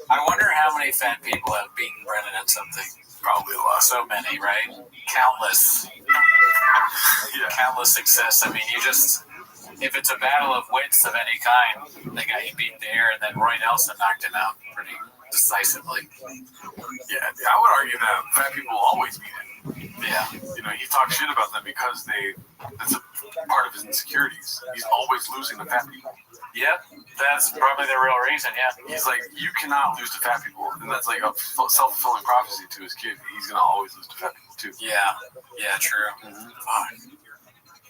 I wonder how many fat people have beaten Brennan at something. Probably a lot. So many, right? Countless. Yeah. Countless success. I mean, you just, if it's a battle of wits of any kind, the guy he beat there, and then Roy Nelson knocked him out pretty decisively. Yeah, I would argue that fat people always beat him. Yeah. You know, he talks shit about them because that's a part of his insecurities. He's always losing to fat people. Yep, that's probably the real reason, yeah. He's like, you cannot lose to fat people. And that's like a self-fulfilling prophecy to his kid. He's going to always lose to fat people, too. Yeah, true. Mm-hmm.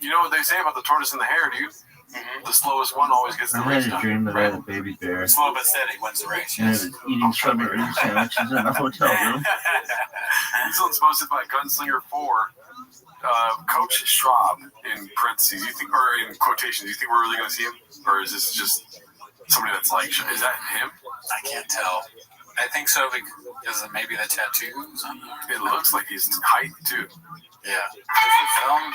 You know what they say about the tortoise and the hare, dude? Mm-hmm. The slowest one always gets the race. I had a dream that I had a baby bear. Slow but steady wins the race, And I yes. was eating strawberry sandwiches in a hotel room. This one's posted by Gunslinger 4. Coach Schwab, in parentheses, you think, or in quotations, you think we're really going to see him? Or is this just somebody that's like, is that him? I can't tell. I think so because of maybe the tattoos. It looks like he's height, too. Yeah. Is it film?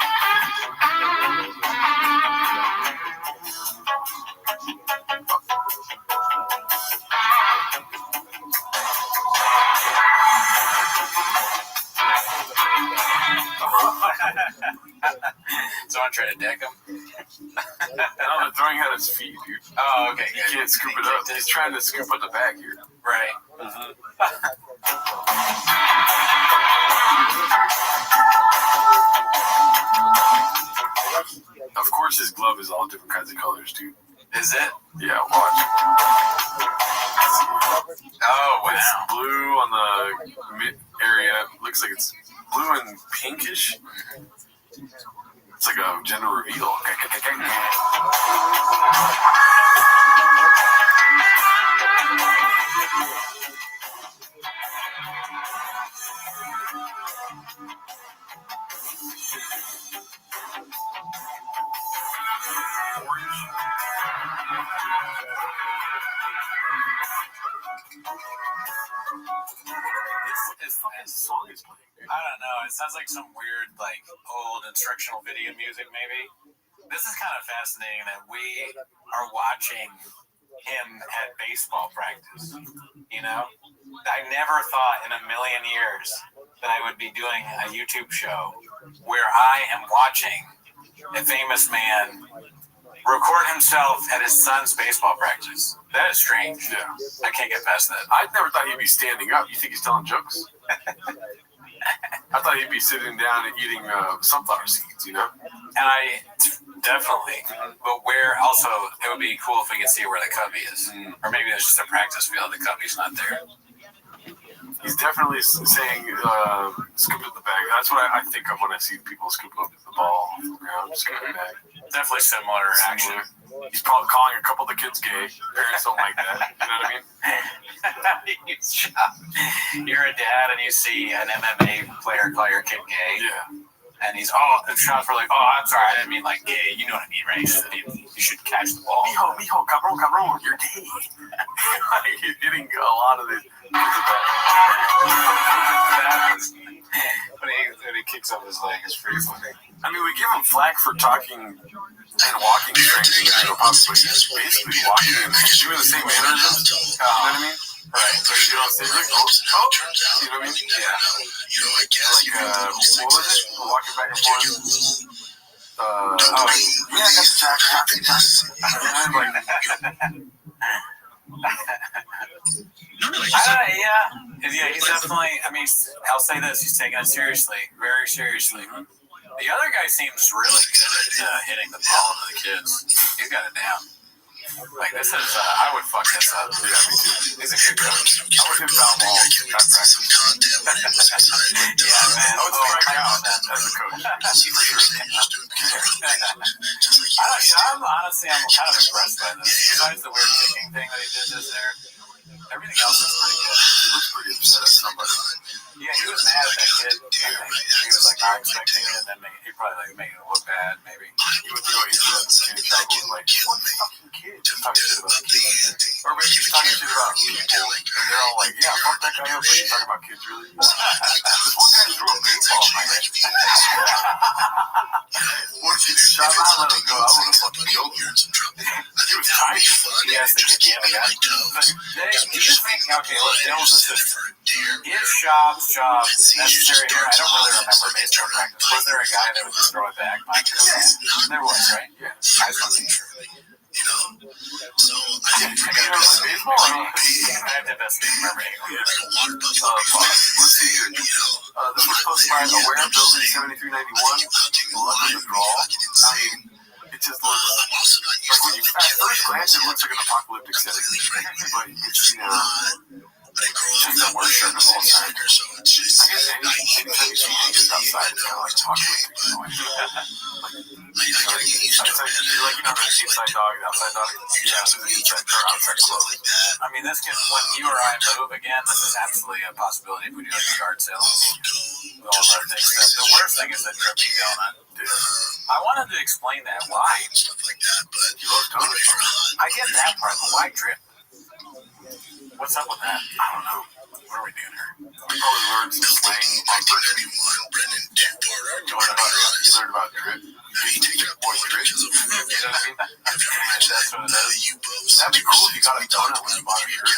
Someone try to deck him? No, they're throwing at his feet, dude. Oh, okay. He can't scoop it up. He's trying to scoop up the bag here. Right. Of course, his glove is all different kinds of colors, dude. Is it? Yeah, watch. Oh, wow. It's blue on the mid area. Looks like it's blue and pinkish. It's like a gender reveal. This song is playing. I don't know. It sounds like some weird, like, old instructional video music, maybe. This is kind of fascinating that we are watching him at baseball practice. You know? I never thought in a million years that I would be doing a YouTube show where I am watching a famous man record himself at his son's baseball practice. That is strange. Yeah. I can't get past that. I never thought he'd be standing up. You think he's telling jokes? I thought he'd be sitting down and eating sunflower seeds, you know? And I definitely, but where also, it would be cool if we could see where the cubby is. Or maybe there's just a practice field, the cubby's not there. He's definitely saying, scoop up the bag. That's what I think of when I see people scoop up the ball from the ground, scoop the bag. Definitely similar action. He's probably calling a couple of the kids gay. Parents don't like that. You know what I mean? You're a dad and you see an MMA player call your kid gay. Yeah. And he's, and shots were like, I'm sorry, I didn't mean like gay. You know what I mean, right? You should catch the ball. Mijo, cabrón, you're gay. You're getting a lot of this. When he kicks up his leg, it's pretty funny. I mean, we give him flack for talking and walking strength in the video, but he's basically walking and doing the same mannerisms. You know what I mean? Right. So you don't say like, you know what I mean? Yeah. Like, what was it? Walking back and forth. I got the jacket. Yeah, he's definitely, I mean, I'll say this, he's taking it seriously, very seriously. The other guy seems really good at hitting the ball to the kids. He's got it down. Like, this is, I would fuck this up. Yeah, me too. He's a good coach. I would hit foul ball. Yeah, man. I would strike out as a coach. I'm honestly, I'm kind of impressed by this. Besides the weird kicking thing that he did just there, everything else is pretty good. He looks pretty upset at somebody. Yeah, he was mad at that kid. He was like not expecting it, and then he probably like making it look bad, maybe. He would go into the kid trouble and like, what fucking kid? Just talking shit about kids. Or maybe he's talking shit about people. And they're all like, yeah, fuck that guy up. But he's talking about kids, really? This one guy threw a baseball, man. What if you shot him? I let him go. I would have fucking killed him. He was I yes, they get the other guy. But do you think, okay, let's devil's assistant. Is Schaub's job necessary here? I don't really remember baseball practice. Was there a guy that would just throw it back? There was, right? Yeah. I just wasn't sure. You know? So I think for I have the best memory. like a water buffalo. Let's see here. This was posted by Aware Building 7391. Luck of the draw. I mean, it just looks like when you at first glance, it looks like an apocalyptic setting. But it's, you know, just the worst shirt of all time. I guess anytime you see things outside, it's kind of like apocalyptic. Like, you know, the inside dog, outside dog. Yeah, inside or outside clothes. I mean, this can, when you or I move again, this is absolutely a possibility if we do like a yard sale. With all of our things. The worst thing is the dripping donut. Dude. I wanted to explain that. Why? Stuff like that, but you love donuts. I get that part, but why drip? What's up with that? I don't know. What are we doing here? We probably learned some slang on 1991, Brendan Porter. You learned about drip. He takes up boy drip. You know what I mean? That's what it is. That'd be cool if you got a donut when you bought a shirt.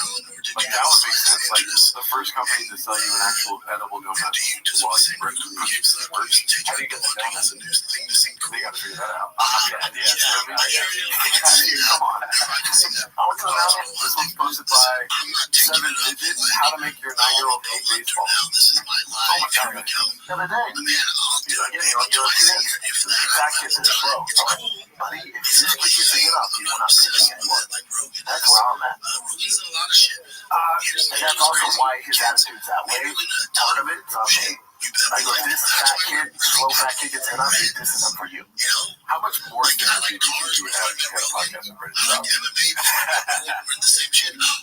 Like, that would make sense. Like, the first company to sell you an actual edible donut while you break cookies works. How do you get the donuts? They gotta figure that out. Yeah. Come on. Also, now, this one's posted by 7 Digits, How to Make Your 9-Year-Old Hate Baseball. This is my live. The other day. He's like, yeah, you're a kid. That kid's slow. Buddy, if you just keep using it up, you will not pitching anymore. That's where I'm at. Rookie's a lot of shit. And that's also why his attitude's that way. Part of it, it's on me. I go, this fat kid, slow fat kid gets hit on, this isn't for you. How much more energy do you have to get a podcast and British stuff?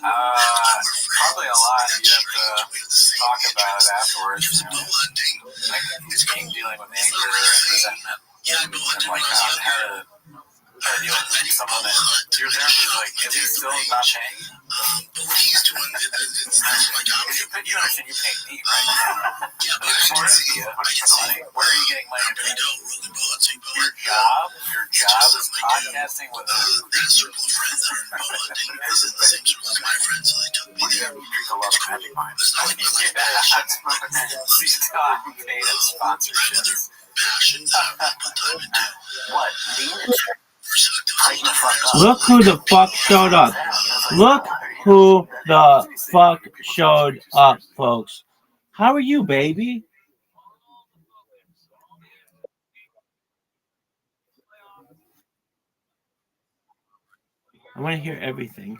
Probably a lot. You have to talk about it afterwards. You know? Like, his game dealing with anger and resentment. And like how to deal with someone that your therapist is like, is he still not paying? But what he's doing is like, you understand you pay me, right? yeah, but I can see it. Where are you getting money? Your job is podcasting with that circle of friends that are involved isn't the same circle as my friends, so they took me there. You drink a lot of magic wine. There's nothing like passion. Paid sponsorships. Passion that I put time into. What? Look who the fuck showed up. Look who the fuck showed up, folks. How are you, baby? I want to hear everything.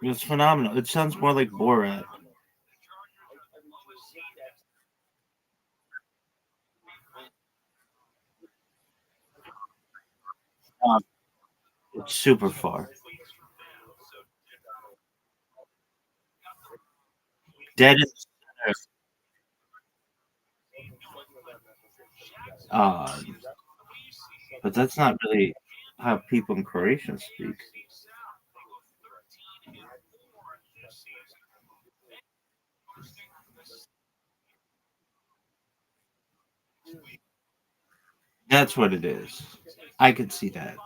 It's phenomenal. It sounds more like Borat. It's super far. Dead in the center. But that's not really how people in Croatia speak. That's what it is. I could see that.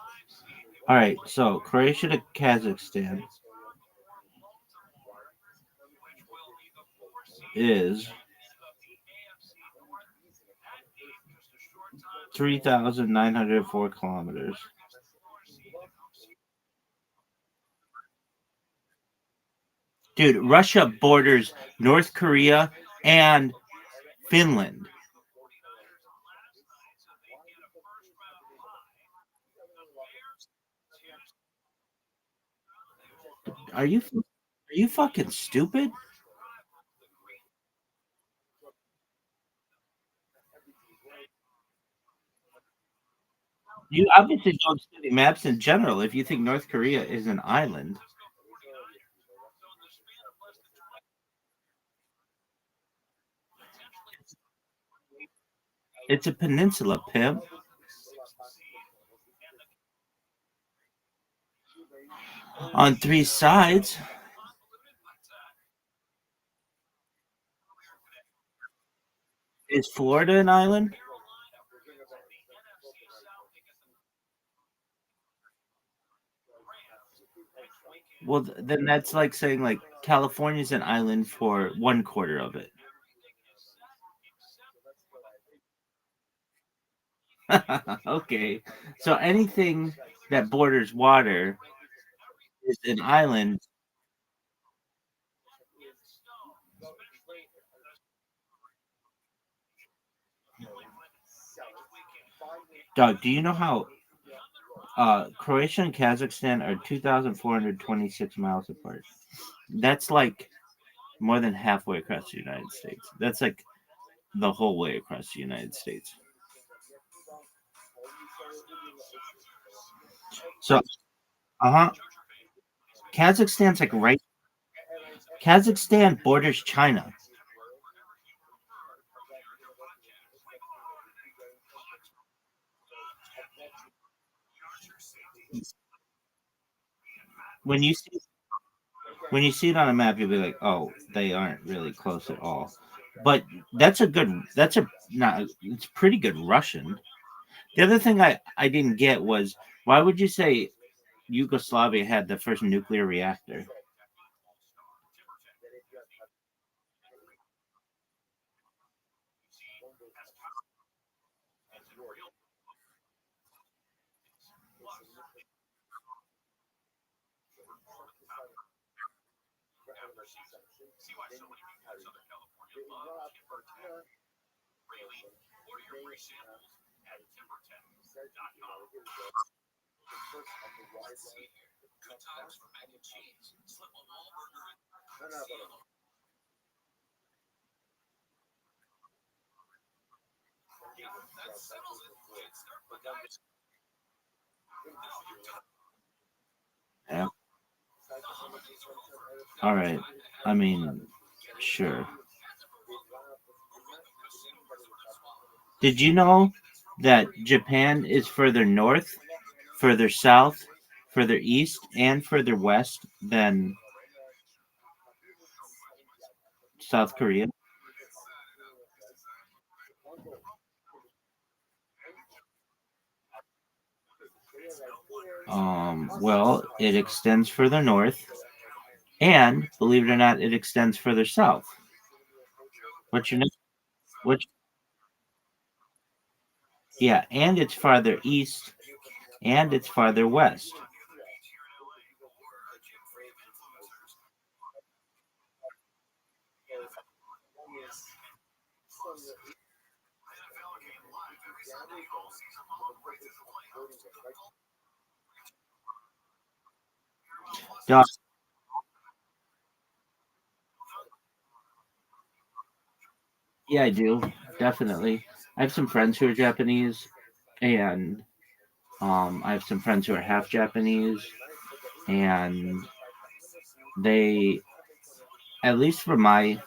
All right, so Croatia to Kazakhstan is 3,904 kilometers. Dude, Russia borders North Korea and Finland. Are you fucking stupid? You obviously don't study maps in general if you think North Korea is an island. It's a peninsula, pimp. On three sides. Is Florida an island? Well, then that's like saying like California's an island for one quarter of it. Okay. So anything that borders water is an island. Doug, do you know how Croatia and Kazakhstan are 2,426 miles apart? That's like more than halfway across the United States. That's like the whole way across the United States. So, uh-huh. Kazakhstan's like right. Kazakhstan borders China. When you see when you see it on a map, you'll be like, "Oh, they aren't really close at all." But that's a good. That's a not. It's pretty good Russian. The other thing I didn't get was why would you say Yugoslavia had the first nuclear reactor? Yeah. All right. I mean, sure. Did you know that Japan is further north, further south, further east, and further west than South Korea? Well, it extends further north, and believe it or not, it extends further south. What's your next? Which? Yeah, and it's farther east, and it's farther west. Dog, yeah, I do definitely. I have some friends who are Japanese, and I have some friends who are half Japanese, and they, at least for my,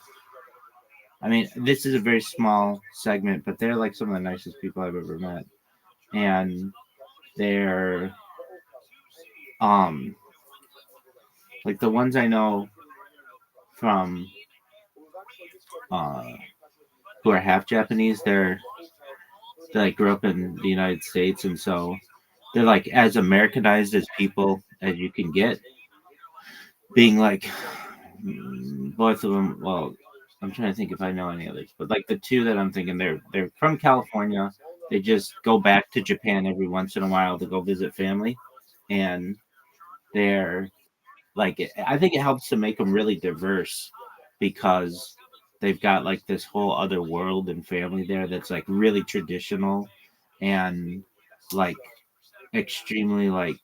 I mean, this is a very small segment, but they're like some of the nicest people I've ever met, and they're um like the ones I know from uh who are half Japanese. They like grew up in the United States, and so they're like as Americanized as people as you can get. Being like both of them. Well, I'm trying to think if I know any others, but like the two that I'm thinking, they're from California. They just go back to Japan every once in a while to go visit family, and they're like I think it helps to make them really diverse because they've got like this whole other world and family there that's like really traditional and like extremely like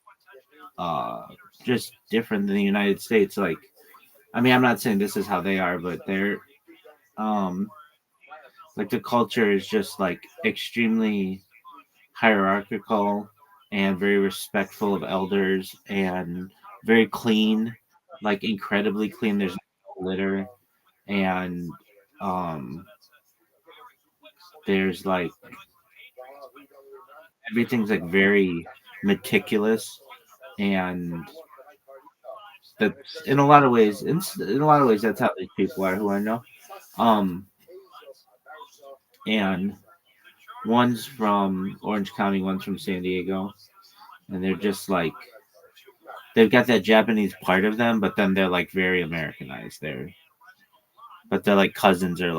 uh just different than the United States. Like I mean, I'm not saying this is how they are, but they're um like the culture is just like extremely hierarchical and very respectful of elders and very clean, like incredibly clean. There's glitter, and there's like everything's like very meticulous, and that's in a lot of ways. In a lot of ways, that's how these people are who I know. Um, and one's from Orange County, one's from San Diego, and they're just like they've got that Japanese part of them, but then they're like very Americanized. They're like cousins are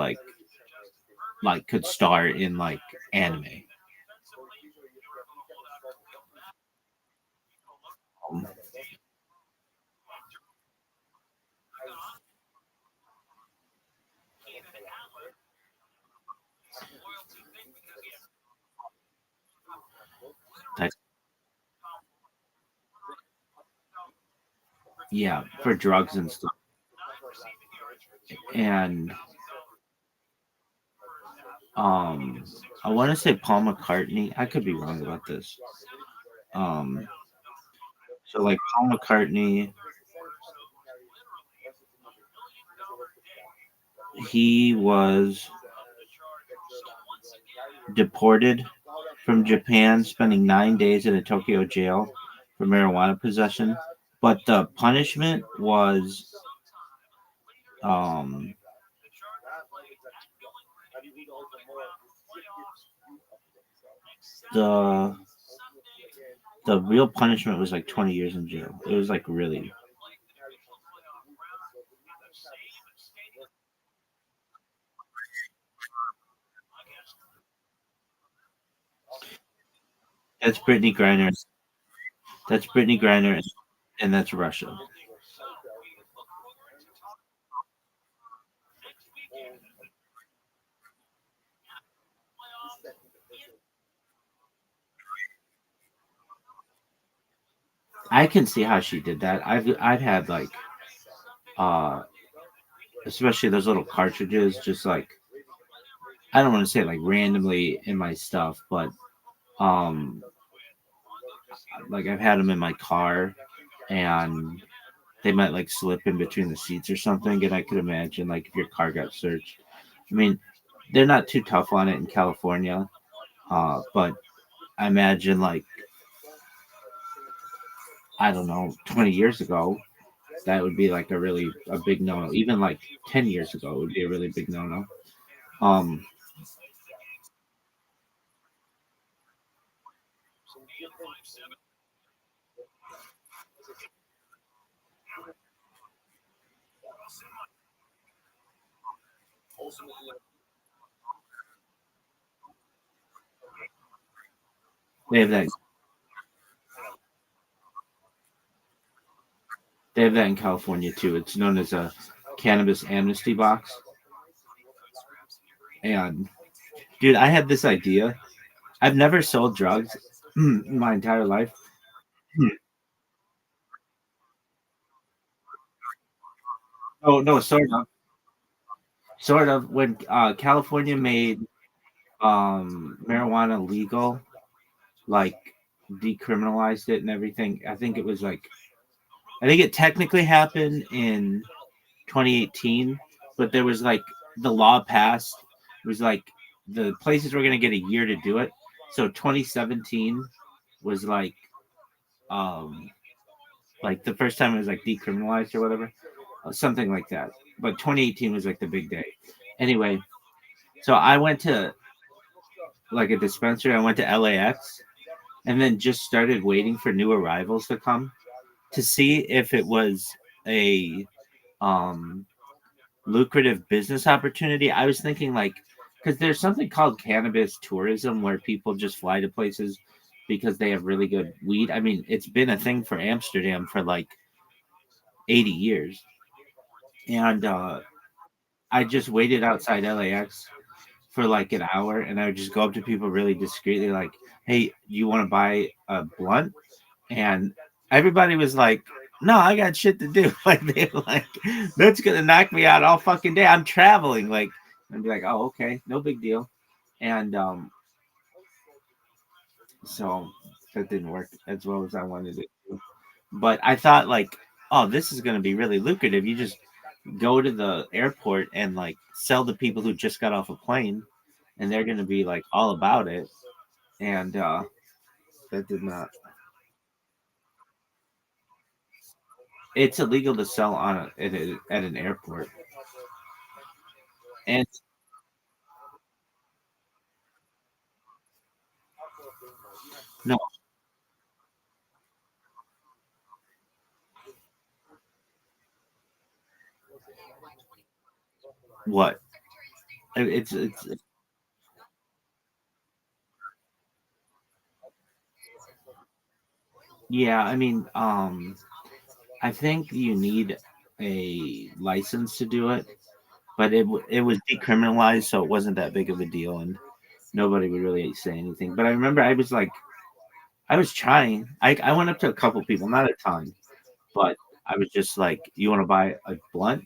like could star in like anime. Um, that- yeah, for drugs and stuff. And um, I want to say Paul McCartney. I could be wrong about this. Um, so like Paul McCartney, he was deported from Japan, spending 9 days in a Tokyo jail for marijuana possession. But the punishment was um, the the real punishment was like 20 years in jail. It was like really. That's Brittany Griner. That's Brittany Griner, and that's Russia. I can see how she did that. I've had like uh especially those little cartridges just like I don't want to say like randomly in my stuff, but um like I've had them in my car and they might like slip in between the seats or something, and I could imagine like if your car got searched. I mean, they're not too tough on it in California, but I imagine like I don't know, 20 years ago, that would be like a big no no. Even like 10 years ago, it would be a really big no no. Um, they have that. They have that in California too. It's known as a cannabis amnesty box. And dude, I had this idea. I've never sold drugs in my entire life. Oh no, sort of. When California made marijuana legal, like decriminalized it and everything. I think it technically happened in 2018, but there was like the law passed. It was like the places were going to get a year to do it. So 2017 was like the first time it was like decriminalized or whatever, something like that. But 2018 was like the big day. Anyway, so I went to like a dispensary. I went to LAX and then just started waiting for new arrivals to come to see if it was a um lucrative business opportunity. I was thinking like because there's something called cannabis tourism where people just fly to places because they have really good weed. I mean, it's been a thing for Amsterdam for like 80 years. And I just waited outside LAX for like an hour and I would just go up to people really discreetly like, "Hey, you want to buy a blunt?" And everybody was like, "No, I got shit to do." Like they were like, "That's gonna knock me out all fucking day. I'm traveling." Like I'd be like, "Oh, okay, no big deal." And so that didn't work as well as I wanted it to. But I thought like, "Oh, this is gonna be really lucrative. You just go to the airport and like sell to people who just got off a plane, and they're gonna be like all about it. And that did not. It's illegal to sell on at an airport. And no, what? It's yeah. I mean, I think you need a license to do it, but it was decriminalized, so it wasn't that big of a deal, and nobody would really say anything. But I remember I was like, I was trying. I went up to a couple people, not a ton, but I was just like, "You want to buy a blunt?"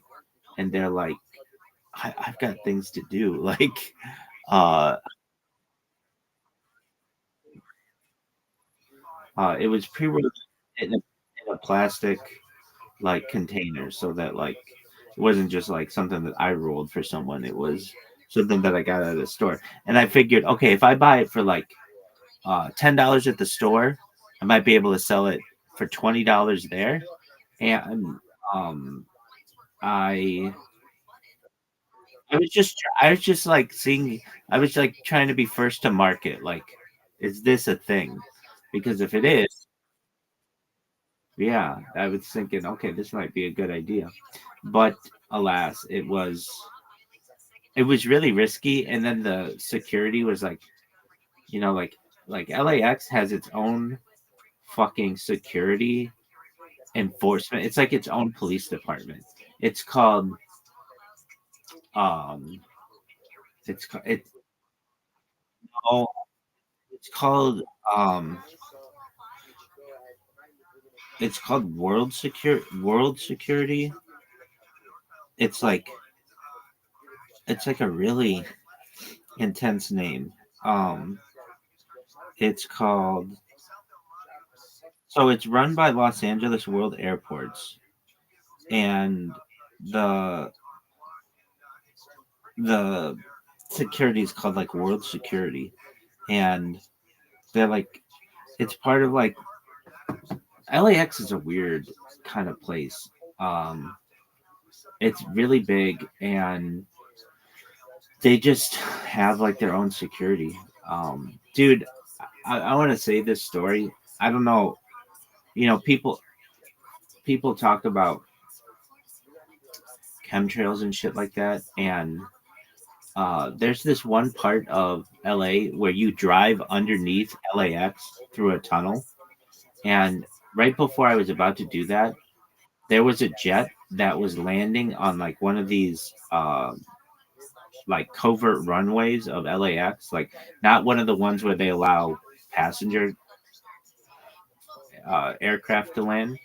And they're like, I've got things to do." Like, uh, it was pre-rolled in a plastic like container, so that like it wasn't just like something that I rolled for someone. It was something that I got at a store, and I figured, okay, if I buy it for like $10 at the store, I might be able to sell it for $20 there. And um, I I was just like seeing. I was like trying to be first to market. Like, is this a thing? Because if it is, yeah, I was thinking, okay, this might be a good idea. But alas, it was really risky. And then the security was like, like LAX has its own fucking security enforcement. It's like its own police department. It's called um, it's called it's called um it's called World Security. It's like it's like a really intense name. Um, it's called so it's run by Los Angeles World Airports, and the the security is called like World Security, and they're like it's part of like LAX is a weird kind of place. Um, it's really big, and they just have like their own security. Dude, I want to say this story. I don't know. People talk about chemtrails and shit like that, and there's this one part of LA where you drive underneath LAX through a tunnel, and right before I was about to do that, there was a jet that was landing on like one of these like covert runways of LAX, like not one of the ones where they allow passenger aircraft to land,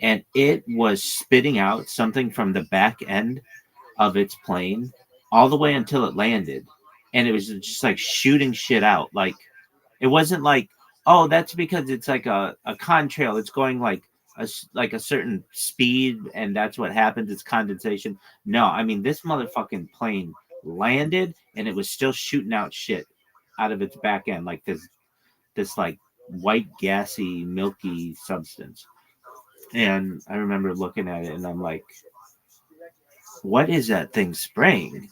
and it was spitting out something from the back end of its plane all the way until it landed, and it was just like shooting shit out. Like it wasn't like, oh, that's because it's like a contrail. It's going like like a certain speed, and that's what happens. It's condensation. No, I mean this motherfucking plane landed, and it was still shooting out shit out of its back end, like this like white gassy milky substance. And I remember looking at it, and I'm like, what is that thing spraying?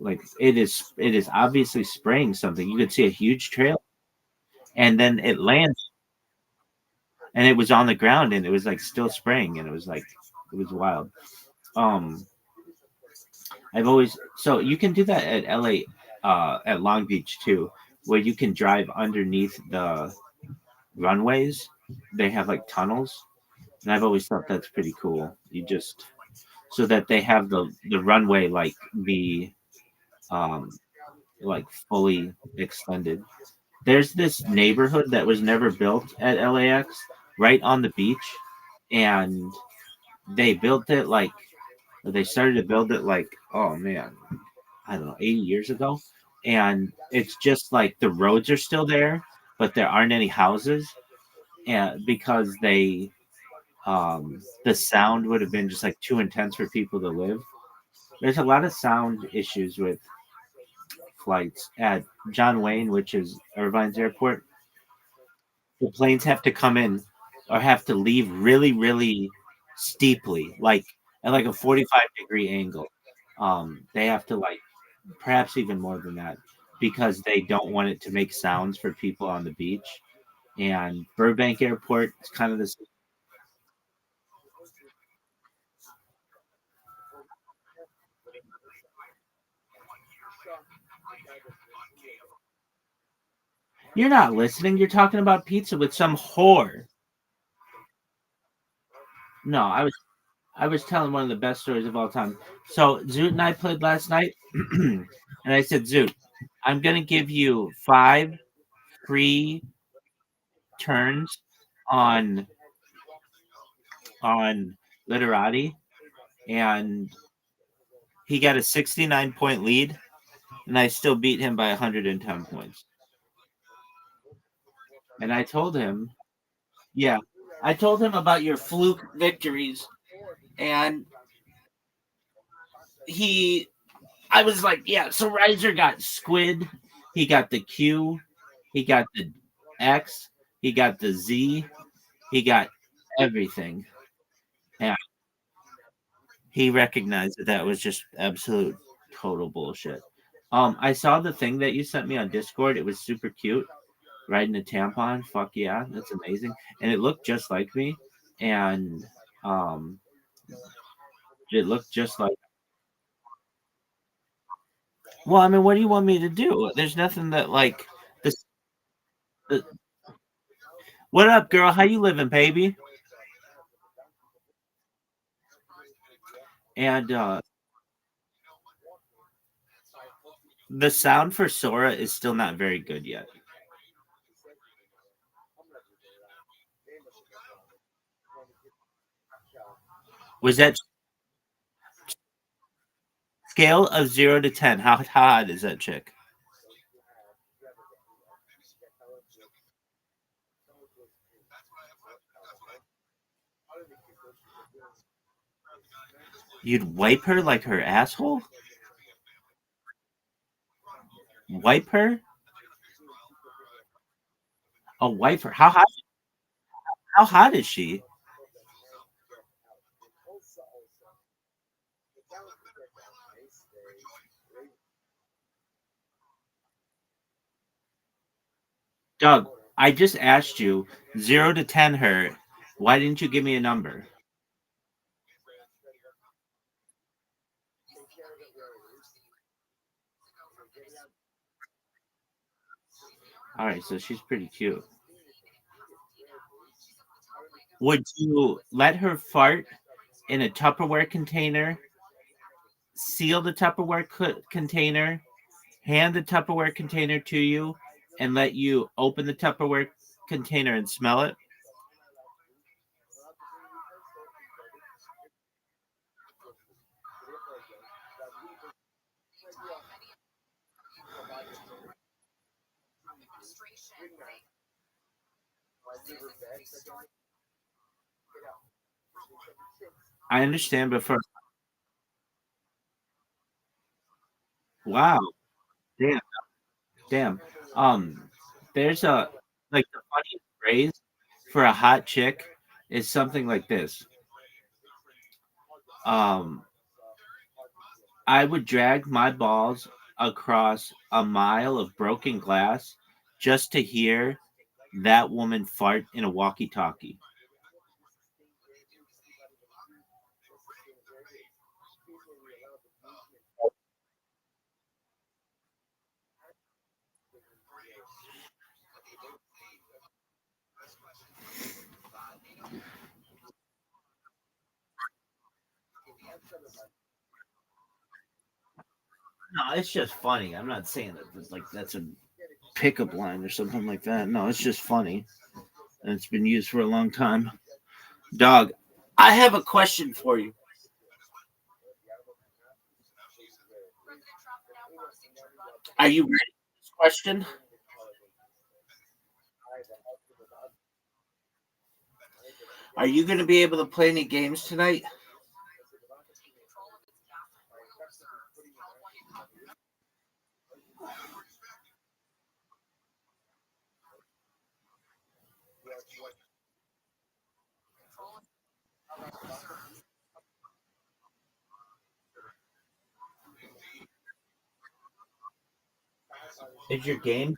Like it is obviously spraying something. You could see a huge trail, and then it lands, and it was on the ground, and it was like still spraying, and it was like it was wild. Um, I've always so you can do that at LA, at Long Beach too, where you can drive underneath the runways. They have like tunnels, and I've always thought that's pretty cool. You just so that they have the runway like be um like fully extended. There's this neighborhood that was never built at LAX right on the beach, and they built it like they started to build it like, oh man, I don't know, 80 years ago. And it's just like the roads are still there, but there aren't any houses, and because the sound would have been just like too intense for people to live. There's a lot of sound issues with flights at John Wayne, which is Irvine's airport. The planes have to come in or have to leave really, really steeply, like at like a 45-degree angle. They have to like perhaps even more than that because they don't want it to make sounds for people on the beach. And Burbank Airport is kind of this. You're not listening. You're talking about pizza with some whore. No, I was telling one of the best stories of all time. So Zoot and I played last night, and I said, Zoot, I'm gonna give you 5 free turns on literati, and he got a 69-point lead, and I still beat him by 110 points. And I told him, yeah, I told him about your fluke victories, and he I was like, yeah, so Riser got squid, he got the Q, he got the X, he got the Z, he got everything. And he recognized that that was just absolute total bullshit. I saw the thing that you sent me on Discord. It was super cute. Riding a tampon. Fuck yeah, that's amazing. And it looked just like me. And um, it looked just like. Well, I mean, what do you want me to do? There's nothing that like this. The, what up, girl? How you living, baby? And the sound for Sora is still not very good yet. Was that scale of 0 to 10? How hot is that chick? You'd wipe her like her asshole? Wipe her? A wipe her? How hot? How hot is she? Doug, I just asked you 0 to 10 her. Why didn't you give me a number? All right, so she's pretty cute. Would you let her fart in a Tupperware container, seal the Tupperware container, hand the Tupperware container to you, and let you open the Tupperware container and smell it? I understand, but for wow, damn, damn. Um, there's a like the funniest phrase for a hot chick is something like this. Um, I would drag my balls across a mile of broken glass just to hear that woman fart in a walkie-talkie. No, it's just funny. I'm not saying that it's like that's a pickup line or something like that. No, it's just funny. And it's been used for a long time. Dog, I have a question for you. Are you ready for this question? Are you going to be able to play any games tonight? Is your game?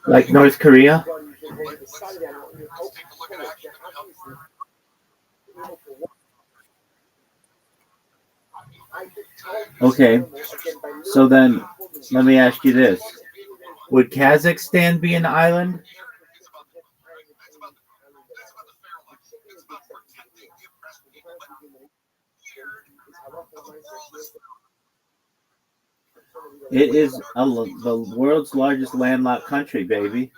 Like North Korea? Okay, so then let me ask you this: would Kazakhstan be an island? It is the world's largest landlocked country, baby.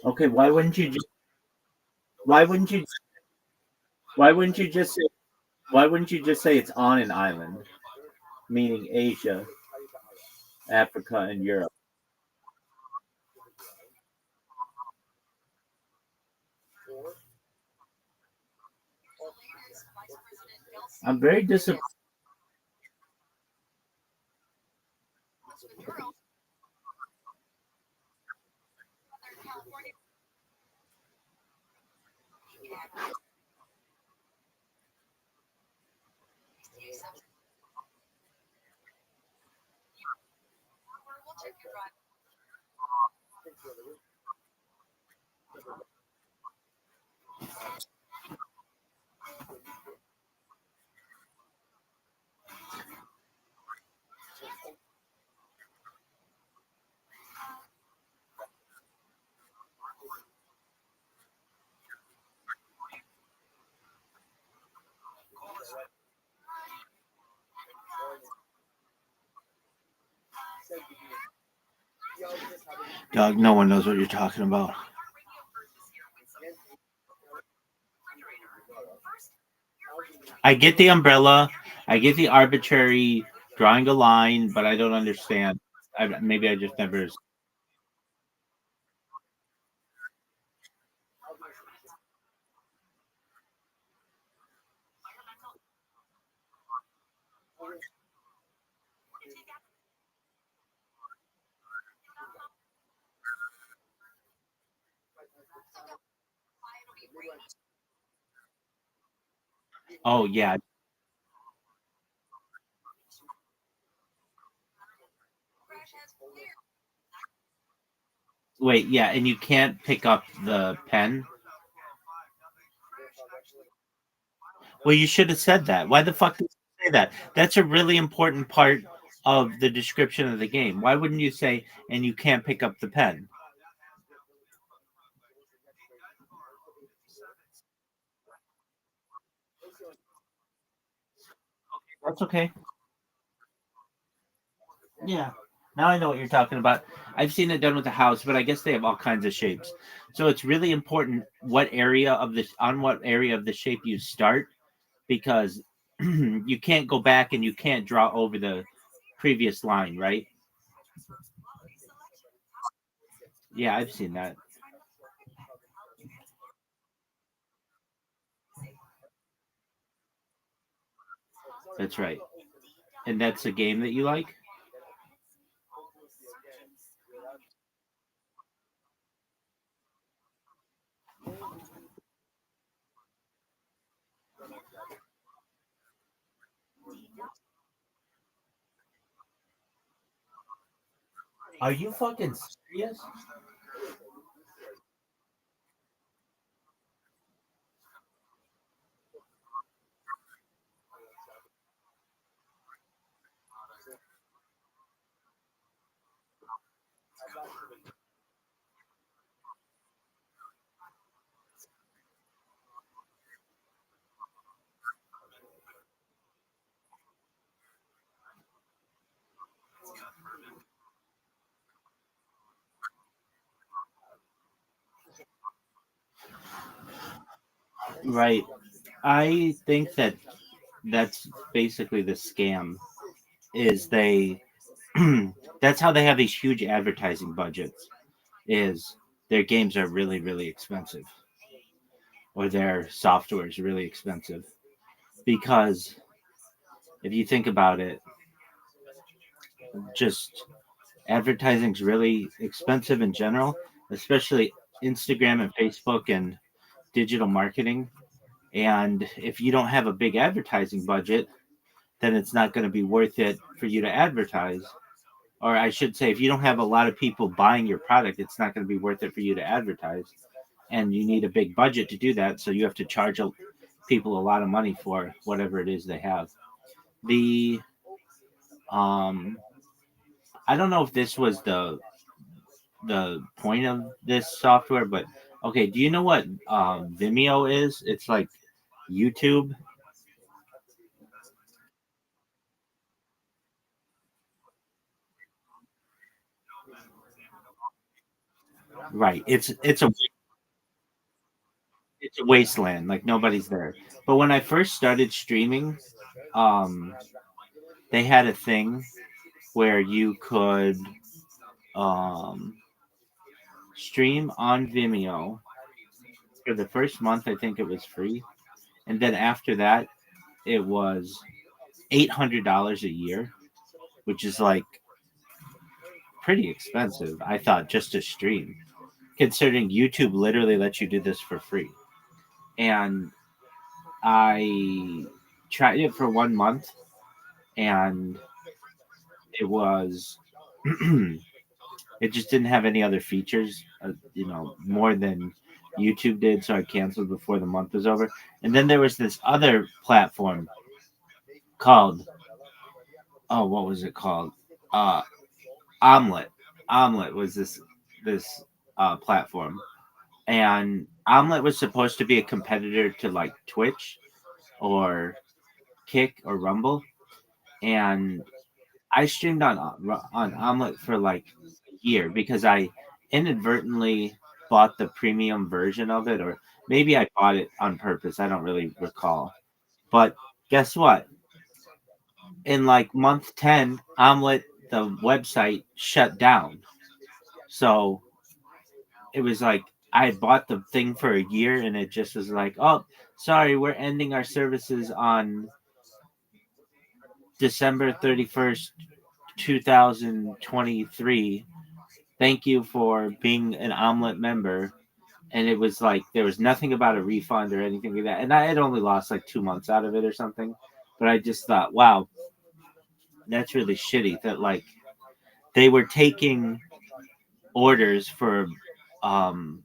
Okay, why wouldn't you why wouldn't you just say why wouldn't you just say it's on an island, meaning Asia, Africa, and Europe? I'm very disappointed. Doug, no one knows what you're talking about. I get the umbrella. I get the arbitrary drawing a line, but I don't understand. Maybe I just never. Oh yeah. Wait, yeah, and you can't pick up the pen. Well, you should have said that. Why the fuck did you say that? That's a really important part of the description of the game. Why wouldn't you say, and you can't pick up the pen? That's okay. Yeah. Now I know what you're talking about. I've seen it done with the house, but I guess they have all kinds of shapes. So it's really important what area of the shape you start, because you can't go back and you can't draw over the previous line, right? Yeah, I've seen that. That's right. And that's a game that you like? Are you fucking serious? Right. I think that's basically the scam is they that's how they have these huge advertising budgets is their games are really really expensive or their software is really expensive because if you think about it, just advertising is really expensive in general, especially Instagram and Facebook and digital marketing. And if you don't have a big advertising budget, then it's not going to be worth it for you to advertise. Or I should say, if you don't have a lot of people buying your product, it's not going to be worth it for you to advertise. And you need a big budget to do that, so you have to charge people a lot of money for whatever it is they have. The um, I don't know if this was the point of this software, but okay. Do you know what Vimeo is? It's like YouTube, right? It's a wasteland. Like nobody's there. But when I first started streaming, um, they had a thing where you could um, stream on Vimeo for the first month. I think it was free, and then after that, it was $800 a year, which is like pretty expensive. I thought just to stream, considering YouTube literally lets you do this for free. And I tried it for 1 month, and it was it just didn't have any other features, more than YouTube did. So I canceled before the month was over. And then there was this other platform called, oh, what was it called? Uh, Omelet. Omelet was this platform, and Omelet was supposed to be a competitor to like Twitch or Kick or Rumble, and I streamed on Omelet for like a year because I inadvertently bought the premium version of it, or maybe I bought it on purpose. I don't really recall. But guess what? In like month 10, Omelet, the website, shut down. So it was like I had bought the thing for a year, and it just was like, oh, sorry, we're ending our services on December 31st, 2023. Thank you for being an Omelet member. And it was like there was nothing about a refund or anything like that. And I had only lost like 2 months out of it or something. But I just thought, wow, that's really shitty that like they were taking orders for um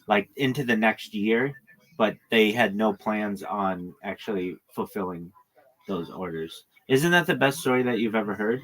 like into the next year, but they had no plans on actually fulfilling those orders. Isn't that the best story that you've ever heard?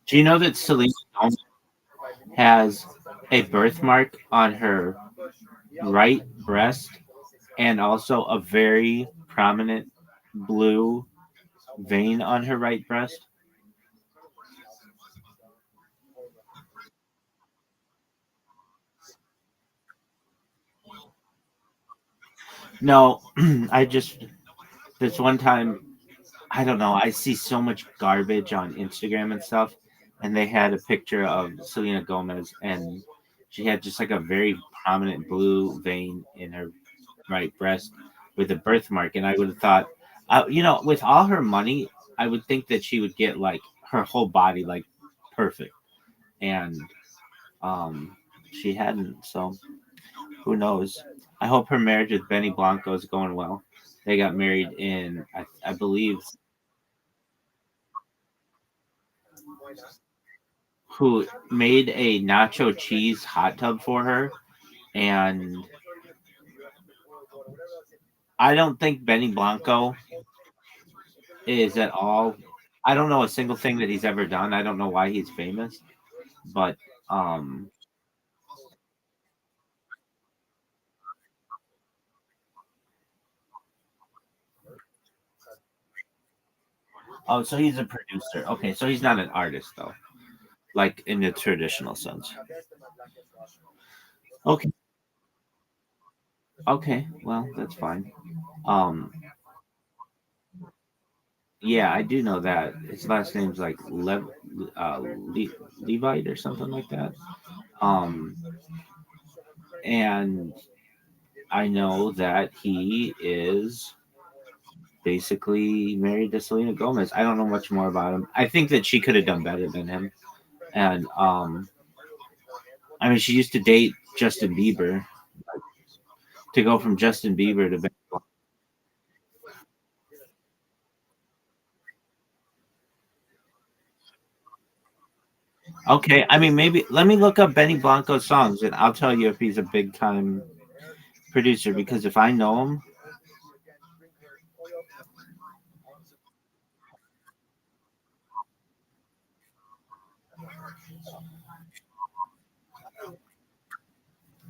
Do you know that Selena Gomez has a birthmark on her right breast and also a very prominent blue vein on her right breast? No, I just this one time, I don't know. I see so much garbage on Instagram and stuff, and they had a picture of Selena Gomez, and she had just like a very prominent blue vein in her right breast with a birthmark. And I would have thought, with all her money, I would think that she would get like her whole body like perfect, and um, she hadn't. So who knows? I hope her marriage with Benny Blanco is going well. They got married in, I believe, who made a nacho cheese hot tub for her. And I don't think Benny Blanco is at all. I don't know a single thing that he's ever done. I don't know why he's famous, but um, oh, so he's a producer. Okay, so he's not an artist though, like in the traditional sense. Okay, Okay, well that's fine. Um, yeah, I do know that his last name's like Levite or something like that. Um, and I know that he is basically married to Selena Gomez. I don't know much more about him. I think that she could have done better than him. And I mean, she used to date Justin Bieber. To go from Justin Bieber to okay, I mean, maybe let me look up Benny Blanco's songs and I'll tell you if he's a big time producer because if I know him,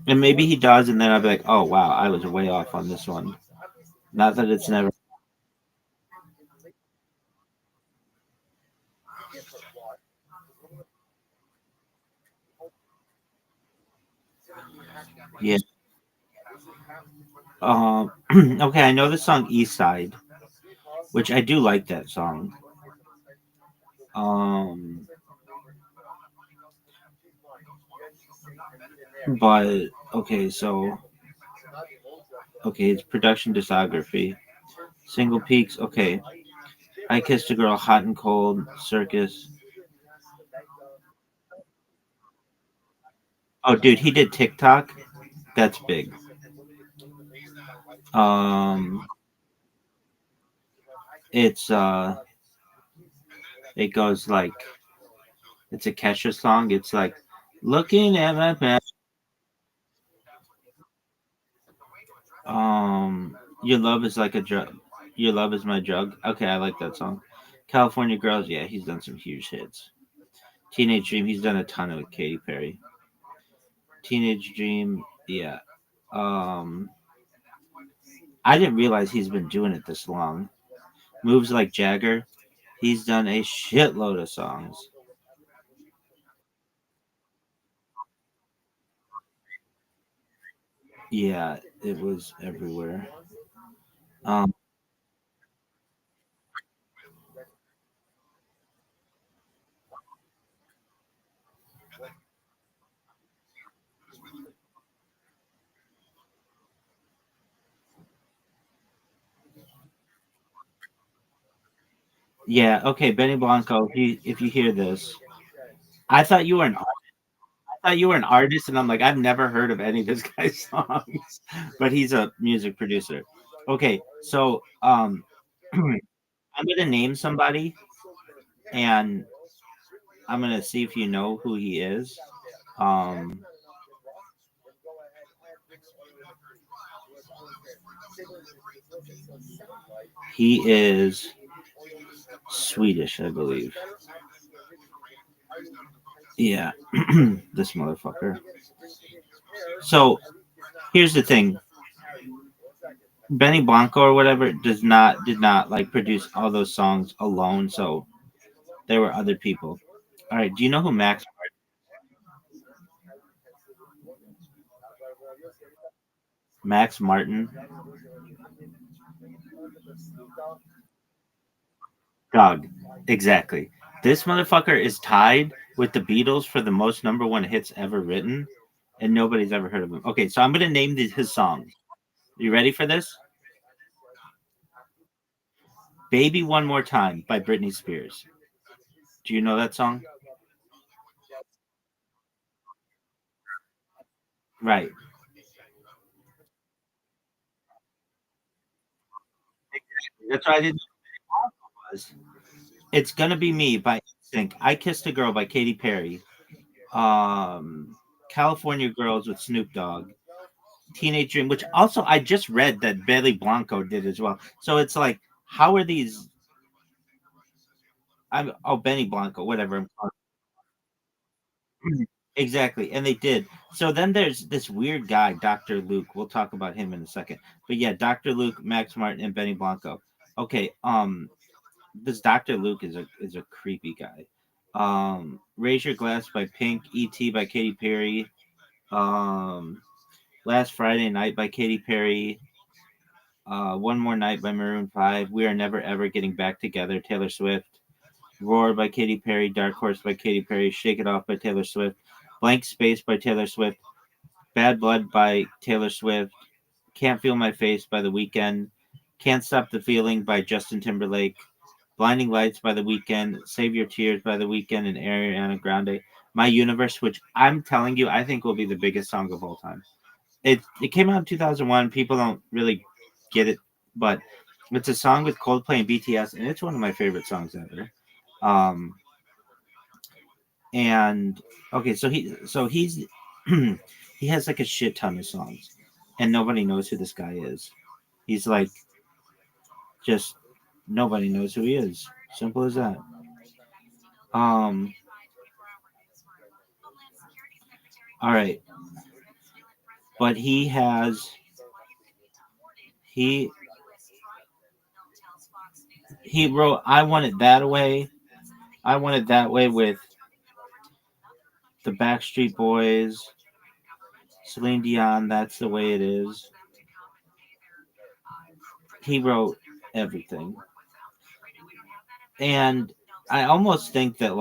and maybe he does, and then I'll be like, oh wow, I was way off on this one. Not that it's never, yeah. Okay, I know the song East Side, which I do like that song. Um, but okay, so okay, it's production discography, single peaks. Okay, I kissed a girl, hot and cold, circus. Oh, dude, he did TikTok. That's big. Um, it's it goes like it's a Kesha song. It's like looking at my back. Your love is like a drug. Your love is my drug. Okay, I like that song. California Girls. Yeah, he's done some huge hits. Teenage Dream. He's done a ton with Katy Perry. Teenage Dream. Yeah. Um, I didn't realize he's been doing it this long. Moves like Jagger. He's done a shitload of songs. Yeah, it was everywhere. Um, yeah, okay, Benny Blanco. If you hear this, I thought you were an I thought you were an artist, and I'm like, I've never heard of any of this guy's songs, but he's a music producer. Okay, so I'm gonna name somebody, and I'm gonna see if you know who he is. Um, he is Swedish, I believe. Yeah, this motherfucker. So here's the thing: Benny Blanco or whatever did not like produce all those songs alone. So there were other people. All right, do you know who Max Martin? Dog. Exactly. This motherfucker is tied with the Beatles for the most number one hits ever written, and nobody's ever heard of him. Okay, so I'm gonna name his songs. You ready for this? "Baby One More Time" by Britney Spears. Do you know that song? Right. That's why I didn't know it was. It's gonna be me by Instinct. I Kissed a Girl by Katy Perry. Um, California Girls with Snoop Dogg. Teenage Dream, which also I just read that Benny Blanco did as well. So it's like, how are these? I'm Benny Blanco, whatever. Exactly, and they did. So then there's this weird guy, Dr. Luke. We'll talk about him in a second. But yeah, Dr. Luke, Max Martin, and Benny Blanco. Okay, this Dr. Luke is a creepy guy. Raise Your Glass by Pink, E.T. by Katy Perry, um, Last Friday Night by Katy Perry. One More Night by Maroon 5. We Are Never Ever Getting Back Together, Taylor Swift. Roar by Katy Perry. Dark Horse by Katy Perry. Shake It Off by Taylor Swift. Blank Space by Taylor Swift. Bad Blood by Taylor Swift. Can't Feel My Face by The Weeknd. Can't Stop the Feeling by Justin Timberlake. Blinding Lights by The Weeknd. Save Your Tears by The Weeknd and Ariana Grande. My Universe, which I'm telling you, I think will be the biggest song of all time. It came out in 2001. People don't really get it, but it's a song with Coldplay and BTS, and it's one of my favorite songs ever. Um, and okay, he's he has like a shit ton of songs, and nobody knows who this guy is. He's like just nobody knows who he is. Simple as that. Um, all right, but he he wrote "I Want It That Way." I Want It That Way with the Backstreet Boys, Celine Dion. That's the way it is. He wrote everything, and I almost think that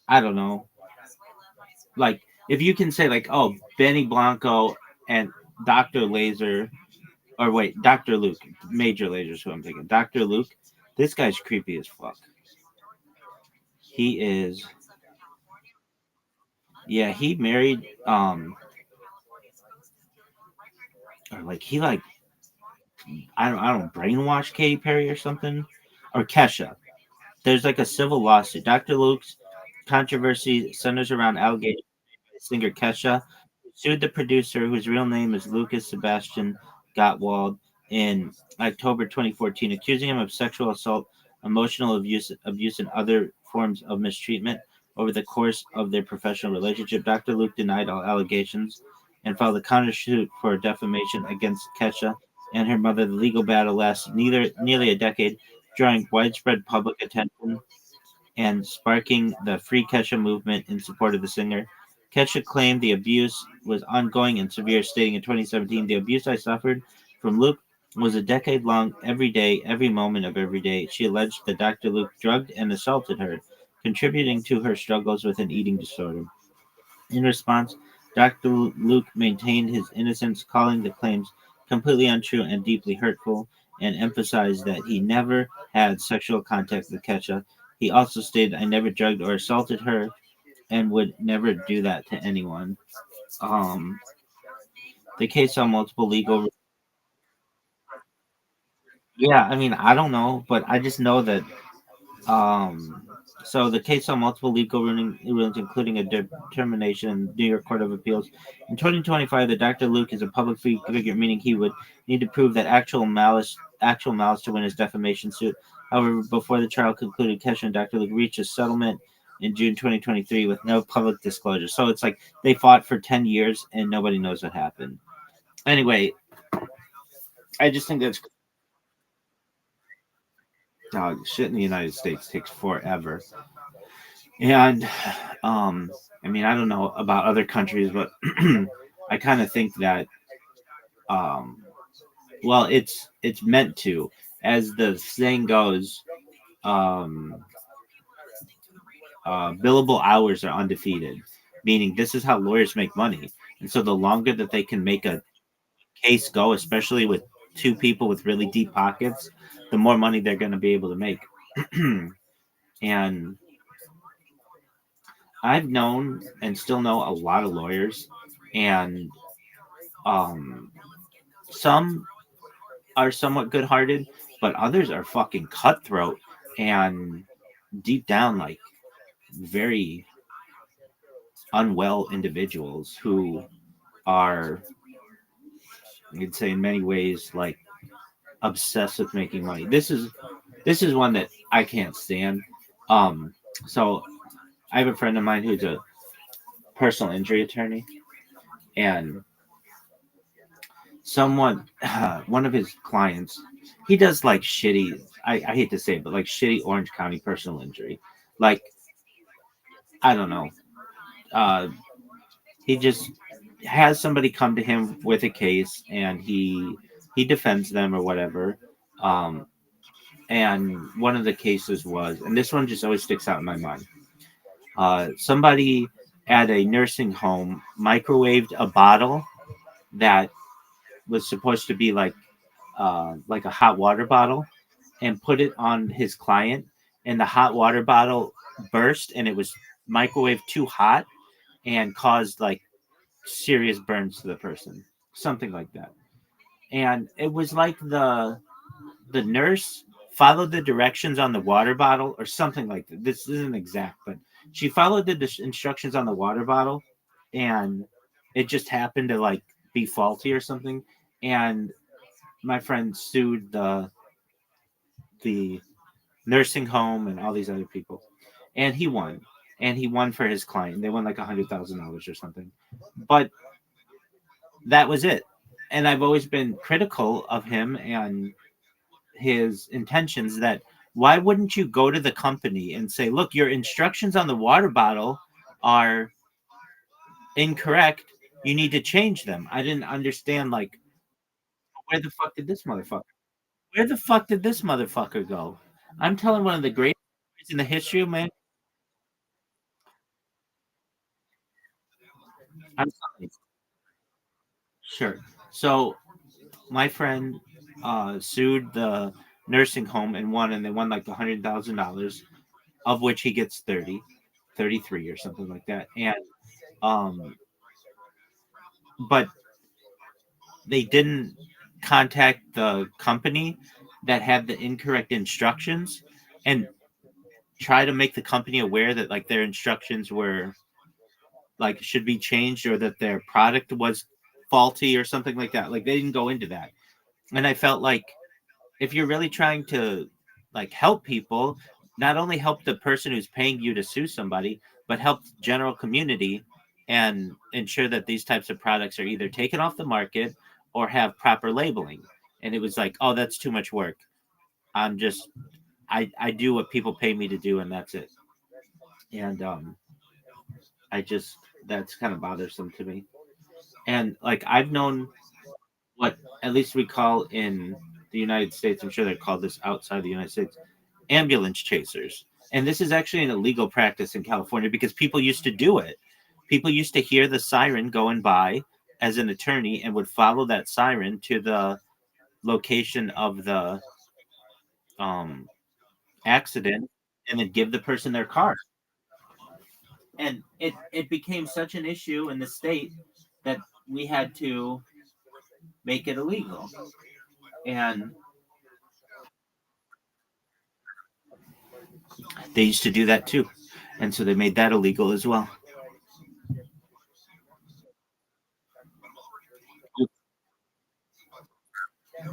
I don't know, like if you can say oh, Benny Blanco and Dr. Laser, or wait, Dr. Luke, Major Laser is who I'm thinking. Dr. Luke, this guy's creepy as fuck. He is. Yeah, he married or I don't brainwash Katy Perry or something, or Kesha. There's like a civil lawsuit. Dr. Luke's controversy centers around allegations by singer Kesha sued the producer, whose real name is Lucas Sebastian Gottwald, in October 2014, accusing him of sexual assault, emotional abuse, and other forms of mistreatment over the course of their professional relationship. Dr. Luke denied all allegations and filed a countersuit for defamation against Kesha and her mother. The legal battle lasted nearly a decade, drawing widespread public attention and sparking the Free Kesha movement in support of the singer. Kesha claimed the abuse was ongoing and severe, stating in 2017, "The abuse I suffered from Luke was a decade long, every day, every moment of every day." She alleged that Dr. Luke drugged and assaulted her, contributing to her struggles with an eating disorder. In response, Dr. Luke maintained his innocence, calling the claims completely untrue and deeply hurtful, and emphasized that he never had sexual contact with Kesha. He also stated, "I never drugged or assaulted her and would never do that to anyone." Um, the case saw multiple legal. Yeah, I mean, I don't know, but I just know that. Um, so the case saw multiple legal rulings, including a determination in New York Court of Appeals. In 2025, that Dr. Luke is a public figure, meaning he would need to prove that actual malice to win his defamation suit. However, before the trial concluded, Kesha and Dr. Luke reached a settlement in June 2023 with no public disclosure. So it's like they fought for 10 years and nobody knows what happened. Anyway, I just think that's dog shit in the United States takes forever. And I mean, I don't know about other countries, but I kind of think that um, well, it's meant to, as the saying goes, um, billable hours are undefeated, meaning this is how lawyers make money. And so the longer that they can make a case go, especially with two people with really deep pockets, the more money they're going to be able to make. And I've known and still know a lot of lawyers, and um, some are somewhat good-hearted, but others are fucking cutthroat and deep down like very unwell individuals who are, you'd say, in many ways like obsessed with making money. This is one that I can't stand. Um, so I have a friend of mine who's a personal injury attorney, and someone, one of his clients, he does like shitty. I hate to say it, but like shitty Orange County personal injury. Like I don't know. Uh, he just has somebody come to him with a case, and he defends them or whatever. Um, and one of the cases was, and this one just always sticks out in my mind. Somebody at a nursing home microwaved a bottle that was supposed to be like a hot water bottle, and put it on his client, and the hot water bottle burst, and it was microwave too hot and caused like serious burns to the person, something like that. And it was like the nurse followed the directions on the water bottle or something like that. This isn't exact, but she followed the instructions on the water bottle, and it just happened to like be faulty or something. And my friend sued the nursing home and all these other people, and he won. And he won for his client. They won like $100,000 or something. But that was it. And I've always been critical of him and his intentions. That why wouldn't you go to the company and say, look, your instructions on the water bottle are incorrect, you need to change them. I didn't understand, like, where the fuck did this motherfucker where the fuck did this motherfucker go? I'm telling one of the greatest stories in the history of man. I'm sorry. Sure. So my friend sued the nursing home and won, and they won like $100,000, of which he gets 33 or something like that. And um, but they didn't contact the company that had the incorrect instructions, and try to make the company aware that like their instructions were like should be changed, or that their product was faulty or something like that. Like they didn't go into that. And I felt like if you're really trying to like help people, not only help the person who's paying you to sue somebody, but help the general community, and ensure that these types of products are either taken off the market or have proper labeling. And it was like, oh, that's too much work. I'm just I do what people pay me to do, and that's it. And I just that's kind of bothersome to me. And like I've known what at least we call in the United States, I'm sure they're called this outside the United States, ambulance chasers. And this is actually an illegal practice in California because people used to do it. People used to hear the siren going by as an attorney and would follow that siren to the location of the um, accident, and then give the person their car. And it became such an issue in the state that we had to make it illegal. And they used to do that too. And so they made that illegal as well.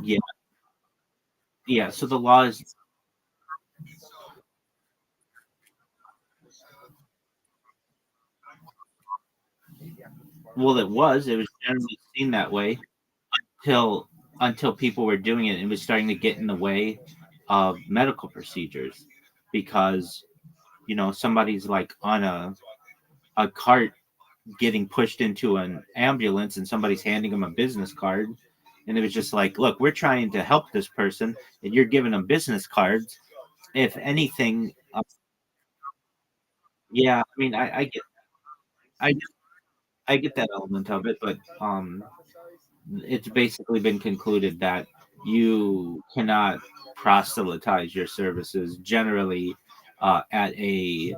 Yeah. Yeah. So the law is, well, it was generally seen that way till until people were doing it, and it was starting to get in the way of medical procedures, because somebody's like on a cart getting pushed into an ambulance, and somebody's handing them a business card, and it was just like, look, we're trying to help this person, and you're giving them business cards. If anything, yeah, I mean, I I get that element of it, but it's basically been concluded that you cannot proselytize your services generally at the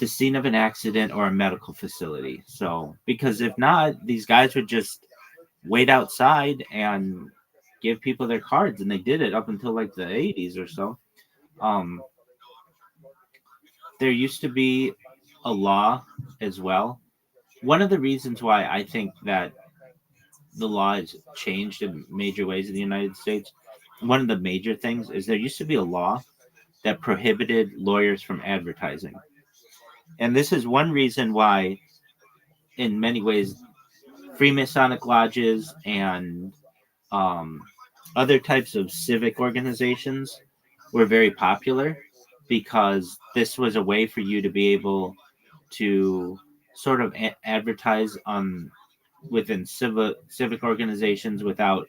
scene of an accident or a medical facility. So, because if not, these guys would just wait outside and give people their cards, and they did it up until like the 80s or so. Um, there used to be a law as well. One of the reasons why I think that the law has changed in major ways in the United States, one of the major things is there used to be a law that prohibited lawyers from advertising. And this is one reason why, in many ways, Freemasonic lodges and um, other types of civic organizations were very popular, because this was a way for you to be able to sort of advertise on within civic organizations without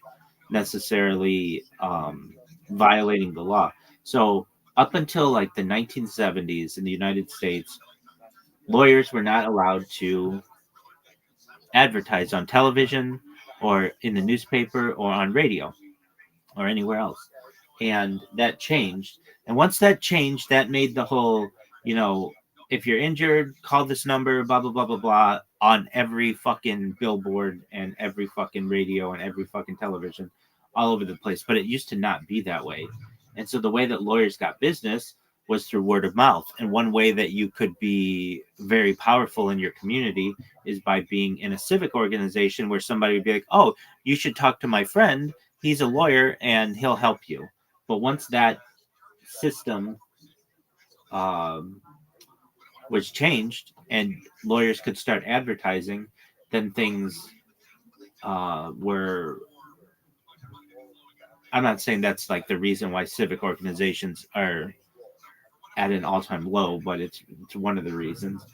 necessarily violating the law. So up until like the 1970s in the United States, lawyers were not allowed to advertise on television or in the newspaper or on radio or anywhere else. And that changed. And once that changed, that made the whole, you know, if you're injured, call this number, blah, blah, blah, blah, blah, on every fucking billboard and every fucking radio and every fucking television all over the place. But it used to not be that way. And so the way that lawyers got business was through word of mouth. And one way that you could be very powerful in your community is by being in a civic organization where somebody would be like, oh, you should talk to my friend. He's a lawyer and he'll help you. But once that system um, was changed and lawyers could start advertising, then things were. I'm not saying that's like the reason why civic organizations are at an all-time low, but it's one of the reasons.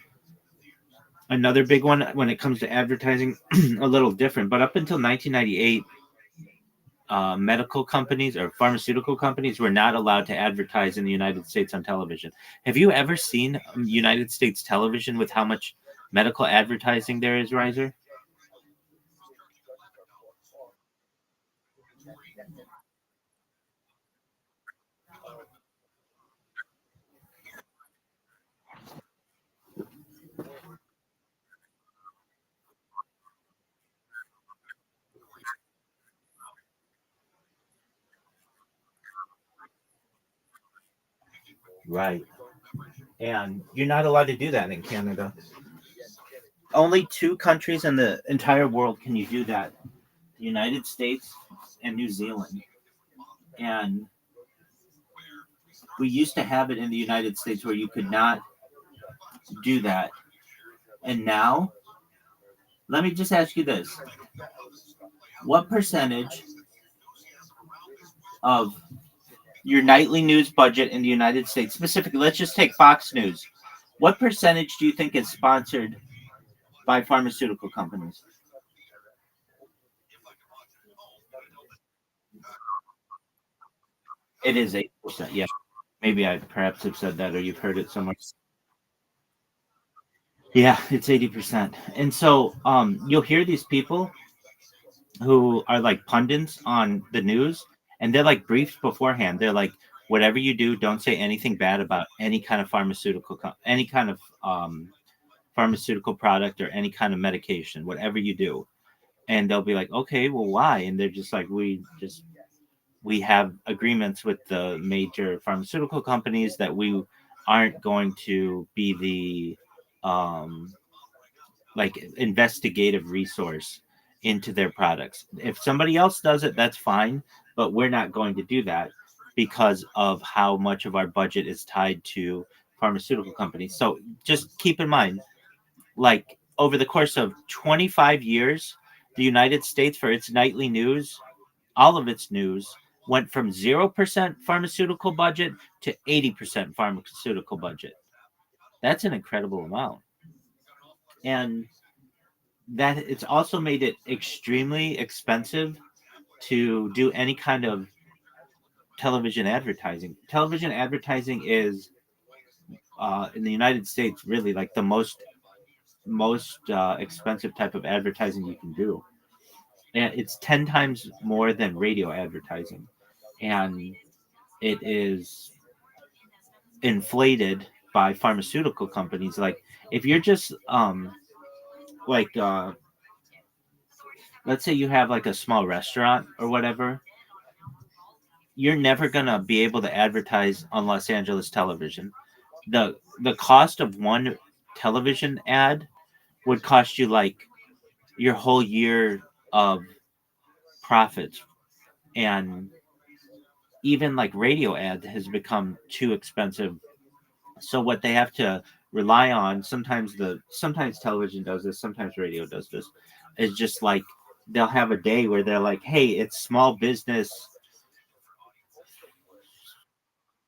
Another big one when it comes to advertising, a little different, but up until 1998, medical companies or pharmaceutical companies were not allowed to advertise in the United States on television. Have you ever seen United States television with how much medical advertising there is, Riser? Right. And you're not allowed to do that in Canada. Only two countries in the entire world can you do that: the United States and New Zealand. And we used to have it in the United States where you could not do that. And now, let me just ask you this: what percentage of your nightly news budget in the United States, specifically, let's just take Fox News, what percentage do you think is sponsored by pharmaceutical companies? It is 8%. Yeah. Maybe I perhaps have said that or you've heard it somewhere. Yeah, it's 80%. And so you'll hear these people who are like pundits on the news and they're like briefed beforehand. They're like, whatever you do, don't say anything bad about any kind of any kind of pharmaceutical product or any kind of medication, whatever you do. And they'll be like, okay, well, why? And they're just like, we have agreements with the major pharmaceutical companies that we aren't going to be the like investigative resource into their products. If somebody else does it, that's fine, but we're not going to do that because of how much of our budget is tied to pharmaceutical companies. So just keep in mind, like over the course of 25 years, the United States, for its nightly news, all of its news went from 0% pharmaceutical budget to 80% pharmaceutical budget. That's an incredible amount. And that it's also made it extremely expensive to do any kind of television advertising. Television advertising is in the United States really like the most expensive type of advertising you can do, and it's 10 times more than radio advertising, and it is inflated by pharmaceutical companies. Like if you're just like let's say you have like a small restaurant or whatever, you're never gonna be able to advertise on Los Angeles television. The cost of one television ad would cost you like your whole year of profits. And even like radio ad has become too expensive. So what they have to rely on, sometimes television does this, sometimes radio does this, is just like they'll have a day where they're like, hey, it's small business,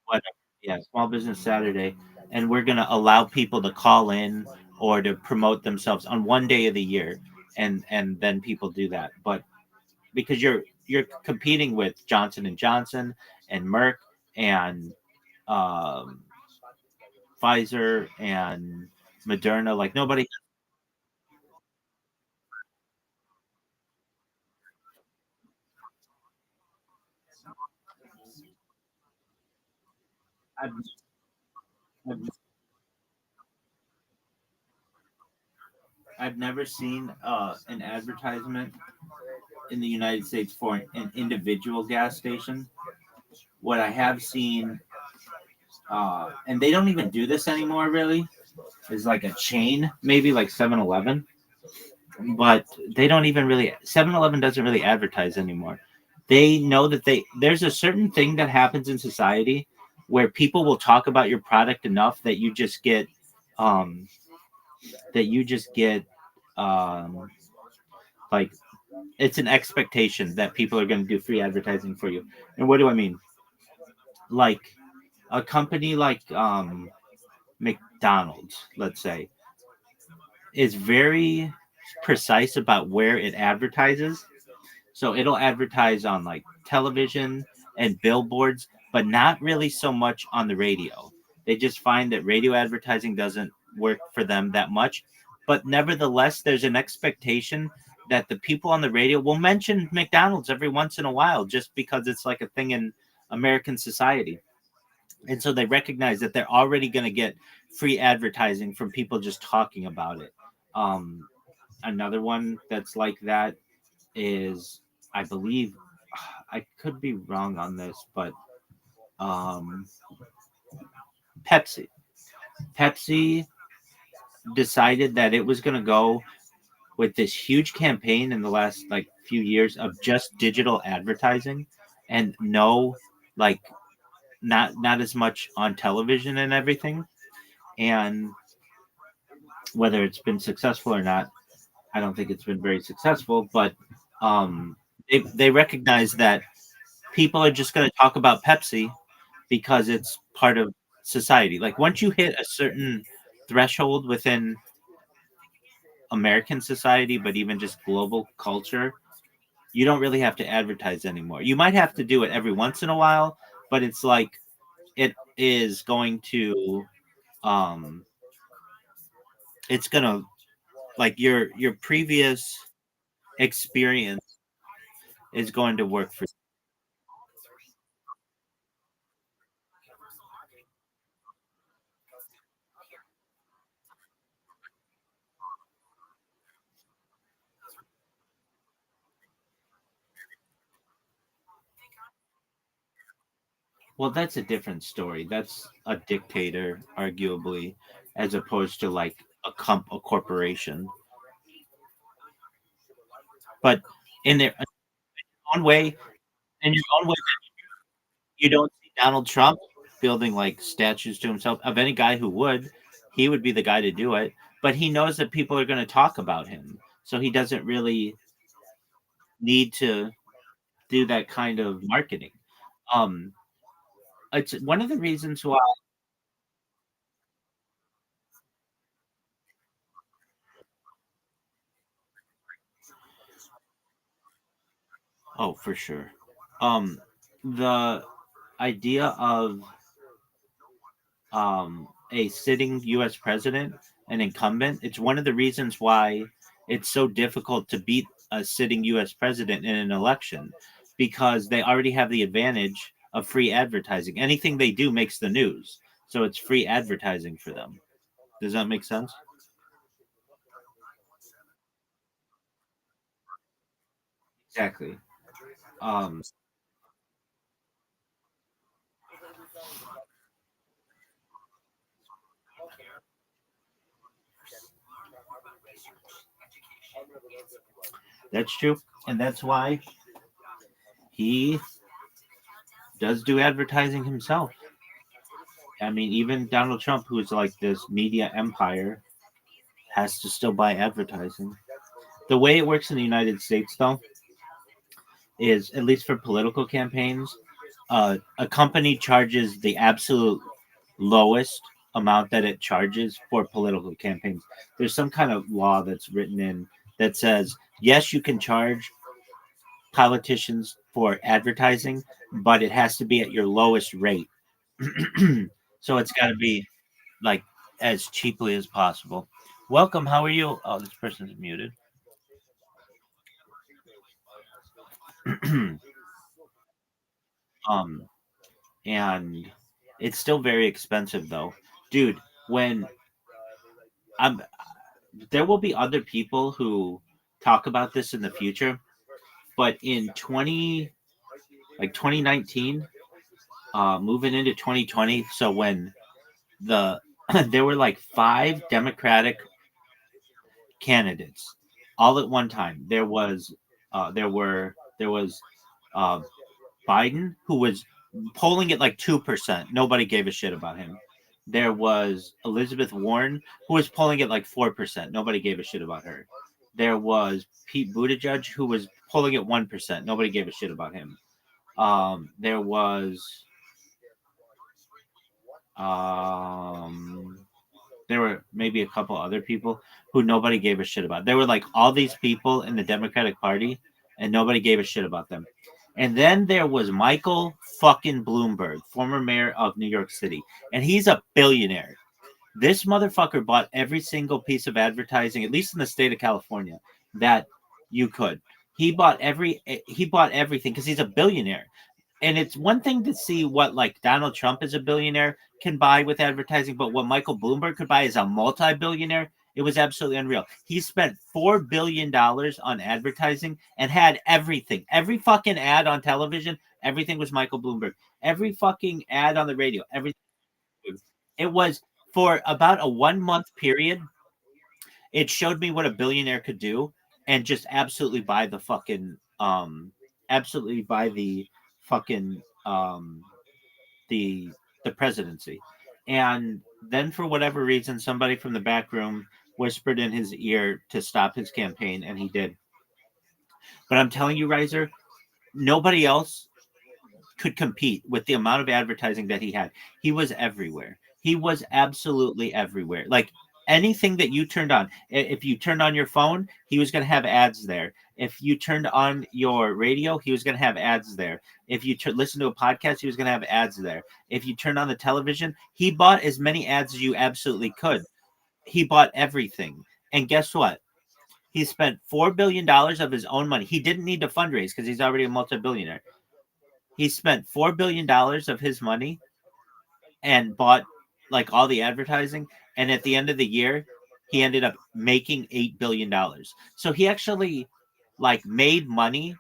whatever. Yeah, small business Saturday, and we're gonna allow people to call in or to promote themselves on one day of the year, and then people do that. But because you're competing with Johnson and Johnson and Merck and um, Pfizer and Moderna, like nobody. I've, I've, I've never seen an advertisement in the United States for an individual gas station. What I have seen, and they don't even do this anymore, really, is like a chain, maybe like 7-Eleven, but they don't even really, 7-Eleven doesn't really advertise anymore. They know that there's a certain thing that happens in society where people will talk about your product enough that um, you just get, um, like, it's an expectation that people are going to do free advertising for you. And what do I mean? Like a company like McDonald's, let's say, is very precise about where it advertises. So it'll advertise on like television and billboards, but not really so much on the radio. They just find that radio advertising doesn't work for them that much. But nevertheless, there's an expectation that the people on the radio will mention McDonald's every once in a while just because it's like a thing in American society. And so they recognize that they're already going to get free advertising from people just talking about it. Um, Another one that's like that is, I believe, I could be wrong on this, but um, Pepsi. Pepsi decided that it was going to go with this huge campaign in the last like few years of just digital advertising and no, like, not as much on television and everything. And whether it's been successful or not, I don't think it's been very successful, but um, they recognize that people are just going to talk about Pepsi because it's part of society. Like once you hit a certain threshold within American society, but even just global culture, you don't really have to advertise anymore. You might have to do it every once in a while, but it's like it is going to um it's going to, like, your previous experience is going to work for. Well, that's a different story. That's a dictator, arguably, as opposed to like a corporation. But in their own way, in your own way, you don't see Donald Trump building like statues to himself. Of any guy who would, he would be the guy to do it. But he knows that people are going to talk about him, so he doesn't really need to do that kind of marketing. Um, it's one of the reasons why. Oh, for sure. The idea of a sitting U.S. president, an incumbent, it's one of the reasons why it's so difficult to beat a sitting U.S. president in an election because they already have the advantage of free advertising. Anything they do makes the news, so it's free advertising for them. Does that make sense? Exactly. Um, that's true, and that's why he does do advertising himself. I mean, even Donald Trump, who's like this media empire, has to still buy advertising. The way it works in the United States, though, is at least for political campaigns, a company charges the absolute lowest amount that it charges for political campaigns. There's some kind of law that's written in that says yes, you can charge politicians for advertising, but it has to be at your lowest rate. So it's got to be like as cheaply as possible. Welcome. How are you? Oh, this person's muted. um, and it's still very expensive though, dude. When I'm, there will be other people who talk about this in the future, but in 2019, moving into 2020, so when the there were like 5 Democratic candidates all at one time. There was uh, Biden, who was polling at like 2%. Nobody gave a shit about him. There was Elizabeth Warren, who was polling at like 4%. Nobody gave a shit about her. There was Pete Buttigieg, who was polling at 1%. Nobody gave a shit about him. There was there were maybe a couple other people who nobody gave a shit about. There were like all these people in the Democratic Party, and nobody gave a shit about them. And then there was Michael fucking Bloomberg, former mayor of New York City, and he's a billionaire. This motherfucker bought every single piece of advertising, at least in the state of California, that you could. He bought everything because he's a billionaire. And it's one thing to see what like Donald Trump as a billionaire can buy with advertising, but what Michael Bloomberg could buy as a multi-billionaire, it was absolutely unreal. He spent $4 billion on advertising and had everything. Every fucking ad on television, everything was Michael Bloomberg. Every fucking ad on the radio, everything. It was for about a 1 month period. It showed me what a billionaire could do, and just absolutely buy the fucking absolutely buy the fucking the the presidency. And then for whatever reason, somebody from the back room whispered in his ear to stop his campaign, and he did. But I'm telling you, Riser, nobody else could compete with the amount of advertising that he had. He was everywhere. He was absolutely everywhere. Like anything that you turned on, if you turned on your phone, he was going to have ads there. If you turned on your radio, he was going to have ads there. If you listen to a podcast, he was going to have ads there. If you turned on the television, he bought as many ads as you absolutely could. He bought everything. And guess what? He spent $4 billion of his own money. He didn't need to fundraise because he's already a multi-billionaire. He spent $4 billion of his money and bought like all the advertising. And at the end of the year, he ended up making $8 billion. So he actually like made money,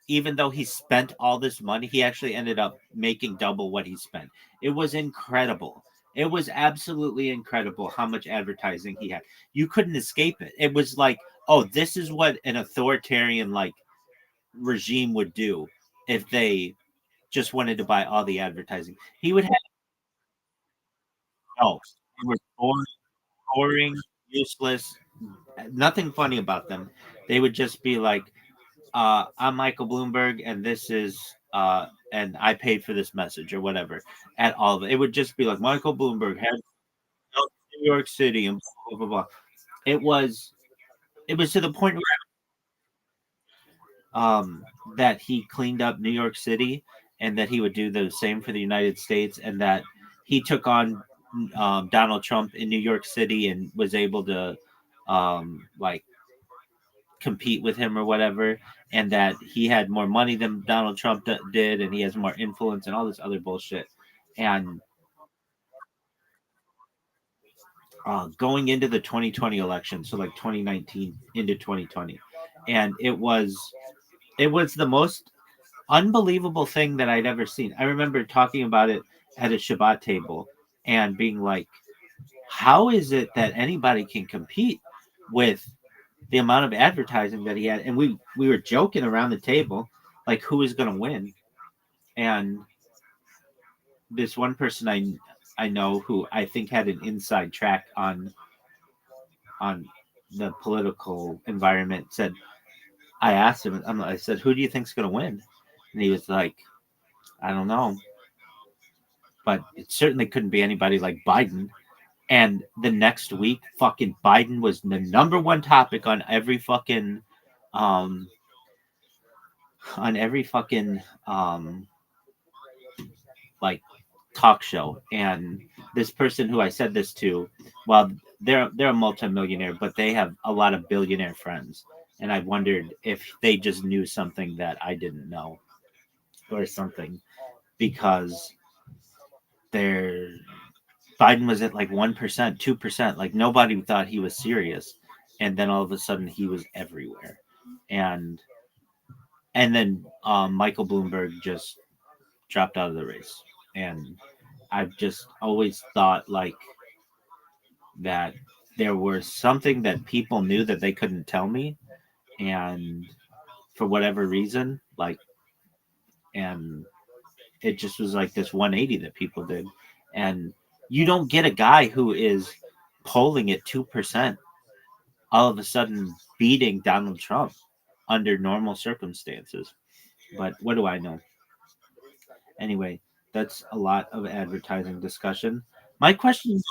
even though he spent all this money. He actually ended up making double what he spent. It was incredible. It was absolutely incredible how much advertising he had. You couldn't escape it. It was like, oh, this is what an authoritarian like regime would do if they just wanted to buy all the advertising. He would have no. They were boring, useless, nothing funny about them. They would just be like, I'm Michael Bloomberg, and this is and I paid for this message or whatever. At all of it, it would just be like Michael Bloomberg had New York City and blah blah blah. It was to the point where that he cleaned up New York City, and that he would do the same for the United States, and that he took on Donald Trump in New York City and was able to like compete with him or whatever, and that he had more money than Donald Trump did, and he has more influence and all this other bullshit. And going into the 2020 election, so like 2019 into 2020, and it was the most unbelievable thing that I'd ever seen. I remember talking about it at a Shabbat table and being like, how is it that anybody can compete with the amount of advertising that he had? And we were joking around the table, like who is going to win. And this one person I know who I think had an inside track on the political environment said, I asked him, I said, who do you think's going to win? And he was like, I don't know. but it certainly couldn't be anybody like Biden. And the next week, fucking Biden was the number one topic um, on every fucking like talk show. And this person who I said this to, well, they're a multimillionaire, but they have a lot of billionaire friends. And I wondered if they just knew something that I didn't know or something, because they're Biden was at like 1%, 2%. Like nobody thought he was serious. And then all of a sudden he was everywhere. And then Michael Bloomberg just dropped out of the race. And I've just always thought like that there was something that people knew that they couldn't tell me. And for whatever reason, like, and it just was like this 180 that people did. And you don't get a guy who is polling at 2% all of a sudden beating Donald Trump under normal circumstances. But what do I know? Anyway, that's a lot of advertising discussion. My question,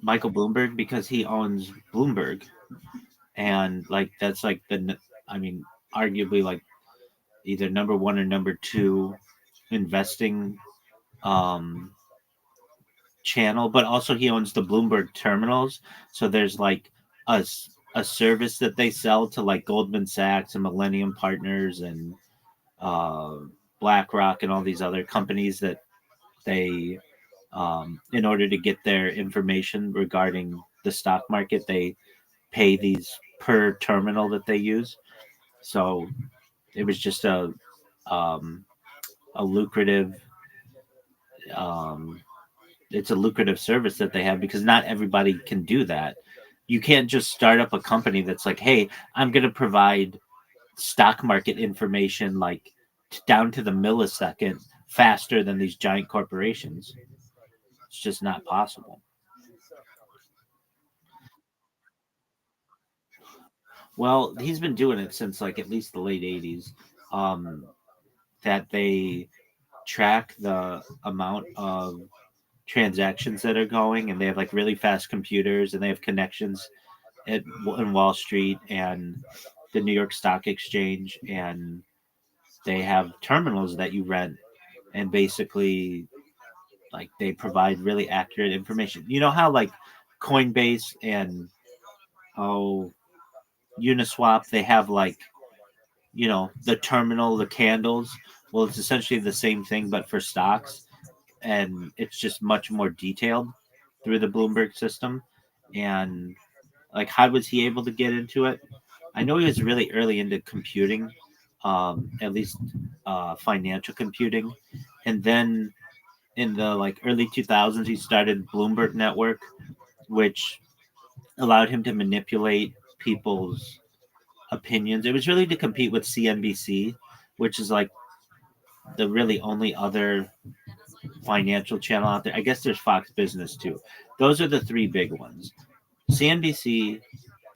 Michael Bloomberg, because he owns Bloomberg, and like that's like I mean, arguably like either number one or number two investing um channel, but also he owns the Bloomberg terminals. So there's like a service that they sell to like Goldman Sachs and Millennium Partners and uh, BlackRock and all these other companies that they, in order to get their information regarding the stock market, they pay these per terminal that they use. So it was just um, a lucrative um, it's a lucrative service that they have, because not everybody can do that. You can't just start up a company that's like, hey, I'm going to provide stock market information like down to the millisecond faster than these giant corporations. It's just not possible. Well, he's been doing it since like at least the late 80s. Um, that they track the amount of transactions that are going, and they have like really fast computers, and they have connections in Wall Street and the New York Stock Exchange, and they have terminals that you rent, and basically like they provide really accurate information. You know how like Coinbase and oh Uniswap, they have like, you know, the terminal, the candles. Well, it's essentially the same thing but for stocks, and it's just much more detailed through the Bloomberg system. And like, how was he able to get into it? I know he was really early into computing, at least financial computing, and then in the like early 2000s, he started Bloomberg Network, which allowed him to manipulate people's opinions. It was really to compete with CNBC, which is like the really only other financial channel out there. I guess there's Fox Business too. Those are the three big ones: CNBC,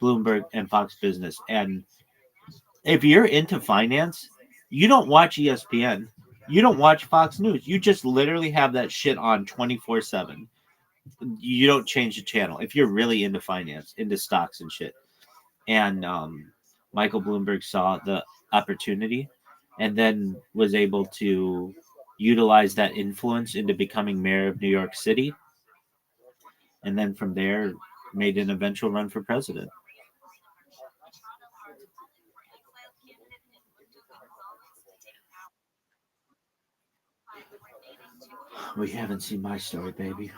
Bloomberg, and Fox Business. And if you're into finance, you don't watch ESPN, you don't watch Fox News. You just literally have that shit on 24/7. You don't change the channel if you're really into finance, into stocks and shit. And Michael Bloomberg saw the opportunity and then was able to utilize that influence into becoming mayor of New York City. And then from there, made an eventual run for president. We haven't seen my story, baby.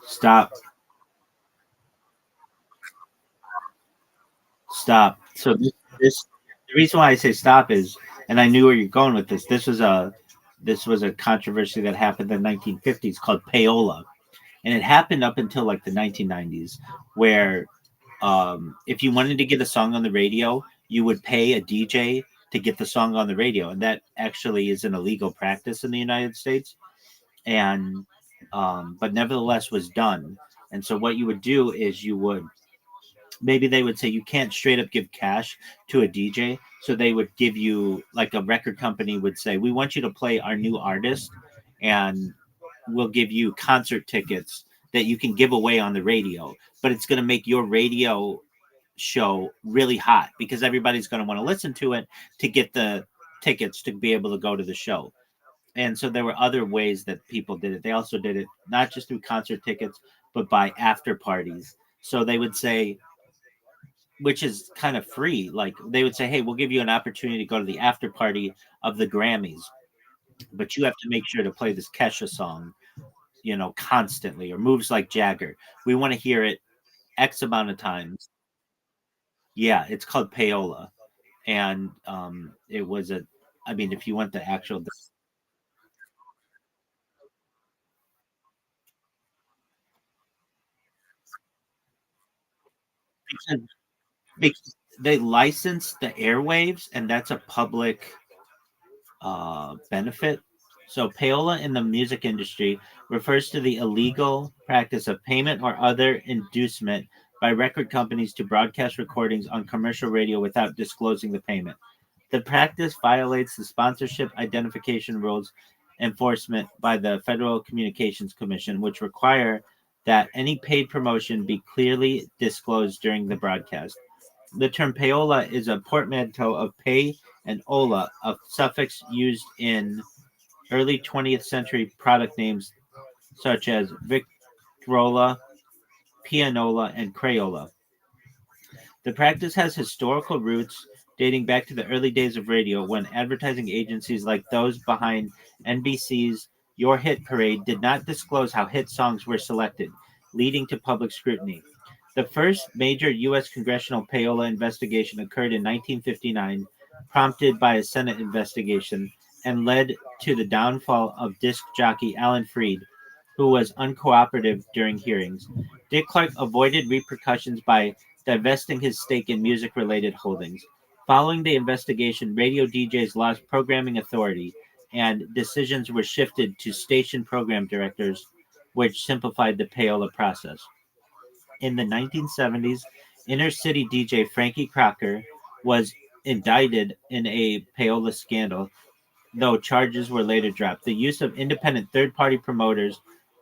Stop. Stop. So this the reason why I say stop is, and I knew where you're going with this. This was a controversy that happened in the 1950s called payola, and it happened up until like the 1990s, where if you wanted to get a song on the radio, you would pay a DJ to get the song on the radio, and that actually is an illegal practice in the United States, and but nevertheless was done. And so what you would do is you would maybe they would say you can't straight up give cash to a DJ. So they would give you, like, a record company would say, we want you to play our new artist, and we'll give you concert tickets that you can give away on the radio. But it's going to make your radio show really hot because everybody's going to want to listen to it to get the tickets to be able to go to the show. And so there were other ways that people did it. They also did it not just through concert tickets, but by after parties. So they would say, which is kind of free. Like they would say, "Hey, we'll give you an opportunity to go to the after party of the Grammys, but you have to make sure to play this Kesha song, constantly, or Moves Like Jagger. We want to hear it X amount of times." Yeah, it's called payola, and it was a. I mean, if you want the actual, because, because they license the airwaves, and that's a public benefit. So, payola in the music industry refers to the illegal practice of payment or other inducement by record companies to broadcast recordings on commercial radio without disclosing the payment. The practice violates the sponsorship identification rules enforcement by the Federal Communications Commission, which require that any paid promotion be clearly disclosed during the broadcast. The term payola is a portmanteau of pay and ola, a suffix used in early 20th century product names such as Victrola, Pianola, and Crayola. The practice has historical roots dating back to the early days of radio when advertising agencies like those behind NBC's Your Hit Parade did not disclose how hit songs were selected, leading to public scrutiny. The first major U.S. congressional payola investigation occurred in 1959, prompted by a Senate investigation, and led to the downfall of disc jockey Alan Freed, who was uncooperative during hearings. Dick Clark avoided repercussions by divesting his stake in music related holdings. Following the investigation, radio DJs lost programming authority, and decisions were shifted to station program directors, which simplified the payola process. In the 1970s, inner city DJ Frankie Crocker was indicted in a payola scandal, though charges were later dropped. The use of independent third party promoters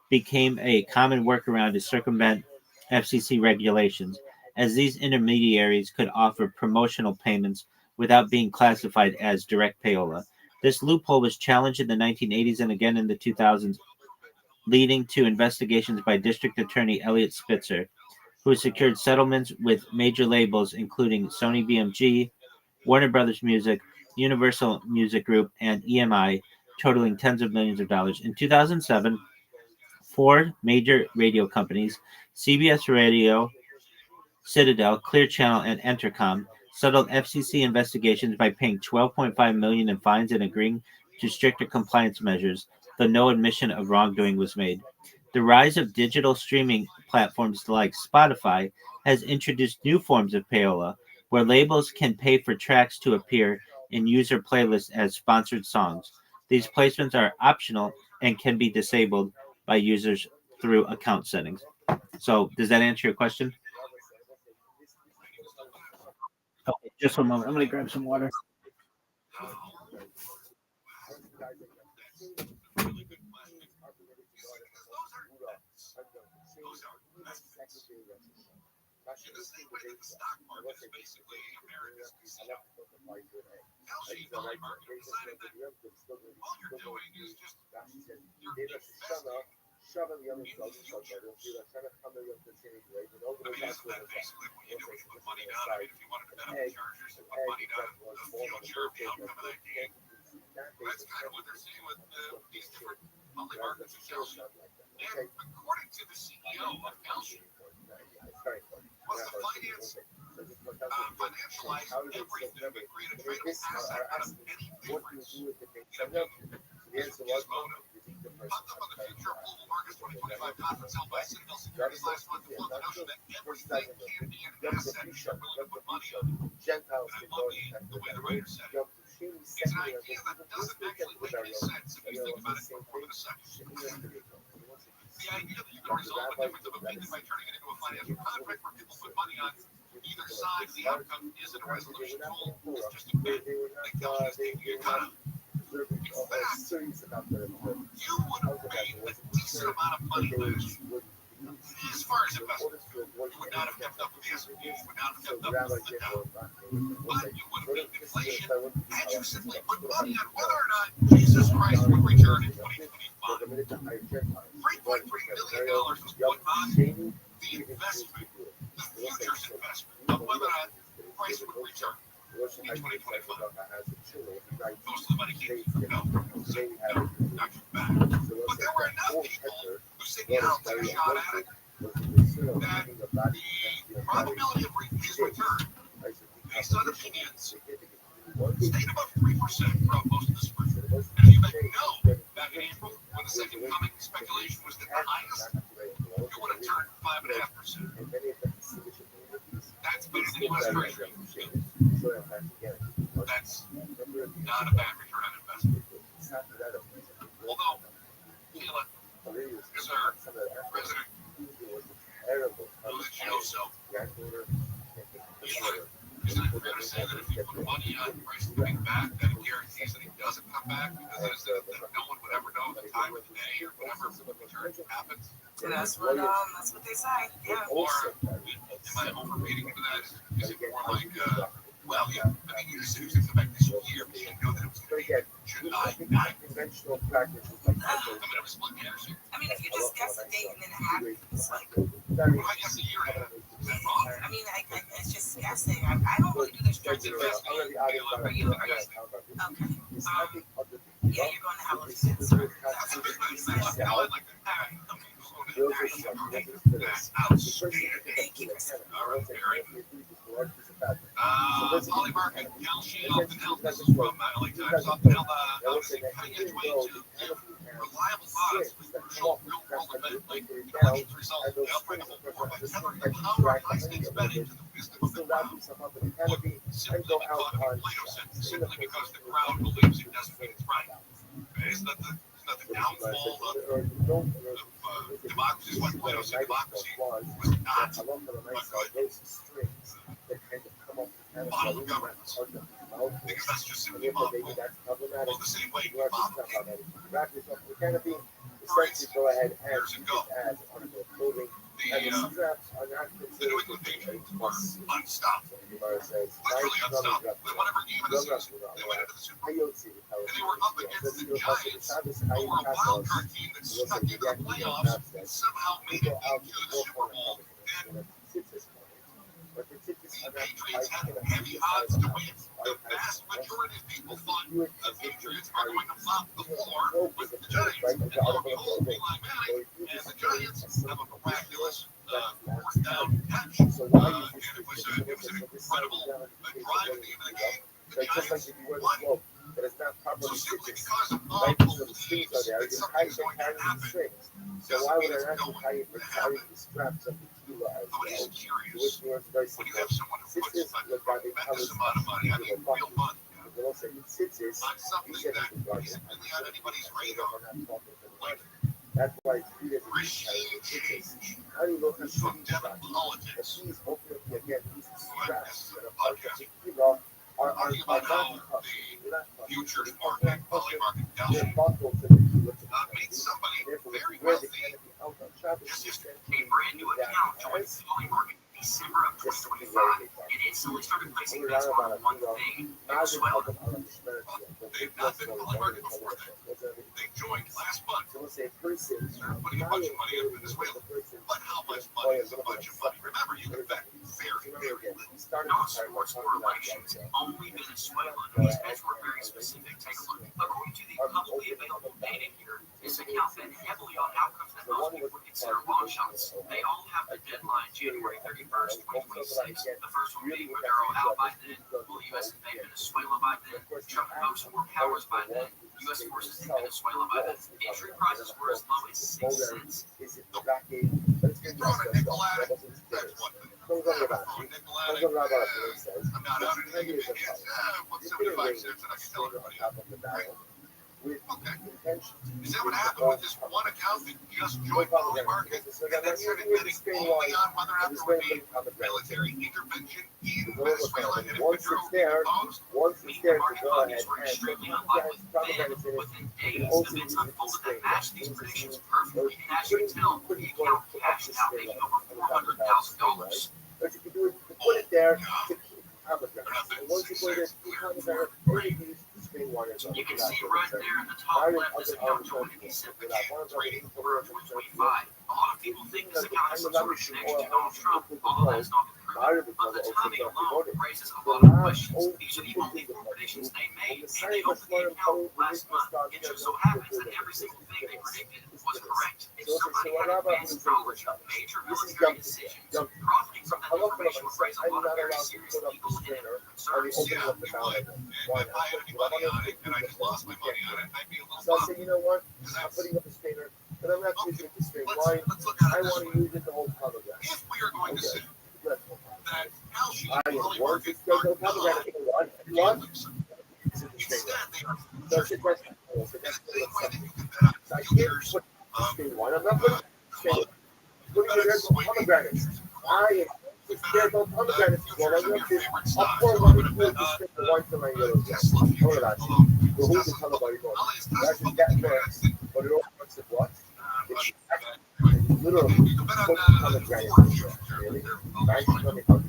became a common workaround to circumvent FCC regulations, as these intermediaries could offer promotional payments without being classified as direct payola. This loophole was challenged in the 1980s and again in the 2000s, leading to investigations by District Attorney Elliot Spitzer, who secured settlements with major labels including Sony BMG, Warner Brothers Music, Universal Music Group, and EMI, totaling tens of millions of dollars. In 2007, four major radio companies, CBS Radio, Citadel, Clear Channel, and Entercom, settled FCC investigations by paying $12.5 million in fines and agreeing to stricter compliance measures, though no admission of wrongdoing was made. The rise of digital streaming platforms like Spotify has introduced new forms of payola, where labels can pay for tracks to appear in user playlists as sponsored songs. These placements are optional and can be disabled by users through account settings. So, does that answer your question? Okay, just one moment. I'm going to grab some water. That's kind of what they're saying with these different monthly markets in Chelsea. And according to the CEO of Chelsea, was to financialize everything and create a tradable asset out of any difference in opinion. This was his motive. Popped up on the Future of Global Markets 2025 conference held by Citadel Securities last month to float the notion that everything can be an asset if you're willing to put money on it. And I love the way the writer said it. It's an idea that doesn't actually make any sense if you think about it for more than a second. The idea that you can resolve a difference of opinion by turning it into a financial contract where people put money on either side of the outcome isn't a resolution tool. It's just a bet that Kelly is taking a cut of. In fact, you would have made a decent amount of money last year. As far as investments go, you would not have kept up with the S&P, you would not have kept up with the Dow. But you would have beaten inflation had you simply put money on whether or not Jesus Christ would return in 2025. $3.3 billion was put on the investment, the futures investment, of whether or not Christ would return in 2025. Most of the money came from no, not back. But there were enough people who said, yeah, I'll take a shot at it, that the probability of his return, based on opinions, stayed above 3% throughout most of the spring. And if you bet no back in April, when the second coming speculation was at the highest, you would have turned 5.5%. That's better than U.S. Treasury. That's not a bad return on investment. Although, feel it, because our president, isn't it fair to say that if you put money on price coming back, that it guarantees that he doesn't come back because that no one would ever know the time of the day or whatever return happens? That's what they say. Yeah. Or am I overreading into that? Is it more like, well, yeah, I mean, you just said he was going to come back this year, but you didn't know that it was going to be July 9th. I mean, if you just guess a date and then it happens, like, Well, I guess a year and a half. Is that wrong? I mean, it's just guessing. I don't really do this Starts strategy. investing. Are you? Okay. Yeah, you're going to have a That's a big one. No, I like that. All right. That's outstanding. Thank you. All right, very good. Polymarket, Calshi, often held, this is from LA Times, often held obviously cutting edge way to give reliable odds with crucial real world event like the election's result, the outbreak of a war by tethering the power of high stakes betting to the wisdom of the crowd. Look, simply because, Plato said, simply because the crowd believes it doesn't mean it's right. Okay? It's not the downfall of democracy. Is what Plato said democracy was not a good model of governance. Because that's just simply mob rule. Well, the same way mob rule. For instance, years ago, the New England Patriots were unstoppable. Literally unstoppable. They won every game in the season. They went into the Super Bowl. And they were up against the Giants, who were a wild card team that snuck into the playoffs and somehow made it into the Super Bowl. And the Patriots had heavy odds to win. The vast majority of people thought the Patriots are going to flop the floor with the Giants. And lo and behold, Eli Manning and the Giants have a miraculous fourth down catch. And it was an incredible drive at the end of the game. The Giants won. So simply because of mob rule believes that something's going to happen doesn't mean it's going to happen. Nobody's curious when you have someone who puts a tremendous amount of money, I mean real money, on something that isn't really on anybody's radar. Like regime change from Devon politics, who had this podcast, arguing about how the futures market, poly market, made somebody very wealthy just yesterday. A brand new account joined Polymarket in December of 2025 and instantly started placing bets on one thing: Venezuela. They've not been Polymarket before then. They joined last month. Started putting a bunch of money in Venezuela. But how much money is a bunch of money? Remember, you can bet Non-sports correlations, only Venezuela. These bets were very specific. Take a look. According to the publicly available data here, this account bet heavily on outcomes that most people would consider long shots. They all have the deadline January 31st, 2026. The first one being Maduro out by then. Will the U.S. invade Venezuela by then? Trump invokes more powers by then. U.S. forces in Venezuela by then. Entry prices were as low as 6 cents. Throwing a nickel at it, that's one thing. Throwing a nickel at it, I'm not out anything. It is, 75 cents, and I can tell everybody. Right? Okay. Is that what happened with this one account that just joined the holy market and then started betting only on whether or not there would be military intervention in Venezuela and if Maduro would be opposed? The market values were extremely unlikely. Then, within days, events unfolded that matched these predictions perfectly. And as you can tell, the account cashed out, making over $400,000. Put it there to keep Amazon. And once you put it there, you can see right there in the top left this account joined in December 2025. A lot of people think this account has some sort of connection to Donald Trump, although that is not been proven. But the timing alone raises a lot of questions. These are the only 4 predictions they made, and they opened the account last month. It just so happens that every single thing they predicted was correct. If somebody had advanced knowledge of major military decisions, profiting from that information would raise a lot of very serious legal and ethical concerns. Yeah, you would. And if I had any money on it and I just lost my money on it, I'd be a little So I bummed. said, you know what? Because I'm that's, putting up a strainer, but I'm not using the strain. let's Why? look at I it this want way. to use it the whole pomegranate. If we are going to say Let's go. that Algae I and want polymarket to go are to pomegranate. What? not What? futures, Use it the strain. instead they are So I futures said, market. that's And that's the same way that something. you can bet on So I can't futures put the of strain one. I'm not putting the strain. commodities. Putting Bet it on there for soybean pomegranates. futures. I am scared of pomegranates. Well, Futures I'm of not your this. favorite Of stocks. course, So I'm I'm going going to to bet put the on strain for one for my yellow. Tesla Hold futures. on. Although The whole Tesla, Tesla body not only is That's Tesla just that publicly man. traded, But it all works at what? but It's literally you can bet on put Ford pomegranate in there. futures. Really? They're Right? always Let me funny. help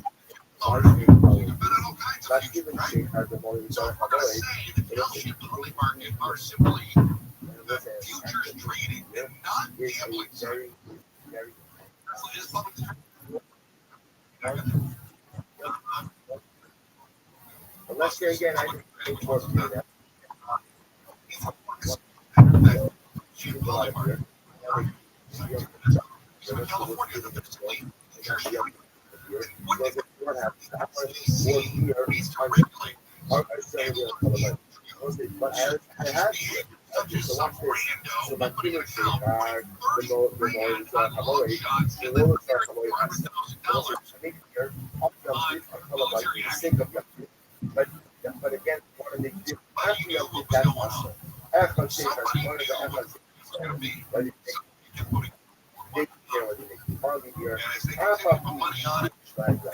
You you. can bet on all kinds of That's futures, given right? state has the more So than if we're going to a say that Kalshi and Poly Market are simply the futures trading and not is a gambling side, very, very Tesla is publicly unless you're again, I think more to that. Poly Market. So in California, that there's only futures trading. Wouldn't it What happens? SEC needs to regulate But I have such as some so rando my opening an kids account, are putting the 30 grand more on long shots, and then clearing $400,000 on military action. But again, one of the But you knew what was going on. FLC Somebody one of knew the what FLC it was going to be. but So you kept putting more money on it. partly here. And as they continued to put money on it, knowing the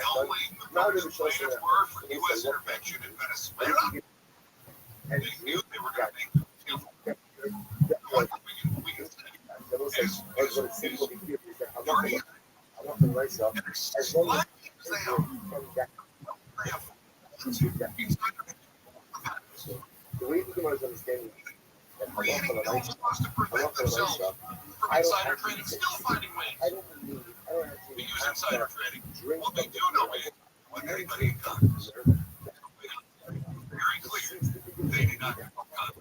president's plans were for U.S. intervention in Venezuela, And they knew they were going to make the deal. One thing we can say is I'm not going to myself. and as As long slightly as as they have the way people understand that I'm not creating going to new myself. laws to prevent themselves from insider trading, still finding I ways don't to actually use have insider to trading. drink What they from do the know is when anybody in Congress very clear they do not have Congress.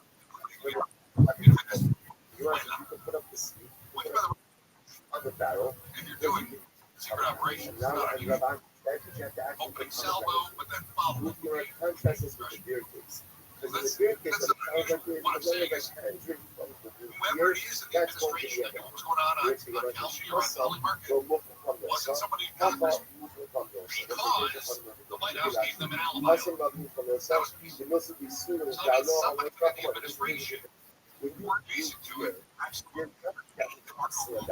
You can put up the seed Which, by the way, on the barrel. if you're doing secret operations, And it's now not I unusual. love that's what you have to actually Opening put on the salvo, but then follow barrel. up You with know, contrast this with the beer case. Because in the beer case, That's it sounds like unusual. What I'm saying is, I can drink from the whoever it is in the that's going to administration be that knew what was going on Kalshi or on Poly Market We'll look from this. wasn't somebody in How Congress far move from this? because the White House gave them an alibi. Hustle about move from this. That was The most of these students so that that know how somebody to in the administration when you were adjacent to it. Absolutely. What was going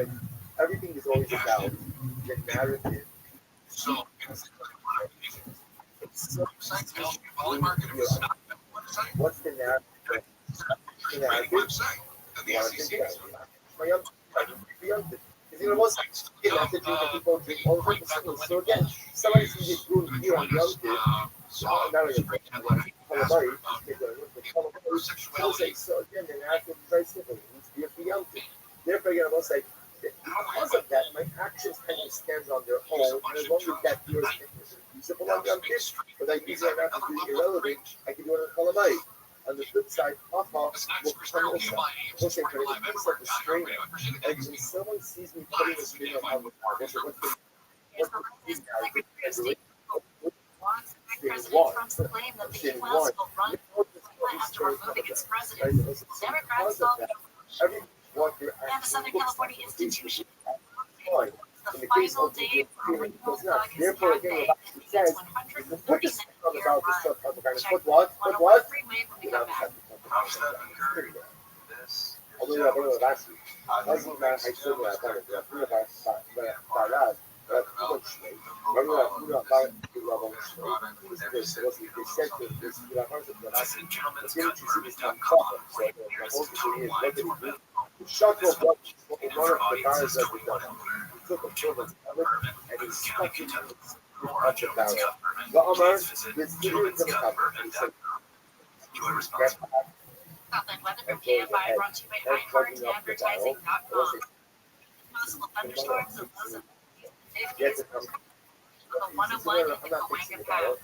on? everything is always about the narrative. So, It's so website, Kalshi Poly Market was not that website. what's the narrative? It's a great website that the SEC is on. My young, because you know most kids have to drink and people drink all the time. So again, somebody can get groomed here on young kids. Now you're Sexuality. so again, the narrative is very simple. It needs to be a young kid. Therefore, again, I was like, because of that, my on their own, and as long as that viewer is usable on Yom Kippur, but I use it not to be irrelevant, I can do it on Chol. On the flip side, Papa will come also. We'll say, but it's just like a strain. Like when someone sees me putting a strain on the car, what's the thing President Trump's claim that the U.S. will run after removing its president. Democrats called and the Southern California Institution. The final day for renewal August Day. It's 149 year run. Check 101 freeway when we come back. Although I don't know last week. Last week I still got that. I feel like by that. Scotland weather from KFI brought to you by iHeartAdvertising.com. Possible thunderstorms and lows of 50s. On the 101 in the Cahuenga Pass.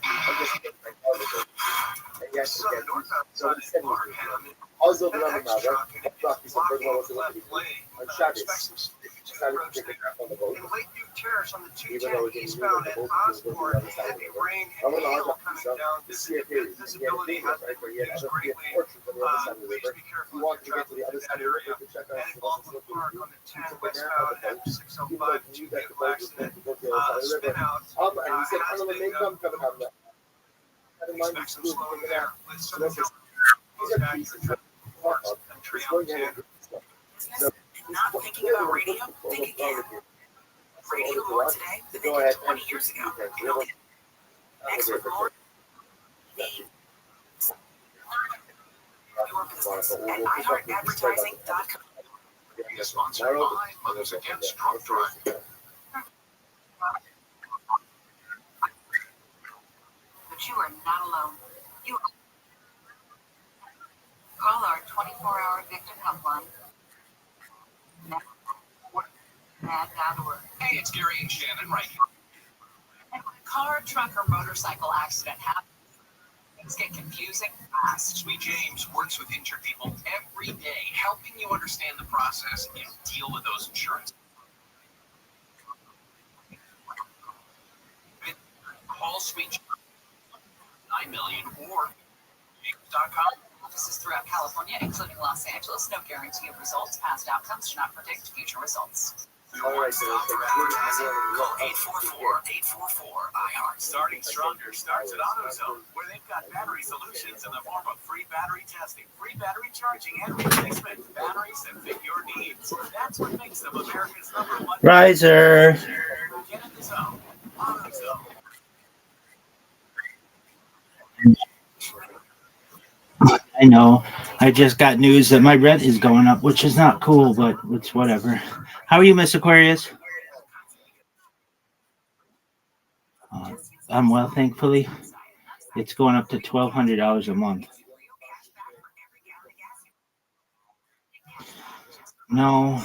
Also, the number now, right? This on Shabbos. Decided to take it on the boat. Even though it didn't move on the boat, I went on to see it here. He had a big house, right, where he had other portions on the other side of the river. He wanted to get to the other side of the river to check out the boat. He took the man out of the boat. Even though he knew that the boat was meant to go to the other side of the river. And he said, I'm going to make them come out. Have in mind, you still take it out. So that's just, these are pieces of it's going to have so, Not thinking about radio? Think again. Radio more today than they did 20 years ago. Next with more your business at iHeartAdvertising.com. Sponsored by Mothers Against Drunk Driving. But you are not alone. You call our 24-hour victim helpline. Hey, it's Gary and Shannon right here. And when a car, truck, or motorcycle accident happens, things get confusing fast. Sweet James works with injured people every day, helping you understand the process and deal with those insurance. Call Sweet James 9 million or James.com. Offices throughout California, including Los Angeles. No guarantee of results. Past outcomes do not predict future results. all right. Call 844-844-IHEART. Starting Stronger starts at AutoZone, where they've got battery solutions in the form of free battery testing, free battery charging, and replacement batteries that fit your needs. That's what makes them America's #1 Riser. Get in the zone. AutoZone. I know. I just got news that my rent is going up, which is not cool, but it's whatever. How are you, Miss Aquarius? I'm well, thankfully. It's going up to $1,200 a month. No.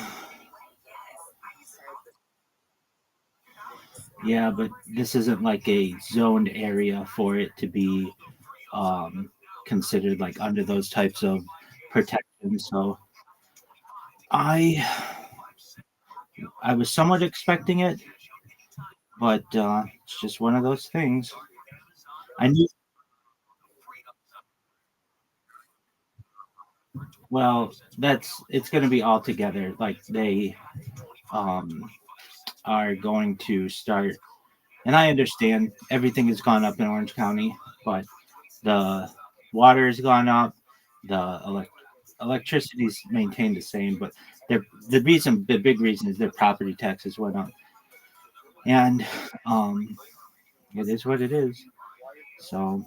Yeah, but this isn't like a zoned area for it to be considered like under those types of protections. So I was somewhat expecting it, but it's just one of those things. I knew. Well, it's going to be all together. Like they are going to start, and I understand everything has gone up in Orange County, but the water has gone up, the electricity's maintained the same, but the big reason is their property taxes went up, and it is what it is. So,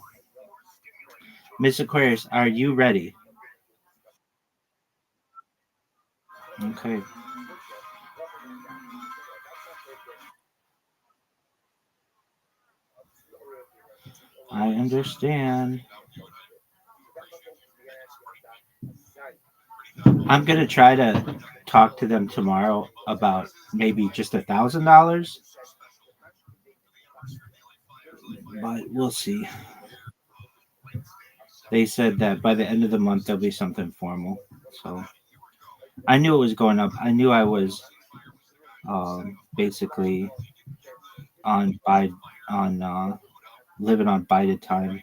Miss Aquarius, are you ready? Okay. I understand. I'm gonna try to talk to them tomorrow about maybe just $1,000 but we'll see. They said that by the end of the month there'll be something formal. So I knew it was going up. I knew I was basically on by on living on bided time.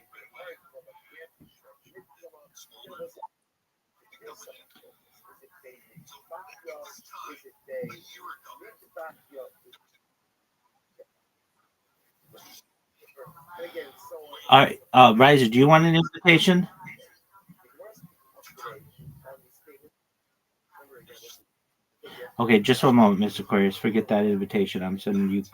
All right, Riser, do you want an invitation? Okay, just one moment, Mr. Aquarius. Forget that invitation. I'm sending you.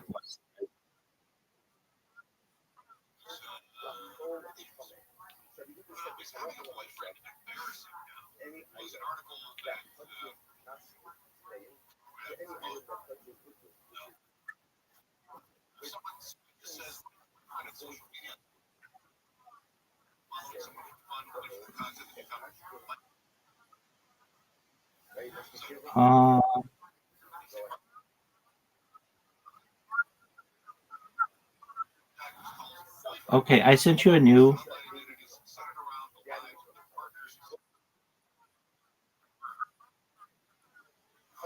Uh, okay, I sent you a new.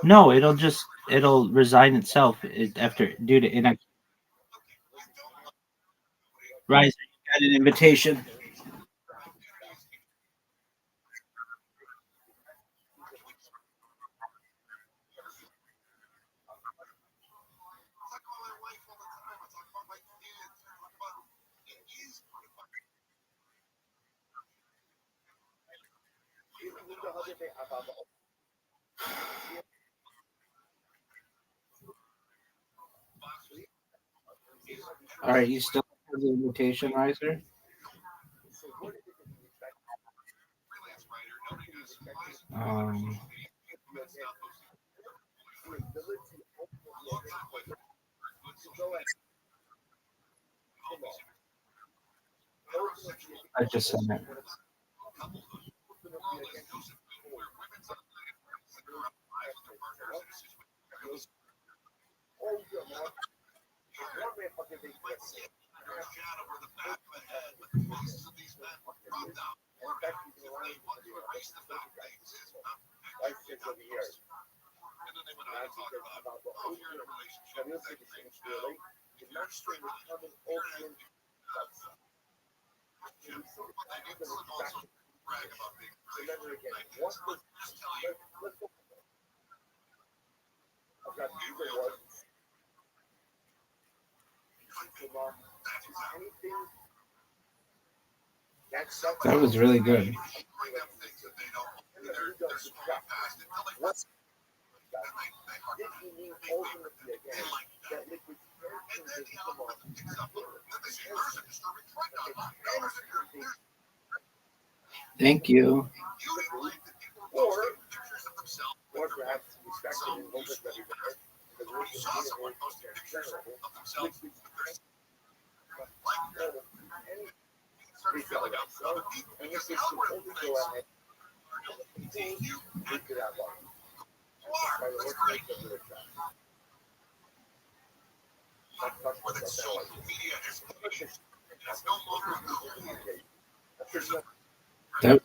No, it'll resign itself after due to inactivity. Riser, you got an invitation. All right, you still have the invitation, Riser? Um, I just sent it. That was really good. Thank you. That,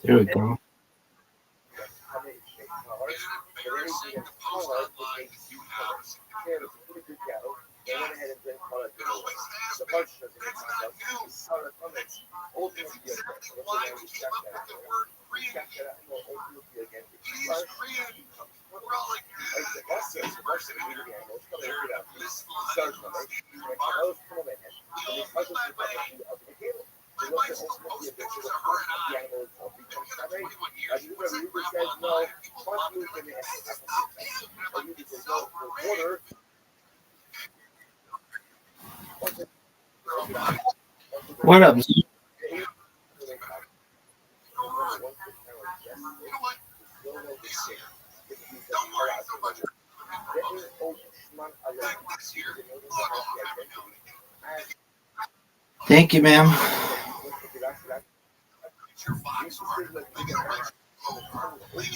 there we go. What up? Thank you, ma'am.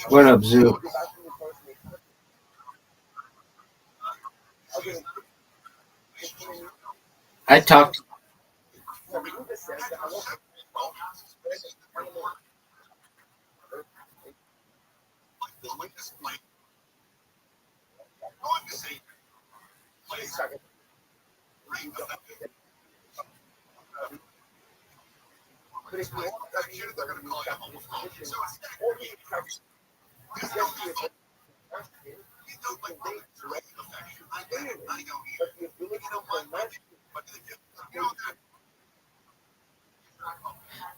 What up, Zoo? I talked.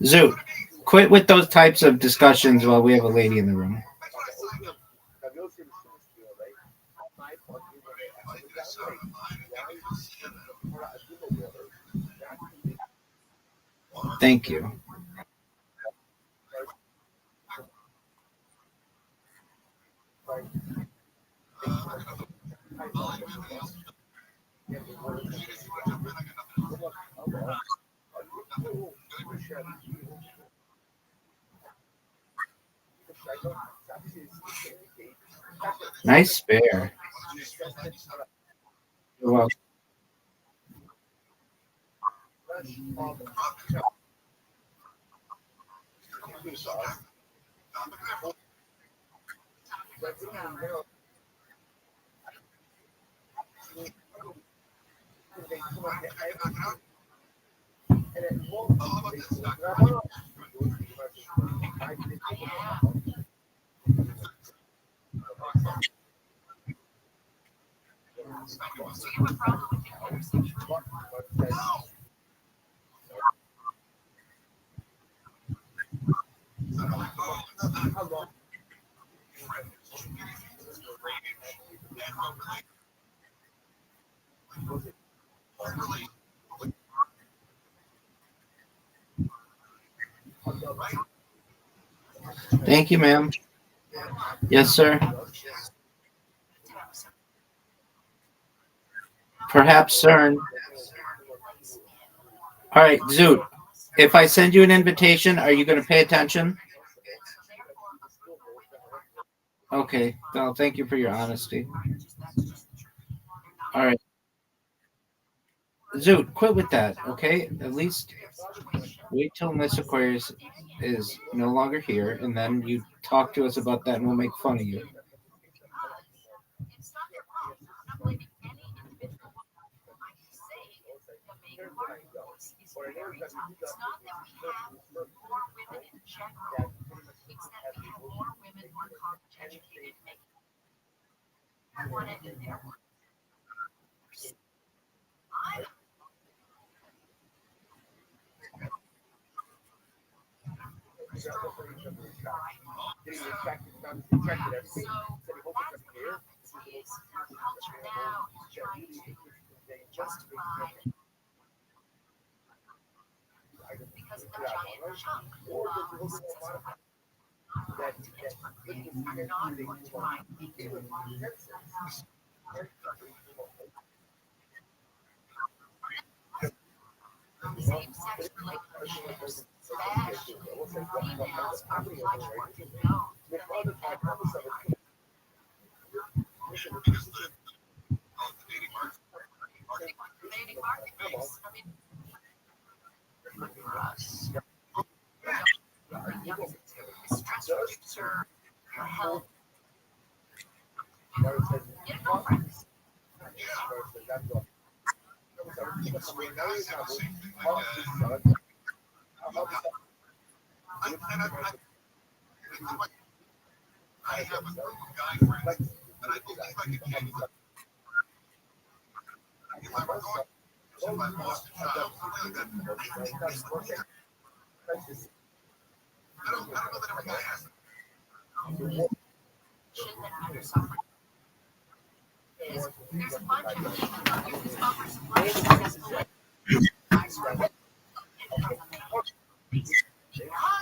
Zoo, quit with those types of discussions while we have a lady in the room. Thank you. Nice spare. You're welcome. Thank you, ma'am. Yes, sir. Perhaps CERN. All right, Zoot. If I send you an invitation, are you going to pay attention? Okay. Well, thank you for your honesty. All right. Zoot, quit with that, okay? At least wait till Miss Aquarius is no longer here, and then you talk to us about that, and we'll make fun of you.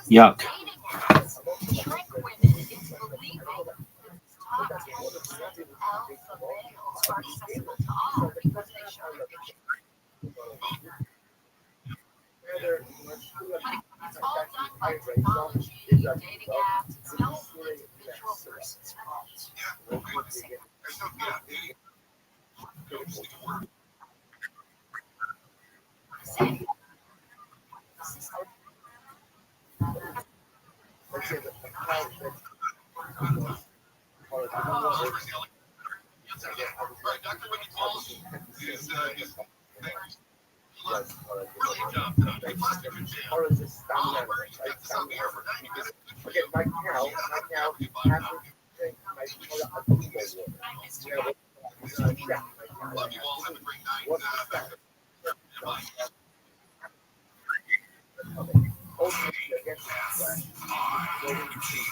Yuck. It's all done by technology, dating apps. It's no individual person's fault. There's no, yeah, right, Dr. Wendy Pauls is brilliant job tonight. A plus different jam. All over. He's got this out here for 90 minutes. Okay, right now, Love you all. Have a great night. Bye.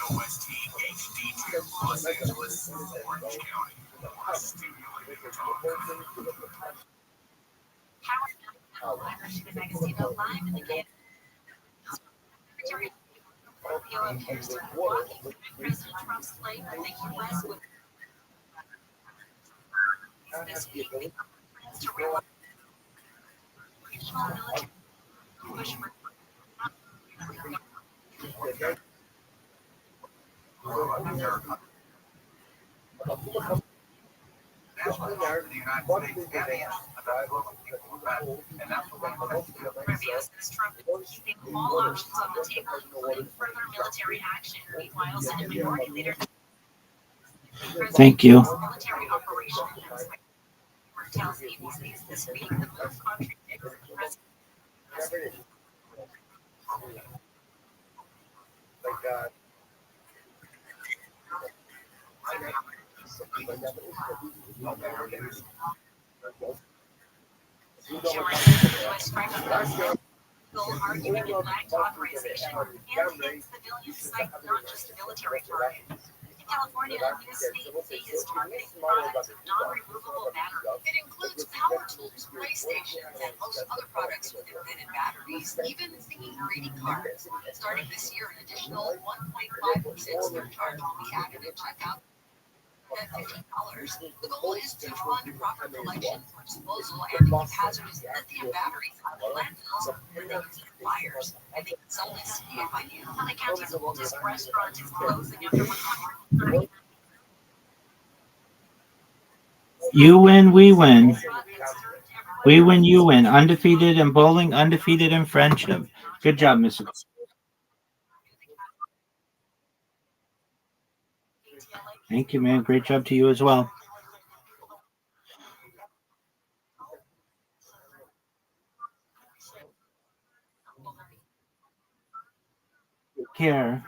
KOST HD2 Los Angeles, Orange County. Stimulating talk. Magazine live in the game. Rubio appears to be walking through President Trump's claim that the U.S. would this week be plans to realize regional military push for National Guard of the United States Canada. Rubio says Trump is keeping all options on the table, including further military action. Meanwhile, Senate Minority Leader Thank you. military operation tells ABC this week the move contradicts the president. U.S. arguing in lacked authorization and against civilian sites, not just military targets. In California, a new state fee is targeting products with non-removable batteries. It includes power tools, PlayStations, and most other products with embedded batteries, even thinking greeting cards. Starting this year, an additional 1.5% surcharge will be added at checkout at $15. The goal is to fund proper collection for disposal and keep hazardous lithium batteries out of landfills when they begin fires. I think some of this if I knew. LA County's oldest restaurant is closing after 130. You win, we win. We win, you win. Undefeated in bowling, undefeated in friendship. Good job, Mr. Thank you, man. Great job to you as well. Care.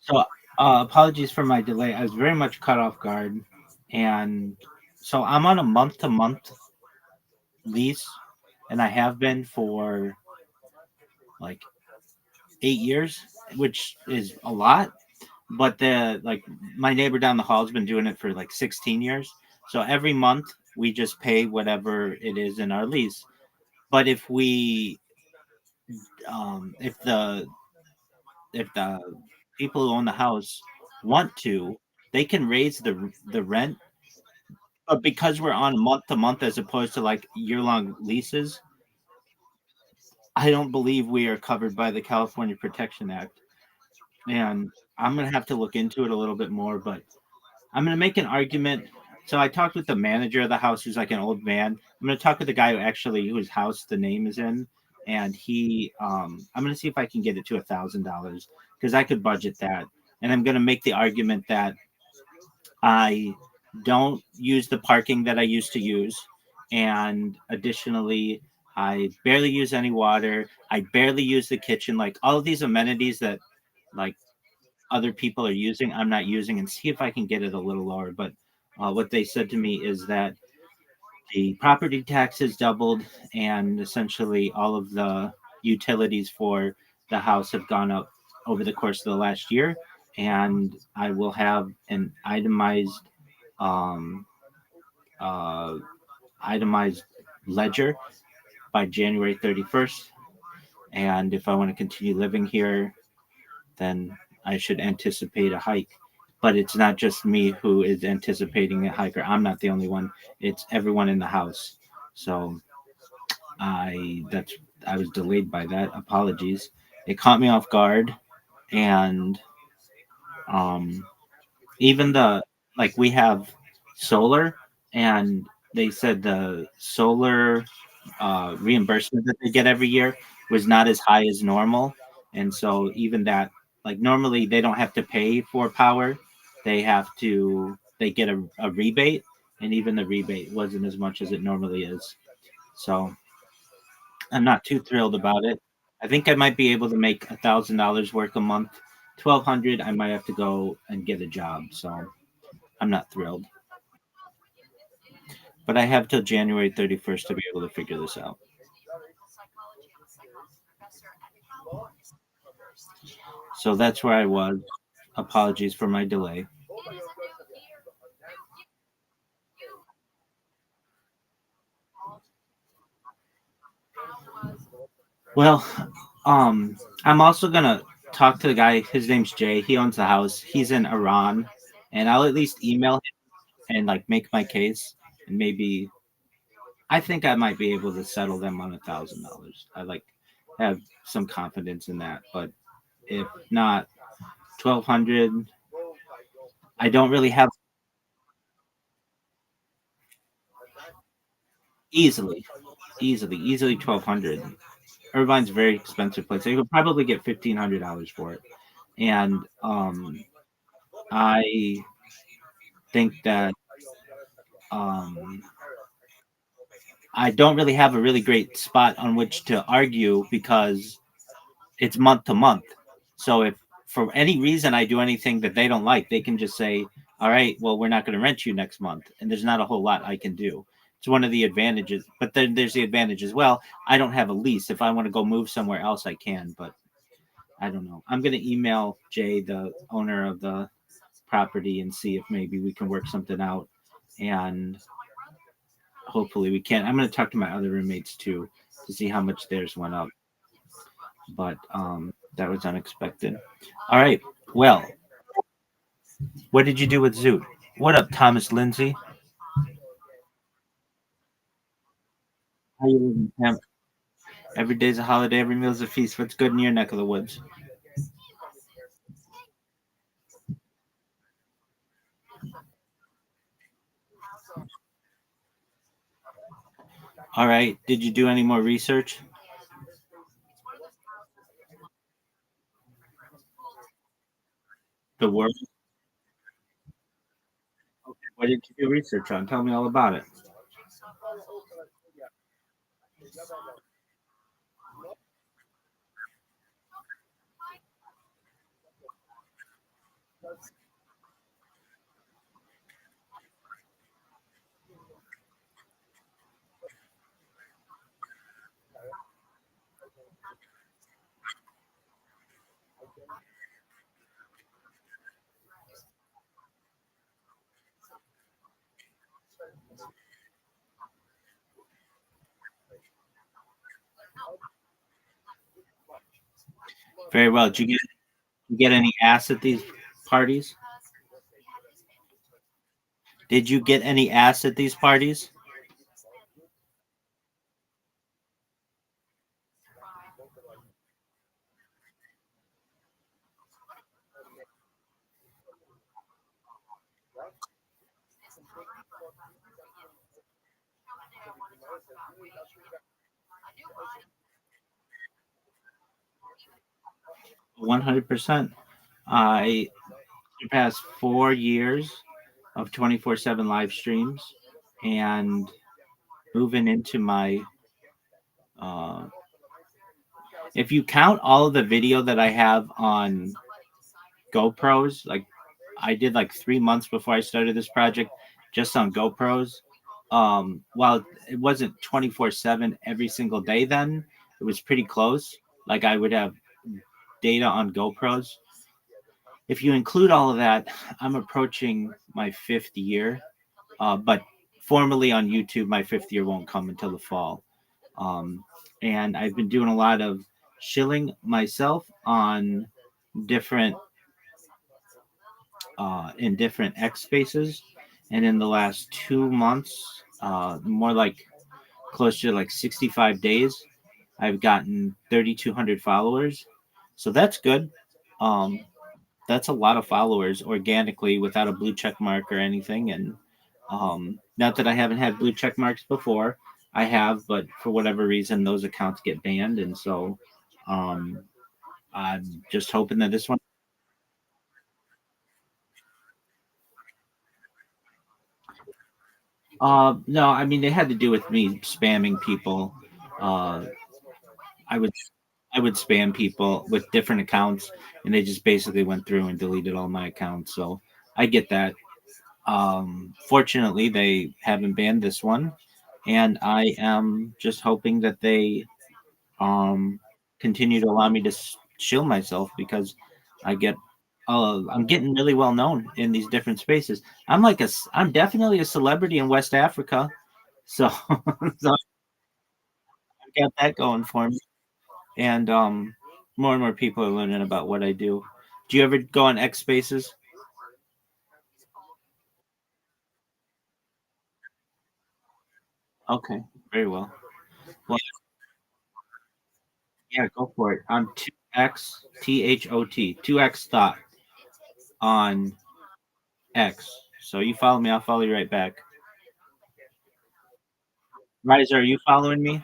So, apologies for my delay. I was very much caught off guard, and so I'm on a month-to-month lease, and I have been for like 8 years, which is a lot. But my neighbor down the hall has been doing it for like 16 years. So every month we just pay whatever it is in our lease. But if we if the people who own the house want to, they can raise the rent. But because we're on month to month as opposed to like year-long leases, I don't believe we are covered by the California Protection Act. And I'm going to have to look into it a little bit more, but I'm going to make an argument. So I talked with the manager of the house, who's like an old man. I'm going to talk with the guy whose house the name is in, and I'm going to see if I can get it to $1,000 because I could budget that. And I'm going to make the argument that I don't use the parking that I used to use, and additionally, I barely use any water. I barely use the kitchen. Like all of these amenities that like other people are using, I'm not using, and see if I can get it a little lower. But what they said to me is that the property taxes doubled, and essentially all of the utilities for the house have gone up over the course of the last year, and I will have an itemized ledger by January 31st. And if I want to continue living here, then I should anticipate a hike. But it's not just me who is anticipating a hike. I'm not the only one. It's everyone in the house. So I was delayed by that. Apologies. It caught me off guard, and um, even the like we have solar, and they said the solar reimbursement that they get every year was not as high as normal, and so even that, like normally they don't have to pay for power, they get a rebate, and even the rebate wasn't as much as it normally is. So I'm not too thrilled about it. I think I might be able to make $1,000 work a month. 1,200, I might have to go and get a job. So I'm not thrilled, but I have till January 31st to be able to figure this out. So that's where I was. Apologies for my delay. Well, I'm also gonna talk to the guy. His name's Jay. He owns the house. He's in Iran, and I'll at least email him and like make my case, and maybe I think I might be able to settle them on $1,000. I like have some confidence in that, but if not, 1,200. I don't really have easily, easily 1,200. Irvine's a very expensive place. They could probably get $1,500 for it, and I think that um, I don't really have a really great spot on which to argue because it's month to month. So if for any reason I do anything that they don't like, they can just say, "All right, well, we're not going to rent you next month," and there's not a whole lot I can do. It's one of the advantages, but then there's the advantage as well. I don't have a lease. If I want to go move somewhere else, I can, but I don't know. I'm going to email Jay, the owner of the property, and see if maybe we can work something out. And hopefully we can. I'm going to talk to my other roommates too to see how much theirs went up. But that was unexpected. All right. Well, what did you do with Zoot? What up, Thomas Lindsay? How you living, Pam? Every day's a holiday, every meal's a feast. What's good in your neck of the woods? All right. Did you do any more research? The world. What did you do research on? Tell me all about it. 'Very well. Did you get any ass at these parties? Did you get any ass at these parties? 100%. I surpassed 4 years of 24/7 live streams and moving into my uh, if you count all of the video that I have on GoPros, like I did like 3 months before I started this project just on GoPros. While it wasn't 24/7 every single day, then it was pretty close. Like I would have data on GoPros. If you include all of that, I'm approaching my 5th year. But formally on YouTube, my 5th year won't come until the fall. And I've been doing a lot of shilling myself on different in different X spaces, and in the last 2 months, more like close to like 65 days, I've gotten 3,200 followers. So that's good. Um, that's a lot of followers organically without a blue check mark or anything. And not that I haven't had blue check marks before, I have, but for whatever reason, those accounts get banned. And so um, I'm just hoping that this one. No, I mean, they had to do with me spamming people. Uh, I would I would spam people with different accounts, and they just basically went through and deleted all my accounts. So I get that. Fortunately, they haven't banned this one, and I am just hoping that they um, continue to allow me to shield myself because I get. I'm getting really well known in these different spaces. I'm definitely a celebrity in West Africa, so, so I got that going for me. And more and more people are learning about what I do. Do you ever go on X Spaces? Okay, very well. Well, yeah, go for it. I'm 2XTHOT, 2X thought on X. So you follow me, I'll follow you right back. Riser, are you following me?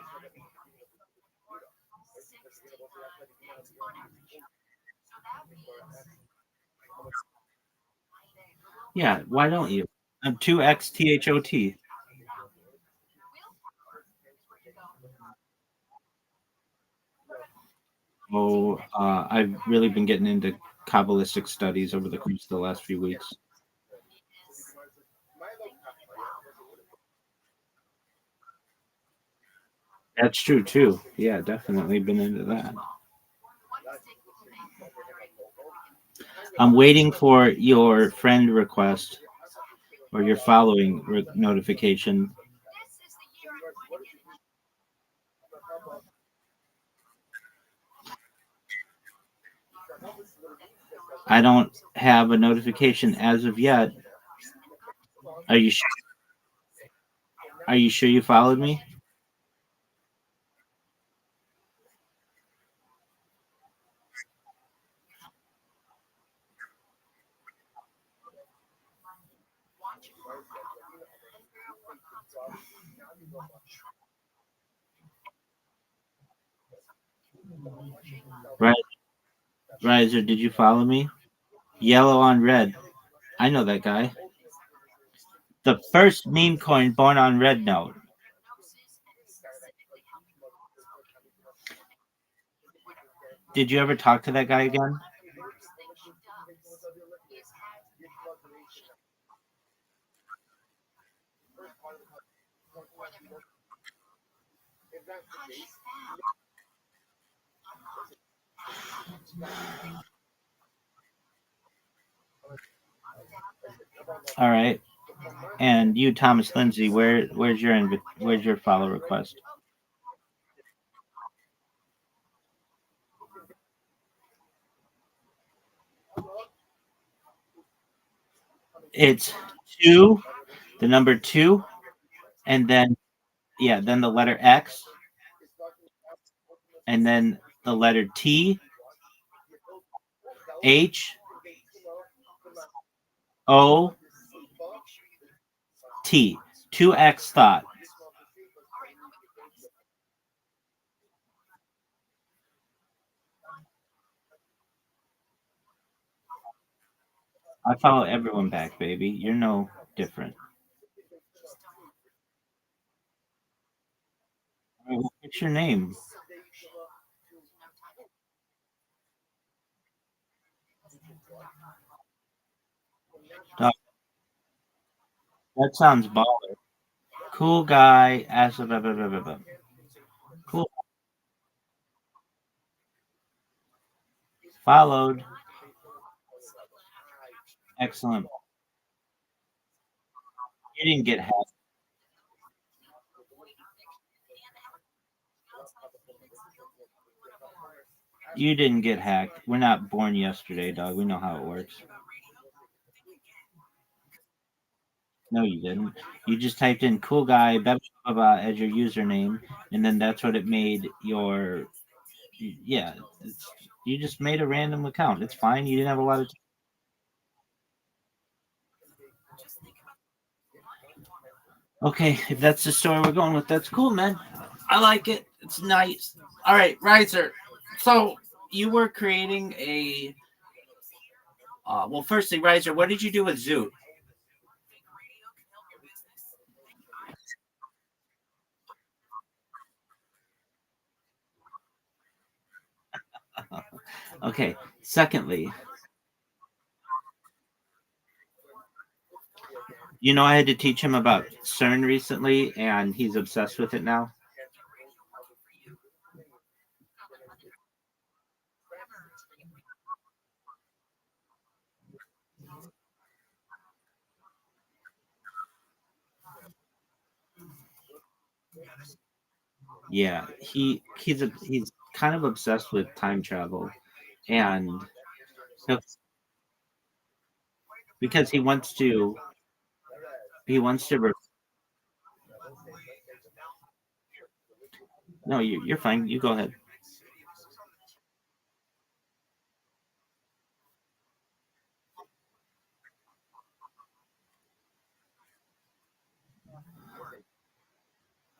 Yeah, why don't you? I'm 2XTHOT. Oh, I've really been getting into Kabbalistic studies over the course of the last few weeks. That's true too. Yeah, definitely been into that. I'm waiting for your friend request or your following notification. I don't have a notification as of yet. Are you sure? Are you sure you followed me? Right, Riser, did you follow me? Yellow on red. I know that guy. The first meme coin born on red note. Did you ever talk to that guy again? All right. And you, Thomas Lindsay, where's your follow request? It's two, the number two, and then yeah, then the letter X, and then the letter THOT. 2X thought. I follow everyone back, baby. You're no different. What's your name? Dog, that sounds baller. Cool guy. Cool. Followed. Excellent. You didn't get hacked. You didn't get hacked. We're not born yesterday, dog. We know how it works. No, you didn't. You just typed in "cool guy" blah, blah, blah, as your username, and then that's what it made your. Yeah, you just made a random account. It's fine. You didn't have a lot of. Okay, if that's the story we're going with, that's cool, man. I like it. It's nice. All right, Riser. So you were creating a. Well, firstly, Riser, what did you do with Zoot? Okay. Secondly, I had to teach him about CERN recently, and he's obsessed with it now. Yeah, he's kind of obsessed with time travel, and he'll- because he wants to. No, you're fine. You go ahead.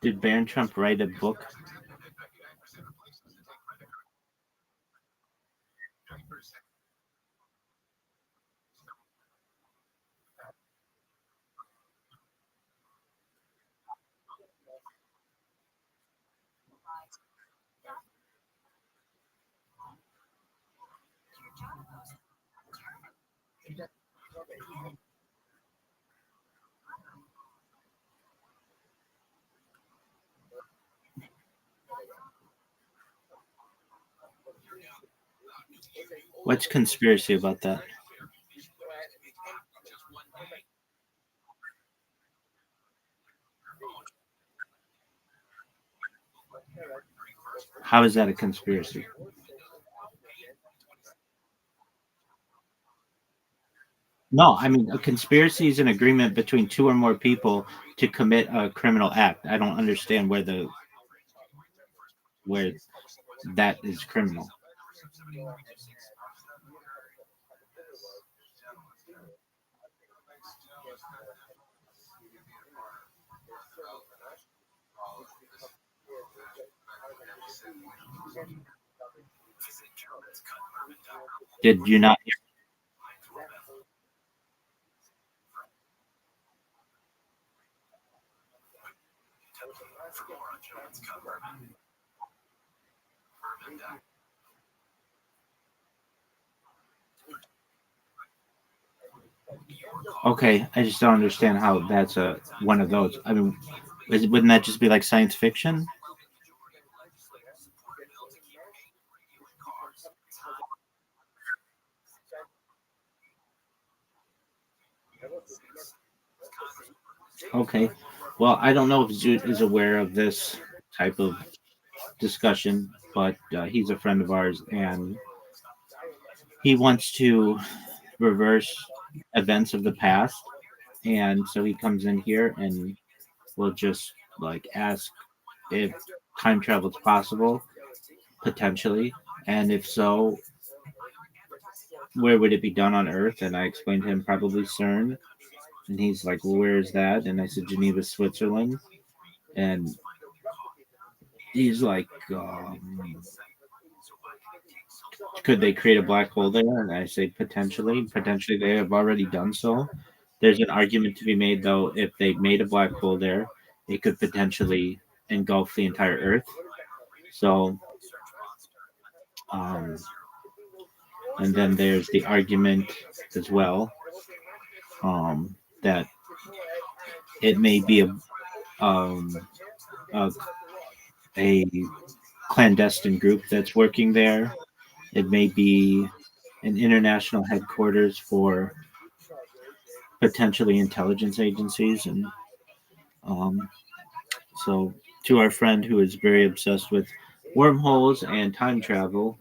Did Baron Trump write a book? What's conspiracy about that? How is that a conspiracy? No, I mean a conspiracy is an agreement between two or more people to commit a criminal act. I don't understand where that is criminal. Did you not hear? Okay, I just don't understand how that's a one of those. I mean, wouldn't that just be like science fiction? Okay, well, I don't know if Zoot is aware of this type of discussion, but he's a friend of ours, and he wants to reverse events of the past, and so he comes in here and will just like ask if time travel is possible, potentially, and if so, where would it be done on Earth? And I explained to him probably CERN, and he's like, well, where is that? And I said Geneva, Switzerland, and he's like, could they create a black hole there? And I say potentially they have already done so. There's an argument to be made though, if they made a black hole there, it could potentially engulf the entire Earth. So, um, and then there's the argument as well, that it may be um, a, a clandestine group that's working there. It may be an international headquarters for potentially intelligence agencies, and um, so to our friend who is very obsessed with wormholes and time travel,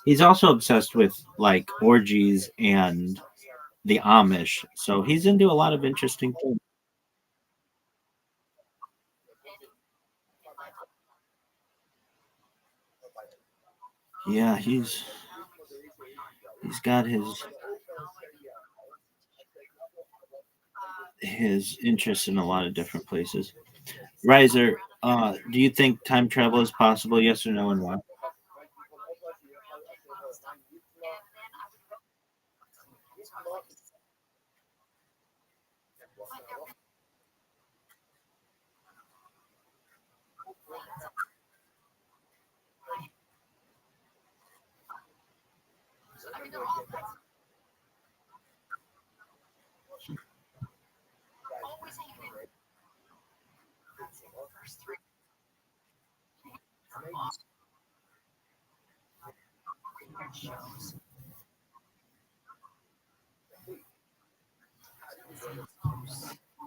he's also obsessed with like orgies and the Amish. So he's into a lot of interesting things. Yeah, he's got his interests in a lot of different places. Riser, do you think time travel is possible? Yes or no, and why?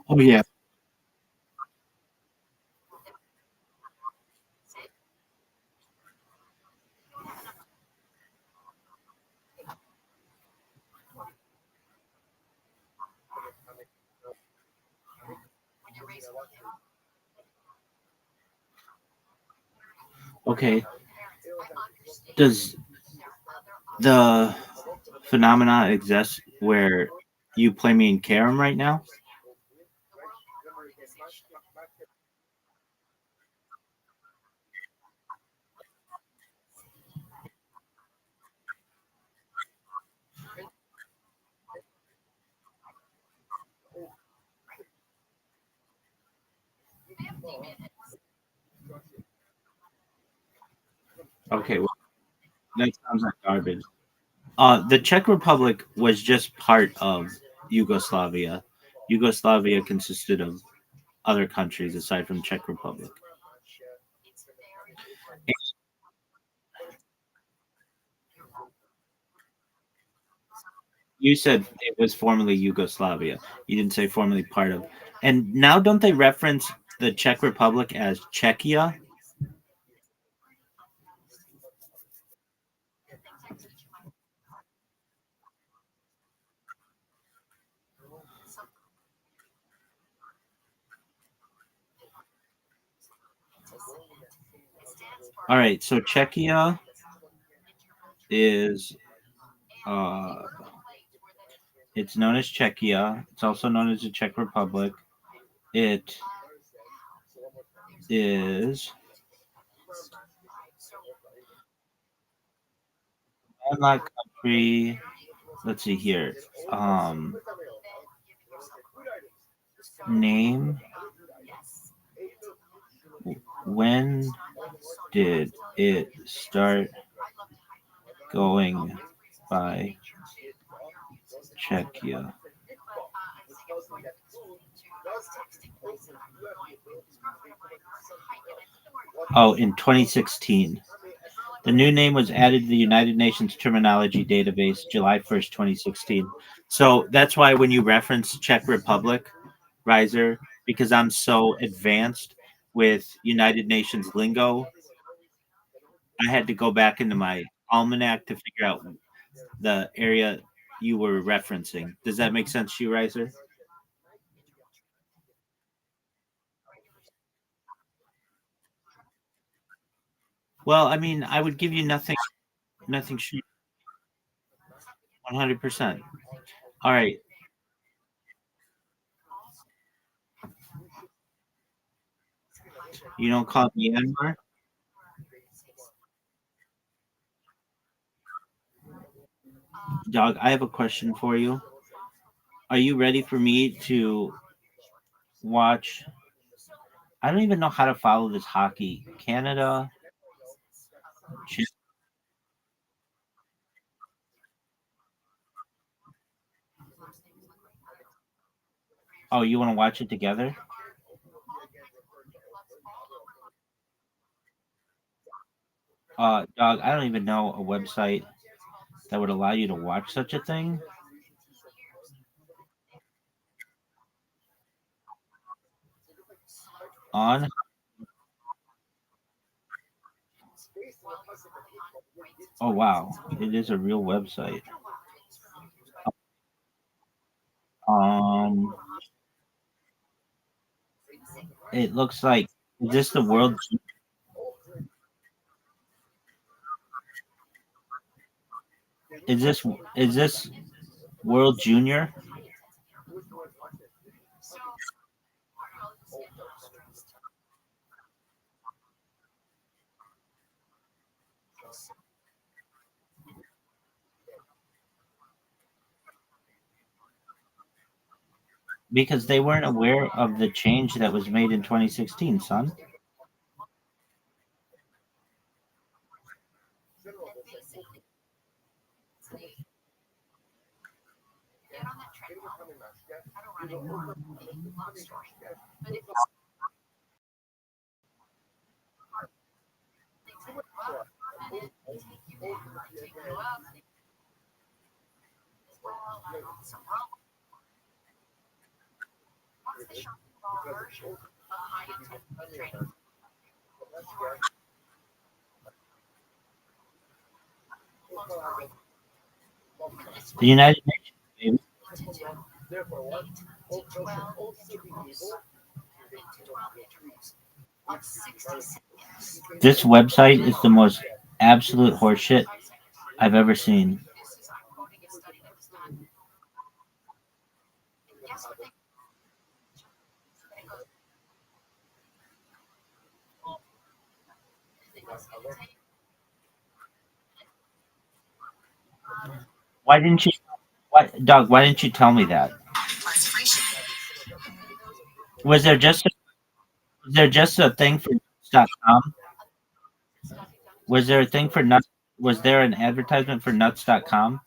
Oh yeah. Okay. Does the phenomena exist where you play me in Karam right now? Okay, well, that sounds like garbage. The Czech Republic was just part of Yugoslavia. Yugoslavia consisted of other countries aside from Czech Republic. You said it was formerly Yugoslavia. You didn't say formerly part of. And now don't they reference the Czech Republic as Czechia? All right, so Czechia is uh it's known as Czechia. It's also known as the Czech Republic. It is a landlocked country. Let's see here. Um Name. When did it start going by Czechia? Oh, in 2016. The new name was added to the United Nations Terminology Database July 1st, 2016. So that's why when you reference Czech Republic, Riser, because I'm so advanced with United Nations lingo, I had to go back into my almanac to figure out the area you were referencing. Does that make sense to you, Riser? Well, I mean, I would give you nothing 100%. All right. You don't call me Myanmar? Dog, I have a question for you. Are you ready for me to watch? I don't even know how to follow this hockey. Canada. Oh, you want to watch it together? Dog, I don't even know a website that would allow you to watch such a thing. On. Oh wow, it is a real website. Um, it looks like is this the world? Is this World Junior? Because they weren't aware of the change that was made in 2016, son. The United Nations, baby. This website is the most absolute horseshit I've ever seen. Why didn't you, Doug? Why didn't you tell me that? Was there just was there just a thing for nuts.com? Was there a thing for nuts? Was there an advertisement for nuts.com?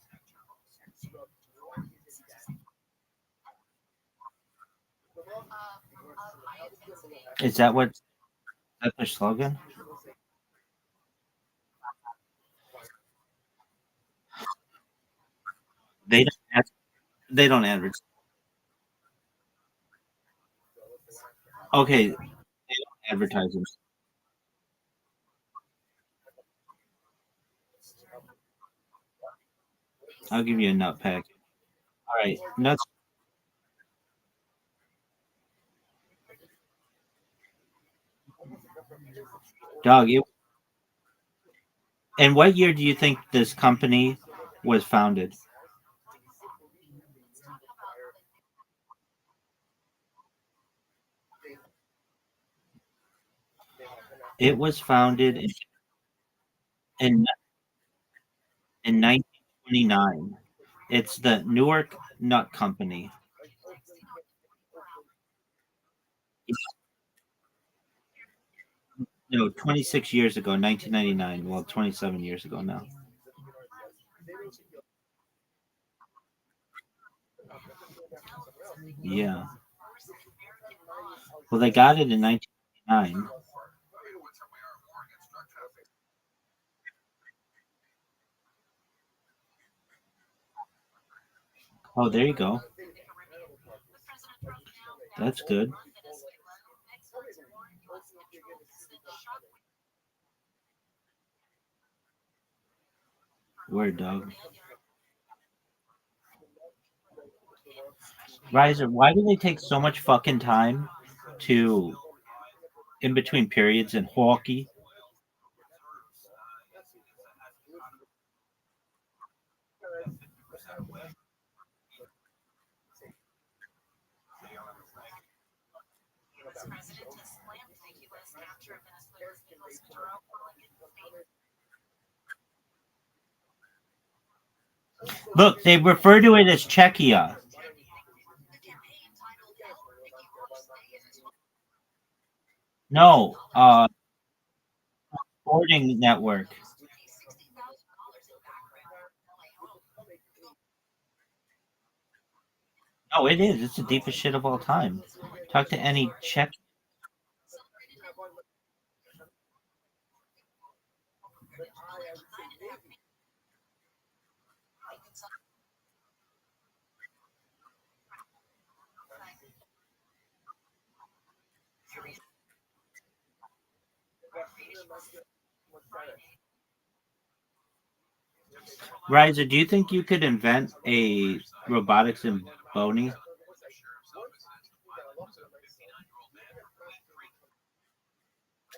Is that what that's their slogan? They don't. They don't advertise. Okay, they don't advertise them. I'll give you a nut pack. All right, nuts, dog. And what year do you think this company was founded? It was founded in in 1929. It's the Newark Nut Company. No, 26 years ago, 1999. Well, 27 years ago now. Yeah. Well, they got it in 1999. Oh, there you go. That's good. Word, dog. Riser, why do they take so much fucking time to in between periods in hockey? Look, they refer to it as Czechia. No, Sporting Network. No, it is. It's the deepest shit of all time. Talk to any Czech. Riser, do you think you could invent a robotics in Boney?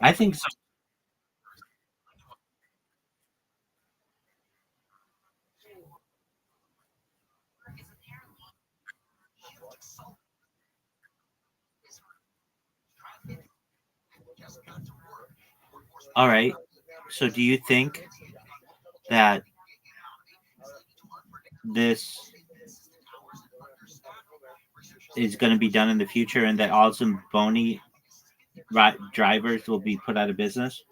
I think so. All right. So do you think that this is going to be done in the future and that all Zamboni drivers will be put out of business?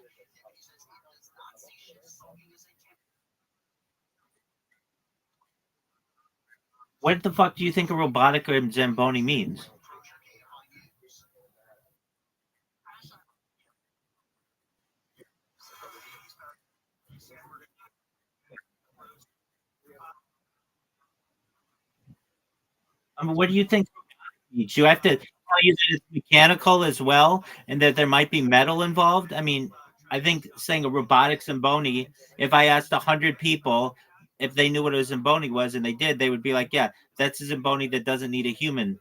What the fuck do you think a robotic or Zamboni means? I mean, what do you think it means? Do I have to tell you that it's mechanical as well and that there might be metal involved? I mean, I think saying a robotic Zamboni, if I asked 100 people if they knew what a Zamboni was and they did, they would be like, yeah, that's a Zamboni that doesn't need a human.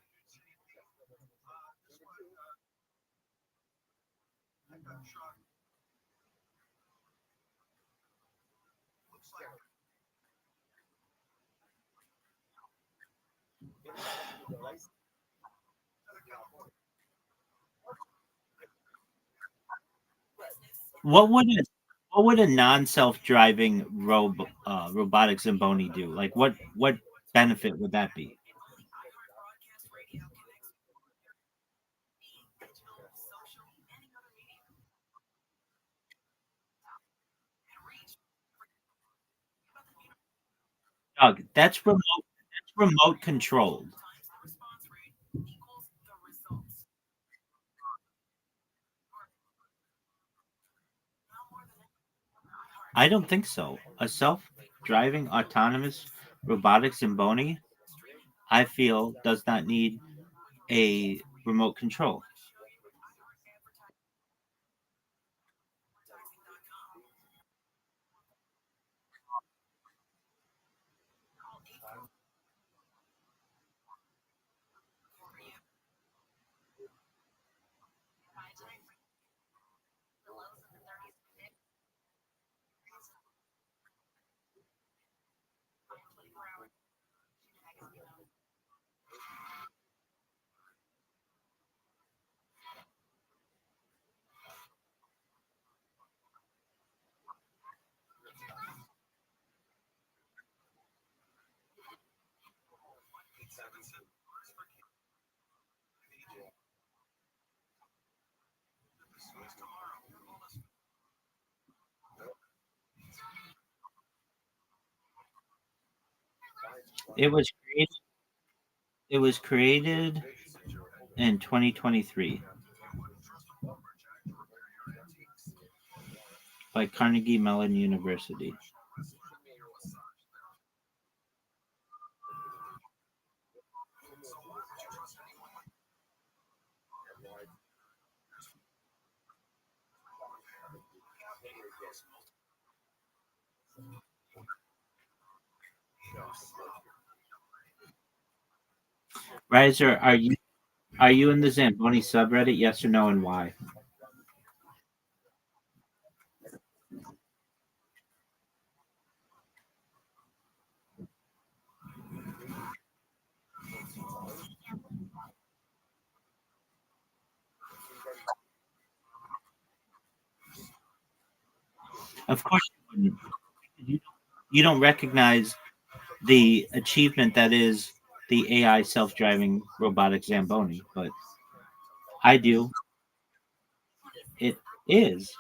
What would a non-self-driving robotic Zamboni do? Like what benefit would that be? Doug, that's remote controlled. I don't think so. A self-driving autonomous robotic Zamboni, I feel, does not need a remote control. It was created. It was created in 2023 by Carnegie Mellon University. Riser, are you in the Zamboni subreddit? Yes or no, and why? Of course, you wouldn't. You, you don't recognize the achievement that is the AI self-driving robotic Zamboni, but I do. It is.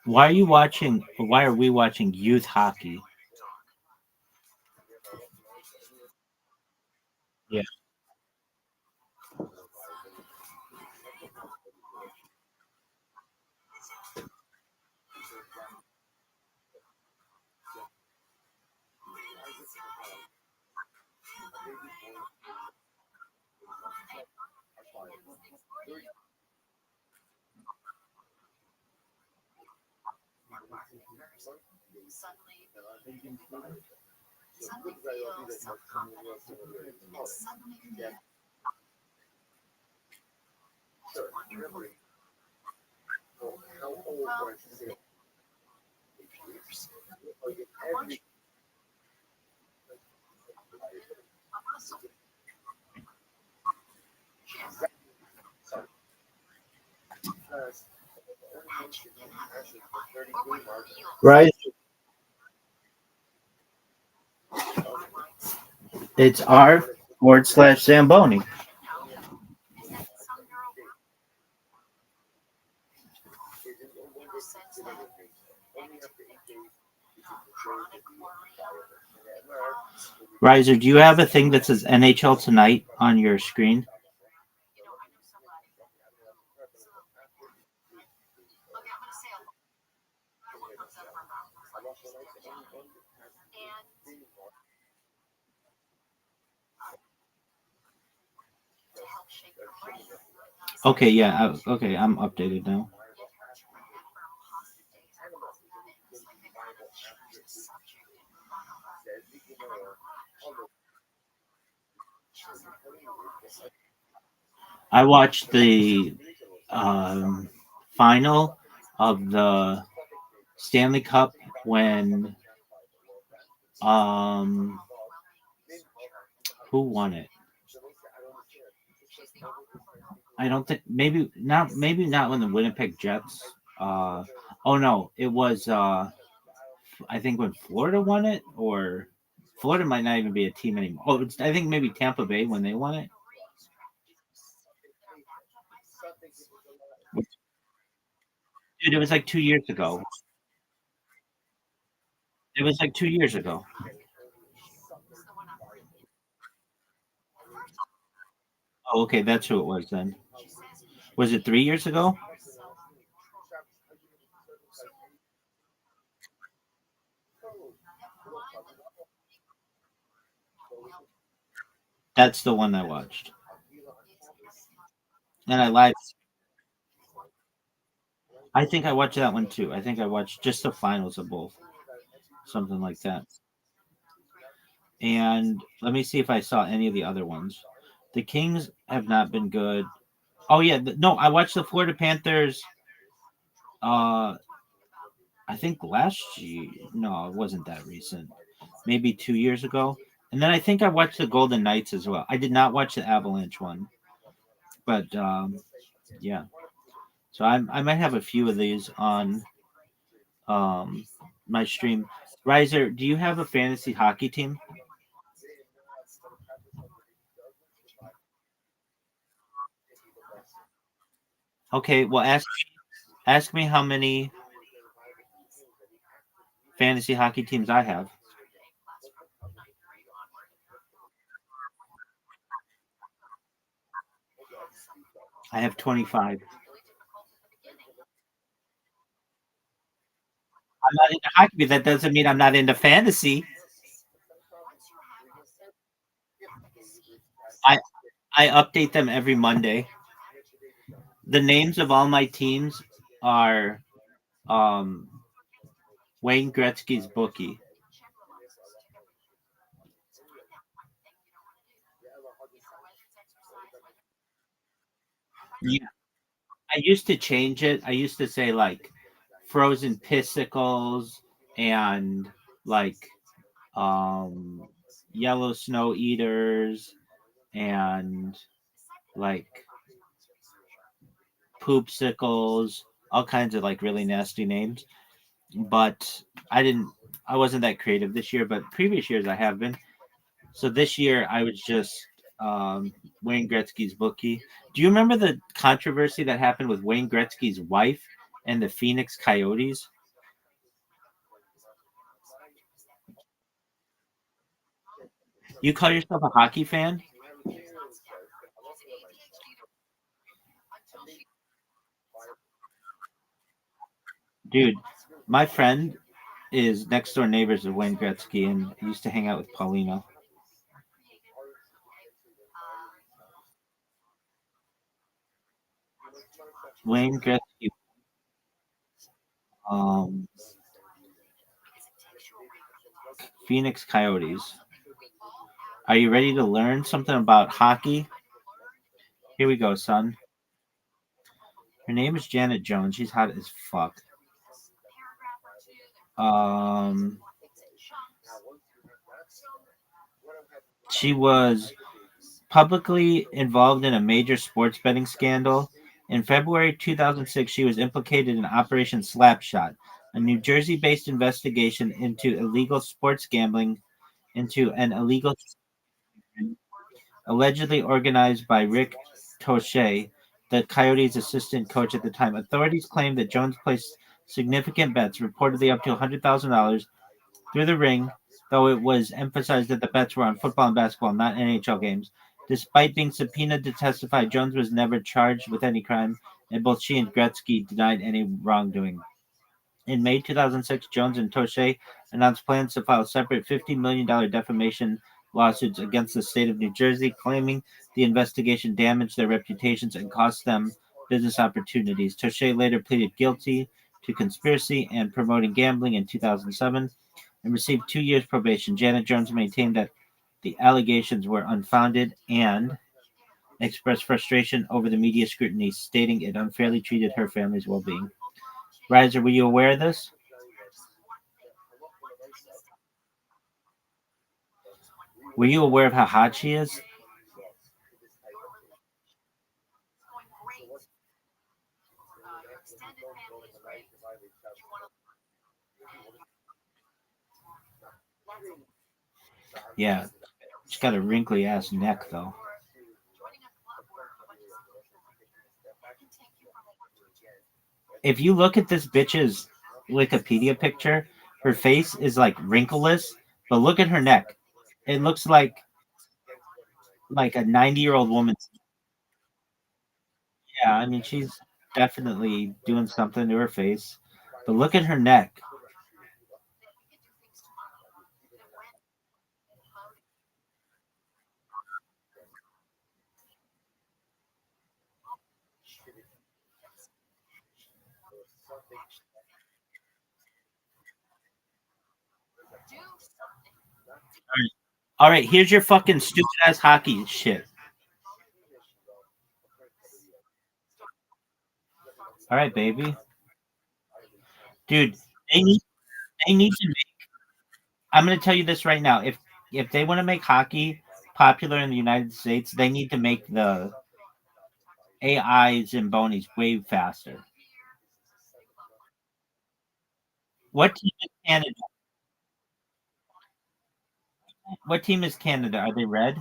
Why are you watching? Why are we watching youth hockey? Yeah. suddenly feel self-confident, and suddenly feel wonderful. Well, fingers. I want you a muscle. Yes. Imagine you have it in your life, or what feels Right. our minds. It's r/Zamboni. Now, is that some sense that negativity, chronic worry, it causes, Riser, do you have a thing that says NHL tonight on your screen? I know somebody. So, okay, I'm going to say a lot. What comes up from our mouth is like this. And to help shape her brain. Okay, yeah. Okay, I'm updated now. Get her to remember positive days and positive things. Like they kind of choose a subject in front of her. And then watch. She doesn't realize. I watched the um, final of the Stanley Cup when um who won it? I don't think maybe not when the Winnipeg Jets oh no, it was I think when Florida won it, or Florida might not even be a team anymore. Oh, I think maybe Tampa Bay when they won it. Dude, it was like 2 years ago. It was like 2 years ago. Oh, okay, that's who it was then. Was it 3 years ago? That's the one I watched. And I live. I think I watched that one too. I think I watched just the finals of both, something like that. And let me see if I saw any of the other ones. The Kings have not been good. Oh yeah, no, I watched the Florida Panthers. Uh, I think last year. No, it wasn't that recent. Maybe 2 years ago. And then I think I watched the Golden Knights as well. I did not watch the Avalanche one, but yeah. So I might have a few of these on um my stream. Riser, do you have a fantasy hockey team? Okay, well ask me how many fantasy hockey teams I have. I have 25. I'm not into hockey, but that doesn't mean I'm not into fantasy. I I update them every Monday. The names of all my teams are um Wayne Gretzky's bookie. Yeah, I used to change it. I used to say like frozen pissicles and like um yellow snow eaters and like poopsicles, all kinds of like really nasty names. But I didn't I wasn't that creative this year, but previous years I have been. So this year I was just um Wayne Gretzky's bookie. Do you remember the controversy that happened with Wayne Gretzky's wife and the Phoenix Coyotes? You call yourself a hockey fan? Dude, my friend is next door neighbors with Wayne Gretzky and he used to hang out with Paulina. Wayne Gretzky. Um, Phoenix Coyotes. Are you ready to learn something about hockey? Here we go, son. Her name is Janet Jones. She's hot as fuck. Um, she was publicly involved in a major sports betting scandal. In February 2006, she was implicated in Operation Slapshot, a New Jersey-based investigation into illegal sports gambling into an illegal allegedly organized by Rick Toshe, the Coyotes' assistant coach at the time. Authorities claim that Jones placed significant bets, reportedly up to $100,000, through the ring, though it was emphasized that the bets were on football and basketball, not NHL games. Despite being subpoenaed to testify, Jones was never charged with any crime, and both she and Gretzky denied any wrongdoing. In May 2006, Jones and Toshe announced plans to file separate $50 million defamation lawsuits against the state of New Jersey, claiming the investigation damaged their reputations and cost them business opportunities. Toshe later pleaded guilty to conspiracy and promoting gambling in 2007 and received 2 years probation. Janet Jones maintained that the allegations were unfounded and expressed frustration over the media scrutiny, stating it unfairly treated her family's well-being. Riser, were you aware of this? Were you aware of how hot she is? Yeah, she's got a wrinkly ass neck, though. If you look at this bitch's Wikipedia picture, her face is like wrinkleless, but look at her neck. It looks like a 90-year-old woman. Yeah, I mean she's definitely doing something to her face, but look at her neck. All right, here's your fucking stupid ass hockey shit. All right, baby, dude, they need they need to. I'm going to tell you this right now. If they want to make hockey popular in the United States, they need to make the AIs and bonies way faster. What team is Canada? What team is Canada? Are they red?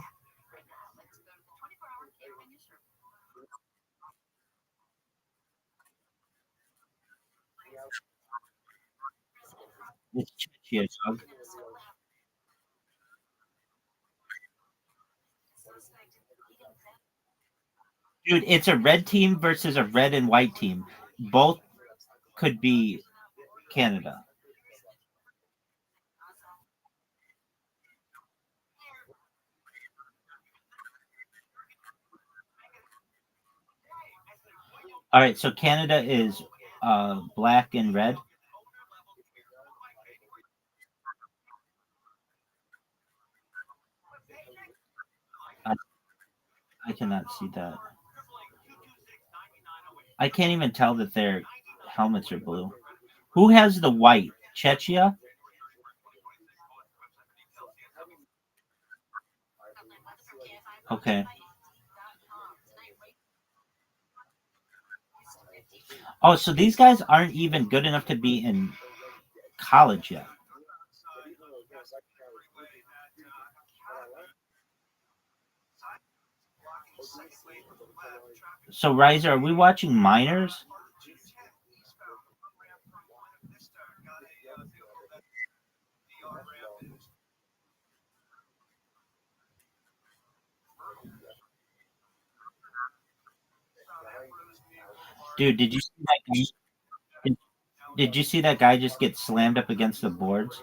It's Czechia, dog. Dude, it's a red team versus a red and white team. Both could be Canada. All right, so Canada is black and red. I, I cannot see that. I can't even tell that their helmets are blue. Who has the white? Czechia? Okay. Oh, so these guys aren't even good enough to be in college yet. So, Riser, are we watching minors? Dude, did you see that guy? Did you see that guy just get slammed up against the boards?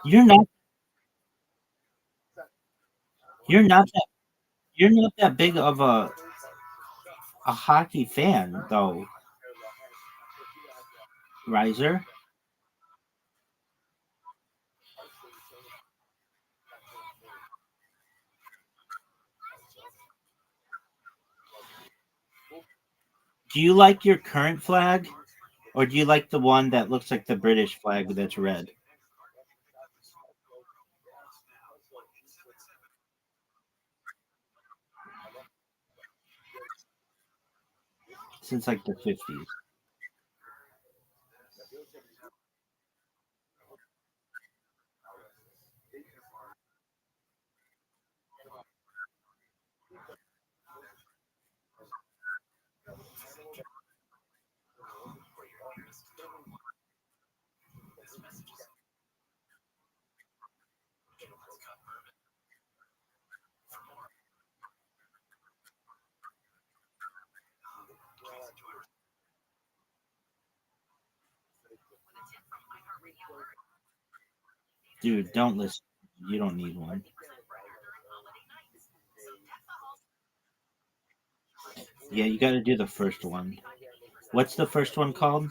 You're not. You're not that. You're not that big of a hockey fan, though, Riser. Do you like your current flag, or do you like the one that looks like the British flag that's red? Since like the 50s. Dude, don't listen. You don't need one. Yeah, you got to do the first one. What's the first one called?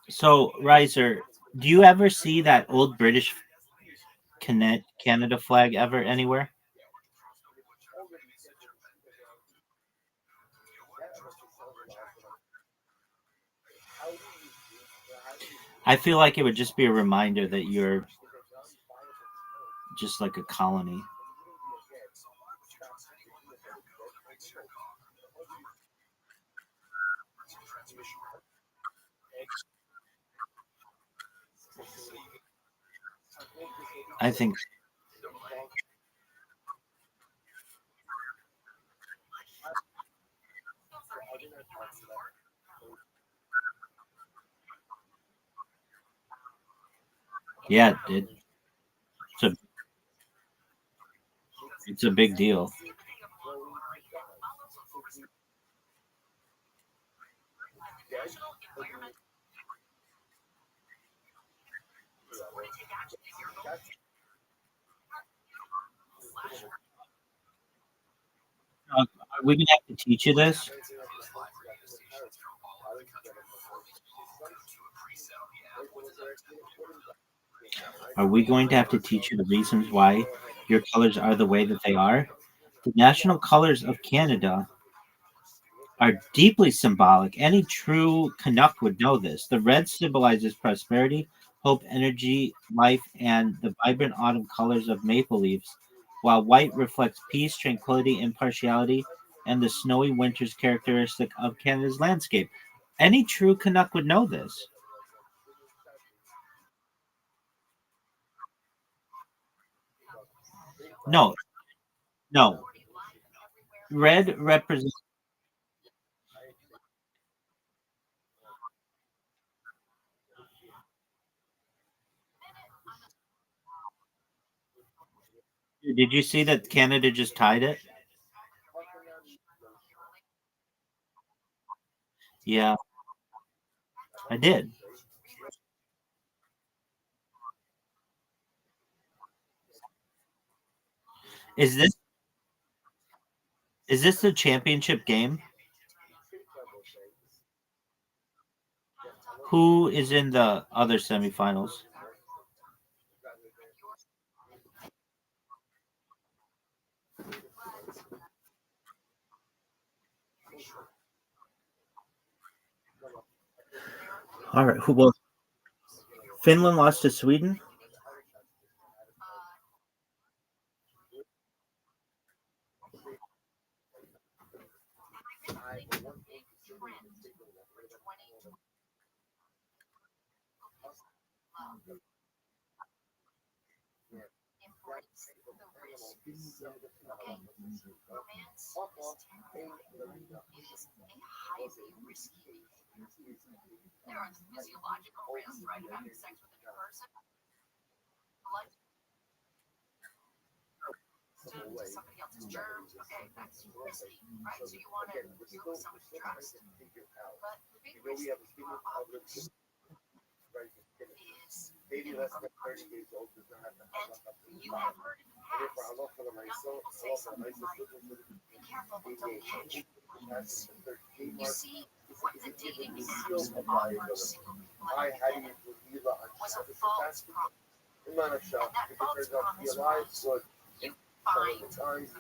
So, Riser, do you ever see that old British Canada flag ever anywhere? I feel like it would just be a reminder that you're just like a colony. I think, yeah, it's a it's a big deal. Are we gonna have to teach you this? Are we going to have to teach you the reasons why your colors are the way that they are? The national colors of Canada are deeply symbolic. Any true Canuck would know this. The red symbolizes prosperity, hope, energy, life, and the vibrant autumn colors of maple leaves, while white reflects peace, tranquility, impartiality, and the snowy winters characteristic of Canada's landscape. Any true Canuck would know this. No, no. Red represents. Did you see that Canada just tied it? Yeah, I did. Is this the championship game? Who is in the other semifinals? All right. Who? Well, Finland lost to Sweden. Okay? Romance is temporary. It is a highly risky behavior. There are physiological risks, right, of having sex with a new person. Like to somebody else's germs. Okay, that's risky, right? So you want to lose someone's trust. But the big risk that you are obvious is Maybe less than 30 years old does not have to have and you have heard in the past, for a lot of them, young people say something like, be careful, but don't catch feelings. You see, what the dating apps offer single people at the beginning was a false promise. And that false promise was you find the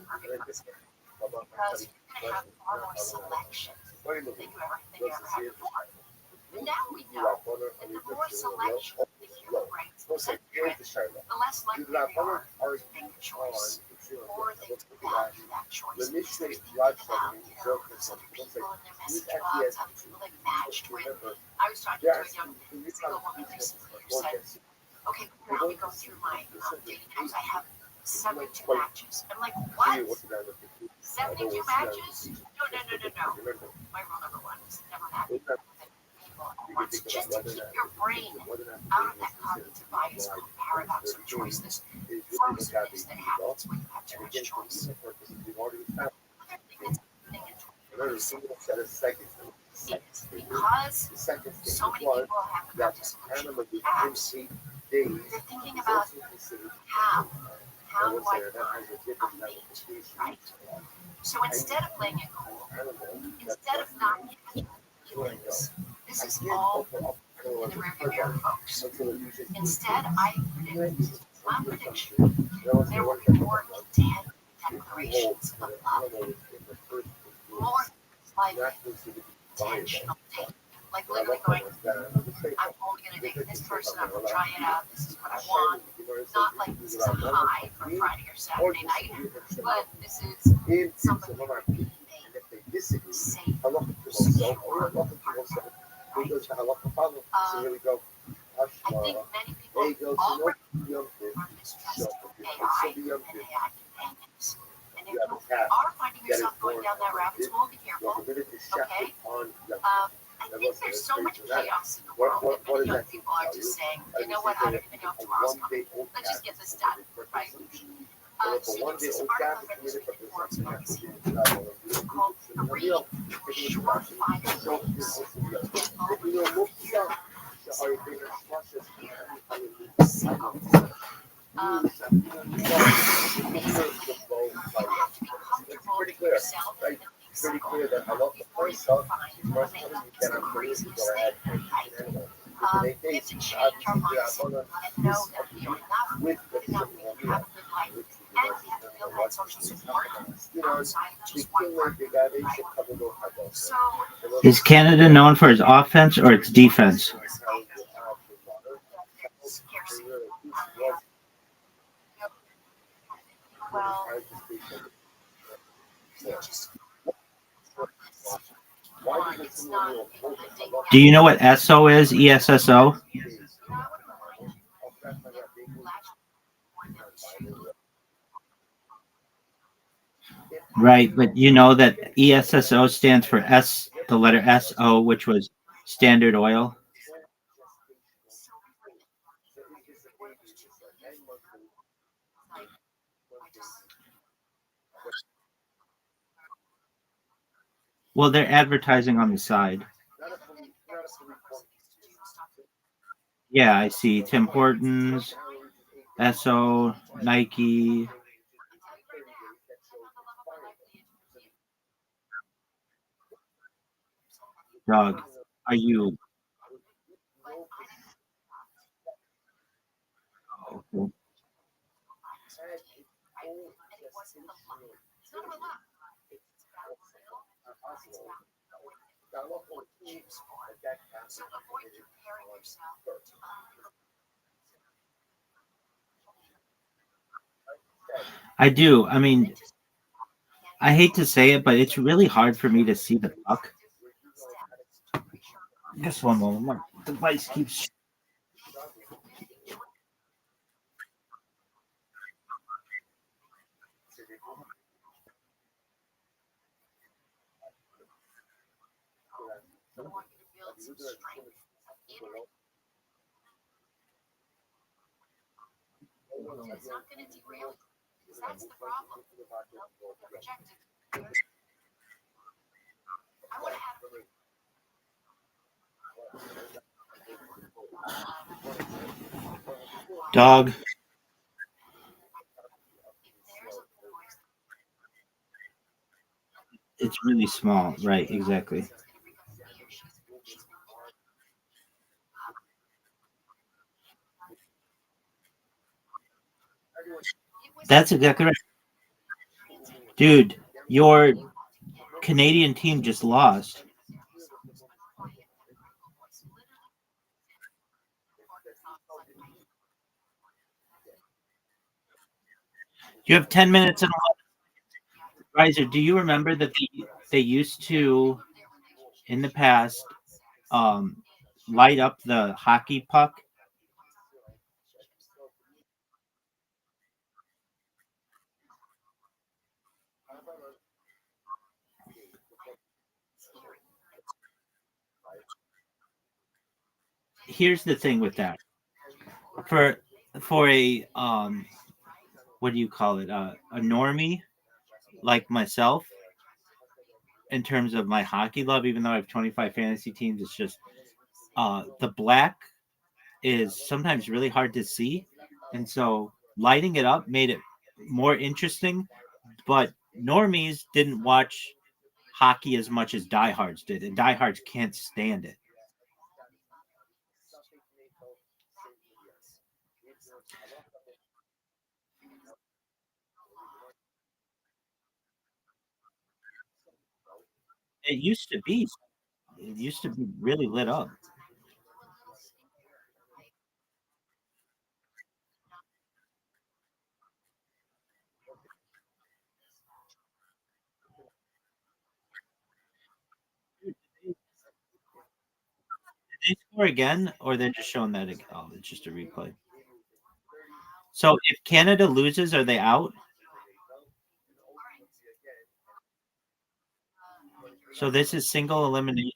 perfect person because you're going to have far more selection than you ever had before. And now we know that the more selection that you bring to the trip, the less likely we are to make a choice or that to value that choice. Because there's thinking about, other people and their message box, other people they've matched with. I was talking to a young single woman recently who said, okay, let me go through my dating apps. I have 72 matches. I'm like, what? 72 matches? No. My rule number one is never match with people once. Just to keep your brain out of that cognitive bias called paradox of choice, this frozeness that happens when you have too much choice. Another thing that's happening in 2026 is because so many people have about disillusion with apps, they're thinking about how do I find a mate, right? So instead of playing it cool, instead of not catching feelings, this is all in the rearview mirror, folks. Instead, I predict, my prediction, there will be more intent declarations of love, more like intentional dating, like literally going, I'm only going to date this person, I'm going to try it out, this is what I want. Not like this is a high for Friday or Saturday night, but this is somebody who can be safe, secure partner. Right? I think many people already are mistrusting AI and AI companions. And if you are finding yourself going down that rabbit hole, be careful. Okay? I think there's so much chaos in the world that many young people are just saying, you know what, I don't even know if tomorrow's coming. Let's just get this done, right? So there was this article I read this week in Forbes magazine called Three Surefire Ways Involving Fear. Basically, you have to be comfortable with yourself and being single before you can find a mate. It's the craziest thing, right? We have to change our mindset and know that we are enough, good enough, we can have a good life, and we have to build that social support outside of just one partner, right? So, Is Canada known for its offense or its defense? scarcity. Well, just one, it's not in the dating Do you know what ESO is? ESSO? Right, but you know that ESSO stands for S, the letter SO, which was Standard Oil. Well, they're advertising on the side. Yeah, I see Tim Hortons, Esso, Nike. Doug, are you? Oh, So avoid comparing yourself to others. I do. I mean, I hate to say it, but it's really hard for me to see the puck. Just one moment. My device keeps. It's not going to derail you. That's the problem. They're rejected. I want to have Dog. It's really small. Right, exactly. That's exactly right. Dude, your Canadian team just lost. You have 10 minutes and 11. Riser, do you remember that they used to, in the past, light up the hockey puck? Here's the thing with that. For a what do you call it? A normie like myself, in terms of my hockey love, even though I have 25 fantasy teams, it's just the black is sometimes really hard to see, and so lighting it up made it more interesting. But normies didn't watch hockey as much as diehards did, and diehards can't stand it. It used to be. It used to be really lit up. Did they score again, or they're just showing that? Oh, it's just a replay. So if Canada loses, are they out? So this is single elimination.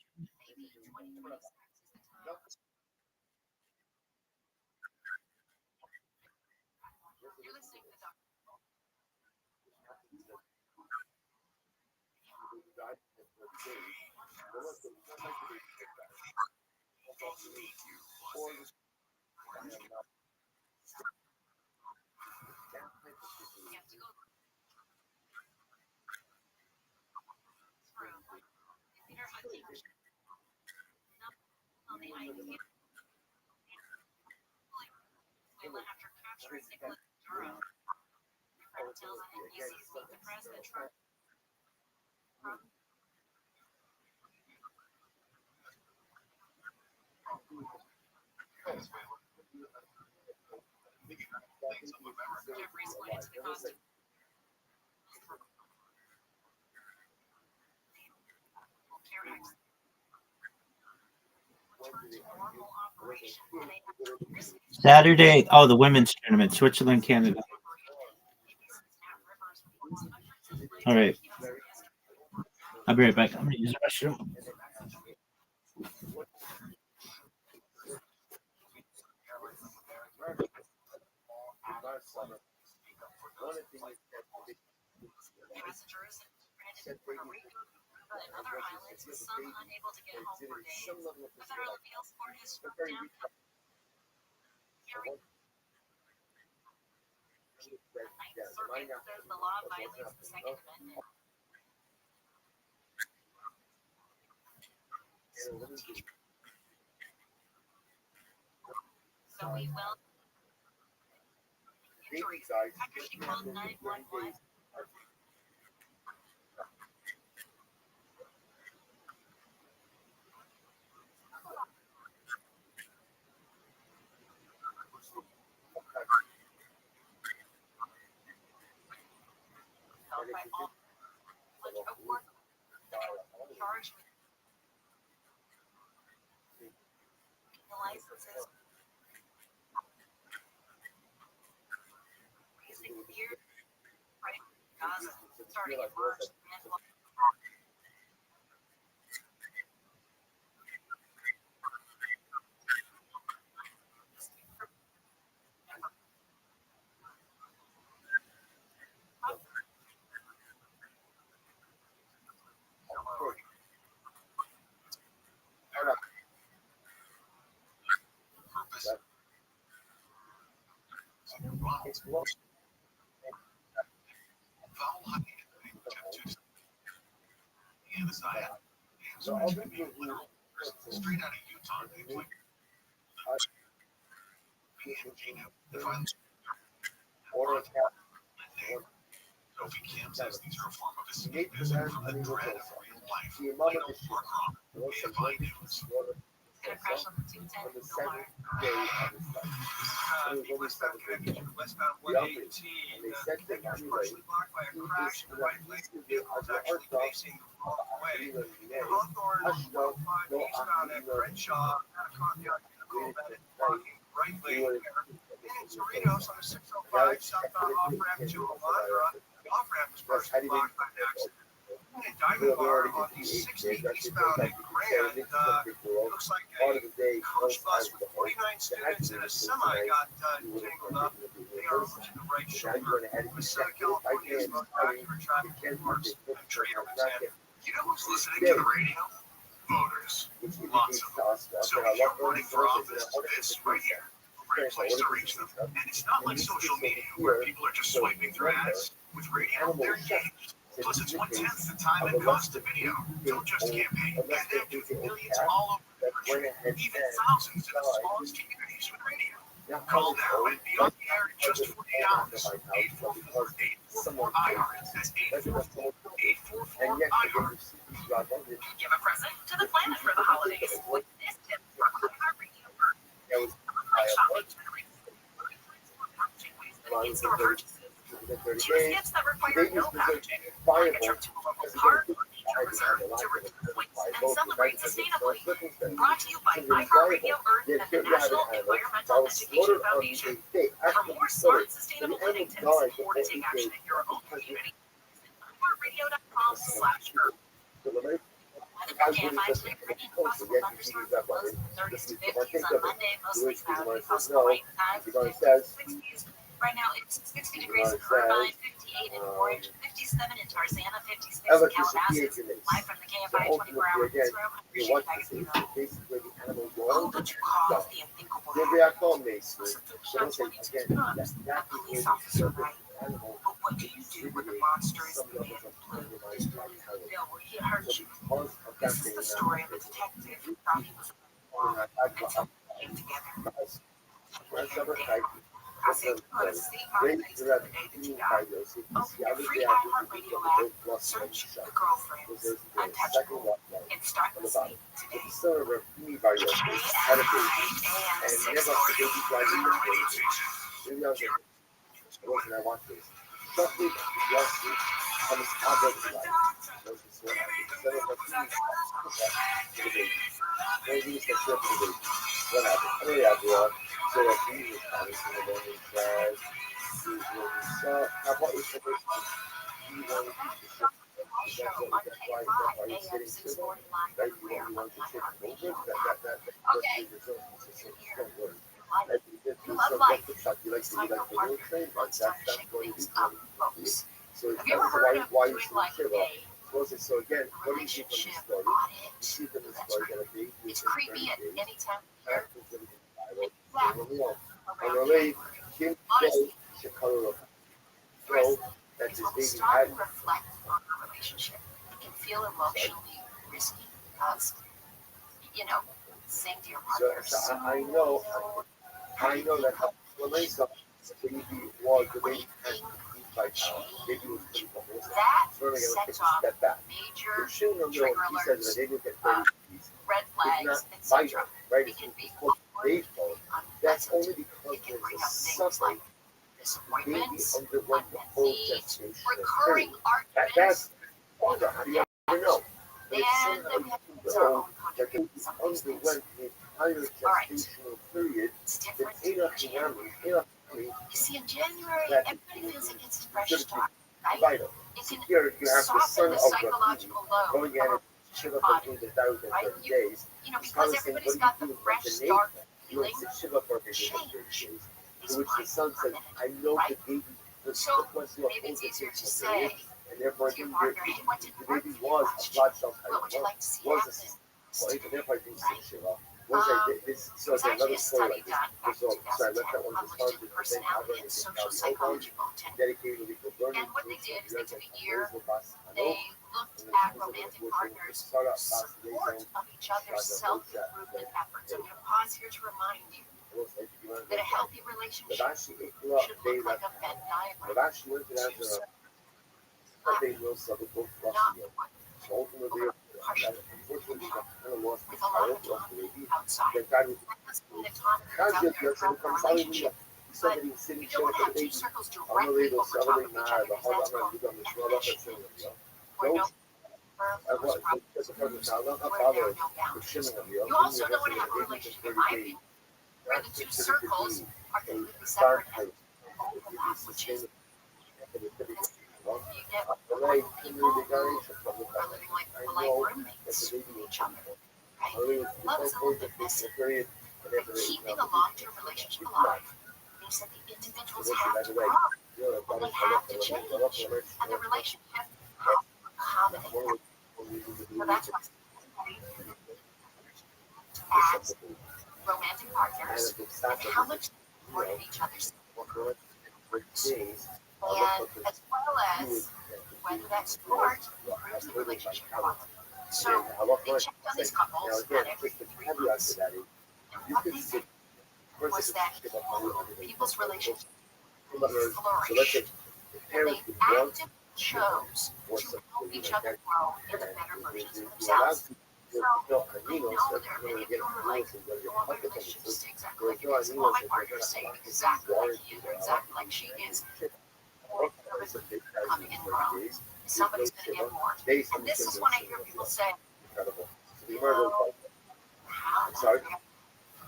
Saturday. Oh, the women's tournament, Switzerland, Canada. All right. I'll be right back. I'm gonna use the restroom. passengers stranded in Puerto Rico and other islands, with some unable to get home for days. The Federal Appeals Court has struck down hearing. The Ninth Circuit says the law violates the Second Amendment. So we will. Injuries. After she called 911. By all of work charged with the licenses, raising fear, right? Gaza, starting in March, and Wow. It's low. Vowel high chapter 2. And the side. So So I'll it's be going to be a with you. straight out of Utah. Names like Gino. The finals. Order Sophie Kim says these are a form of Make the escapism man from the an dread immortal. of real life. See, Mama Lino is Markron, AFI News. Gonna crash on the 210 On the Omar. 7th day of his life. The westbound connection to westbound The 118. and they said The that was partially blocked by a crash in the right lane. The vehicle was actually facing the wrong way. In Hawthorne, 105 eastbound at Crenshaw, Atacon, that is blocking the right lane there. And in Cerritos on the 605 southbound off-ramp to Alondra, the off-ramp was partially blocked by an accident. And in Diamond Bar on the 60 eastbound at Grand, it looks like part a of the day, coach bus with 49 students and a semi got tangled up. They are over to the right shoulder. With Southern California's most accurate traffic reports, I'm Trader Alexander. You know who's listening to the radio? Voters. Lots of them. So if you're running for office, this right here, a great place to reach them. And it's not like social media where people are just swiping through ads. With radio, they're engaged. Plus, it's 1/10 the time it costs to video. Don't just campaign. Connect with millions all over the country. Even thousands in the smallest communities with radio. Call now and be on the air in just 48 hours. 844-844-IR. That's 844-844-IR. Give a present to the planet for the holidays with this tip from iHeartRadio. Online shopping generates more packaging waste than in-store purchases. Choose gifts that require no packaging. Like a trip to a local park or nature reserve to reduce waste and celebrate sustainably. Brought to you by iHeartRadio Earth and the National Environmental Education Foundation. For more smart, sustainable living tips or to take action in your own community, visit iHeartRadio.com/earth. KFI today predicting possible thunderstorms and lows in the 30s to 50s on Monday, mostly cloudy, possible rain highs in the 50s to 60s. Right now it's 60 degrees in Irvine, 58 in Orange, 57 in Tarzana, 56 in Calabasas. Live from the KFI 24-hour newsroom, I'm Shane Magazine. Who would you call the unthinkable? A police officer, right? But what do you do when the monster is the man in blue? Bill, he hurt you. This is the story of a detective who thought he was until we came together. I said, put a seat on the face the day that you died. Open your free iHeartRadio app, search The Girlfriends, Untouchable, and start listening today. KFI AM 640. And I want this. Chocolate, rusty, on this object of life. Maybe it's a trip to the whatever. I mean, everyone. So that Jesus comes in the morning, says, so, how about you say, you want to Have you ever heard of doing like a so again, what do you think relationship from the story? audit? You see from the story gonna be It's creepy at any time of year. And really, Kim Honestly, Chicago, that's his when we baby start had. to reflect on our relationship, it can feel emotionally risky because, you know, saying to your partner, So I know that when I saw the baby was the baby had to eat by now. Baby was pretty almost. that So we're gonna take sets a off step back. major Soon he trigger says alerts, that they will get 30 degrees. red flags, It's etc. not right? It can be called awkward, baseball. That's unpleasant. only because It can bring there's up things something. like disappointments, Underwent the unmet whole needs, gestation. recurring arguments, That's father. How do you ever know? But if and somehow then we have you to our know own that they contributions on these things. underwent the entire gestational period, It's then different ain't in enough January. memory, You see, in January, that everybody feels like it's a fresh should start, right? vital. It can Here you have the soften son the of psychological load going in of and a shiver body, for 1,030 days. you know, because everybody's got the fresh start feeling. Change To is which the fine son for a said, minute, I know right? the baby was So once you maybe it's easier to say and therefore to your partner, hey, what the didn't work baby for you was last a year? blood cell type. What would you like to see Was happen? a well, even if I do say shit off, There's actually a study done back in 2010 published in Personality and Social Psychology Bulletin. And what they did is they took a year, they looked at romantic partners' support of each other's self-improvement efforts. I'm going to pause here to remind you that a healthy relationship should look like a Venn diagram. Two circles, not one. Partially with a lot of autonomy outside. That doesn't mean autonomy is out there throughout the relationship. But you don't want to have two circles directly over top of each other because that's called enmeshment. Or no problems, where there are no boundaries. You also don't want to have a relationship, in my view, where the two circles are completely separate and overlap, which is you get people who are living like polite roommates with each other. Right? Love is a little bit messy. But keeping a long-term relationship alive means that the individuals have to grow, and they have to change, and the relationship has to accommodate that. So that's why as romantic partners and how much they support each other's and as well as whether that support improves the relationship quality. So they checked on these couples at every 3 months, and what they did was that people's relationships flourished, and they actively chose to help each other grow into better versions of themselves. So I know there are many of you who are like, I want my relationship to stay exactly like it is. I want my partner to stay exactly like he is or exactly like she is. Coming in wrong. Somebody's going to get more. And this is when I hear people say, how did that happen?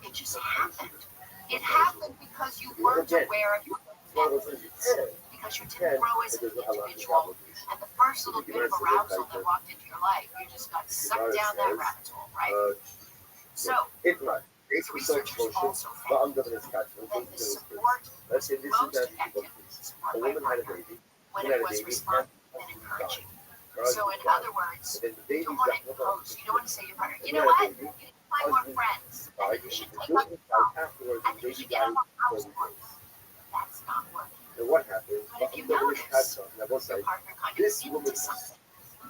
It just happened. It happened because you weren't aware of your intentions, because you didn't grow as an individual, and the first little bit of arousal that walked into your life, you just got sucked down that rabbit hole, right? So, researchers also found that the support was most effective support by a partner when it was responsive and encouraging. So, in other words, you don't want to impose. You don't want to say to your partner, you know what? You need to find more friends. And then you should take up yourself. And then you should get on house points. That's not working. But if you notice, your partner kind of into something.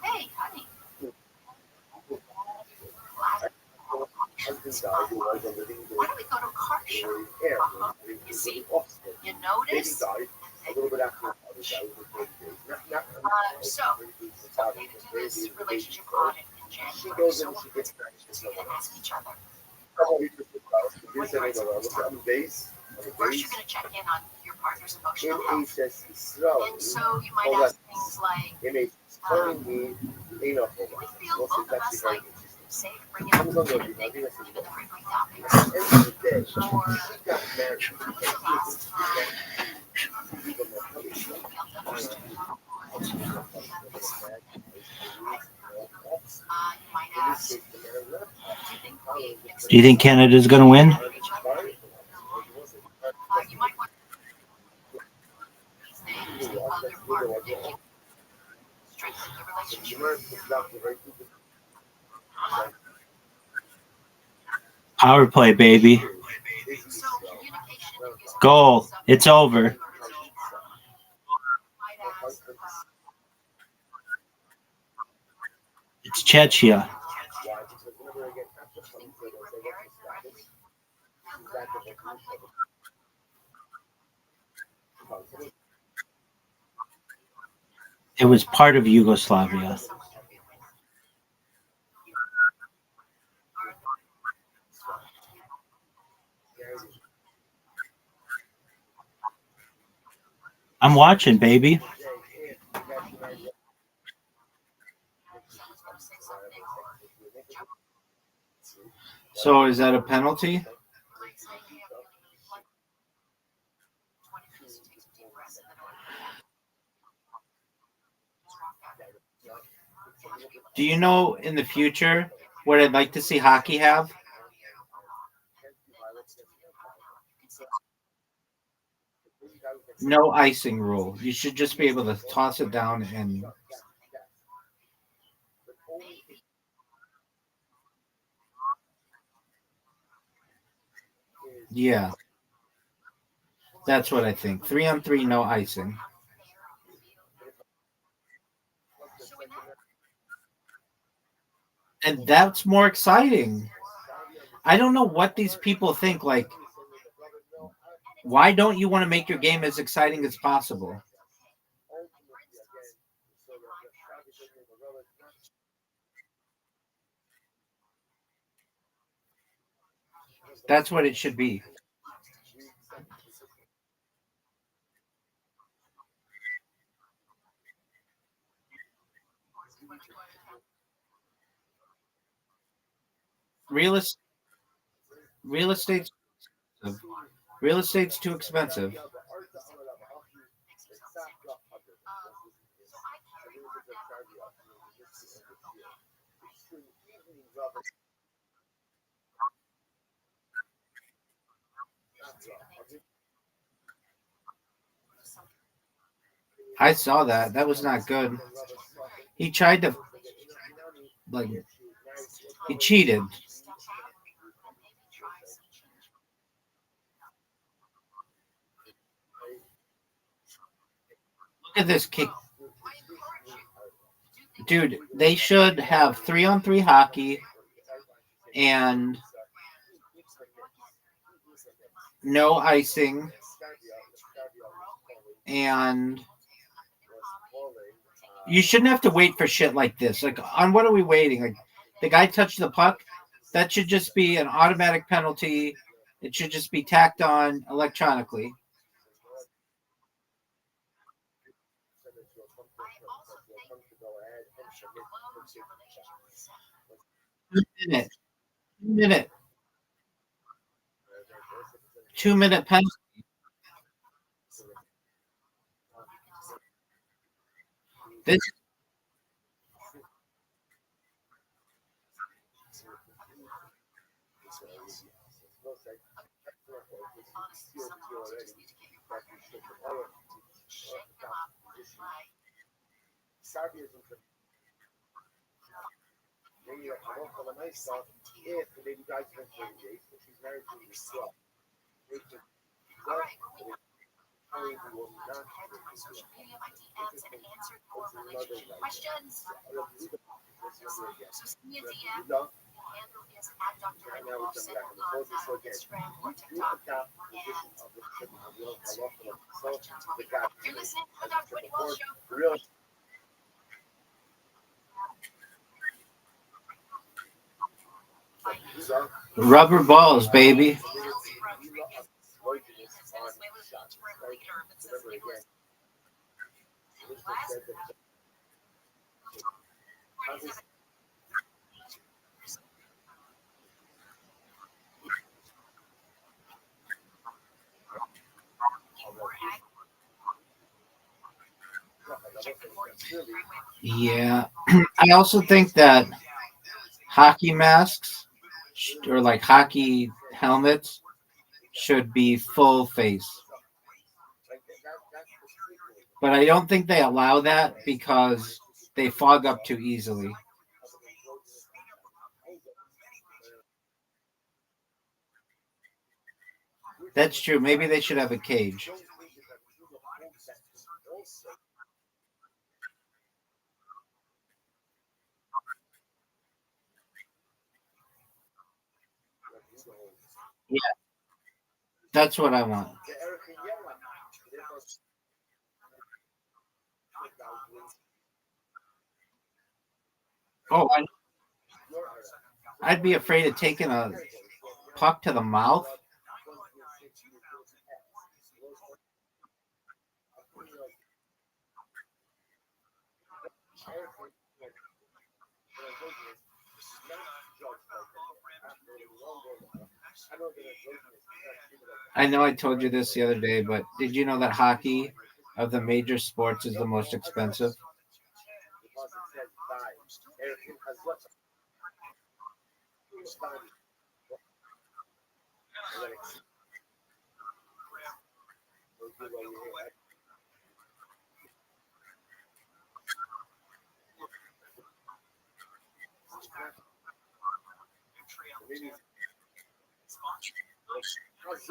Hey, honey. Why don't we go to a car show? You see, you notice, and then so we do this relationship audit in January. So we'll ask each other. First, you're going to check in on your partner's emotional health. And so you might ask things like, we feel both of us like safe bringing up even the frequent topics. Or when was the last time you felt understood? You might ask, Do you think Canada's going to win? You might want these things to other partner to strengthen the relationship. Power play, baby. So communication is Goal. It's over. It's Chechnya. It was part of Yugoslavia. I'm watching, baby. So is that a penalty? Do you know in the future what I'd like to see hockey have? No icing rule. You should just be able to toss it down and Yeah, that's what I think. 3-on-3, no icing. And that's more exciting. I don't know what these people think. Like, why don't you want to make your game as exciting as possible? That's what it should be. Real, es- real estate's real estate's too expensive. I saw that. That was not good. He tried to like he cheated. Look at this kick. Dude, they should have 3-on-3 hockey and no icing and you shouldn't have to wait for shit like this. Like, on what are we waiting? Like, the guy touched the puck. That should just be an automatic penalty. It should just be tacked on electronically. Minute, 2 minute, 2 minute penalty. This So send me a DM. The handle is at Dr. Rabbi Rothschild on Instagram or TikTok. And you're listening to the Dr. Rabbi Wells Show. rubber balls, baby. Yeah. I also think that hockey masks or like hockey helmets should be full face. But I don't think they allow that because they fog up too easily. That's true. Maybe they should have a cage. Yeah, that's what I want. Oh, I'd be afraid of taking a puck to the mouth. I know I told you this the other day, but did you know that hockey of the major sports is the most expensive?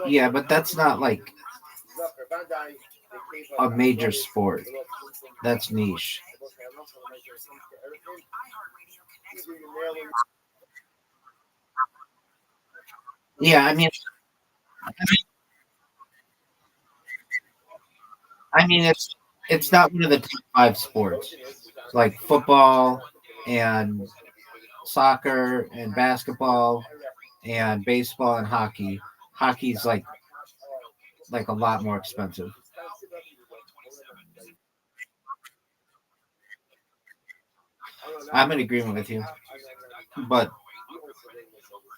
Yeah, but that's not like a major sport. That's niche. Yeah, I mean it's not one of the top five sports. Like football and soccer and basketball and baseball and hockey. Hockey's like a lot more expensive. I'm in agreement with you. But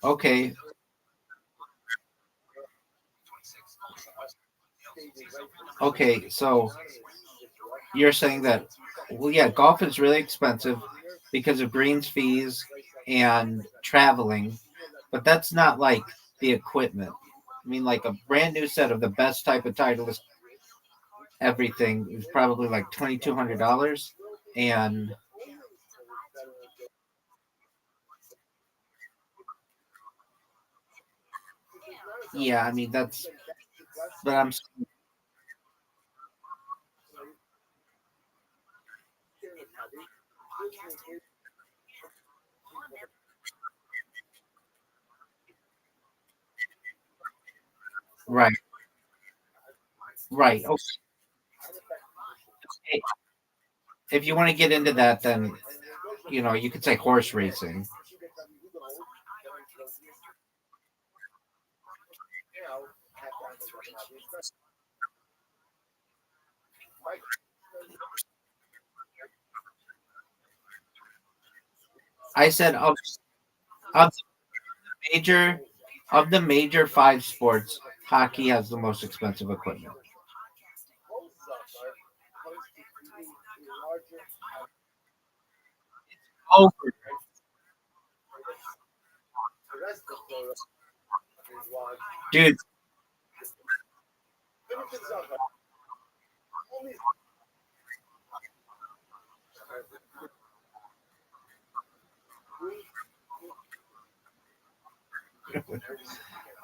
okay, okay, so you're saying that well yeah, golf is really expensive because of greens fees and traveling, but that's not like the equipment. I mean like a brand new set of the best type of Titleist everything is probably like $2,200 and yeah, I mean that's but I'm right, right. Okay. If you want to get into that, then you could say horse racing. I said of major of the major five sports, hockey has the most expensive equipment. Oh, dude.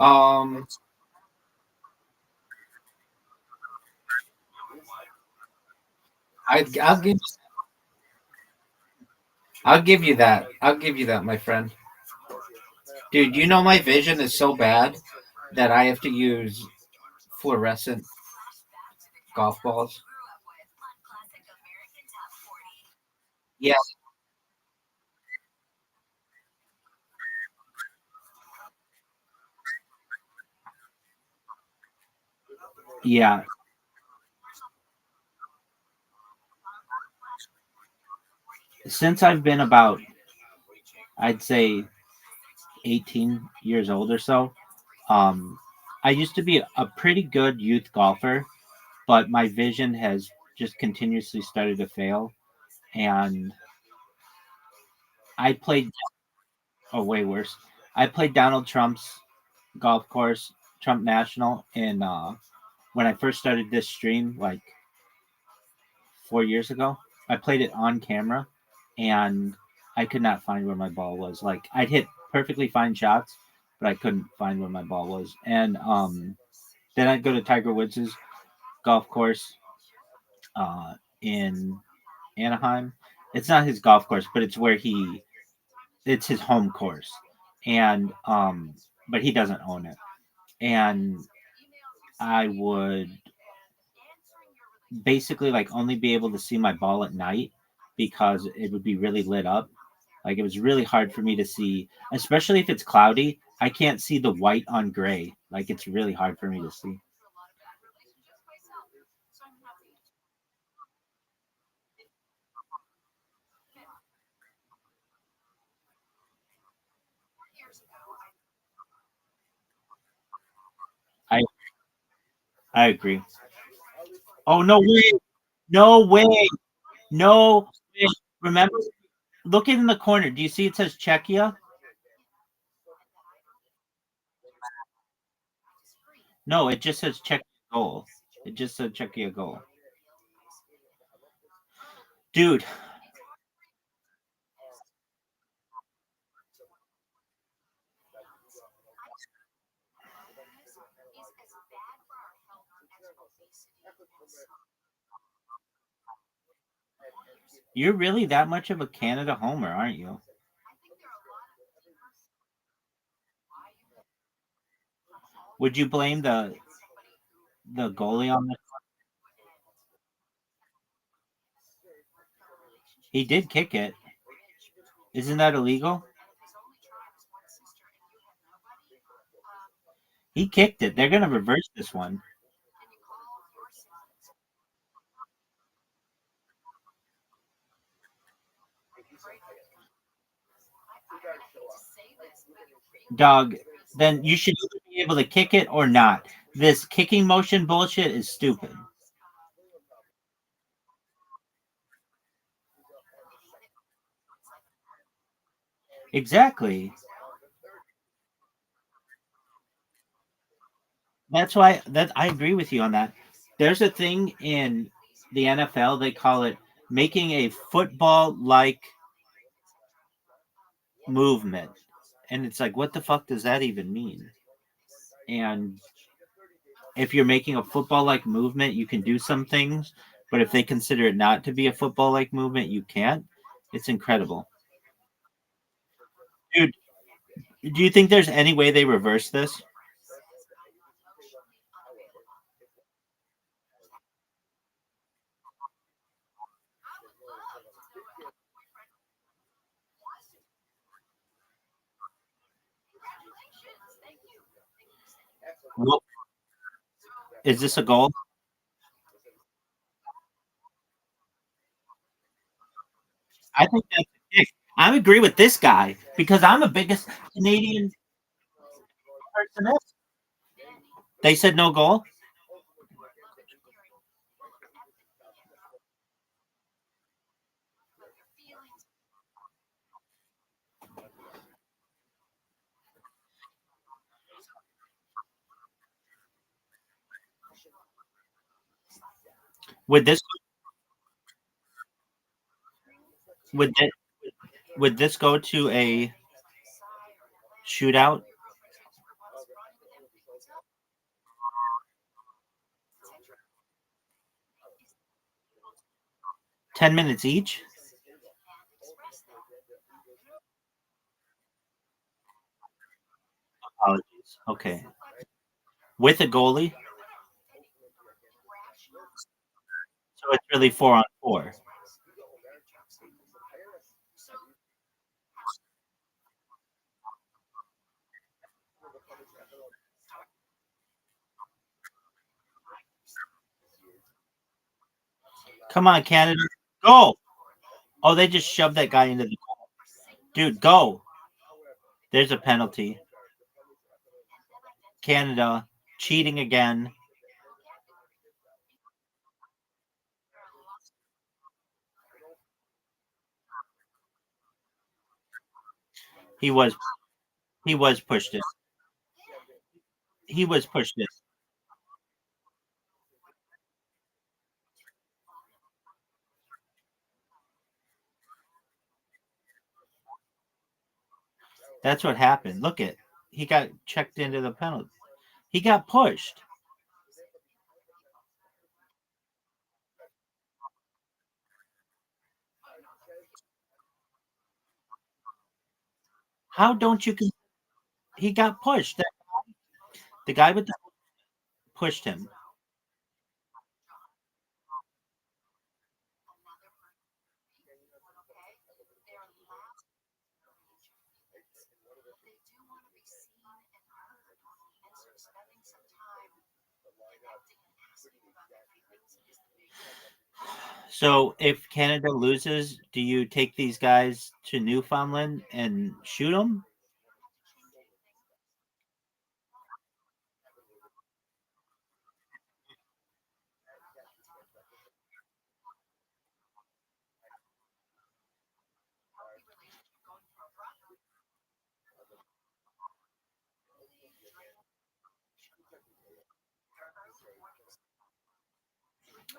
Um, I'll give you that. I'll give you that, my friend. Dude, my vision is so bad that I have to use fluorescent golf balls. Yeah, yeah. Since I've been about, I'd say 18 years old or so, um, I used to be a pretty good youth golfer, but my vision has just continuously started to fail. And I played, oh, way worse. I played Donald Trump's golf course, Trump National, in when I first started this stream, like 4 years ago. I played it on camera, and I could not find where my ball was. Like I'd hit perfectly fine shots, but I couldn't find where my ball was. And then I'd go to Tiger Woods's golf course in Anaheim. It's not his golf course, but it's his home course, and but he doesn't own it. And I would basically like only be able to see my ball at night because it would be really lit up. Like it was really hard for me to see, especially if it's cloudy. I can't see the white on gray. Like it's really hard for me to see. I I agree. Oh no way! No way! No way! Remember, look in the corner. Do you see it says Czechia? No, it just says Czechia goal. It just said Czechia goal. Dude, You're really that much of a Canada homer, aren't you? Would you blame the goalie on this? He did kick it. Isn't that illegal? He kicked it. They're going to reverse this one. Dog, then you should either be able to kick it or not. This kicking motion bullshit is stupid. Exactly. That's why that I agree with you on that. There's a thing in the NFL, they call it making a football like movement. And it's like, what the fuck does that even mean? And if you're making a football like movement, you can do some things, but if they consider it not to be a football like movement, you can't. It's incredible. Dude, do you think there's any way they reverse this? Well, is this a goal? I think that's a kick. I agree with this guy because I'm the biggest Canadian person. They said no goal. Would this would this, would this go to a shootout? 10 minutes each? Apologies. Okay. With a goalie? So it's really 4-on-4. Come on, Canada. Go. Oh, they just shoved that guy into the goal. Dude, go. There's a penalty. Canada cheating again. He was he was pushed in. He was pushed in. That's what happened. Look at he got checked into the penalty. He got pushed. How don't you? He got pushed. The guy with the pushed him. So if Canada loses, do you take these guys to Newfoundland and shoot them?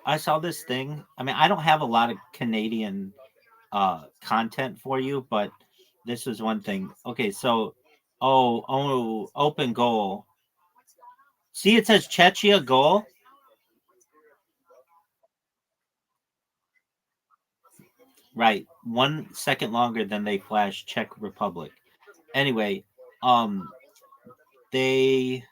I saw this thing. I mean, I don't have a lot of Canadian content for you, but this was one thing. Okay, so open goal. See, it says Chechia goal. Right. 1 second longer than they flash Czech Republic. Anyway, they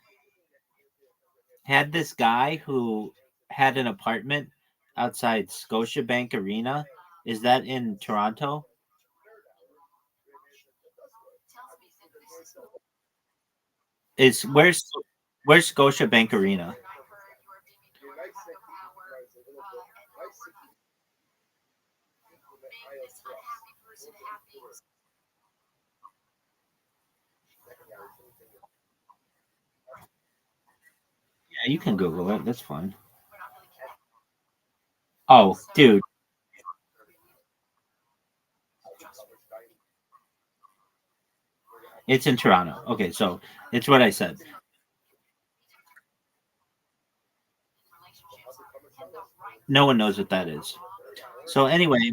had this guy who had an apartment outside Scotiabank Arena. Is that in Toronto? Is where's Scotiabank Arena? Yeah, you can Google it. That's fine. Oh, dude, it's in Toronto. Okay, so it's what I said. No one knows what that is. So anyway,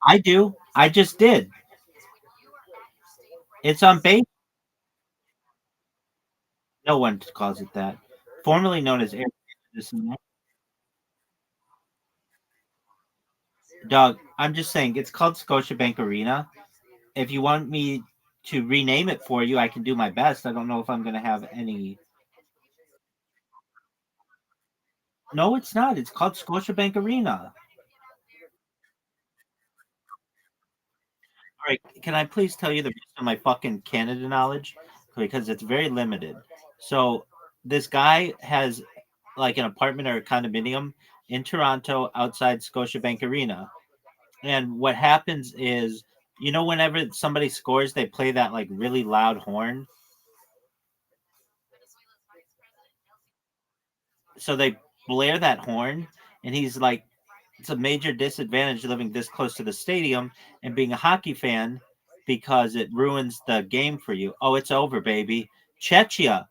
I do. I just did. It's on base. No one calls it that. Formerly known as Air. Dog, I'm just saying it's called Scotiabank Arena. If you want me to rename it for you, I can do my best. I don't know if I'm going to have any. No, it's not. It's called Scotiabank Arena. All right, can I please tell you the rest of my fucking Canada knowledge because it's very limited. So this guy has like an apartment or a condominium in Toronto outside Scotiabank Arena. And what happens is, whenever somebody scores, they play that like really loud horn. So they blare that horn, and he's like, it's a major disadvantage living this close to the stadium and being a hockey fan because it ruins the game for you. Oh, it's over, baby. Czechia,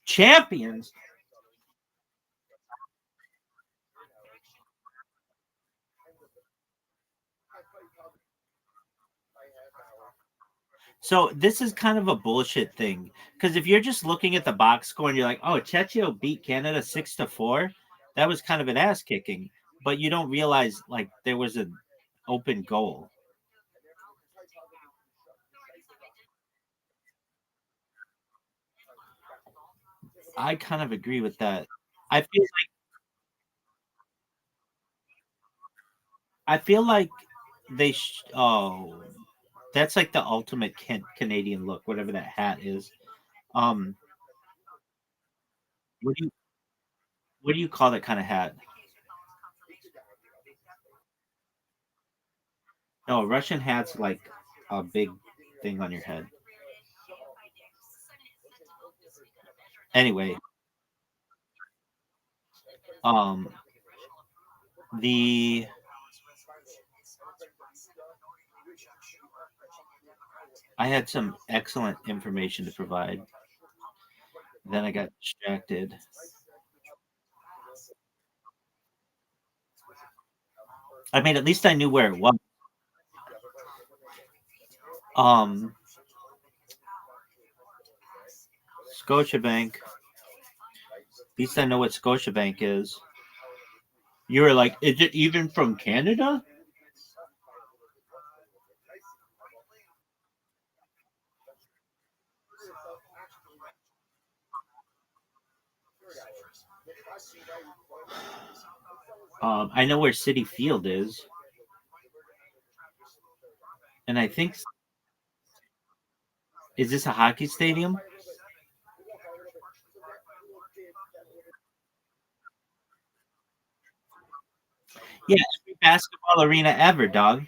champions. So this is kind of a bullshit thing because if you're just looking at the box score and you're like, "Oh, Czechia beat Canada 6-4," that was kind of an ass kicking, but you don't realize like there was an open goal. I kind of agree with that. I feel like oh, that's like the ultimate Canadian look, whatever that hat is. Um, what do you call that kind of hat? No, a Russian hat's like a big thing on your head. Anyway, um, the I had some excellent information to provide. Then I got distracted. I mean, at least I knew where it was. Um, Scotiabank. At least I know what Scotiabank is. You were like, is it even from Canada? I know where City Field is, and I think is this a hockey stadium? Yeah, every basketball arena ever, dog.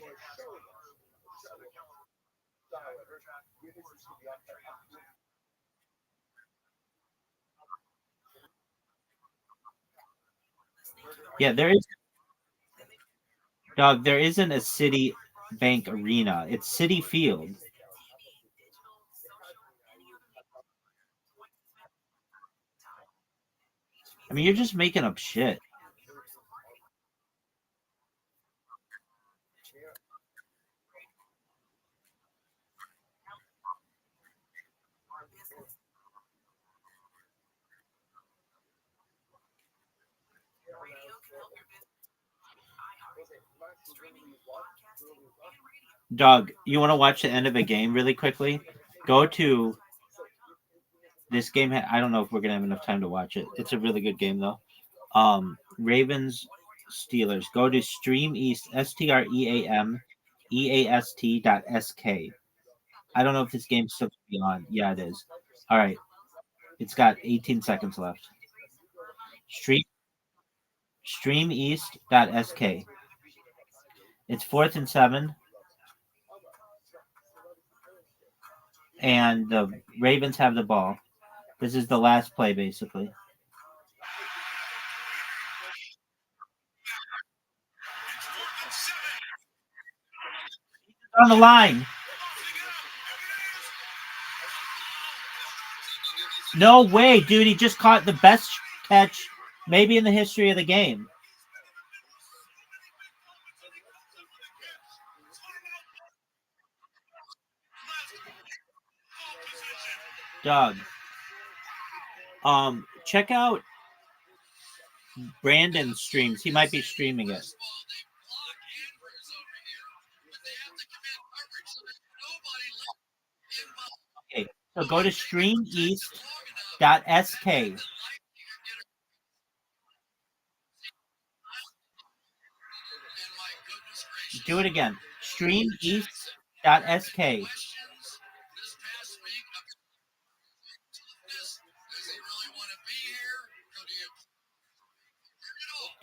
Yeah, there is, dog. There isn't a City Bank Arena. It's City Field. I mean, you're just making up shit. Dog, you want to watch the end of a game really quickly? Go to this game. I don't know if we're gonna have enough time to watch it. It's a really good game though. Ravens Steelers. Go to Stream East, StreamEast.sk. I don't know if this game's still gonna be on. Yeah, it is. All right. It's got 18 seconds left. Streameast.sk. It's 4th and 7. And the Ravens have the ball. This is the last play, basically. On the line. No way, dude. He just caught the best catch maybe in the history of the game. Doug. Check out Brandon's streams. He might be streaming it. Okay, so go to streameast.sk. Do it again. Streameast.sk.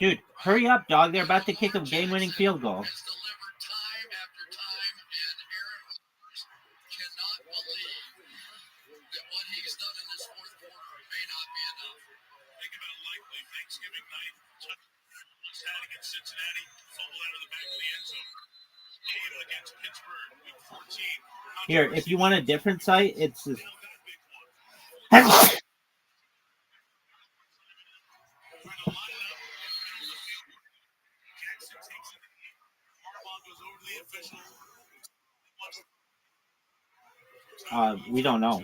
Dude, hurry up, dog. They're about to kick a game-winning field goal. Here, if you want a different site, it's... we don't know. The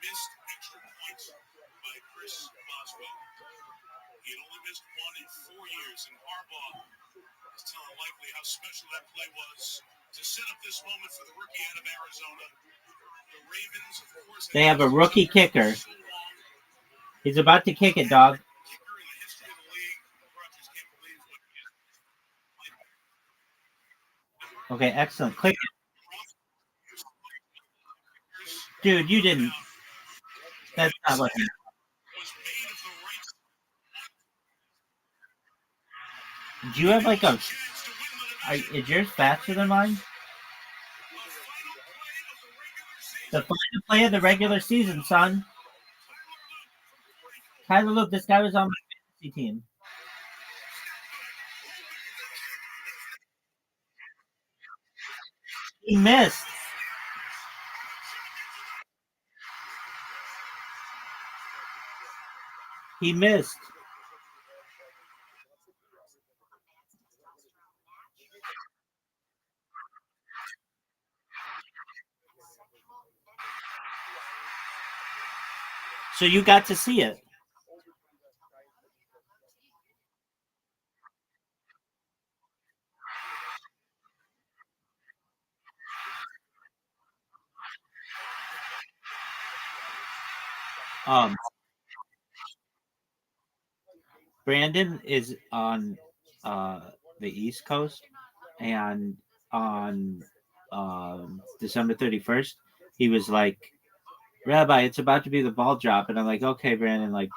missed extra points by Chris Boswell. He had only missed one in 4 years, and Harbaugh is telling Likely how special that play was to set up this moment for the rookie out of Arizona. The Ravens, of course, they have a rookie kicker. He's about to kick it, dog. Okay, excellent. Click it. Dude, you didn't. That's not what happened. Do you have like a... is yours faster than mine? The final play of the regular season, son. Tyler, look, this guy was on my fantasy team. He missed. He missed. So you got to see it. Brandon is on the East Coast, and on December 31st, he was like, Rabbi, it's about to be the ball drop. And I'm like, okay, Brandon, like,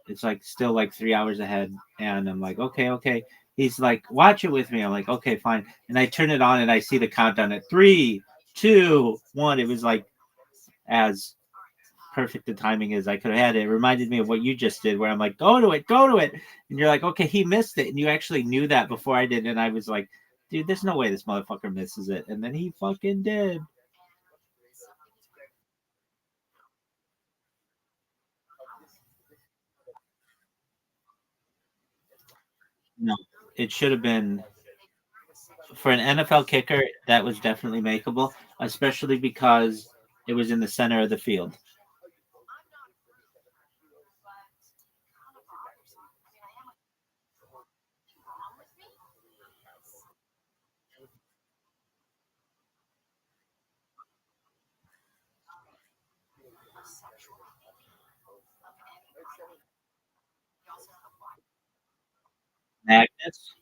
it's like still like 3 hours ahead. And I'm like, okay. He's like, watch it with me. I'm like, okay, fine. And I turn it on and I see the countdown at 3, 2, 1. It was like as perfect the timing is I could have had it. It reminded me of what you just did, where I'm like, go to it. And you're like, okay, he missed it. And you actually knew that before I did. And I was like, dude, there's no way this motherfucker misses it. And then he fucking did. No, it should have been for an NFL kicker. That was definitely makeable, especially because it was in the center of the field. Magnets.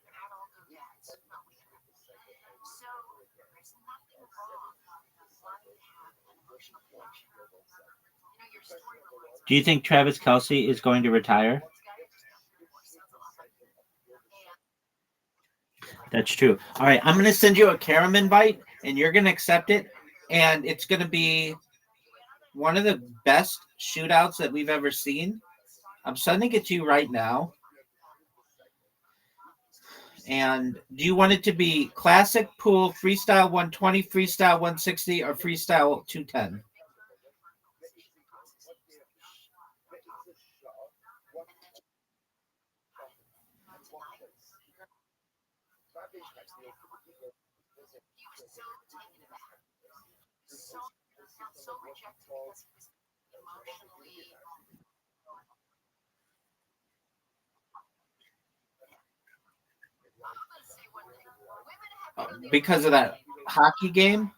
Do you think Travis Kelce is going to retire? That's true. All right, I'm going to send you a Karam invite, and you're going to accept it, and it's going to be one of the best shootouts that we've ever seen. I'm sending it to you right now. And do you want it to be classic, pool, freestyle 120, freestyle 160, or freestyle 210? Because of that hockey game?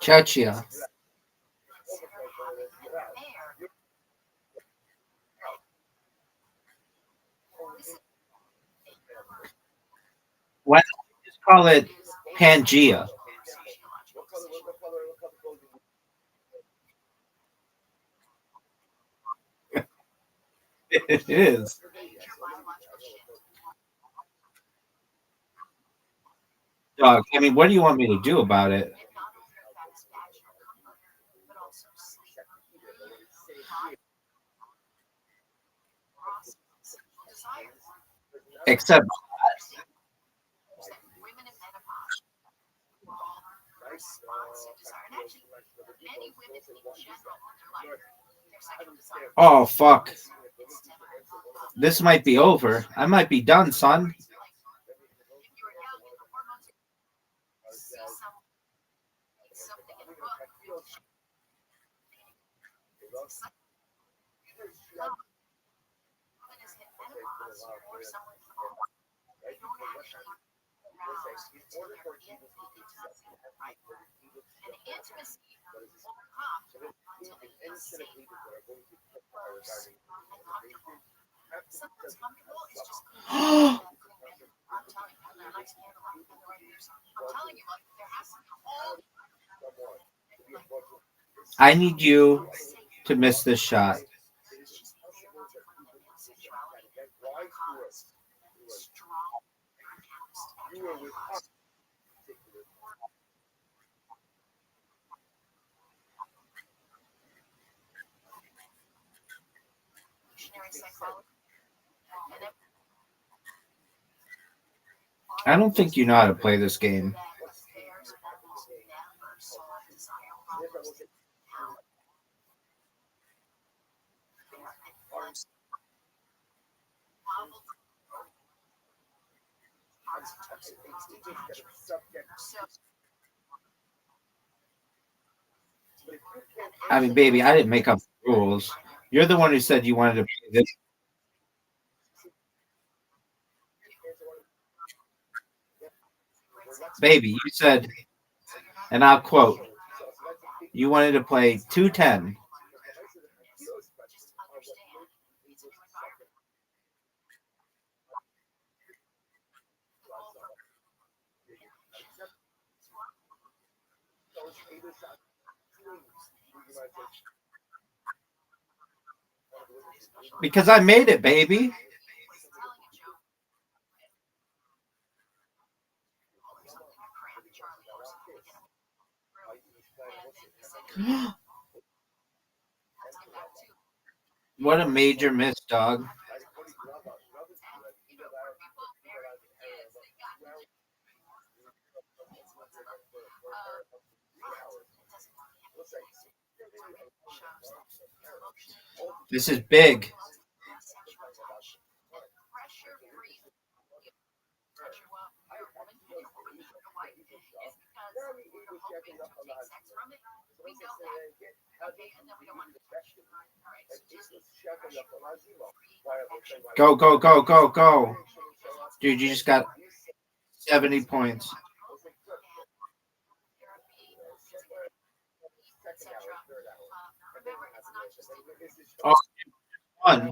Chechia. Why don't you just call it Pangea? It is. Dog, I mean, what do you want me to do about it? Except oh fuck. This might be over. I might be done, son. I need you to miss this shot. I don't think you know how to play this game. I mean, baby, I didn't make up the rules. You're the one who said you wanted to play this. Baby, you said, and I'll quote, you wanted to play 210. Because I made it, baby. What a major miss, dog. This is big. Go, go, go, go, go. Dude, you just got 70 points. Oh, one.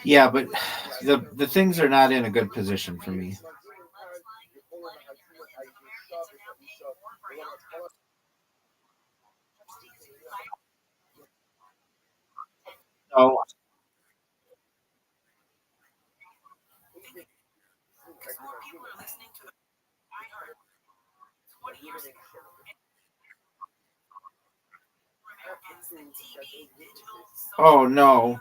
Yeah, but the things are not in a good position for me. So oh no.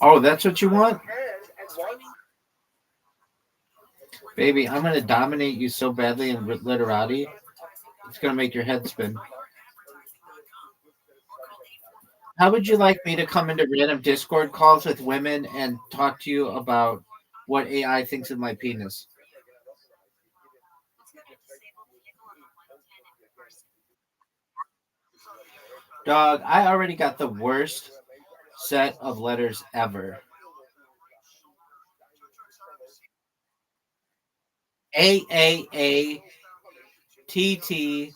Oh, that's what you want? Baby, I'm going to dominate you so badly in literati. It's going to make your head spin. How would you like me to come into random Discord calls with women and talk to you about what AI thinks of my penis? Dog, I already got the worst set of letters ever. A T T.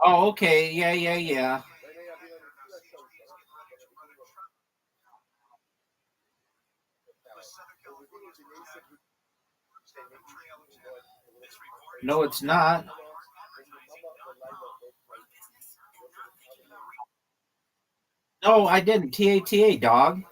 Oh, okay. Yeah. No, it's not. No, I didn't. TATA, dog.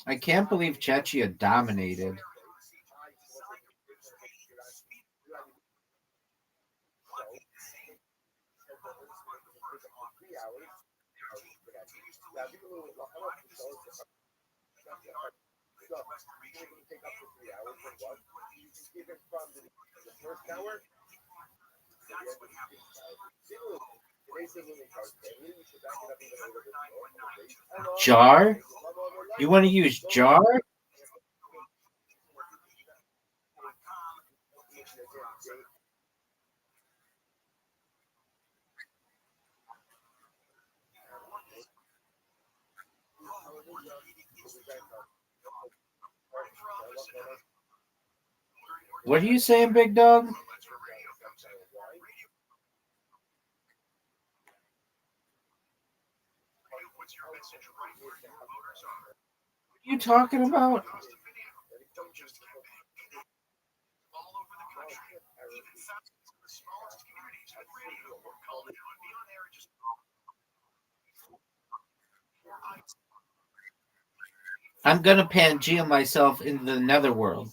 I can't believe Chechia dominated. Jar? You want to use jar? What are you saying, big dog? you talking about? Don't just all over the country. Even some of the smallest communities with radio were called in and be on air and just I'm gonna Pangea myself into the netherworld.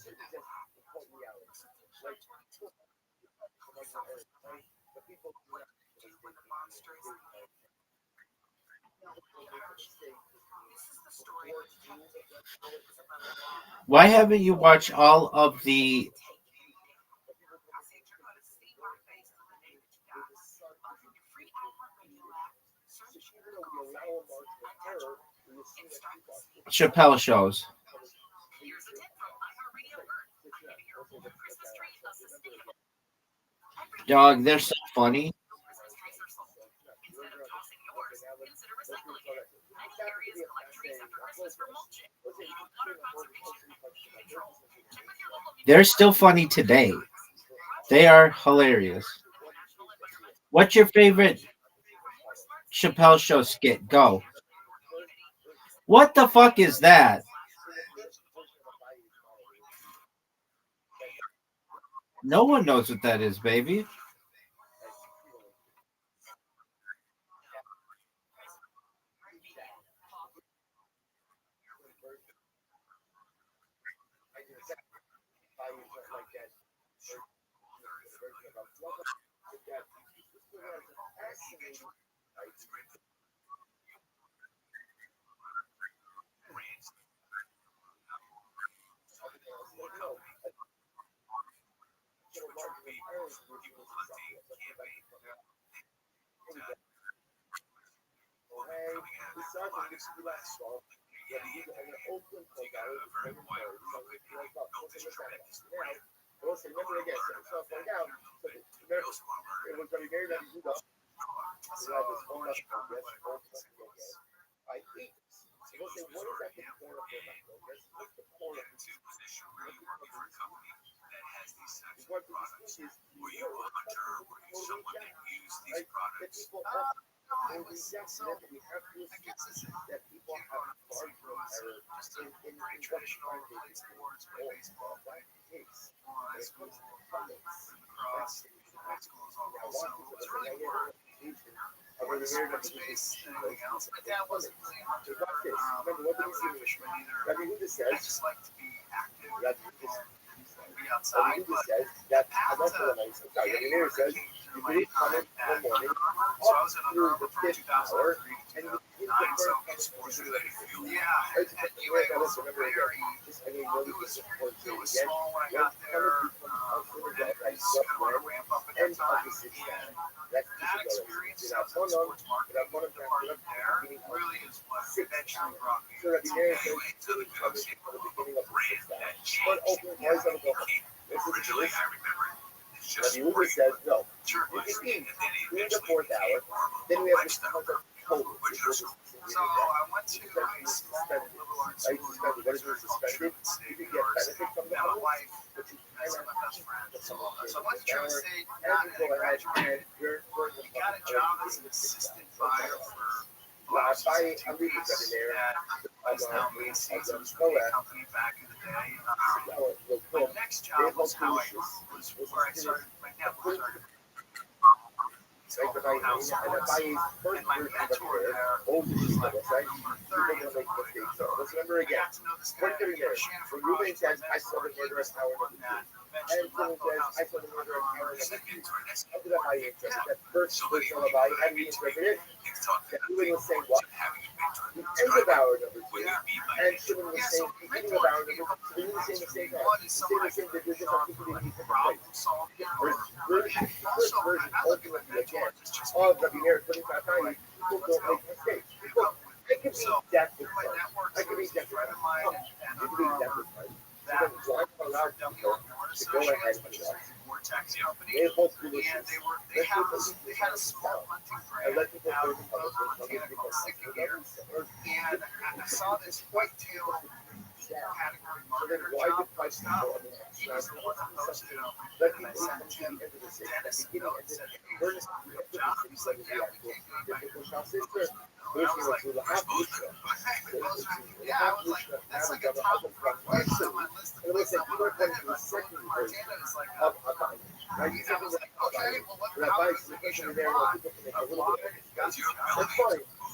Why haven't you watched all of the Chappelle shows? Dog, they're so funny. They're still funny today. They are hilarious. What's your favorite Chappelle show skit? Go. What the fuck is that? No one knows what that is, baby. category marketer job by stuff. He was the one that posted it, and I sent him Dennis a note and said, hey, this is a real job. He's like, yeah, we can't do it by your business. And I was like, yeah, I was like, that's like a top question on my list of things I want to do. But Montana is like, and I was like, okay, well, what how is the issue of why? That's your ability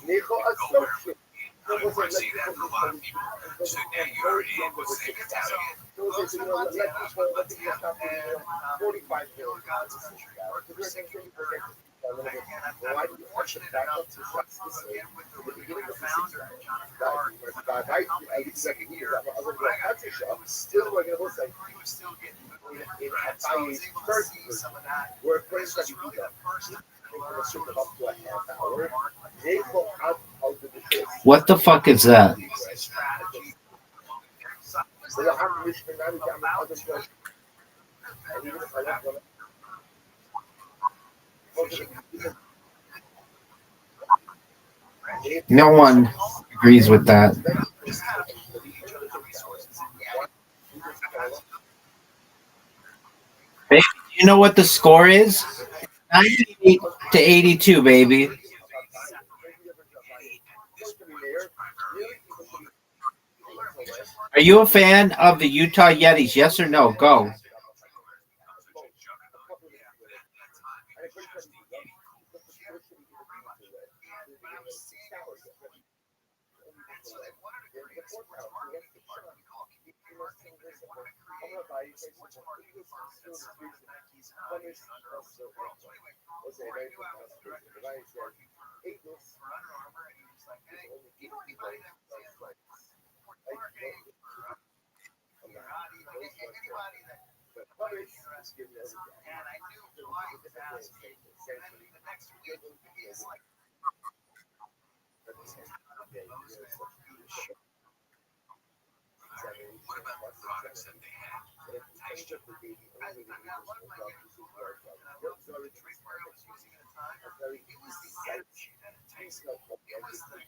to go nowhere. I see that for a lot of people. So now you're already in with savings. Those in Montana, and 45 kilograms of country worth for 6 years. And I'm fortunate enough to work again with the original founder, Jonathan Hart, the company in second year. When I got there, he was still getting good. So I was able to see some of that. This was really the first time I learned sort of more What the fuck is that? strategy. No one agrees with that. Just kind of each other's resources. Baby, do you know what the score is? 98 to 82, baby. Are you a fan of the Utah Yetis? Yes or no? Go. And I knew why he was asking. And then the next week, he's like, What about the products that they had? I got one of my young cooler, and I looked at the drinkware I was using at the time. It was the energy that it tasted. It was the,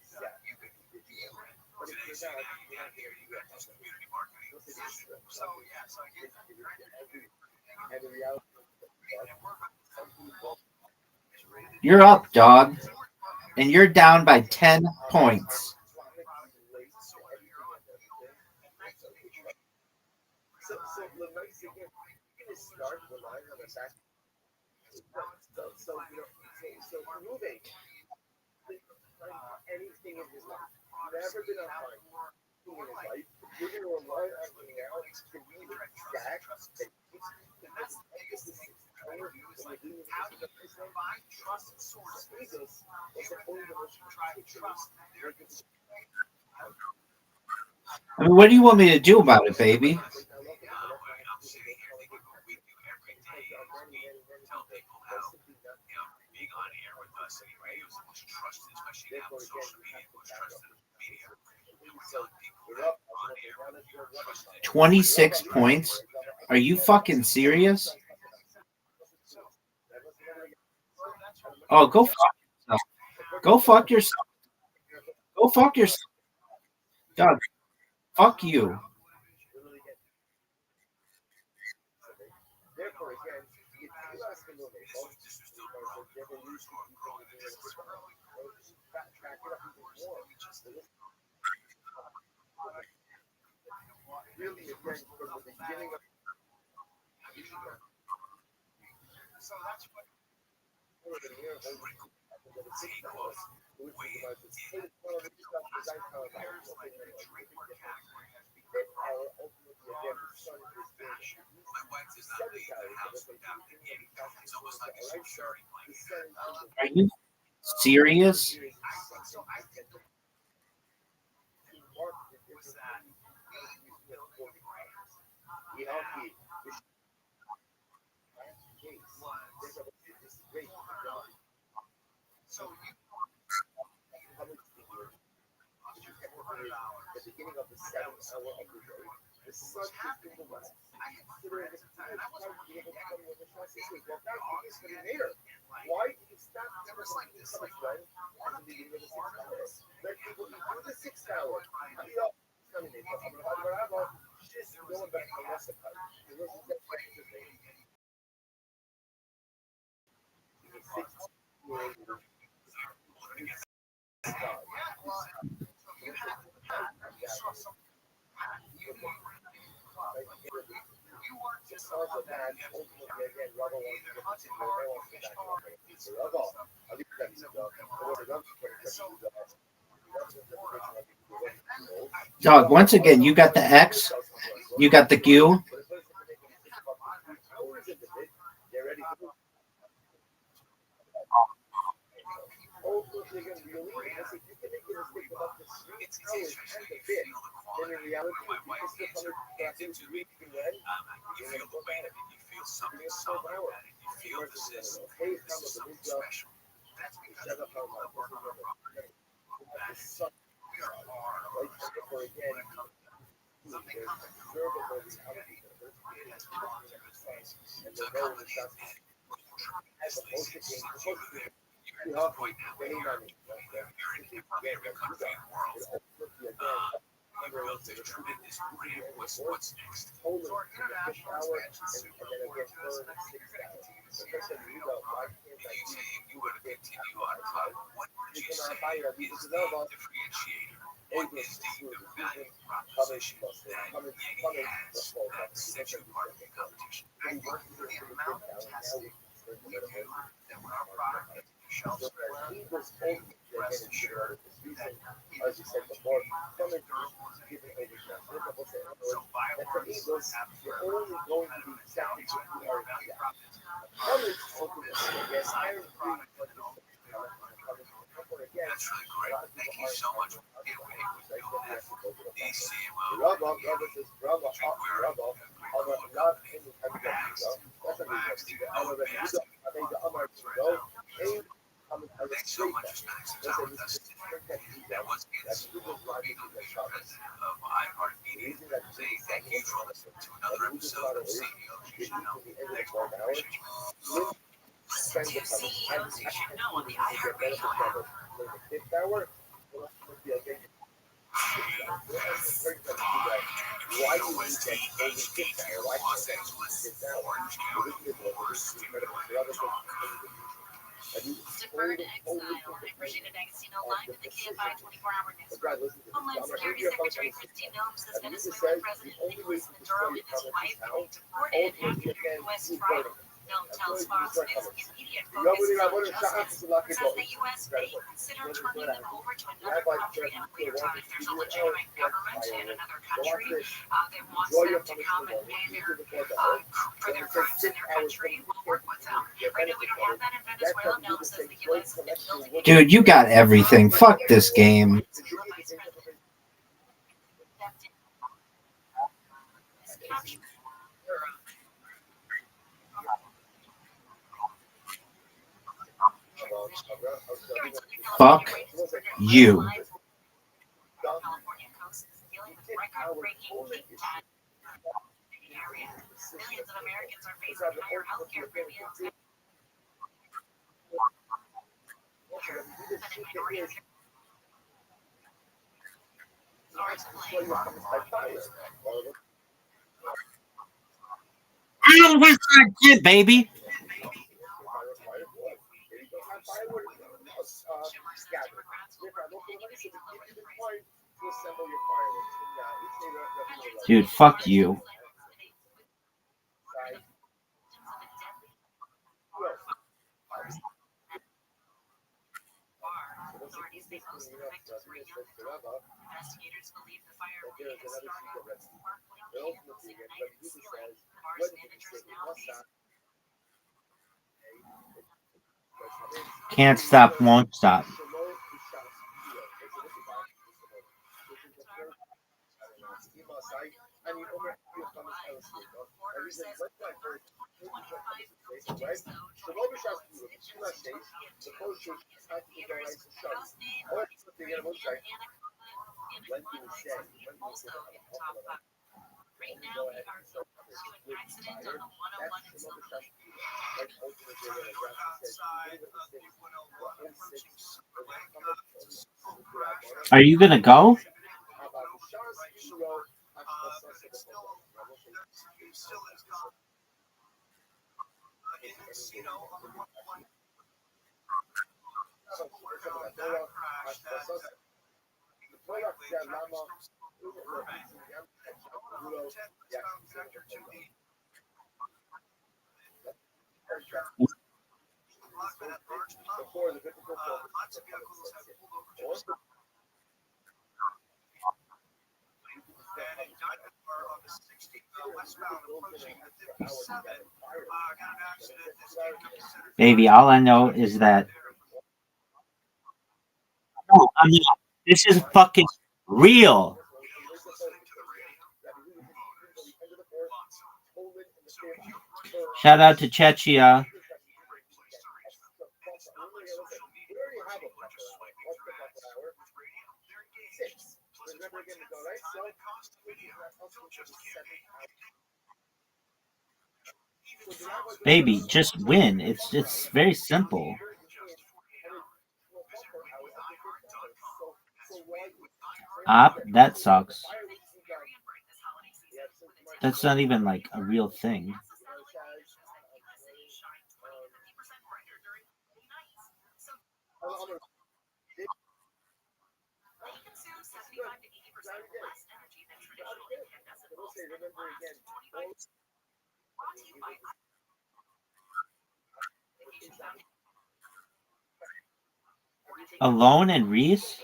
you could feel it. Today's you got here, you got those community marketing. So, yeah, so I get You're up, dog. And you're down by 10 points. anything in his life. Never been on time in his life. You're going to rely on him now to be the stack that that's the biggest thing I do is like, how do you find trusted sources? Try to trust their I mean, what do you want me to do about it, baby? I'm sitting here thinking what we do every day is we tell people how, being on air with us anyway, it was the most trusted, especially now with social media, most trusted media. And we're telling people that on air with you, trusted. 26 points? Are you fucking serious? Oh, go fuck yourself. Go fuck yourself. Go fuck yourself. God, fuck you. So that's what Are you serious? So you the beginning of the 7th hour of the day. This is what's happening. I had friends and I wasn't working at why did you stop? There was like this like one of the beginning of the 6 hours. Let people do the 6 hours. Dog, once again, you got the X, you got the Q. You feel the weight of it. You feel something solid about it. You feel this is something special. That's because of the people that work on our property. We are hard on ourselves when it comes to something coming through. It has problems in its faces. It's a company that will tremendously since you're at this point now where you're in probably every country in the world. You built a tremendous brand. What's next? So our international expansion is super important to us, and I think you're going to continue to see us in real product. If you say you want to continue on cloud, what would you say is the differentiator? What is the value proposition that Yeti has that sets you apart from the competition? I think the amount of testing we do that when our product gets to the shelves, rest assured that it is going to be durable as anything. So fireworks have very competitive mentality, so our value prop is focus inside the product and all the available. That's really great. Thank you so much for being with the CMO. Thanks so much for spending some time with us today. That was Rabbi Rothschild, president of iHeartMedia, saying thank you for listening to another episode of CEOs You Should Know. Thanks for appreciate you. Listen to CEOs You Should Know on the iHeartRadio app. Los Angeles, Orange County, Deferred exile. I appreciate it. Agostino live in the KFI 24-hour news room. Homeland Security Secretary Christine Noem says Venezuelan President Nicolas Maduro and his wife will be deported after their U.S. trial. Noem tells Fox News the immediate focus is on justice. Says the U.S. may consider turning them over to another country at a later time if there's a legitimate government in another country that wants them to come and pay for their crimes in their country. We'll work with them. Right now we don't have that in Venezuela. Noem says the U.S. has been building. Dude, you got everything. Fuck this game. Fuck you. California coast is dealing with record-breaking heat area. Millions of Americans are facing higher healthcare premiums. I don't wish I did, baby. Dude, fuck you. Authorities say most of the victims were young adults. Investigators believe the fire may have started when sparkling candles ignited the ceiling. The bar's managers now face. Can't stop, won't stop. Right now, we are close to an accident on the 101 in Silver Lake. Are you gonna go? crash that Burbank. Connector to the lots of vehicles have pulled over to the side. And a diamond car on the 60 westbound approaching the 57 got an accident. This came to the center. Baby, all I know is that. No, I'm not. This is fucking real. Shout out to Chechia. Baby, just win. It's very simple. That sucks. That's not even like a real thing. Alone and Reese?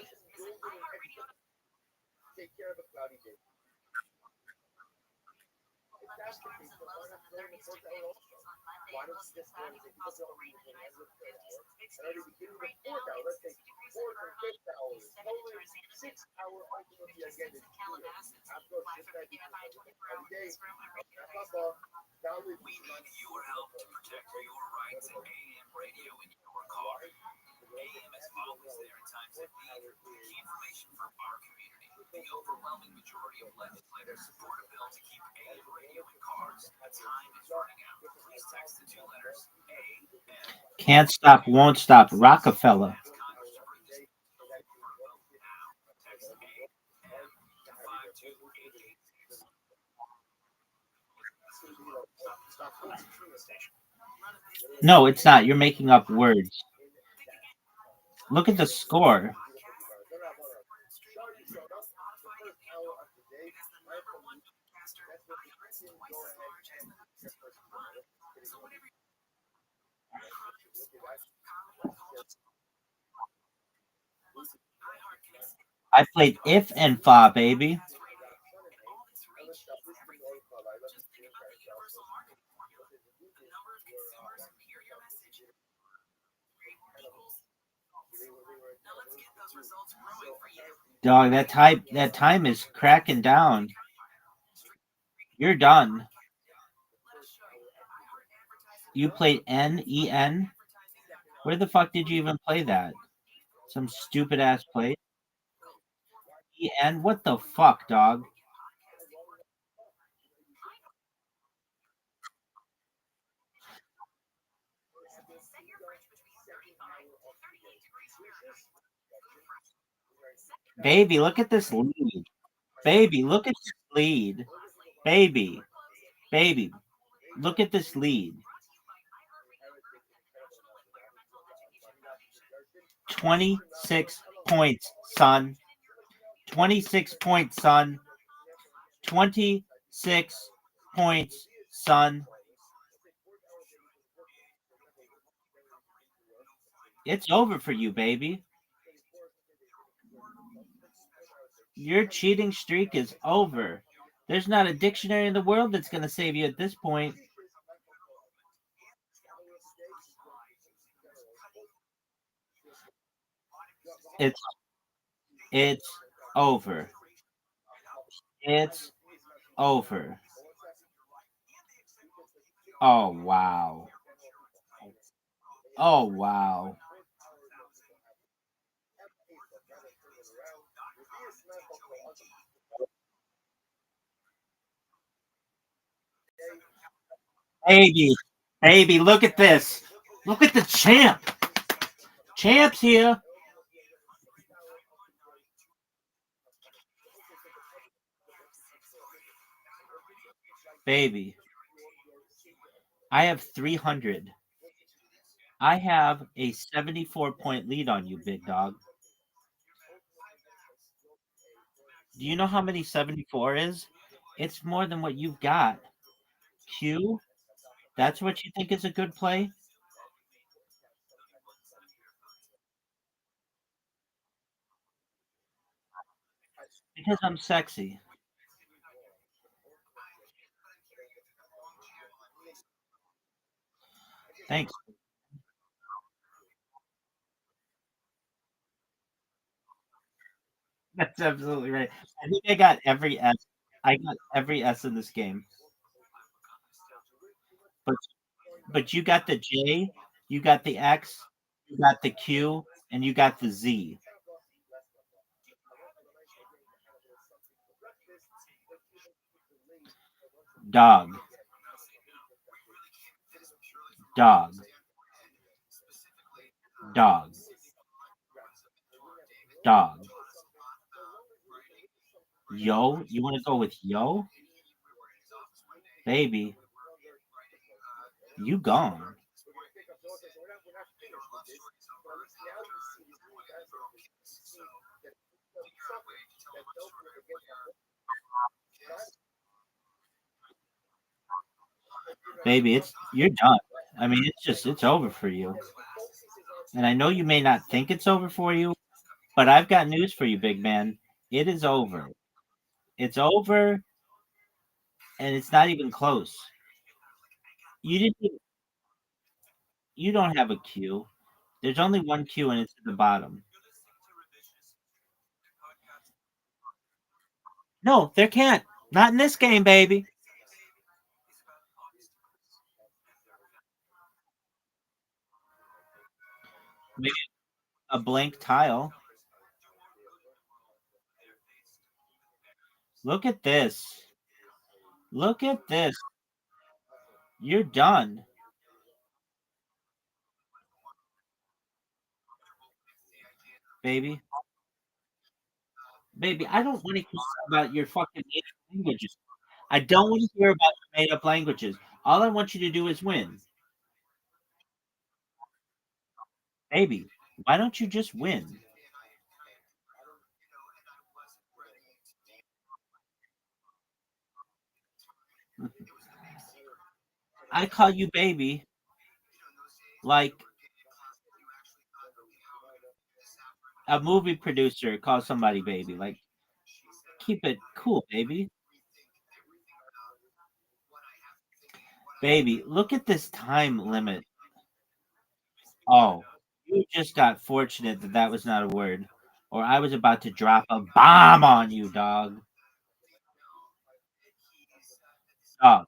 We need your help to protect your rights in AM radio in your car. AM is always there in times of need. Key information for our community. The overwhelming majority of legislators support a bill to keep AM radio in cars. Time is running out. Please text the two letters AM. Can't stop, won't stop. Rockefeller. No, it's not. You're making up words. Look at the score. I played If and Fa, baby. Dog, that time is cracking down. You're done. You played NEN? Where the fuck did you even play that? Some stupid ass play. EN? What the fuck, dog? Baby, look at this lead. Baby, look at this lead. Baby, look at this lead. 26 points, son. 26 points, son. 26 points, son. It's over for you, baby. Your cheating streak is over. There's not a dictionary in the world that's going to save you at this point. It's over. It's over. Oh, wow. Oh, wow. Baby, look at this. Look at the champ. Champ's here. Baby, I have 300. I have a 74-point lead on you, big dog. Do you know how many 74 is? It's more than what you've got. Q, that's what you think is a good play? Because I'm sexy. Thanks. That's absolutely right. I think I got every S. I got every S in this game. But you got the J, you got the X, you got the Q, and you got the Z. Dog, dog, dog, dog. Yo, you want to go with yo? Baby, you gone. Baby, you're done. I mean, it's over for you. And I know you may not think it's over for you, but I've got news for you, big man. It is over. It's over, and it's not even close. You didn't. You don't have a Q. There's only one Q, and it's at the bottom. No, there can't. Not in this game, baby. Maybe a blank tile. Look at this. Look at this. You're done, baby. Baby, I don't want to hear about your fucking native languages. I don't want to hear about your made up languages. All I want you to do is win. Baby, why don't you just win? I call you baby like a movie producer calls somebody baby. Like, keep it cool, baby. Baby, look at this time limit. Oh, you just got fortunate that that was not a word, or I was about to drop a bomb on you, dog. Dog,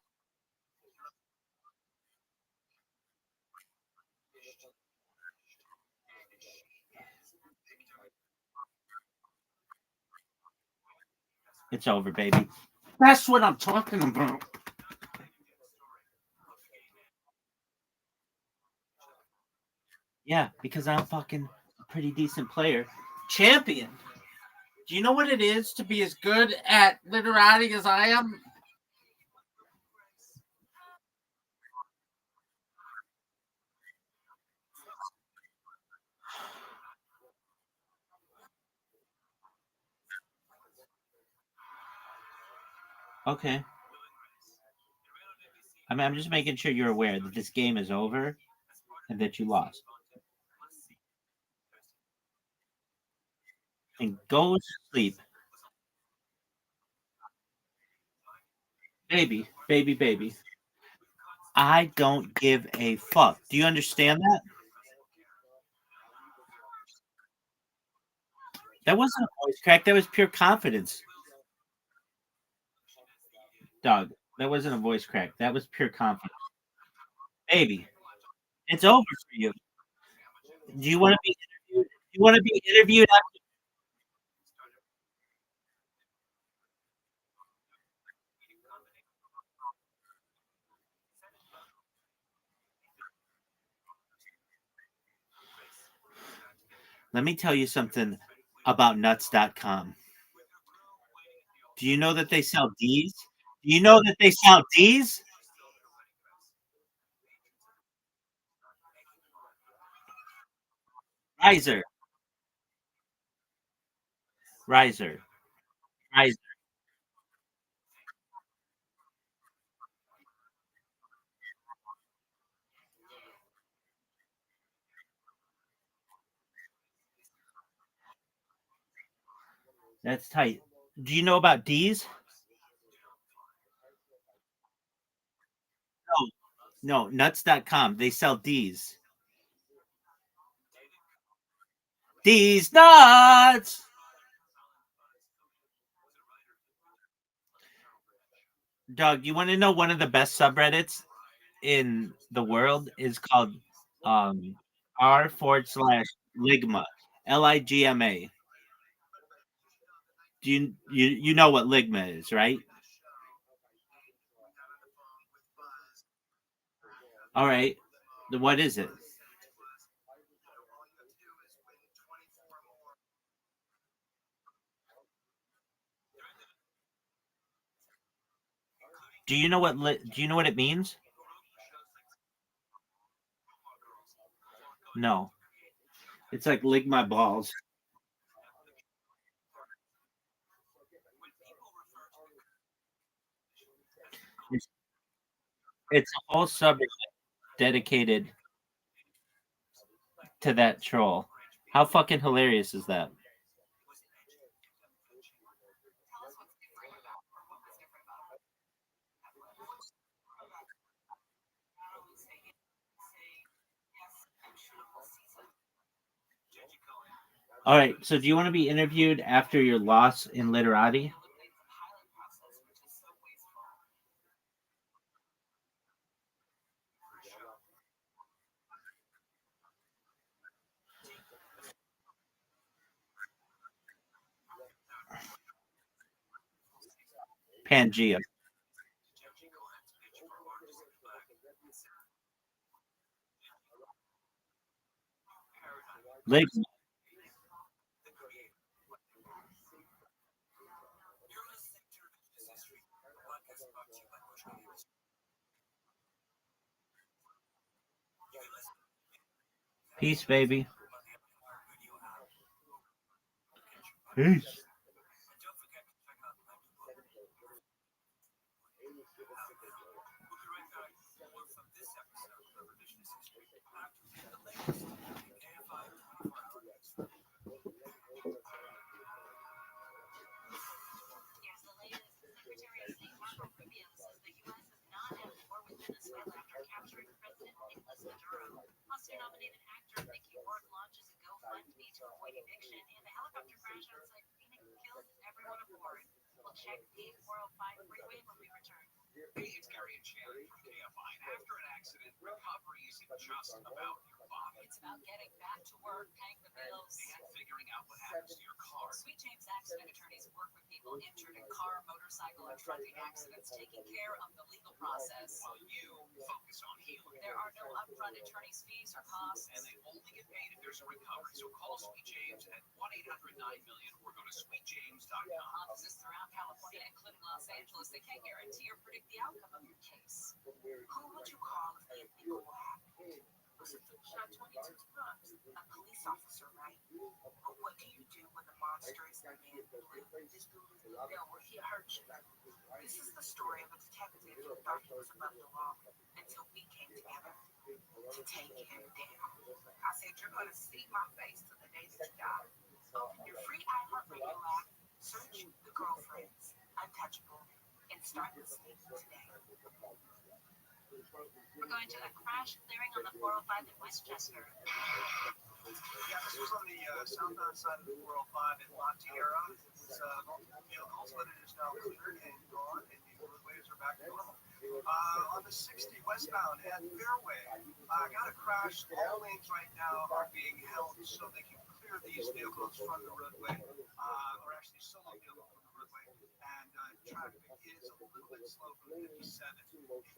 it's over, baby. That's what I'm talking about. Yeah, because I'm fucking a pretty decent player. Champion. Do you know what it is to be as good at literati as I am? Okay. I mean, I'm just making sure you're aware that this game is over and that you lost. And go to sleep. Baby, baby, baby. I don't give a fuck. Do you understand that? That wasn't a voice crack. That was pure confidence, dog. That wasn't a voice crack. That was pure confidence. Baby, it's over for you. Do you want to be interviewed? Do you want to be interviewed? Let me tell you something about nuts.com. Do you know that they sell D's? Do you know that they sell D's? Riser. Riser. Pfizer. That's tight. Do you know about D's? No, nuts.com. They sell D's. D's nuts. Doug, you want to know one of the best subreddits in the world is called um r/ligma, Ligma. Do you know what Ligma is, right? All right. What is it? Do you know what do you know what it means? No. It's like lick my balls. It's, it's a whole subreddit dedicated to that troll. How fucking hilarious is that? All right. So, do you want to be interviewed after your loss in literati? Pangea. Ligma. Peace, baby. Peace. Here's the latest. Secretary of State Marco Rubio says the U.S. is not at war with Venezuela after capturing President Nicolas Maduro. Oscar-nominated actor Mickey Rourke launches a GoFundMe to avoid eviction, and the helicopter crash outside Phoenix killed everyone aboard. We'll check the 405 freeway when we return. Hey, it's Gary and Shannon from KFI. After an accident, recovery isn't just about your body. It's about getting back to work, paying the bills, And figuring out what happens to your car. Sweet James accident attorneys work with people injured in car, motorcycle, or trucking accidents, taking care of the legal process. While you focus on healing. There are no upfront attorney's fees or costs. And they only get paid if there's a recovery. So call Sweet James at 1-800-9-million or go to sweetjames.com. Offices throughout California, including Los Angeles, they can't guarantee or predict the outcome of your case. Who would you call if anything were happened? Was it the shot 22 times? A police officer, right? But what do you do when the monster is the man who he hurt you? This is the story of a detective who thought he was above the law until we came together to take him down. I said, you're going to see my face till the day that you die. Open your free iHeartRadio app, search The Girlfriends, Untouchable, and start listening today. We're going to a crash clearing on the 405 in Westchester. Yeah, this was on the southbound side of the 405 in La Tierra. It's multiple vehicles, but it is now cleared and gone, and the roadways are back to normal. On the 60 westbound at Fairway, got a crash. All lanes right now are being held so they can clear these vehicles from the roadway, or actually solo vehicles from the roadway. And traffic is a little bit slow from 57.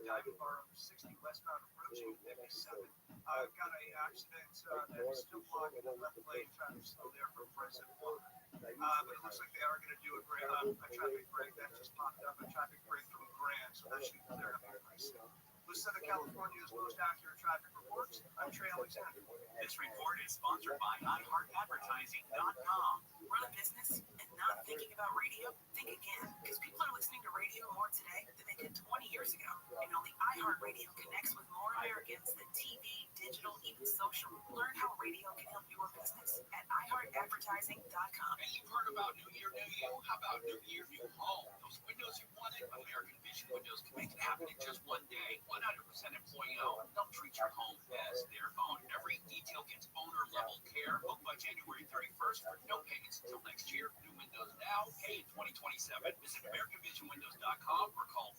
Diamond Bar on the 60 westbound approaching 57. Got a accident that is still blocking the left lane. Traffic still there for President Walker. But it looks like they are going to do a traffic break that just popped up, a traffic break from Grand, so that should clear up pretty soon. With Southern California's most accurate traffic reports, I'm Trey Alexander. This report is sponsored by iHeartAdvertising.com. Run a business and not thinking about radio? Think again, because people are listening to radio more today than they did 20 years ago. And only iHeartRadio connects with more Americans than TV, digital, even social. Learn how radio can help your business at iHeartAdvertising.com. And you've heard about New Year, New You. How about New Year, New Home? Those windows you wanted, American Vision Windows can make it happen in just one day. 100% employee owned. Don't treat your home as their own. Every detail gets owner-level care. Book by January 31st for no payments until next year. New windows now, pay in 2027. Visit AmericanVisionWindows.com or call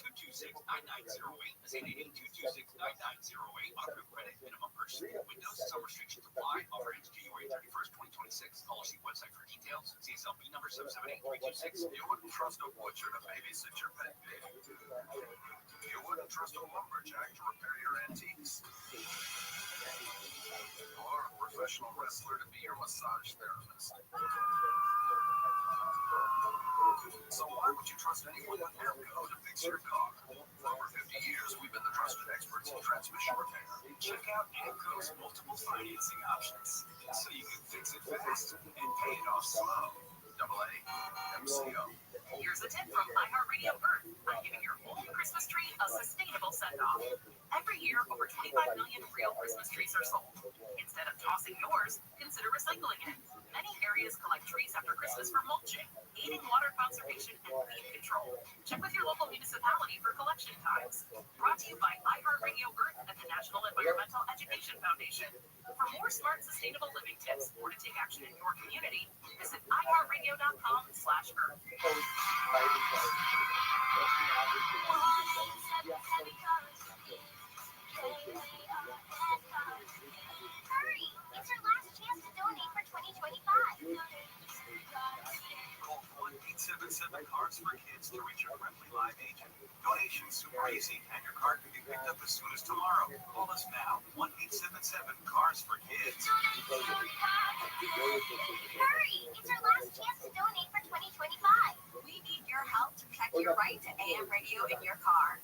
888-226-9908. That's 888-226-9908. Auto credit, minimum purchase of windows. Some restrictions apply. Offer ends January 31st, 2026. Call or see website for details. CSLB number 778326. You wouldn't trust a butcher to babysit your pet baby. You wouldn't trust a lumberjack to repair your antiques. Or a professional wrestler to be your massage therapist. So why would you trust anyone but Amco to fix your car? For over 50 years, we've been the trusted experts in transmission repair. Check out Amco's multiple financing options so you can fix it fast and pay it off slow. AA MCO. Here's a tip from iHeartRadio Earth on giving your whole Christmas tree a sustainable send-off. Every year, over 25 million real Christmas trees are sold. Instead of tossing yours, consider recycling it. Many areas collect trees after Christmas for mulching, aiding water conservation and weed control. Check with your local municipality for collection times. Brought to you by iHeartRadio Earth and the National Environmental Education Foundation. For more smart, sustainable living tips or to take action in your community, visit iHeartRadio.com/Earth. Hurry! It's your last chance to donate for 2025. Call 1-877-CARS for kids to reach a friendly live agent. Donations super easy, and your card can be picked up as soon as tomorrow. Call us now. 1-877-CARS for kids. Hurry! It's your last chance to donate for 2025. We need your help to protect your right to AM radio in your car.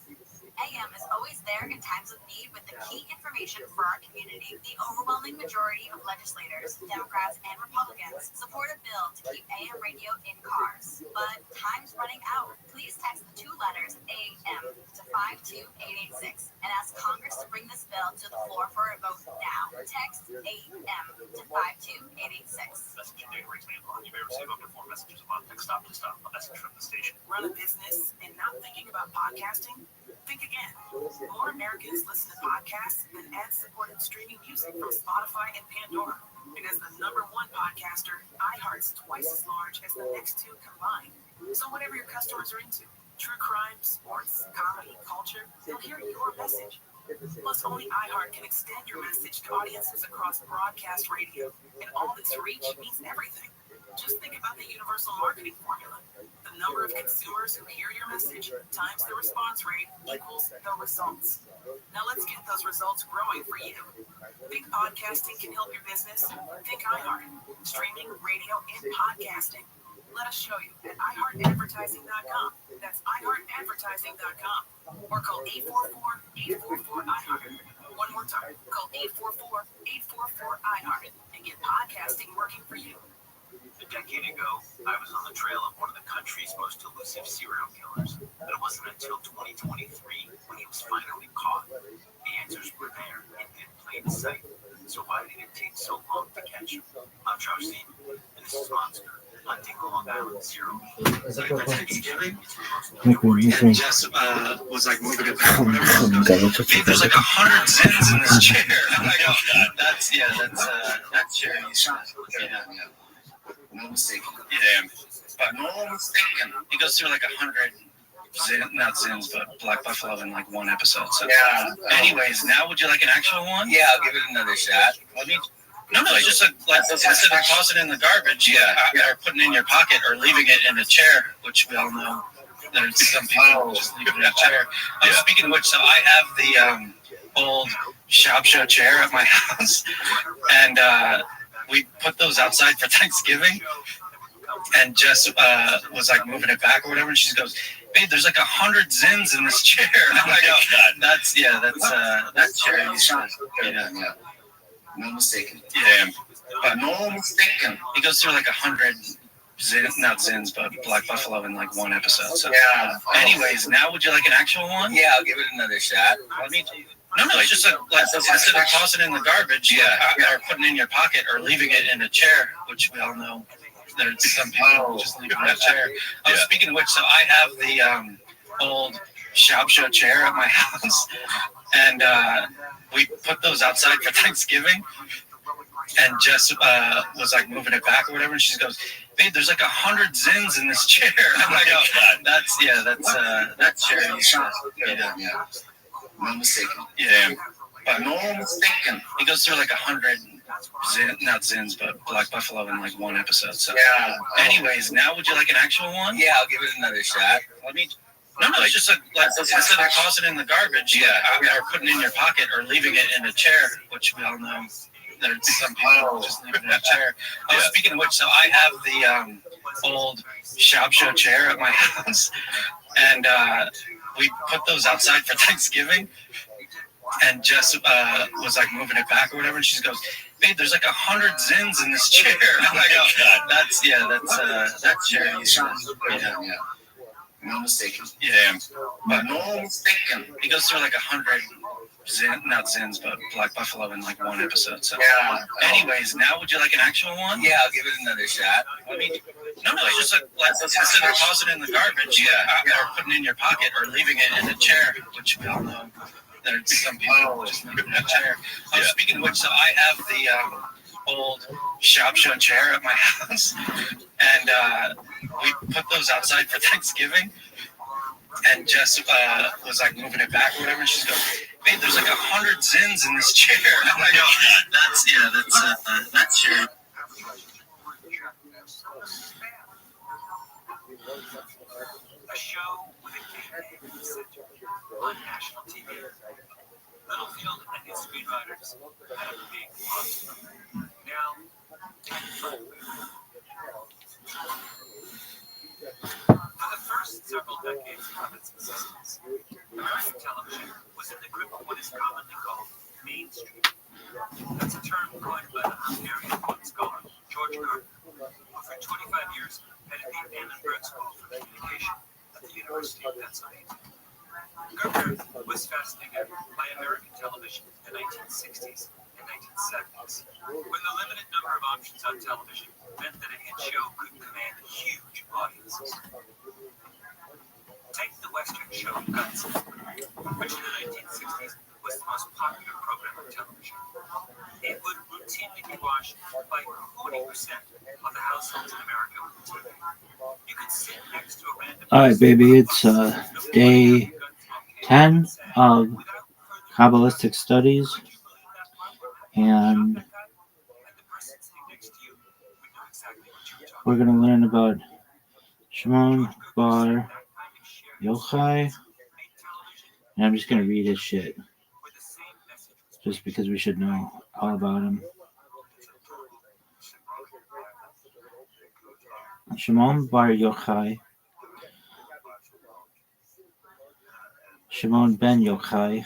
AM is always there in times of need with the key information for our community. The overwhelming majority of legislators, Democrats and Republicans, support a bill to keep AM radio in cars. But time's running out. Please text the two letters AM to 52886 and ask Congress to bring this bill to the floor for a vote now. Text AM to 52886. Messaging data rates may apply. You may receive up to 4 messages upon next stop to stop. A message from the station. Run a business and not thinking about podcasting? Think again. More Americans listen to podcasts than ad-supported streaming music from Spotify and Pandora. And as the #1 podcaster, iHeart's twice as large as the next two combined. So whatever your customers are into, true crime, sports, comedy, culture, they'll hear your message. Plus, only iHeart can extend your message to audiences across broadcast radio. And all this reach means everything. Just think about the universal marketing formula. The number of consumers who hear your message times the response rate equals the results. Now let's get those results growing for you. Think podcasting can help your business? Think iHeart. Streaming, radio, and podcasting. Let us show you at iHeartAdvertising.com. That's iHeartAdvertising.com. Or call 844-844-iHeart. One more time. Call 844-844-iHeart and get podcasting working for you. A decade ago, I was on the trail of one of the country's most elusive serial killers. But it wasn't until 2023 when he was finally caught. The answers were there in plain sight. So why did it take so long to catch him? I'm Josh Seaton, and this is Monster, hunting Long Island Zero. And Jess was like moving it back. There's like 100 Zens in this chair. I go, that's chair. No mistake. Yeah, but no mistaken. He goes through like 100 not Zins, but Black Buffalo in like one episode. So, yeah. Anyways, now would you like an actual one? Yeah, I'll give it another shot. No, it's just instead of tossing it in the garbage, or putting it in your pocket or leaving it in a chair, which we all know there's some people just leave it in a chair. Speaking of which, so I have the old shop show chair at my house, and we put those outside for Thanksgiving. And Jess was like moving it back or whatever, and she goes, "Babe, there's like 100 zins in this chair." I'm like, "Oh, that's chair used to, yeah. No mistaken. Yeah, but no mistaken. He goes through like 100 not zins, but Black Buffalo in like one episode. So Yeah. anyways, now would you like an actual one? Yeah, I'll give it another shot. Let me. No, it's just like instead of tossing it in the garbage, or putting it in your pocket, or leaving it in a chair, which we all know there's some people just leave it in a chair. Oh, speaking of which, so I have the old shop show chair at my house, and we put those outside for Thanksgiving. And Jess was like moving it back or whatever, and she goes, "Babe, there's like 100 zins in this chair." I'm like, "Oh, that's chair used to, yeah. No mistaken. Yeah, but no mistaken. He goes through like 100 not zins, but Black Buffalo in like one episode. So anyways, now would you like an actual one? Yeah, I'll give it another shot. Let me. No, it's just like instead of tossing it in the garbage, or putting it in your pocket, or leaving it in a chair, which we all know there's some people just leave it in a chair. Oh, speaking of which, so I have the old shop show chair at my house, and we put those outside for Thanksgiving. And Jess was like moving it back or whatever, and she goes, "Babe, there's like 100 zins in this chair." I'm like, "Oh, that's chair used to, yeah. No mistaken. Yeah, but no mistaken. He goes through like 100 not zins, but Black Buffalo in like one episode. So anyways, now would you like an actual one? Yeah, I'll give it another shot. Let me. No, it's just like instead of tossing it in the garbage, or putting it in your pocket, or leaving it in a chair, which we all know there's some people just leave it in a chair. Oh, speaking of which, so I have the old shop show chair at my house, and we put those outside for Thanksgiving. And Jess was like moving it back or whatever, and she goes, "Babe, there's like 100 zins in this chair." I'm like, "Oh, that's chair." A show with a game in the center on national TV. Littlefield and his screenwriters had a big monster. Now, for the first several decades of its existence, American television was in the grip of what is commonly called mainstream. That's a term coined by the Hungarian book scholar George Gardner, who for 25 years headed the Annenberg School for Communication at the University of Pennsylvania. Gardner was fascinated by American television in the 1960s and 1970s, when the limited number of options on television meant that a hit show could command huge audiences. Take the Western show Guts, which in the 1960s was the most popular program on television. It would routinely be watched by 40% of the households in America with TV. You could sit next to a random. All right, baby, it's day 10 of Kabbalistic Studies, and we're going to learn about Shimon Bar Yochai, and I'm just going to read his shit, just because we should know all about him. Shimon Bar Yochai, Shimon ben Yochai,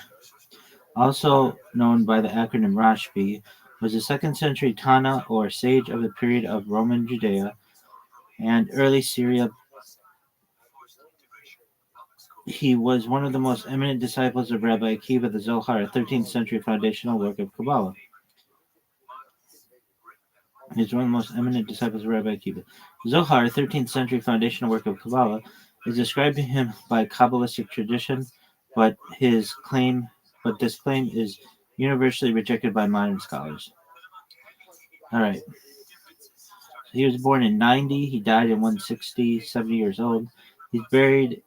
also known by the acronym Rashbi, was a 2nd century Tana or sage of the period of Roman Judea and early Syria. He was one of the most eminent disciples of Rabbi Akiva the Zohar, a 13th century foundational work of Kabbalah. He's one of the most eminent disciples of Rabbi Akiva. Zohar, a 13th century foundational work of Kabbalah, is described to him by Kabbalistic tradition, but this claim is universally rejected by modern scholars. All right. So he was born in 90. He died in 160, 70 years old. He's buried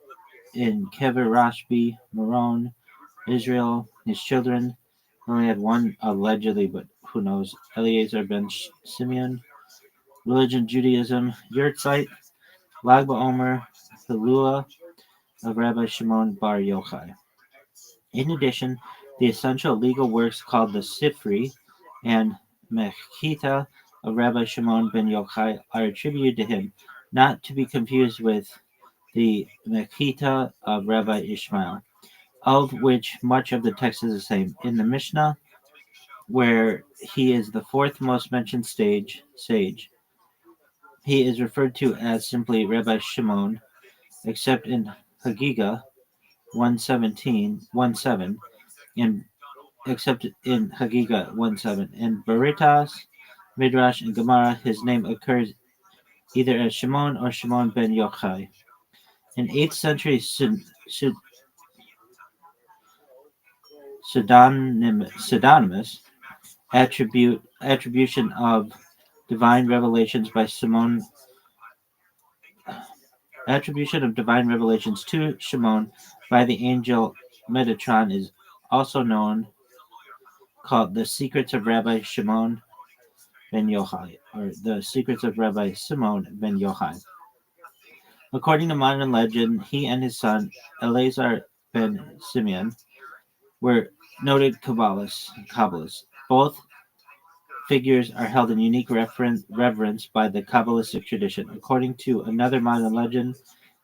in Kever Rashbi, Meron, Israel. His children only had one, allegedly, but who knows, Eliezer ben Simeon. Religion, Judaism, Yurtzeit, Lag BaOmer, the Lula of Rabbi Shimon Bar Yochai. In addition, the essential legal works called the Sifri and Mechita of Rabbi Shimon ben Yochai are attributed to him. not to be confused with the Mechita of Rabbi Ishmael, of which much of the text is the same. In the Mishnah, where he is the fourth most mentioned sage, he is referred to as simply Rabbi Shimon, except in Hagiga 1:7, and except in Hagiga 1:7. In Baritas, Midrash, and Gemara, his name occurs either as Shimon or Shimon ben Yochai. In 8th century pseudonymous attribution of divine revelations by Shimon to Shimon by the angel Metatron is also called the Secrets of Rabbi Shimon ben Yochai, or the Secrets of Rabbi Simon ben Yochai. According to modern legend, he and his son Eleazar ben Simeon were noted Kabbalists. Both figures are held in unique reverence by the Kabbalistic tradition. According to another modern legend,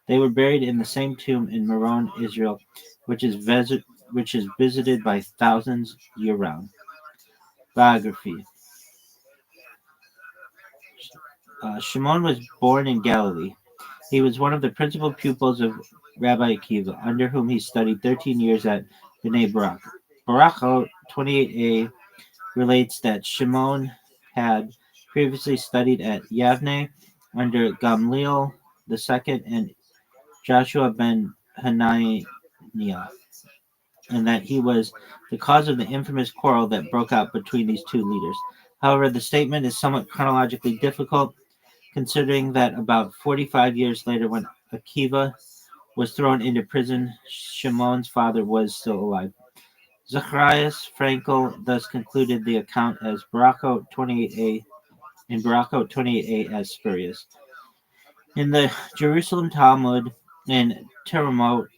they were buried in the same tomb in Meron, Israel, which is visited by thousands year-round. Biography. Shimon was born in Galilee. He was one of the principal pupils of Rabbi Akiva, under whom he studied 13 years at Bnei Barak. Barak 28a relates that Shimon had previously studied at Yavne under Gamliel II and Joshua ben Hananiah, and that he was the cause of the infamous quarrel that broke out between these two leaders. However, the statement is somewhat chronologically difficult, considering that about 45 years later, when Akiva was thrown into prison, Shimon's father was still alive. Zacharias Frankel thus concluded the account as Barako 28a as spurious. In the Jerusalem Talmud, in Terumot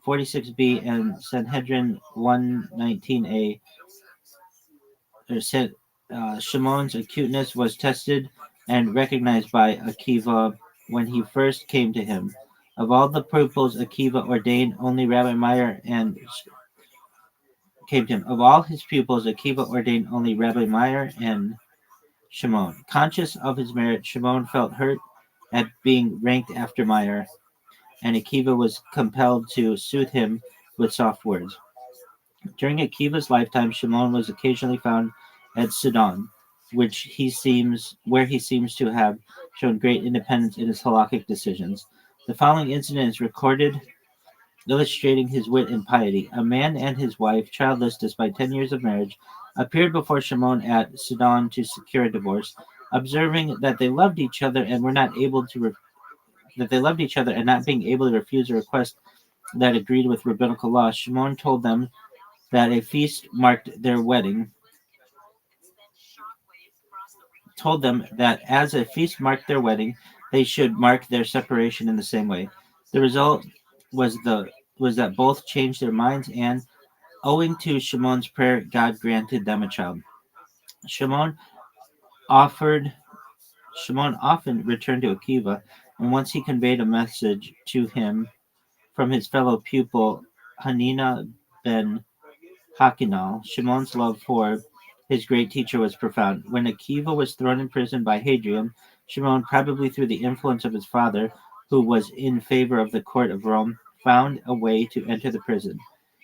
46b and Sanhedrin 119a, Shimon's acuteness was tested and recognized by Akiva when he first came to him. Of all the pupils Akiva ordained, only Rabbi Meir and Of all his pupils, Akiva ordained only Rabbi Meir and Shimon. Conscious of his merit, Shimon felt hurt at being ranked after Meir, and Akiva was compelled to soothe him with soft words. During Akiva's lifetime, Shimon was occasionally found at Sidon, where he seems to have shown great independence in his halakhic decisions. The following incident is recorded, illustrating his wit and piety. A man and his wife, childless despite 10 years of marriage, appeared before Shimon at Sidon to secure a divorce. Observing that they loved each other and not being able to refuse a request that agreed with rabbinical law, Shimon told them that a feast marked their wedding. Told them that as a feast marked their wedding, they should mark their separation in the same way. The result was that both changed their minds, and owing to Shimon's prayer, God granted them a child. Shimon often returned to Akiva, and once he conveyed a message to him from his fellow pupil Hanina ben Hakinal. Shimon's love for his great teacher was profound. When Akiva was thrown in prison by Hadrian, Shimon, probably through the influence of his father, who was in favor of the court of Rome, found a way to enter the prison.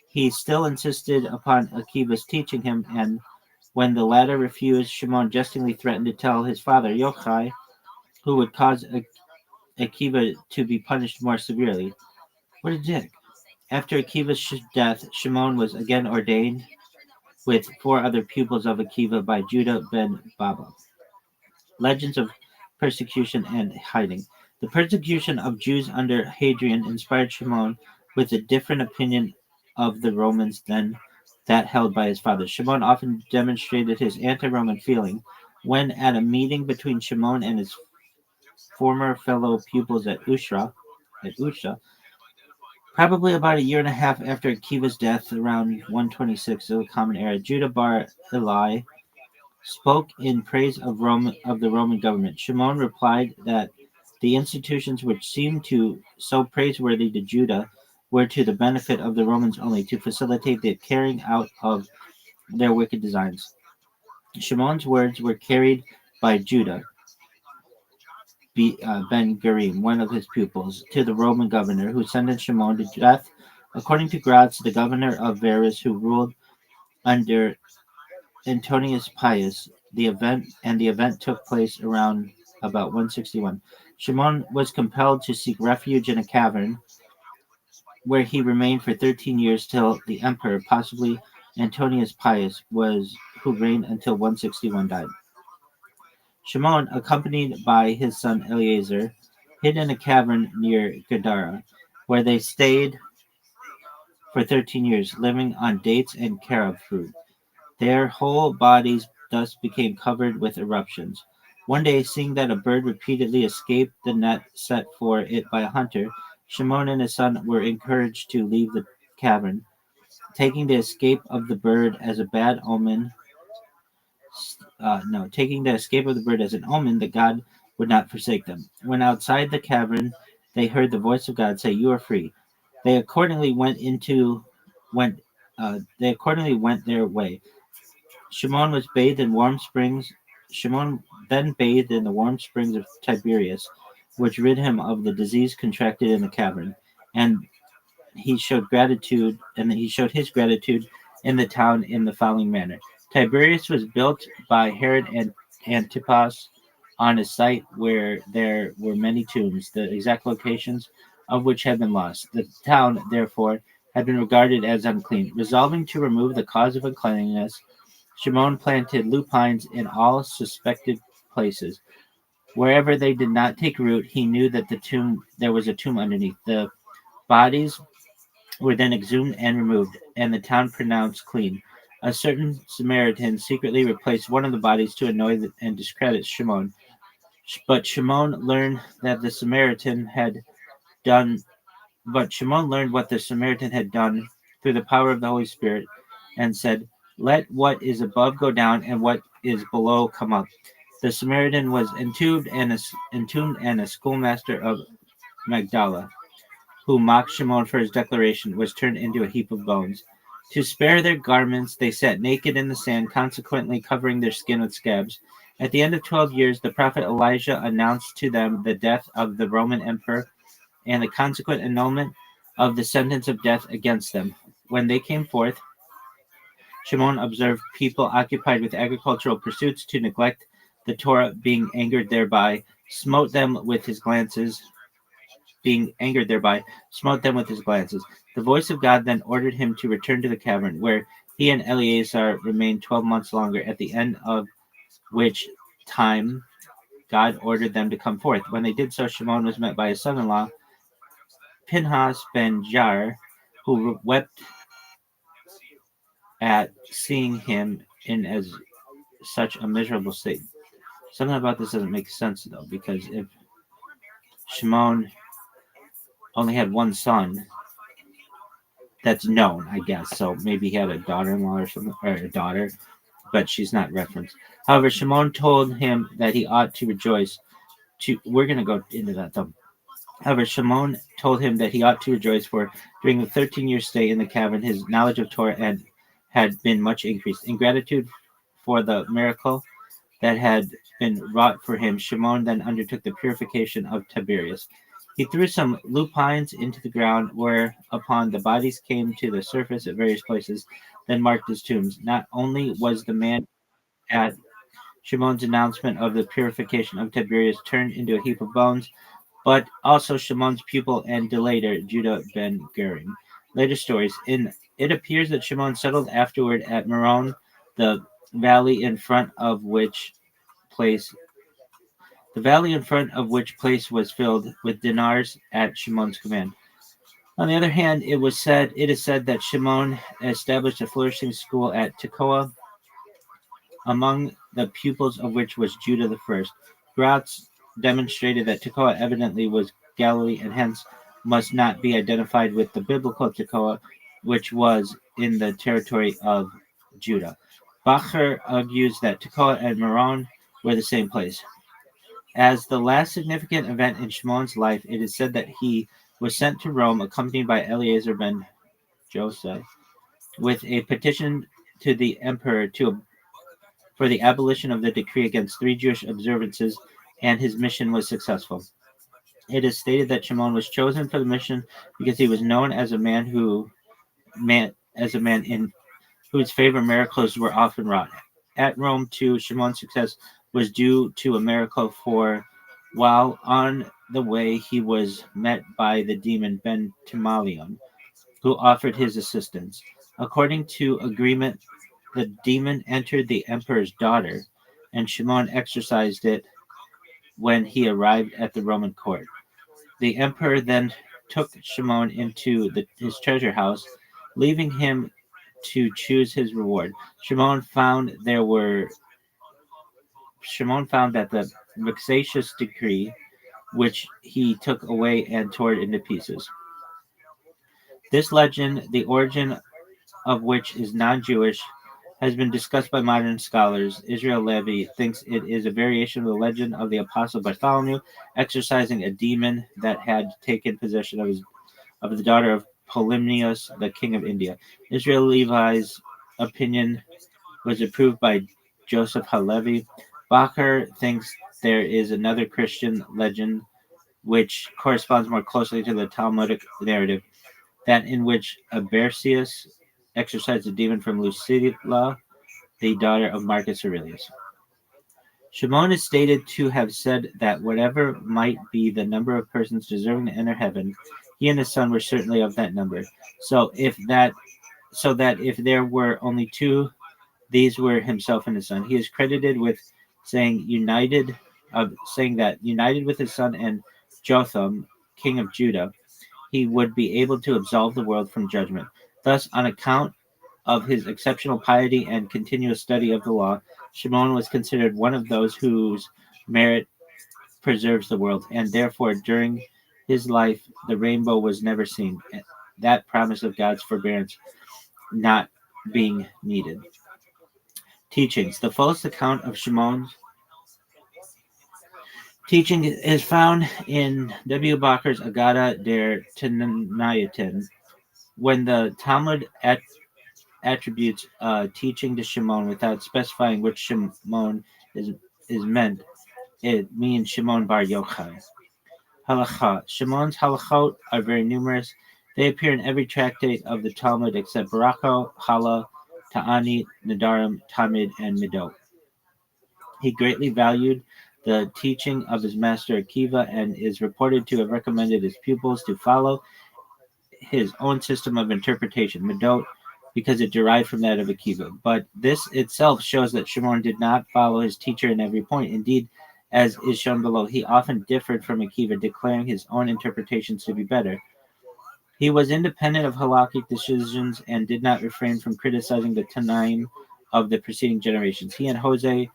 He still insisted upon Akiva's teaching him, and when the latter refused, Shimon jestingly threatened to tell his father, Yochai, who would cause Akiva to be punished more severely. What a dick. After Akiva's death, Shimon was again ordained with 4 other pupils of Akiva by Judah ben Baba. Legends of persecution and hiding. The persecution of Jews under Hadrian inspired Shimon with a different opinion of the Romans than that held by his father. Shimon often demonstrated his anti-Roman feeling when, at a meeting between Shimon and his former fellow pupils at Usha, probably about a year and a half after Akiva's death, around 126 of the Common Era, Judah bar Eli spoke in praise of the Roman government. Shimon replied that The institutions which seemed to so praiseworthy to Judah were to the benefit of the Romans only, to facilitate the carrying out of their wicked designs. Shimon's words were carried by Judah Ben Gerim, one of his pupils, to the Roman governor, who sentenced Shimon to death. According to Gratz, the governor of Varus, who ruled under Antonius Pius, the event took place around about 161. Shimon was compelled to seek refuge in a cavern, where he remained for 13 years till the emperor, possibly Antonius Pius, who reigned until 161 died. Shimon, accompanied by his son Eleazar, hid in a cavern near Gadara, where they stayed for 13 years, living on dates and carob fruit. Their whole bodies thus became covered with eruptions. One day, seeing that a bird repeatedly escaped the net set for it by a hunter, Shimon and his son were encouraged to leave the cavern. Taking the escape of the bird as a bad omen, taking the escape of the bird as an omen that God would not forsake them. When outside the cavern, they heard the voice of God say, "You are free." They accordingly went their way. Shimon was bathed in warm springs. Shimon then bathed in the warm springs of Tiberias, which rid him of the disease contracted in the cavern, and he showed his gratitude in the town in the following manner. Tiberias was built by Herod and Antipas on a site where there were many tombs, the exact locations of which had been lost. The town, therefore, had been regarded as unclean. Resolving to remove the cause of uncleanliness, Shimon planted lupines in all suspected places. Wherever they did not take root, he knew that there was a tomb underneath. The bodies were then exhumed and removed, and the town pronounced clean. A certain Samaritan secretly replaced one of the bodies to annoy and discredit Shimon. But Shimon learned what the Samaritan had done through the power of the Holy Spirit, and said, "Let what is above go down, and what is below come up." The Samaritan was entombed, and a schoolmaster of Magdala, who mocked Shimon for his declaration, was turned into a heap of bones. To spare their garments, they sat naked in the sand, consequently covering their skin with scabs. At the end of 12 years, the prophet Elijah announced to them the death of the Roman emperor and the consequent annulment of the sentence of death against them. When they came forth, Shimon observed people occupied with agricultural pursuits to neglect the Torah, being angered thereby, smote them with his glances. The voice of God then ordered him to return to the cavern, where he and Eleazar remained 12 months longer, at the end of which time God ordered them to come forth. When they did so, Shimon was met by his son-in-law, Pinhas ben Jair, who wept at seeing him in such a miserable state. Something about this doesn't make sense, though, because if Shimon only had one son, that's known, I guess. So maybe he had a daughter-in-law or something, or a daughter, but she's not referenced. However, Shimon told him that he ought to rejoice. We're going to go into that, though. However, Shimon told him that he ought to rejoice, for during the 13-year stay in the cavern, his knowledge of Torah had been much increased. In gratitude for the miracle that had been wrought for him, Shimon then undertook the purification of Tiberias. He threw some lupines into the ground, whereupon the bodies came to the surface at various places, then marked as tombs. Not only was the man at Shimon's announcement of the purification of Tiberias turned into a heap of bones, but also Shimon's pupil and delator, Judah ben Gerim. Later stories. It appears that Shimon settled afterward at Meron, the valley in front of which place was filled with dinars at Shimon's command. On the other hand, it is said that Shimon established a flourishing school at Tekoa, among the pupils of which was Judah the first. Gratz demonstrated that Tekoa evidently was Galilee, and hence must not be identified with the biblical Tekoa, which was in the territory of Judah. Bacher argues that Tekoa and Meron were the same place. As the last significant event in Shimon's life, it is said that he was sent to Rome accompanied by Eleazar ben Joseph with a petition to the emperor for the abolition of the decree against 3 Jewish observances, and his mission was successful. It is stated that Shimon was chosen for the mission because he was known as a man in whose favor miracles were often wrought. At Rome, too, Shimon's success was due to a miracle, for while on the way he was met by the demon Ben Timalion, who offered his assistance. According to agreement, the demon entered the emperor's daughter, and Shimon exorcised it when he arrived at the Roman court. The emperor then took Shimon into his treasure house, leaving him to choose his reward. Shimon found that the vexatious decree, which he took away and tore it into pieces. This legend, the origin of which is non-Jewish, has been discussed by modern scholars. ViralRabbi thinks it is a variation of the legend of the apostle Bartholomew exorcising a demon that had taken possession of the daughter of Polymnius, the king of India. ViralRabbi's opinion was approved by Joseph Halevi. Bacher thinks there is another Christian legend which corresponds more closely to the Talmudic narrative, that in which Abercius exorcised a demon from Lucilla, the daughter of Marcus Aurelius. Shimon is stated to have said that whatever might be the number of persons deserving to enter heaven, he and his son were certainly of that number. So that if there were only 2, these were himself and his son. He is credited with saying that united with his son and Jotham, king of Judah, he would be able to absolve the world from judgment. Thus, on account of his exceptional piety and continuous study of the law, Shimon was considered one of those whose merit preserves the world, and therefore during his life the rainbow was never seen, that promise of God's forbearance not being needed. Teachings. The fullest account of Shimon's teaching is found in W. Bacher's Agada der Tanayatin. When the Talmud attributes teaching to Shimon without specifying which Shimon is meant, it means Shimon bar Yochai. Halacha. Shimon's halachot are very numerous. They appear in every tractate of the Talmud except Barako, Hala, Ta'ani, Nadarim, Tamid, and Midot. He greatly valued the teaching of his master Akiva and is reported to have recommended his pupils to follow his own system of interpretation, Midot, because it derived from that of Akiva. But this itself shows that Shimon did not follow his teacher in every point. Indeed, as is shown below, he often differed from Akiva, declaring his own interpretations to be better. He was independent of halakhic decisions and did not refrain from criticizing the Tanaim of the preceding generations. He and Jose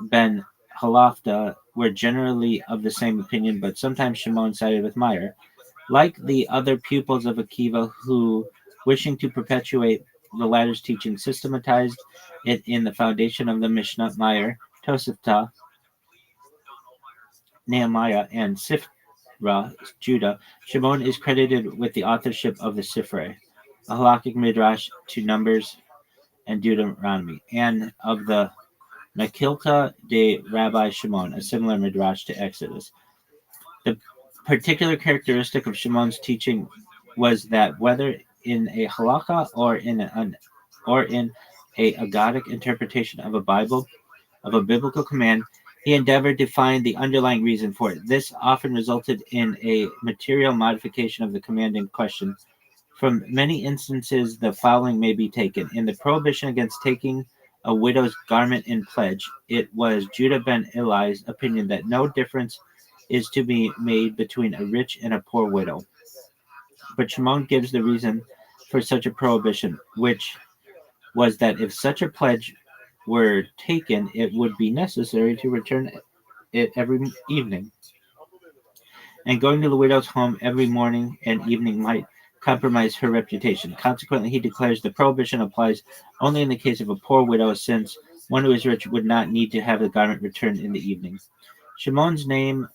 ben Halafta were generally of the same opinion, but sometimes Shimon sided with Meir. Like the other pupils of Akiva who, wishing to perpetuate the latter's teaching, systematized it in the foundation of the Mishnah, Meir, Tosefta, Nehemiah, and Sifra, Judah, Shimon is credited with the authorship of the Sifrei, a halakhic midrash to Numbers and Deuteronomy, and of the Makilta de Rabbi Shimon, a similar midrash to Exodus. The particular characteristic of Shimon's teaching was that whether in a halakha or in a agadic interpretation of a biblical command, he endeavored to find the underlying reason for it. This often resulted in a material modification of the command in question. From many instances, the following may be taken. In the prohibition against taking a widow's garment in pledge, it was Judah ben Eli's opinion that no difference is to be made between a rich and a poor widow. But Shimon gives the reason for such a prohibition, which was that if such a pledge were taken, it would be necessary to return it every evening. And going to the widow's home every morning and evening might compromise her reputation. Consequently, he declares the prohibition applies only in the case of a poor widow, since one who is rich would not need to have the garment returned in the evening. Shimon's name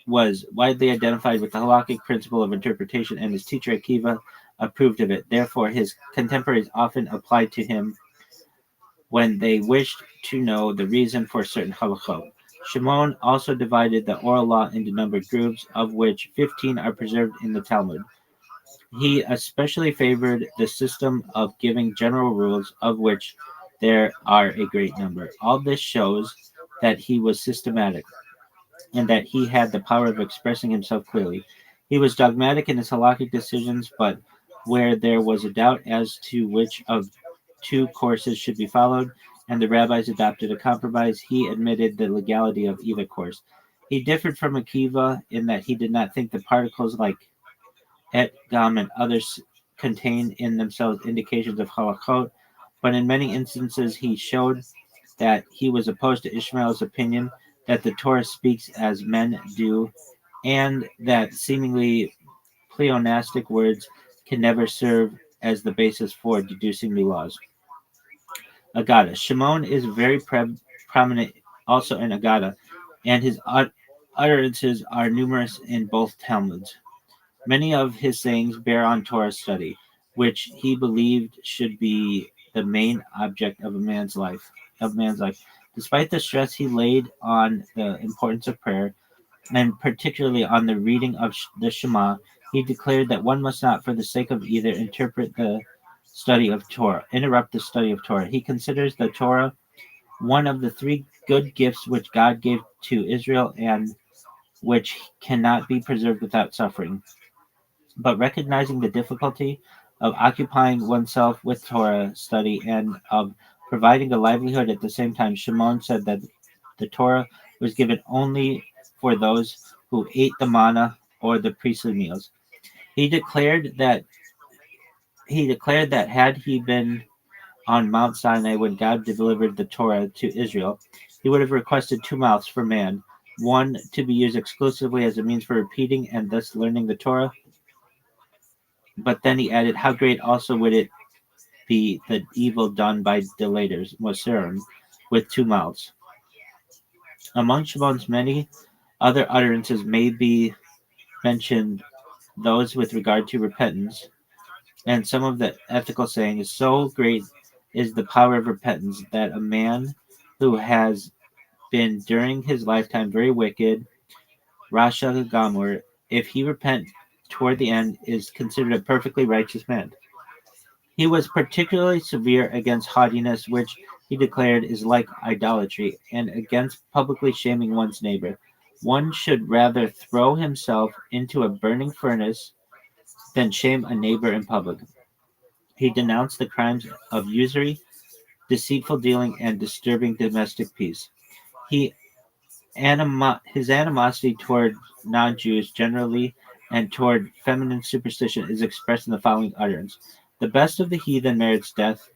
was widely identified with the halakhic principle of interpretation, and his teacher Akiva approved of it. Therefore, his contemporaries often applied to him when they wished to know the reason for certain halachot. Shimon also divided the oral law into numbered groups, of which 15 are preserved in the Talmud. He especially favored the system of giving general rules, of which there are a great number. All this shows that he was systematic and that he had the power of expressing himself clearly. He was dogmatic in his halakhic decisions, but where there was a doubt as to which of two courses should be followed, and the rabbis adopted a compromise, he admitted the legality of either course. He differed from Akiva in that he did not think the particles like et, gam, and others contain in themselves indications of halachot, but in many instances he showed that he was opposed to Ishmael's opinion that the Torah speaks as men do, and that seemingly pleonastic words can never serve as the basis for deducing new laws. Agada. Shimon is very prominent also in Agada, and his utterances are numerous in both Talmuds. Many of his sayings bear on Torah study, which he believed should be the main object of a man's life. Despite the stress he laid on the importance of prayer, and particularly on the reading of the Shema, he declared that one must not, for the sake of either, interrupt the study of Torah. He considers the Torah one of the three good gifts which God gave to Israel and which cannot be preserved without suffering. But recognizing the difficulty of occupying oneself with Torah study and of providing a livelihood at the same time, Shimon said that the Torah was given only for those who ate the manna or the priestly meals. He declared that had he been on Mount Sinai when God delivered the Torah to Israel, he would have requested 2 mouths for man, one to be used exclusively as a means for repeating and thus learning the Torah. But then he added, how great also would it be the evil done by delators, Moserim, with 2 mouths. Among Shimon's many other utterances may be mentioned those with regard to repentance, and some of the ethical sayings. So great is the power of repentance that a man who has been during his lifetime very wicked, Rasha Gamur, if he repent toward the end, is considered a perfectly righteous man. He was particularly severe against haughtiness, which he declared is like idolatry, and against publicly shaming one's neighbor. One should rather throw himself into a burning furnace than shame a neighbor in public. He denounced the crimes of usury, deceitful dealing, and disturbing domestic peace. His animosity toward non-Jews generally and toward feminine superstition is expressed in the following utterance. The best of the heathen merits death,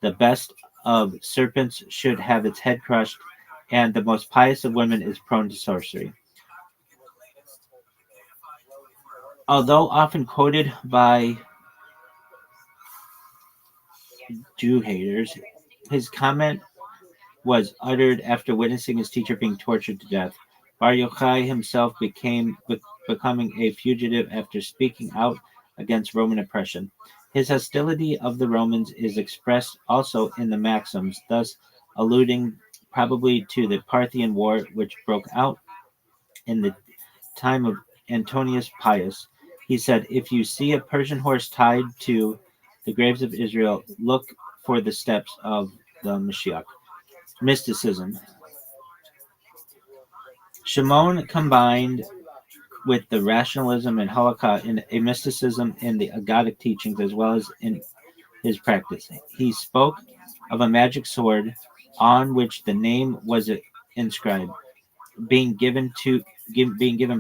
the best of serpents should have its head crushed, and the most pious of women is prone to sorcery. Although often quoted by Jew haters, his comment was uttered after witnessing his teacher being tortured to death. Bar Yochai himself becoming a fugitive after speaking out against Roman oppression. His hostility of the Romans is expressed also in the Maxims, thus alluding probably to the Parthian War which broke out in the time of Antonius Pius. He said, if you see a Persian horse tied to the graves of Israel, look for the steps of the Mashiach. Mysticism. Shimon combined with the rationalism and halakha in a mysticism in the Agadic teachings as well as in his practice. He spoke of a magic sword on which the name was inscribed, being given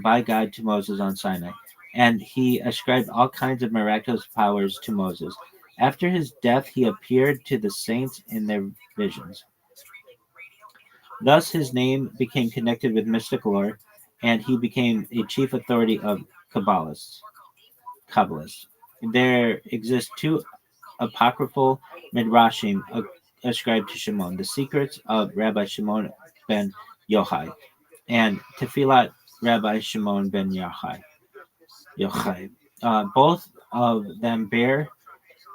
by God to Moses on Sinai, and he ascribed all kinds of miraculous powers to Moses. After his death, he appeared to the saints in their visions. Thus, his name became connected with mystical lore, and he became a chief authority of Kabbalists. There exist 2 apocryphal midrashim ascribed to Shimon: the secrets of Rabbi Shimon ben Yochai and Tefillat Rabbi Shimon ben Yochai. Both of them bear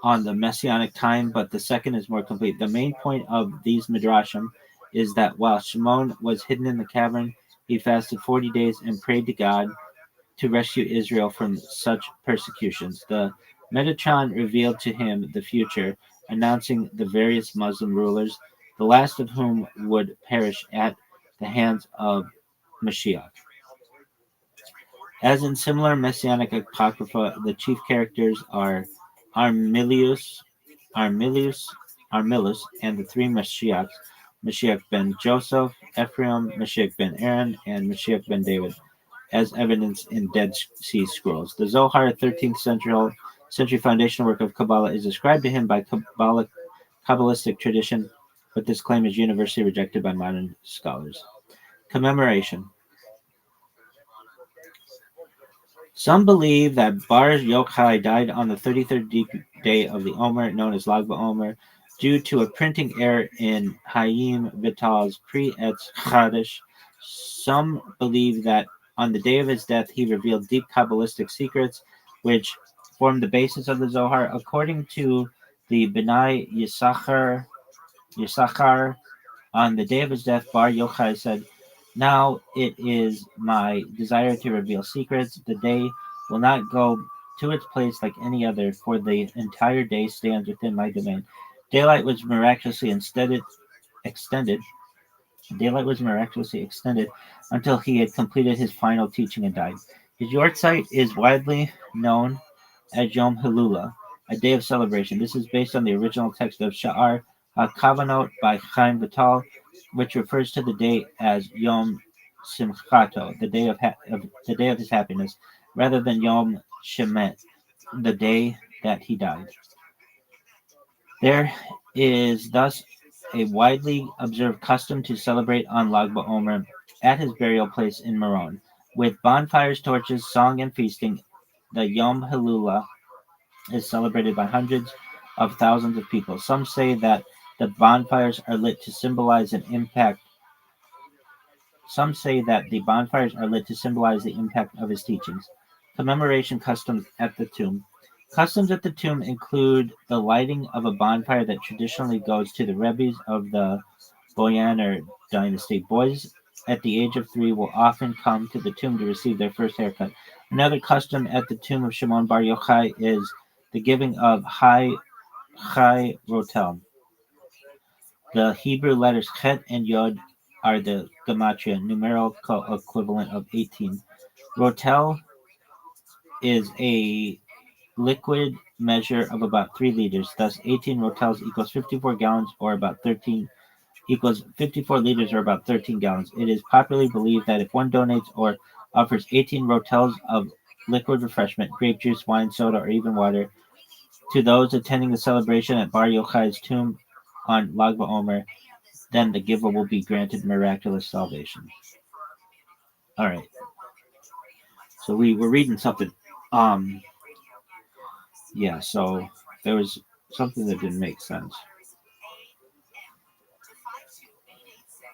on the messianic time, but the second is more complete. The main point of these midrashim is that while Shimon was hidden in the cavern, he fasted 40 days and prayed to God to rescue Israel from such persecutions. The Metatron revealed to him the future, announcing the various Muslim rulers, the last of whom would perish at the hands of Mashiach. As in similar messianic apocrypha, the chief characters are Armilius, and the three Mashiachs, Mashiach ben Joseph, Ephraim, Mashiach ben Aaron, and Mashiach ben David, as evidenced in Dead Sea Scrolls. The Zohar, 13th century foundational work of Kabbalah, is ascribed to him by Kabbalistic tradition, but this claim is universally rejected by modern scholars. Commemoration. Some believe that Bar Yochai died on the 33rd day of the Omer, known as Lag BaOmer, due to a printing error in Hayim Vital's Pre-Etz Chadash. Some believe that on the day of his death, he revealed deep Kabbalistic secrets, which formed the basis of the Zohar. According to the B'nai Yisachar, on the day of his death, Bar Yochai said, "Now it is my desire to reveal secrets. The day will not go to its place like any other, for the entire day stands within my domain." Daylight was miraculously extended. Daylight was miraculously extended until he had completed his final teaching and died. His yortzeit is widely known as Yom Hilula, a day of celebration. This is based on the original text of Sha'ar HaKavanot by Chaim Vital, which refers to the day as Yom Simchato, the day of his happiness, rather than Yom Shemet, the day that he died. There is thus a widely observed custom to celebrate on Lag BaOmer at his burial place in Meron, with bonfires, torches, song, and feasting. The Yom Hilula is celebrated by hundreds of thousands of people. Some say that the bonfires are lit to symbolize the impact of his teachings. Commemoration customs at the tomb. Customs at the tomb include the lighting of a bonfire that traditionally goes to the Rebbes of the Boyaner dynasty. Boys at the age of 3 will often come to the tomb to receive their first haircut. Another custom at the tomb of Shimon Bar Yochai is the giving of Chai Rotel. The Hebrew letters Chet and Yod are the gematria numerical equivalent of 18. Rotel is a liquid measure of about 3 liters. Thus, 18 rotels equals 54 gallons, or about 13 equals 54 liters, or about 13 gallons. It is popularly believed that if one donates or offers 18 rotels of liquid refreshment, grape juice, wine, soda, or even water, to those attending the celebration at Bar Yochai's tomb on Lag BaOmer, then the giver will be granted miraculous salvation. All right. So we were reading something. Yeah, so there was something that didn't make sense.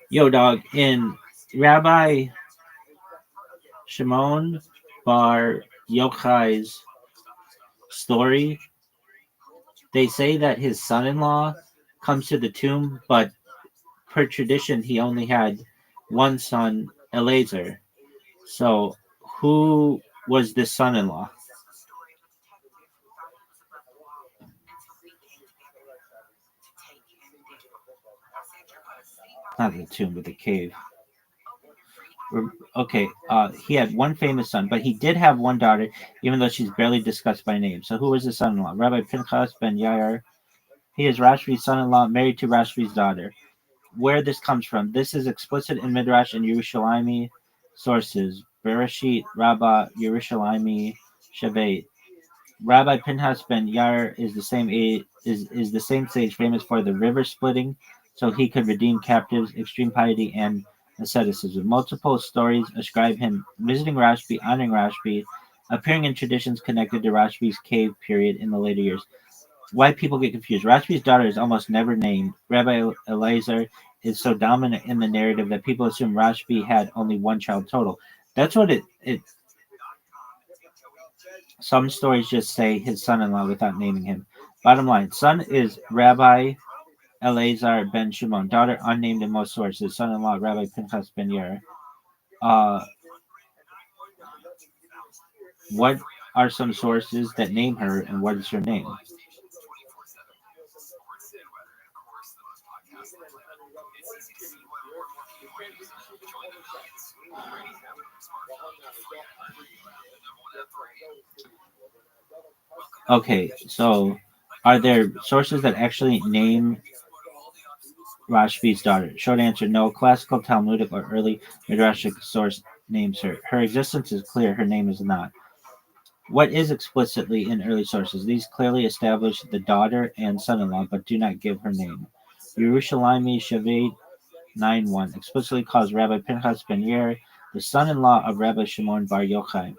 Yo, dog, in Rabbi Shimon Bar Yochai's story, they say that his son-in-law comes to the tomb, but per tradition, he only had one son, Eliezer. So who was this son-in-law? Not the tomb, but the cave. Okay, he had one famous son, but he did have one daughter, even though she's barely discussed by name. So who was his son-in-law? Rabbi Pinchas ben Yair. He is Rashbi's son-in-law, married to Rashbi's daughter. Where this comes from, this is explicit in Midrash and Yerushalmi sources. Bereshit, Rabbah, Yerushalmi, Shevet. Rabbi Pinchas ben Yair is the same sage famous for the river splitting, so he could redeem captives, extreme piety, and asceticism. Multiple stories ascribe him visiting Rashbi, honoring Rashbi, appearing in traditions connected to Rashbi's cave period in the later years. Why people get confused. Rashbi's daughter is almost never named. Rabbi Elazar is so dominant in the narrative that people assume Rashbi had only one child total. That's what it. Some stories just say his son-in-law without naming him. Bottom line, son is Rabbi Elazar ben Shimon. Daughter unnamed in most sources. Son-in-law Rabbi Pinchas ben Yair. What are some sources that name her, and what is her name? Okay, so are there sources that actually name Rashbi's daughter? Short answer, no. Classical, Talmudic, or early Midrashic source names her. Her existence is clear, her name is not. What is explicitly in early sources? These clearly establish the daughter and son-in-law, but do not give her name. Yerushalmi Shavet 9:1 explicitly calls Rabbi Pinchas ben Yair the son-in-law of Rabbi Shimon bar Yochai.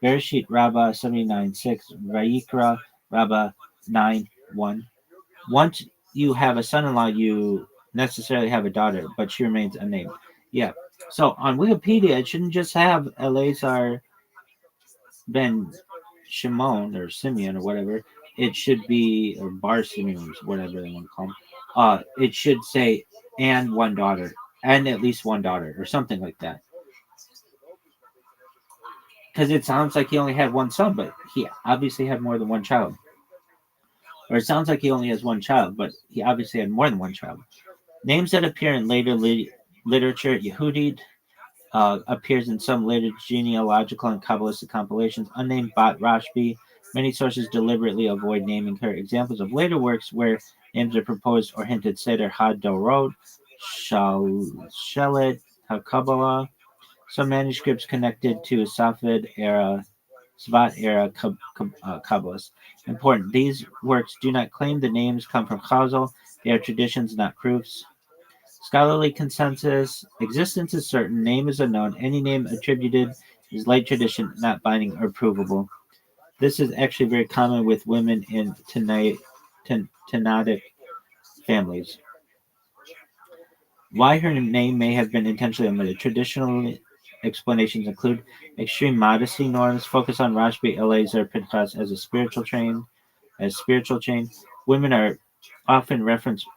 Bereshit Rabbah 79:6, Vayikra Rabbah 9:1. Once you have a son-in-law, you necessarily have a daughter, but she remains unnamed. Yeah. So on Wikipedia, it shouldn't just have Eleazar ben Shimon or Simeon or whatever. It should be, or Bar Simeon, whatever they want to call him. It should say and one daughter, and at least one daughter, or something like that. Because it sounds like he only had one son, but he obviously had more than one child. Or it sounds like he only has one child, but he obviously had more than one child. Names that appear in later literature, Yehudit appears in some later genealogical and Kabbalistic compilations. Unnamed Bat Rashbi. Many sources deliberately avoid naming her. Examples of later works where names are proposed or hinted: Seder HaDorot, Shelet HaKabbalah. Some manuscripts connected to Safed era, Svat era Kabbalists. Important. These works do not claim the names come from Chazal. They are traditions, not proofs. Scholarly consensus: existence is certain, name is unknown. Any name attributed is late tradition, not binding or provable. This is actually very common with women in Tanaitic families. Why her name may have been intentionally omitted. Traditional explanations include extreme modesty norms, focus on Rashbi Elazar Pinchas as a spiritual chain. Women are often referenced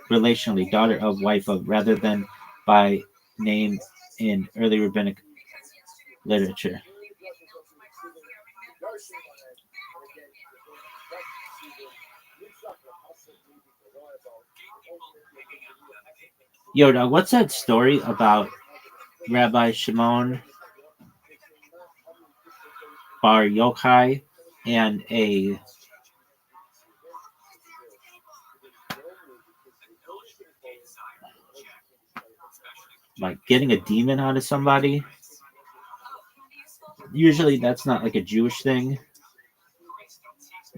relationally, daughter of, wife of, rather than by name in early rabbinic literature. Yo, dog, what's that story about Rabbi Shimon bar Yochai and a like getting a demon out of somebody? Usually that's not like a Jewish thing.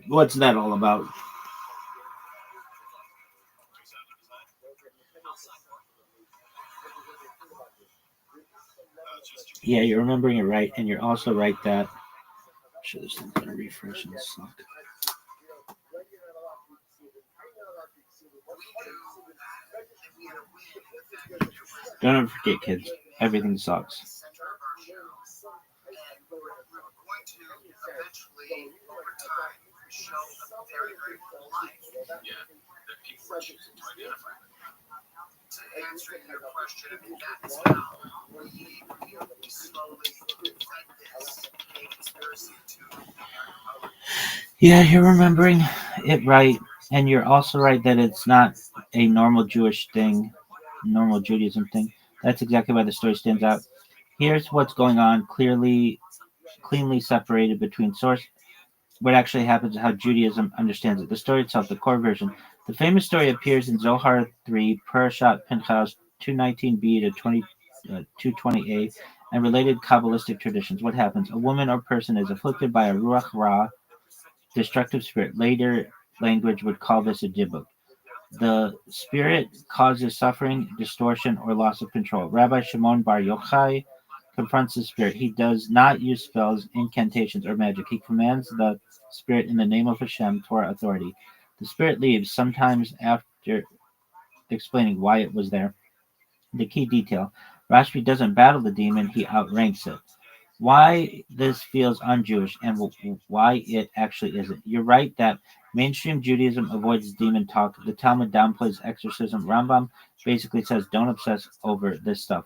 What's that all about? Yeah, you're remembering it right, and you're also right that. Sure, this thing's gonna refresh and suck. Don't ever forget, kids. Everything sucks. Answering your question, that's how we slowly fed this a conspiracy to. Yeah, you're remembering it right, and you're also right that it's not a normal Jewish thing, normal Judaism thing. That's exactly why the story stands out. Here's what's going on, cleanly separated between source. What actually happens, how Judaism understands it. The story itself, the core version. The famous story appears in Zohar 3, Parashat Pinchas 219b to 220a, and related Kabbalistic traditions. What happens? A woman or person is afflicted by a Ruach Ra, destructive spirit. Later language would call this a dibuk. The spirit causes suffering, distortion, or loss of control. Rabbi Shimon bar Yochai confronts the spirit. He does not use spells, incantations, or magic. He commands the spirit in the name of Hashem, Torah authority. The spirit leaves, sometimes after explaining why it was there. The key detail: Rashbi doesn't battle the demon, he outranks it. Why this feels un-Jewish and why it actually isn't. You're right that mainstream Judaism avoids demon talk. The Talmud downplays exorcism. Rambam basically says don't obsess over this stuff.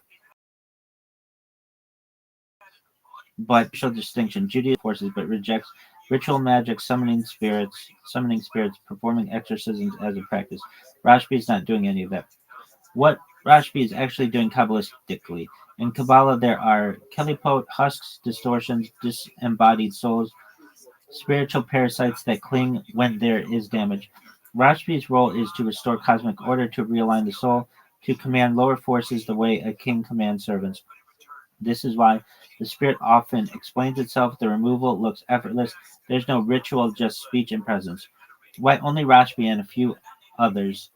But racial distinction: Judaism forces but rejects ritual magic, summoning spirits, performing exorcisms as a practice. Rashbi is not doing any of that. What Rashbi is actually doing Kabbalistically. In Kabbalah, there are kelipot, husks, distortions, disembodied souls, spiritual parasites that cling when there is damage. Rashbi's role is to restore cosmic order, to realign the soul, to command lower forces the way a king commands servants. This is why the spirit often explains itself. The removal looks effortless. There's no ritual, just speech and presence. Why only Rashbi and a few others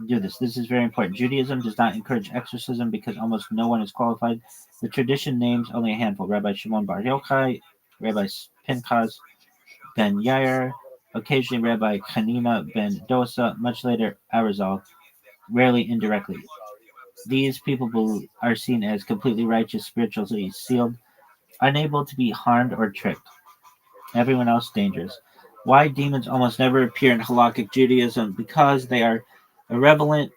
do this? This is very important. Judaism does not encourage exorcism because almost no one is qualified. The tradition names only a handful: Rabbi Shimon Bar Yochai, Rabbi Pinchas ben Yair, occasionally Rabbi Hanina ben Dosa, much later Arizal, rarely indirectly. These people are seen as completely righteous, spiritually sealed, unable to be harmed or tricked. Everyone else dangerous. Why demons almost never appear in halakhic Judaism? Because they are irrelevant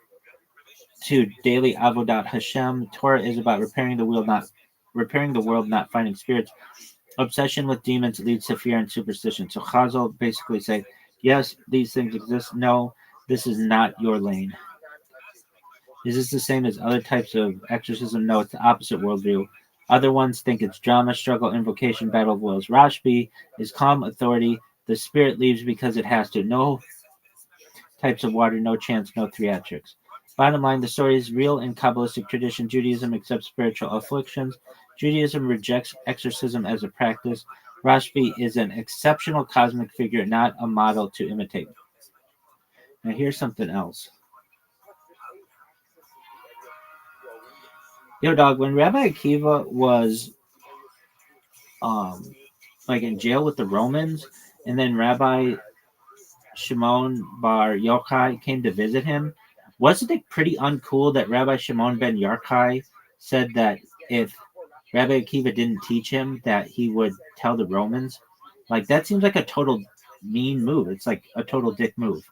to daily avodat Hashem. Torah is about repairing the world, not fighting spirits. Obsession with demons leads to fear and superstition. So Chazal basically say, yes, these things exist. No, this is not your lane. Is this the same as other types of exorcism? No, it's the opposite worldview. Other ones think it's drama, struggle, invocation, battle of wills. Rashbi is calm authority. The spirit leaves because it has to. No types of water, no chance, no theatrics. Bottom line, the story is real in Kabbalistic tradition. Judaism accepts spiritual afflictions. Judaism rejects exorcism as a practice. Rashbi is an exceptional cosmic figure, not a model to imitate. Now here's something else. Yo, dog, when Rabbi Akiva was like in jail with the Romans, and then Rabbi Shimon Bar Yochai came to visit him, wasn't it pretty uncool that Rabbi Shimon ben Yochai said that if Rabbi Akiva didn't teach him, that he would tell the Romans? Like, that seems like a total mean move. It's like a total dick move.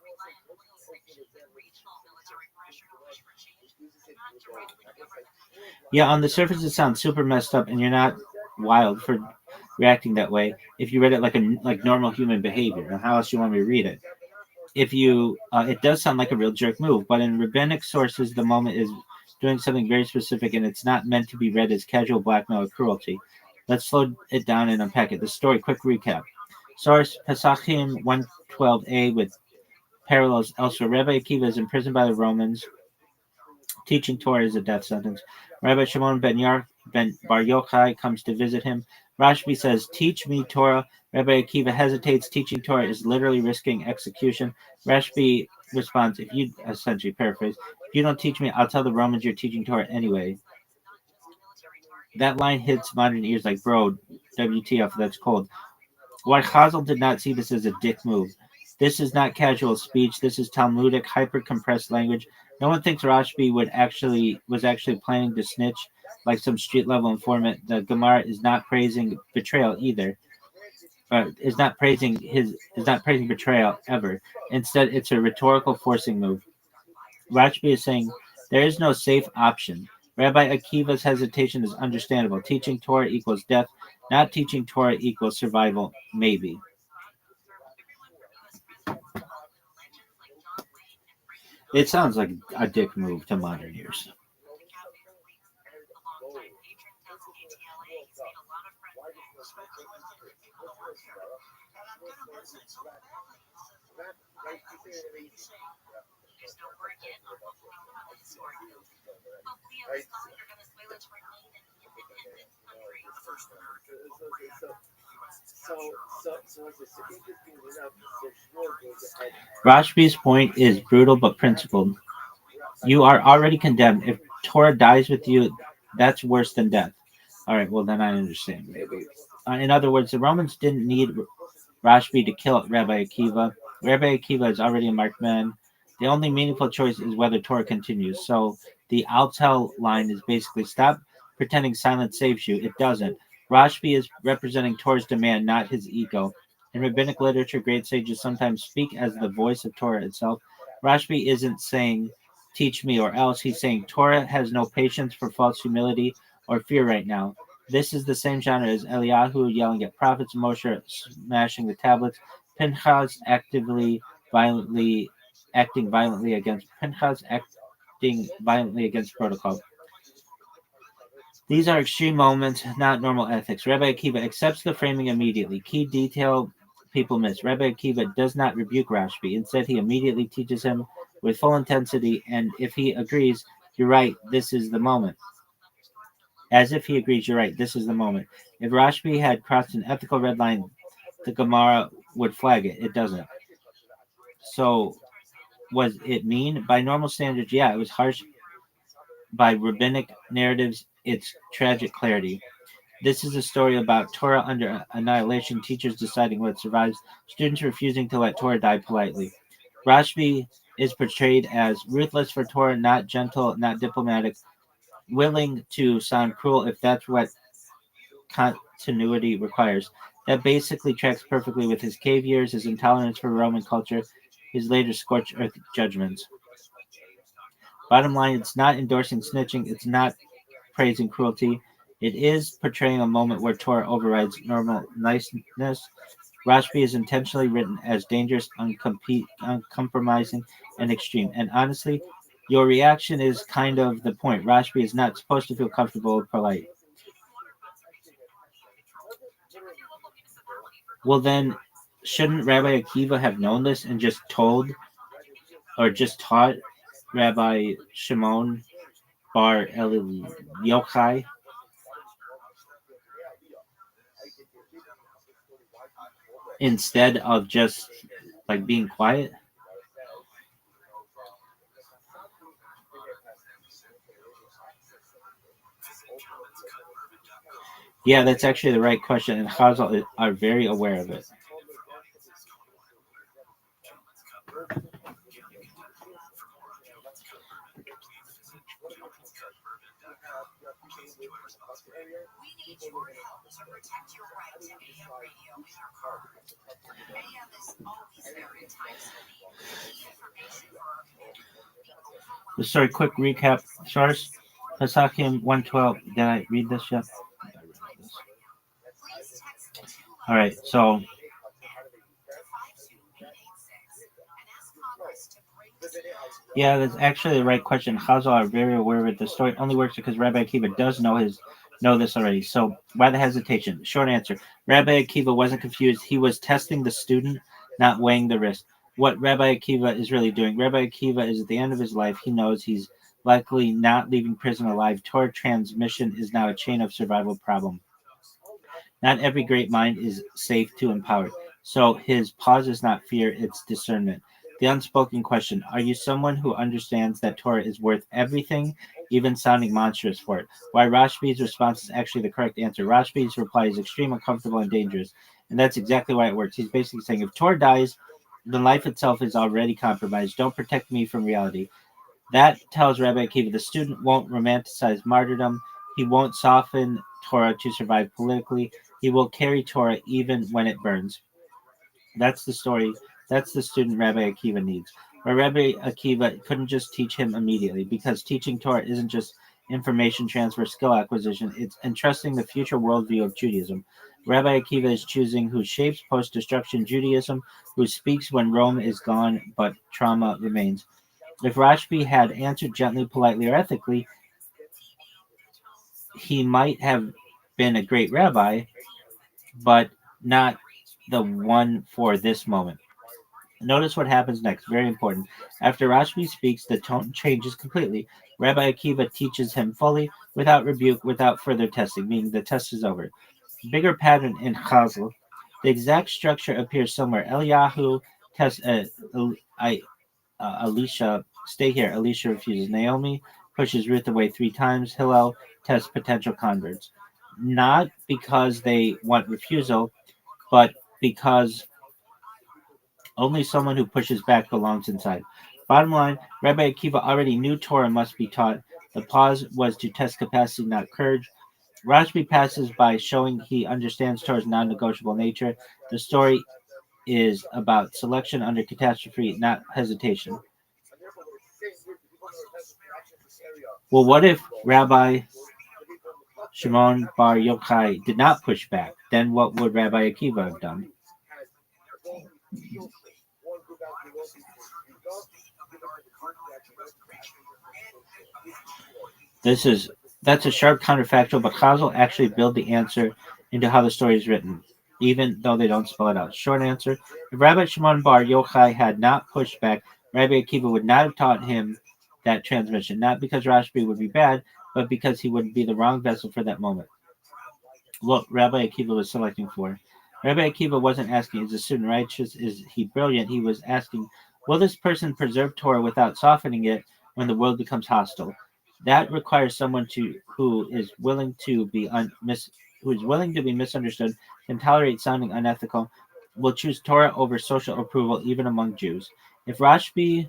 Yeah, on the surface it sounds super messed up, and you're not wild for reacting that way if you read it like normal human behavior. And how else do you want me to read it? If you, it does sound like a real jerk move, but in rabbinic sources, the moment is doing something very specific, and it's not meant to be read as casual blackmail or cruelty. Let's slow it down and unpack it. The story, quick recap. Source, Pesachim 112a with parallels elsewhere. Rabbi Akiva is imprisoned by the Romans. Teaching Torah is a death sentence. Rabbi Shimon ben Bar Yochai comes to visit him. Rashbi says, teach me Torah. Rabbi Akiva hesitates. Teaching Torah is literally risking execution. Rashbi responds, if you, essentially paraphrase, if you don't teach me, I'll tell the Romans you're teaching Torah anyway. That line hits modern ears like, bro, WTF, that's cold. Why Chazal did not see this as a dick move. This is not casual speech. This is Talmudic, hyper-compressed language. No one thinks Rashbi was actually planning to snitch like some street-level informant. The Gemara is not praising betrayal either. Is not praising betrayal ever. Instead, it's a rhetorical forcing move. Rashbi is saying there is no safe option. Rabbi Akiva's hesitation is understandable. Teaching Torah equals death. Not teaching Torah equals survival, maybe. It sounds like a dick move to modern ears. Rashbi's point is brutal but principled. You are already condemned. If Torah dies with you, that's worse than death. All right, well, then I understand, maybe. In other words, the Romans didn't need Rashbi to kill Rabbi Akiva. Rabbi Akiva is already a marked man. The only meaningful choice is whether Torah continues. So the Altel line is basically stop pretending silence saves you. It doesn't. Rashbi is representing Torah's demand, not his ego. In rabbinic literature, great sages sometimes speak as the voice of Torah itself. Rashbi isn't saying, teach me or else. He's saying, Torah has no patience for false humility or fear right now. This is the same genre as Eliyahu yelling at prophets, Moshe smashing the tablets, Pinchas acting violently against protocol. These are extreme moments, not normal ethics. Rabbi Akiva accepts the framing immediately. Key detail people miss. Rabbi Akiva does not rebuke Rashbi. Instead, he immediately teaches him with full intensity, and if he agrees, you're right, this is the moment. As if he agrees, you're right, this is the moment. If Rashbi had crossed an ethical red line, the Gemara would flag it. It doesn't. So, was it mean? By normal standards, yeah, it was harsh. By rabbinic narratives, it's tragic clarity. This is a story about Torah under annihilation, teachers deciding what survives, students refusing to let Torah die politely. Rashbi is portrayed as ruthless for Torah, not gentle, not diplomatic, willing to sound cruel if that's what continuity requires. That basically tracks perfectly with his cave years, his intolerance for Roman culture, his later scorched earth judgments. Bottom line, it's not endorsing snitching, it's not praising cruelty. It is portraying a moment where Torah overrides normal niceness. Rashbi is intentionally written as dangerous, uncompromising, and extreme. And honestly, your reaction is kind of the point. Rashbi is not supposed to feel comfortable or polite. Well, then, shouldn't Rabbi Akiva have known this and just told or just taught Rabbi Shimon Bar Yochai? Instead of just like being quiet? Yeah, that's actually the right question, and Chazal are very aware of it. We need your help to protect your right to AM radio in our car. AM is always there in times of need. Key information for our community. Sorry, quick recap. Source, Hasakim 112. Did I read this yet? All right, so yeah, that's actually the right question. Chazal are very aware of it. The story only works because Rabbi Akiva does know this already. So why the hesitation? Short answer: Rabbi Akiva wasn't confused. He was testing the student, not weighing the risk. What Rabbi Akiva is really doing. Rabbi Akiva is at the end of his life. He knows he's likely not leaving prison alive. Torah transmission is now a chain of survival problem. Not every great mind is safe to empower. So his pause is not fear, it's discernment. The unspoken question: are you someone who understands that Torah is worth everything, even sounding monstrous for it? Why Rashbi's response is actually the correct answer. Rashbi's reply is extreme, uncomfortable, and dangerous. And that's exactly why it works. He's basically saying if Torah dies, then life itself is already compromised. Don't protect me from reality. That tells Rabbi Akiva the student won't romanticize martyrdom. He won't soften Torah to survive politically. He will carry Torah even when it burns. That's the story. That's the student Rabbi Akiva needs. But Rabbi Akiva couldn't just teach him immediately because teaching Torah isn't just information transfer, skill acquisition. It's entrusting the future worldview of Judaism. Rabbi Akiva is choosing who shapes post-destruction Judaism, who speaks when Rome is gone but trauma remains. If Rashbi had answered gently, politely, or ethically, he might have been a great rabbi, but not the one for this moment. Notice what happens next. Very important. After Rashbi speaks, the tone changes completely. Rabbi Akiva teaches him fully, without rebuke, without further testing, meaning the test is over. Bigger pattern in Chazal. The exact structure appears somewhere. Eliyahu tests Elisha, stay here. Elisha refuses. Naomi pushes Ruth away 3 times. Hillel tests potential converts. Not because they want refusal, but because Only someone who pushes back belongs inside. Bottom line, Rabbi Akiva already knew Torah must be taught. The pause was to test capacity, not courage. Rashbi passes by showing he understands Torah's non-negotiable nature. The story is about selection under catastrophe, not hesitation. Well, what if Rabbi Shimon Bar Yochai did not push back? Then what would Rabbi Akiva have done? That's a sharp counterfactual, but Chazal actually build the answer into how the story is written, even though they don't spell it out. Short answer: if Rabbi Shimon Bar Yochai had not pushed back, Rabbi Akiva would not have taught him that transmission, not because Rashbi would be bad, but because he would be the wrong vessel for that moment. Look, Rabbi Akiva was selecting for. Rabbi Akiva wasn't asking, is the student righteous? Is he brilliant? He was asking, will this person preserve Torah without softening it when the world becomes hostile? That requires someone who is willing to be misunderstood, can tolerate sounding unethical, will choose Torah over social approval even among Jews. If Rashbi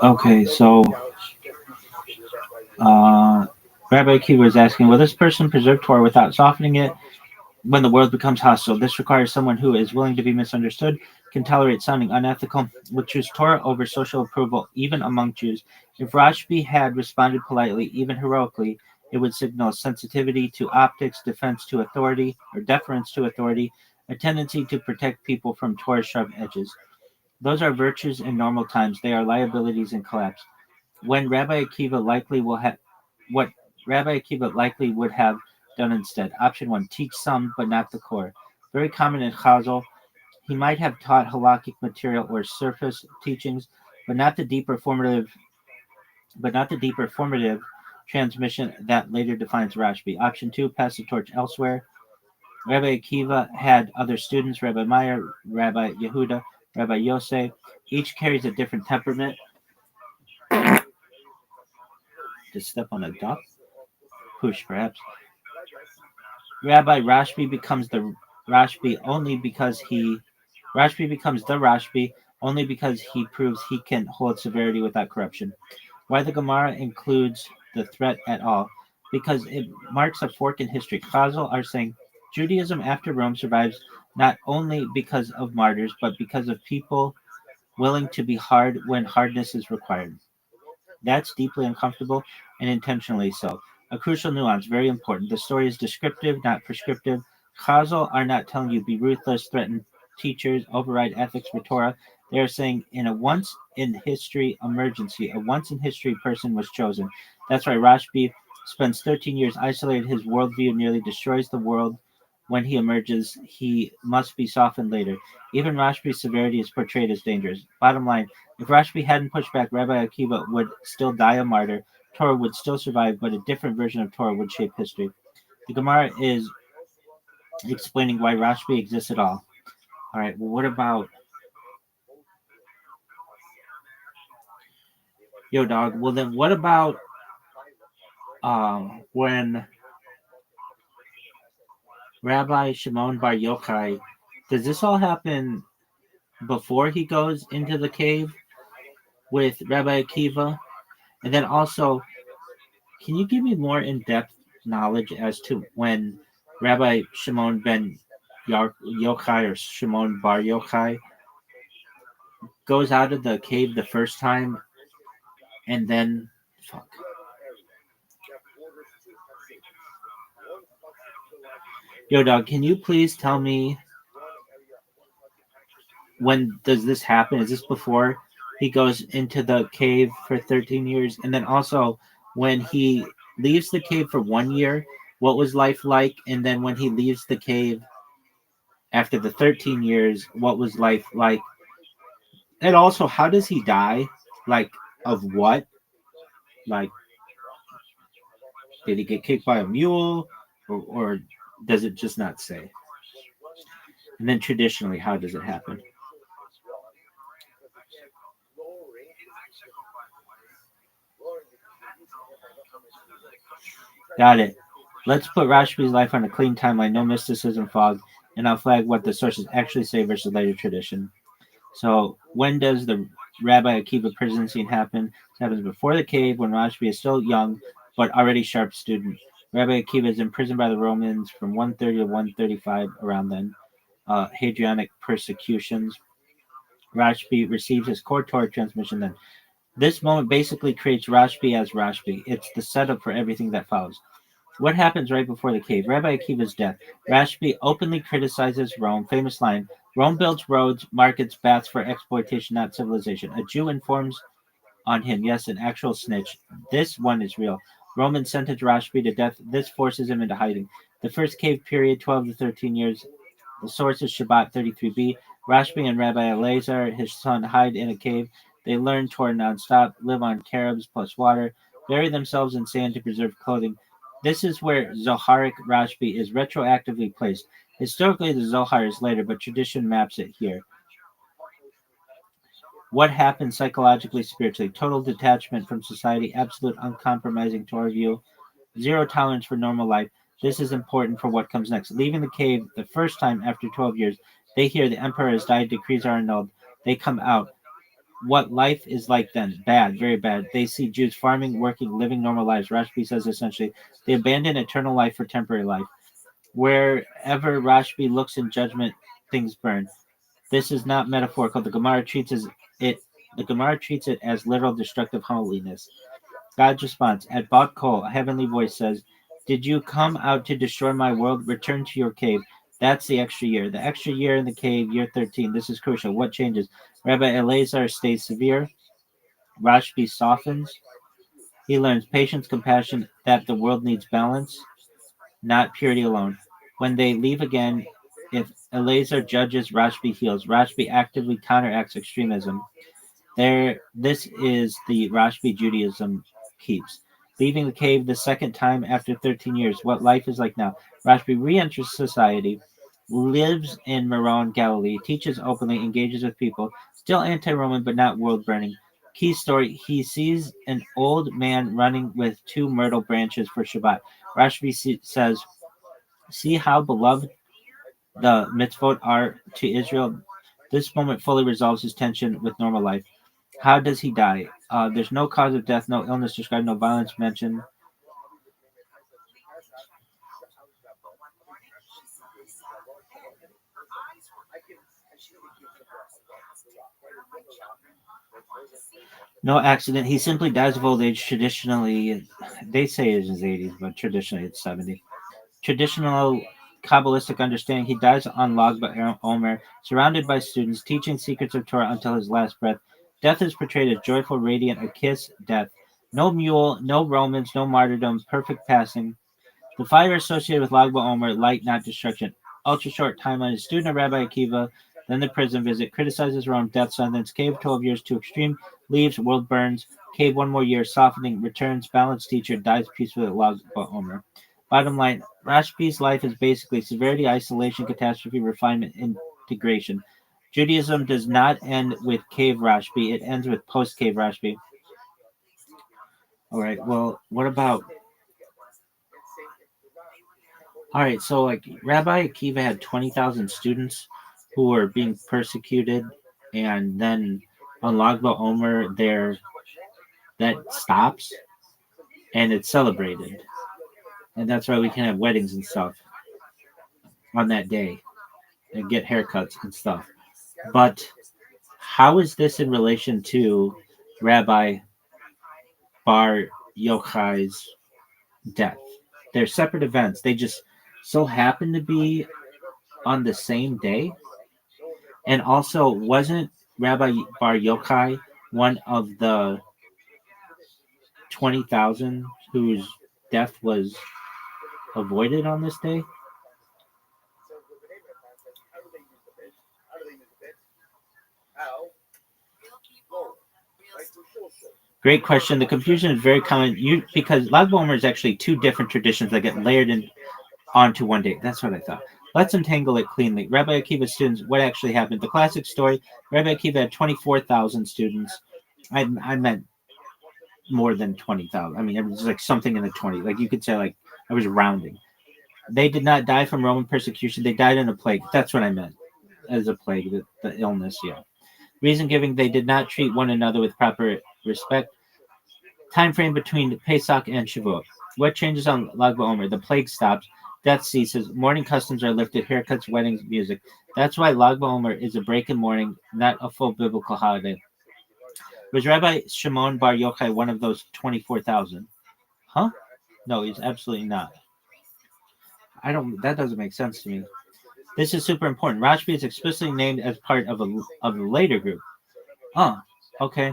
Okay, so Rabbi Akiva is asking, will this person preserve Torah without softening it when the world becomes hostile? This requires someone who is willing to be misunderstood, can tolerate sounding unethical, will choose Torah over social approval, even among Jews. If Rashbi had responded politely, even heroically, it would signal sensitivity to optics, defense to authority, or deference to authority, a tendency to protect people from Torah's sharp edges. Those are virtues in normal times. They are liabilities in collapse. What Rabbi Akiva likely would have done instead. Option 1, teach some but not the core. Very common in Chazal. He might have taught halakhic material or surface teachings, but not the deeper formative transmission that later defines Rashbi. Option 2, pass the torch elsewhere. Rabbi Akiva had other students, Rabbi Meir, Rabbi Yehuda, Rabbi Yosef. Each carries a different temperament. To step on a duck? Push, perhaps. Rabbi Rashbi becomes the Rashbi only because he proves he can hold severity without corruption. Why the Gemara includes the threat at all? Because it marks a fork in history. Chazal are saying Judaism after Rome survives not only because of martyrs, but because of people willing to be hard when hardness is required. That's deeply uncomfortable and intentionally so. A crucial nuance, very important. The story is descriptive, not prescriptive. Chazal are not telling you be ruthless, threaten teachers, override ethics for Torah. They are saying in a once in history emergency, a once in history person was chosen. That's why Rashbi spends 13 years isolated. His worldview nearly destroys the world. When he emerges, he must be softened later. Even Rashbi's severity is portrayed as dangerous. Bottom line, if Rashbi hadn't pushed back, Rabbi Akiva would still die a martyr. Torah would still survive, but a different version of Torah would shape history. The Gemara is explaining why Rashbi exists at all. All right, well, what about... Yo, dog, well then what about when Rabbi Shimon Bar Yochai, does this all happen before he goes into the cave with Rabbi Akiva? And then also, can you give me more in-depth knowledge as to when Rabbi Shimon ben Yochai or Shimon bar Yochai goes out of the cave the first time and then fuck. Yo, dog, can you please tell me when does this happen? Is this before he goes into the cave for 13 years? And then also when he leaves the cave for 1 year, what was life like? And then when he leaves the cave after the 13 years, what was life like? And also, how does he die? Like, of what? Like, did he get kicked by a mule? Or does it just not say? And then traditionally, how does it happen? Got it. Let's put Rashbi's life on a clean timeline, no mysticism fog, and I'll flag what the sources actually say versus later tradition. So, when does the Rabbi Akiva prison scene happen? It happens before the cave when Rashbi is still young, but already sharp student. Rabbi Akiva is imprisoned by the Romans from 130 to 135, around then. Hadrianic persecutions. Rashbi receives his core Torah transmission then. This moment basically creates Rashbi as Rashbi. It's the setup for everything that follows. What happens right before the cave? Rabbi Akiva's death. Rashbi openly criticizes Rome. Famous line: Rome builds roads, markets, baths for exploitation, not civilization. A Jew informs on him. Yes, an actual snitch. This one is real. Romans sentence Rashbi to death. This forces him into hiding. The first cave period, 12 to 13 years. The source is Shabbat 33b. Rashbi and Rabbi Elazar, his son, hide in a cave. They learn Torah nonstop, live on carobs plus water, bury themselves in sand to preserve clothing. This is where Zoharic Rashbi is retroactively placed. Historically, the Zohar is later, but tradition maps it here. What happens psychologically, spiritually? Total detachment from society, absolute uncompromising Torah view, zero tolerance for normal life. This is important for what comes next. Leaving the cave the first time after 12 years, they hear the emperor has died, decrees are annulled. They come out. What life is like then? Bad, very bad. They see Jews farming, working, living normal lives. Rashbi says essentially, they abandon eternal life for temporary life. Wherever Rashbi looks in judgment, things burn. This is not metaphorical. The Gemara treats it as literal destructive holiness. God's response: at Bat Kol, a heavenly voice says, "Did you come out to destroy my world? Return to your cave." That's the extra year. The extra year in the cave, year 13. This is crucial. What changes? Rabbi Elazar stays severe. Rashbi softens. He learns patience, compassion, that the world needs balance, not purity alone. When they leave again, if Elazar judges, Rashbi heals. Rashbi actively counteracts extremism. This is the Rashbi Judaism keeps. Leaving the cave the second time after 13 years. What life is like now. Rashbi re-enters society, lives in Meron, Galilee, teaches openly, engages with people, still anti-Roman but not world-burning. Key story: he sees an old man running with two myrtle branches for Shabbat. Rashbi says, "See how beloved the mitzvot are to Israel." This moment fully resolves his tension with normal life. How does he die? There's no cause of death, no illness described, no violence mentioned. No accident. He simply dies of old age. Traditionally, they say it's his 80s, but traditionally it's 70. Traditional Kabbalistic understanding, he dies on Lag BaOmer, surrounded by students, teaching secrets of Torah until his last breath. Death is portrayed as joyful, radiant, a kiss, death. No mule, no Romans, no martyrdom, perfect passing. The fire associated with Lag BaOmer, light, not destruction. Ultra short timeline: student of Rabbi Akiva, then the prison visit, criticizes Rome, death sentence, cave 12 years, too extreme, leaves, world burns, cave 1 more year, softening, returns, balanced teacher, dies peacefully at Lag BaOmer. Bottom line: Rashbi's life is basically severity, isolation, catastrophe, refinement, integration. Judaism does not end with cave Rashbi, it ends with post-cave Rashbi. All right, well, what about... All right, so like Rabbi Akiva had 20,000 students who were being persecuted, and then on Lag BaOmer, that stops. and it's celebrated. And that's why we can have weddings and stuff on that day and get haircuts and stuff. But how is this in relation to Rabbi Bar Yochai's death? They're separate events. They just so happen to be on the same day. And also, wasn't Rabbi Bar Yochai one of the 20,000 whose death was avoided on this day? Great question. The confusion is very common because Lag BaOmer is actually two different traditions that get layered in onto one day. That's what I thought. Let's untangle it cleanly. Rabbi Akiva's students, what actually happened? The classic story, Rabbi Akiva had 24,000 students. I meant more than 20,000. I mean, it was like something in the 20. Like you could say, like, I was rounding. They did not die from Roman persecution. They died in a plague. That's what I meant as a plague, the illness, yeah. Reason giving, they did not treat one another with proper respect. Time frame between Pesach and Shavuot. What changes on Lag BaOmer? The plague stops. Death ceases. Mourning customs are lifted. Haircuts, weddings, music. That's why Lag BaOmer is a break in mourning, not a full biblical holiday. Was Rabbi Shimon Bar Yochai one of those 24,000? Huh? No, he's absolutely not. That doesn't make sense to me. This is super important. Rashbi is explicitly named as part of a later group. Okay.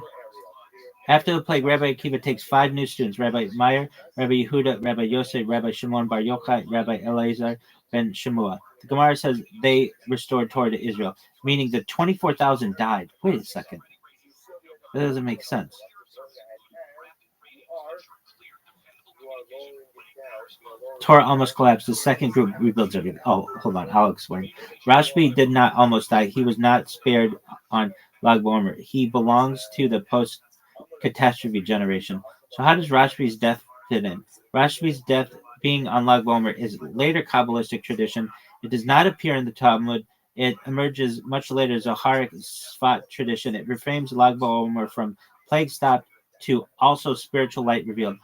After the plague, Rabbi Akiva takes 5 new students: Rabbi Meir, Rabbi Yehuda, Rabbi Yosef, Rabbi Shimon Bar Yochai, Rabbi Elazar ben Shemua. The Gemara says they restored Torah to Israel, meaning the 24,000 died. Wait a second. That doesn't make sense. Torah almost collapsed. The second group rebuilds everything. Oh, hold on. I'll explain. Rashbi did not almost die. He was not spared on Lag BaOmer. He belongs to the post-catastrophe generation. So how does Rashbi's death fit in? Rashbi's death being on Lag BaOmer is later Kabbalistic tradition. It does not appear in the Talmud. It emerges much later as a Zoharic Sfat tradition. It reframes Lag BaOmer from plague stopped to also spiritual light revealed.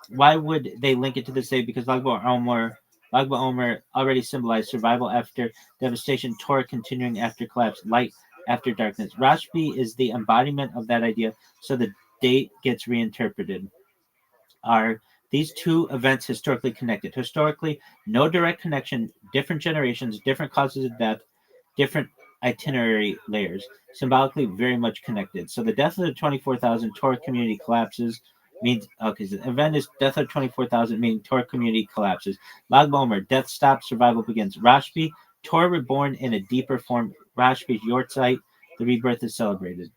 Why would they link it to this day? Because Lag BaOmer already symbolized survival after devastation, Torah continuing after collapse, light after darkness. Rashbi is the embodiment of that idea, so the date gets reinterpreted. Are these two events historically connected? Historically, no direct connection, different generations, different causes of death, different itinerary layers, symbolically very much connected. So the death of the 24,000 Torah community collapses, means, okay, so the event is death of 24,000, meaning Torah community collapses. Lag BaOmer, death stops, survival begins. Rashbi, Torah reborn in a deeper form. Rashbi's Yortzeit, the rebirth is celebrated.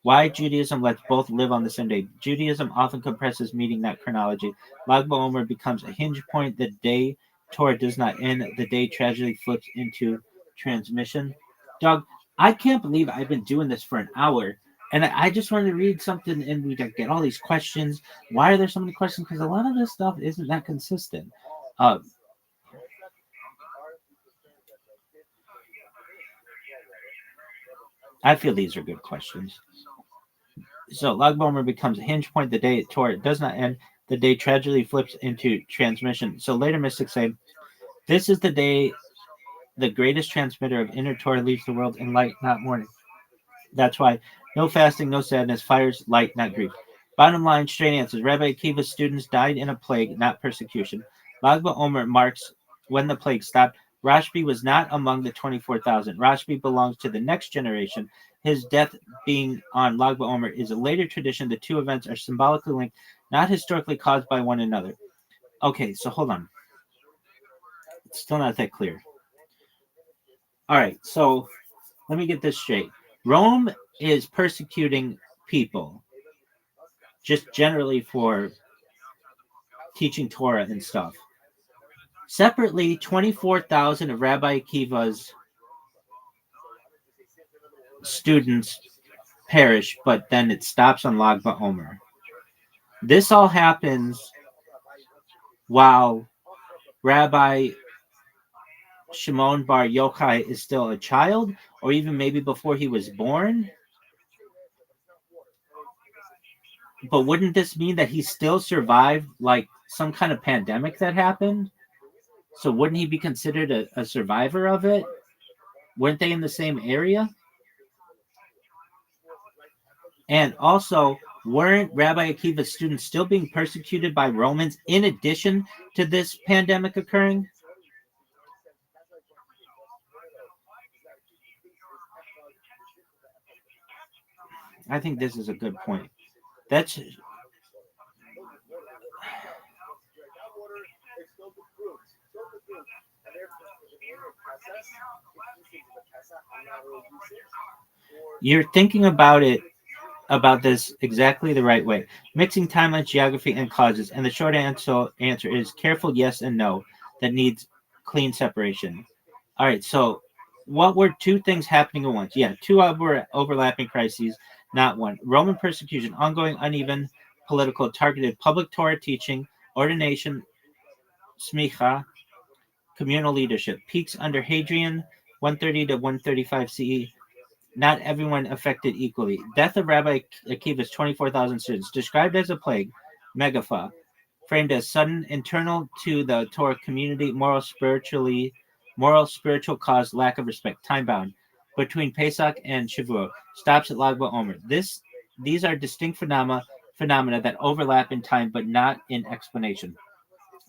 Why Judaism lets both live on the same day? Judaism often compresses meaning, not chronology. Lag BaOmer becomes a hinge point. The day Torah does not end. The day tragedy flips into transmission. Doug, I can't believe I've been doing this for an hour. And I just wanted to read something, and we get all these questions. Why are there so many questions? Because a lot of this stuff isn't that consistent. I feel these are good questions. So Lag BaOmer becomes a hinge point. The day Torah does not end. The day tragedy flips into transmission. So later mystics say, this is the day the greatest transmitter of inner Torah leaves the world in light, not mourning. That's why no fasting, no sadness, fires, light, not grief. Bottom line, straight answers. Rabbi Akiva's students died in a plague, not persecution. Lag BaOmer marks when the plague stopped. Rashbi was not among the 24,000. Rashbi belongs to the next generation. His death being on Lag BaOmer is a later tradition. The two events are symbolically linked, not historically caused by one another. Okay, so hold on. It's still not that clear. All right, so let me get this straight. Rome is persecuting people just generally for teaching Torah and stuff. Separately, 24,000 of Rabbi Akiva's students perish, but then it stops on Lag BaOmer. This all happens while Rabbi Shimon Bar Yochai is still a child, or even maybe before he was born. But wouldn't this mean that he still survived like some kind of pandemic that happened? So wouldn't he be considered a survivor of it? Weren't they in the same area? And also, weren't Rabbi Akiva's students still being persecuted by Romans in addition to this pandemic occurring? I think this is a good point. That's you're thinking about this exactly the right way. Mixing timeline, geography, and causes. And the short answer is careful yes and no that needs clean separation. All right, so what were two things happening at once? Yeah, two overlapping crises, not one. Roman persecution, ongoing, uneven, political, targeted public Torah teaching, ordination, smicha, communal leadership. Peaks under Hadrian, 130 to 135 CE. Not everyone affected equally. Death of Rabbi Akiva's 24,000 students, described as a plague, megapha, framed as sudden, internal to the Torah community, moral, spiritual cause, lack of respect, time bound, between Pesach and Shavuot, stops at Lag BaOmer. These are distinct phenomena that overlap in time but not in explanation.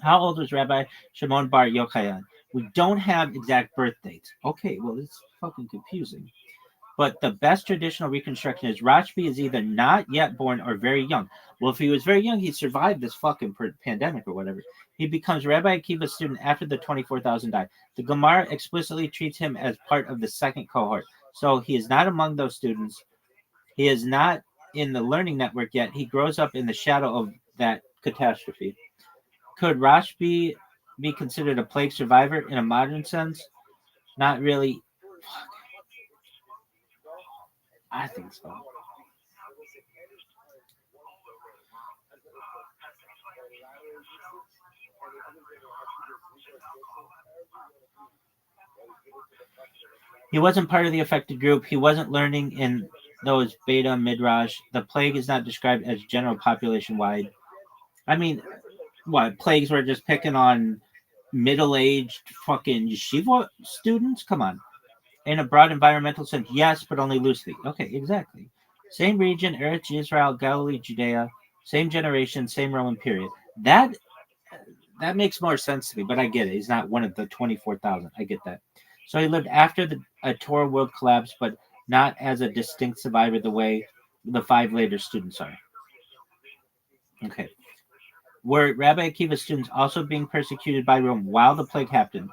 How old was Rabbi Shimon Bar Yochanan? We don't have exact birth dates. Okay, well, it's fucking confusing. But the best traditional reconstruction is Rashbi is either not yet born or very young. Well, if he was very young, he survived this fucking pandemic or whatever. He becomes Rabbi Akiva's student after the 24,000 died. The Gemara explicitly treats him as part of the second cohort. So he is not among those students. He is not in the learning network yet. He grows up in the shadow of that catastrophe. Could Rashbi be considered a plague survivor in a modern sense? Not really. I think so. He wasn't part of the affected group. He wasn't learning in those beta midrash. The plague is not described as general population wide. I mean, what plagues were just picking on middle-aged fucking yeshiva students? Come on. In a broad environmental sense, yes, but only loosely. Okay, exactly. Same region, Eretz Israel, Galilee, Judea, same generation, same Roman period. That makes more sense to me, but I get it. He's not one of the 24,000. I get that. So he lived after a Torah world collapse, but not as a distinct survivor the way the five later students are. Okay. Were Rabbi Akiva's students also being persecuted by Rome while the plague happened?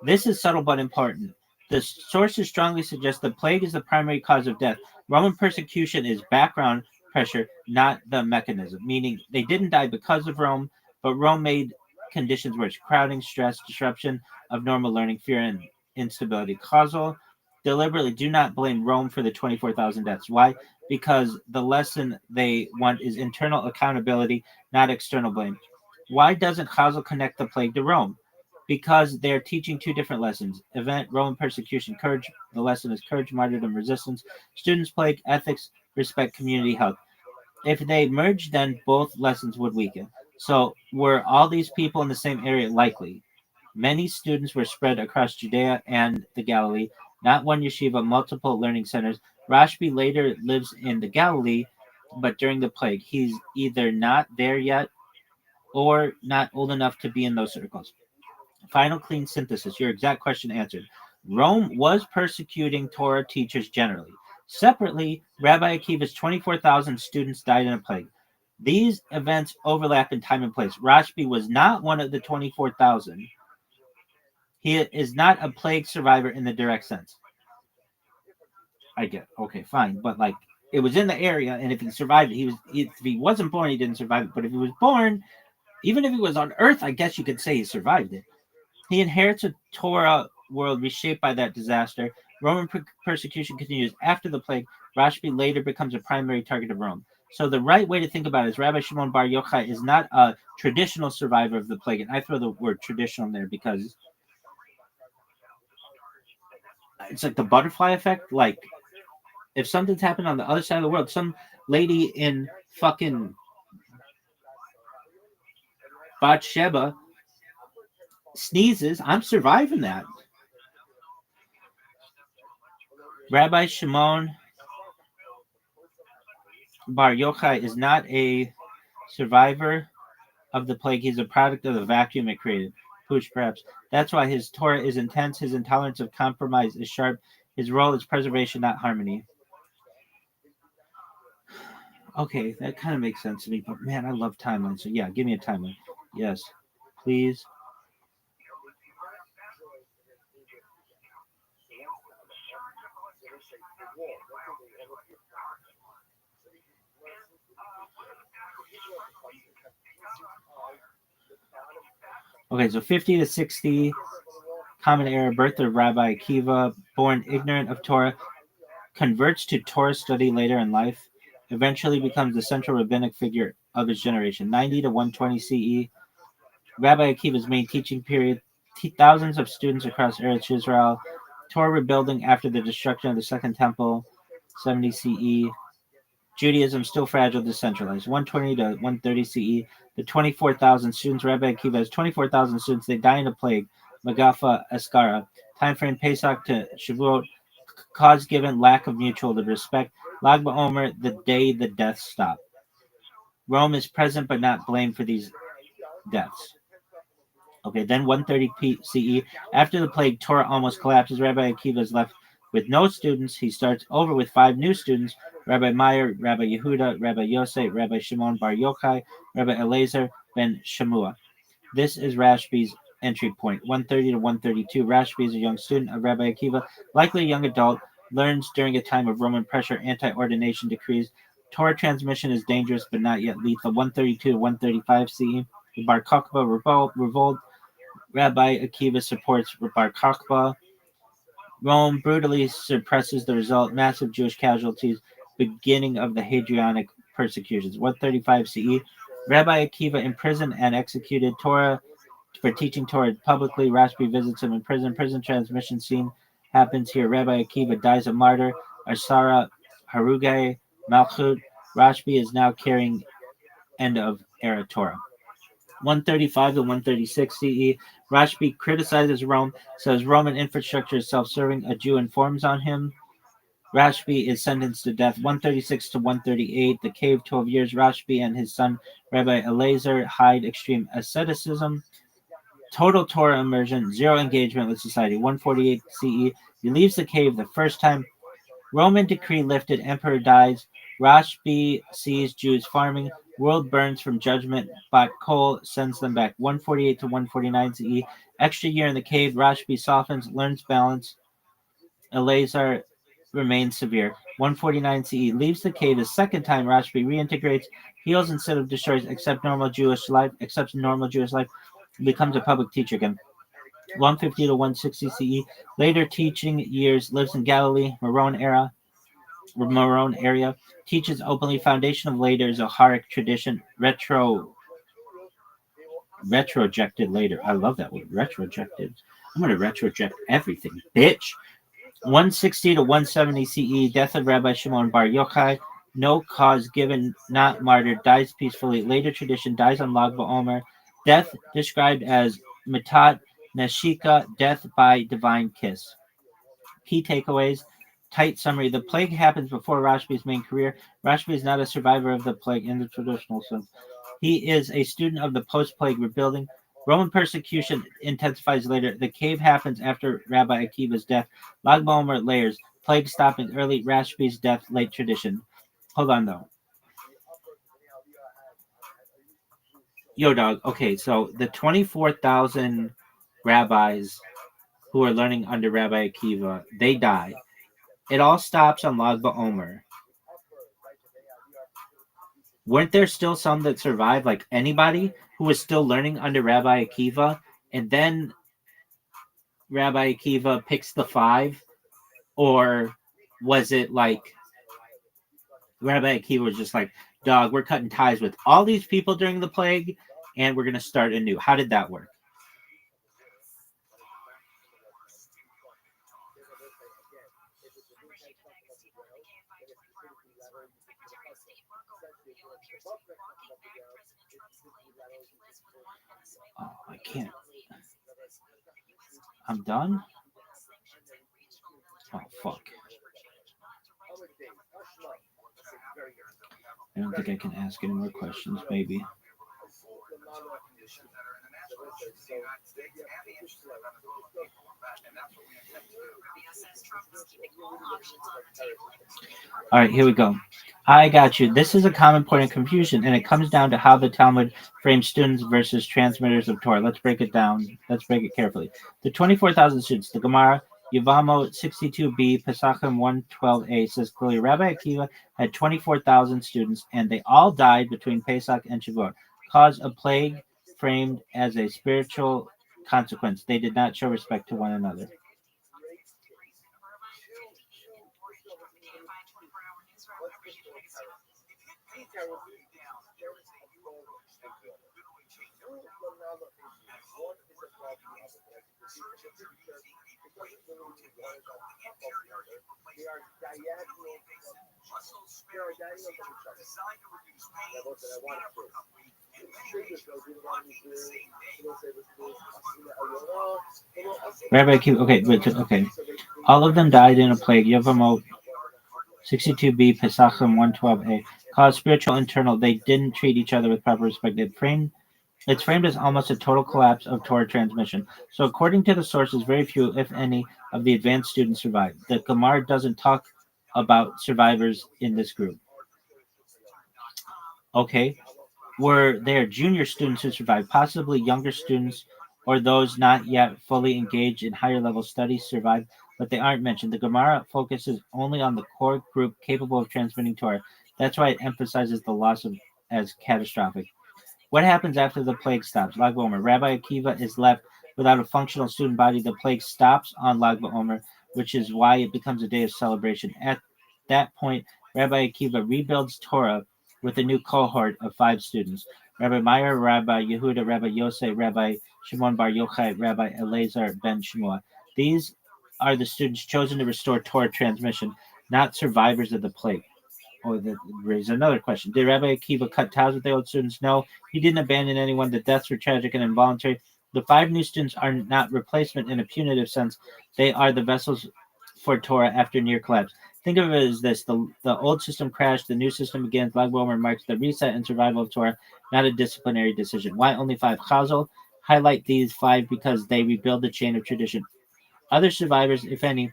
This is subtle but important. The sources strongly suggest the plague is the primary cause of death. Roman persecution is background pressure, not the mechanism, meaning they didn't die because of Rome, but Rome made conditions worse. Crowding, stress, disruption of normal learning, fear, and instability. Causal, deliberately do not blame Rome for the 24,000 deaths. Why? Because the lesson they want is internal accountability, not external blame. Why doesn't Chazal connect the plague to Rome? Because they're teaching two different lessons. Event, Roman persecution, courage. The lesson is courage, martyrdom, resistance. Students, plague, ethics, respect, community, health. If they merge, then both lessons would weaken. So were all these people in the same area? Likely. Many students were spread across Judea and the Galilee, not one yeshiva, multiple learning centers. Rashbi later lives in the Galilee, but during the plague, he's either not there yet or not old enough to be in those circles. Final clean synthesis. Your exact question answered. Rome was persecuting Torah teachers generally. Separately, Rabbi Akiva's 24,000 students died in a plague. These events overlap in time and place. Rashbi was not one of the 24,000. He is not a plague survivor in the direct sense. I get okay, fine, but like it was in the area, and if he survived it, if he wasn't born, he didn't survive it. But if he was born, even if he was on Earth, I guess you could say he survived it. He inherits a Torah world reshaped by that disaster. Roman persecution continues after the plague. Rashbi later becomes a primary target of Rome. So the right way to think about it is Rabbi Shimon Bar Yochai is not a traditional survivor of the plague. And I throw the word traditional in there because it's like the butterfly effect. Like if something's happened on the other side of the world, some lady in fucking Bathsheba sneezes, I'm surviving that. Rabbi Shimon Bar Yochai is not a survivor of the plague. He's a product of the vacuum it created. Pooch, perhaps. That's why his Torah is intense. His intolerance of compromise is sharp. His role is preservation, not harmony. Okay, that kind of makes sense to me. But man, I love timelines. So yeah, give me a timeline. Yes, please. Okay, so 50 to 60, Common Era, birth of Rabbi Akiva, born ignorant of Torah, converts to Torah study later in life, eventually becomes the central rabbinic figure of his generation. 90 to 120 CE, Rabbi Akiva's main teaching period, thousands of students across Eretz Israel, Torah rebuilding after the destruction of the Second Temple, 70 CE, Judaism still fragile, decentralized. 120 to 130 CE, the 24,000 students, Rabbi Akiva has 24,000 students, they die in a plague, Magafa Eskara. Time frame Pesach to Shavuot, cause given, lack of mutual respect. Lag BaOmer, the day the deaths stop. Rome is present but not blamed for these deaths. Okay, then 130 CE. After the plague, Torah almost collapses. Rabbi Akiva is left with no students. He starts over with 5 new students: Rabbi Meir, Rabbi Yehuda, Rabbi Yosef, Rabbi Shimon Bar Yochai, Rabbi Eliezer ben Shemua. This is Rashbi's entry point. 130 to 132. Rashbi is a young student of Rabbi Akiva, likely a young adult, learns during a time of Roman pressure, anti-ordination decrees. Torah transmission is dangerous but not yet lethal. 132 to 135 CE. The Bar Kokhba revolt. Rabbi Akiva supports Bar Kokhba. Rome brutally suppresses the result. Massive Jewish casualties. Beginning of the Hadrianic persecutions. 135 CE. Rabbi Akiva imprisoned and executed. Torah for teaching Torah publicly. Rashbi visits him in prison. Prison transmission scene happens here. Rabbi Akiva dies a martyr. Asara Haruge Malchut. Rashbi is now carrying end of era Torah. 135 to 136 CE. Rashbi criticizes Rome, says Roman infrastructure is self-serving. A Jew informs on him. Rashbi is sentenced to death. 136 to 138. The cave, 12 years. Rashbi and his son, Rabbi Eliezer, hide extreme asceticism. Total Torah immersion, zero engagement with society. 148 CE. He leaves the cave the first time. Roman decree lifted. Emperor dies. Rashbi sees Jews farming. World burns from judgment. Bat Kol sends them back. 148 to 149 CE. Extra year in the cave. Rashbi softens, learns balance. Eleazar remains severe. 149 CE. Leaves the cave a second time. Rashbi reintegrates, heals instead of destroys. Accepts normal Jewish life. Becomes a public teacher again. 150 to 160 CE. Later teaching years. Lives in Galilee. Maron area. Teaches openly. Foundation of later Zoharic tradition. Retrojected later. I love that word. Retrojected. I'm going to retroject everything, bitch. 160 to 170 CE. Death of Rabbi Shimon Bar Yochai. No cause given, not martyred. Dies peacefully. Later tradition. Dies on Lag BaOmer. Death described as Mitat Nashika. Death by divine kiss. Key takeaways. Tight summary. The plague happens before Rashbi's main career. Rashbi is not a survivor of the plague in the traditional sense. He is a student of the post-plague rebuilding. Roman persecution intensifies later. The cave happens after Rabbi Akiva's death. Lag BaOmer layers. Plague stopping early. Rashbi's death, late tradition. Hold on, though. Yo, dog. Okay, so the 24,000 rabbis who are learning under Rabbi Akiva, they die. It all stops on Lag BaOmer. Weren't there still some that survived, like anybody who was still learning under Rabbi Akiva, and then Rabbi Akiva picks the 5? Or was it like Rabbi Akiva was just like, dog, we're cutting ties with all these people during the plague, and we're going to start anew? How did that work? Oh, I can't. I'm done? Oh, fuck. I don't think I can ask any more questions, maybe. All right, here we go. I got you. This is a common point of confusion, and it comes down to how the Talmud frames students versus transmitters of Torah. Let's break it down. Let's break it carefully. The 24,000 students, the Gemara, Yevamo 62b, Pesachim 112a says clearly, Rabbi Akiva had 24,000 students, and they all died between Pesach and Shavuot, caused a plague framed as a spiritual consequence. They did not show respect to one another. Rabbi Akiva, okay. All of them died in a plague. Yevamo 62b, Pesachim 112a, caused spiritual internal. They didn't treat each other with proper respect. It's framed as almost a total collapse of Torah transmission. So according to the sources, very few, if any, of the advanced students survived. The Gemara doesn't talk about survivors in this group. Okay. Were there junior students who survived, possibly younger students or those not yet fully engaged in higher level studies survived, but they aren't mentioned. The Gemara focuses only on the core group capable of transmitting Torah. That's why it emphasizes the loss of as catastrophic. What happens after the plague stops? Lag BaOmer. Rabbi Akiva is left without a functional student body. The plague stops on Lag BaOmer, which is why it becomes a day of celebration. At that point, Rabbi Akiva rebuilds Torah with a new cohort of 5 students. Rabbi Meir, Rabbi Yehuda, Rabbi Yosef, Rabbi Shimon Bar Yochai, Rabbi Elazar ben Shmuel. These are the students chosen to restore Torah transmission, not survivors of the plague. That raises another question. Did Rabbi Akiva cut ties with the old students? No, he didn't abandon anyone. The deaths were tragic and involuntary. The 5 new students are not replacement in a punitive sense. They are the vessels for Torah after near collapse. Think of it as this. The old system crashed. The new system begins. Lag BaOmer marks the reset and survival of Torah, not a disciplinary decision. Why only 5? Chazal highlight these 5 because they rebuild the chain of tradition. Other survivors, if any,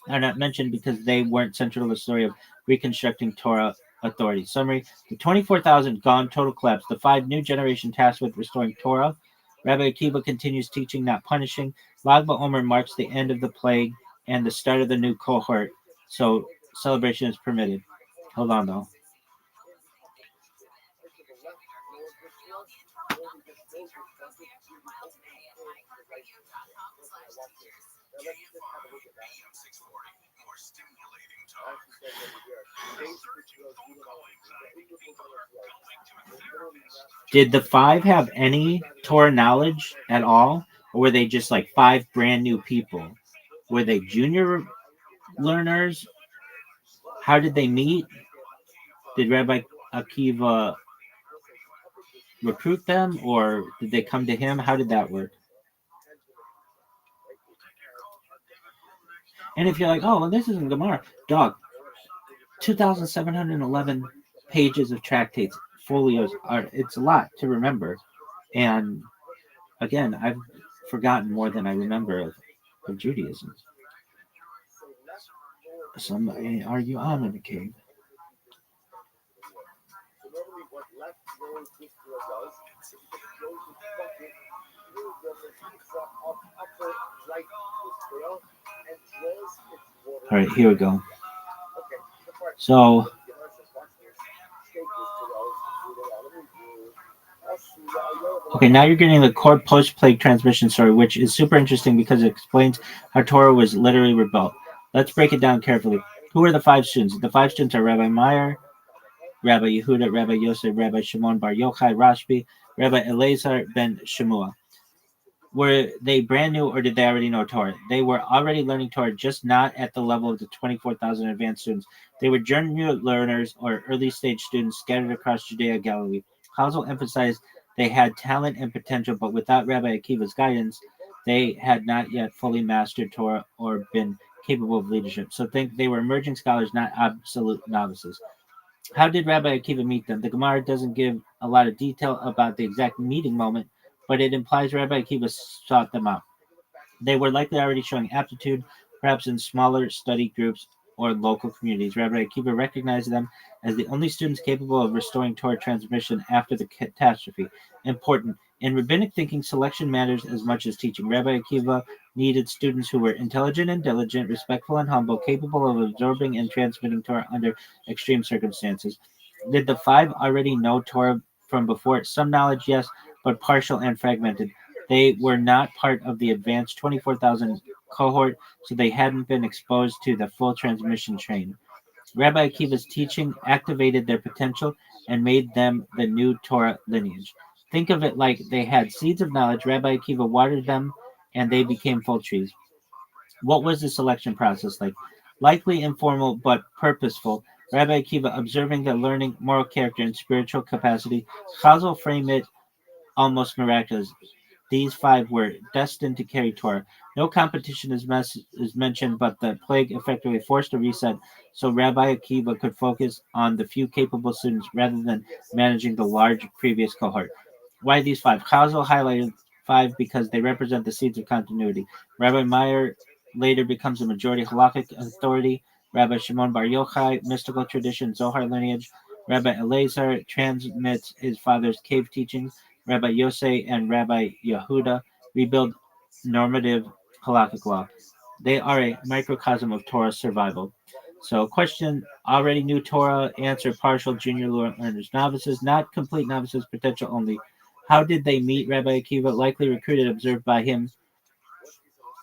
are not mentioned because they weren't central to the story of reconstructing Torah authority. Summary: the 24,000 gone, total collapse. The 5 new generation tasked with restoring Torah. Rabbi Akiva continues teaching, not punishing. Lag BaOmer marks the end of the plague and the start of the new cohort. So celebration is permitted. Hold on, though. Did the 5 have any Torah knowledge at all? Or were they just like 5 brand new people? Were they junior learners? How did they meet? Did Rabbi Akiva recruit them, or did they come to him? How did that work? And if you're like, oh, well, this isn't Gemara, dog, 2,711 pages of tractates, folios, it's a lot to remember. And again, I've forgotten more than I remember of Judaism. Somebody argue I'm in a cave. All right, here we go. So, okay, now you're getting the core post-plague transmission story, which is super interesting because it explains how Torah was literally rebuilt. Let's break it down carefully. Who are the 5 students? The 5 students are Rabbi Meir, Rabbi Yehuda, Rabbi Yosef, Rabbi Shimon Bar Yochai, Rashbi, Rabbi Elazar ben Shmuel. Were they brand new, or did they already know Torah? They were already learning Torah, just not at the level of the 24,000 advanced students. They were junior learners or early stage students scattered across Judea, Galilee. Chazal emphasized They had talent and potential, but without Rabbi Akiva's guidance, they had not yet fully mastered Torah or been capable of leadership. So think they were emerging scholars, not absolute novices. How did Rabbi Akiva meet them? The Gemara doesn't give a lot of detail about the exact meeting moment, but it implies Rabbi Akiva sought them out. They were likely already showing aptitude, perhaps in smaller study groups or local communities. Rabbi Akiva recognized them as the only students capable of restoring Torah transmission after the catastrophe. Important. In rabbinic thinking, selection matters as much as teaching. Rabbi Akiva needed students who were intelligent and diligent, respectful and humble, capable of absorbing and transmitting Torah under extreme circumstances. Did the five already know Torah from before? Some knowledge, yes, but partial and fragmented. They were not part of the advanced 24,000 cohort, so they hadn't been exposed to the full transmission chain. Rabbi Akiva's teaching activated their potential and made them the new Torah lineage. Think of it like they had seeds of knowledge. Rabbi Akiva watered them, and they became full trees. What was the selection process like? Likely informal but purposeful. Rabbi Akiva observing their learning, moral character, and spiritual capacity. Chazal frame it almost miraculous. These five were destined to carry Torah. No competition is mentioned, but the plague effectively forced a reset so Rabbi Akiva could focus on the few capable students rather than managing the large previous cohort. Why these five? Chazal highlighted five because they represent the seeds of continuity. Rabbi Meir later becomes a majority halakhic authority. Rabbi Shimon Bar Yochai, mystical tradition, Zohar lineage. Rabbi Elazar transmits his father's cave teachings. Rabbi Yosei and Rabbi Yehuda rebuild normative halakhic law. They are a microcosm of Torah survival. So, question: already knew Torah? Answer: partial, junior learners, novices, not complete novices, potential only. How did they meet Rabbi Akiva? Likely recruited, observed by him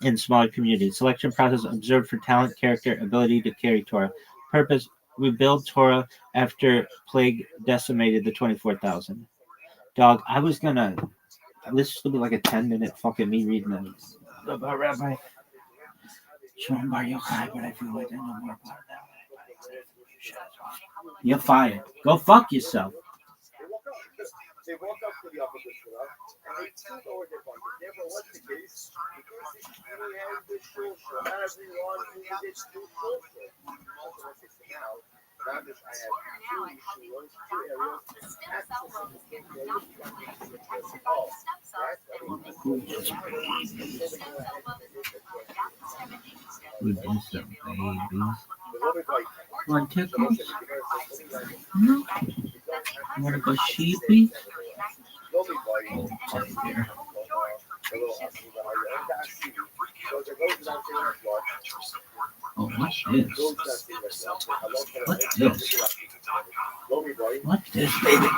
in smaller communities. Selection process: observed for talent, character, ability to carry Torah. Purpose: rebuild Torah after plague decimated the 24,000. Dog, I was gonna. This is gonna be like a 10-minute fucking me reading about Rabbi Shimon Bar Yochai, but I feel like I know more about it now. You're fired. Go fuck yourself. They walk up to the opposite shul and they stood over their bunch. Therefore, what's the case? Because it's really has this shul, so everyone needs to shul. Now, I have two shuls, two areas. We did some babies. Want tickles? No. You want to go sheepy? Oh, fuck there. Oh, what's this? What's this? What's this, baby?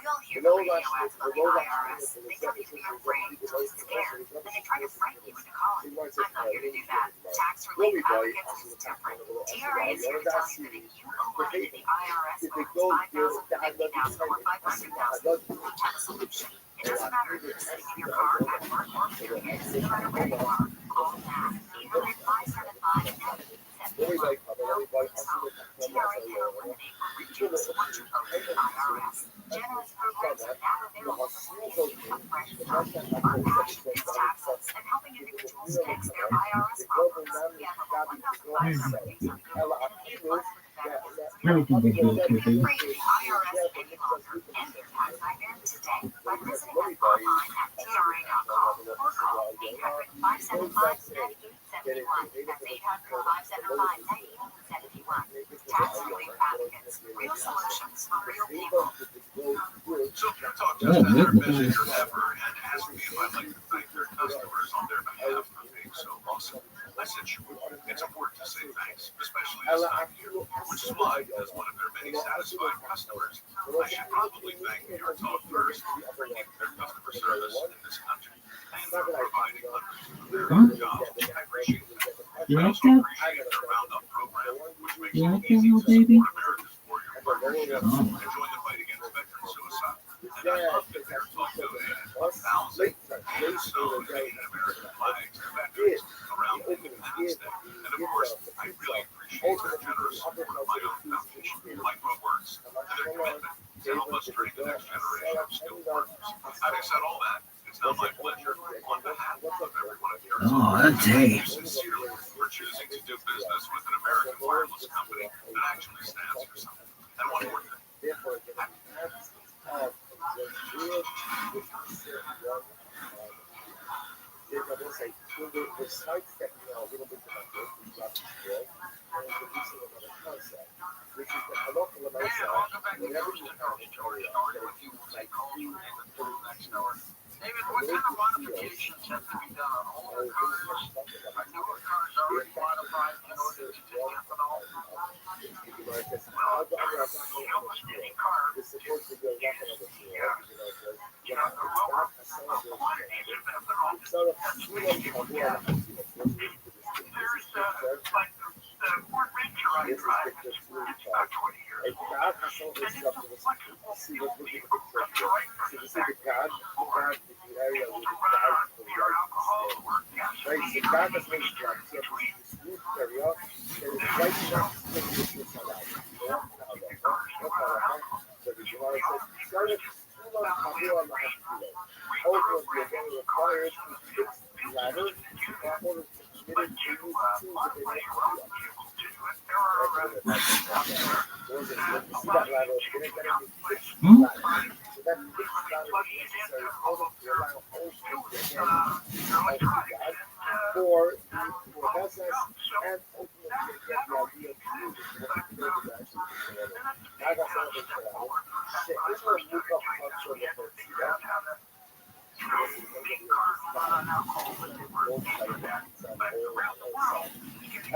We all hear the radio ads from the IRS. They tell you to be afraid, to be scared. Then they try to frighten you into calling. I'm not here to do that. Tax relief advocates is different. TRA is here to tell you that if you owe money to the IRS for $5,000, $50,000, or $500,000, we have a solution. It doesn't matter if you're sitting in your car, at work, or with your kids, no matter where you are. Call now. 800-575-9871. TRA can eliminate or reduce what you owe to the IRS. Generous programs are now available for paying a fresh start. Unpacking these taxes and helping individuals fix their IRS problems. We have over 1,500 cases and $8 for benefits. Everything they do to Be afraid of the IRS any longer. End your tax nightmare today by visiting us online at TRA.com or call 800-575-9871. That's 800-575-9871. Tax relief advocates. Real solutions for real people. So if you talk to another messenger ever and ask me if I'd like to thank their customers on their behalf for being so awesome, I said sure. It's important to say thanks, especially this time of year, which is why, as one of their many satisfied customers, I should probably thank Your Talk first for keeping their customer service in this country and for providing hundreds of their jobs. I appreciate that. You I like also that? appreciate their Roundup program, which makes You it like that, easy little to baby? support America's warrior partnerships and join the fight against veteran suicide. And I love that Your Talk donated 1,000 so American flags to veterans around Independence Day. And of course, I really like what works, and their commitment to help us train the next generation of skilled workers. Having said all that, it's now my pleasure, on behalf of everyone at Virtual, Oh, that day. sincerely for choosing to do business with an American wireless company that actually stands for something. And one more thing. David, what kind of modifications have to be done on older cars? Are newer cars already modified in order to take ethanol? Well, almost any car is the robot quantities of ethanol. That's what people get. There's like the Ford Ranger I drive. It's about 20 years old. And it's a flexible fuel vehicle. That's right for the pure alcohol or gasoline.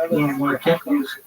You want more tickles?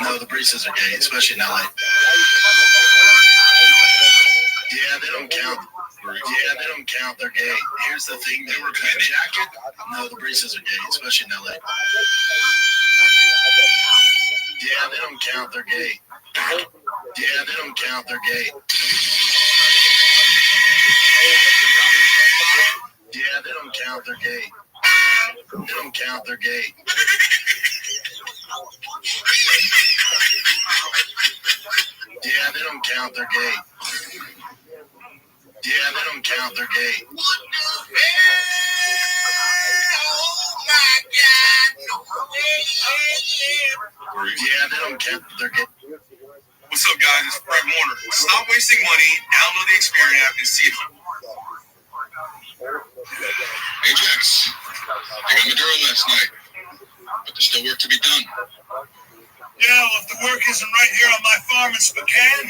No, the breezes are gay, especially in LA. Yeah, they don't count. Yeah, they don't count. They're gay. Here's the thing. They were kind of jacket. No, the breezes are gay, especially in LA. Yeah, they don't count. They're gay. Yeah, they don't count. They're gay. Yeah, they don't count. They're gay. They don't count. They're gay. Yeah, they don't count. They're gay. Yeah, they don't count. They're gay. What the hell? Oh my God! Yeah, they don't count. They're gay. What's up, guys? It's Fred Warner. Stop wasting money. Download the Experian app and see if. Hey, Jax. I got Maduro last night, but there's still work to be done. Yeah, well, if the work isn't right here on my farm in Spokane.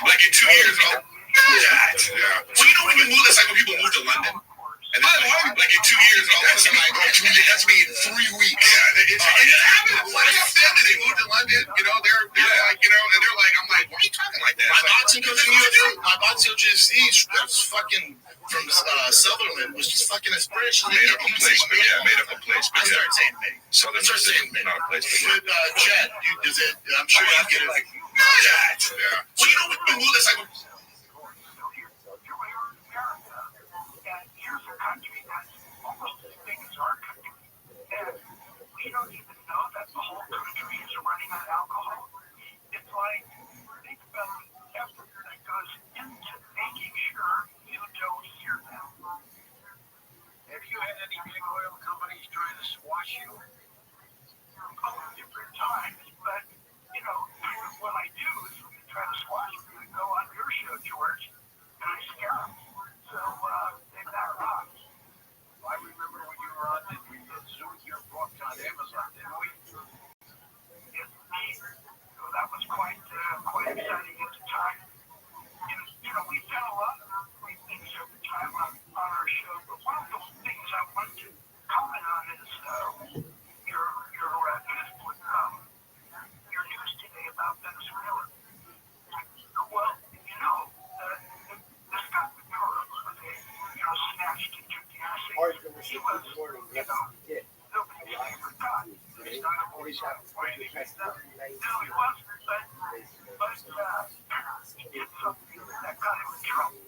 Like in 2 years, oh, that. Yeah. Well, you know when you move, that's like when people move to London. And then like in 2 years, all of a sudden, like, that's me in 3 weeks. Yeah, it happens. Like, I have family, they moved to London, you know, they're like, you know, and they're like, I'm like, why are you talking like that? My Botsil just, he's fucking from Sutherland, was just fucking as British. Made up a place, but made up a place. I started saying May. Start saying May. Not a place, but Chad, is it, I'm sure you get it like, that. Yeah. Well, you know what we move, that's like, Amazon did. So that was quite exciting at the time. And, we've done a lot of great things over time on our show, but one of those things I want to comment on is your news today about Venezuela. Well, this guy was snatched into dancing. He was, nobody's favorite guy. He's not always fighting against them. No, he wasn't, but he did something that got him in trouble.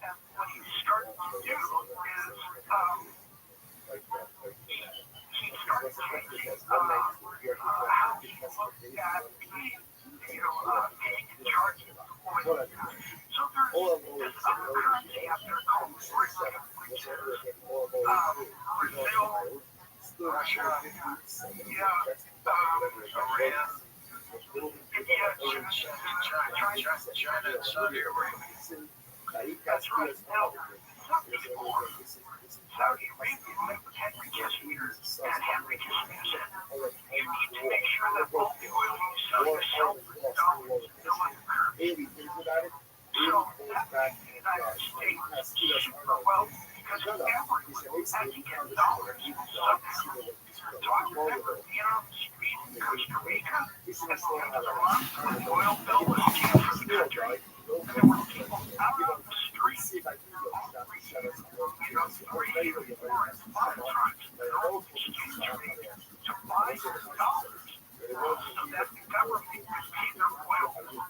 And what he started to do is he started changing how he looked at taking charge of the oil. So there's other currency out there called Restream, which is Brazil, Russia, India, Iran, China, and Saudi Arabia. That's right. Now, before Saudi Arabia met with Henry Kissinger, and Henry Kissinger said, you need to make sure that all the oil you sell yourself is dollars, no other currency. So that made the United States super wealthy because everyone had to get dollars somehow. So I remember being on the street in Costa Rica and when the oil bill was due for the country, and there were people out on the street ready for farm trucks and old exchange rates to buy dollars so that the government could pay their oil bill.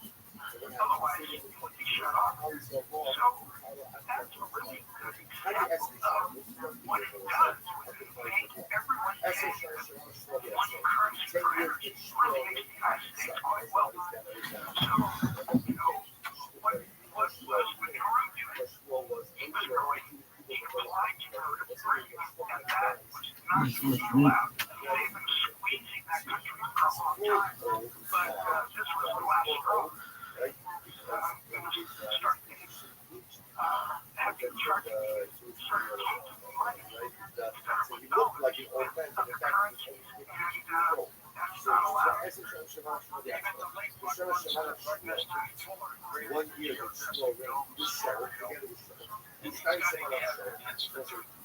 Otherwise, it would be shut off. So that's a really good example of what it does when you make everyone pay one currency for energy. It really makes the United States quite wealthy. So, what was Maduro doing? He was going equalize to free, and that was not allowed. They've been squeezing that country for a long time, but this was the last straw. Start having charging certain money with dollars of the currency, and that's not allowed. Even the late one was Mr. Fuller, 1 year ago, and he's got to get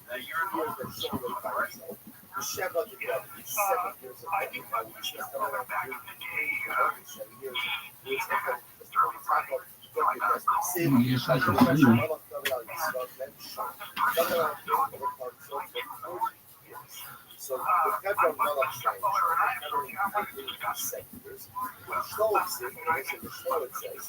a year and a half or so, right? I think my Fuller back in the day, he had 35 Yes, I can see you. So the federal Rothschild sectors, the show it says,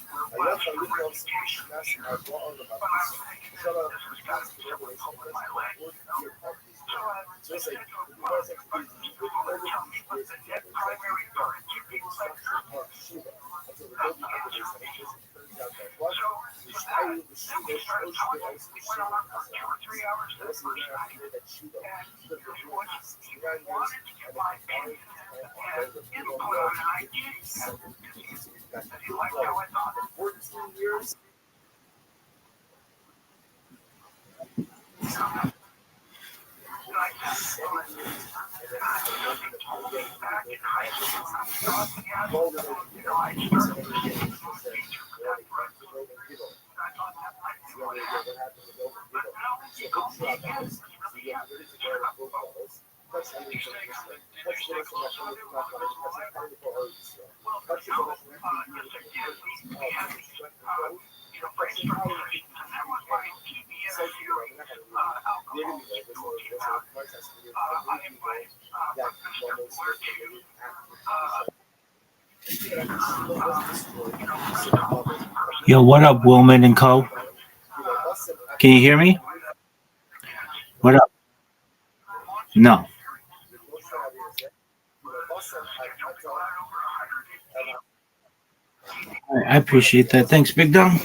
Yo, what up, Willman and Co? Can you hear me? What up? No. I appreciate that. Thanks, Big Dom.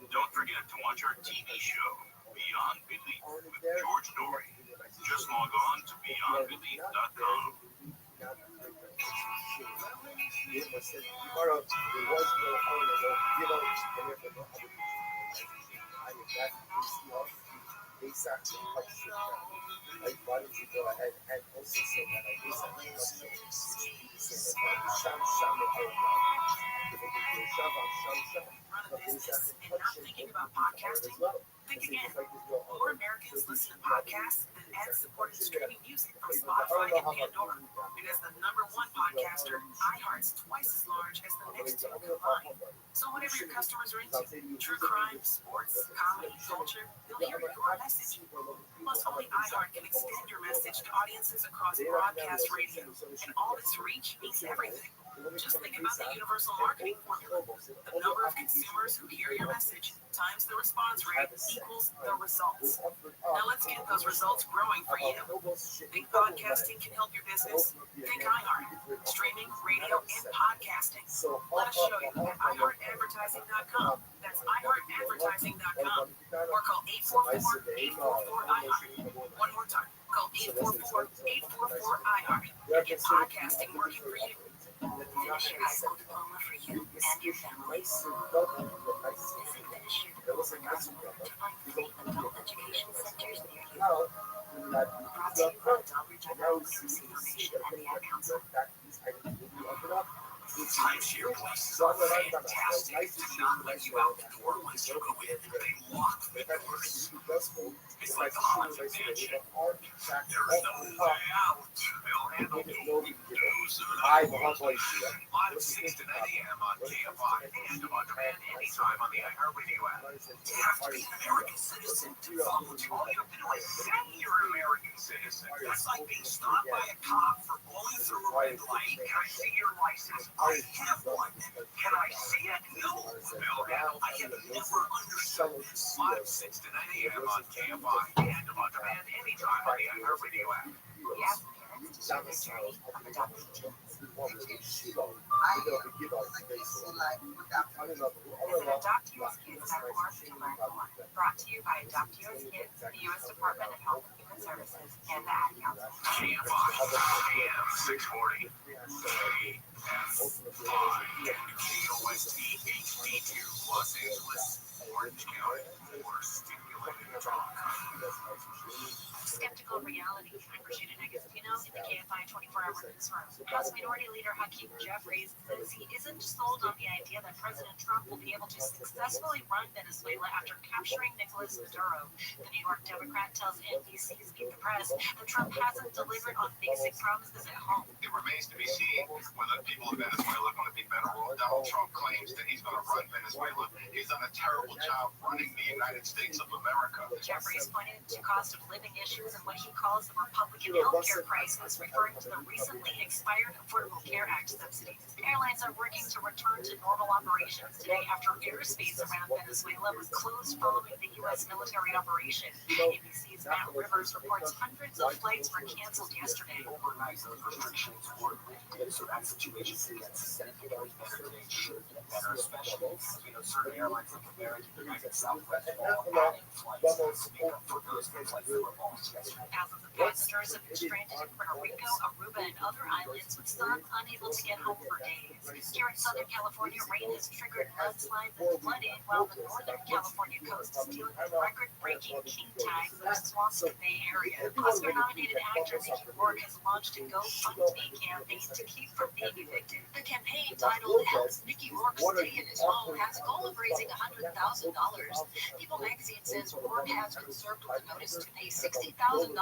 Don't forget to watch our TV show, Beyond Belief, with George Norrie. Just log on to beyondbelief.com. Run a business and not thinking about podcasting? Think again. More Americans listen to podcasts than ad-supported streaming music from Spotify and Pandora. Because the #1 podcaster, iHeart's twice as large as the next two combined. So whatever your customers are into, true crime, sports, comedy, culture, they'll hear your message. Plus, only iHeart can extend your message to audiences across broadcast radio. And all this reach means everything. Just think about the universal marketing formula. The number of consumers who hear your message times the response rate equals the results. Now let's get those results growing for you. Think podcasting can help your business? Think iHeart. Streaming, radio, and podcasting. Let us show you at iHeartAdvertising.com. That's iHeartAdvertising.com. Or call 844-844-iHeart. One more time. Call 844-844-iHeart. Get podcasting working for you. Finish your high school diploma for you and your family. Visit FinishYourDiploma.com to find free adult education centers near you. Brought to you by the Dollridge Literacy Foundation and the Ad Council. Timeshare places are fantastic. To not let you out the door once you go in, they lock the doors. It's like the haunted mansion. There's no way out. They'll handle you. Live at 6 to 9 a.m. on KFI and on demand anytime on the iHeartRadio app. You have to be an American citizen to follow Antonio. I say you're an American citizen. That's like being stopped by a cop for blowing through a red light. Can I see your license? I have one. Can I see it? No. Bill Handle, I have never understood this. Live 6 to 9 a.m. on KFI and on demand anytime on the iHeartRadio app. Yeah, parents are the journey of adoption. Visit AdoptUSKids.org to learn more. Brought to you by Adopt US Kids, the U.S. Department of Health and Human Services, and the Ad Council. KFI, AM 640. KFI, KOST HD2, Los Angeles, Orange County, or stimulate. Skeptical Reality, I'm Rashida Negastino in the KFI 24-hour newsroom. House Minority Leader Hakeem Jeffries says he isn't sold on the idea that President Trump will be able to successfully run Venezuela after capturing Nicolas Maduro. The New York Democrat tells NBC's Meet the Press that Trump hasn't delivered on basic promises at home. It remains to be seen whether the people of Venezuela are going to be better off. Donald Trump claims that he's going to run Venezuela. He's done a terrible job running the United States of America. Jeffries pointed to cost of living issues and what he calls the Republican healthcare crisis, referring to the recently expired Affordable Care Act subsidies. Airlines are working to return to normal operations today after airspace around Venezuela was closed following the U.S. military operation. ABC's Matt Rivers reports hundreds of flights were canceled yesterday. Overnight, those restrictions were lifted, so that situation gets significantly better today. Should get better, especially certain airlines like American, United, Southwest, all adding flights to make up for those flights that were lost yesterday. Thousands of passengers have been stranded in Puerto Rico, Aruba, and other islands, with some unable to get home for days. Here in Southern California, rain has triggered mudslides and flooding, while the Northern California coast is dealing with record-breaking king tides in the Swampscott Bay area. Oscar-nominated actor Mickey Rourke has launched a GoFundMe campaign to keep from being evicted. The campaign, titled Help Mickey Rourke Stay in His Home, has a goal of raising $100,000. People magazine says Rourke has been served with a notice to pay $60,000 in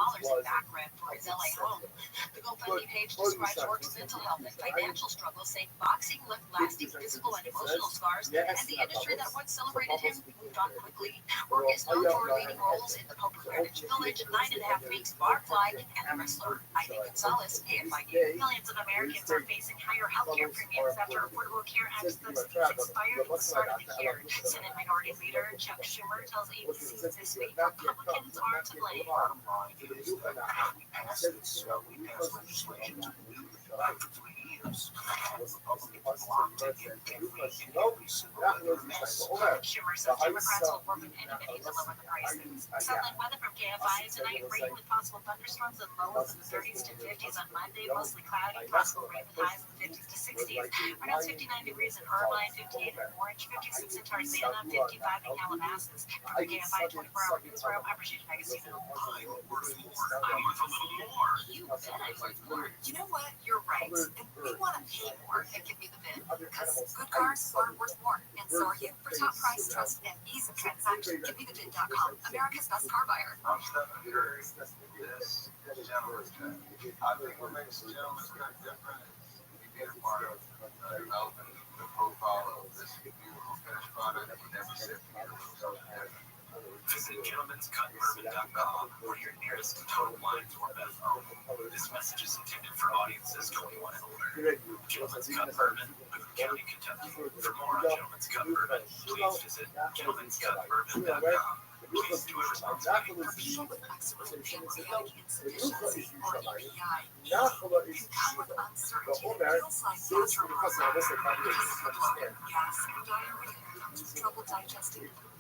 back rent for his LA home. The GoFundMe page describes Rourke's mental health and financial struggles, saying boxing left lasting physical and emotional scars, and the industry that once celebrated him moved on quickly. Rourke is known for leading roles in The Pope of Greenwich Village, 9.5 Weeks, Barfly, and The Wrestler. Ivy Gonzalez, KFI News. Millions of Americans are facing higher healthcare premiums after Affordable Care Act subsidies expired at the start of the year. Senate Minority Leader Chuck Schumer tells ABC this week Republicans are to blame. Bottom line is that we passed legislation to renew the for 3 years. Republicans blocked it in every single one. Schumer says Democrats will work with anybody to lower the prices. Sunlight weather from KFI tonight, rain with possible thunderstorms and lows in the 30s to 50s on Monday, mostly cloudy, possible rain with highs in the 50s to 60s. Right now it's 59 degrees in Irvine, 58 in Orange, 56 in Tarzana, 55 in Calabasas. From the KFI 24-hour newsroom, I'm Rashida Negastino. I'm worth more. I'm worth a little more. You bet I'm worth more. You know what? You're right. And we want to pay more and give you the bid. Because good cars are worth more. And so are you. For top price, trust, and ease of transaction, GiveMeTheBid.com, America's best car buyer. I'm Stephen Curry. This gentleman's cut. I think what makes the gentleman's cut different is he be a part of developing the profile of this beautiful finished product with every sip here. Visit gentleman'scutbourbon.com or your nearest Total Wines or Bev home. This message is intended for audiences 21 and older. Gentleman's Cut Bourbon, Boone County, Kentucky. For more on Gentleman's Cut Bourbon, please visit gentleman'scutbourbon.com. Please enjoy responsibly. For people with absolute pancreatic insufficiency or EPI, you come with uncertainty that feels like gastroparesis. Gas and diarrhea comes with trouble digesting food.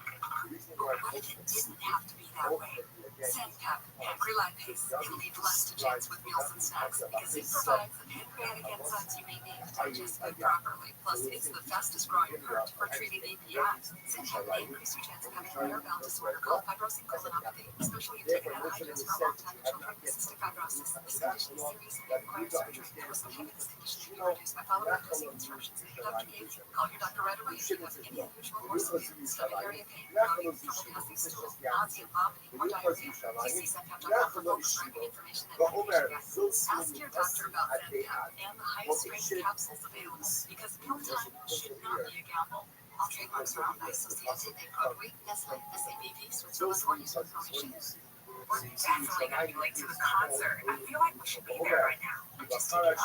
But what if it didn't have to be that way? Sandcup pancreolipase can leave less to chance with meals and snacks because it provides the pancreatic enzymes you may need to digest food properly. Plus, it's the fastest growing fruit for treating APIs. Sandcup may increase your chance of having a rare bowel disorder called fibrosing colonopathy, especially if taken antihydrates for a long time in children with cystic fibrosis. This condition is serious and may require surgery. The risk of having this condition can be reduced by following dosing instructions that your doctor gave you. Call your doctor right away if you have any unusual or severe stomach area pain, trouble passing stool, nausea, vomiting, or diarrhea. See Sandcup.com for full prescribing information and medication. Ask your doctor about Sandcup and the highest strength capsules available because mealtime should not be a gamble. All trademarks are owned by Societe de Produits Nestlé, SABV, Switzerland, or use with permission. We're definitely going to be late to the concert. I feel like we should be there right now. I'm just taking a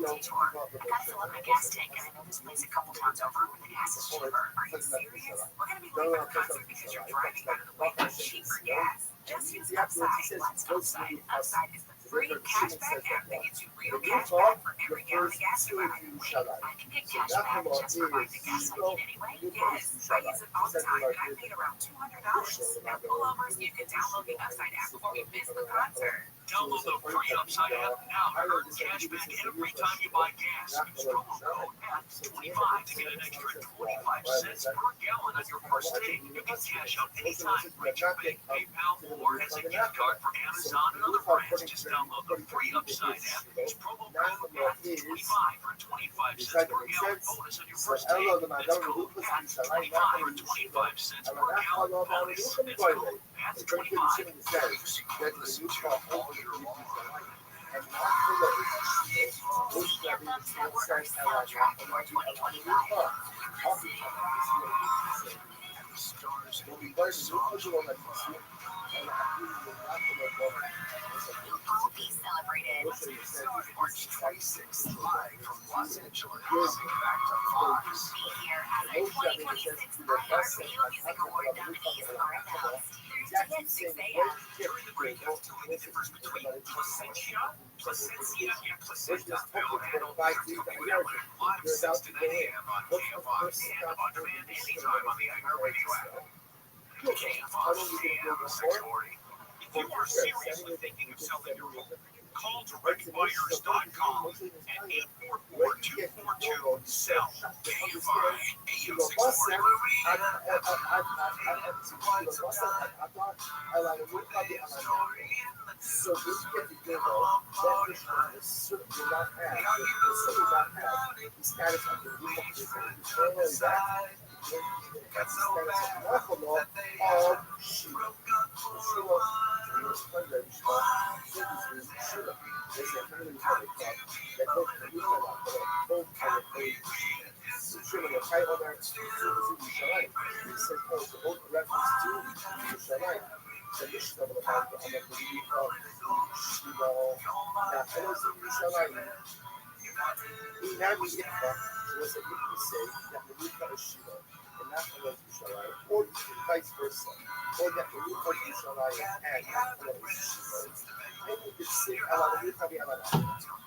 little detour. I gotta fill up my gas tank, and I know this place a couple towns over where the gas is cheaper. Are you serious? We're going to be late for the concert because you're driving out of the way for cheaper gas. Just use Upside. Let's Upside. Upside is the free cashback app that gets you real cash back for every gallon of gas you buy. Wait, I can get cash back just for buying the gas I need anyway? Yes, I use it all the time, and I paid around $200. Now pull over so you can download the Upside app before we miss the concert. Download the free Upside app now and earn cash back every time you buy gas. Use promo code APP25 to get an extra 25 cents per gallon on your first tank. You can cash out anytime, reach your bank, PayPal, or as a gift card for Amazon and other brands. Just download the free Upside app. Use promo code APP25 for 25 cents per gallon bonus on your first tank. That's code APP25 for 25 cents per gallon bonus. That's code APP25. Be celebrated. March 26th, live from Los Angeles. Back to Fox. Be here as our 2026 iHeartRadio Music Award nominees are announced. Thursday at 6 a.m. During the breakout, telling the difference between placentia, and placenta. Bill handled live 6 to 9 a.m. on KFI and on demand anytime on the iHeartRadio app. KFI AM 640. If you are seriously thinking of selling your home, call directbuyers.com at 844-242-SELL. KFI AM 640. So this get together, that is will not have the status of the legal position. Not only that, the status of local law of Shula. Or vice versa, or that the new person is alive and not the and you can see a lot of new probably have an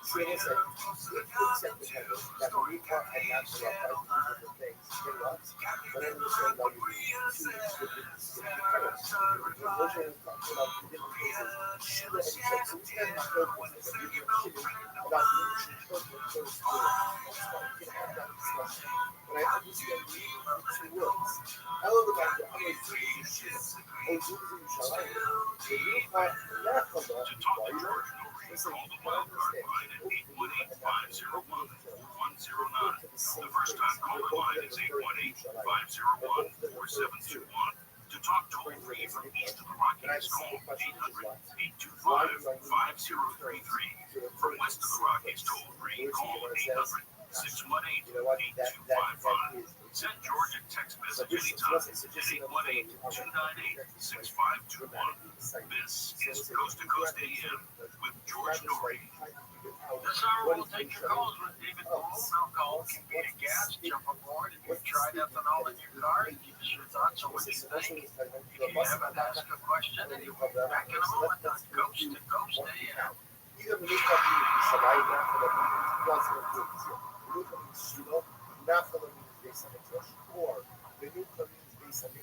so it is like we accept the heaven that the new part and not the love by two different things in lots, but then you say like two different colors. Those are talking about different cases. Shula and Shula. So we spend my whole point of view about the children can have that discussion. But I understand the two words. I love about the other three issues. Oh, Jerusalem. The new part, not from the warrior. It's like, I understand. The first time caller line is 818-501-4721. To talk toll free from east of the Rockies, call 800-825-5033. From west of the Rockies, toll free, call 800-618-8255. Send Georgia text message anytime at 818-298-6521. This is Coast to Coast AM with George Norrie. This hour will take your calls with David Gold. Alcohol can be a gas. Jump aboard. If you've tried ethanol in your car, give us your thoughts on what you think. If you haven't asked a question, and you'll be back in a moment on Coast to Coast AM.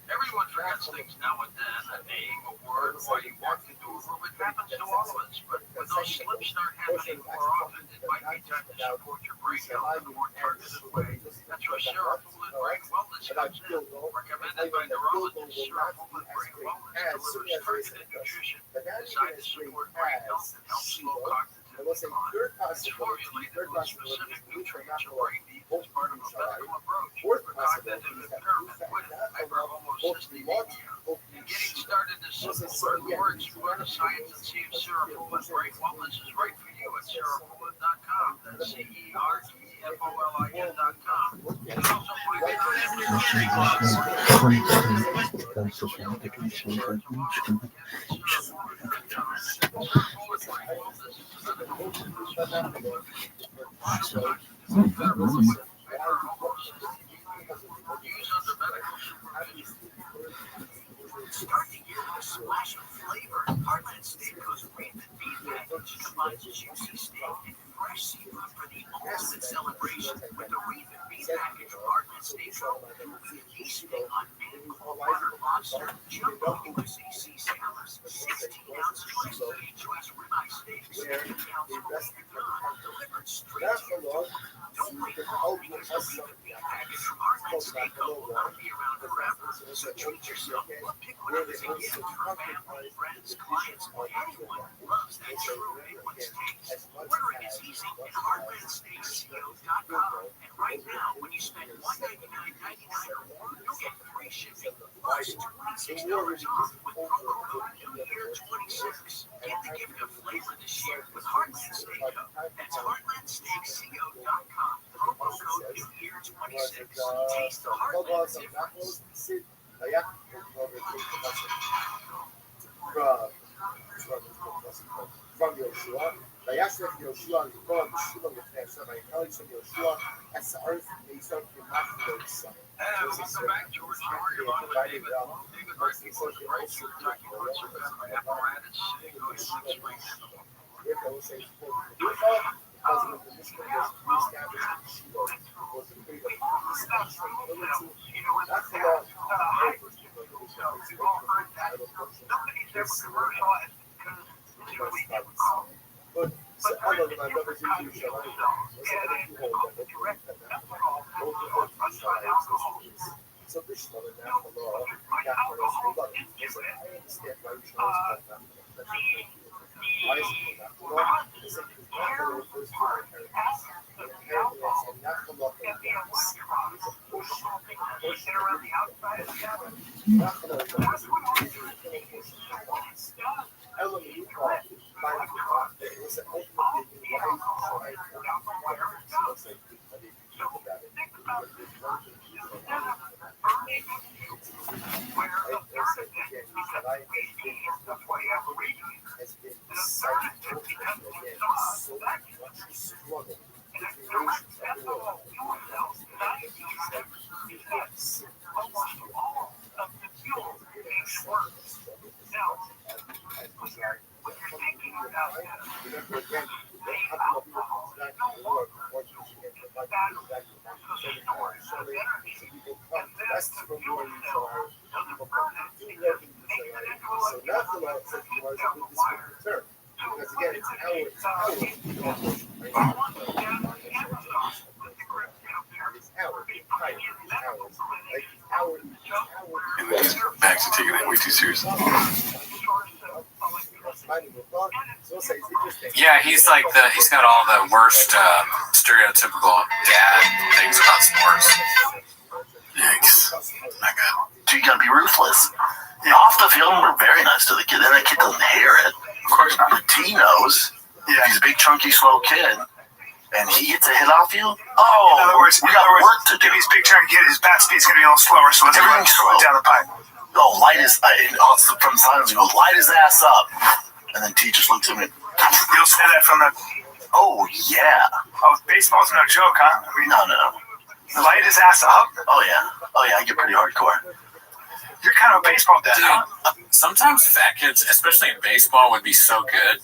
Everyone forgets things now and then, a name, a word, why you walked into a room. It happens to all of us, but when those slips start happening more often, it might be time to support your brain health in a more targeted way. That's where Serotonin Brain Wellness comes in. Recommended by neurologists, Serotonin Brain Wellness delivers targeted nutrition designed to support brain health and help slow cognitive decline. It's formulated with specific nutrients your brain needs as part of a medical approach for cognitive impairment with hyperhomocysteine. Getting started is simple. Learn more, explore the science, and see if Serotonin Brain Wellness is right for you at serotonin.com. That's CEREFOLIN.com. You can also find it on every country clubs. Start the year with a splash of flavor. Heartland Steakhouse Reef and Beef Package combines juicy steak and fresh seafood for the ultimate celebration with the Reef and Beef Package of Heartland Steakhouse. Feasting on man-cold butter lobster, jumbo USAC scallops, 16-ounce choice U.S. ribeye Don't wait for all weekends to be packaged from Heartland Steakhouse will not be around forever. So treat yourself or pick one up as a gift for family, friends, clients, or anyone who loves that true Midwest taste. Ordering is easy at heartlandsteakco.com. And right now, when you spend $199.99 or more, you'll get free shipping plus $26 off with promo code NEWYEAR26. Get the gift of flavor this year with Heartland Steakco. That's heartlandsteakco.com. Promo code NEWYEAR26. Taste the Heartland difference. From Yoshua, וישלח יהושע לכל משולם לפני השם, ויקרא לשם יהושע אסער מעשיו כמעט לא יישא. Welcome back, George. How are you? David Murphy, right? You're talking about some kind of apparatus. Go ahead, explain that. If I was saying, because of the mission was reestablished in Shiloh, was the freedom of that's the law. Nobody's ever commercialized. But other than my brothers in Yerushalayim, so this one and now the law, I understand why you why is it not the law? Is it not the law first to my parents? And not the law for the push around the outside of the cabin. Not the law. Element you call it, it was an ultimate Max is taking it way too seriously. Yeah, he's got all the worst stereotypical dad things about sports. Yikes. Not good. So you gotta be ruthless. Off the field, we're very nice to the kid. Then that kid doesn't hear it. Of course not. But T knows. Yeah. He's a big, chunky, slow kid. And he gets a hit off you? Oh, in other words, we got work to do. If he's big chunky kid, his bat speed's going to be a little slower, so let's everything's slow down the pipe. Oh, light his, from the silence, he goes, light his ass up. And then T just looks at me. You'll say that from the... Oh, yeah. Oh, baseball's no joke, huh? I mean, no. Light his ass up? Oh, yeah, I get pretty hardcore. You're kind of a baseball dad, huh? Sometimes fat kids, especially in baseball, would be so good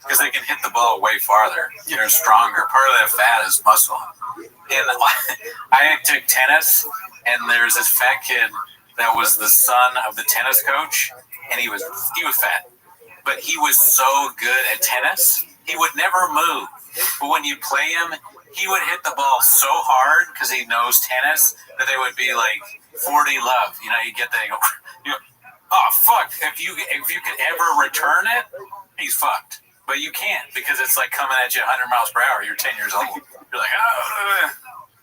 because they can hit the ball way farther. They're stronger. Part of that fat is muscle. And I took tennis, and there's this fat kid that was the son of the tennis coach, and he was fat. But he was so good at tennis, he would never move. But when you play him, he would hit the ball so hard because he knows tennis that they would be like 40 love. You know, you get that, you go, oh, fuck. If you could ever return it, he's fucked. But you can't because it's like coming at you 100 miles per hour. You're 10 years old. You're like, oh,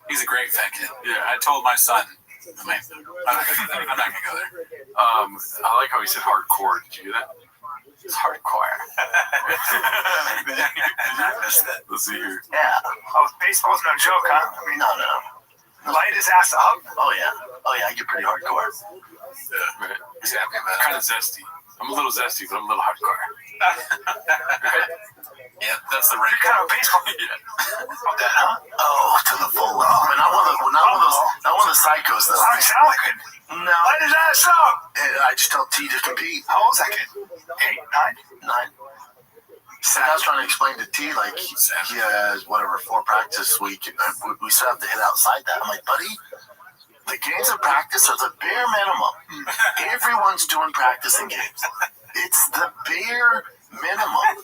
he's a great fat kid. Yeah, I told my son, I'm not going to go there. I like how he said hardcore. Did you hear that? It's hardcore. I missed that. Let's see here. Yeah. Oh, baseball's no joke, huh? I mean, no. Light his ass up? Oh, yeah, I get pretty hardcore. Yeah, right. Exactly. Kind of zesty. I'm a little zesty, but I'm a little hardcore. Yeah, that's the right. You're kind of a baseball. That, huh? Oh, to the full. Not one of the psychos, though. I sound like it. No. Light his ass up. I just tell T to compete. How old's that kid? 8, 9? 9. So I was trying to explain to T, like, he has, 4 practice week. We still have to hit outside that. I'm like, buddy, the games of practice are the bare minimum. Everyone's doing practice in games. It's the bare Minimum.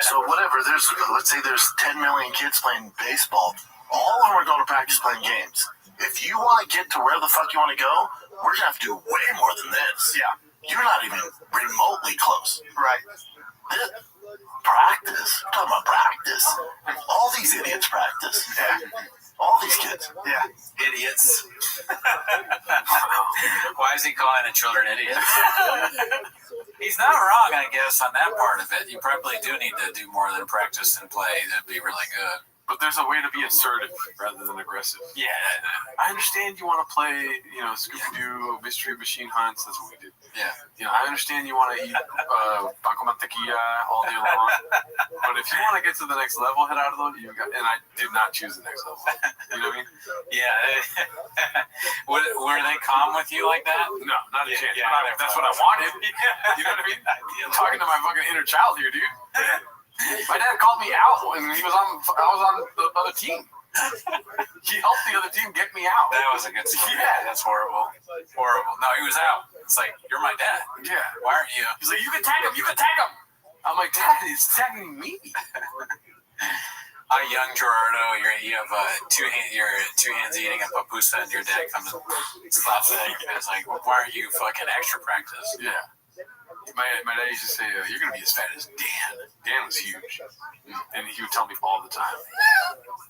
So whatever, let's say there's 10 million kids playing baseball. All of them are going to practice playing games. If you want to get to where the fuck you want to go, we're going to have to do way more than this. Yeah. You're not even remotely close. Right. Practice. We're talking about practice. All these idiots practice. Yeah. All these kids. Yeah. Idiots. Why is he calling the children idiots? He's not wrong, I guess, on that part of it. You probably do need to do more than practice and play. That'd be really good. But there's a way to be assertive rather than aggressive. Yeah. I understand you want to play, Scooby-Doo, Mystery Machine Hunts. That's what we did. Yeah. I understand you want to eat Paco Mantequilla all day long. But if you want to get to the next level, head out of those. And I did not choose the next level. You know what I mean? Yeah. Were they calm with you like that? No, not a chance. Yeah, that's what I wanted. You know what I mean? I'm talking to my fucking inner child here, dude. My dad called me out when I was on the other team. He helped the other team get me out. That was a good story. Yeah. That's horrible. Horrible. No, he was out. It's like, you're my dad. Yeah. Why aren't you? He's like, you can tag him. I'm like, Dad, he's tagging me. Young Gerardo, you have two hands eating a papusa, and your dad comes and slaps it. And it's like, well, why aren't you fucking extra practice? Yeah. My dad used to say, you're going to be as fat as Dan. Dan was huge. And he would tell me all the time.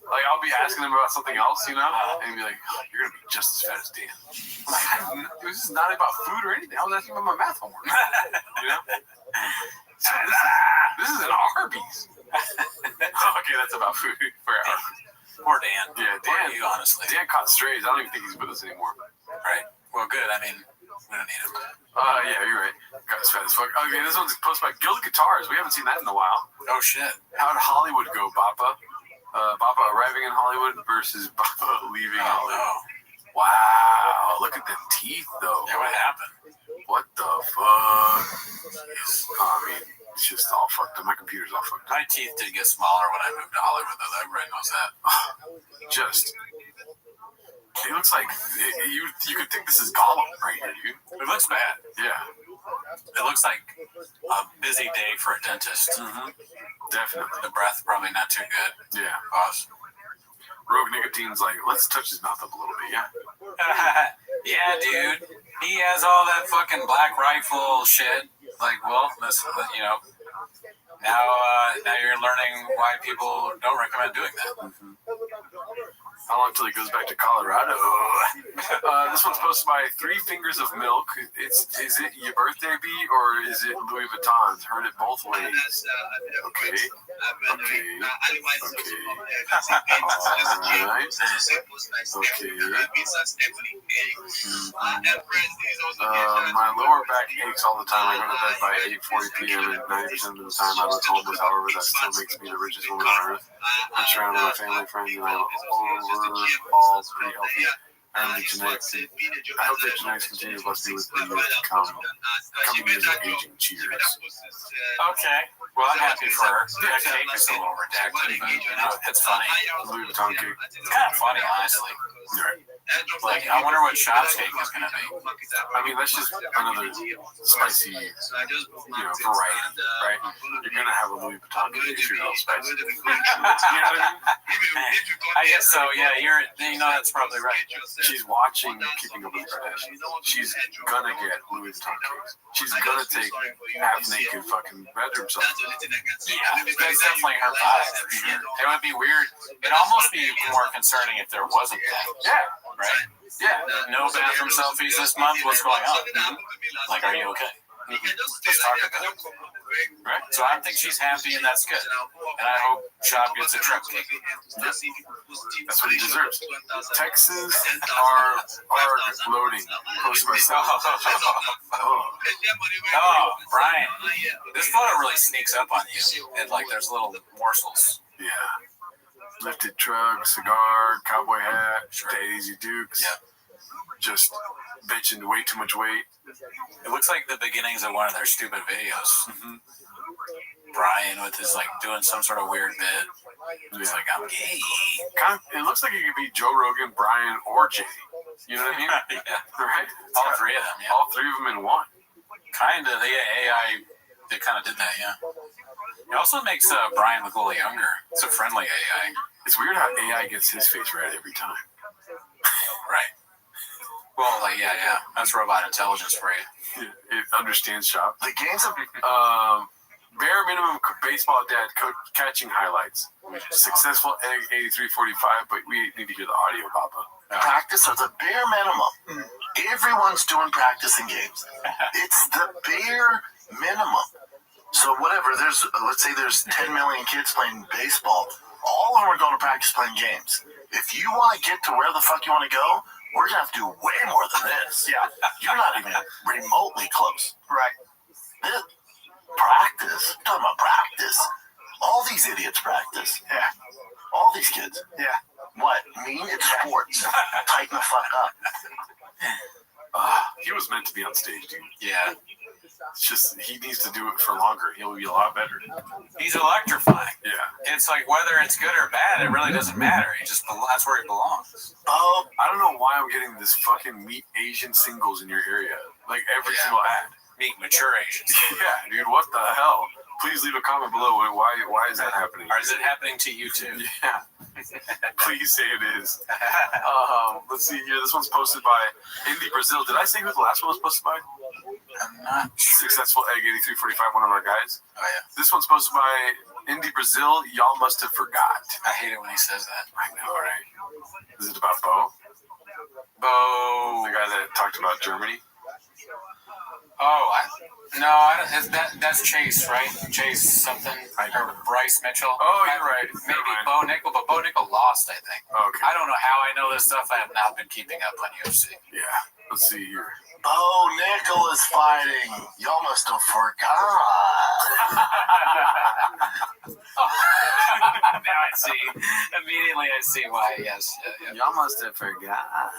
Like, I'll be asking him about something else, and he'd be like, you're going to be just as fat as Dan. I'm like, it was just not about food or anything. I was asking about my math homework. This is an Arby's. Okay, that's about food for Arby's. Poor Dan. Yeah, Dan. You, honestly. Dan caught strays. I don't even think he's with us anymore. Right. Well, good. I mean, we don't need him. Yeah, you're right. Got as fat as fuck. Okay, this one's posted by Guild Guitars. We haven't seen that in a while. Oh, shit. How did Hollywood go, Bappa? Bappa arriving in Hollywood versus Bappa leaving Hollywood. No. Wow, look at them teeth, though. Yeah, what happened? What the fuck? I mean, it's just all fucked up. My computer's all fucked up. My teeth did get smaller when I moved to Hollywood, though. Everybody knows that. It looks like you could think this is Gollum right here, dude. It looks bad. Yeah. It looks like a busy day for a dentist. Mm-hmm. Definitely. The breath probably not too good. Yeah. Pause. Rogue Nicotine's like, let's touch his mouth up a little bit, yeah? Yeah, dude. He has all that fucking Black Rifle shit. Like, well, listen, now you're learning why people don't recommend doing that. Mm-hmm. How long till he goes back to Colorado? This one's posted by 3 Fingers of Milk. Is it your birthday beat or is it Louis Vuitton's? Heard it both ways. Okay. My lower back aches all the time. I go to bed by 8:40 p.m. and 90% of the time I look homeless. However, that still makes me the richest woman on earth. I'm surrounded by family, friends, and I'm overall pretty healthy. I hope the genetics continue to bless me with the years to come. Coming years of aging. Cheers. Okay. Well, I'm happy for her. That cake is a little redacted, but it's funny. Louis Vuitton cake. It's kind of funny, honestly. Like, I wonder what Shop's cake is going to be. I mean, that's just another spicy, variety, right? You're going to have a Louis Vuitton cake if you're all spicy. You know what I mean? I guess so, yeah. That's probably right. She's watching Keeping Up with the Kardashians. She's going to get Louis Vuitton cakes. She's going to take half-naked fucking bedroom stuff. Yeah, that's definitely her vibe, for sure. It would be weird. It'd almost be more concerning if there wasn't that. Yeah. Right? Yeah. No bathroom selfies this month. What's going on? Like, are you okay? Let's talk about it. Right? So I think she's happy, and that's good. And I hope Shop gets a truck cake. That's what he deserves. Texans are loading. Post myself. Oh, Brian. This photo really sneaks up on you. And, there's little morsels. Yeah. Lifted truck, cigar, cowboy hat, Daisy Dukes. Yeah. Just bitching way too much weight. It looks like the beginnings of one of their stupid videos. Mm-hmm. Brian with his doing some sort of weird bit. He's like, I'm gay. It looks like it could be Joe Rogan, Brian, or Jay. You know what I mean? Yeah. Right? All 3 of them, yeah. All 3 of them in one. Kind of. The AI, they kind of did that, yeah. It also makes Brian look a little younger. It's a friendly AI. It's weird how AI gets his face right every time. Right. Well, like, yeah. That's robot intelligence for you. It understands shop. The games of bare minimum baseball dad catching highlights. Successful egg 8345, but we need to hear the audio, Papa. practice are the bare minimum. Everyone's doing practice in games. It's the bare minimum. So whatever, let's say there's 10 million kids playing baseball. All of them are going to practice playing games. If you want to get to where the fuck you want to go, we're going to have to do way more than this. Yeah. You're not even remotely close. Right. Practice? You're talking about practice. All these idiots practice. Yeah. All these kids. Yeah. What? Me? It's sports. Tighten the fuck up. He was meant to be on stage, dude. Yeah. It's just, he needs to do it for longer. He'll be a lot better. He's electrifying. Yeah. It's like whether it's good or bad, it really doesn't matter. That's where he belongs. Oh, I don't know why I'm getting this fucking meet Asian singles in your area. Like every single ad. Meet mature Asians. Yeah, dude, what the hell? Please leave a comment below. Why is that happening? Or is it happening to you too? Yeah. Please say it is. Let's see here. This one's posted by Indy Brazil. Did I say who the last one was posted by? I'm not sure. Successful Egg 8345, one of our guys. Oh, yeah. This one's posted by Indy Brazil. Y'all must have forgot. I hate it when he says that. I know, right? Is it about Bo? Bo. The guy that talked about Germany? Oh, that's Chase, right? Chase something, or Bryce Mitchell. Oh, you're right. Maybe Bo Nickel, but Bo Nickel lost, I think. Okay. I don't know how I know this stuff. I have not been keeping up on UFC. Yeah. Let's see here. Bo Nickel is fighting. Y'all must have forgot. Now I see. Immediately I see why, yes. Y'all must have forgot.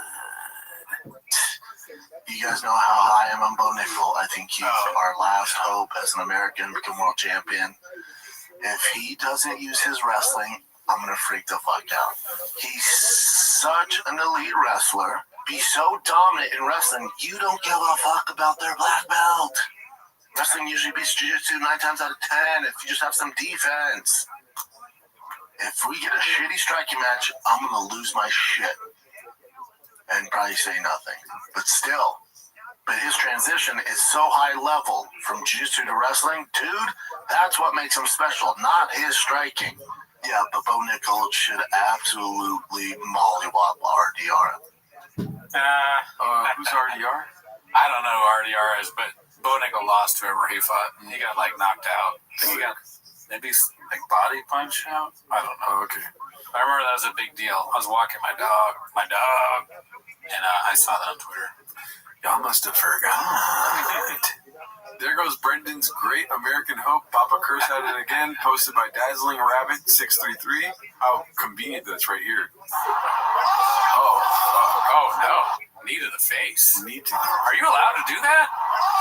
You guys know how high I am on Bo Nickel. I think he's our last hope as an American to become world champion. If he doesn't use his wrestling, I'm going to freak the fuck out. He's such an elite wrestler. Be so dominant in wrestling, you don't give a fuck about their black belt. Wrestling usually beats jiu-jitsu 9 times out of 10 if you just have some defense. If we get a shitty striking match, I'm going to lose my shit and probably say nothing. But still, his transition is so high level from jiu-jitsu to wrestling. Dude, that's what makes him special, not his striking. Yeah, but Bo Nickel should absolutely mollywop RDR. Who's RDR? I don't know who RDR is, but Bo Nickel lost whoever he fought. He got knocked out. I think he got maybe body punch out. I don't know. Oh, okay. I remember that was a big deal. I was walking my dog, and I saw that on Twitter. Y'all must have forgot. There goes Brendan's Great American Hope. Papa Curse at it again. Posted by Dazzling Rabbit 633. How convenient that's right here. Oh no! Knee to the face. Knee to. Are you allowed to do that?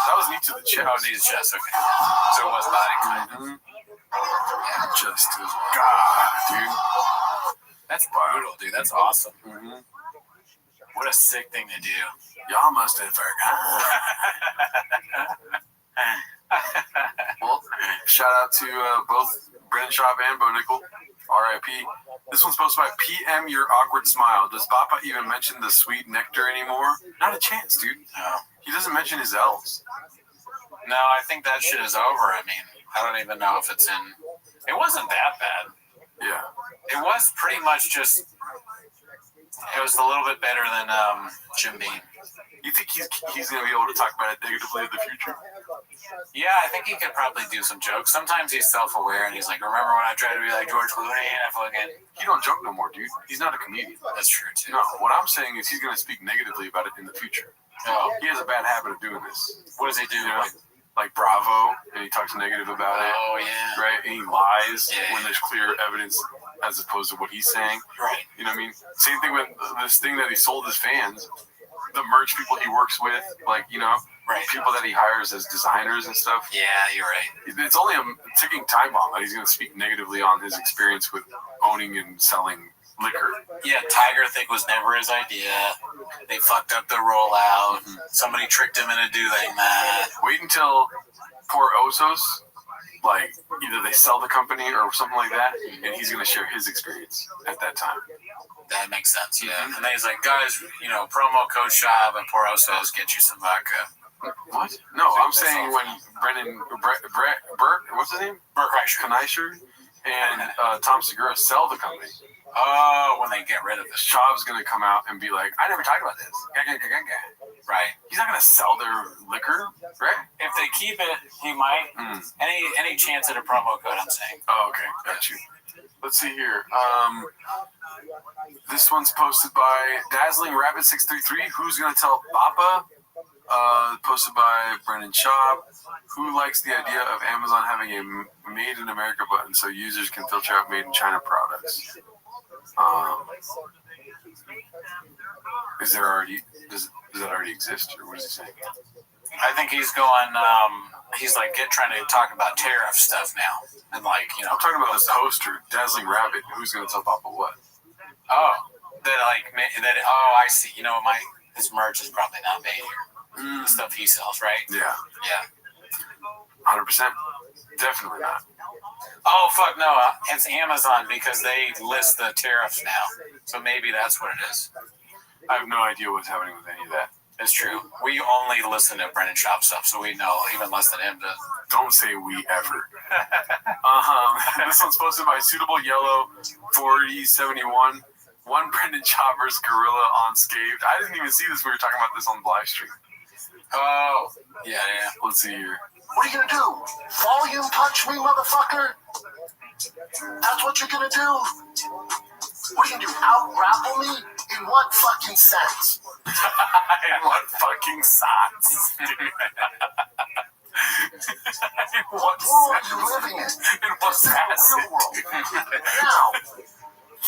That was knee to the chest. Oh, knee to the chest. Okay. So it was body contact. Just God, dude. That's brutal, dude. That's awesome. Mm-hmm. What a sick thing to do. Y'all must have forgot. Well, shout out to both Brendan Schaub and Bo Nickel. R.I.P. This one's posted by PM Your Awkward Smile. Does Papa even mention the sweet nectar anymore? Not a chance, dude. No. He doesn't mention his L's. No, I think that shit is over. I mean, I don't even know if it's in. It wasn't that bad. Yeah. It was pretty much just. It was a little bit better than Jim Beam. You think he's going to be able to talk about it negatively in the future? Yeah, I think he could probably do some jokes. Sometimes he's self-aware and he's like, remember when I tried to be like George Clooney and I fucking... He don't joke no more, dude. He's not a comedian. That's true, too. No, what I'm saying is he's going to speak negatively about it in the future. Oh. He has a bad habit of doing this. What does he do? You know, like Bravo, and he talks negative about it. Oh, yeah. Right? And he lies Yeah. when there's clear evidence as opposed to what he's saying. Right. You know what I mean? Same thing with this thing that he sold his fans. The merch people he works with, like, you know, right. People that he hires as designers and stuff. Yeah, you're right. It's only a ticking time bomb that he's going to speak negatively on his experience with owning and selling liquor. Yeah, Tiger Thick was never his idea. They fucked up the rollout. Mm-hmm. Somebody tricked him into doing that. Wait until poor Osos like either they sell the company or something like that, and he's going to share his experience at that time. That makes sense, yeah. And then he's like, guys, promo code SHAB at Porosos, get you some vodka. What? No, I'm saying when Burke, what's his name? Burke Kneischer and Tom Segura sell the company. Oh, when they get rid of it. Schaub's going to come out and be like, I never talked about this. Right. He's not going to sell their liquor, right? If they keep it, he might. Any chance at a promo code, I'm saying. Oh, okay. Got you. Let's see here. This one's posted by Dazzling Rabbit 633. Who's going to tell Papa? Posted by Brendan Schaub. Who likes the idea of Amazon having a Made in America button so users can filter out Made in China products? Does that already exist, or what is he saying? I think he's going. He's like trying to talk about tariff stuff now, and like I'm talking about this poster, Dazzling Rabbit. Who's going to tell Papa what? Oh, that. Oh, I see. His merch is probably not made here. The stuff he sells, right? Yeah. 100%. Definitely not. Oh, fuck no. It's Amazon because they list the tariffs now. So maybe that's what it is. I have no idea what's happening with any of that. It's true. We only listen to Brendan Schaub stuff, so we know even less than him does. Don't say we ever. This one's posted by Suitable Yellow 4071. One Brendan Schaub versus Gorilla on Scathed. I didn't even see this. We were talking about this on the live stream. Oh, yeah. Let's see here. What are you gonna do? Volume punch me, motherfucker? That's what you're gonna do? What are you gonna do? Out-grapple me? In what fucking sense? In what fucking sense? What world are you living in? In what real world? Now,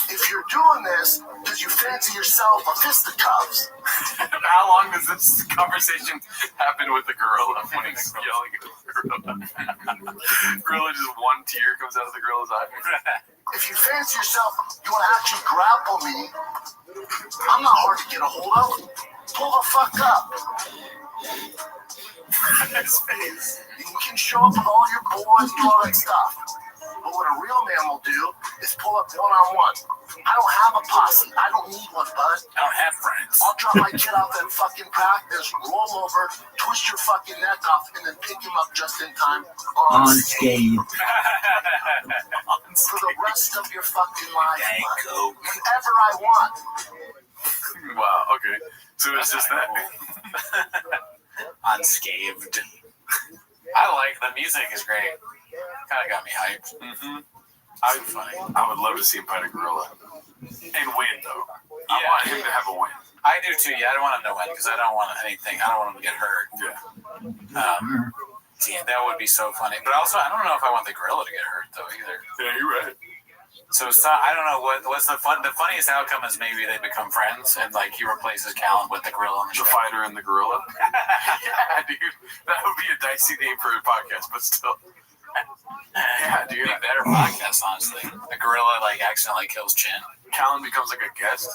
if you're doing this because you fancy yourself a fisticuffs. How long does this conversation happen with the gorilla when he's yelling at the gorilla? Gorilla, just one tear comes out of the gorilla's eye. If you fancy yourself, you want to actually grapple me, I'm not hard to get a hold of. Pull the fuck up. His face. You can show up with all your boys and all that stuff. But what a real man will do is pull up one-on-one. I don't have a posse. I don't need one, bud. I don't have friends. I'll drop my kid off at fucking practice, roll over, twist your fucking neck off, and then pick him up just in time unscathed. For the rest of your fucking life, bud. Whenever I want. Wow, okay. So it's just that. Unscathed. I like the music is great. Kind of got me hyped. That'd be funny. I would love to see him fight a gorilla and win, though. I Yeah. want him to have a win. I do too. Yeah, I don't want him to win because I don't want anything. I don't want him to get hurt. Yeah. That would be so funny. But also, I don't know if I want the gorilla to get hurt though either. Yeah, you're right. So I don't know what's the funniest outcome is maybe they become friends and like he replaces Callan with the gorilla on the show. The fighter and the gorilla. Yeah, dude. That would be a dicey name for a podcast, but still. Yeah, dude. Be a better podcast, honestly. The gorilla like accidentally kills Chin. Callan becomes like a guest.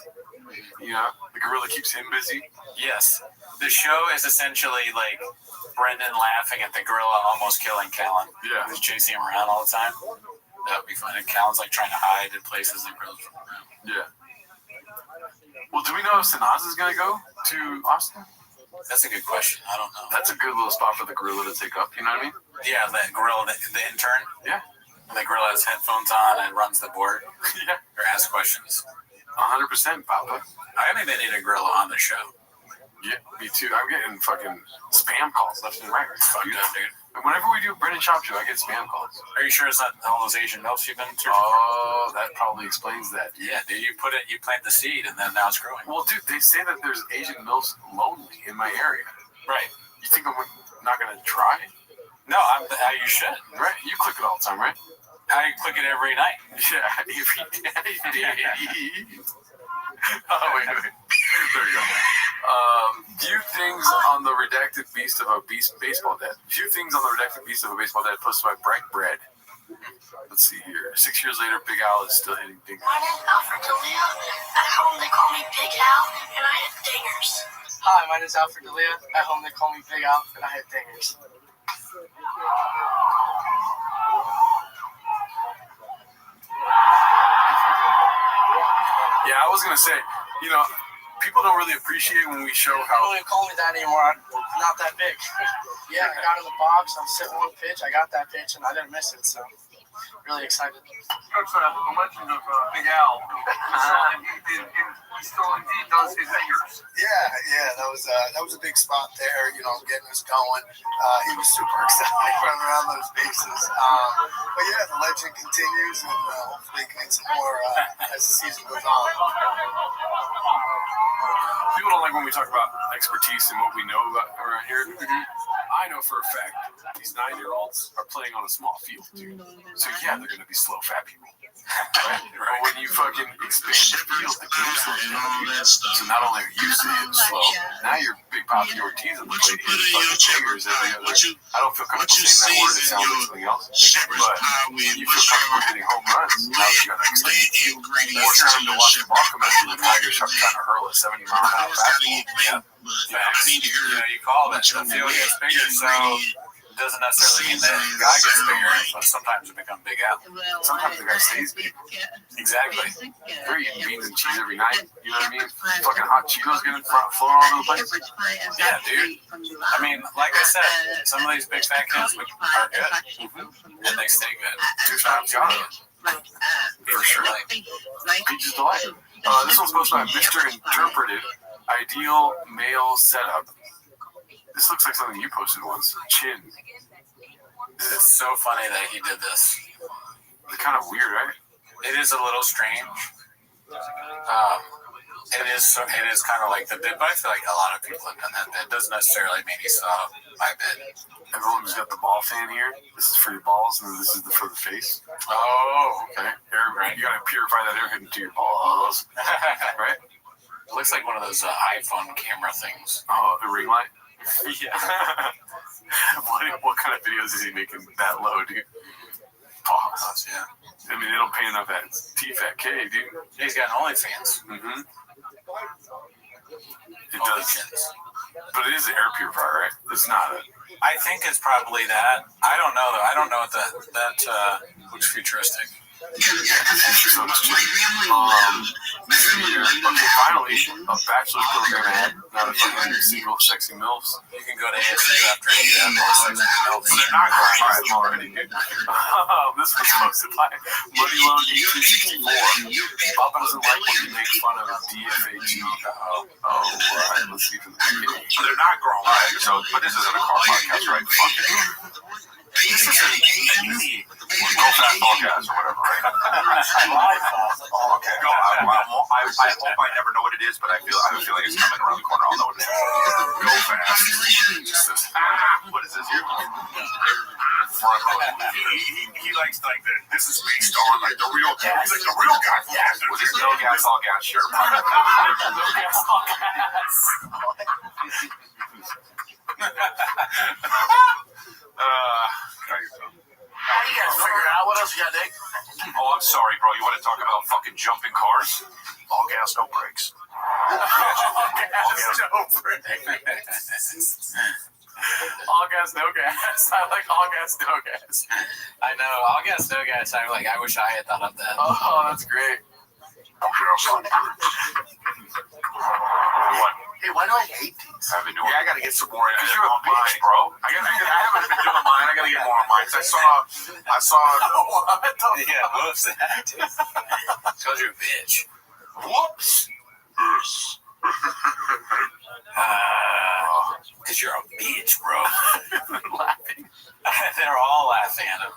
You know, the gorilla keeps him busy. Yes. The show is essentially like Brendan laughing at the gorilla almost killing Callan. Yeah. He's chasing him around all the time. That would be fun. And Callan's like trying to hide in places and gorilla's around. Yeah. Well, do we know if Sanaz is going to go to Austin? That's a good question. I don't know. That's a good little spot for the gorilla to take up. You know what I mean? Yeah, the gorilla, the intern. Yeah. And the gorilla has headphones on and runs the board. Yeah. Or asks questions. 100%, Papa. I think they need a gorilla on the show. Yeah, me too. I'm getting fucking spam calls left and right. Fucked up, dude. And whenever we do Brendan Schaub show, I get spam calls. Are you sure it's not all those Asian milfs you've been searching Oh, that probably explains that. for? Yeah, dude. You plant the seed and then now it's growing. Well, dude, they say that there's Asian milfs lonely in my area. Right. You think I'm not going to try? No, you should. Right? You click it all the time, right? I click it every night. Yeah, every day. Oh, wait. There we go. Few things on the redacted beast of a baseball dad. Few things on the redacted beast of a baseball dad posted by Bright Bread. Let's see here. 6 years later, Big Al is still hitting dingers. My name's Alfred D'Elia. At home, they call me Big Al, and I hit dingers. Hi, my name's Alfred D'Elia. At home, they call me Big Al, and I hit dingers. Yeah, I was gonna say, people don't really appreciate when we show They how. don't even call me that anymore. I'm not that big. Yeah, I got in the box. I'm sitting on the pitch. I got that pitch, and I didn't miss it. So, really excited. That's the legend of Big Al. He still indeed does his fingers. Yeah, that was a big spot there. Getting us going. He was super excited running around those bases. But yeah, the legend continues, and hopefully get some more as the season goes on. People don't like when we talk about expertise and what we know about around here. I know for a fact these 9-year-olds are playing on a small field, dude. So yeah, they're gonna be slow, fat people. Right? But when you fucking expand the field, the game slows down. So not only are you sitting slow, now you're Big Poppy Ortiz on the plate hitting fucking fingers every other. I don't feel comfortable saying that word. It sounds like something else. But you feel comfortable hitting home runs. Now that you got to extend more time to watch the ball come out to the Tigers trying to hurl a 70-mile-an-hour fastball. Facts. You called it. The field gets bigger, so it doesn't necessarily mean that the guy gets bigger, but sometimes it becomes Big Al. Sometimes the guy stays big. Exactly. They're eating beans and cheese every night. You know what I mean? Fucking hot Cheetos getting flown all over the place. Yeah, dude. I mean, like I said, some of these big fat kids are good, and they stay good. 2 times got it. For sure. Peaches Delight. This one's posted by Mr. Interpreted. Ideal male setup. This looks like something you posted once. Chin. It's so funny that he did this. It's kind of weird, right? It is a little strange. It is kind of like the bit, but I feel like a lot of people have done that. It doesn't necessarily mean he saw my bit. Everyone's got the ball fan here. This is for your balls, and this is for the face. Oh, okay. Right. You gotta purify that air into your balls, right? It looks like one of those iPhone camera things. Oh, the ring light. Yeah. What kind of videos is he making that low, dude? Pause. Yeah. I mean, they don't pay enough at T-Fat-K, dude. He's got OnlyFans. Mm-hmm. It does. But it is an air purifier, right? It's not a... I think it's probably that. I don't know, though. I don't know what that looks futuristic. So it's okay, finally, a bachelor's program ahead, not a fucking single sexy MILFs. You can go to ASU after you have more sexy MILFs. They're not going already. This was posted by Money Loan 1864. Papa doesn't like when you make fun of DFAG. Let's see from the beginning. They're not grown. Alright, so, but this isn't a car podcast, right? Fuck it. This is a Go Fast Podcast or whatever, right? Oh, okay. No, I hope I never know what it is, but I have a feeling it's coming around the corner. I'll know what it is. Go Fast. What is this here? He likes like the. This is based on like the real. He's like the real guy. Yeah. This is no gas, all gas shirt. No gas, all gas. How you guys figure it out? What else you got, Nick? Oh, I'm sorry, bro. You want to talk about fucking jumping cars? All gas, no brakes. All gas, no brakes. All gas, no gas. I like all gas, no gas. I know. All gas, no gas. I wish I had thought of that. Oh, that's great. What? Hey, why do I hate these? I've been doing. Yeah, I gotta get some more. Because you're a bitch, bro. I haven't been doing mine. I gotta get more on mine. I saw. What? Yeah, whoops. Because you're a bitch. Whoops. Because you're a bitch, bro. Laughing. They're all laughing at him.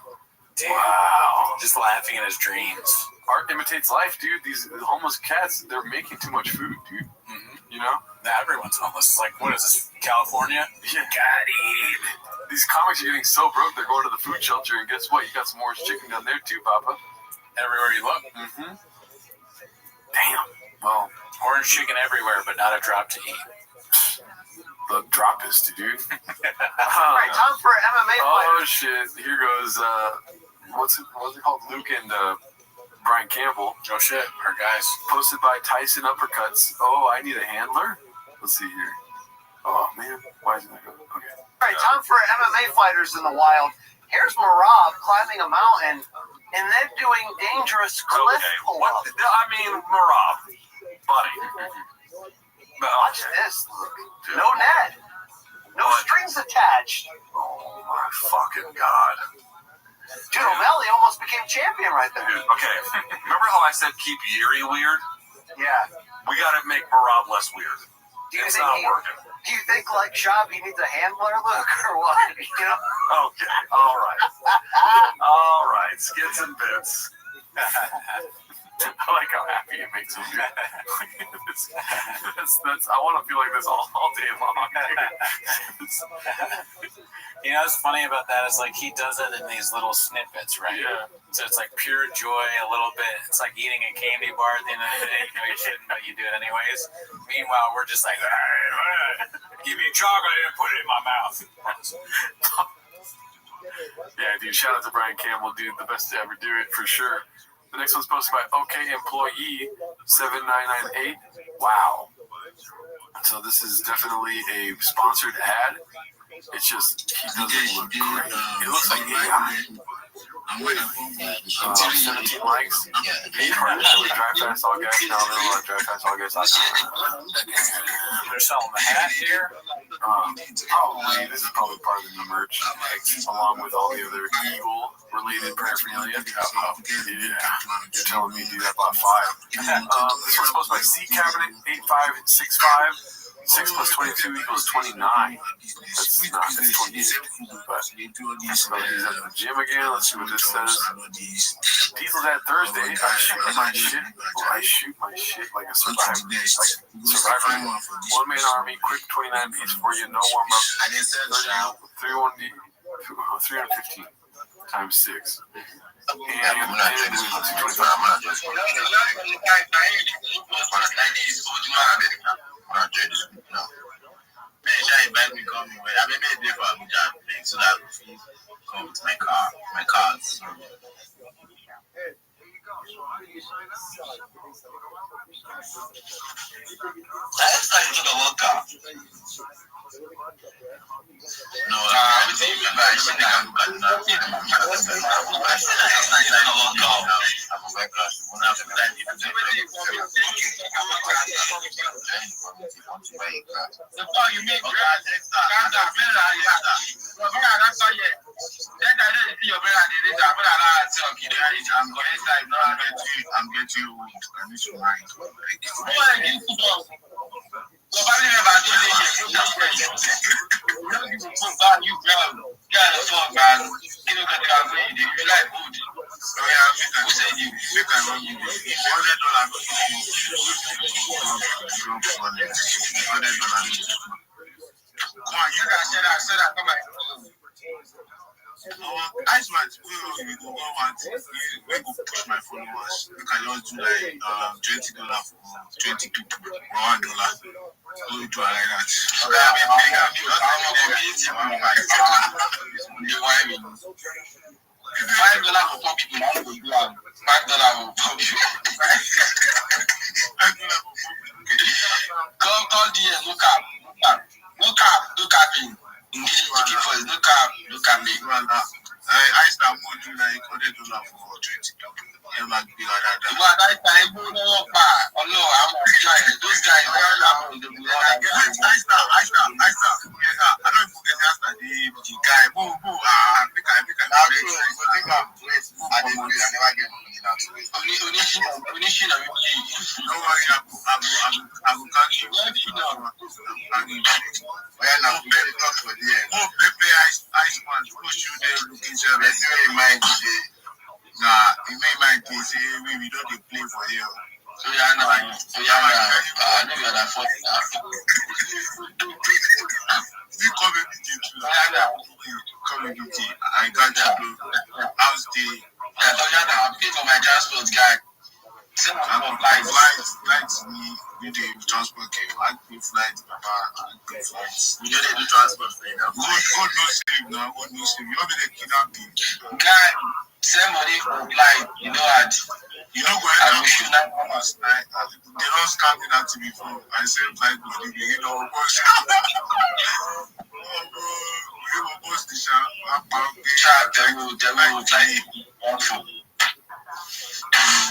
Dude. Wow. Just laughing at his dreams. Art imitates life, dude. These homeless cats, they're making too much food, dude. Mm-hmm. You know? Everyone's homeless. It's like, what is this, California? Yeah. Got it. These comics are getting so broke, they're going to the food shelter, and guess what? You got some orange chicken down there, too, Papa. Everywhere you look. Mm-hmm. Damn. Well, orange chicken everywhere, but not a drop to eat. The droppist, dude. Right, time for MMA fight. Oh, shit. Here goes, what's it called? Luke and, Brian Campbell. Oh shit, our guys. Posted by Tyson Uppercuts. Oh, I need a handler? Let's see here. Oh, man. Why isn't that going? Okay. All right, time for MMA fighters in the wild. Here's Marab climbing a mountain and then doing dangerous cliff pull-ups. I mean, Marab, buddy. Watch this. Look. No net. No strings attached. Oh my fucking god. Dude, O'Malley almost became champion right there. Dude, okay. Remember how I said keep Yuri weird? Yeah. We gotta make Marab less weird. It's not working. Do you think, like, Shabby needs a handler look or what? You know? Okay. All right. All right. Skits and bits. I like how happy it makes him. That's, I want to feel like this all day long. You know what's funny about that is, like, he does it in these little snippets, right? Yeah. So it's like pure joy, a little bit. It's like eating a candy bar at the end of the day. You know you shouldn't, but you do it anyways. Meanwhile, we're just like, give me chocolate and put it in my mouth. Yeah, dude. Shout out to Brian Campbell, dude. The best to ever do it, for sure. The next one's posted by OK Employee 7998. Wow. So this is definitely a sponsored ad. It's just, he doesn't look great. It looks like AI. 17 likes. 800 drive fast all gas. Now they're like drive fast all gas. They're selling the hat here. Probably, this is probably part of the new merch, along with all the other Eagle-related paraphernalia. Yeah, you're telling me, dude, I bought 5. This one's posted by C Cabinet 8565. 6 plus 22 equals 29. That's not, that's 28. But he's at the gym again. Let's see what this says. Diesel that Thursday. I shoot my shit like a survivor. Survivor. One man army, quick 29 piece for you, no warm up. 315 times 6.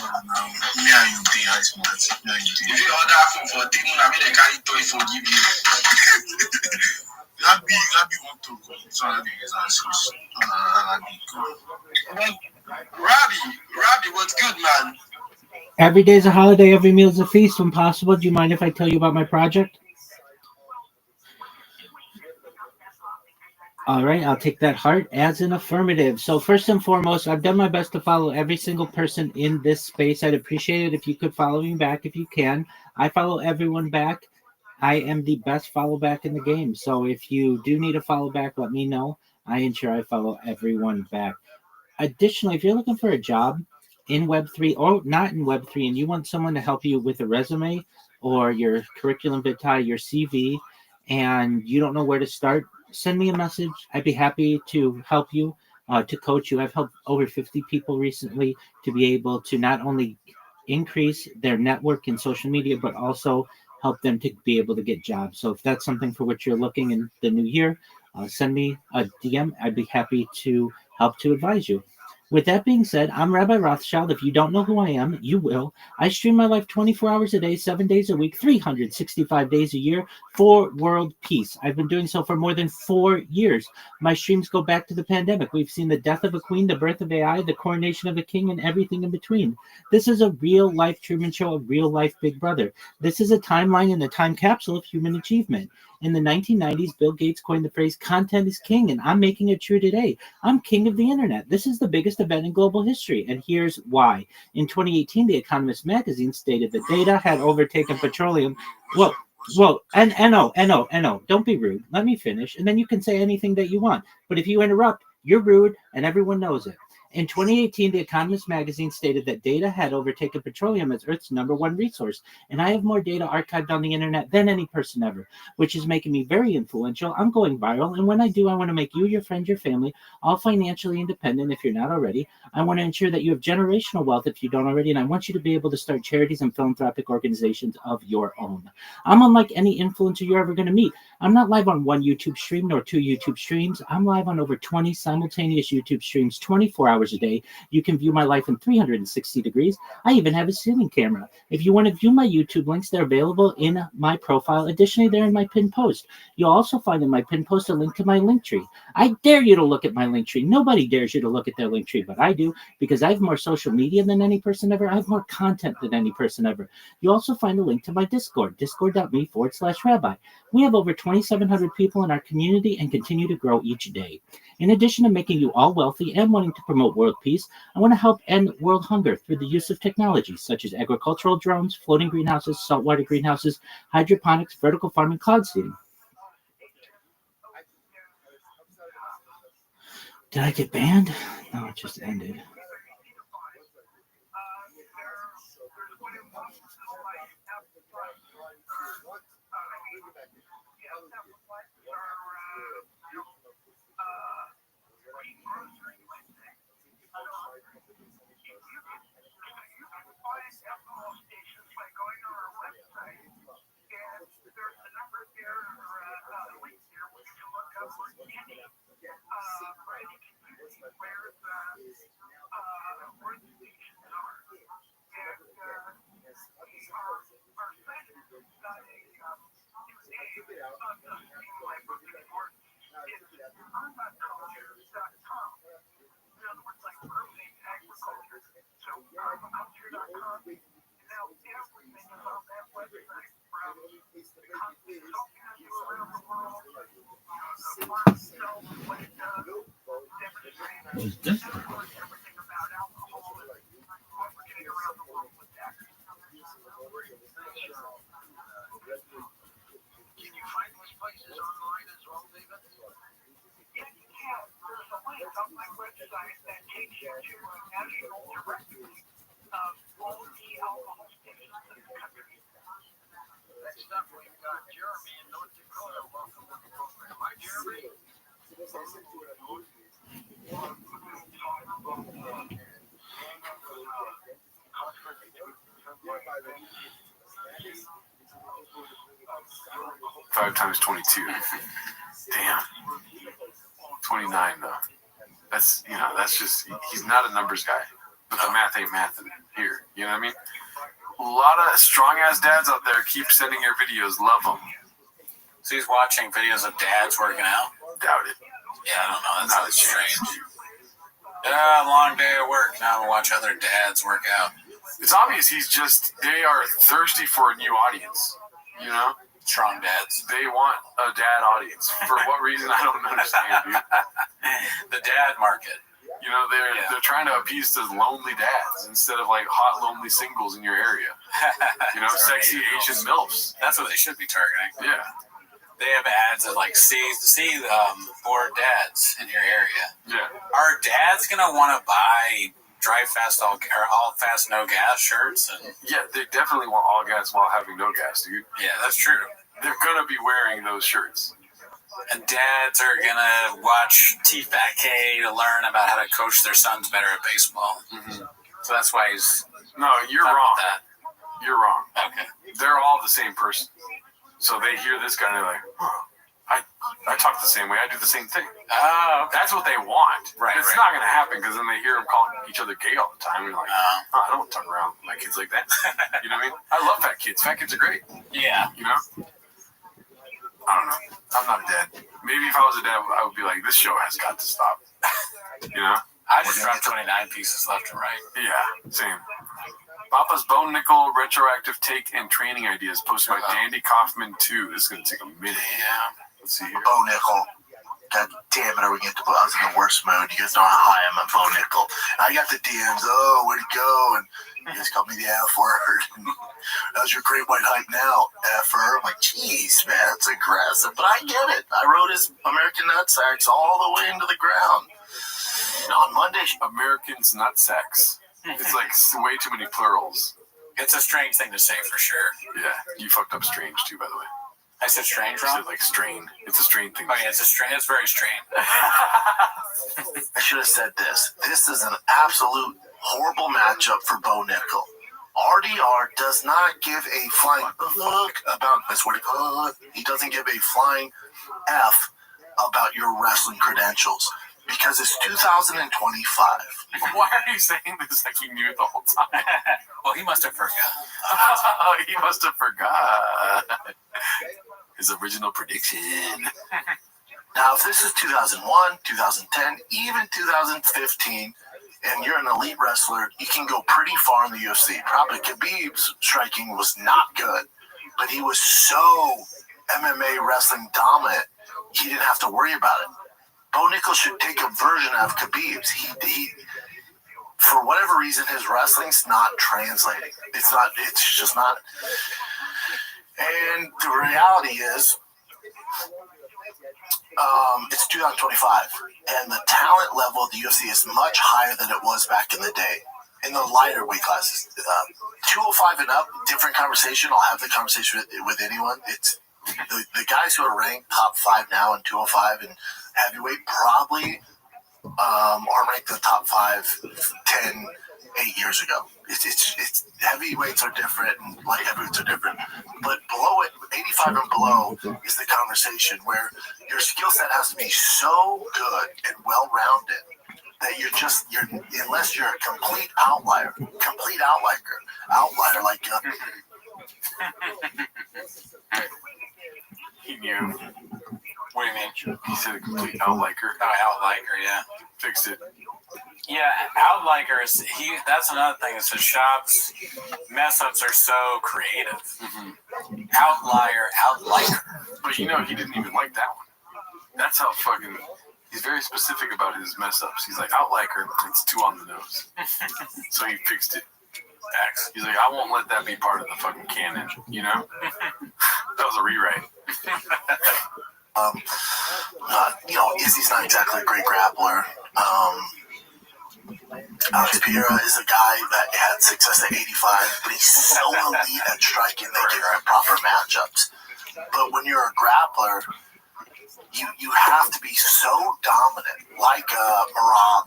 Me and you dey high smart. Me and you dey. If you order phone for 3 months, I mean they carry toy phone give you. Rabbi want to go. So I dey use answers. Rabbi, what's good, man? Every day is a holiday, every meal is a feast when possible. Do you mind if I tell you about my project? All right, I'll take that heart as an affirmative. So first and foremost, I've done my best to follow every single person in this space. I'd appreciate it if you could follow me back if you can. I follow everyone back. I am the best follow back in the game. So if you do need a follow back, let me know. I ensure I follow everyone back. Additionally, if you're looking for a job in Web3 or not in Web3 and you want someone to help you with a resume or your curriculum vitae, your CV, and you don't know where to start, send me a message. I'd be happy to help you, to coach you. I've helped over 50 people recently to be able to not only increase their network in social media, but also help them to be able to get jobs. So if that's something for which you're looking in the new year, send me a DM. I'd be happy to help to advise you. With that being said, I'm Rabbi Rothschild. If you don't know who I am, you will. I stream my life 24 hours a day, 7 days a week, 365 days a year for world peace. I've been doing so for more than 4 years. My streams go back to the pandemic. We've seen the death of a queen, the birth of AI, the coronation of a king, and everything in between. This is a real life Truman Show, a real life Big Brother. This is a timeline in the time capsule of human achievement. In the 1990s, Bill Gates coined the phrase content is king, and I'm making it true today. I'm king of the internet. This is the biggest event in global history, and here's why. In 2018, The Economist magazine stated that data had overtaken petroleum. No, don't be rude. Let me finish, and then you can say anything that you want. But if you interrupt, you're rude, and everyone knows it. In 2018, The Economist magazine stated that data had overtaken petroleum as Earth's #1 resource, and I have more data archived on the internet than any person ever, which is making me very influential. I'm going viral, and when I do, I want to make you, your friends, your family, all financially independent if you're not already. I want to ensure that you have generational wealth if you don't already, and I want you to be able to start charities and philanthropic organizations of your own. I'm unlike any influencer you're ever going to meet. I'm not live on one YouTube stream nor 2 YouTube streams. I'm live on over 20 simultaneous YouTube streams, 24 hours a day. You can view my life in 360 degrees. I even have a ceiling camera. If you want to view my YouTube links, they're available in my profile. Additionally, they're in my pinned post. You'll also find in my pinned post a link to my Linktree. I dare you to look at my Linktree. Nobody dares you to look at their Linktree, but I do, because I have more social media than any person ever. I have more content than any person ever. You'll also find a link to my Discord, discord.me/rabbi. We have over 2,700 people in our community and continue to grow each day. In addition to making you all wealthy and wanting to promote world peace, I want to help end world hunger through the use of technology such as agricultural drones, floating greenhouses, saltwater greenhouses, hydroponics, vertical farming, cloud seeding. Did I get banned? No, it just ended. What is this? Next up, we've got Jeremy in North Dakota. Welcome to the program. Hi, Jeremy. Five times 22. Damn. 29 though. That's just, he's not a numbers guy. But the math ain't mathing. here. You know what I mean? A lot of strong ass dads out there keep sending your videos. Love them. So he's watching videos of dads working out? Doubt it. Yeah, I don't know. That's not strange. Yeah, long day at work. Now I'm going to watch other dads work out. It's obvious they are thirsty for a new audience. You know? Strong dads. They want a dad audience. For what reason, I don't understand, dude. The dad market. You know, they're trying to appease those lonely dads instead of like hot, lonely singles in your area. You know, sexy Asian MILFs. That's what they should be targeting. Yeah. They have ads that like see bored dads in your area. Yeah. Are dads gonna want to buy Drive Fast All Fast No Gas shirts? And yeah, they definitely want all gas while having no gas, dude. Yeah, that's true. They're gonna be wearing those shirts. And dads are gonna watch T-Fat-K to learn about how to coach their sons better at baseball. Mm-hmm. So that's why he's. No, you're wrong. That. You're wrong. Okay. They're all the same person. So they hear this guy and they're like, oh, I talk the same way. I do the same thing. Oh, okay. That's what they want. Right. It's not going to happen because then they hear them calling each other gay all the time. And you're like, I don't want to talk around my kids like that. You know what I mean? I love fat kids. Fat kids are great. Yeah. You know? I don't know. I'm not a dad. Maybe if I was a dad, I would be like, this show has got to stop. You know? I just dropped 29 pieces left and right. Yeah, same. Papa's Bone Nickel retroactive take and training ideas posted by Dandy Kaufman 2. This is going to take a minute. Yeah. Let's see here. Bone Nickel. God damn it, are we getting to I was in the worst mood. You guys know how high I'm at Bone Nickel. I got the DMs, where'd it go? And you guys called me the F word. How's your great white hype now, F-er? I'm like, jeez, man, that's aggressive. But I get it. I rode his American Nutsacks all the way into the ground. And on Monday, Americans Nutsacks. It's like way too many plurals. It's a strange thing to say for sure. Yeah, you fucked up strange too, by the way. I said strange You wrong? said like strain. It's a strain thing. Oh yeah, it's very strange. I should have said this. This is an absolute horrible matchup for Bo Nickel. RDR does not give a flying fuck about, I swear to God, he doesn't give a flying F about your wrestling credentials. Because it's 2025. Why are you saying this like you knew it the whole time? Well, he must have forgot. He must have forgot. His original prediction. Now, if this is 2001, 2010, even 2015, and you're an elite wrestler, you can go pretty far in the UFC. Probably Khabib's striking was not good, but he was so MMA wrestling dominant, he didn't have to worry about it. Bo Nickel should take a version of Khabib's. He, for whatever reason, his wrestling's not translating. It's just not. And the reality is, it's 2025, and the talent level of the UFC is much higher than it was back in the day. In the lighter weight classes, 205 and up, different conversation. I'll have the conversation with anyone. It's the guys who are ranked top 5 now in 205 and heavyweight probably are ranked in the top 5 10, 8 years ago. It's heavyweights are different and light heavyweights are different, but below it, 85 and below is the conversation where your skill set has to be so good and well rounded that you're unless you're a complete outlier like. He knew. What do you mean? He said a complete outliker. Oh, outliker, yeah. Fixed it. Yeah, outlikers. That's another thing. Is the shop's mess ups are so creative. Mm-hmm. Outliker. But he didn't even like that one. That's how fucking. He's very specific about his mess ups. He's like, outliker, it's too on the nose. So he fixed it. He's like, I won't let that be part of the fucking canon, you know? That was a rewrite. Izzy's not exactly a great grappler. Alex Pereira is a guy that had success at 85, but he's so elite at striking, they give him proper matchups. But when you're a grappler, you have to be so dominant, like Marab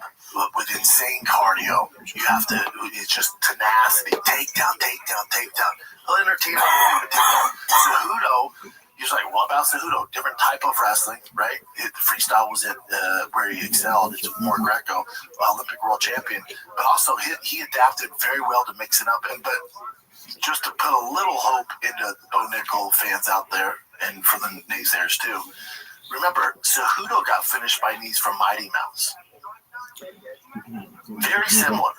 with insane cardio. You have to, it's just tenacity, takedown. He'll entertain him. Cejudo, he's like, what about Cejudo? Different type type of wrestling, right? Freestyle was where he excelled. It's more Greco, Olympic world champion. But also, he adapted very well to mix it up. But just to put a little hope into Bo Nickel fans out there, and for the naysayers too, remember, Cejudo got finished by knees from Mighty Mouse. Very similar.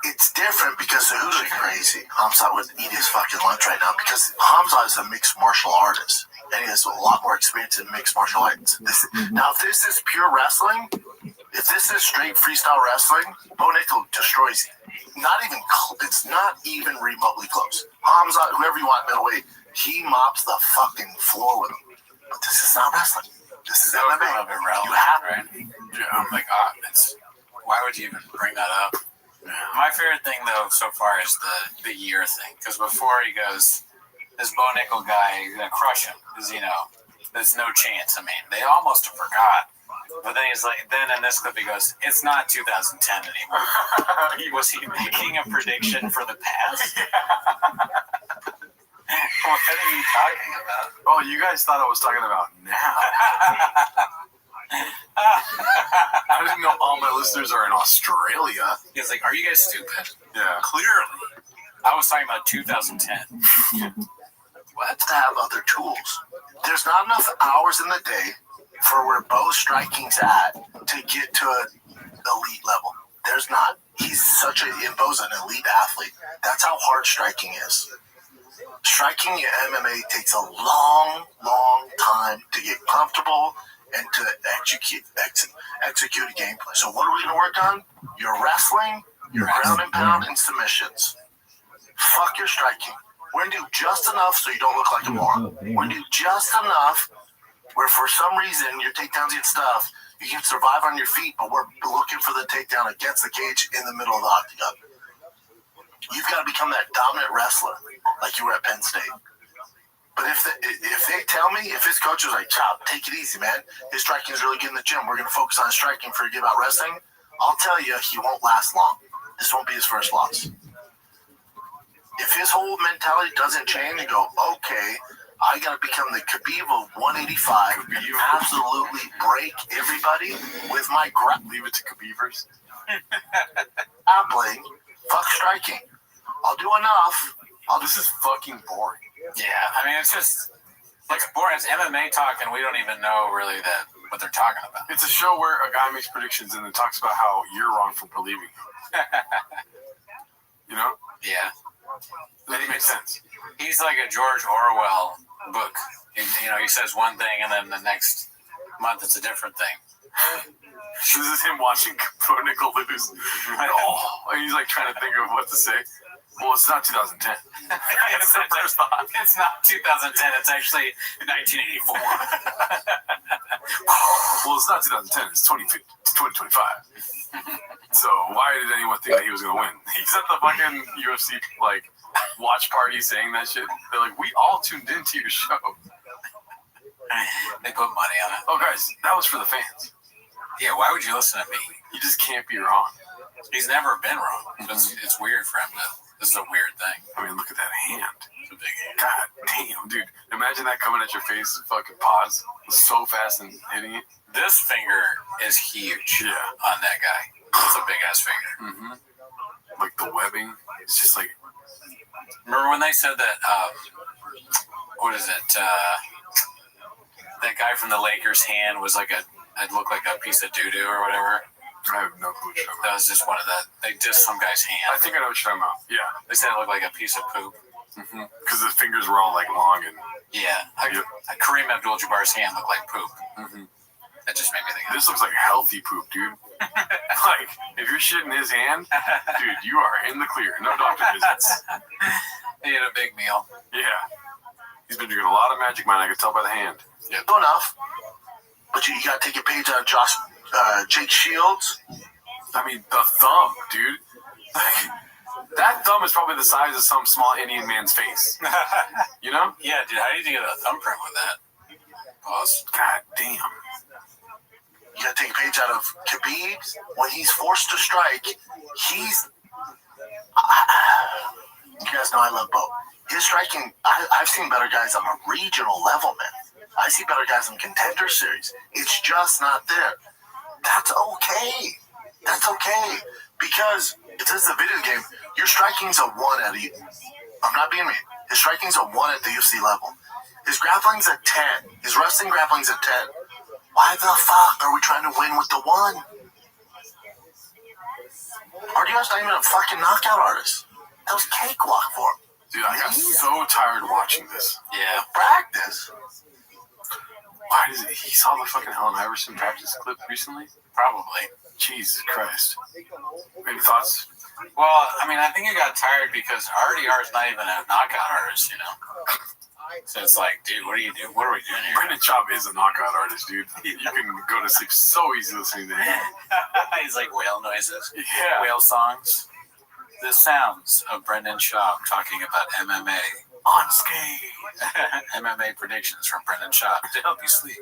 It's different because Cejudo's crazy. Hamza would eat his fucking lunch right now because Hamza is a mixed martial artist. And he has a lot more experience in mixed martial arts. Now, if this is pure wrestling, if this is straight freestyle wrestling, Bo Nickel destroys you. It's not even remotely close. Hamza, whoever you want middleweight, he mops the fucking floor with him. But this is not wrestling. This is MMA. You have right? Yeah, I'm like, why would you even bring that up? Yeah. My favorite thing, though, so far is the year thing. Because before he goes, this Bo Nickel guy, he's going to crush him. Because, there's no chance. I mean, they almost forgot. But then he's like, then in this clip he goes, it's not 2010 anymore. Was he making a prediction for the past? What are you talking about? Oh, you guys thought I was talking about now. I didn't know all my listeners are in Australia. He's like, are you guys stupid? Yeah. Clearly. I was talking about 2010. What? To have other tools. There's not enough hours in the day for where Bo striking's at to get to an elite level. There's not. Bo's an elite athlete. That's how hard striking is. Striking in MMA takes a long, long time to get comfortable and to execute a game plan. So what are we going to work on? Your wrestling, your ground and pound, and submissions. Fuck your striking. We're going to do just enough so you don't look like a moron. We're going to do just enough where for some reason your takedowns get stuff. You can survive on your feet, but we're looking for the takedown against the cage in the middle of the octagon. You've got to become that dominant wrestler like you were at Penn State. But if they tell me, if his coach was like, Chop, take it easy, man. His striking is really good in the gym. We're going to focus on striking, forget about wrestling. I'll tell you, he won't last long. This won't be his first loss. If his whole mentality doesn't change and go, okay, I got to become the Khabib of 185. You absolutely break everybody with my leave it to Khabibers. I'm playing. Fuck striking. I'll do enough. This is fucking boring. Yeah, I mean, it's just like boring. It's MMA talk, and we don't even know really what they're talking about. It's a show where a guy makes predictions and then talks about how you're wrong for believing him. Yeah. That makes sense. He's like a George Orwell book. He says one thing, and then the next month it's a different thing. This is him watching Bo Nickel lose. And he's like trying to think of what to say. Well, it's not 2010. It's the first thought. It's not 2010. It's actually 1984. Well, it's not 2010. It's 2025. So why did anyone think that he was going to win? He's at the fucking UFC watch party saying that shit. They're like, we all tuned into your show. They put money on it. Oh, guys, that was for the fans. Yeah, why would you listen to me? You just can't be wrong. He's never been wrong. It's weird for him to. This is a weird thing. I mean, look at that hand. It's a big hand. God damn, dude. Imagine that coming at your face, fucking pause, so fast and hitting it. This finger is huge on that guy. It's a big-ass finger. Mm-hmm. Like the webbing. It's just like... Remember when they said that, what is it? That guy from the Lakers' hand was like it looked like a piece of doo-doo or whatever. I have no clue. That was just one of the. They dissed some guy's hand. I think I know what you're talking about. Yeah. They said it looked like a piece of poop. Because the fingers were all like long and. Yeah. Kareem Abdul-Jabbar's hand looked like poop. That just made me think. This looks like healthy poop, dude. Like if you're shitting his hand, dude, you are in the clear. No doctor visits. He had a big meal. Yeah. He's been drinking a lot of Magic Mine. I can tell by the hand. Yeah. Good enough. But you got to take a page out of Jake Shields. I mean, the thumb, dude. That thumb is probably the size of some small Indian man's face. You know? Yeah, dude. How did you get a thumbprint with that? Pause. God damn. You got to take a page out of Khabib. When he's forced to strike, he's... you guys know I love Bo. His striking, I've seen better guys on a regional level, man. I see better guys in Contender Series. It's just not there. That's okay. That's okay. Because if this is a video game, your striking's a 1 at the... I'm not being mean. His striking's a 1 at the UFC level. His grappling's a 10. His wrestling grappling's a 10. Why the fuck are we trying to win with the 1? RDR's not even a fucking knockout artist. That was cakewalk for him. Dude, I got so tired watching this. Yeah, practice. Why does it? He saw the fucking Allen Iverson practice clip recently? Probably. Jesus Christ. Any thoughts? Well, I mean, I think he got tired because RDR is not even a knockout artist, you know? So it's like, dude, what are you doing? What are we doing here? Brendan Schaub is a knockout artist, dude. You can go to sleep so easy listening to him. He's like whale noises. Yeah. Whale songs. The sounds of Brendan Schaub talking about MMA. Unscathed. MMA predictions from Brendan Schaub to help you sleep.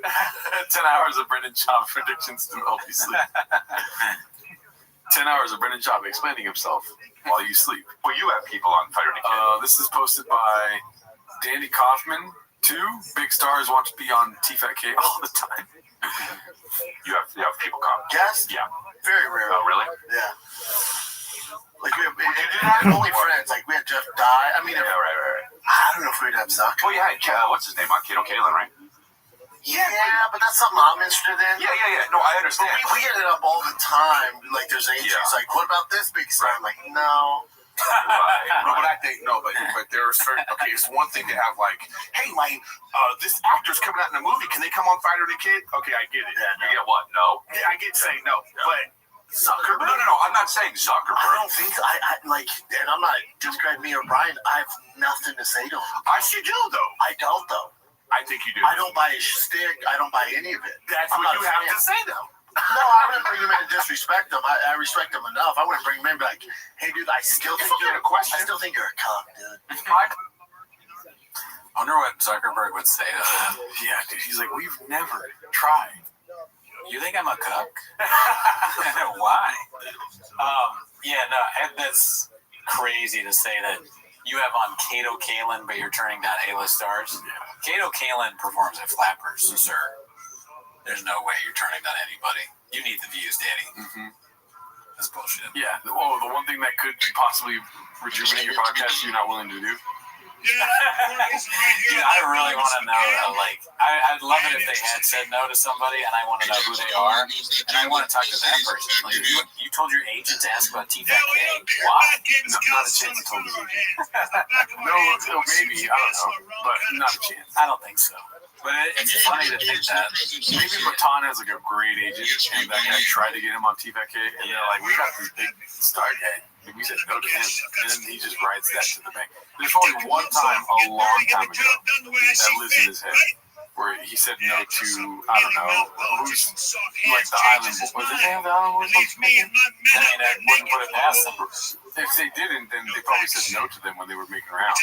10 hours of Brendan Schaub predictions to help you sleep. 10 hours of Brendan Schaub explaining himself while you sleep. Well, you have people on Fighter to Kid. This is posted by Danny Kaufman. 2 big stars want to be on TFATK all the time. You have people come. Yes? Yeah. Very rare. Oh, really? Yeah. Like, we have only friends. Like, we had Jeff Dye. I mean, yeah, right. I don't know if we'd have Zuck. Well, yeah, what's his name on Kato Kalin, right? Yeah, but that's something I'm interested in. Yeah. No, I understand. But we get it up all the time. Like, there's agents like, what about this big star? I'm like, no. Right. No, but I think but there are certain. Okay, it's one thing to have like, hey, this actor's coming out in a movie. Can they come on Fighter the Kid? Okay, I get it. Yeah, you get what? No. Yeah, I get saying no, but Zuckerberg. No. I'm not saying Zuckerberg. I don't think I like, and I'm not describing me or Brian. I have nothing to say to him. I should do though. I don't though. I think you do. I don't buy his stick. I don't buy any of it. That's what you have to say though. No, I wouldn't bring him in to disrespect him. I respect him enough. I wouldn't bring him in and be like, hey, dude, I still think you're a question. I still think you're a cuck, dude. I wonder what Zuckerberg would say to that. Yeah, dude, he's like, we've never tried. You think I'm a cuck? Why? That's crazy to say that you have on Kato Kalin, but you're turning down A-list stars. Yeah. Kato Kalin performs at Flappers, sir. There's no way you're turning down anybody. You need the views, Danny. Mm-hmm. That's bullshit. Yeah. Oh, the one thing that could possibly rejuvenate your podcast you're not willing to do? Dude, I really want to know, I'd love it if they had said no to somebody, and I want to know who they are, and I want to talk to that person. Like, you told your agent to ask about TFATK? Why? No, not a chance he told me. No, maybe, I don't know, but not a chance. I don't think so. But it's funny to think that. Maybe Matan has like a great agent, and that guy tried to get him on TFATK, and they're like, we got this big star guy. And we said no to him, and then he just writes that to the bank. There's only one time, a long time ago, that lives in his head, where he said no to, I don't know, who's like the island. Was it the island boys? I mean, I wouldn't put it past them. If they didn't, then they probably said no to them when they were making rounds.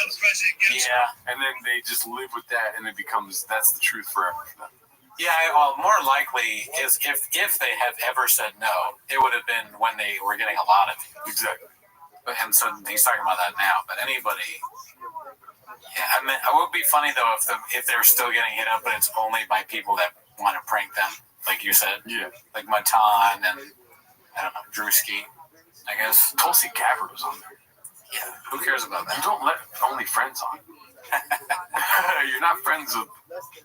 Yeah. And then they just live with that, and it becomes, that's the truth forever for them. Yeah, well, more likely is if they have ever said no, it would have been when they were getting a lot of views. Exactly. And so he's talking about that now. But anybody, yeah, I mean, it would be funny though if they're still getting hit up, but it's only by people that want to prank them, like you said. Yeah. Like Matan and I don't know, Drewski, I guess. Tulsi Gabbard was on there. Yeah. Who cares about that? You don't let only friends on. You're not friends with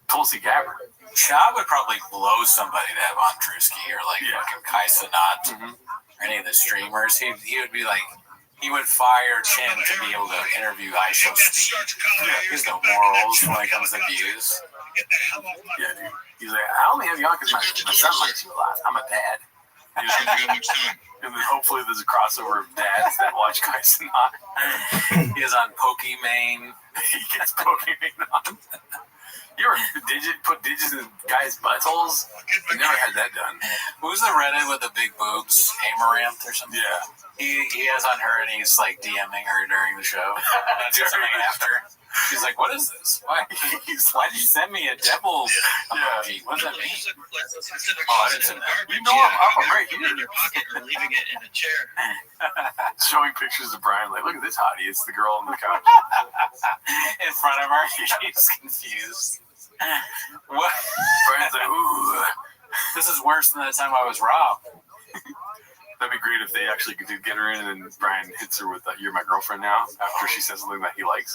Tulsi Gabbard. Shaw would probably blow somebody to have on Drewski or fucking Kai Cenat or any of the streamers. He would be like, he would fire Chin to be able to interview ISO Speed. He has no morals when it comes to views. Yeah, dude. He's like, I only have you on because my son likes you a lot. I'm a dad. And then hopefully there's a crossover of dads that watch Kai Cenat. He is on Pokimane. He gets Pokimane on. You ever put digits in guys' buttholes? I never had that done. Who's the redhead with the big boobs? Amaranth or something? Yeah. He has on her and he's like DMing her during the show. Do something after. She's like, what is this? Why did you send me a devil emoji? What does that mean? Oh, I didn't send that. You know I'm right here. In your pocket or leaving it in a chair. Showing pictures of Brian, like, look at this hottie. It's the girl on the couch. In front of her, she's confused. What? Brian's like, ooh. This is worse than the time I was robbed. That'd be great if they actually did get her in and then Brian hits her with "You're my girlfriend now" after she says something that he likes.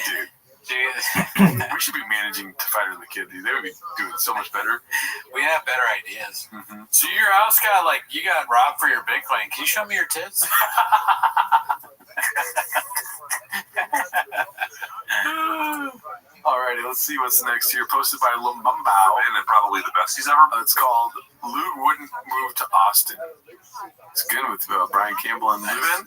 Dude. We should be managing to fight her and the kid, dude. They would be doing so much better. We have better ideas. Mm-hmm. So your house got you got robbed for your Bitcoin. Can you show me your tits? Alrighty, let's see what's next here. Posted by Lumbambao. And probably the best he's ever. It's called Lou Wouldn't Move to Austin. It's good with Brian Campbell and Lou.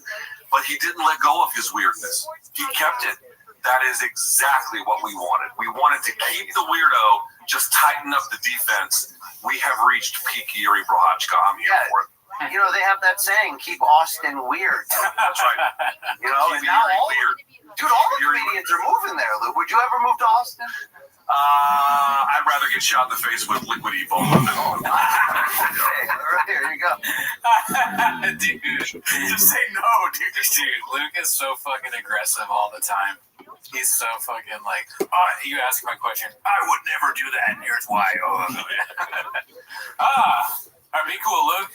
But he didn't let go of his weirdness. He kept it. That is exactly what we wanted. We wanted to keep the weirdo, just tighten up the defense. We have reached peak Yuri Prohachka. I'm here for it. You know, they have that saying, keep Austin weird. That's right. You know, and now all the comedians are moving there, Lou. Would you ever move to Austin? I'd rather get shot in the face with liquid Ebola than all. There you go. Dude, just say no, dude. Dude, Luke is so fucking aggressive all the time. He's so fucking you ask my question, I would never do that, and here's why. Alright, be cool, Luke.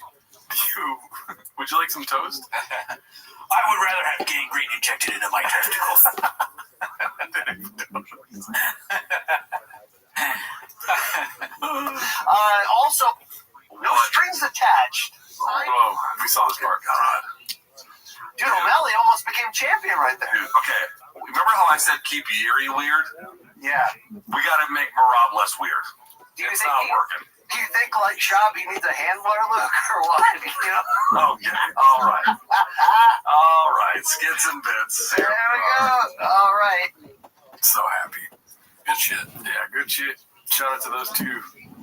Would you like some toast? I would rather have gangrene injected into my testicles. Also, no strings attached. Oh, we saw this part. God. Dude, O'Malley almost became champion right there. Dude, okay. Remember how I said keep Yuri weird? Yeah. We got to make Marab less weird. It's not working. Do you think Shabby needs a handler, Luke, or what? You know? Okay. All right. All right. Skits and bits. There we go. All right. So happy. Good shit. Yeah, good shit. Shout out to those two.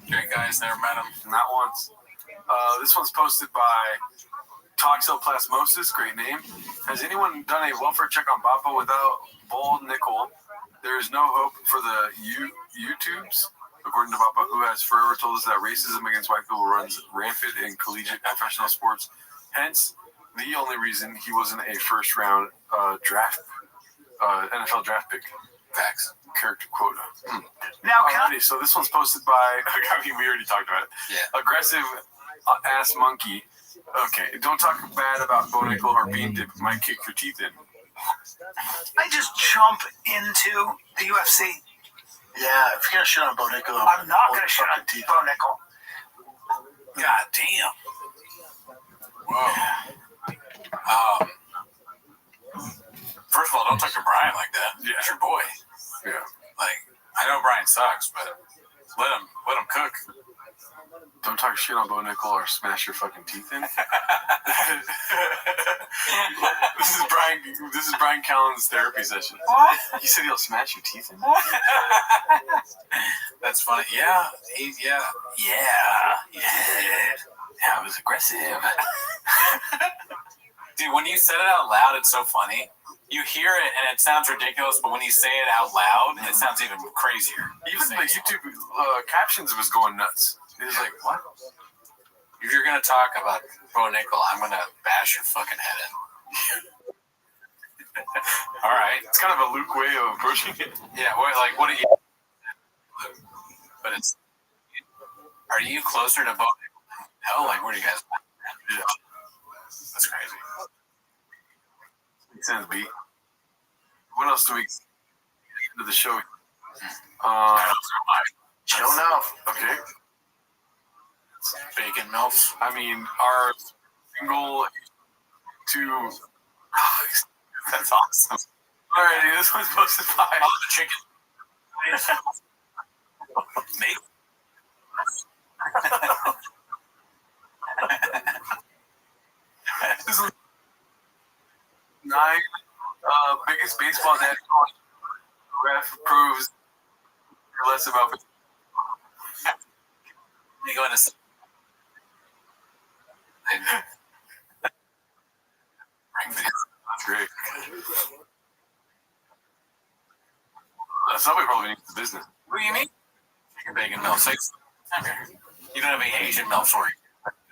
Great guys. Never met them. Not once. This one's posted by Toxoplasmosis. Great name. Has anyone done a welfare check on Bappa without Bold Nickel? There is no hope for the YouTubes. According to Bappa, who has forever told us that racism against white people runs rampant in collegiate professional sports. Hence, the only reason he wasn't a first-round NFL draft pick. Facts. Character quota. Now, so this one's posted by, I mean, we already talked about it. Yeah. Aggressive ass monkey. Okay, don't talk bad about Bo Nickel or Bean Dip. Might kick your teeth in. I just jump into the UFC. Yeah, if you're gonna shit on Bo Nickel, I'm not gonna shit on Bo Nickel. God damn. Whoa. First of all, don't talk to Brian like that. Yeah. It's your boy. Yeah. I know Brian sucks, but let him cook. Don't talk shit on Bo Nickel or smash your fucking teeth in. This is Brian Callen's therapy session. He said he'll smash your teeth in. That's funny. Yeah. Yeah, it was aggressive. Dude, when you said it out loud, it's so funny. You hear it and it sounds ridiculous, but when you say it out loud, it sounds even crazier. Even the YouTube captions was going nuts. It was like, what? If you're going to talk about Bo Nickel, I'm going to bash your fucking head in. All right. It's kind of a Luke way of approaching it. Yeah, what do you... But it's... Are you closer to Bo Nickel? Hell, where do you guys... Yeah. That's crazy. Makes sense, B. What else do we... Into the show? Don't know. Okay. Bacon MILFs. I mean, our single to... That's awesome. Alrighty, this one's posted by... Oh, the chicken. Mate. This is 9 biggest baseball dad ref proves less about it. You going to... That's great. Subway probably needs the business. What do you mean? Chicken, bacon, milk. You don't have any Asian milk for you.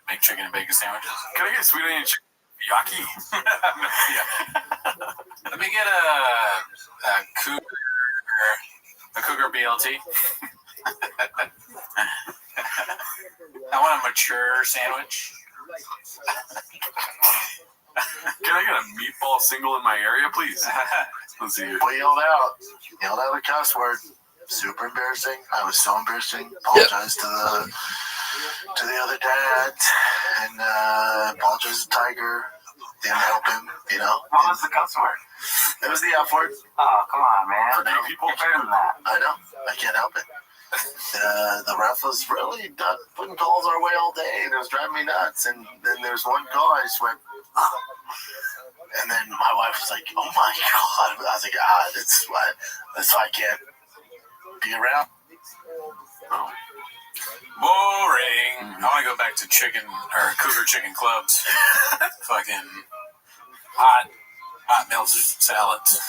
Make chicken and bacon sandwiches. Can I get sweet onion chicken? Yaki? Yeah. Let me get a cougar BLT. I want a mature sandwich. Can I get a meatball single in my area, please? Let's see here. We yelled out a cuss word. Super embarrassing. I was so embarrassing. Apologize to the other dads and apologize to Tiger. Didn't help him, you know. What was the cuss word? It was the F word. Oh, come on, man. For gay people. You're better than that. I know. I can't help it. The ref was really putting calls our way all day, and it was driving me nuts. And then there's one call, I just went, oh. And then my wife was like, oh my God. I was like, that's why I can't be around. Oh. Boring. I want to go back to cougar chicken clubs. Fucking hot milk salads.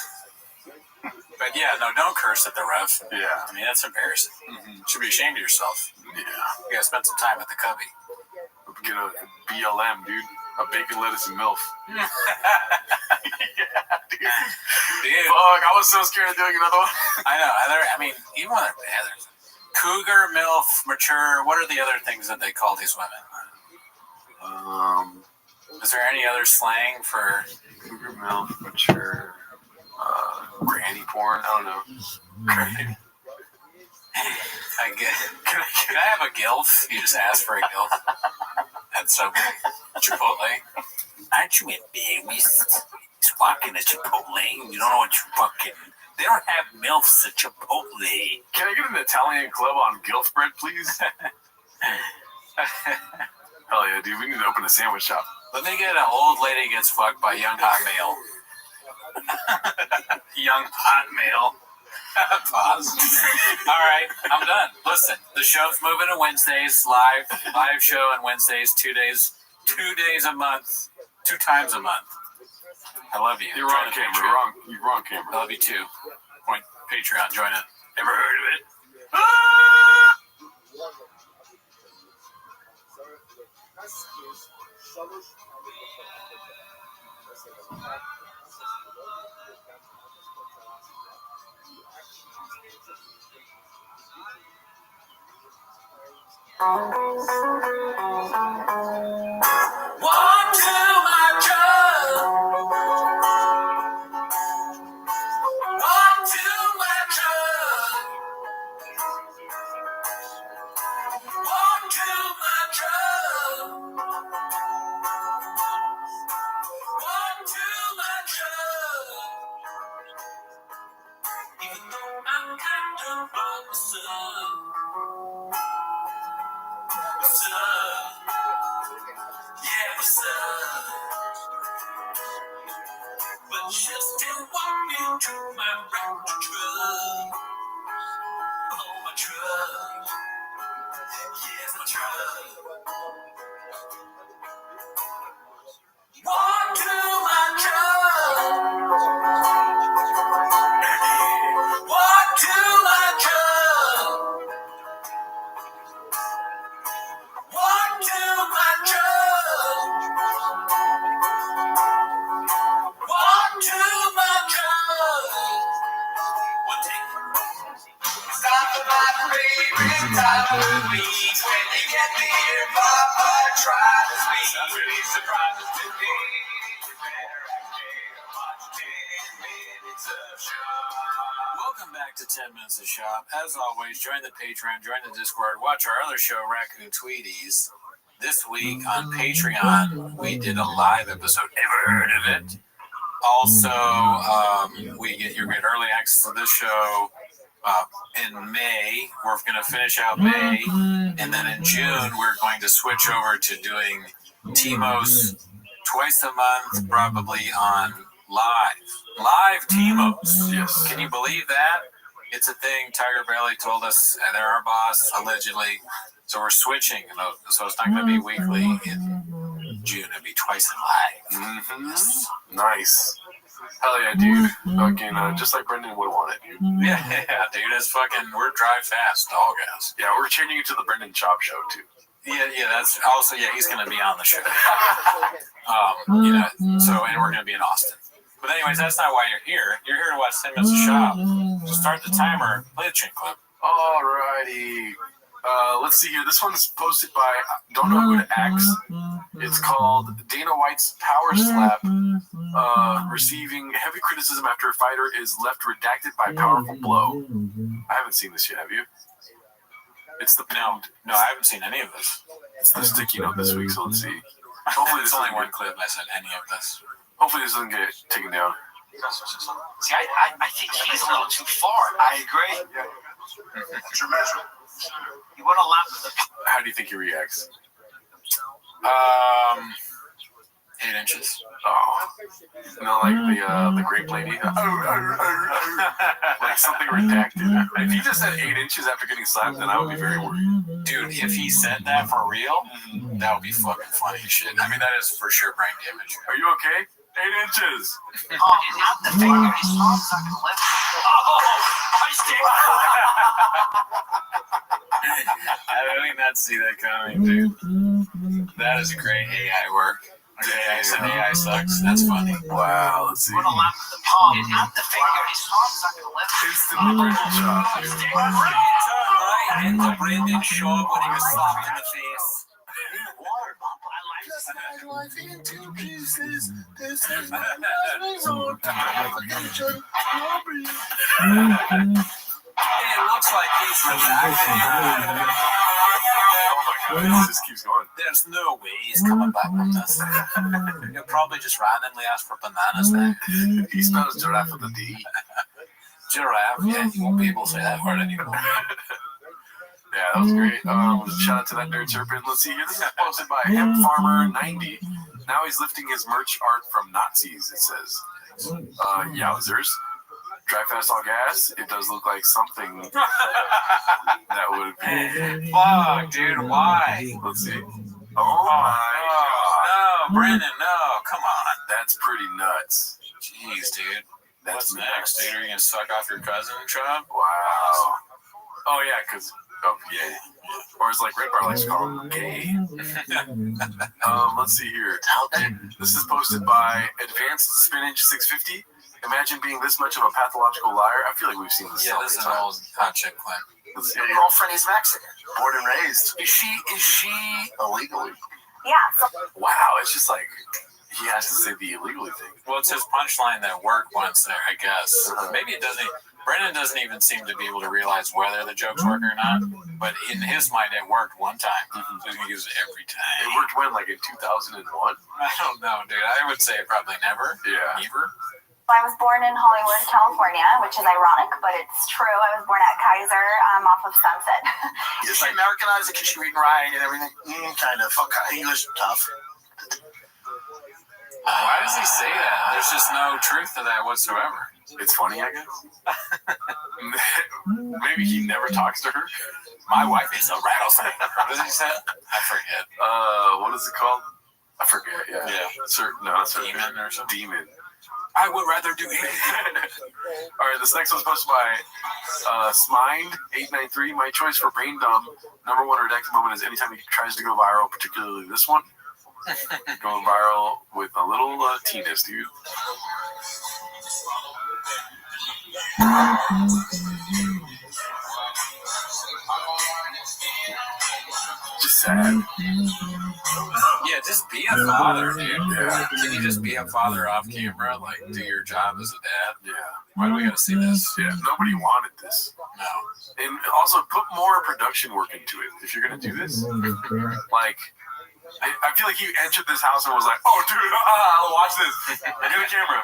But yeah, no, don't curse at the ref. Yeah. I mean, that's embarrassing. Mm-hmm. You should be ashamed of yourself. Yeah. You gotta spend some time at the cubby. Get a BLM, dude. A bacon, lettuce, and MILF. Yeah, dude. Fuck, I was so scared of doing another one. I know. I mean, even when they're bad, cougar, MILF, mature. What are the other things that they call these women? Is there any other slang for cougar, MILF, mature, granny porn? I don't know. Granny. I get. Can I have a gilf? You just ask for a gilf. At some Chipotle. Aren't you embarrassed? He's walking at Chipotle. You don't know what you fucking. They don't have MILFs at Chipotle. Can I get an Italian club on gilf bread, please? Hell yeah, dude. We need to open a sandwich shop. Let me get an old lady gets fucked by young hot male. Young hot male. Pause. All right, I'm done. Listen, the show's moving to Wednesdays, live show on Wednesdays, 2 days a month, 2 times a month. I love you. You're wrong, Cameron. You're wrong, Cameron. I love you too. Patreon, join it. Never heard of it? Walk to my truck. Walk to my truck. Walk to my truck. Walk to my truck. Even though I'm kind of wrong, what's up? What's up? Yeah, what's up? But you still want me to my round truck. Oh, my truck. Yes, my truck. Walk to my truck. Walk to my truck. Walk to my truck. Walk to my truck. One take. Stop my favorite time of the week when you get me here, Papa. Try to speak. Really surprises to me. Welcome back to 10 Minutes of Shop. As always, join the Patreon, join the Discord, watch our other show, Raccoon Tweeties. This week on Patreon, we did a live episode. Ever heard of it? Also, you get early access to this show in May. We're going to finish out May, and then in June, we're going to switch over to doing Timos twice a month, probably on live Timos. Yes. Can you believe that? It's a thing. Tiger Bailey told us, and they're our boss, allegedly. So we're switching. So it's not going to be weekly in June. It'll be twice in live. Mm-hmm. Yes. Nice. Hell yeah, dude. Fucking, just like Brendan would want it, dude. Yeah, dude. It's fucking. We're drive fast, dog ass. Yeah, we're changing it to the Brendan Chop show too. Yeah. That's also he's gonna be on the show. So and we're gonna be in Austin. But anyways, that's not why you're here. You're here to watch 10 minutes of shop. So start the timer. Play the chin clip. Alrighty. Let's see here. This one's posted by don't know who to ask. It's called Dana White's Power Slap, receiving heavy criticism after a fighter is left redacted by powerful blow. I haven't seen this yet. Have you? It's the pound. No, I haven't seen any of this. It's the sticky note this week. So let's see. Hopefully, it's only one clip. I said any of this. Hopefully, this doesn't get taken down. See, I think he's a little too far. I agree. Yeah. That's your measure. You want to laugh at the. How do you think he reacts? 8 inches. Oh, no, like the grape lady. Like something redacted. If he just said 8 inches after getting slapped, then I would be very worried. Dude, if he said that for real, that would be fucking funny shit. I mean, that is for sure brain damage. Are you okay? 8 inches. Not the finger. His palm's not gonna lift. I did not see that coming, dude. That is great AI work. Okay, I said AI sucks. That's funny. Wow, let's see. You want to laugh at the palm, not the finger. His palm's not gonna lift. Instantly Brendan shot. Right into Brendan shot when he was slapped in the face. It looks like he's relaxing. This keeps going. There's no way he's coming back from this. He'll probably just randomly ask for bananas then. He spells giraffe with a D. Giraffe, yeah, you won't be able to say that word anymore. Yeah, that was great. Shout out to that nerd serpent. Let's see here. This is posted by Hemp Farmer 90. Now he's lifting his merch art from Nazis, it says. Yowzers. Drive fast all gas. It does look like something that would be. Fuck, dude, why? Let's see. Oh my god. No, Brandon, no, come on. That's pretty nuts. Jeez, dude. That's What's next, dude? Are you gonna suck off your cousin, Chubb? Wow. Oh yeah, because gay. Or as like Red Bar likes to call him, gay. Let's see here. This is posted by Advanced Spinach 650. Imagine being this much of a pathological liar. I feel like we've seen this. Yeah, this is an old hot chick clip. Your girlfriend is Mexican. Born and raised. Is she illegally? Yeah. Wow, it's just like he has to say the illegally thing. Well, it's his punchline that worked once there, I guess. Maybe it doesn't. Brendan doesn't even seem to be able to realize whether the jokes work or not. But in his mind, it worked one time. So he's gonna use it every time. It worked when, like in 2001? I don't know, dude. I would say probably never. Yeah. Never. I was born in Hollywood, California, which is ironic, but it's true. I was born at Kaiser off of Sunset. You say Americanized it because you read and write and everything? Kind of. Okay. English tough. Why does he say that? There's just no truth to that whatsoever. It's funny, I guess. Maybe he never talks to her. My wife is a rattlesnake. What does he say? I forget. What is it called? I forget, yeah. No, it's Demon or something. Demon. I would rather do anything. All right, this next one's posted by Smind893. My choice for brain dumb #1 redacted moment is anytime he tries to go viral, particularly this one. Going viral with a little teenus, dude. Just sad. Yeah, just be a father, dude. Yeah. Can you just be a father off camera? Like, do your job as a dad? Yeah. Why do we gotta see this? Yeah, nobody wanted this. No. And also, put more production work into it. If you're gonna do this, like, I feel like he entered this house and was like, "Oh, dude, watch this. Get a camera."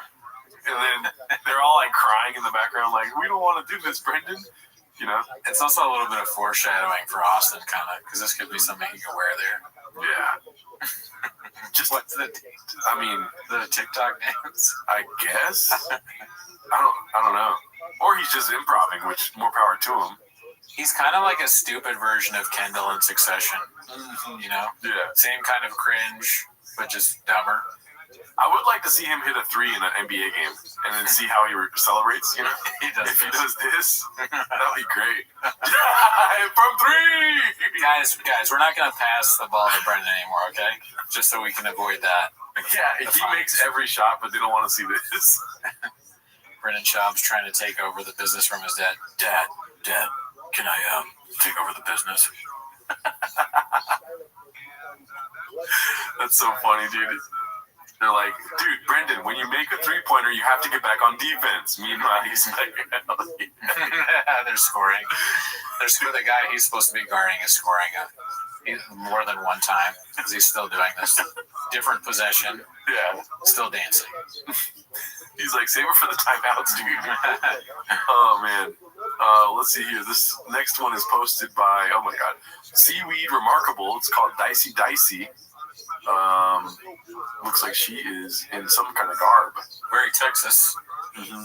And then they're all like crying in the background, like, "We don't want to do this, Brendan." You know? It's also a little bit of foreshadowing for Austin, kind of, because this could be something he could wear there. Yeah. Just what's the? I mean, the TikTok dance. I guess. I don't know. Or he's just improvising, which more power to him. He's kind of like a stupid version of Kendall in Succession. You know? Yeah. Same kind of cringe, but just dumber. I would like to see him hit a 3 in an NBA game and then see how he celebrates, you know? He does he does this, that'd be great. From 3! Guys, we're not going to pass the ball to Brendan anymore, okay? Just so we can avoid that. Yeah, he makes every shot, but they don't want to see this. Brendan Schaub's trying to take over the business from his dad. Dad, can I take over the business? That's so funny, dude. They're like, dude, Brendan, when you make a 3-pointer, you have to get back on defense. Meanwhile, he's like, they're scoring. The guy he's supposed to be guarding is scoring more than one time because he's still doing this. Different possession. Yeah. Still dancing. He's like, save it for the timeouts, dude. Oh, man. Let's see here. This next one is posted by, oh my God, Seaweed Remarkable. It's called Dicey Dicey. Looks like she is in some kind of garb. Very Texas,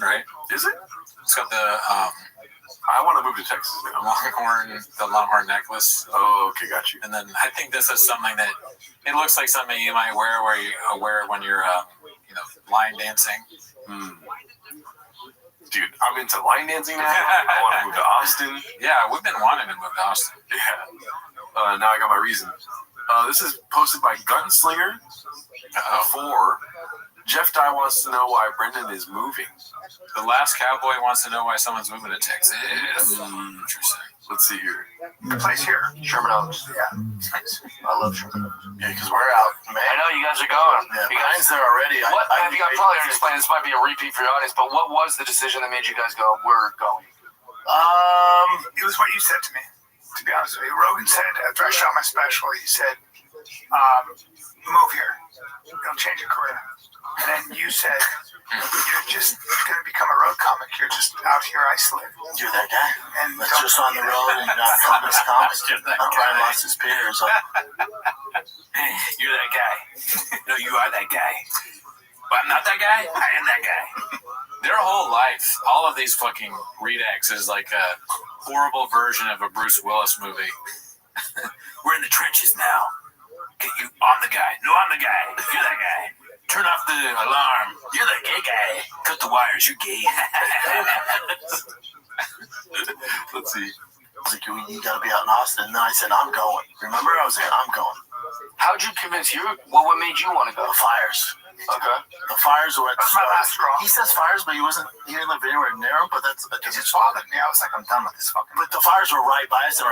right? Is it? It's got the I want to move to Texas now. Longhorn necklace. Oh, okay, got you. And then I think this is something that it looks like something you might wear when you're line dancing. Dude, I'm into line dancing now. I want to move to Austin. Yeah, we've been wanting to move to Austin. Yeah. Now I got my reason. This is posted by Gunslinger. 4. Jeff Dye wants to know why Brendan is moving. The last cowboy wants to know why someone's moving to Texas. Interesting. Let's see here. The place here. Sherman Oaks. Yeah. I love Sherman Oaks. Yeah, because we're out, man. I know you guys are going. Yeah, you guys mine's there already. I think I probably already explained. This might be a repeat for your audience, but what was the decision that made you guys go, we're going? It was what you said to me, to be honest with you. Rogan said, after I shot my special, he said, move here. It'll change your career. And then you said, you're just going to become a road comic. You're just out here isolated. You're that guy. And that's just on the road and not from this comic. Brian lost his peers. You're that guy. No, you are that guy. But I'm not that guy. I am that guy. Their whole life, all of these fucking redacts is like a horrible version of a Bruce Willis movie. We're in the trenches now. Get you on the guy. No, I'm the guy. You're that guy. Turn off the alarm. You're the gay guy. Cut the wires. You're gay. Let's see. I was like, you got to be out in Austin. And then I said, I'm going. Remember? I was like, I'm going. How'd you convince you? What made you want to go? The fires. Okay. The fires were at That's my last straw. He says fires, but he didn't live anywhere near them, but that's It just bothered me. I was like, I'm done with this fucking. But the fires were right by us, and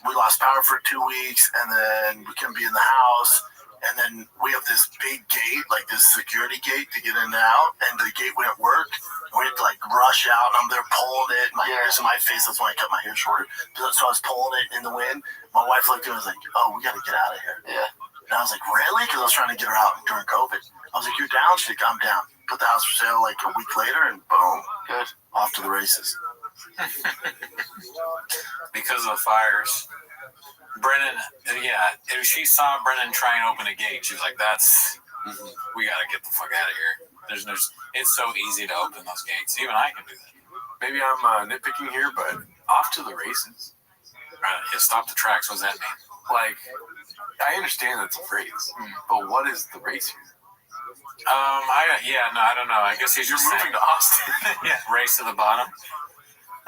we lost power for 2 weeks, and then we couldn't be in the house. And then we have this big gate, like this security gate to get in and out, and the gate wouldn't work. We had to like rush out, and I'm there pulling it. My hair's in my face. That's when I cut my hair shorter. So I was pulling it in the wind. My wife looked at me and was like, "Oh, we got to get out of here." Yeah. And I was like, "Really?" Because I was trying to get her out during COVID. I was like, "You're down?" She's like, "I'm down." Put the house for sale like a week later, and boom, good, off to the races. Because of the fires. Brennan, if she saw Brennan try and open a gate, she was like, we got to get the fuck out of here. It's so easy to open those gates. Even I can do that. Maybe I'm nitpicking here, but off to the races. Stop the tracks. What does that mean? Like, I understand that's a phrase, but what is the race here? I don't know. I guess he's just moving to Austin. Yeah, race to the bottom.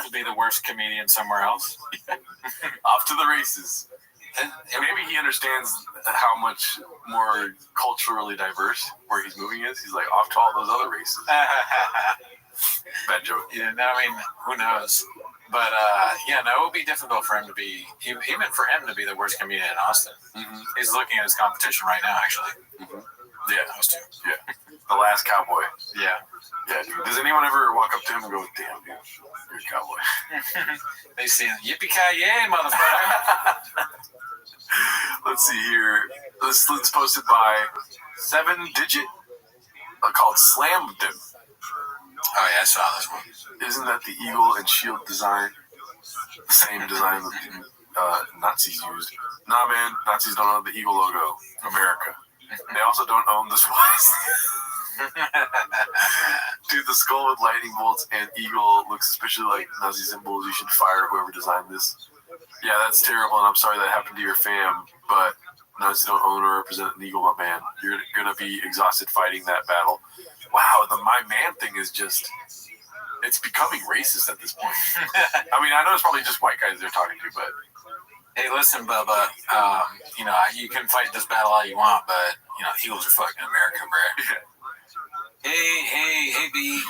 To be the worst comedian somewhere else. Off to the races. And maybe he understands how much more culturally diverse where he's moving is. He's like, off to all those other races. Bad joke. Yeah, no, I mean, who knows? But, it would be difficult for him to be, even for him to be the worst comedian in Austin. Mm-hmm. He's looking at his competition right now, actually. Mm-hmm. Yeah, those two. Yeah. The last cowboy. Yeah. Yeah, dude. Does anyone ever walk up to him and go, damn, dude, you're a cowboy? They see him, yippee-ki-yay, motherfucker. Let's see here. This is posted by 7-Digit called Slammed Him. Oh, yeah, I saw this one. Isn't that the eagle and shield design? The same design that Nazis used. Nah, man, Nazis don't own the eagle logo. America. They also don't own the swastika. Dude, the skull with lightning bolts and eagle looks especially like Nazi symbols. You should fire whoever designed this. Yeah, that's terrible, and I'm sorry that happened to your fam, but Nazis don't own or represent an eagle, my man. You're gonna be exhausted fighting that battle. Wow, the my man thing is just, it's becoming racist at this point. I mean, I know it's probably just white guys they're talking to, but hey, listen, Bubba, you know, you can fight this battle all you want, but, you know, eagles are fucking America, bro. Hey, B.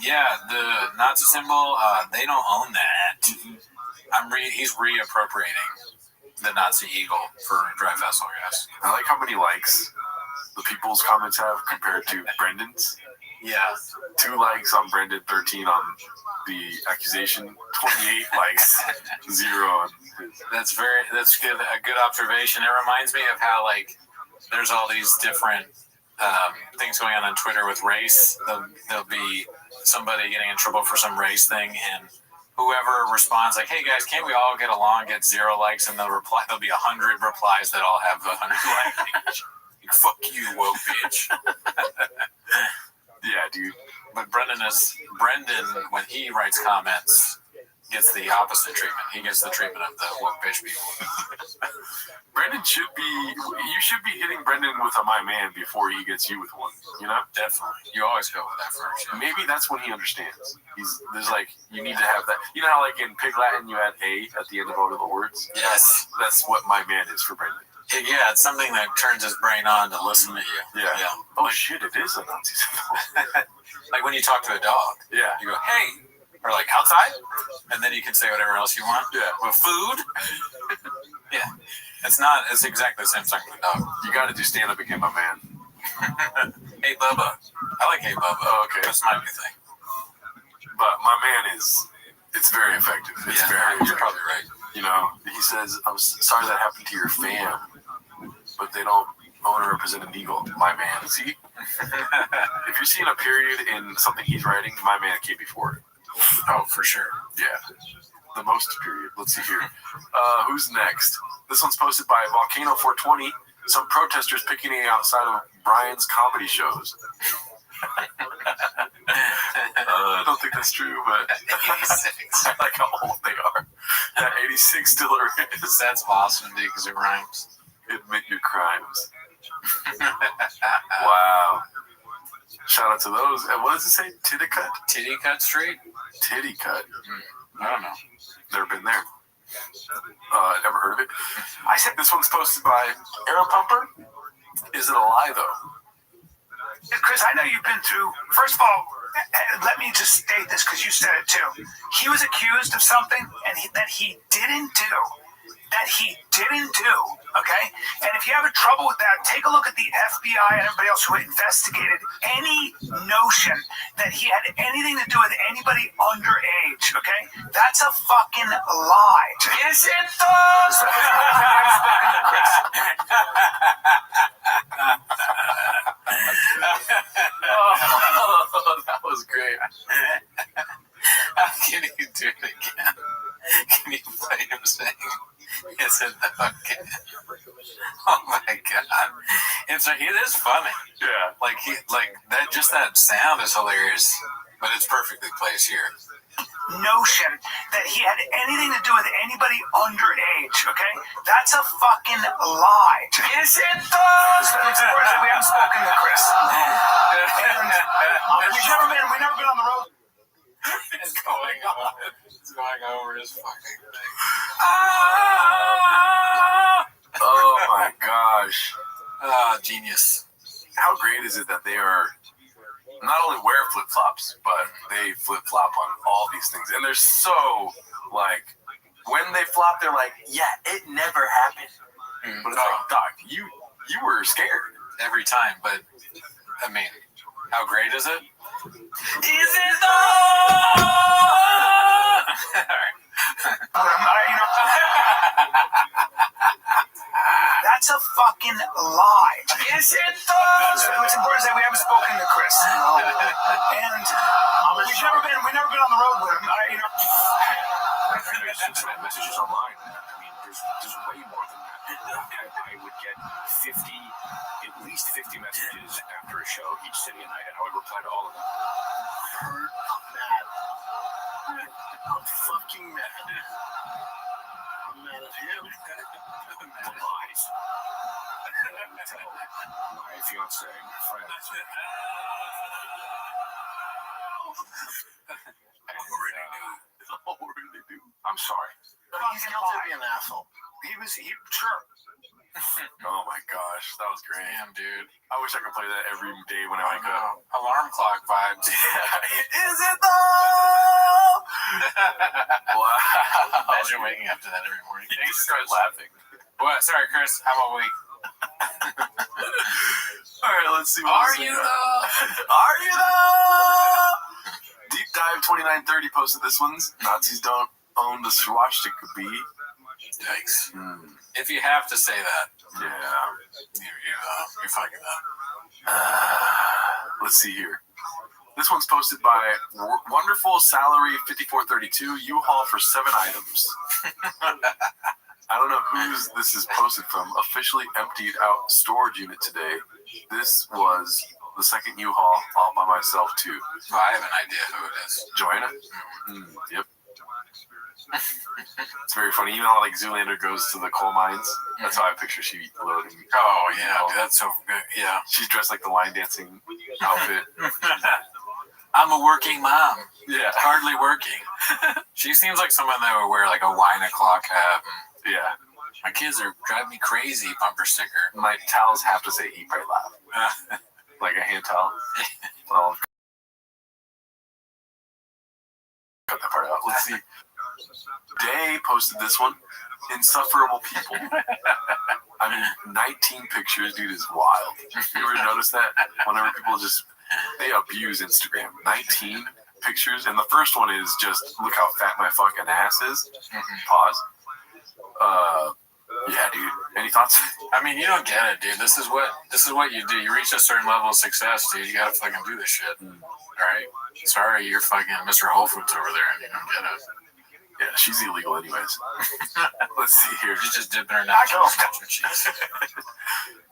Yeah, the Nazi symbol, they don't own that. He's reappropriating the Nazi eagle for Dry Vessel, guys. I like how many likes the people's comments have compared to Brendan's. Yeah. 2 likes on Brendan, 13 on the accusation, 28 likes, 0 on his. That's good. A good observation. It reminds me of how, like, there's all these different things going on Twitter with race. There'll be somebody getting in trouble for some race thing, and whoever responds like, "Hey guys, can't we all get along?" Gets 0 likes, and there'll be 100 replies that all have 100 likes. Fuck you, woke bitch. Yeah, dude. But Brendan, when he writes comments, gets the opposite treatment. He gets the treatment of the woke bitch people. Brendan you should be hitting Brendan with a my man before he gets you with one, you know? Definitely. You always go with that first. Yeah. Maybe that's when he understands. There's like, you need to have that. You know how like in Pig Latin you add A at the end of all of the words? Yes. That's what my man is for Brendan. Yeah, it's something that turns his brain on to listen to you. Yeah. Oh shit, it is a Nazi symbol. Like when you talk to a dog. Yeah. You go, hey, or like outside, and then you can say whatever else you want. Yeah. With food. Yeah. It's exactly the same thing with a dog. You gotta do stand up again, my man. Hey Bubba. I like Hey Bubba. Oh, okay. That's my new thing. But my man it's very effective. It's very effective. You're probably right. You know, he says, I'm sorry that happened to your fam, but they don't own or represent an eagle. My man. See? If you're seeing a period in something he's writing, my man came before it. Oh, for sure. Yeah. The most period. Let's see here. Who's next? This one's posted by Volcano 420. Some protesters picketing outside of Brian's comedy shows. I don't think that's true, but 86. I like how old they are. That 86 still is. That's awesome, dude, because it rhymes. Admit your crimes. Wow. Shout out to those. What does it say? Titty-cut? Titty-cut Street? Titty-cut. I don't know. Never been there. Never heard of it. I said this one's posted by Aero Pumper. Is it a lie, though? Chris, I know you've been through. First of all, let me just state this because you said it too. He was accused of something that he didn't do. Okay? And if you have trouble with that, take a look at the FBI and everybody else who investigated any notion that he had anything to do with anybody underage. Okay? That's a fucking lie. Is it though? Oh, that was great. How can you do it again? Can you play him saying, is it okay? Oh my god. It is funny. Yeah. Like that, just that sound is hilarious, but it's perfectly placed here. Notion that he had anything to do with anybody underage, okay? That's a fucking lie. Is it though? We haven't spoken to Chris. And we've never been on the road. It's going on. It's going over his fucking thing. Oh my gosh. Genius. How great is it that they are not only wear flip-flops, but they flip-flop on all these things. And they're so, like, when they flop, they're like, yeah, it never happened. But it's like, Doc, you were scared. Every time, but, I mean, how great is it? Is it though? That's a fucking lie. Is it though? It's important that we haven't spoken to Chris. And we've never been on the road with him. Messages online. I mean, there's way more than that. I would get at least 50 messages after a show each city, and I would reply to all of them. I'm hurt, I'm mad. I'm fucking mad. I'm mad Lies. Tell my fiance, my friends. I already knew. I'm sorry. He's guilty of being an asshole. Sure. Oh my gosh, that was great. Damn, dude. I wish I could play that every day when I wake up. Alarm clock vibes. Is it though? Wow. Imagine waking up to that every morning. You Thanks, just start Chris. laughing. What? Sorry, Chris. I'm awake. All right, let's see. Are you though? Are you though? Deep Dive 2930 posted this one's. Nazis don't own the swastika bee. Yikes. If you have to say that, Yeah. you're fucking up. Let's see here. This one's posted by Wonderful Salary 5432 U-Haul for 7 items. I don't know whose this is posted from. Officially emptied out storage unit today. This was the second U-Haul all by myself too. Well, I have an idea who it is. Joanna? Yep. It's very funny. You know how like Zoolander goes to the coal mines? That's how I picture she loading. Oh yeah, dude, that's so good. Yeah. She's dressed like the line dancing outfit. I'm a working mom. Yeah. Hardly working. She seems like someone that would wear like a wine o'clock hat. Yeah. My kids are driving me crazy bumper sticker. My towels have to say eat, pray, laugh. Like a hand towel. Well, cut that part out. Let's see. Day posted this one. Insufferable people. I mean, 19 pictures, dude, is wild. You ever notice that? Whenever people just, they abuse Instagram. 19 pictures, and the first one is just, look how fat my fucking ass is. Pause. Yeah, dude. Any thoughts? I mean, you don't get it, dude. This is what you do. You reach a certain level of success, dude. You gotta fucking do this shit. All right. Sorry, you're fucking Mr. Whole Foods over there, and you don't get it. Yeah, she's illegal anyways. Let's see here. She's just dipping her nachos in cheese.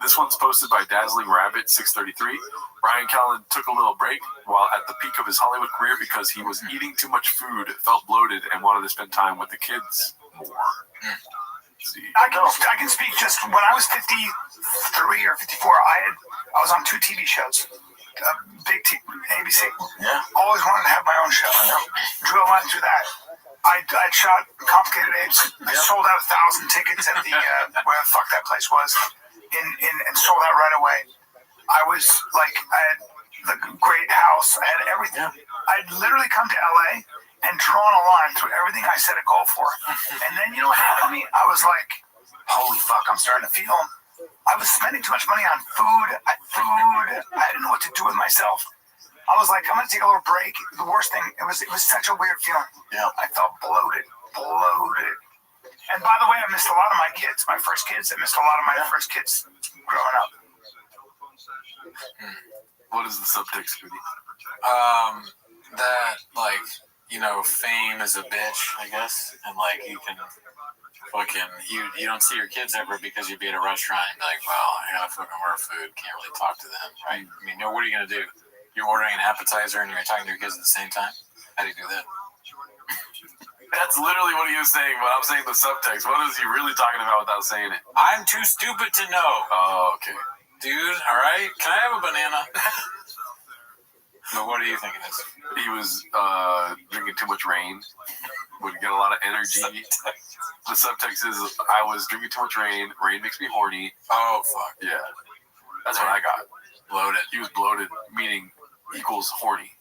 This one's posted by Dazzling Rabbit 633. Brian Callen took a little break while at the peak of his Hollywood career because he was eating too much food, felt bloated, and wanted to spend time with the kids more. See. I can speak just when I was 53 or 54. I was on 2 TV shows, big ABC. Yeah. Always wanted to have my own show. Drove on through that. I shot Complicated Apes. I sold out 1,000 tickets at the where the fuck that place was, and sold out right away. I was like, I had the great house. I had everything. I'd literally come to LA and drawn a line through everything I set a goal for. And then you know what happened to me? I was like, holy fuck, I'm starting to feel. I was spending too much money on food. I didn't know what to do with myself. I was like, I'm gonna take a little break. The worst thing, it was such a weird feeling. Yeah. I felt bloated. And by the way, I missed a lot of my kids, my first kids. I missed a lot of my first kids growing up. What is the subtext, Goody? That like, you know, fame is a bitch, I guess, and like you can fucking you don't see your kids ever because you'd be at a restaurant and be like, well, I gotta fucking order food, can't really talk to them, right? I mean, what are you gonna do? You're ordering an appetizer and you're talking to your kids at the same time? How do you do that? That's literally what he was saying, but I'm saying the subtext. What is he really talking about without saying it? I'm too stupid to know. Oh, okay. Dude, all right. Can I have a banana? But what do you think it is? He was drinking too much rain. Would get a lot of energy. The subtext is, I was drinking too much rain. Rain makes me horny. Oh, fuck. Yeah. That's what I got. Bloated. He was bloated, meaning equals horny.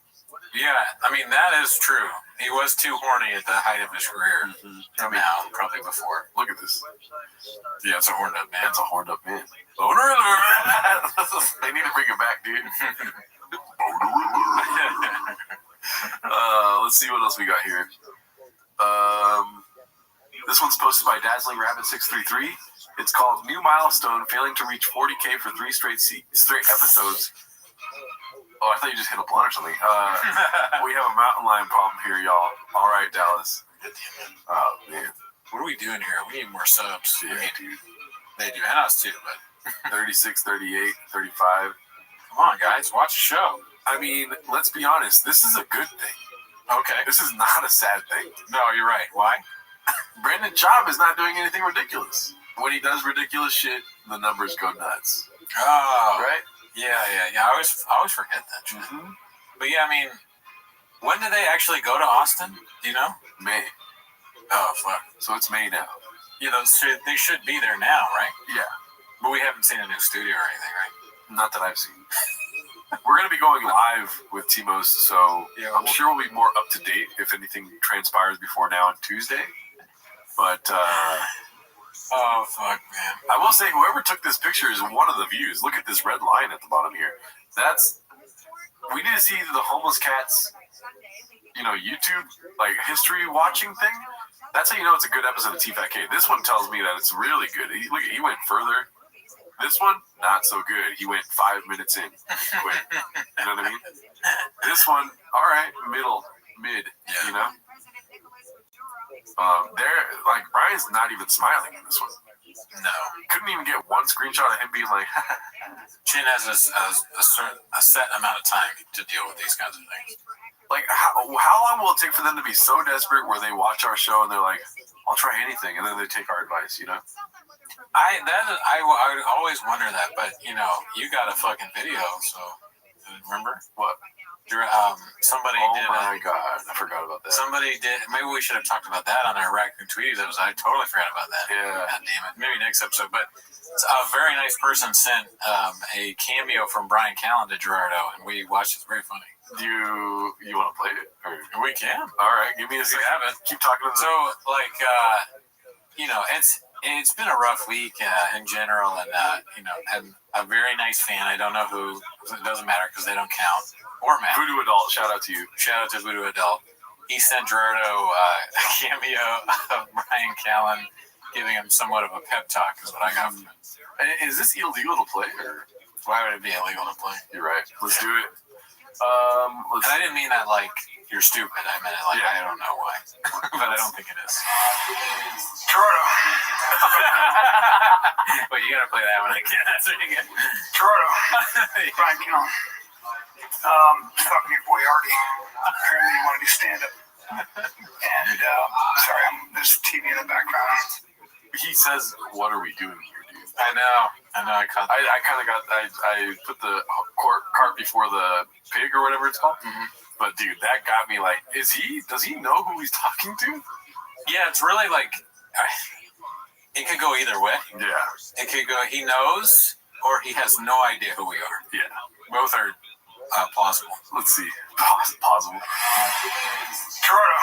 Yeah, I mean, that is true. He was too horny at the height of his career. Now, probably before. Look at this. Yeah, it's a horned up man. It's a horned up man. Boner alert. They need to bring it back, dude. Let's see what else we got here. This one's posted by Dazzling Rabbit 633. It's called New Milestone, failing to reach 40K for 3 straight episodes. Oh, I thought you just hit a blunt or something. We have a mountain lion problem here, y'all. All right, Dallas. Oh, man. What are we doing here? We need more subs. Yeah, dude. They do. And us, too, but 36, 38, 35. Come on, guys. Watch the show. I mean, let's be honest. This is a good thing. Okay. This is not a sad thing. No, you're right. Why? Brandon Job is not doing anything ridiculous. When he does ridiculous shit, the numbers go nuts. Oh, right? Yeah. I always forget that. Mm-hmm. But yeah, I mean, when do they actually go to Austin? Do you know? May. Oh fuck. So it's May now. Yeah, they should be there now, right? Yeah. But we haven't seen a new studio or anything, right? Not that I've seen. We're going to be going live with Timos, so I'm sure we'll be more up to date if anything transpires before now on Tuesday. But, oh, fuck, man. I will say, whoever took this picture is one of the views. Look at this red line at the bottom here. We need to see the homeless cats, YouTube, history watching thing. That's how you know it's a good episode of T5K. This one tells me that it's really good. He went further. This one, not so good. He went 5 minutes in. Quit. You know what I mean? This one, all right, mid, Brian's not even smiling in this one. No. Couldn't even get one screenshot of him being like, Chin has a set amount of time to deal with these kinds of things. How long will it take for them to be so desperate where they watch our show and they're like, I'll try anything, and then they take our advice, I would always wonder that, but you got a fucking video, so remember what? Somebody did. Oh my god, I forgot about that. Somebody did. Maybe we should have talked about that on our Raccoon Tweeties. I totally forgot about that. Yeah. God damn it. Maybe next episode. But a very nice person sent a cameo from Brian Callen to Gerardo, and we watched it. It's very funny. Do you want to play it? Or? We can. All right, give me a second. Keep talking to them. So, it's been a rough week in general, and and a very nice fan. I don't know who. It doesn't matter because they don't count. Or Matt. Voodoo Adult, shout out to you. Shout out to Voodoo Adult. He sent Gerardo a cameo of Brian Callen giving him somewhat of a pep talk, is what I got from it. Is this illegal to play? Or? Why would it be illegal to play? You're right. Let's do it. And I didn't mean that like you're stupid. I meant it like I don't know why. But I don't think it is. Gerardo. Wait, you gotta play that one again. That's what you get. Gerardo. Brian Callen. Fucking your boy Artie. Apparently you want to do stand-up. And, sorry, there's TV in the background. He says, what are we doing here, dude? I know. I caught that. I kind of got, I put the cart before the pig or whatever it's called. Mm-hmm. But, dude, that got me like, does he know who he's talking to? Yeah, it's really like, it could go either way. Yeah. It could go, he knows, or he has no idea who we are. Yeah. Both are plausible. Let's see. Plausible. Gerardo.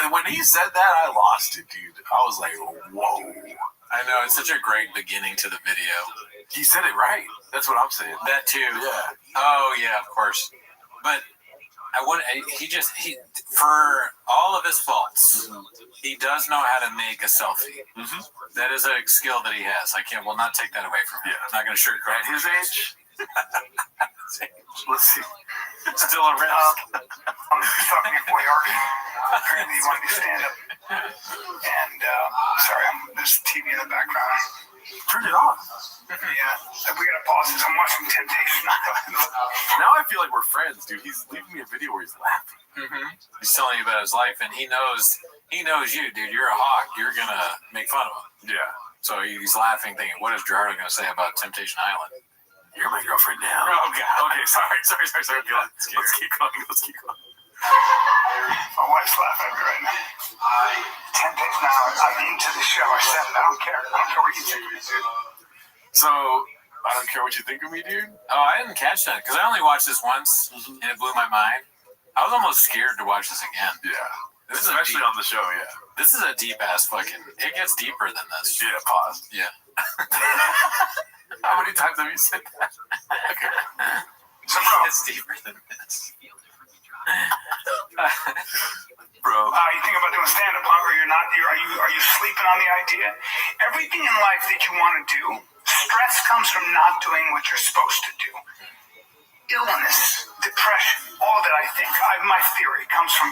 When he said that, I lost it, dude. I was like, whoa. I know, it's such a great beginning to the video. He said it right. That's what I'm saying. That too. Yeah. Oh, yeah, of course. But for all of his faults, he does know how to make a selfie. Mm-hmm. That is a skill that he has. I will not take that away from him. Yeah. I'm not going to sugarcoat At his age? Let's see. Still a risk. Fucking your boy Artie. Apparently you want to do stand-up. And, sorry, there's TV in the background. Turn it off. Yeah. We gotta pause this. I'm watching Temptation Island. Now I feel like we're friends, dude. He's leaving me a video where he's laughing. Mm-hmm. He's telling you about his life, and he knows you, dude. You're a hawk. You're gonna make fun of him. Yeah. So he's laughing, thinking, "What is Gerardo gonna say about Temptation Island?" You're my girlfriend now. Oh God. Okay, sorry. Let's keep going. My wife's laughing at me right now. Temptation Island. I'm into the show. I said it. I don't care. I don't care what you think of me, dude. So, I don't care what you think of me, dude. Oh, I didn't catch that because I only watched this once, and it blew my mind. I was almost scared to watch this again. Yeah. Especially on the show, yeah. This is a deep-ass fucking... It gets deeper than this. Yeah, pause. Yeah. How many times have you said that? Okay. It's deeper than this. Bro. You think about doing stand-up, or you're not? Are you sleeping on the idea? Everything in life that you want to do, stress comes from not doing what you're supposed to do. Illness, depression, all of it, I think. My theory comes from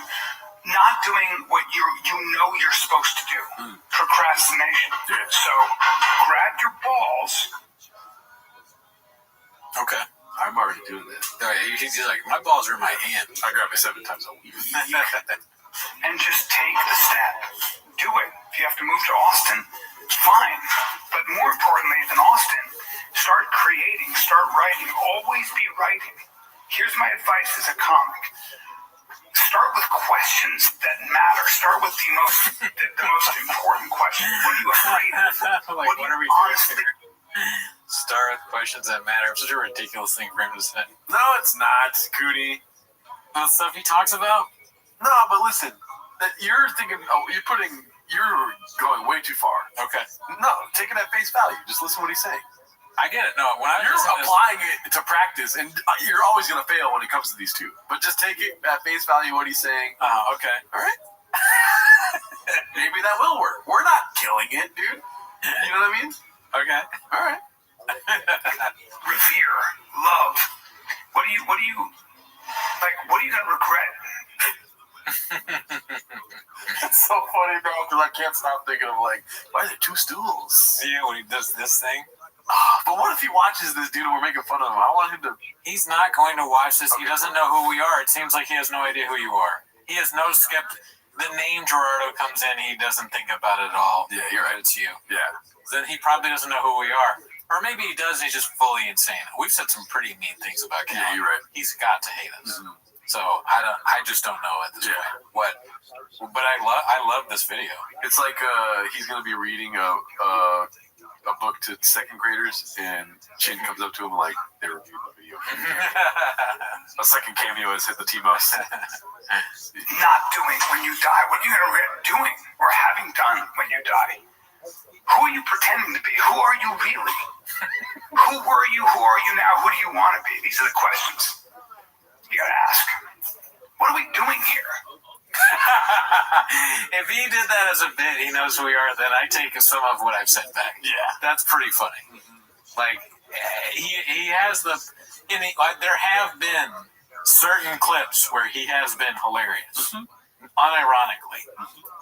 not doing what you're supposed to do. Procrastination. Yeah. So, grab your balls. Okay. I'm already doing that. Oh, yeah, he's like, my balls are in my hand. I grab it 7 times a week. And just take the step. Do here's my advice as a comic. Start with questions that matter. Start with the most important questions. What are you afraid of? Like, what are we doing here? Start with questions that matter. It's such a ridiculous thing for him to say. No, it's not, Cootie. The stuff he talks about? No, but listen, you're thinking, you're going way too far. Okay. No, take it at face value. Just listen to what he's saying. I get it. No, when you're applying it to practice, and you're always going to fail when it comes to these two. But just take it at face value what he's saying. Okay. All right. Maybe that will work. We're not killing it, dude. You know what I mean? Okay. All right. Revere, love. What are you gonna regret? It's so funny, bro, because I can't stop thinking of like, why are there two stools? Yeah, when he does this thing. But what if he watches this dude and we're making fun of him? I want him to. He's not going to watch this. Okay. He doesn't know who we are. It seems like he has no idea who you are. He has no The name Gerardo comes in, he doesn't think about it at all. Yeah, you're right. It's you. Yeah. Then he probably doesn't know who we are. Or maybe he does, he's just fully insane. We've said some pretty mean things about Cal. Yeah, you're right. He's got to hate us. Mm-hmm. So I just don't know at this point. But I love this video. It's like he's gonna be reading a book to second graders, and Shane comes up to him like they reviewed the video. A second cameo has hit the T-Most. Not doing when you die. What are you gonna regret doing or having done when you die? Who are you pretending to be? Who are you really? Who were you? Who are you now? Who do you want to be? These are the questions you gotta ask. What are we doing here? If he did that as a bit, he knows who we are, then I take some of what I've said back. Yeah. That's pretty funny. Mm-hmm. Like, he has there have been certain clips where he has been hilarious, unironically.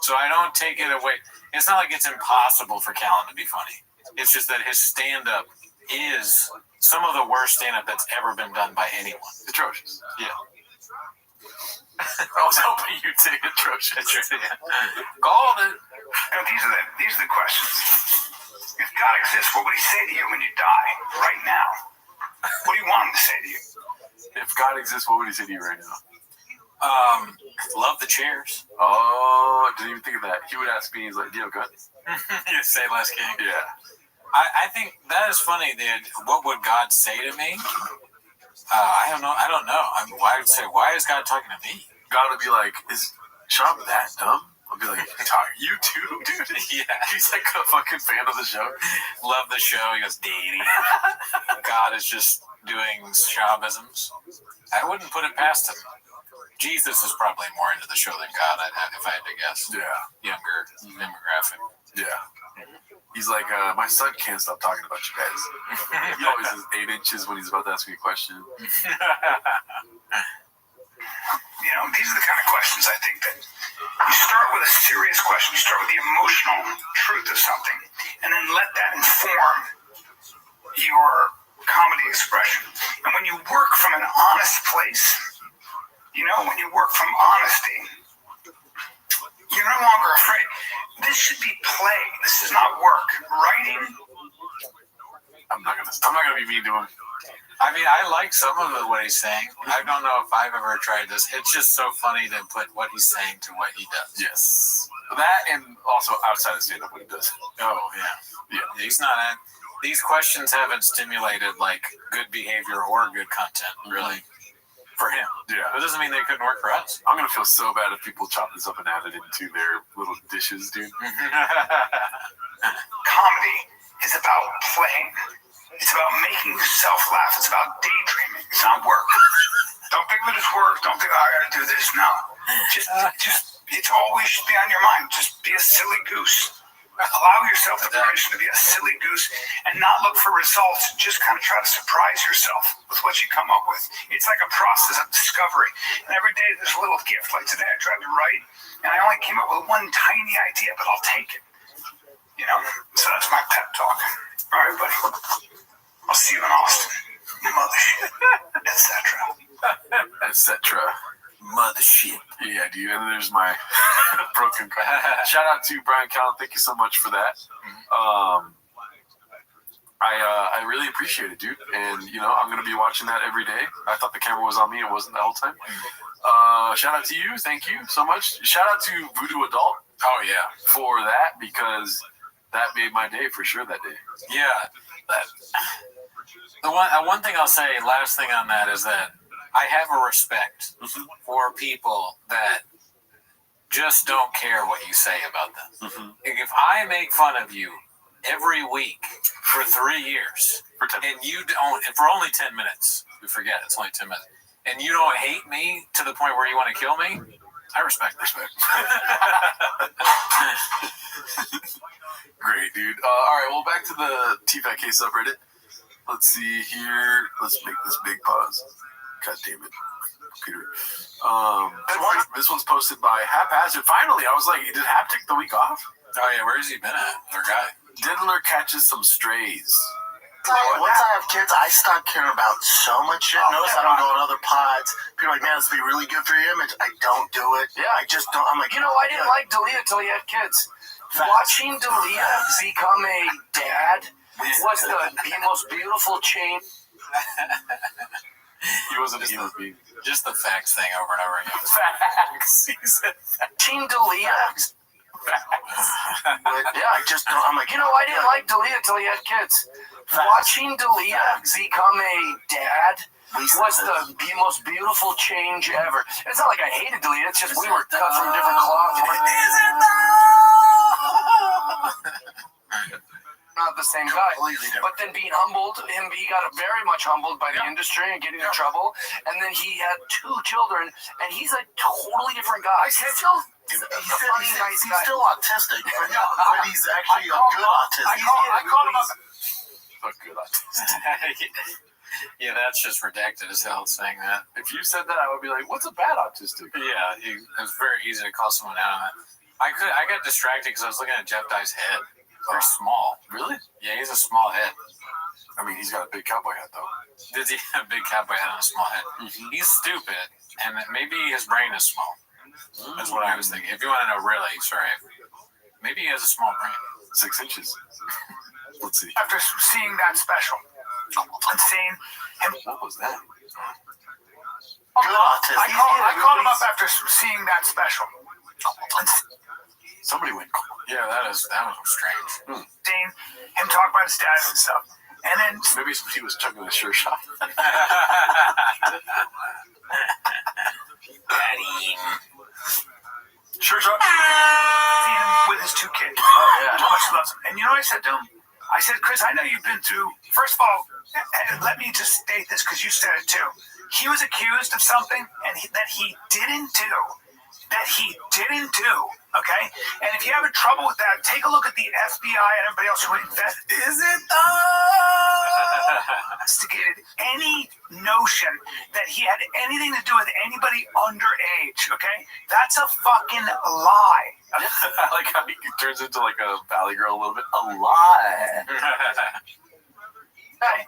So I don't take it away. It's not like it's impossible for Callan to be funny. It's just that his stand-up is some of the worst stand-up that's ever been done by anyone. Atrocious. Yeah. I was hoping you'd say atrocious. Called it. These are the questions. If God exists, what would he say to you when you die right now? What do you want him to say to you? If God exists, what would he say to you right now? Love the chairs. Oh, I didn't even think of that. He would ask me, he's like, do you have guns? You say less king. Yeah. I think that is funny, dude. What would God say to me? I don't know. Why is God talking to me? God would be like, is Sean that dumb? I'll be like, you too, dude? Yeah. He's like a fucking fan of the show. Love the show. He goes, Daddy. God is just doing Shabbisms. I wouldn't put it past him. Jesus is probably more into the show than God, if I had to guess. Yeah. Younger demographic. Yeah. He's like, my son can't stop talking about you guys. He always is 8 inches when he's about to ask me a question. You know, these are the kind of questions I think that you start with a serious question. You start with the emotional truth of something, and then let that inform your comedy expression. And when you work from an honest place, when you work from honesty, you're no longer afraid. This should be play. This is not work. Writing. I'm not gonna be mean to him. I mean, I like some of what he's saying. I don't know if I've ever tried this. It's just so funny to put what he's saying to what he does. Yes. That and also outside of stand-up what he does. Oh, yeah. He's not. These questions haven't stimulated like good behavior or good content, really, for him. Yeah. That doesn't mean they couldn't work for us. I'm gonna feel so bad if people chop this up and add it into their little dishes, dude. Comedy is about playing. It's about making yourself laugh. It's about daydreaming. It's not work. Don't think of it as work. Don't think, I gotta do this. No. Just it's always should be on your mind. Just be a silly goose. Allow yourself the permission to be a silly goose and not look for results. Just kind of try to surprise yourself with what you come up with. It's like a process of discovery. And every day there's a little gift. Like today I tried to write and I only came up with one tiny idea, but I'll take it. So that's my pep talk. All right, buddy. I'll see you in Austin. Mothership. Etc. Mothership. Yeah, dude. And there's my broken card. Shout out to Brian Callen. Thank you so much for that. I really appreciate it, dude. And, I'm going to be watching that every day. I thought the camera was on me. It wasn't the whole time. Shout out to you. Thank you so much. Shout out to Voodoo Adult. Oh, yeah. For that, because that made my day for sure that day. Yeah. One thing I'll say, last thing on that, is that I have a respect for people that just don't care what you say about them. Mm-hmm. If I make fun of you every week for 3 years, and you don't, for only 10 minutes, you forget it's only 10 minutes, and you don't hate me to the point where you want to kill me, I respect. Great, dude. All right, well, back to the TFATK subreddit. Let's see here. Let's make this big pause. God damn it, computer. This one's posted by Haphazard. Finally, I was like, did Hap take the week off? Oh, yeah, where's he been at? Our guy. Diddler catches some strays. Once I have kids, I stop caring about so much shit. Notice I don't go on other pods. People are like, man, this would be really good for your image. I don't do it. Yeah, I just don't. I'm like, I didn't like Dalia till he had kids. Watching Dalia become a dad was the most beautiful change. He wasn't a human being. Just the facts thing over and over again. Facts. He said facts. Watching Dalia. Yeah, I just don't. I'm like, I didn't like Dalia till he had kids. Watching Dalia become a dad was the most beautiful change ever. It's not like I hated Dalia. It's just we were cut from different cloth. Is it though? Not the same guy, but then being humbled, he got very much humbled by the industry and getting in trouble, and then he had 2 children, and he's a totally different guy. He's still autistic, but he's actually a good autistic. I called him a good autistic. Yeah, that's just redacted as hell saying that. If you said that, I would be like, what's a bad autistic? Yeah, it's very easy to call someone out on that. I got distracted because I was looking at Jeff Dye's head. Very small. Really? Yeah, he's a small head. I mean, he's got a big cowboy hat, though. Does he have a big cowboy hat and a small head? Mm-hmm. He's stupid, and maybe his brain is small. That's what I was thinking. If you want to know really, sorry. Maybe he has a small brain. 6 inches. Let's see. After seeing that special and seeing him. What was that? Good autism. I called him up after seeing that special. Somebody went. Yeah, that was strange. Seeing him talk about his status and stuff. And then maybe he was chugging a sure shot. Sure shot. Seeing him with his 2 kids. How much he loves them. And you know what I said to him? I said, Chris, I know you've been through. First of all, let me just state this because you said it too. He was accused of something that he didn't do. Okay? And if you're having trouble with that, take a look at the FBI and everybody else who investigated any notion that he had anything to do with anybody underage. Okay? That's a fucking lie. I like how he turns into like a valley girl a little bit. A lie. Hey,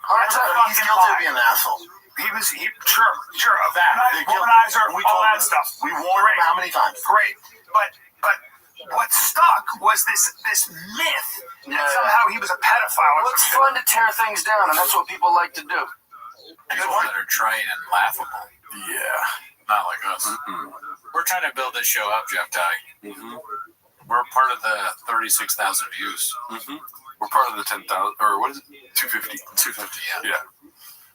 he's guilty of being an asshole. Sure of that. Womanizer, all that stuff. We warned him how many times? Great. But what stuck was this myth that somehow he was a pedophile. Well, it's fun to tear things down, and that's what people like to do. People that are trite and laughable. Yeah. Not like us. Mm-mm. We're trying to build this show up, Jeff Dye. Mm-hmm. We're part of the 36,000 views. Mm-hmm. We're part of the 10,000, or what is it? 250. 250, yeah. Yeah.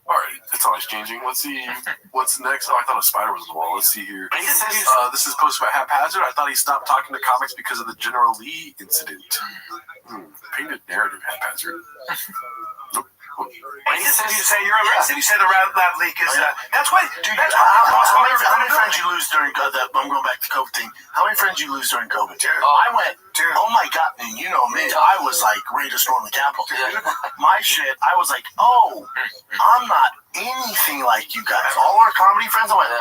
All right, it's always changing. Let's see what's next. Oh, I thought a spider was on the wall. Let's see here. This is posted by Haphazard. I thought he stopped talking to comics because of the General Lee incident. Painted narrative, Haphazard. Nope. You say the lab leak is that's why. Dude, how many friends you lose during that? I'm going back to COVID thing. How many friends you lose during COVID? I went. Oh my God, man, you know me. I was like ready to storm the Capitol. My shit, I was like, oh, I'm not anything like you guys. All our comedy friends, I went,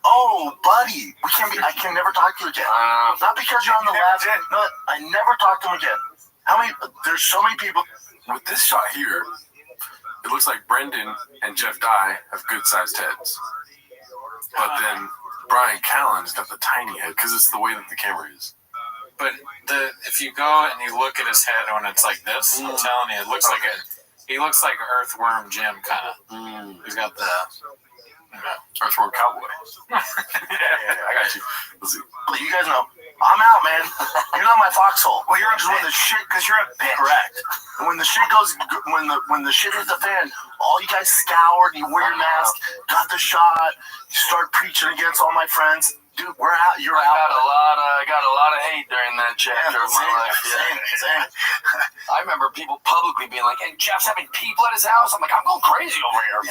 oh, buddy, I can never talk to you again. Not because you're on the left. No, I never talked to him again. There's so many people. With this shot here, it looks like Brendan and Jeff Dye have good-sized heads. But then Brian Callen's got the tiny head because it's the way that the camera is. But if you go and you look at his head when it's like this, I'm telling you, it looks like He looks like Earthworm Jim, kind of. He's got the Earthworm Cowboy. yeah, I got you. Let's see. But you guys know, I'm out, man. You're not my foxhole. Well, you're just when the shit, because you're a bitch. Correct. And when the shit goes, when the shit hits the fan, all you guys scoured, you wear your mask, got the shot, you start preaching against all my friends. Dude, we're out. You're out. I got a lot of hate during that chapter of my life. Same. I remember people publicly being like, "And Jeff's having people at his house." I'm like, I'm going crazy over here. We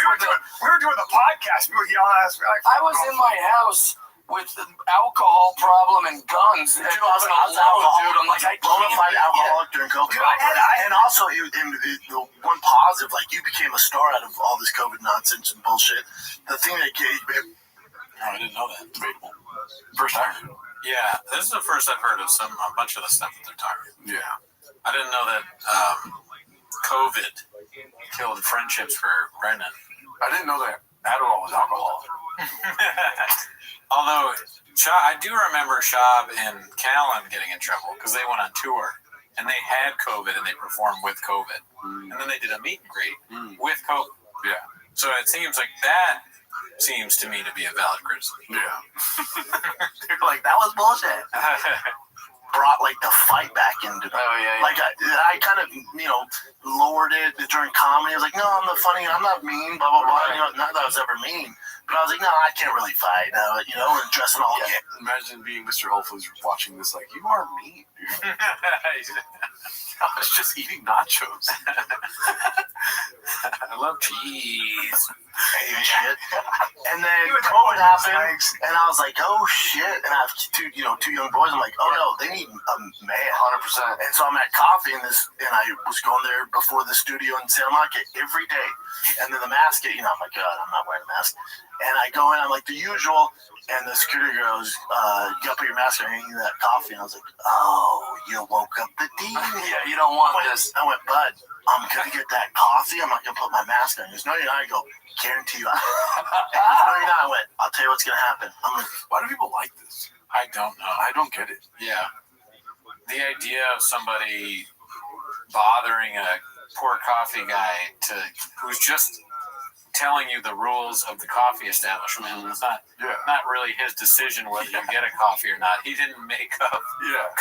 were doing the podcast. We were yelling at us. I was in my house with an alcohol problem and guns. Dude, I was alcoholic. I'm like, I bona fide alcoholic during COVID. And also, the one positive, like, you became a star out of all this COVID nonsense and bullshit. The thing that I didn't know that. Debatable. First I heard. Yeah, this is the first I've heard of a bunch of the stuff that they're talking. Yeah. I didn't know that COVID killed friendships for Brendan. I didn't know that Adderall was alcohol. Although, I do remember Shab and Callan getting in trouble because they went on tour and they had COVID and they performed with COVID. And then they did a meet and greet with COVID. Yeah. So it seems like that seems to me to be a valid criticism. Yeah. They're like, that was bullshit. Brought like the fight back into it. Oh, yeah. Like I kind of, lowered it during comedy. I was like, no, I'm not funny. I'm not mean, blah, blah, blah. Not that I was ever mean. But I was like, no, I can't really fight. And dressing all gay. Imagine being Mr. Whole Foods watching this like, you are mean, dude. I was just eating nachos. I love cheese. Shit. And then COVID happened, and I was like, oh shit. And I have two young boys. I'm like, oh no, they need a man. 100%. And so I'm at coffee and I was going there before the studio in Santa Monica every day. And then the mask, I'm like, God, I'm not wearing a mask. And I go in, I'm like the usual, and the security girl goes, you gotta put your mask on, you need that coffee. And I was like, oh, you woke up the demon. Yeah, you don't want this. I went, bud, I'm gonna get that coffee. I'm not gonna put my mask on. He goes, no, you're not. I go, guarantee you. No, you're not. I went, I'll tell you what's gonna happen. I'm like, why do people like this? I don't know. I don't get it. Yeah. The idea of somebody bothering a poor coffee guy who's just telling you the rules of the coffee establishment. It's not really his decision whether you get a coffee or not. He didn't make up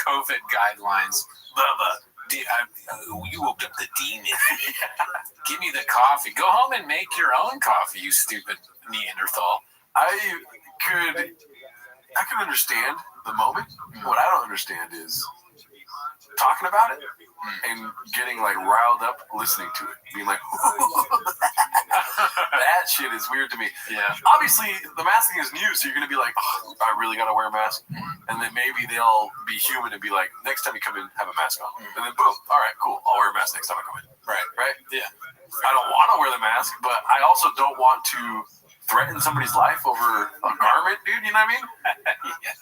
COVID guidelines. You woke up the demon. Give me the coffee. Go home and make your own coffee, you stupid Neanderthal. I could understand the moment. What I don't understand is talking about it and getting like riled up listening to it, being like, that shit is weird to me. Yeah. Obviously, the masking is new, so you're gonna be like, oh, I really gotta wear a mask, and then maybe they'll be human and be like, next time you come in, have a mask on, and then boom, all right, cool, I'll wear a mask next time I come in. Right? Yeah. I don't want to wear the mask, but I also don't want to threaten somebody's life over a garment, dude. You know what I mean? Yeah.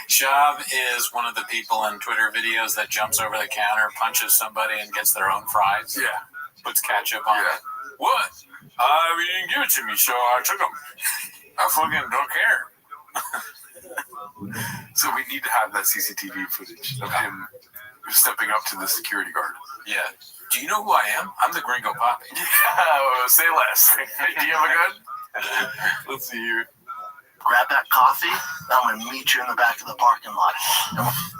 Shab is one of the people in Twitter videos that jumps over the counter, punches somebody, and gets their own fries. Yeah. Puts ketchup on it. What? You didn't give it to me, so I took them. I fucking don't care. So we need to have that CCTV footage of him stepping up to the security guard. Yeah. Do you know who I am? I'm the Gringo Poppy. Yeah, say less. Do you have a gun? Let's see here. Grab that coffee, I'm gonna meet you in the back of the parking lot.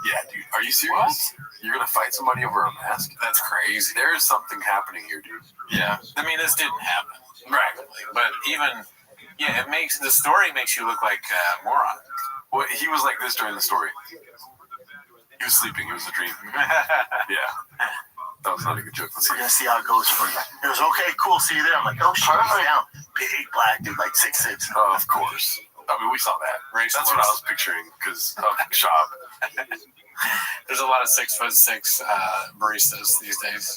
Yeah, dude. Are you serious? What? You're gonna fight somebody over a mask? That's crazy. There is something happening here, dude. Yeah. I mean, this didn't happen. Practically. But it makes the story makes you look like a moron. Well, he was like this during the story. He was sleeping. It was a dream. Yeah. That was not a good joke. We're gonna see how it goes for you. It was okay, cool, see you there. I'm like, oh shit, he's down. Big black dude, like 6'6". Oh, of course. I mean, we saw that. That's what I was picturing because of Shab. There's a lot of 6'6" baristas these days.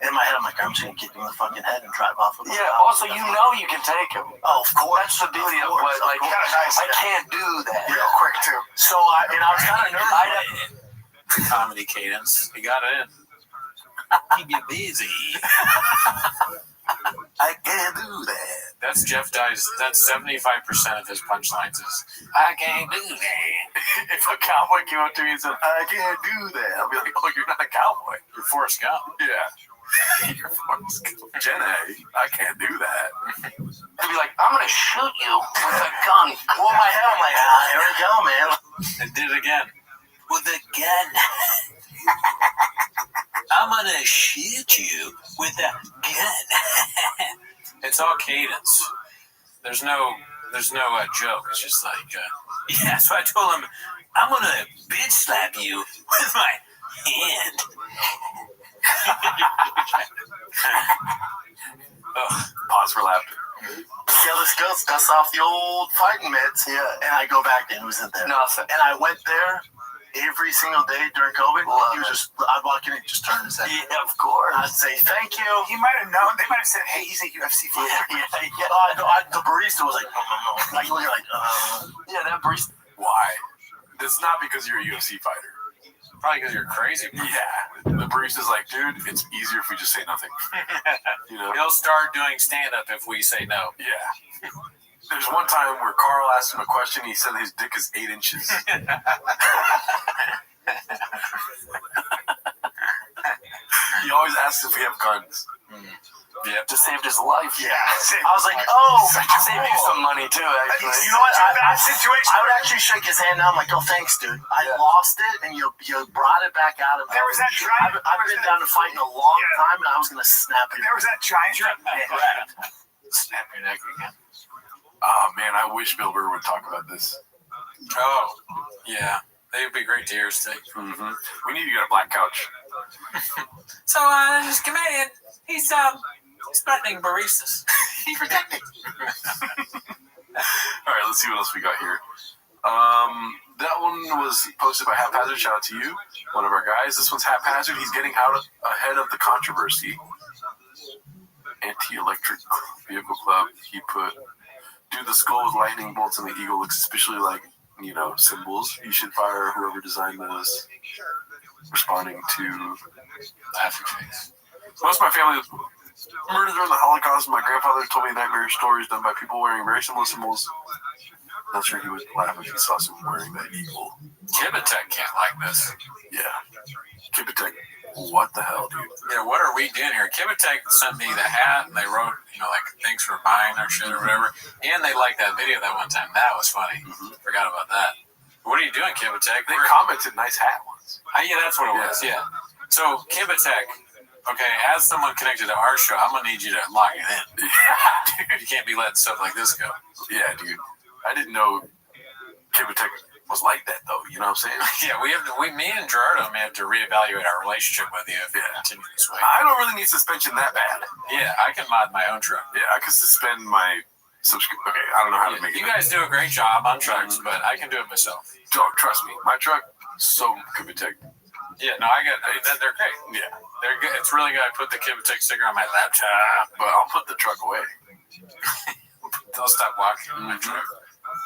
In my head, I'm like, I'm just gonna kick him in the fucking head and drive off with him. Yeah, also, you know you can take him. Oh, of course. That's the beauty of what, like, I can't do that. Real quick, too. So, I was kind of nervous. Comedy cadence. You got it in. Keep you busy. I can't do that. That's Jeff Dye's. That's 75% of his punchlines is, I can't do that. If a cowboy came up to me and said, I can't do that, I'll be like, oh, you're not a cowboy. You're Forrest Gump. Yeah. You're Forrest Gump. Jenna, I can't do that. They'd be like, I'm going to shoot you with a gun. Well, my head, I'm like, here we go, man. And did it again. With a gun. I'm going to shoot you with a gun. It's all cadence. There's no joke. It's just like, yeah, so I told him, I'm going to bitch slap you with my hand. Pause for laughter. Yeah, this girl dusts off the old fighting mitts. Yeah. And I go back there. Who's in there? Nothing. And I went there every single day during COVID. He was just, I'd walk in and just turn his head. Yeah, of course. I'd say, thank you. He might have known. They might have said, hey, he's a UFC fighter. Yeah. The barista was like, like, you're like, yeah, that barista. Why? It's not because you're a UFC fighter. Probably because you're crazy. Yeah. The barista's like, dude, it's easier if we just say nothing. You know? He'll start doing stand-up if we say no. Yeah. There's one time where Carl asked him a question. He said his dick is 8 inches. He always asks if we have guns. Yeah, just saved his life. Yeah. I was like, oh, save you some money too, actually. you know what? I would actually shake his hand now. I'm like, oh, thanks, dude. I lost it, and you brought it back out of me. There was that giant. I've been down to fighting a long time, and I was going to snap it. There was that giant. Snap your neck again. Oh, man, I wish Bill Burr would talk about this. Oh, yeah. They would be great to hear, Steve. Mm-hmm. We need to get a black couch. So, this comedian, he's threatening baristas. He's protecting. All right, let's see what else we got here. That one was posted by Haphazard. Shout out to you, one of our guys. This one's Haphazard. He's getting out ahead of the controversy. Anti-electric vehicle club. He put, do the skull with lightning bolts and the eagle looks especially like, you know, symbols. You should fire whoever designed those. Responding to laughing face. Most of my family was murdered during the Holocaust. My grandfather told me nightmare stories done by people wearing very similar symbols. Not sure he would laugh if he saw someone wearing that eagle. Kibitek can't like this. Yeah. Kibitek, what the hell, dude? Yeah, what are we doing here? Kibitek sent me the hat, and they wrote, you know, like, thanks for buying our shit or whatever. And they liked that video that one time. That was funny. Mm-hmm. Forgot about that. What are you doing, Kibitek? They commented nice hat once. Yeah, that's what it was, yeah. So, Kibitek, okay, as someone connected to our show, I'm going to need you to lock it in. Dude, you can't be letting stuff like this go. Yeah, dude. I didn't know Kibitek was like that, though. You know what I'm saying? Yeah, me and Gerardo may have to reevaluate our relationship with you if you continue this way. I don't really need suspension that bad. Yeah, I can mod my own truck. Yeah, I could suspend my subscription. Okay, I don't know how to make it. You guys do a great job on trucks, but I can do it myself. Don't trust me. My truck, so Kibitek. Yeah, no, they're great. Yeah. They're good. It's really good. I put the Kibitek sticker on my laptop. But I'll put the truck away. They'll stop walking in my truck.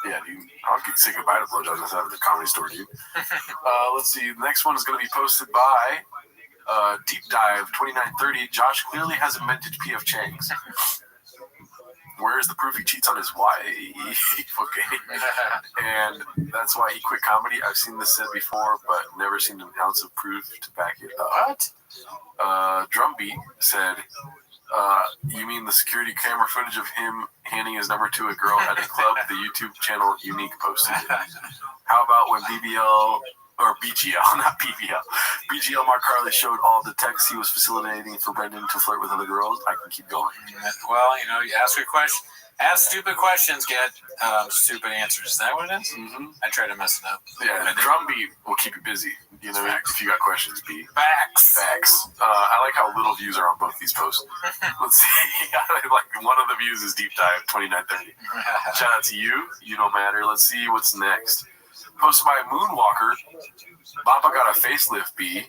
Yeah, dude. I'll say goodbye to blowjobs outside of the Comedy Store, dude. Let's see. The next one is going to be posted by Deep Dive 2930. Josh clearly has a vintage PF Chang's. Where is the proof he cheats on his wife? Okay. And that's why he quit comedy. I've seen this said before, but never seen an ounce of proof to back it up. What? Drumbeat said, you mean the security camera footage of him handing his number to a girl at a club? The YouTube channel Unique posted it. How about when BBL, or BGL, not BBL, BGL Mark Carly showed all the texts he was facilitating for Brendan to flirt with other girls? I can keep going. Well, you know, you ask a question, ask stupid questions, get stupid answers. Is that what it is? Mm-hmm. I try to mess it up. Yeah, the Drumbeat will keep you busy. You know, if you got questions, B. Facts. I like how little views are on both these posts. Let's see. Like one of the views is Deep Dive 2930. Shout out to you. You don't matter. Let's see what's next. Posted by Moonwalker. Bappa got a facelift, B.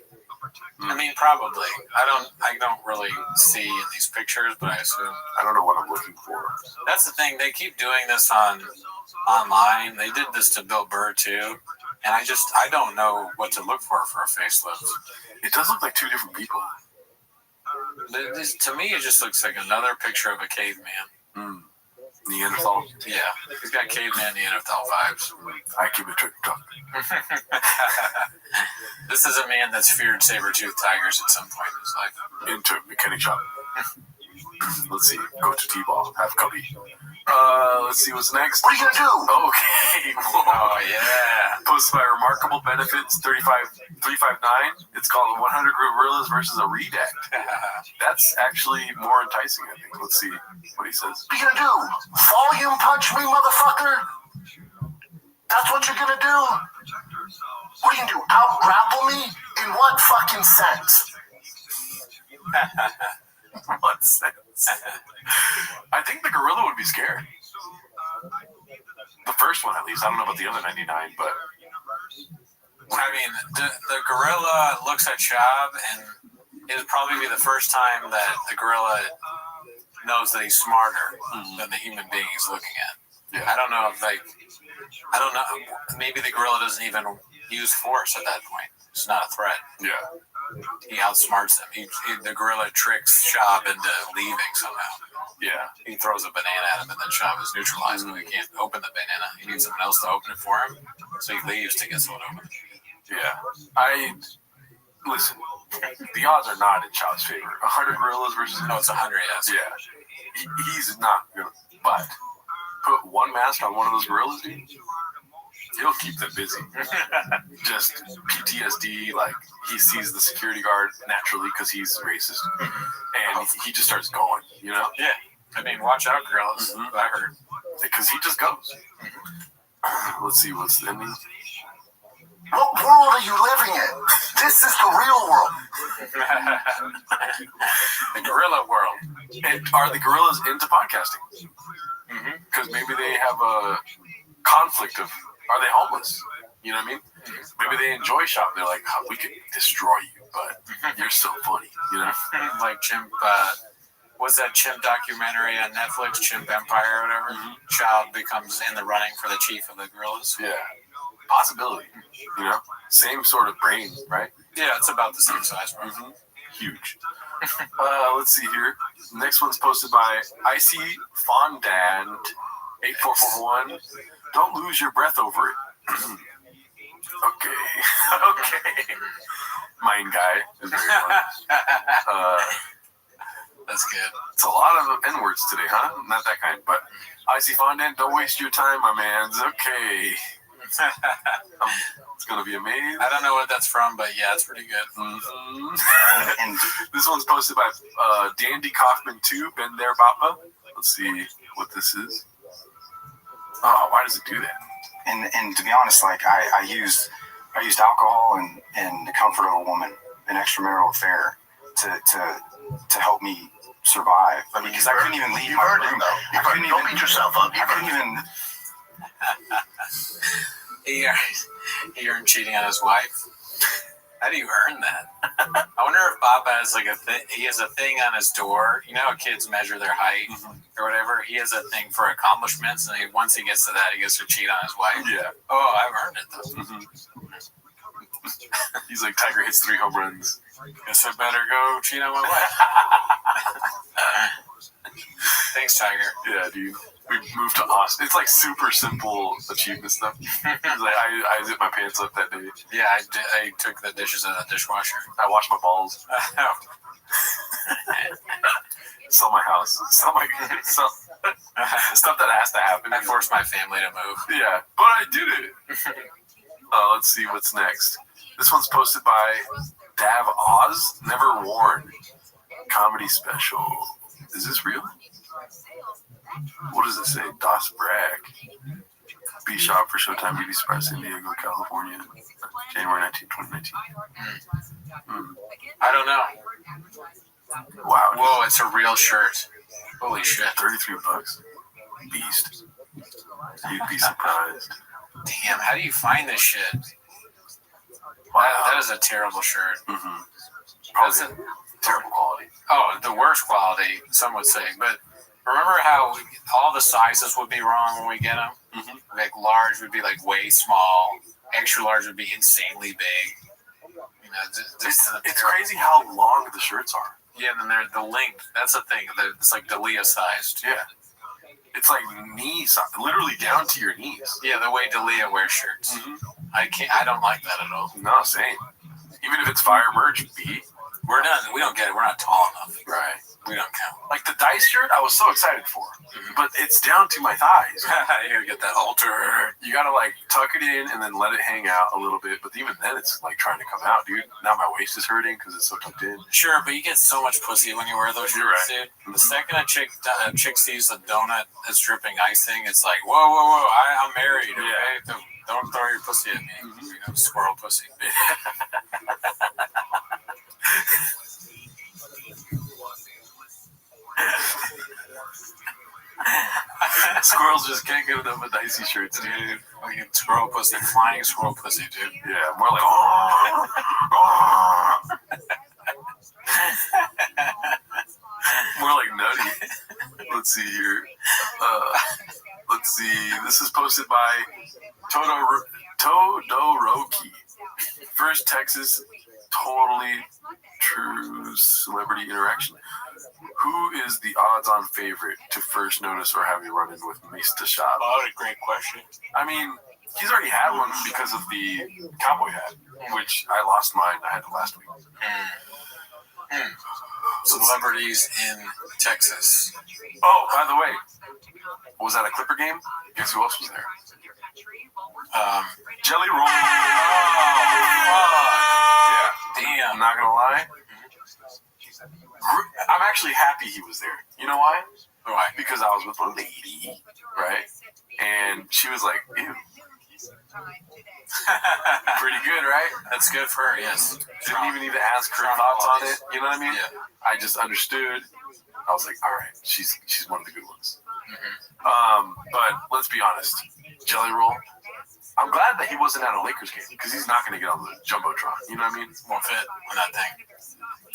I mean, probably. I don't really see in these pictures, but I assume. I don't know what I'm looking for. That's the thing. They keep doing this online. They did this to Bill Burr too, and I don't know what to look for a facelift. It does look like two different people. To me, it just looks like another picture of a caveman. Neanderthal. Yeah, he's got caveman Neanderthal vibes. I keep it tricked up. This is a man that's feared saber-toothed tigers at some point in his life. Into a mechanic shop. Let's see. Go to T-ball. Have cubby. Let's see what's next. What are you gonna do? Okay. Whoa. Oh yeah. Posted by Remarkable Benefits 359. It's called 100 Gorillas versus a Redact. That's actually more enticing, I think. Let's see what he says. What are you gonna do? Volume punch me, motherfucker? That's what you're gonna do? What are you gonna do? Out grapple me? In what fucking sense? What sense? I think the gorilla would be scared. The first one, at least. I don't know about the other 99, but I mean, the gorilla looks at Chab, and it would probably be the first time that the gorilla knows that he's smarter than the human being he's looking at. Yeah. I don't know if I don't know. Maybe the gorilla doesn't even use force at that point. It's not a threat. Yeah. He outsmarts them. The gorilla tricks Chab into leaving somehow. Yeah. He throws a banana at him, and then Chab is neutralized when he can't open the banana. He needs someone else to open it for him, so he leaves to get someone to open it. Yeah. Listen, the odds are not in Child's favor. 100 gorillas versus... No, it's 100, yes. Yeah. He's not going to... But put one mask on one of those gorillas, dude, he'll keep them busy. Just PTSD, like, he sees the security guard naturally because he's racist. And he just starts going, you know? Yeah. I mean, watch out, gorillas. I heard. Because he just goes. Let's see what's in these. What world are you living in? This is the real world. The gorilla world. And are the gorillas into podcasting? Because maybe they have a conflict of, are they homeless? You know what I mean? Maybe they enjoy shopping. They're like, oh, we can destroy you, but you're so funny, you know? Like Chimp, what's that Chimp documentary on Netflix, Chimp Empire or whatever? Child becomes in the running for the chief of the gorillas. Yeah. Possibility, you know? Same sort of brain, right? Yeah, it's about the same size, bro. Huge. Let's see here. Next one's posted by Icy Fondant 8441. Don't lose your breath over it. Okay. Mine guy is very fun. That's good. It's a lot of N-words today, huh? Not that kind, but Icy Fondant, don't waste your time, my mans. Okay. It's gonna be amazing. I don't know what that's from, but yeah, it's pretty good. And this one's posted by Dandy Kaufman 2, Been There Papa. Let's see what this is. Oh, why does it do that? And to be honest, like I used alcohol and the comfort of a woman, an extramarital affair, to help me survive. Because I couldn't even leave my room. Don't beat yourself up. I couldn't even. He earned cheating on his wife. How do you earn that? I wonder if Papa has like he has a thing on his door. You know how kids measure their height or whatever? He has a thing for accomplishments, and once he gets to that, he gets to cheat on his wife. Yeah. Oh, I've earned it though. He's like, Tiger hits 3 home runs. Guess I better go cheat on my wife. Thanks, Tiger. Yeah, dude. We moved to Austin. It's like super simple achievement stuff. It's like I zipped my pants up that day. Yeah, I took the dishes out of the dishwasher. I washed my balls. Sell my house. Sell stuff that has to happen. I forced my family to move. Yeah, but I did it. Let's see what's next. This one's posted by Dav Oz. Never Worn. Comedy special. Is this real? What does it say? Das Bragg. B Shop for Showtime BBC Press, San Diego, California, January 19, 2019. I don't know. Wow. Whoa, it's a real shirt. Holy shit. $33. Beast. You'd be surprised. Damn, how do you find this shit? Wow. That is a terrible shirt. Probably terrible quality. Oh, the worst quality, some would say. But remember how all the sizes would be wrong when we get them? Like large would be like way small. Extra large would be insanely big. You know, it's crazy how long the shirts are. Yeah, and then they're the length. That's the thing. It's like Dalia sized. Yeah. It's like knees, literally down to your knees. Yeah, the way D'Elia wears shirts. I don't like that at all. No, same. Even if it's fire merch, B. We don't get it. We're not tall enough. Right. We don't count. Like the dice shirt, I was so excited for, but it's down to my thighs. You gotta get that halter. You gotta like tuck it in and then let it hang out a little bit. But even then, it's like trying to come out, dude. Now my waist is hurting because it's so tucked in. Sure, but you get so much pussy when you wear those shirts, dude. The second a chick sees a donut that's dripping icing, it's like, whoa, I'm married. Okay, don't throw your pussy at me. You know, squirrel pussy. Squirrels just can't get enough of dicey shirts, dude. Fucking squirrel pussy, flying squirrel pussy, dude. Yeah, more like. More like nutty. Let's see here. Let's see. This is posted by Todoroki. First Texas totally true celebrity interaction. Who is the odds-on favorite to first notice or have you run in with Mr. Shop? Oh, what a great question. I mean, he's already had one because of the cowboy hat, which I lost mine. I had it last week. Celebrities in Texas. Oh, by the way, was that a Clipper game? Guess who else was there? Jelly Roll. Yeah. Damn. I'm not gonna lie. I'm actually happy he was there. You know why? Why? Because I was with a lady, right? And she was like, ew. Pretty good, right? That's good for her, yes. Didn't even need to ask her thoughts on it. You know what I mean? Yeah. I just understood. I was like, all right, she's one of the good ones. But let's be honest. Jelly Roll, I'm glad that he wasn't at a Lakers game because he's not going to get on the Jumbotron. You know what I mean? Won't fit on that thing.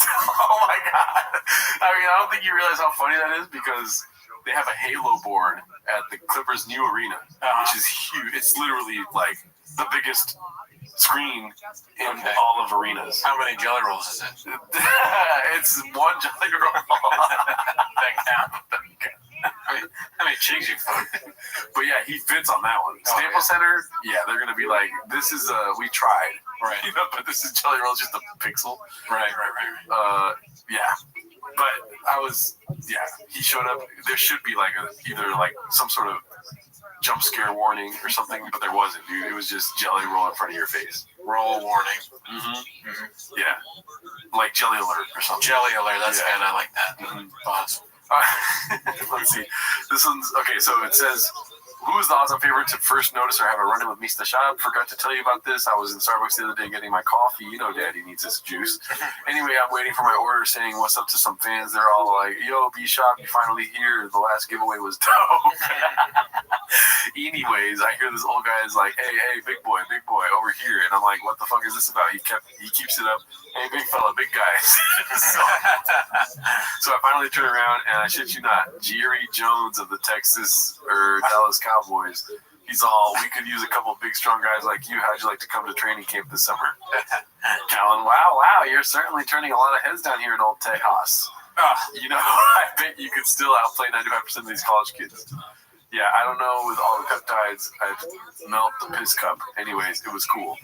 Oh my God. I mean, I don't think you realize how funny that is because they have a Halo board at the Clippers' new arena, which is huge. It's literally like the biggest screen in all of arenas. How many Jelly Rolls is it? It's one Jelly Roll. That count. How many cheeks you fuck? But yeah, he fits on that one. Staples Center, yeah, they're gonna be like, this is we tried, right? You know, but this is Jelly Roll, just a pixel, right. Yeah, but he showed up. There should be like either like some sort of jump scare warning or something, but there wasn't, dude. It was just Jelly Roll in front of your face. Roll warning. Yeah, like Jelly Alert or something. Jelly Alert. That's good. I like that. Awesome. Let's see. This one's okay. So it says, who is the odds-on favorite to first notice or have a run-in with Mr. Shab? Forgot to tell you about this. I was in Starbucks the other day getting my coffee. You know, Daddy needs his juice. Anyway, I'm waiting for my order, saying what's up to some fans. They're all like, "Yo, B-Shop, you finally here? The last giveaway was dope." Anyways, I hear this old guy is like, "Hey, big boy, over here," and I'm like, "What the fuck is this about?" He keeps it up. "Hey, big fella, big guys." So I finally turn around, and I shit you not, Jerry Jones of the Texas or Dallas Cowboys. He's all, "We could use a couple big, strong guys like you. How'd you like to come to training camp this summer?" Callan, wow, you're certainly turning a lot of heads down here in Old Tejas. You know, I bet you could still outplay 95% of these college kids. Yeah, I don't know, with all the peptides, I'd melt the piss cup. Anyways, it was cool.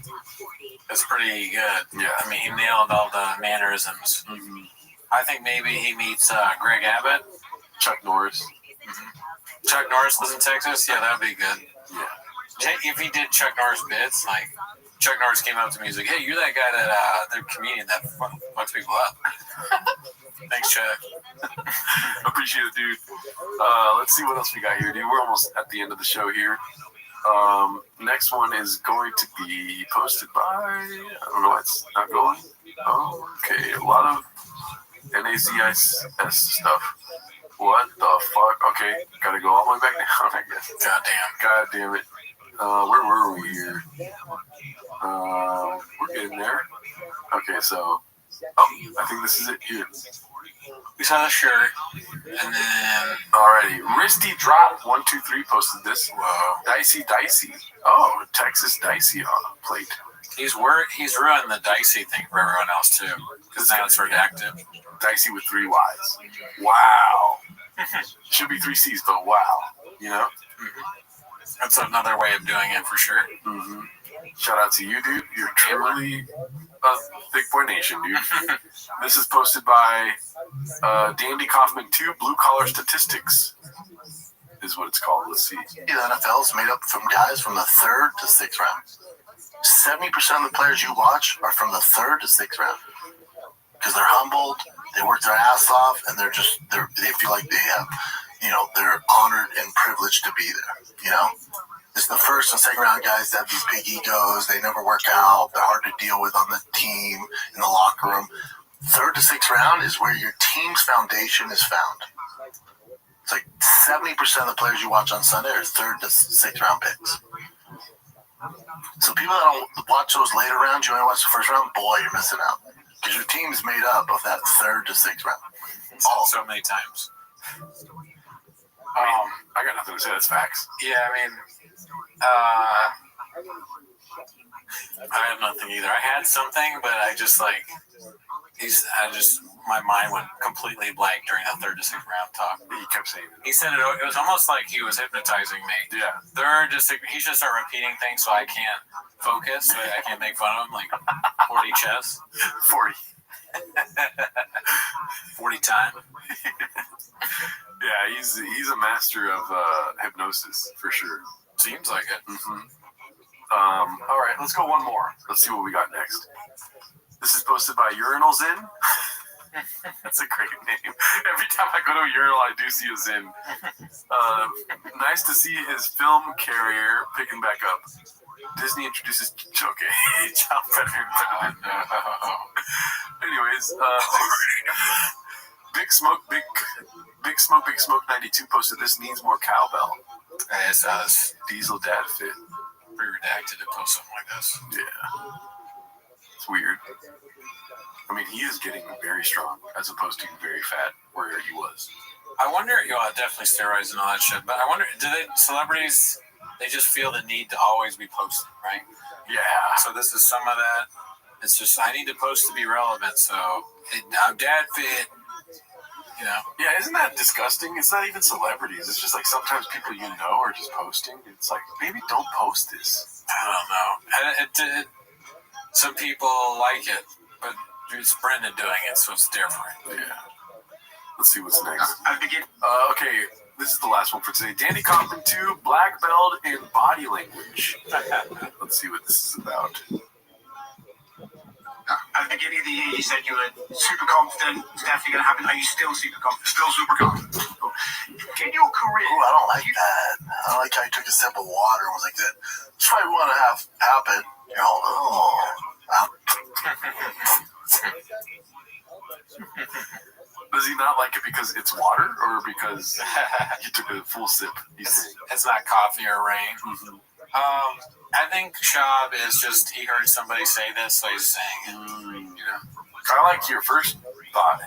That's pretty good. Yeah. I mean, he nailed all the mannerisms. I think maybe he meets Greg Abbott. Chuck Norris. Chuck Norris lives in Texas? Yeah, that would be good. Yeah. If he did Chuck Norris bits, like Chuck Norris came up to me, he's like, "Hey, you're that guy that, the comedian that fucks people up." Thanks, Chuck. Appreciate it, dude. Let's see what else we got here, dude. We're almost at the end of the show here. Next one is going to be posted by, I don't know why it's not going. Oh, okay, a lot of NACIS stuff. What the fuck? Okay, gotta go all the way back down, I guess. God damn it. Where were we here? We're getting there. Okay, so, I think this is it here. We saw the shirt, and then... Alrighty, Risty Drop 123 posted this. Whoa. Dicey. Oh, Texas Dicey plate. He's ruined the Dicey thing for everyone else, too. Because now it's redacted. Dicey with 3 Ys. Wow. Should be 3 Cs, but wow. You know? That's another way of doing it for sure. Mm-hmm. Shout out to you, dude. You're truly a Thick Boy Nation, dude. This is posted by Dandy Kaufman 2, Blue Collar Statistics is what it's called. Let's see. The NFL is made up from guys from the 3rd to 6th round. 70% of the players you watch are from the 3rd to 6th round because they're humbled, they work their ass off, and they feel like they have, they're honored and privileged to be there. You know, it's the 1st and 2nd round guys that have these big egos. They never work out. They're hard to deal with on the team, in the locker room. 3rd to 6th round is where your team's foundation is found. It's like 70% of the players you watch on Sunday are 3rd to 6th round picks. So people that don't watch those later rounds, you only watch the 1st round, boy, you're missing out. Because your team is made up of that 3rd to 6th round. So many times. I got nothing to say. That's facts. Yeah, I mean, I have nothing either. I had something, but my mind went completely blank during that 3rd to 6th round talk. He kept saying it. He said it was almost like he was hypnotizing me. Yeah. 3rd to 6th, he should start repeating things so I can't focus, so I can't make fun of him, like 40 chess. 40. 40 time. Yeah, he's a master of hypnosis for sure. Seems like it. Mm-hmm. All right, let's go one more. Let's see what we got next. This is posted by Urinals In. That's a great name. Every time I go to a urinal, I do see a Zin. Nice to see his film career picking back up. Disney introduces child predator. Anyways, Big Smoke 92 posted this needs more cowbell. I saw this. Diesel dad fit. Pre-redacted to post something like this. Yeah. It's weird. I mean, he is getting very strong as opposed to very fat where he was. I wonder, definitely steroids and all that shit, but I wonder, celebrities, they just feel the need to always be posting, right? Yeah. So this is some of that. It's just, I need to post to be relevant, so I'm dad fit, Yeah, isn't that disgusting? It's not even celebrities. It's just like sometimes people are just posting. It's like, maybe don't post this. I don't know. Some people like it, but it's Brendan doing it, so it's different. Yeah. Let's see what's next. Okay, this is the last one for today. Danny Compton 2, Black Belt in Body Language. Let's see what this is about. At the beginning of the year, you said you were super confident. It's definitely going to happen. Are you still super confident? Still super confident. In your career... Ooh, I don't like that. I don't like how you took a sip of water and was like that. That's what I want to have happen. Does he not like it because it's water or because he took a full sip? It's not coffee or rain. Mm-hmm. I think Shab is just, he heard somebody say this, so he's saying it. I like your first thought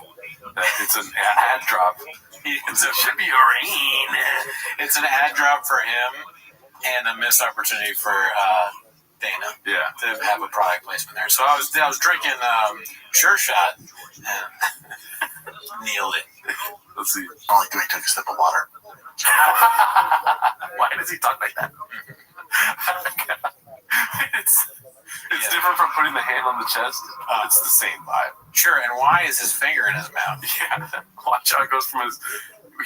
that it's an ad drop. It should be a rain. It's an ad drop for him and a missed opportunity for Dana. Yeah. To have a product placement there. So I was drinking Sure Shot and nailed it. Let's see. I don't like the way he took a sip of water. Why does he talk like that? It's different from putting the hand on the chest. It's the same vibe. Sure, and why is his finger in his mouth? Yeah. Watch how it goes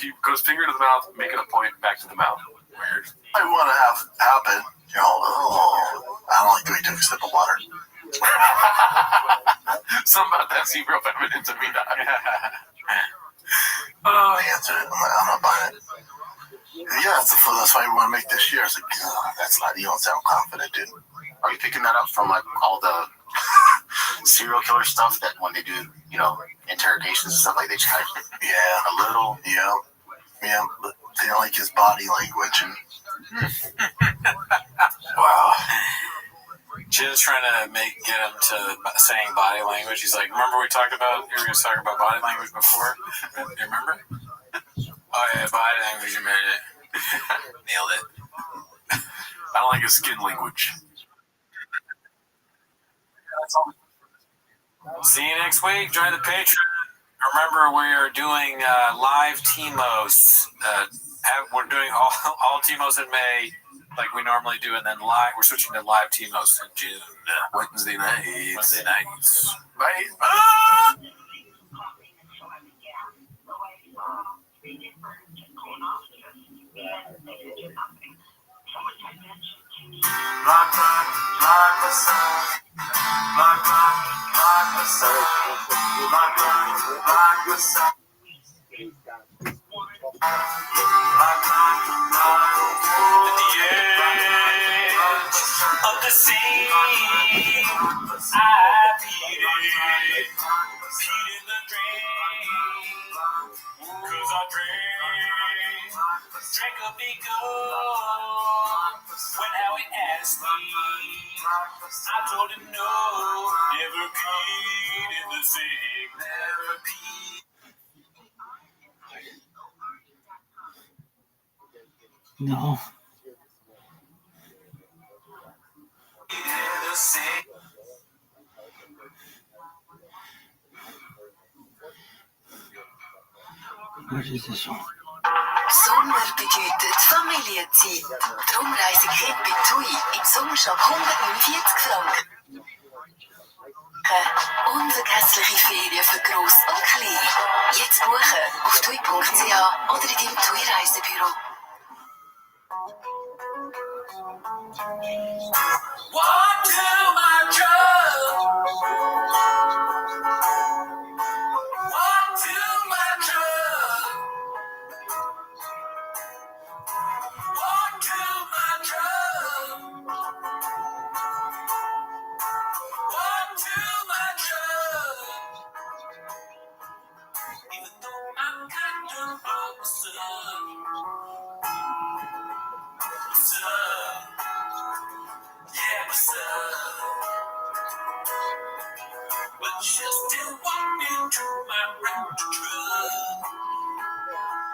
he goes finger to the mouth, making a point back to the mouth. Weird. I want to have happen. I don't like the way he took a sip of water. Something about that seemed real feminine to me. I answered it. I'm not buying it. Yeah, that's why we want to make this year. It's like, that's not, you don't sound confident, dude. Are you picking that up from like all the serial killer stuff that when they do, interrogations and stuff like they try a little, yeah, but they don't like his body language and wow. Jim's trying to get him to saying body language. He's like, remember we were going to talk about body language before? You remember? Oh yeah, body language, you made it. Nailed it. I don't like his skin language. See you next week. Join the Patreon. Remember, we are doing live Teamos we're doing all TMOs in May, like we normally do, and then live. We're switching to live TMOs in June. Wednesday nights. Right? Of the sea, I peed in the drain, 'cause I drank a big gulp. When Howie asked me, I told him no, never peed in the sink, never peed. No. What is this one? Sommer bedeutet Familienzeit. Darum reise ich bei TUI im Sommershop 149 Franken. Unvergessliche Ferien für Gross und Klein. Jetzt buchen auf tui.ch oder in deinem TUI-Reisebüro. Walk to my truck. Walk to my truck. Walk to my truck. Walk to my truck. Even though I'm kind of awesome. What's up? Yeah, what's up? But you still walk into my rental truck.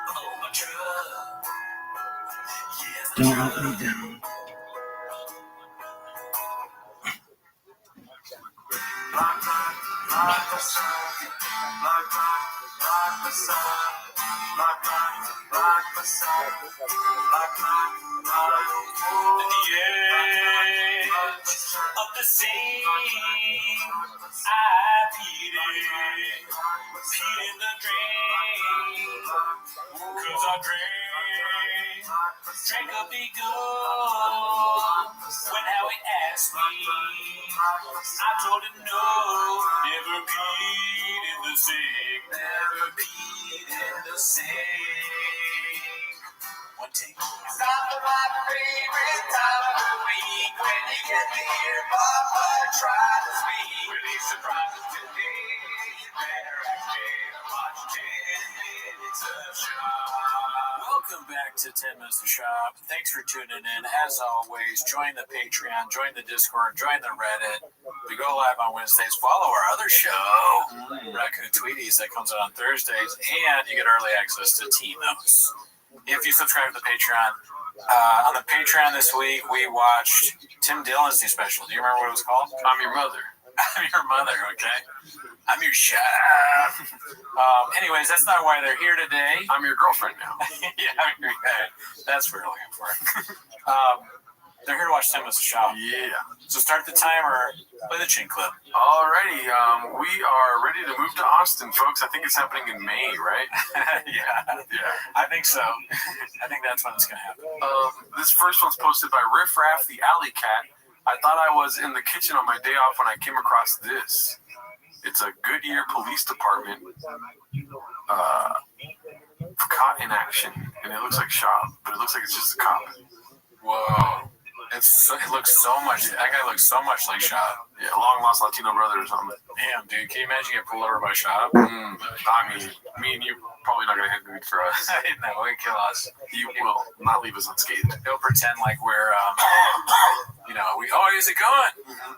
Oh, my truck. Yeah, my Don't truck. let me down. Of the sea, I peed in the drain, 'cause I drank a big gulp. When Howie asked me, I told him no, never peed in the sink, never peed in the sink. One take. It's not my favorite time of the week when you get to hear Papa try to speak. Really surprises today. You better actually watch 10 minutes of shop. Welcome back to 10 Minutes of Shop. Thanks for tuning in. As always, join the Patreon, join the Discord, join the Reddit. We go live on Wednesdays. Follow our other show, Raccoon Tweeties, that comes out on Thursdays, and you get early access to T-Notes if you subscribe to the Patreon. On the Patreon this week, we watched Tim Dillon's new special. Do you remember what it was called? I'm Your Mother. I'm Your Mother, okay? I'm your chef. Anyways, that's not why they're here today. I'm your girlfriend now. Yeah, that's what we're looking for. They're here to watch 10 Minutes of Shop. Yeah. So start the timer, play the chin clip. Alrighty, we are ready to move to Austin, folks. I think it's happening in May, right? Yeah, I think so. I think that's when it's going to happen. This first one's posted by Riff Raff, the Alley Cat. I thought I was in the kitchen on my day off when I came across this. It's a Goodyear Police Department caught in action, and it looks like shop, but it looks like it's just a cop. Whoa. It looks so much. That guy looks so much like Shop. Yeah, long lost Latino brother or something. Damn, dude. Can you imagine getting pulled over by Shop? I mean, me and you probably not gonna hit good for us. No, he'll kill us. He will not leave us unscathed. He'll pretend like we're, here's a gun.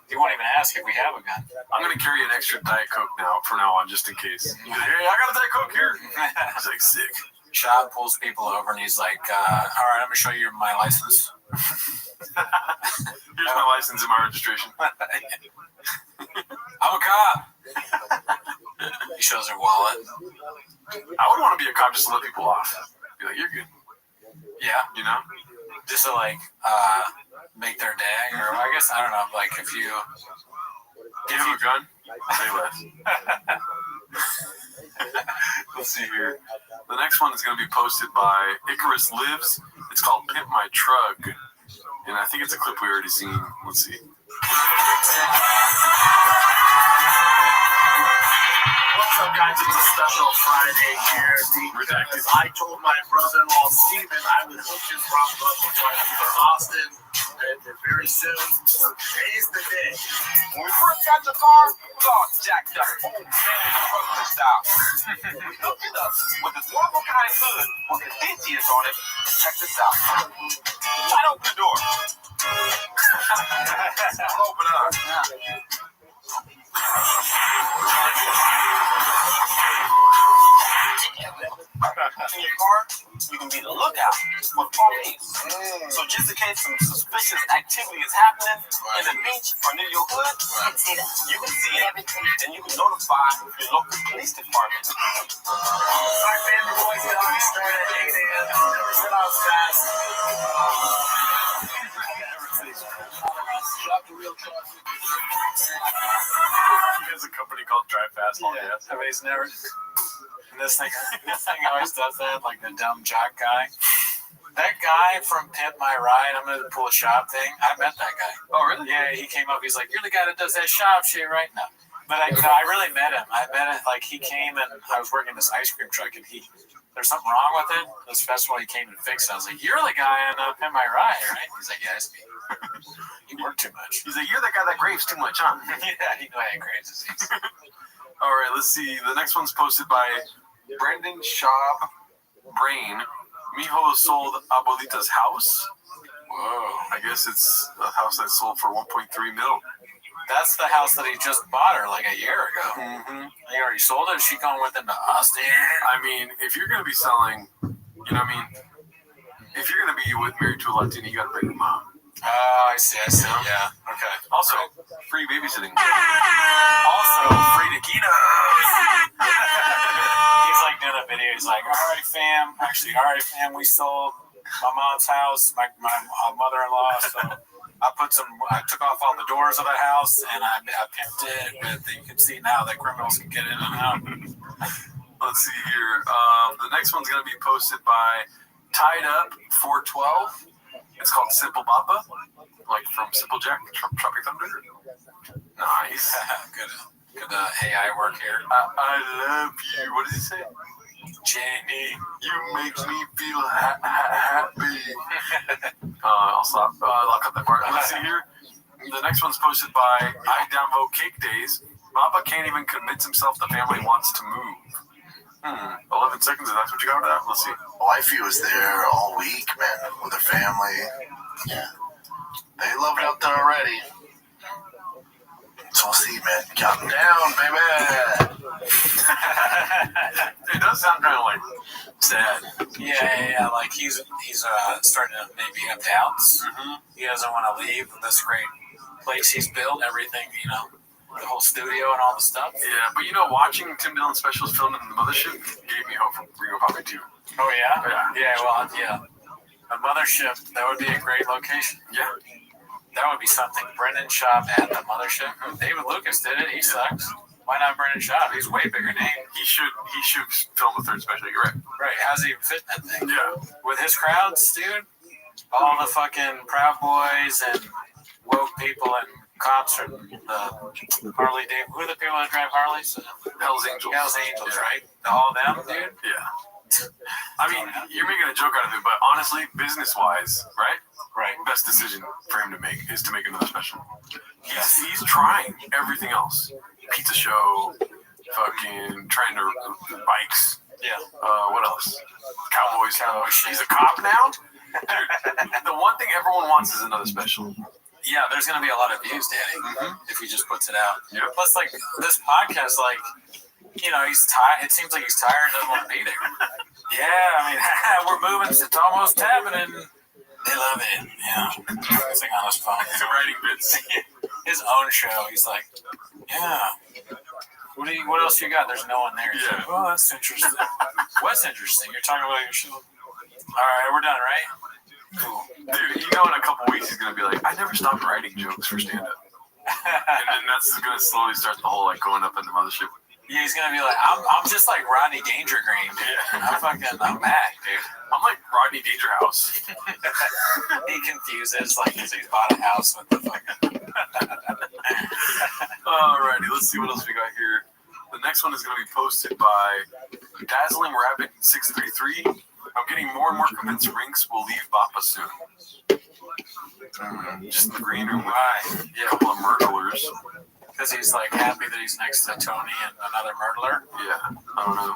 He won't even ask if we have a gun. I'm gonna carry an extra Diet Coke from now on, just in case. He's like, hey, I got a Diet Coke here. He's like, sick. Shop pulls people over and he's like, all right, I'm gonna show you my license. Here's my license and my registration. I'm a cop. He shows her wallet. I would want to be a cop just to let people off. Be like, you're good. Yeah. You know? Just to like make their day, or I guess I don't know. Like if you have a gun, say less. Let's see here. The next one is going to be posted by Icarus Lives. It's called Pimp My Trug, and I think it's a clip we already seen. Let's see. What's up, guys? It's a special Friday here because I told my brother-in-law Steven I would hook his rock up before I leave for Austin and very soon. So today's the day. When we first got the car, we was all jacked up. Oh man, the style. We hooked it up with this normal kind of hood with the dentiers on it. Check this out. Wide open the door. I'll open it up. In your car, you can be the lookout for police. So just in case some suspicious activity is happening in the beach or near your hood, you can see it, and you can notify your local police department. Our family boys get on start at 8 a.m. Never sit outside. There's a company called Drive Fast. Yeah, everybody's never. And this thing always does that, like the dumb jock guy. That guy from Pimp My Ride, I'm gonna pull a shop thing. I met that guy. Oh, really? Yeah, he came up. He's like, "You're the guy that does that shop shit right now." But I really met him. I met it like he came and I was working this ice cream truck and there's something wrong with it. This festival he came and fixed it. I was like, "You're the guy on Pimp My Ride, right?" He's like, "Yeah, it's me." You work too much. He's like, "You're the guy that graves too much, huh?" Yeah, he knew I had Graves' disease. All right, let's see. The next one's posted by Brendan Schaub Brain. Mijo sold Abuelita's house. Whoa. I guess it's a house that sold for 1.3 mil. That's the house that he just bought her like a year ago. Mm-hmm. He already sold it. Is she going with him to Austin? I mean, if you're going to be selling, you know what I mean? If you're going to be married to a Latina, you got to bring your mom. Oh, I see. Yeah. Okay. Also, free babysitting. Also, free taquitos. He's like doing a video. He's like, all right, fam, we sold my mom's house, my mother-in-law. So I took off all the doors of the house and I pimped it. But you can see now that criminals can get in and out. Let's see here. The next one's going to be posted by Tied Up 412. It's called Simple Papa, like from Simple Jack, Tropic Thunder. Nice. Good AI work here. I love you. What does he say? Jenny, you make me feel happy. I'll stop. I'll cut that part. Let's see here. The next one's posted by I Downvote Cake Days. Papa can't even convince himself the family wants to move. 11 seconds, if that's what you got for that. Let's see. Wifey was there all week, man, with her family. Yeah. They love it out there already. So we'll see, man. Count down, baby. It does sound kind of like sad. Yeah. Like he's starting to maybe have doubts. Mm-hmm. He doesn't want to leave this great place he's built. Everything, the whole studio and all the stuff. Yeah, but watching Tim Dillon specials filmed in the Mothership gave me hope for Rio Poppy too. Oh yeah? Yeah. The Mothership, that would be a great location. Yeah. That would be something. Brendan Schaub at the Mothership. David Lucas did it. He sucks. Why not Brendan Schaub? He's way bigger name. He should film a third special. You're right. Right. How's he even fit in that thing? Yeah. With his crowds, dude. All the fucking Proud Boys and woke people and cops are the Harley Davidson. Who are the people that drive Harleys? Hells Angels. Hells Angels, right? All of them, dude? Yeah. I mean, you're making a joke out of it, but honestly, business-wise, right? Right. Best decision for him to make is to make another special. He's trying everything else. Pizza show, fucking trying to bikes. Yeah. What else? Cowboys. He's a cop now? Dude, the one thing everyone wants is another special. Yeah, there's going to be a lot of views, Danny, if he just puts it out. Yeah. Plus, like, this podcast, like, he's tired. It seems like he's tired and doesn't want to be there. Yeah, I mean, we're moving. It's almost happening. They love it. It's like on his phone. He's writing bits. His own show. He's like, yeah. What else you got? There's no one there. He's like, well, that's interesting. What's interesting? You're talking about your show. All right, we're done, right? Cool. Dude, in a couple weeks he's gonna be like, I never stopped writing jokes for stand-up. And then that's gonna slowly start the whole going up in the mothership. Yeah, he's gonna be like, I'm just like Rodney Dangergreen, dude. I'm mad, dude. I'm like Rodney Dangerhouse. He confuses because he's bought a house with the fucking. Alrighty, let's see what else we got here. The next one is going to be posted by Dazzling Rabbit 633. I'm getting more and more convinced Rinks will leave Bappa soon. Just in the green room with a couple of murderers. Because he's like happy that he's next to Tony and another murderer. Yeah, I don't know.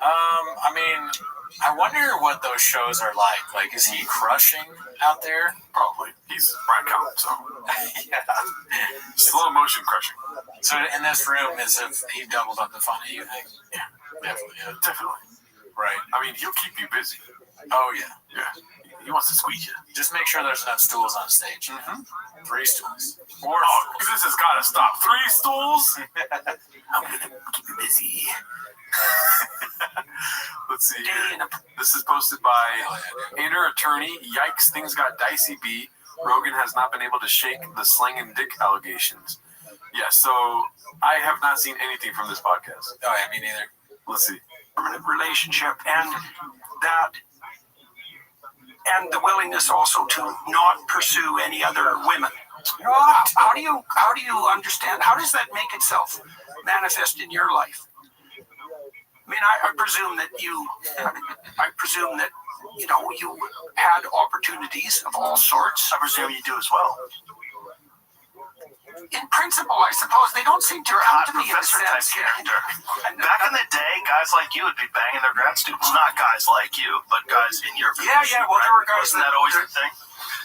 I mean, I wonder what those shows are like. Like, is he crushing out there? Probably. He's Brian Callen, so. Yeah. Slow motion crushing. So in this room, is if he doubled up the funny, you think? Yeah, definitely. Yeah, definitely. Right. I mean, he'll keep you busy. Oh, yeah. Yeah. He wants to squeeze you. Just make sure there's enough stools on stage. 3 stools. 4 this has got to stop. 3 stools? I'm going to keep you busy. Let's see here. This is posted by Inner Attorney. Yikes, things got dicey, B. Rogan has not been able to shake the slang and dick allegations. Yeah, so I have not seen anything from this podcast. Oh, yeah, me neither. Let's see. Permanent relationship, and that, and the willingness also to not pursue any other women. How do you understand? How does that make itself manifest in your life? I mean, I presume that you had opportunities of all sorts. I presume you do as well. In principle, I suppose they don't seem to come to me in a sense. Back in the day, guys like you would be banging their grad students. Not guys like you, but guys in your position. Yeah. Well, there were guys. Wasn't that always the thing?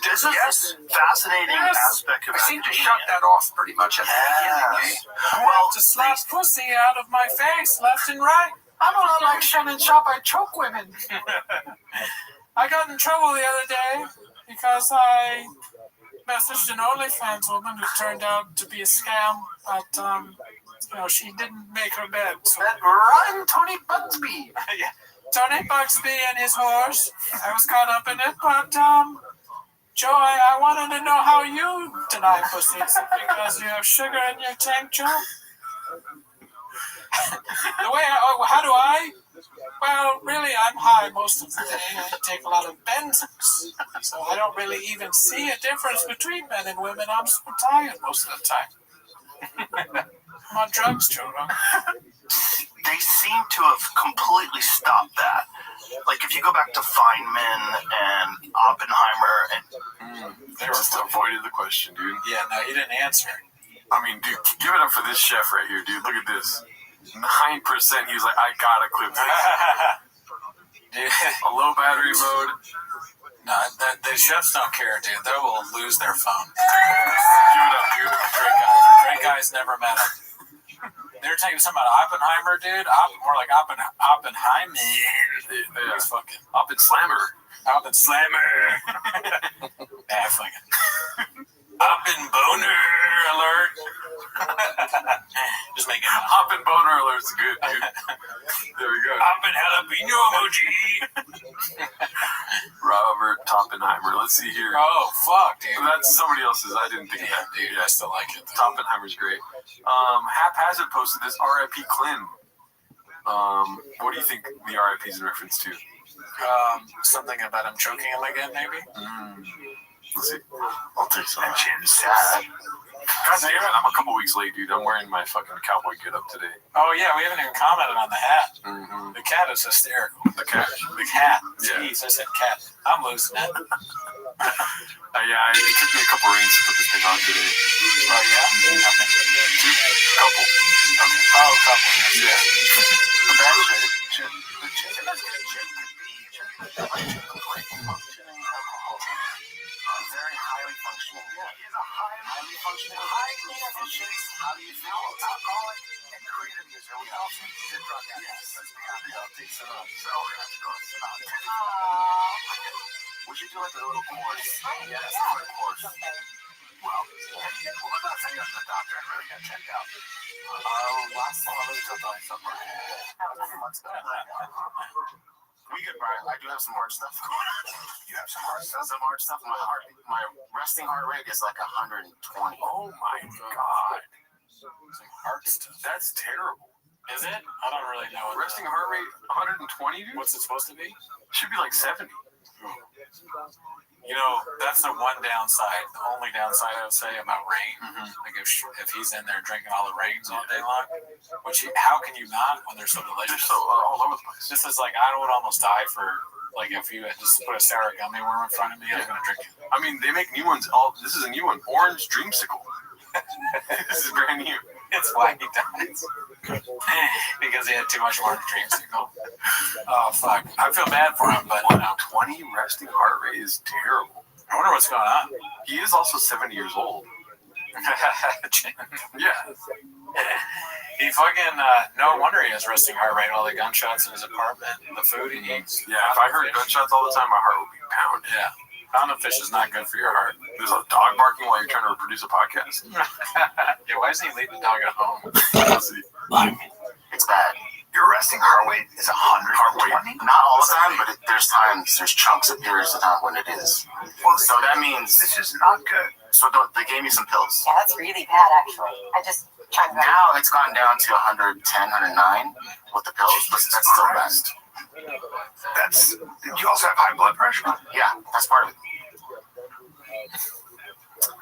This is fascinating aspect of I seem to shut that off pretty much at the beginning. Well, to slap pussy out of my face, left and right. I'm a lot like Shannon Sharp. I choke women. I got in trouble the other day because I messaged an OnlyFans woman who turned out to be a scam, but she didn't make her bed. So. That rotten Tony Bugsby. Yeah. Tony Bugsby and his horse. I was caught up in it, but Joe, I wanted to know how you deny pussy because you have sugar in your tank, Joe. How do I? Well, really, I'm high most of the day. I take a lot of Benzos, so I don't really even see a difference between men and women. I'm so tired most of the time. I'm on drugs, Joe. They seem to have completely stopped that. Like, if you go back to Feynman and Oppenheimer and... They just avoided the question, dude. Yeah, no, he didn't answer. I mean, dude, give it up for this chef right here, dude. Look at this. 9%, he was like, I gotta clip this. A low battery mode. No, the chefs don't care, dude. They will lose their phone. Give it up, dude. Great guys never met him. They were talking something about Oppenheimer, dude. More like Oppenheimer. Yeah. Fucking Oppenslammer. Yeah, fucking. Oppen boner alert. Just make it. Oppen boner alert's good, dude. There we go. Oppen jalapeno emoji. Robert Oppenheimer. Let's see here. Oh, fuck, dude. That's somebody else's. I didn't think of that. Dude, I still like it. Oppenheimer's great. Haphazard posted this R.I.P. Clem. What do you think the R.I.P. is in reference to? Something about him choking him again, maybe? Let's see. I'll take some. Sad. God damn it, I'm a couple weeks late, dude. I'm wearing my fucking cowboy getup today. Oh, yeah, we haven't even commented on the hat. The cat is hysterical. The cat. Yeah. Jeez, I said cat. I'm losing it. Yeah, it took me a couple rings to put this thing on today. Oh, yeah? Okay. Couple. Okay. Oh, couple. Yeah. The bad chick. The chicken that's good chick could be very highly functioning. Yeah, he is a highly functioning, highly efficient. How do you feel? Alcoholic and creative user. We also need to drug addict. Yes, let's be happy to update some of them. So let's go. It's about it. We should do like a little course. Yes, a little course. Well, what about saying to the doctor? I really got checked out. Last fall I was somewhere. That was a few months ago. We good, Brian. I do have some hard stuff going on. You have some hard stuff? Some hard stuff. My resting heart rate is like 120. Oh my God. Some heart stuff. That's terrible. Is it? I don't really know. Resting heart rate 120, dude? What's it supposed to be? Should be like 70. You know, that's the one downside, the only downside I would say about rain. Like if he's in there drinking all the rains all day long, how can you not when they're so delicious? They're so all over the place. This is like, I would almost die for, like, if you had just put a sour gummy worm in front of me, I'm going to drink it. I mean, they make new ones. This is a new one. Orange Dreamsicle. This is brand new. It's why he dies. Because he had too much orange dreamsicle. Oh, fuck. I feel bad for him, but, 20 resting heart rate is terrible. I wonder what's going on. He is also 70 years old. Yeah. He fucking, no wonder he has resting heart rate, all the gunshots in his apartment, the food he eats. Yeah, if I heard gunshots all the time, my heart would be pounding. Yeah. Pound of fish is not good for your heart. There's a dog barking while you're trying to reproduce a podcast. Yeah, why doesn't he leave the dog at home? It's bad. Your resting heart rate is 120? Not all the time, but there's chunks of periods of time when it is. Well, so that means this is not good. So they gave me some pills. Yeah, that's really bad, actually. I just tried that. Now it's gone down to 110, 109 with the pills, but that's still best. You also have high blood pressure? Yeah, that's part of it.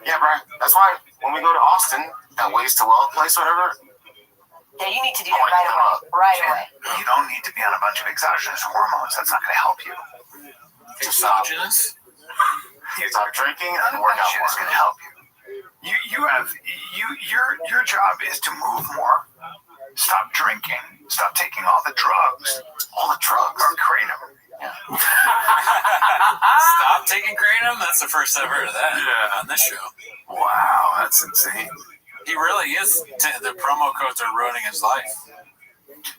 Yeah, Brian. That's why when we go to Austin, that Ways to Wealth place, whatever. Yeah, you need to do that right away. Right away. You don't need to be on a bunch of exogenous hormones. That's not going to help you. Exogenous? Stop drinking and work out more. It's going to help you. Your job is to move more. Stop drinking. Stop taking all the drugs. All the drugs? Or kratom. Yeah. Stop taking kratom? That's the first I've heard of that. Yeah. On this show. Wow, that's insane. He really is. The promo codes are ruining his life.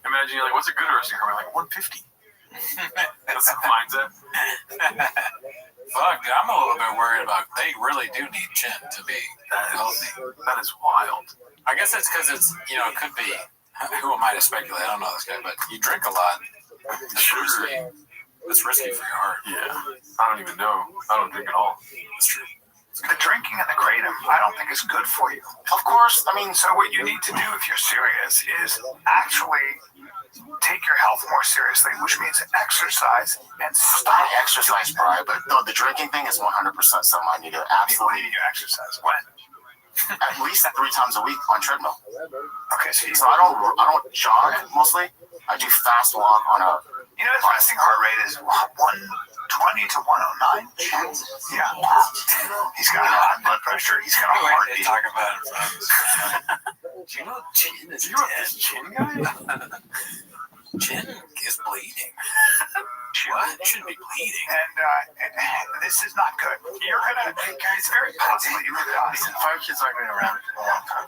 Imagine you're like, what's a good resting heart rate? Like 150. That's the mindset. Fuck, I'm a little bit worried about. They really do need chin to be healthy. That is wild. I guess it's because it's, it could be. Who am I to speculate? I don't know this guy, but you drink a lot. It's risky for your heart. Yeah. I don't even know. I don't drink at all. That's true. The drinking and the kratom, I don't think is good for you. Of course. I mean, so what you need to do if you're serious is actually take your health more seriously, which means exercise and stop. I exercise, Brian, but no, the drinking thing is 100% something I need to absolutely. When do you exercise? When? At least 3 times a week on treadmill. Okay, so I don't jog mostly. I do fast walk on a. His resting heart rate is 120 to 109. Yeah. He's got high blood pressure. He's got a heartbeat. Talk about it, friends. Do you know Chin is dead? This Chin guy? Chin is bleeding. What? Shouldn't be bleeding. And this is not good. You're gonna. It's very possible you could die. Listen, 5 kids aren't been around for a long time.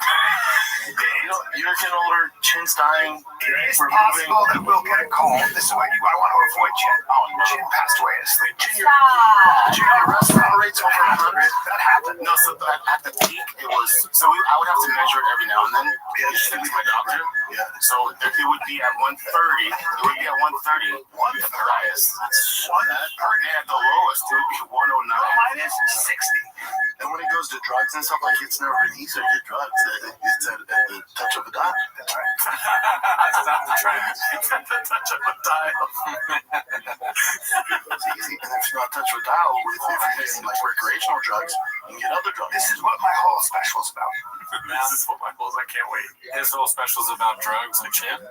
You're getting older. Chin's dying. It's possible that we'll get a call. This is what I want to avoid, Chin. Chin passed away in sleep. Your resting heart rate's over 100. That happened. No, so at the peak, it was. So I would have to measure it every now and then. Usually with my doctor. Yeah. So it would be at 130. It would be at 130. At the highest. That's 130. At the lowest, it would be 109. Mine is 60. And when it goes to drugs and stuff, like it's never an easy to get drugs. It's at the touch of a dial. That's right. It's not the trend. It's at the touch of a dial. It's easy. And if you're not touch of a dial, if you're getting like recreational drugs, you can get other drugs. This is what my whole special's about. This is what my goals. I can't wait. His whole special's about drugs and Chin.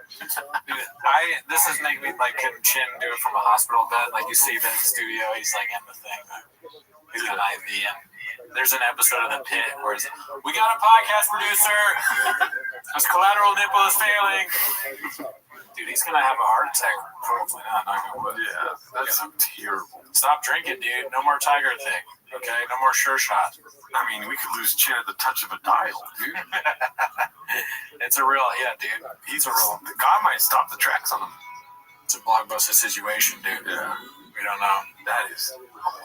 This is making me like, can Chin do it from a hospital bed? Like you see him in the studio, he's like in the thing. He's got an IV in. There's an episode of The Pit where it's, we got a podcast producer. His collateral nipple is failing. Dude, he's gonna have a heart attack. Hopefully not. Not gonna wood. Yeah, that's terrible. Stop drinking, dude. No more Tiger Thick. Okay, no more Sure Shot. I mean, we could lose Chin at the touch of a dial, dude. It's a real, dude. He's a real. The guy might stop the tracks on him. It's a blockbuster situation, dude. Yeah. We don't know. That is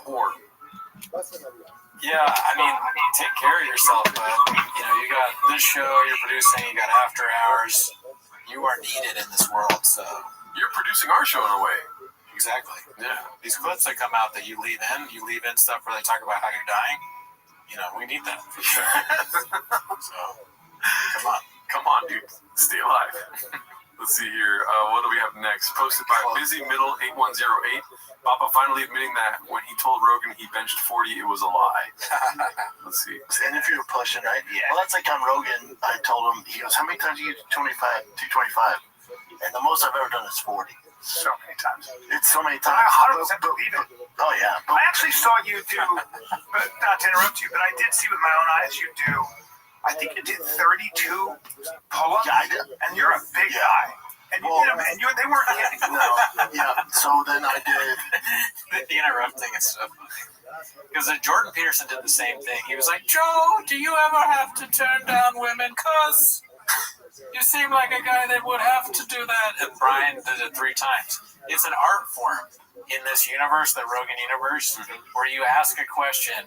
horrible. Yeah, I mean, take care of yourself, bud. You got this show you're producing, you got After Hours. You are needed in this world, so. You're producing our show in a way. Exactly. Yeah. These clips that come out that you leave in stuff where they talk about how you're dying. We need that for sure. So, come on, dude, stay alive. Let's see here. What do we have next? Posted by Busy Middle 8108. Papa finally admitting that when he told Rogan he benched 40, it was a lie. Let's see. And if you're pushing, right? Yeah. Well, that's like on Rogan. I told him, he goes, how many times do you use 225? And the most I've ever done is 40. So many times. It's so many times. I 100% believe it. Oh, yeah. I actually saw you do, but not to interrupt you, but I did see with my own eyes you do, I think you did 32 pull-ups. Yeah, I did. And you're a big guy. And you did them, and they weren't kidding. No, yeah. So then I did. The interrupting is so funny. Because Jordan Peterson did the same thing. He was like, Joe, do you ever have to turn down women? Because you seem like a guy that would have to do that. And Brian did it 3 times. It's an art form in this universe, the Rogan universe, where you ask a question,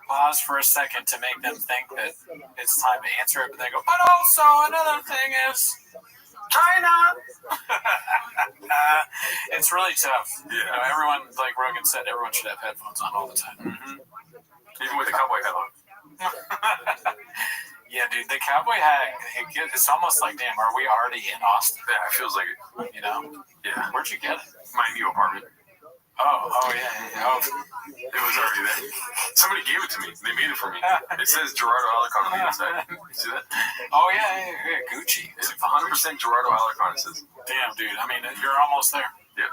pause for a second to make them think that it's time to answer it, but they go, but also another thing is China. It's really tough. Yeah. Everyone, like Rogan said, everyone should have headphones on all the time. Even with the cowboy hat on. Yeah, dude, the cowboy hat, it's almost like, damn, are we already in Austin? Yeah, it feels like it. Yeah. Where'd you get it? My new apartment. Oh, yeah. Oh. It was already there. Somebody gave it to me. They made it for me. It says Gerardo Alarcon on the inside. You see that? Oh, yeah, Gucci. It's 100% Gerardo Alarcon, it says. Damn, dude. I mean, you're almost there. Yeah.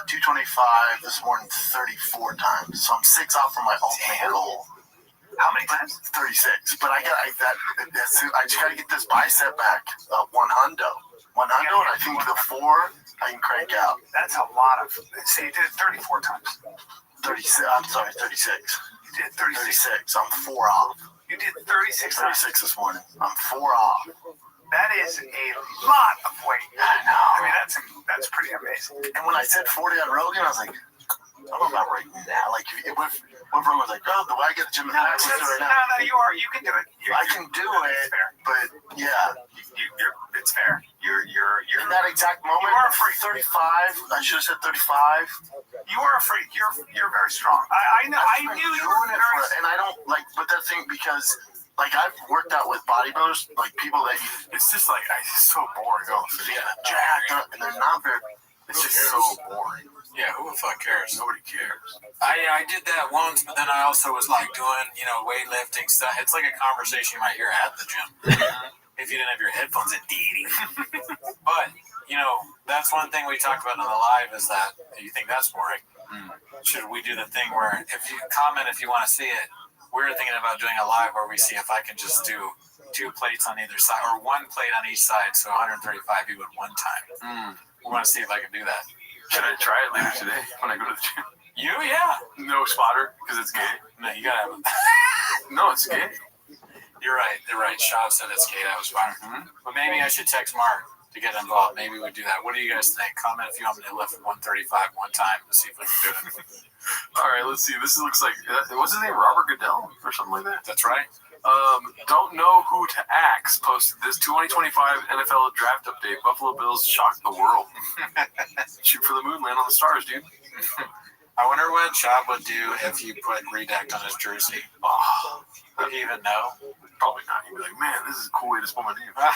225 this morning 34 times. So I'm 6 off from my ultimate goal. How many times? 36. But I just got to get this bicep back. One hundo, and I think the 4 I can crank out. That's a lot of. So you did it 34 times. 36. I'm sorry, 36. You did 36. I'm 4 off. You did 36 times. 36 this morning. I'm 4 off. That is a lot of weight. I know. I mean, that's pretty amazing. And when I said 40 on Rogan, I was like, I don't know about right now. Like, if Rogan was like, oh, the way I get the gym in the right now. No, you can do it. I can do it, but yeah. It's fair. You're in that exact moment. You are a freak. 35. I should have said 35. You are a freak. You're very strong. I know. I knew you were very. And I don't like, but that thing because. Like, I've worked out with bodybuilders, like people that it's just like, it's so boring. Jacked up, and they're not very. It's just so boring. Yeah, who the fuck cares? Nobody cares. I did that once, but then I also was like doing, weightlifting stuff. It's like a conversation you might hear at the gym if you didn't have your headphones in. But, that's one thing we talked about on the live is that you think that's boring. Should we do the thing where if you comment if you want to see it? We were thinking about doing a live where we see if I can just do 2 plates on either side or 1 plate on each side, so 135 people at one time. We want to see if I can do that. Should I try it later today when I go to the gym? Yeah. No spotter because it's gay. No, you gotta have it. No, it's gay. You're right. Shaw said it's gay. That was fine. But maybe I should text Mark to get involved. Maybe we do that. What do you guys think? Comment if you want me to lift 135 one time to see if I can do it. All right, let's see. This looks like, what's his name? Robert Goodell or something like that? That's right. Don't know who to axe. Posted this 2025 NFL draft update. Buffalo Bills shocked the world. Shoot for the moon, land on the stars, dude. I wonder what Chop would do if you put Redact on his jersey. Oh, would he even know? Probably not. He'd be like, man, this is a cool way to spell my name. I'm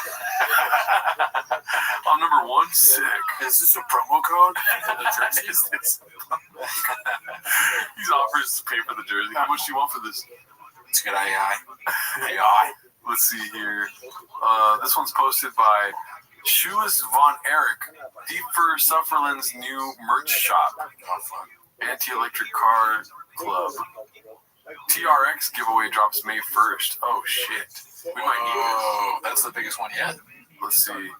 number 1, sick. Is this a promo code for the jersey? He offers to pay for the jersey. How much do you want for this? It's good AI. Let's see here. This one's posted by Shoes Von Erich. Deep for Sufferland's new merch shop. Anti-electric car club. TRX giveaway drops May 1st. Oh, shit. We might need this. That's the biggest one yet. Let's see.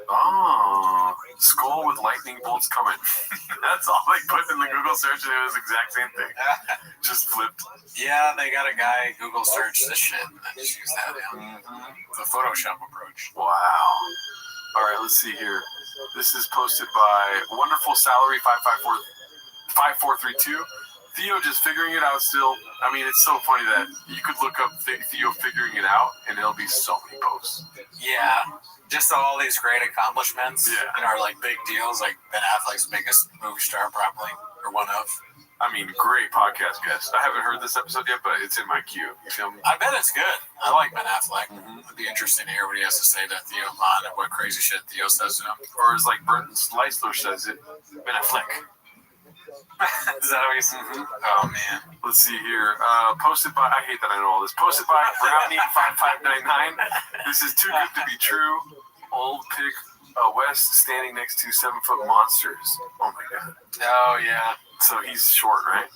Oh, skull with lightning bolts coming. That's all they put in the Google search, and it was the exact same thing. Just flipped. Yeah, they got a guy Google search this shit and then just use that in the Photoshop approach. Wow. All right, let's see here. This is posted by Wonderful Salary 5432. Theo just figuring it out still. I mean, it's so funny that you could look up Theo figuring it out, and there'll be so many posts. Yeah. Just all these great accomplishments, Yeah. and are like big deals, like Ben Affleck's biggest movie star, probably, or one of. I mean, great podcast guest. I haven't heard this episode yet, but it's in my queue. You feel me? I bet it's good. I like Ben Affleck. It'd be interesting to hear what he has to say to Theo Von and what crazy shit Theo says to him. Or as like Burton Leisler says it, Ben Affleck. Is that how he says it? Oh, man. Let's see here. Posted by, I hate that I know all this. Posted by Brownie5599. This is too good to be true. Old pig West standing next to 7-foot monsters. Oh my god. Oh, yeah. So he's short, right?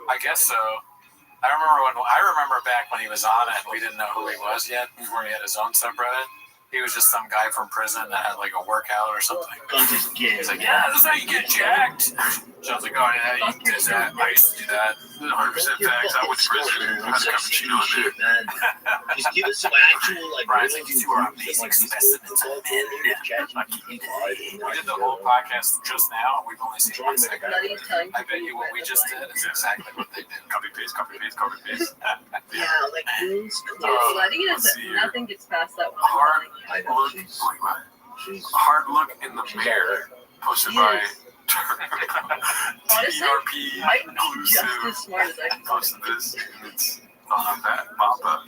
I guess so. I remember back when he was on it, we didn't know who he was yet before he had his own subreddit. He was just some guy from prison that had like a workout or something. He's like, yeah, this is how you get jacked. So I was like, oh yeah, you can do that. I used to do that. 100% facts. I went to prison. I had a cappuccino in there. Just give us some actual, like, Brian's like, you are amazing specimens of men. We did the whole podcast just now. We've only seen 1 second. I bet you what we just did is exactly what they did. Copy paste, copy paste, copy paste. Yeah, like goons. Letting it is that nothing gets past that one. Hard look in the mirror. Posted by Honestly, TRP might be just as smart as I can. posted this, and it's that Papa.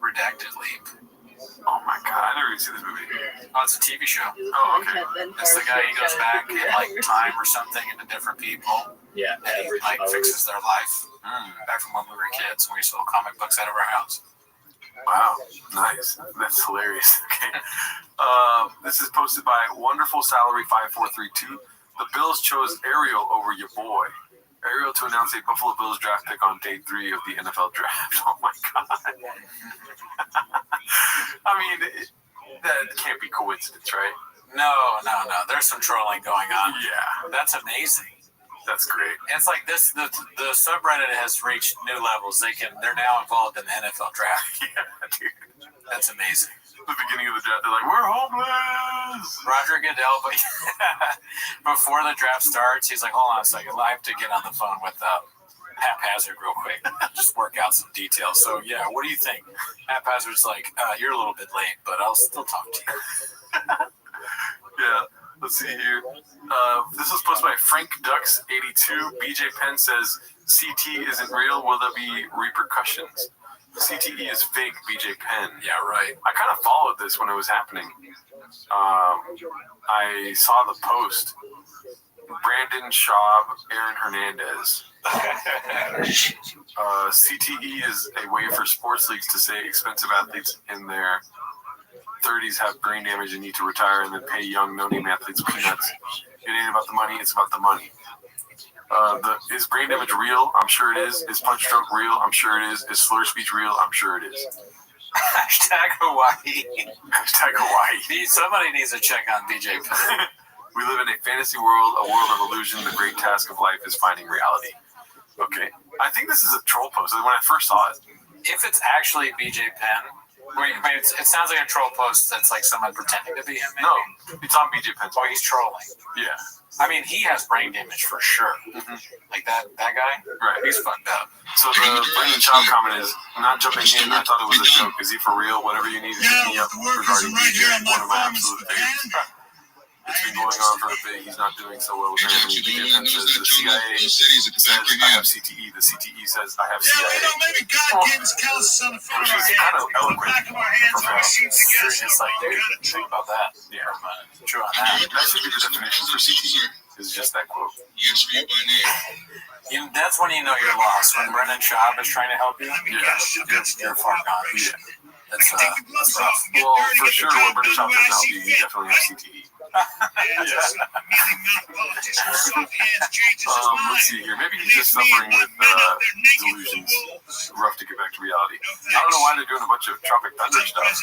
Redacted Leap. Oh my god, I never even seen this movie. Oh, it's a TV show. Oh, okay. It's the guy, he goes back in like time or something into different people. Yeah. And he like fixes their life. Back from when we were kids and we sold comic books out of our house. Wow, nice. That's hilarious. Okay. This is posted by Wonderful Salary 5432. The Bills chose Ariel over your boy. Ariel to announce a Buffalo Bills draft pick on day 3 of the NFL draft. Oh my god. I mean, that can't be coincidence, right? No. There's some trolling going on. Yeah. That's amazing. That's great. It's like this. The subreddit has reached new levels. They're now involved in the NFL draft. Yeah, dude. That's amazing. The beginning of the draft, they're like, we're homeless. Roger Goodell, but before the draft starts, he's like, hold on a second, I have to get on the phone with Haphazard real quick, just work out some details. So yeah, what do you think? Haphazard's like, you're a little bit late, but I'll still talk to you. Yeah. Let's see here. This was posted by Frank Ducks 82. BJ Penn says CT isn't real. Will there be repercussions? CTE is fake, BJ Penn. Yeah, right. I kind of followed this when it was happening. I saw the post. Brandon Schaub, Aaron Hernandez. CTE is a way for sports leagues to say expensive athletes in their 30s have brain damage and need to retire and then pay young no-name athletes peanuts. It ain't about the money, it's about the money. Is brain damage real? I'm sure it is. Is punch stroke real? I'm sure it is. Is slur speech real? I'm sure it is. Hashtag Hawaii. Hashtag Hawaii. Somebody needs to check on BJ Penn. We live in a fantasy world, a world of illusion. The great task of life is finding reality. Okay. I think this is a troll post. When I first saw it. If it's actually BJ Penn, it sounds like a troll post that's like someone pretending to be him, maybe? No, it's on BJ Penn's. Oh, he's trolling. Yeah. I mean, he has brain damage for sure. Mm-hmm. Like that guy? Right. He's fucked up. So the Brandon Schaub comment is, not jumping in, I thought it was a joke. Is he for real? Whatever you need to hit me up regarding BJ, one of my absolute favorites. It's been going on for a bit. He's not doing so well with family. BJ Penn says the CIA says I have CTE. The CTE says I have CIA. Maybe God gave us calluses on the front of our Which is kind of head, eloquent. back of our hands, and we seem to get It's just like, dude, think about that. Yeah. True on that. That should be the definition for CTE. Is just that quote. That's when you know you're lost. When Brendan Schaub is trying to help you, you're far gone. Yeah. That's rough. Well, for sure, when Brendan Schaub doesn't help you, you definitely have CTE. Let's see here. Maybe he's just suffering with delusions. Rough to get back to reality. I don't know why they're doing a bunch of Tropic Thunder stuff.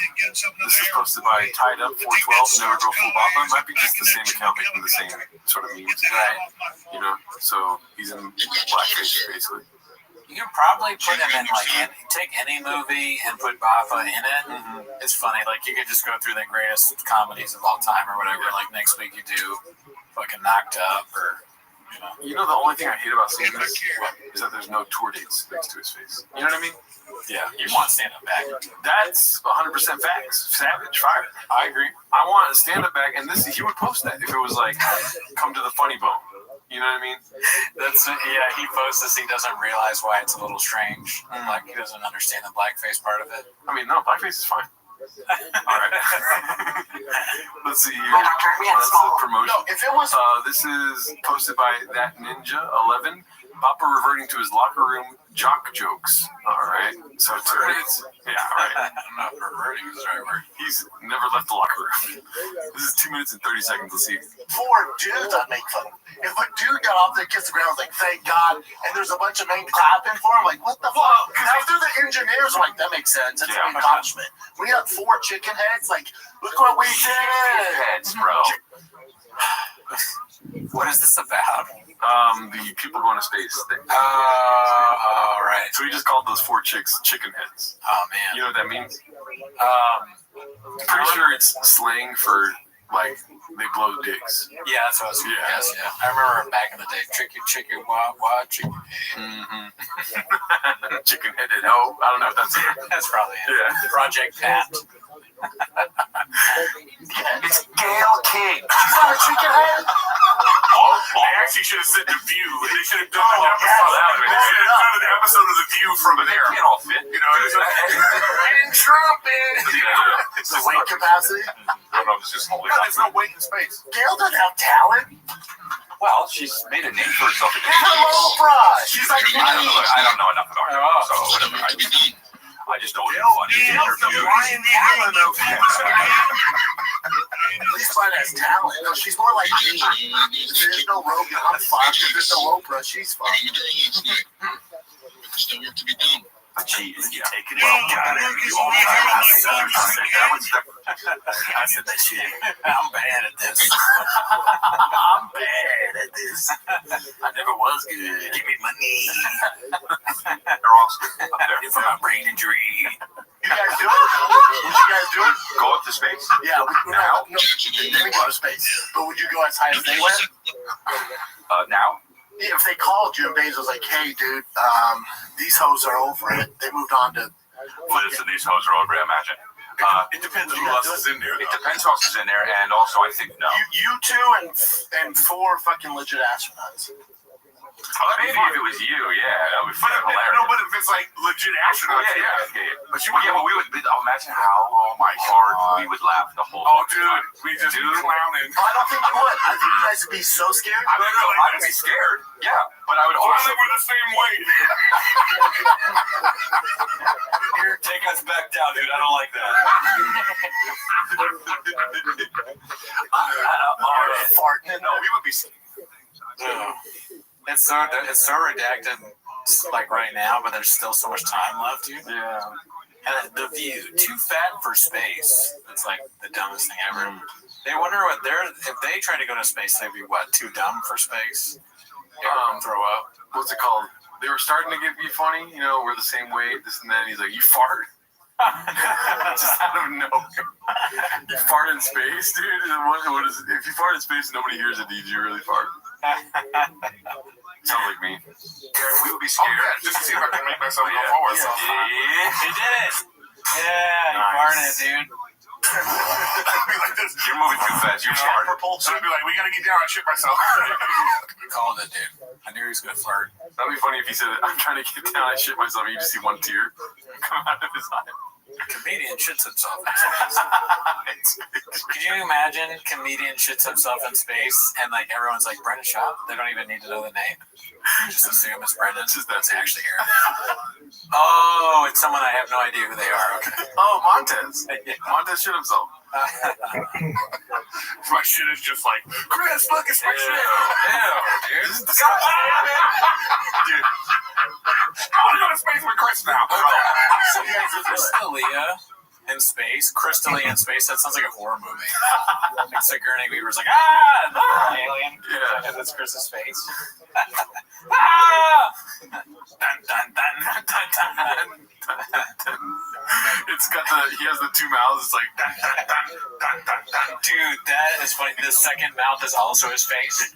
This is posted by Tied Up 412. Never Go Full Boppa. It might be just the same account making the same sort of memes. Right. You know, so he's in blackface basically. You can probably put him in take any movie and put Baffa in it. Mm-hmm. It's funny. Like you could just go through the greatest comedies of all time or whatever. Like next week you do fucking Knocked Up or You know, the only thing I hate about seeing this is that there's no tour dates next to his face. You know what I mean? Yeah, you want stand-up back. That's 100% facts. Savage, fire. I agree. I want a stand-up back, and he would post that if it was like, come to the funny bone. You know what I mean? He posts this. He doesn't realize why it's a little strange. Like, he doesn't understand the blackface part of it. I mean, no, blackface is fine. All right. Let's see here. That's the promotion. No, if it was... this is posted by That Ninja 11. Papa reverting to his locker room jock jokes. All right. So 2 minutes. Yeah, all right. I'm not reverting is the right word. He's never left the locker room. This is 2 minutes and 30 seconds. Let's see. For dudes, I'd make fun of him. If a dude got off there, kissed the ground, was like, thank God, and there's a bunch of men clapping for him, like, what the fuck? After the engineers are like, that makes sense. It's an accomplishment. We got 4 chicken heads, like, look what we did. Heads, bro. What is this about? The people going to space thing. Oh, right. So he just called those 4 chicks chicken heads. Oh, man. You know what that means? Pretty sure it's slang for, like, they blow dicks. Yeah, that's what I was going to guess, yeah. I remember back in the day, tricky, wah, chicken head. Chicken-headed hoe. I don't know if that's it. That's probably it. Yeah. Project Pat. It's Gail King. She's not a chicken head. They actually should have said The View. They should have done an episode. They should have done an episode of The View from there. They can't all fit, you know. And trumpet. The weight capacity? I don't know if it's just holding No, up. there's no weight in space. Gail doesn't have talent. Well, she's made a name for herself. She's a Oprah. She's like me. I don't know enough about her, so whatever. I just know it's funny. At least Brian has talent. No, she's more like me. If there's no Rogan, I'm fucked. If there's no Oprah, she's fucked. There's still work to be done. Jeez, yeah. Taking it. Got it. You all I said that shit. I'm bad at this. I'm bad at this. I never was good. Give me money. They're all stupid up there. For my brain injury. You guys do it? Would you guys do it? Go up to space? Yeah, no, they didn't go to space. But would you go as high as they went? Now? Yeah, if they called you and Bezos was like, hey, dude, these hoes are over it. They moved on to... Listen, these hoes are over, I imagine. It depends on who else is in there. It depends who else is in there, and also I think no. You 2 and 4 fucking legit astronauts. Maybe if it was you, yeah, that would be hilarious. No, but if it's like legit astronauts, yeah. But we would. Imagine how hard we would laugh the whole. Oh, dude, we just clowning. I don't think you would. I think you guys would be so scared. I'd be scared. Yeah, but I would also. We're the same way. Here, take us back down, dude. I don't like that. Farting. No, we would be. It's so redacted, like right now, but there's still so much time left, dude. Yeah. And The View, too fat for space. It's like the dumbest thing ever. They wonder if they try to go to space, they'd be too dumb for space? Throw up. What's it called? They were starting to get me funny, you know, we're the same weight, this and that. He's like, you fart? Just out of nowhere. You fart in space, dude? What is it? If you fart in space and nobody hears it, did you really fart? Sounds like me. We would be scared just to see if I can make myself go forward. He did it. Yeah, you farted, dude. You're moving too fast. You're smart. So I'd be like, we gotta get down and shit myself. Called it, dude. I knew he was gonna flirt. That'd be funny if he said, I'm trying to get down, I shit myself, and you just see one tear come out of his eye. Comedian shits himself in space. Could you imagine comedian shits himself in space and like everyone's like Brendan Schaub? They don't even need to know the name. You just assume it's Brendan. That's actually here. Oh, it's someone I have no idea who they are. Okay. Oh, Montez. Montez shit himself. My shit is just like, Chris, look, it's my shit. Dude. Dude. I want to go to space with Chris now. So Crystalia in space. Crystalia in space. That sounds like a horror movie. Like Sigourney Weaver's like, alien. Yeah. And it's Chris's face. Dun, dun, dun, dun, dun, dun. It's got he has the two mouths. It's like dun, dun, dun, dun, dun, dun. Dude, that is funny. The second mouth is also his face.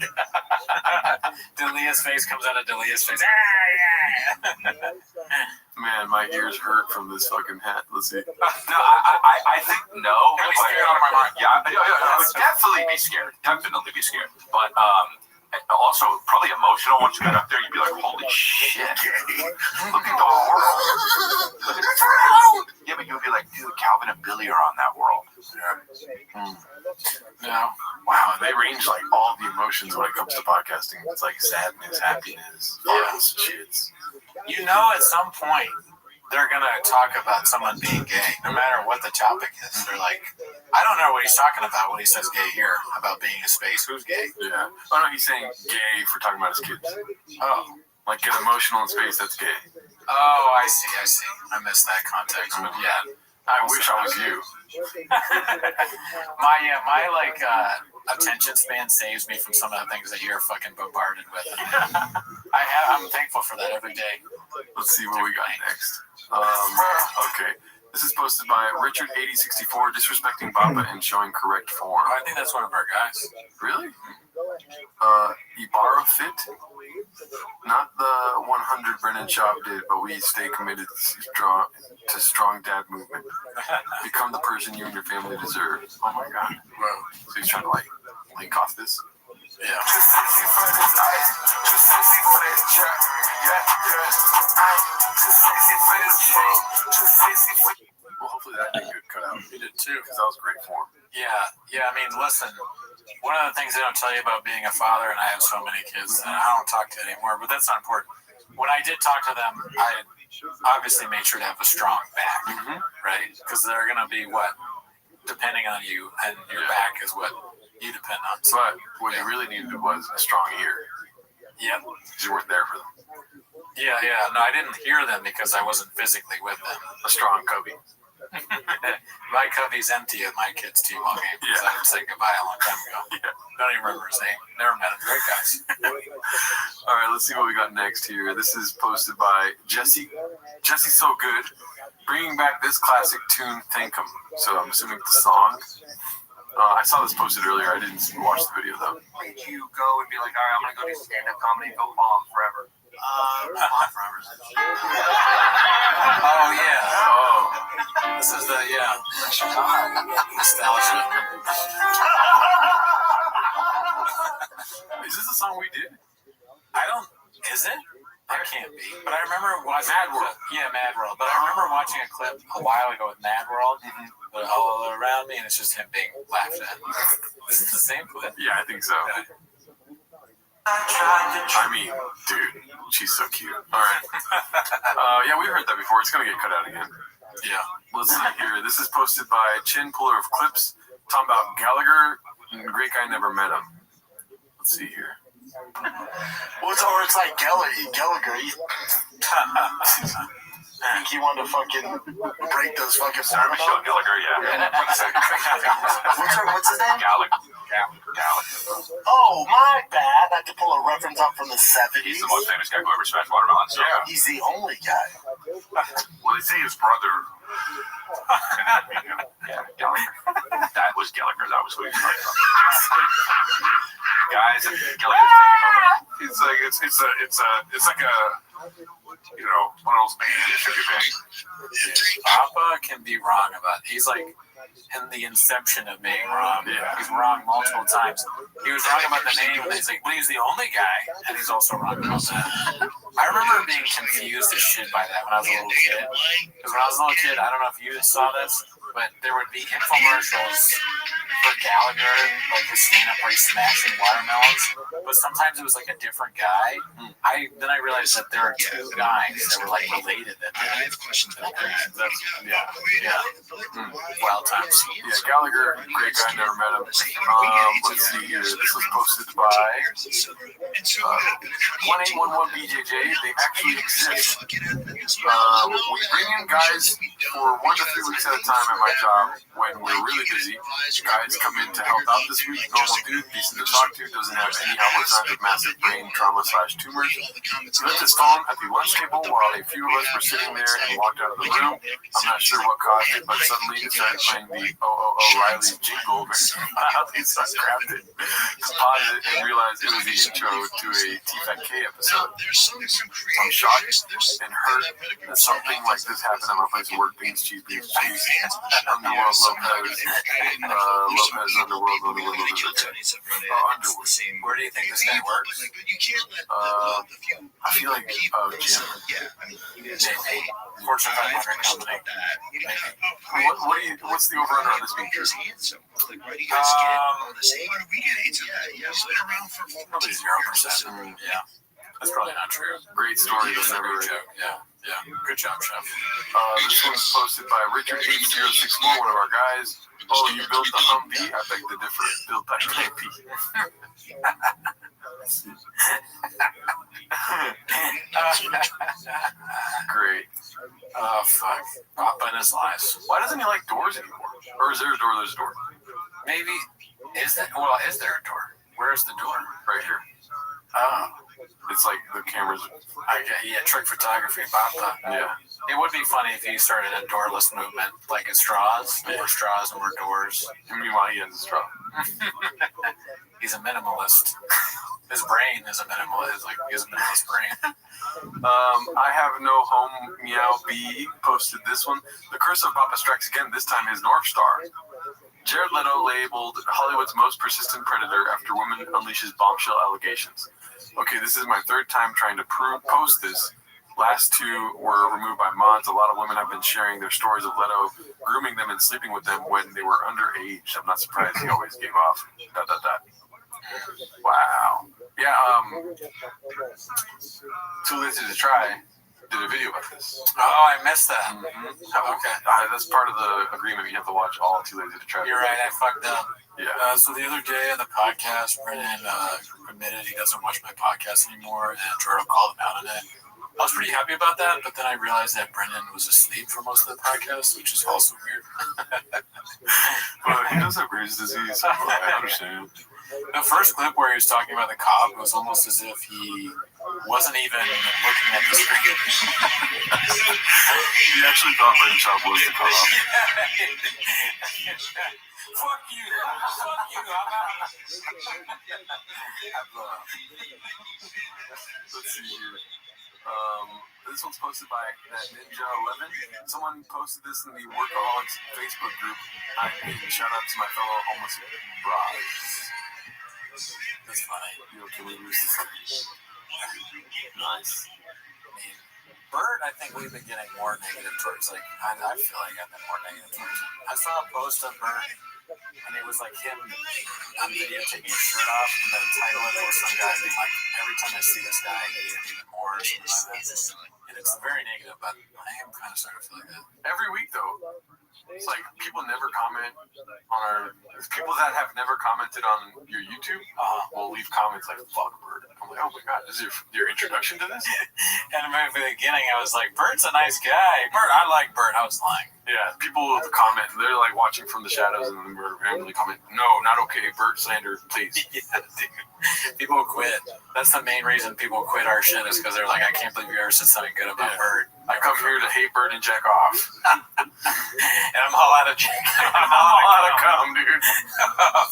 Delia's face comes out of Delia's face. Man, my ears hurt from this fucking hat. Let's see. No, I think no. I'd be scared out of my mind. Yeah, I would definitely be scared. Definitely be scared. But also probably emotional. Once you get up there, you'd be like, holy shit. Look at the world. Look at the world. Yeah, but you'd be like, dude, Calvin and Billy are on that world. No. Wow, they range like all the emotions when it comes to podcasting. It's like sadness, happiness, farts, shits. You know, at some point, they're going to talk about someone being gay, no matter what the topic is. They're like, I don't know what he's talking about when he says gay here, about being a space. Who's gay? Yeah. Oh, no, he's saying gay for talking about his kids. Oh. Like get emotional in space, that's gay. Oh, I see. I missed that context, but yeah. I wish I was you. my attention span saves me from some of the things that you're fucking bombarded with. I'm thankful for that every day. Let's see what we got next. Okay. This is posted by Richard8064, disrespecting Baba and showing correct form. I think that's one of our guys. Really? Ibarra Fit? Not the 100 Brennan Schaub did, but we stay committed to strong dad movement. Become the person you and your family deserve. Oh my God. So he's trying to like link off this? Yeah. Well, hopefully that didn't get cut out. You did too. Because that was great form. Yeah. I mean, listen, one of the things they don't tell you about being a father, and I have so many kids that I don't talk to anymore, but that's not important. When I did talk to them, I obviously made sure to have a strong back, right? Because they're going to be depending on you, and your back is what you depend on. But what you really needed was a strong ear. Yep. Because you weren't there for them. Yeah. No, I didn't hear them because I wasn't physically with them. A strong cubby. My cubby's empty at my kids' T-ball game because I said goodbye a long time ago. Don't even remember his name. Never met him. Great guys. All right, let's see what we got next here. This is posted by Jesse. Jesse's so good. Bringing back this classic tune, Thank 'Em. So I'm assuming it's the song. I saw this posted earlier. I didn't watch the video though. Made you go and be like, all right, I'm gonna go do stand-up comedy, go bomb forever. Bomb forever. Oh yeah. Oh. This is the nostalgia. Is this a song we did? Is it? That can't be. But I remember watching Mad World. Yeah, Mad World. But I remember watching a clip a while ago with Mad World. But all around me, and it's just him being laughed at. Is it the same clip? Yeah, I think so. I mean, dude, she's so cute. All right. Yeah, we heard that before. It's gonna get cut out again. Yeah. Let's see here. This is posted by Chin Puller of Clips. Talking about Gallagher. Great guy, never met him. Let's see here. It's like Gallagher. I think he wanted to fucking break those fucking. Sarah Michelle Gallagher, yeah. What's his name? Gallagher. Oh, my bad. I had to pull a reference up from the 70s. He's the most famous guy who ever smashed watermelons. So. Yeah. He's the only guy. Well, they say his brother. Gallagher. That was Gallagher. That was who he was talking about. Guys, Gallagher's taking over. It's like a one of those bands. Papa can be wrong about it. He's like in the inception of being wrong. Yeah. He's wrong multiple times. He was wrong about the name, and he's like, well, he's the only guy, and he's also wrong about that. I remember being confused as shit by that when I was a little kid. Because when I was a little kid, I don't know if you saw this, but there would be infomercials for Gallagher, like his stand-up where he's smashing watermelons. But sometimes it was like a different guy. Then I realized that there are two guys that were like related. I have questions about that. Wild times. Yeah, Gallagher, great guy, never met him. Let's see here. This was posted by 1811 BJJ. They actually exist. We bring in guys for 1 to 3 weeks at a time at my job, when we're really busy, guys come in to help out this week. Normal dude, decent to talk to, doesn't have any outward signs of massive brain trauma/tumors. He left his phone at the lunch table while a few of us were sitting there and walked out of the room. I'm not sure what caused it, but suddenly it started playing the O'Reilly jingle very loudly, so I grabbed it, paused it, and realized it was the intro to a T-Fat K episode. I'm shocked and hurt that something like this happened at my place of work. Beans, cheese, Underworld, Lopez, Underworld. Where do you think this guy works? I feel like Jim. Fortune 500 company. What's the over-under on this being true? Probably 0%. Yeah. That's probably not true. Great story, though. Never joke. Yeah. Good job, Chef. This one's posted by Richard8064, one of our guys. Oh, you built the Humvee? I beg to differ. Built that campy. Great. Oh, fuck. Papa and his lies. Why doesn't he like doors anymore? Or is there a door? There's a door. Maybe. Is there a door? Where's the door? Right here. Oh. It's like the cameras. Trick photography, Papa. Yeah. It would be funny if he started a doorless movement, like at straws. More straws and more doors. And meanwhile, he has a straw. He's a minimalist. His brain is a minimalist. Like, he has a minimalist brain. I have no home. Meow B posted this one. The curse of Papa strikes again. This time his North Star. Jared Leto labeled Hollywood's most persistent predator after woman unleashes bombshell allegations. Okay, this is my third time trying to post this. Last two were removed by mods. A lot of women have been sharing their stories of Leto grooming them and sleeping with them when they were underage. I'm not surprised he always gave off. ... Wow. Yeah, Too Lazy to Try did a video about this. Oh, I missed that. Mm-hmm. Okay. That's part of the agreement. You have to watch all Too Lazy to Try. You're right, I fucked up. Yeah. So the other day on the podcast, Brennan admitted he doesn't watch my podcast anymore, and Jordan called him out on it. I was pretty happy about that, but then I realized that Brendan was asleep for most of the podcast, which is also weird. Well, he does have Graves' disease, so I understand. The first clip where he was talking about the cop, it was almost as if he wasn't even looking at the screen. He actually thought Lane Chop was the cop. Fuck you! I'm out. Let's see here. This one's posted by that Ninja11. Someone posted this in the Workaholics Facebook group. Shout out to my fellow homeless bros. That's funny. Can we use this? Nice. Bird, I think we've been getting more negative towards. Like, I feel like I've been more negative towards him. I saw a post of Bird, and it was like him on video taking his shirt off, and the title of it was some guy being like, every time I see this guy, I hate him even more, or something like that. And it's very negative, but I am kind of starting to feel like that. Every week, though. It's like people never comment on our... People that have never commented on your YouTube will leave comments like, fuck Bird. I'm like, oh my god, this is your introduction to this? And in the beginning, I was like, Bird's a nice guy. Bird, I like Bird. I was lying. Yeah, people will comment. They're like watching from the shadows and then we're randomly comment, no, not okay, Bird slander, please. Yeah, dude. People quit. That's the main reason people quit our shit is because they're like, I can't believe you ever said something good about Bird. I come here to hate Bird and jack off. And I'm all out of jack. I'm all out of cum, dude.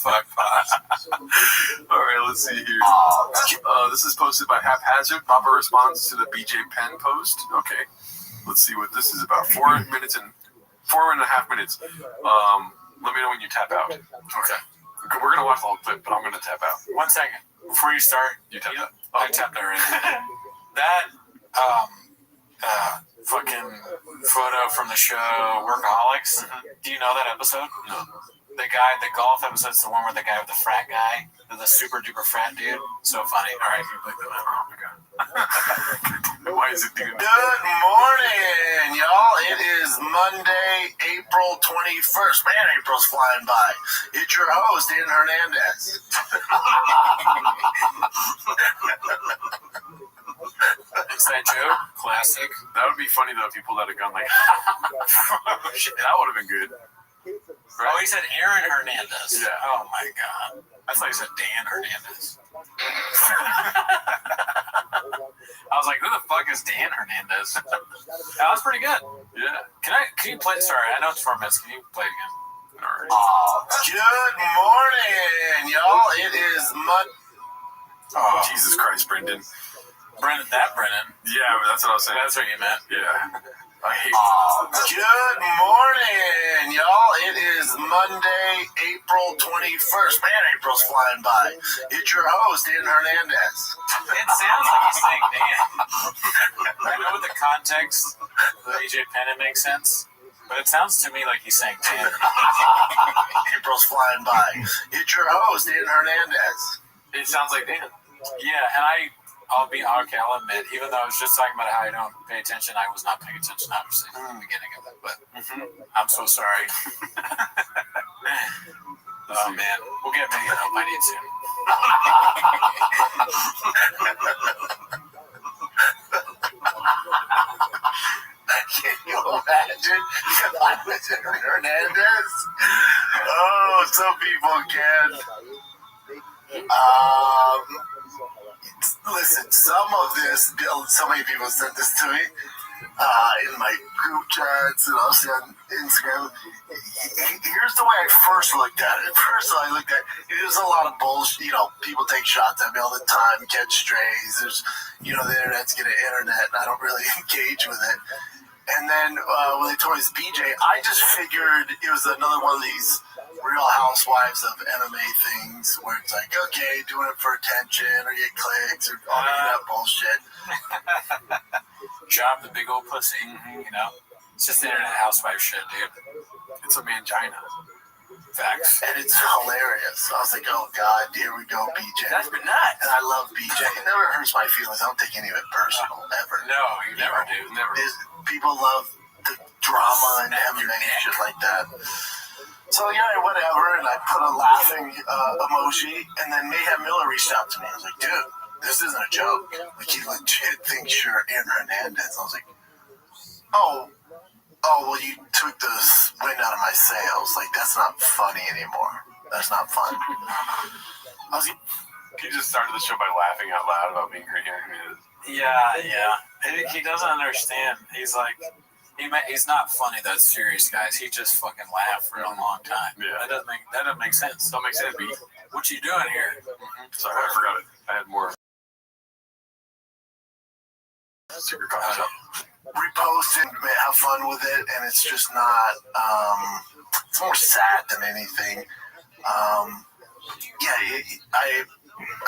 Fuck. Alright, let's see here. This is posted by Haphazard. Papa responds to the BJ Penn post. Okay. Let's see what this is about. 4.5 minutes. Let me know when you tap out. Okay. We're going to watch the whole clip, but I'm going to tap out. 1 second. Before you start, you tap out. I tapped already. That fucking photo from the show Workaholics. Do you know that episode? No. The golf episode's the one where the guy with the frat guy, the super duper frat dude. So funny. All right, you click that out. Oh my god. Why is it doing that? Good morning, y'all. It is Monday, April 21st. Man, April's flying by. It's your host, Ian Hernandez. Inside joke? Classic. That would be funny though if you pulled out a gun like that would have been good. Right? Oh, he said Aaron Hernandez. Yeah. Oh my God. I thought he said Dan Hernandez. I was like, who the fuck is Dan Hernandez? That was pretty good. Yeah. Can you play? Sorry, I know it's 4 minutes. Can you play it again? Good morning, y'all. It is Oh, Jesus Christ, Brendan. Brendan. Yeah, that's what I was saying. That's what you meant. Yeah. I hate Good morning, y'all. It is Monday, April 21st. Man, April's flying by. It's your host, Dan Hernandez. It sounds like he's saying Dan. I know with the context of AJ Penn, it makes sense. But it sounds to me like he's saying Dan. April's flying by. It's your host, Dan Hernandez. It sounds like Dan. Yeah, and I'll admit, even though I was just talking about how I don't pay attention, I was not paying attention, obviously, from the beginning of it, but I'm so sorry. Oh, man. We'll get maybe help I need soon. Can you imagine if I was Hernandez? Oh, some people can. Listen, some of this, so many people sent this to me in my group chats and also on Instagram. Here's the way I first looked at it. First, I looked at it was a lot of bullshit. You know, people take shots at me all the time, catch strays. There's, the internet's getting internet, and I don't really engage with it. And then when they told me it's BJ, I just figured it was another one of these Real Housewives of anime things where it's like, okay, doing it for attention or get clicks or all that bullshit. Job the big old pussy, It's just internet housewife shit, dude. It's a mangina. Facts. And it's hilarious. I was like, oh, God, here we go, BJ. That's been nuts. And I love BJ. It never hurts my feelings. I don't take any of it personal, ever. No, you never do. Never. People love the drama and MMA and shit like that. So, yeah, whatever. And I put a laughing emoji. And then Mayhem Miller reached out to me. I was like, dude, this isn't a joke. Like, he legit thinks you're Aaron Hernandez. I was like, oh, well, you took the wind out of my sails. Like, that's not funny anymore. That's not fun. He just started the show by laughing out loud about being great Aaron Hernandez. Yeah. He doesn't understand. He's like, he's not funny. That's serious, guys. He just fucking laughed for a long time. Yeah. That doesn't make sense. Don't make sense, B. What you doing here? Sorry, I forgot it. I had more. Secret coffee shop. Repost it, have fun with it, and it's just not. It's more sad than anything. I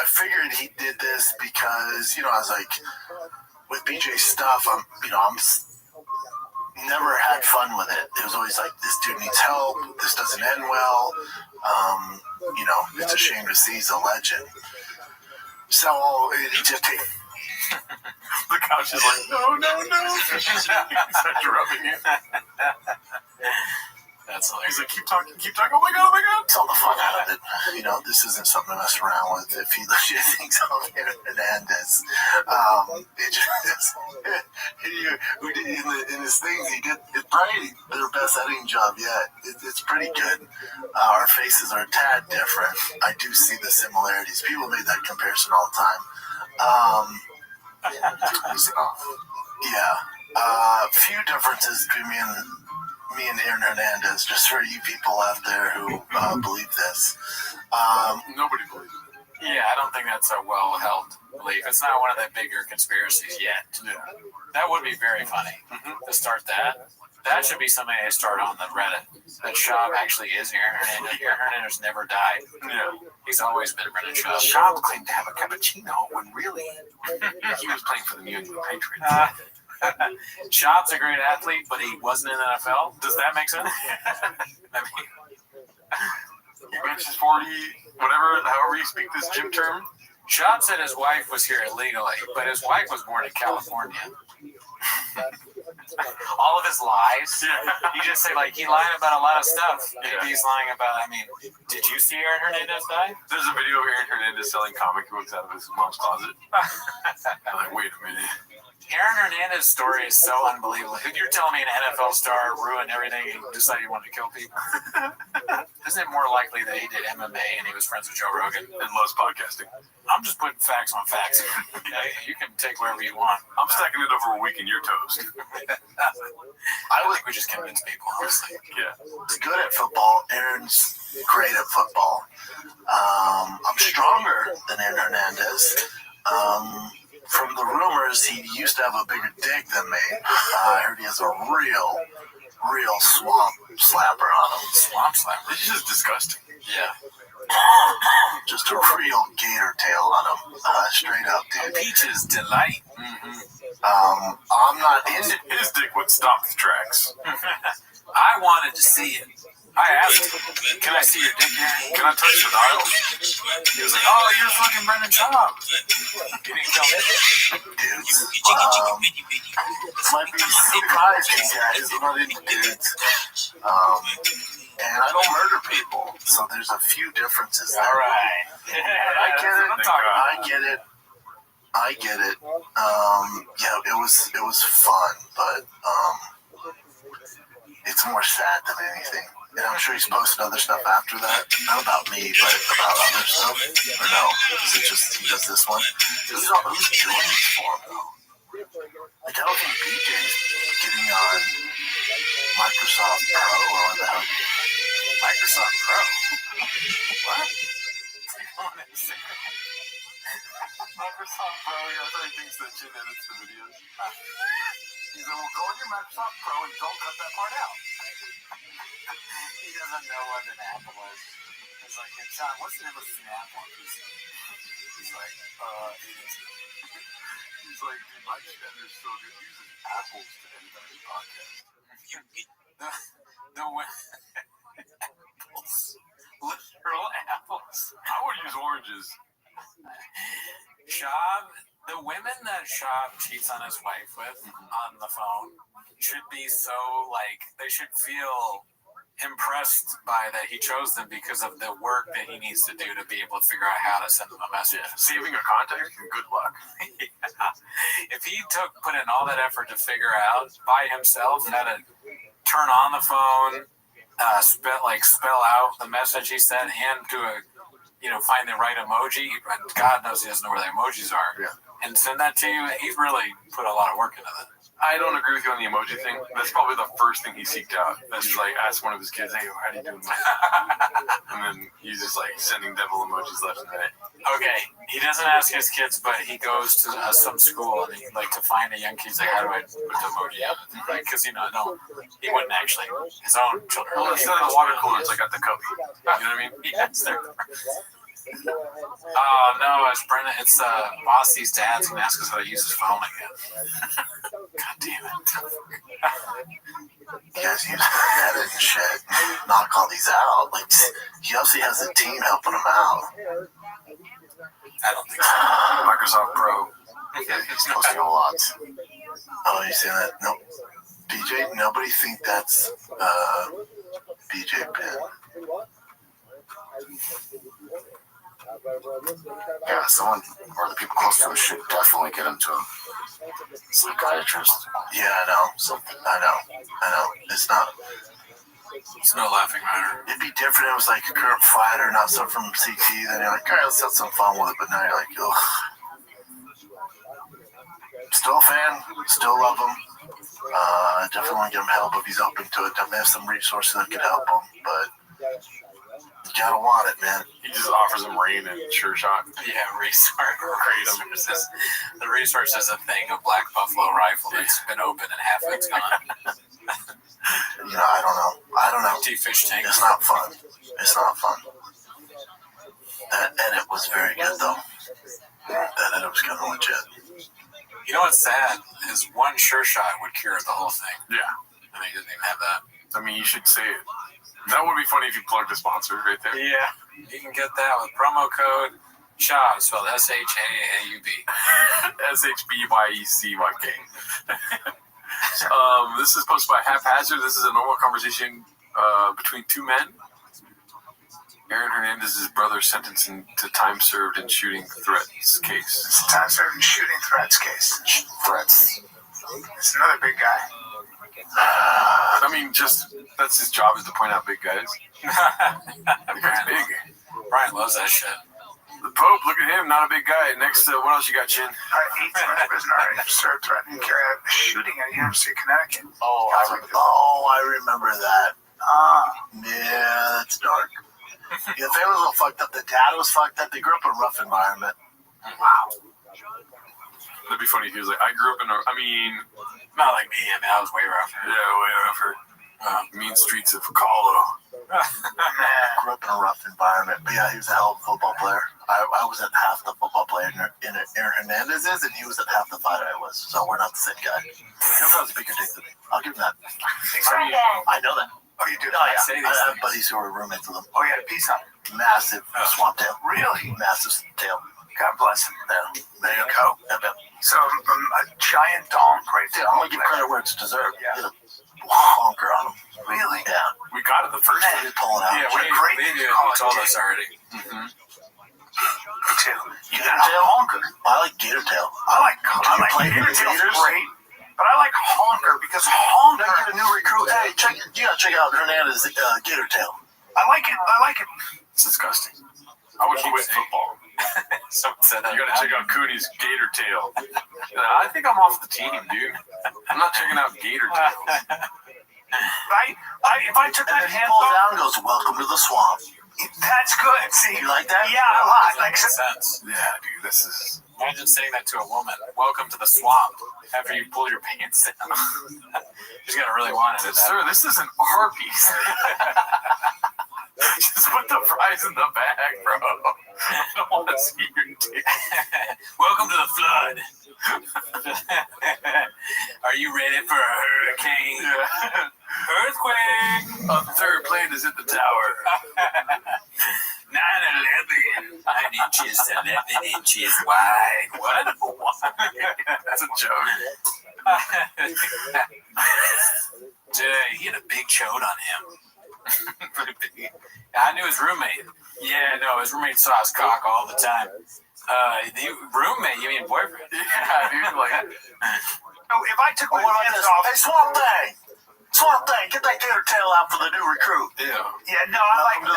figured he did this because I was like, with BJ stuff, I'm never had fun with it. It was always like, this dude needs help. This doesn't end well. It's a shame to see he's a legend. So it just takes. The couch is like, no. He's like rubbing it. That's hilarious. He's like, keep talking. Oh my god. It's all the fun out of it. This isn't something to mess around with. If he legit thinks I'm Aaron Hernandez, it just in his things he did. It's probably their best editing job yet. It's pretty good. Our faces are a tad different. I do see the similarities. People made that comparison all the time. A few differences between me and Aaron Hernandez, just for you people out there who believe this. Nobody believes it. Yeah, I don't think that's a well-held belief. It's not one of the bigger conspiracies yet. Yeah. That would be very funny to start that. That should be something I start on the Reddit. That Schaub actually is Aaron Hernandez. Aaron Hernandez never died. Yeah. He's always been Brennan Schaub. Schaub claimed to have a cappuccino when really he was playing for the New England Patriots. Schaub's a great athlete, but he wasn't in the NFL. Does that make sense? He benches 40, whatever, however you speak this gym term. Schaub said his wife was here illegally, but his wife was born in California. All of his lies. He just said, he lied about a lot of stuff. Maybe he's lying about, did you see Aaron Hernandez die? There's a video of Aaron Hernandez selling comic books out of his mom's closet. I'm like, wait a minute. Aaron Hernandez's story is so unbelievable. You're telling me an NFL star ruined everything and decided he wanted to kill people? Isn't it more likely that he did MMA and he was friends with Joe Rogan and loves podcasting? I'm just putting facts on facts. You can take whatever you want. I'm stacking it over a week in your toast. I think we just convince people, honestly. Yeah. He's good at football. Aaron's great at football. I'm stronger than Aaron Hernandez. From the rumors, he used to have a bigger dick than me. I heard he has a real swamp slapper on him. Swamp slapper? This is just disgusting. Yeah. Just a real gator tail on him. Straight up, dude. Peach's delight. I'm not into... His dick would stop the tracks. I wanted to see it. I asked him, can I see your dick? Can I touch the dial? He was like, oh, you're fucking Brendan Schaub. You didn't tell me. Dudes, might be surprised you guys. I'm not into dudes. And I don't murder people, so there's a few differences there. All right. I get it. Yeah, it was fun, but it's more sad than anything. And I'm sure he's posted other stuff after that. Not about me, but about other stuff. Or no? Is it just he does this one? Who's doing this for him, though? Like, I don't think BJ's getting on Microsoft Pro or what the hell? Microsoft Pro? What? Microsoft Pro, yeah, so he thinks that shit edits the videos. He's like, well, go on your Microsoft Pro and don't cut that part out. He doesn't know what an apple is. He's like, hey, John, what's the name of Snap on this? He's like, dude, my editor's so good. He uses apples to edit his podcast. Apples. Literal apples. I would use oranges. Schaub, the women that Schaub cheats on his wife with on the phone should be so, like, they should feel impressed by that he chose them because of the work that he needs to do to be able to figure out how to send them a message. Yeah. Saving a contact, good luck. Yeah. If he put in all that effort to figure out by himself how to turn on the phone, spell out the message he sent, and do find the right emoji. God knows he doesn't know where the emojis are. Yeah. And send that to you. He's really put a lot of work into that. I don't agree with you on the emoji thing. That's probably the first thing he seeked out. He's like, asked one of his kids, hey, how do you do? And then he's just like sending devil emojis left and right. Okay, he doesn't ask his kids, but he goes to some school and he to find a young kid. He's like, how do I put the emoji on it? Right? Because he wouldn't actually. His own children. Well, instead of the water cooler, it's like at the cubby. You know what I mean? Yes, they're. Oh no, it's Brennan. It's Bossy's dad's gonna ask us how to use his phone again. God damn it! You guys use the edit and shit. Knock all these out. Like, he obviously has a team helping him out. I don't think so. Microsoft Pro. He's posting a lot. Oh, you saying that? Nope. BJ, nobody think that's BJ Penn. Yeah, someone or the people close to us should definitely get him to a psychiatrist. Yeah, I know. I know. It's no laughing matter. It'd be different if it was like a current fighter, not someone from CT. Then you're like, all right, let's have some fun with it. But now you're like, ugh. Still a fan. Still love him. Definitely want to give him help if he's open to it. Definitely have some resources that could help him. But you gotta want it, man. He just offers him rain and sure shot. Yeah, resources. The resource is a thing, a black buffalo rifle that's been open and half of it's gone. I don't know. Deep fish tank. It's not fun. That edit was very good, though. That edit was kind of legit. You know what's sad is one sure shot would cure the whole thing. Yeah. And he doesn't even have that. I mean, you should say it. That would be funny if you plugged the sponsor right there. Yeah. You can get that with promo code SHAUB, spelled SHAAUB. SHBYECYK. This is posted by Haphazard. This is a normal conversation between two men. Aaron Hernandez's brother sentenced to time served in shooting threats case. It's a time served in shooting threats case. Threats. It's another big guy. I mean, just that's his job is to point out big guys. The guy's big. Brian loves that shit. The Pope, look at him, not a big guy. Next, what else you got, Chin? 18 months prison already for served threatening to carry out a shooting at University of Connecticut. I remember that. Yeah, that's dark. Yeah, the family was all fucked up. The dad was fucked up. They grew up in a rough environment. Wow. That'd be funny if he was like, I grew up in not like me. I mean, I was way rougher. Yeah, way rougher. Mean streets of Colo. Grew up in a rough environment. But yeah, he was a hell of a football player. I was at half the football player in Aaron Hernandez is, and he was at half the fighter I was. So we're not the same guy. Your brother's a bigger dick than me. I'll give him that. I know that. Oh, you do? Oh, yeah. I have buddies who are roommates with him. Oh, yeah, peace out. Massive swamp tail. Really? Massive tail. God bless him. Yeah. There you go. Yeah. So, a giant donk right there. I'm going to give credit where it's deserved. Yeah. Honker on him. Really? Yeah. We got it the first time. Just pull it out. Yeah, you told us already. Mm-hmm. Too. You got Gator tail? Honker. I like gator tail. I like gator tail's great, but I like honker because honker. Now get a new recruit. Hey, you gotta check out Hernandez gator tail. I like it. It's disgusting. I would quit football. Someone said that. You gotta check out Cooney's gator tail. I think I'm off the team, dude. I'm not checking out gator tail. If I took that hand pulls down and goes, "Welcome to the swamp." That's good. See, you like that? Yeah, a lot. Makes sense. Yeah, dude, this is. Imagine saying that to a woman. Welcome to the swamp. After you pull your pants down, she's gonna really want it. Sir, this is an Arby's. Just put the fries in the bag, bro. I don't want to see your dick. Welcome to the flood. Are you ready for a hurricane? Yeah. Earthquake. A third plane is at the tower. 9/11. 9 inches, 11 inches wide. What? That's a joke. Dude, he had a big chode on him. I knew his roommate. Yeah, no, his roommate saw his cock all the time. The roommate, you mean boyfriend? Yeah, dude, like. If I took my pants off, hey, Swamp Thing, get that gator tail out for the new recruit. Yeah. Yeah, no, I like no.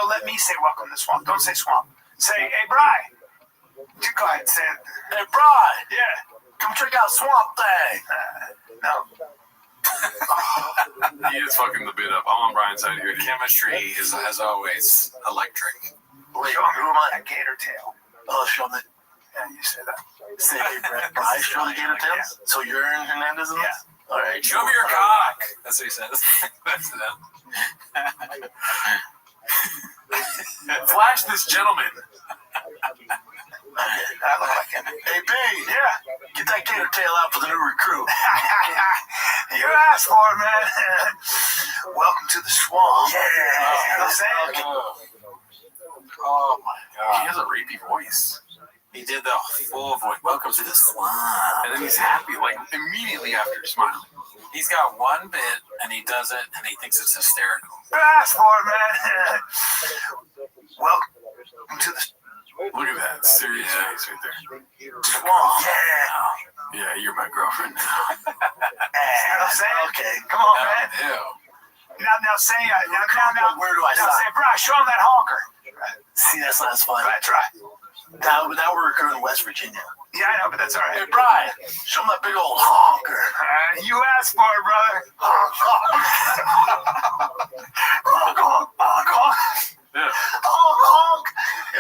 Let me say welcome to the swamp. Don't say swamp. Say, hey, Bri. Go ahead, say it. Hey, Bri. Yeah. Come check out Swamp Thing. No. He is fucking the bit up. I'm on Brian's side here. The chemistry is, as always, electric. Wait, Show me who am I? that gator tail. Oh, show me. Yeah, you say that. Say, hey, Bri, show the gator tail. Yeah. So you're in Hernandez in this? Yeah. All right. Show me your cock. That's what he says. That's them. Flash this gentleman. I look like him. Hey, B. Yeah. Get that gator tail out for the new recruit. You asked for it, man. Welcome to the swamp. Yeah. You know what I'm saying? Oh my god. He has a rapey voice. He did the full voice. Welcome to the swamp. And then he's happy, like immediately after smiling. He's got one bit and he does it and he thinks it's hysterical. You asked for it, man. Welcome to the Look at that serious face right there. swamp. Yeah. Yeah, you're my girlfriend now. You know what I'm saying? Okay. Come on, man. Ew. Now say now. Where do I now sign? say, bro, show him that honker. See, that's not as funny. That's right. Now we're recruiting West Virginia. Yeah, I know, but that's all right. Hey, Brian, show him that big old honker. You asked for it, brother. Honk, honk. Honk, honk. Yeah. Honk, honk.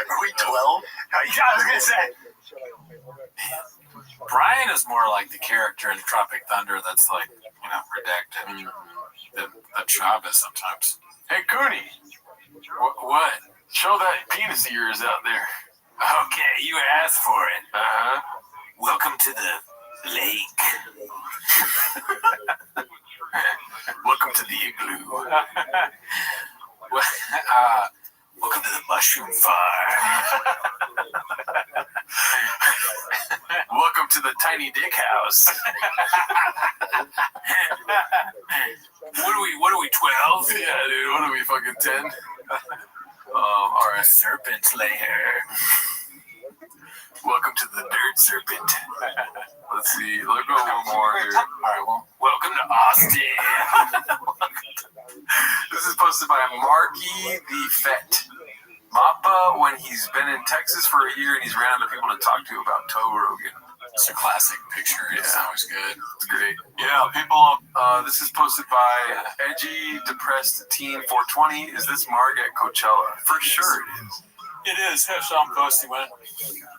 Are we 12? Yeah, I was going to say. Brian is more like the character in Tropic Thunder that's like, redacted. That Chab is sometimes. Hey, Cooney. What? Show that penis of yours out there. Okay, you asked for it. Uh-huh. Welcome to the lake. Welcome to the igloo. Welcome to the mushroom farm. Welcome to the tiny dick house. What are we, 12? Yeah, dude, what are we, fucking 10? Or a serpent lair. Welcome to the Dirt Serpent. Let's see. Let's go one more here. All right, well, welcome to Austin. This is posted by Marky the Fett. Mappa, when he's been in Texas for a year and he's ran out of people to talk to about Toe Rogan. It's a classic picture. It's always good. It's great. Yeah, people. This is posted by Edgy Depressed Teen 420. Is this Marg at Coachella? For sure it is. It is. Have some posting when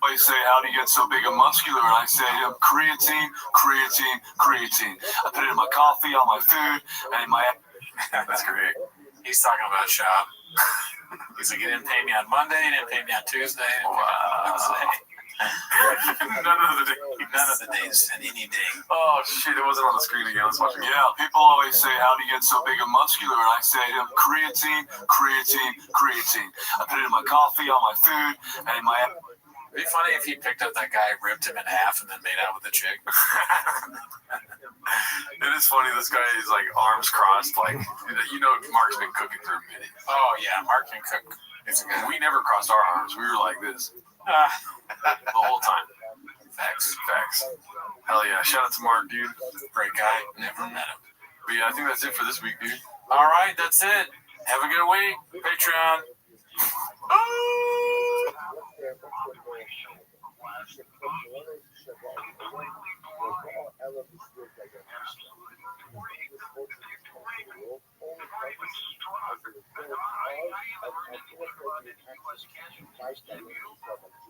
I say, how do you get so big and muscular? And I say, creatine, creatine, creatine. I put it in my coffee, on my food, and in my... That's great. He's talking about shop. He's like, he didn't pay me on Monday, he didn't pay me on Tuesday. Wow. None of the days and any day. Oh shit, it wasn't on the screen again. Let's watch it. Yeah, people always say, how do you get so big and muscular? And I say, creatine, creatine, creatine. I put it in my coffee, on my food, and in my... It'd be funny if he picked up that guy, ripped him in half, and then made out with the chick. It is funny, this guy is like arms crossed, like, you know, Mark's been cooking for a minute. Oh yeah, Mark can cook. It's a good. We never crossed our arms. We were like this. The whole time. Facts. Hell yeah. Shout out to Mark, dude. Great guy. Never met him. But yeah, I think that's it for this week, dude. All right, that's it. Have a good week. Patreon.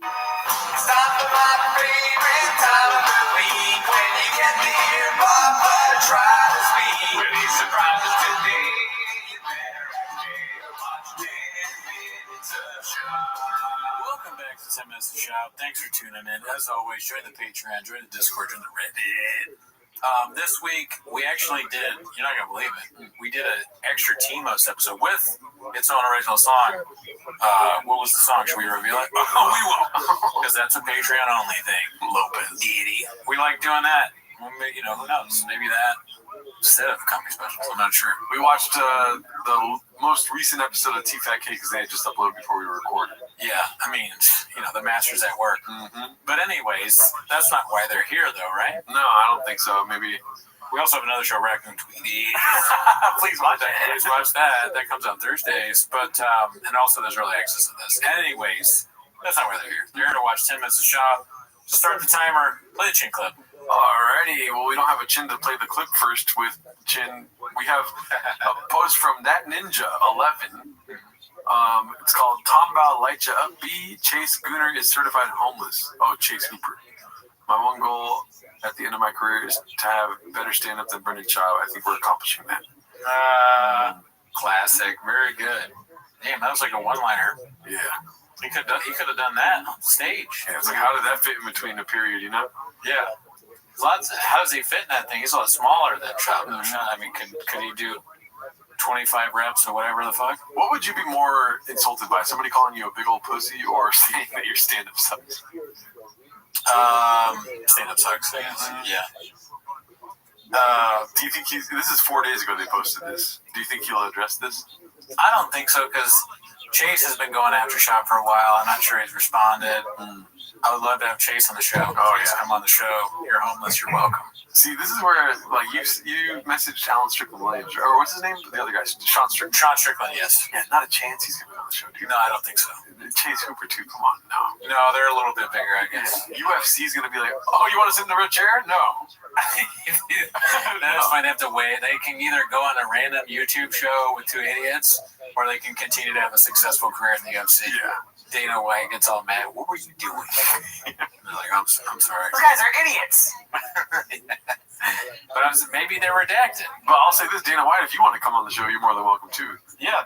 It's time for my favorite time of the week when you get the earbud to try to speak. Really surprises today. You better watch 10 minutes of show. Welcome back to 10 Minutes of Shop. Thanks for tuning in. As always, join the Patreon, join the Discord, join the Reddit. This week, we actually did, you're not going to believe it, we did an extra Timos episode with its own original song. What was the song? Should we reveal it? Oh, we will. Because that's a Patreon-only thing. Lopez. Diddy. We like doing that. You know, who knows? Maybe that instead of comedy specials. I'm not sure. We watched the most recent episode of T-Fat Cake because they had just uploaded before we recorded. Yeah, I mean, you know, the master's at work. Mm-hmm. But anyways, that's not why they're here, though, right? No, I don't think so. Maybe... We also have another show, Raccoon Tweety. Please watch that. That comes out Thursdays. But, and also there's early access to this. Anyways, that's not why they're here. They're here to watch 10 Minutes of Shop. So start the timer. Play the Chin clip. Alrighty. Well, we don't have a Chin to play the clip first with Chin. We have a post from That Ninja 11. It's called Tombao Light Ya Up B. Chase Gooner is certified homeless. Oh, Chase Hooper. My one goal at the end of my career is to have better stand-up than Brendan Chow. I think we're accomplishing that. Classic. Very good. Damn, that was like a one-liner. Yeah. He could have done that on stage. Yeah, it's like, how did that fit in between a period, you know? Yeah. How does he fit in that thing? He's a lot smaller than Chow. I mean, could he do 25 reps or whatever the fuck? What would you be more insulted by? Somebody calling you a big old pussy or saying that your stand-up sucks? Stand-up sucks, I guess. Yeah. Do you think this is 4 days ago they posted this. Do you think he'll address this? I don't think so, because Chase has been going after Shop for a while. I'm not sure he's responded. I would love to have Chase on the show. Oh, yeah. Come on the show. You're homeless. You're welcome. See, this is where, like, you messaged Alan Strickland Williams, or what's his name? The other guy, Sean Strickland. Sean Strickland, yes. Yeah, not a chance he's going to be on the show, dude. No, I don't think so. Chase Hooper, too. Come on, no. No, they're a little bit bigger, I guess. UFC's going to be like, oh, you want to sit in the red chair? No. They just might have to wait. They can either go on a random YouTube show with two idiots, or they can continue to have a successful career in the UFC. Yeah. Dana White gets all mad. What were you doing? They're like, I'm sorry. Those guys are idiots. But maybe they're redacted. But I'll say this, Dana White, if you want to come on the show, you're more than welcome too. Yeah,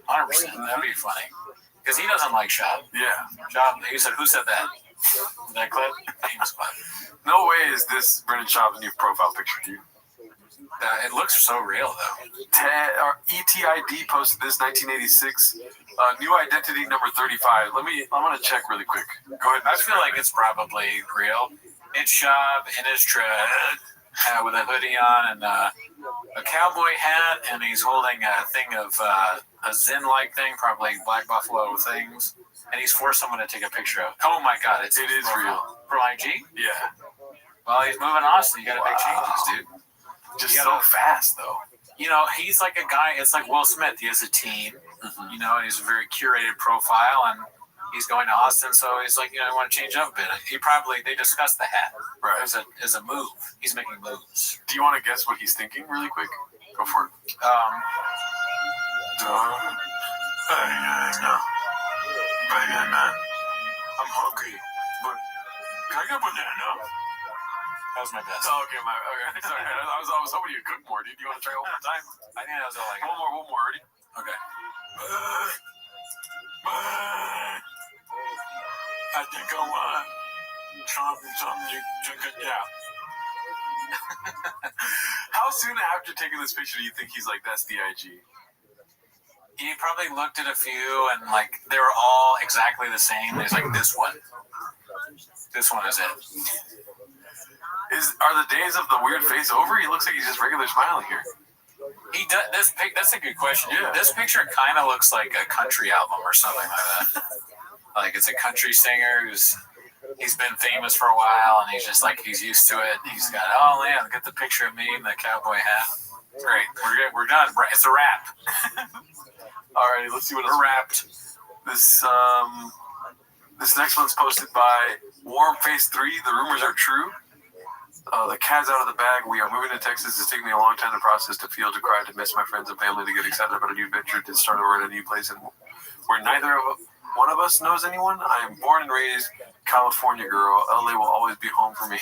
100%. That'd be funny. Because he doesn't like Shop. Yeah. Shop, who said that? That clip? Famous clip. No way is this Brendan Schaub's new profile picture, dude. It looks so real, though. ETID posted this 1986. New identity number 35. I'm gonna check really quick. Go ahead. I feel like it's probably real. It's Shab in his truck with a hoodie on and a cowboy hat, and he's holding a thing of a Zen-like thing, probably Black Buffalo things, and he's forced someone to take a picture of. Oh my God, it is real. From IG? Yeah. Well, he's moving Austin. You got to make changes, dude. Just so fast, though. You know, he's like a guy. It's like Will Smith. He has a team. You know, he's a very curated profile, and he's going to Austin. So he's like, you know, I want to change up a bit. They discussed the hat. Right. As a move. He's making moves. Do you want to guess what he's thinking, really quick? Go for it. No. Banana. I'm hungry, but can I get a banana? That was my best. Oh, okay, okay. Sorry, I was hoping you'd cook more, dude. Do you want to try one more time? I think that was all I got. One more, ready? Okay. I think I want something you can yeah. How soon after taking this picture do you think he's like, that's the IG? He probably looked at a few and like they were all exactly the same. He's like, this one is it. Are the days of the weird face over? He looks like he's just regular smiling here. He does. That's a good question. Yeah. This picture kind of looks like a country album or something like that. Like it's a country singer he's been famous for a while and he's used to it. He's got get the picture of me in the cowboy hat. Great. We're done. It's a wrap. Alrighty, let's see what else. We're wrapped. This next one's posted by Warm Face 3. The rumors are true. The cat's out of the bag. We are moving to Texas. It's taken me a long time to process, to feel, to cry, to miss my friends and family, to get excited about a new venture, to start over in a new place, and where neither one of us knows anyone. I am born and raised California girl. LA will always be home for me.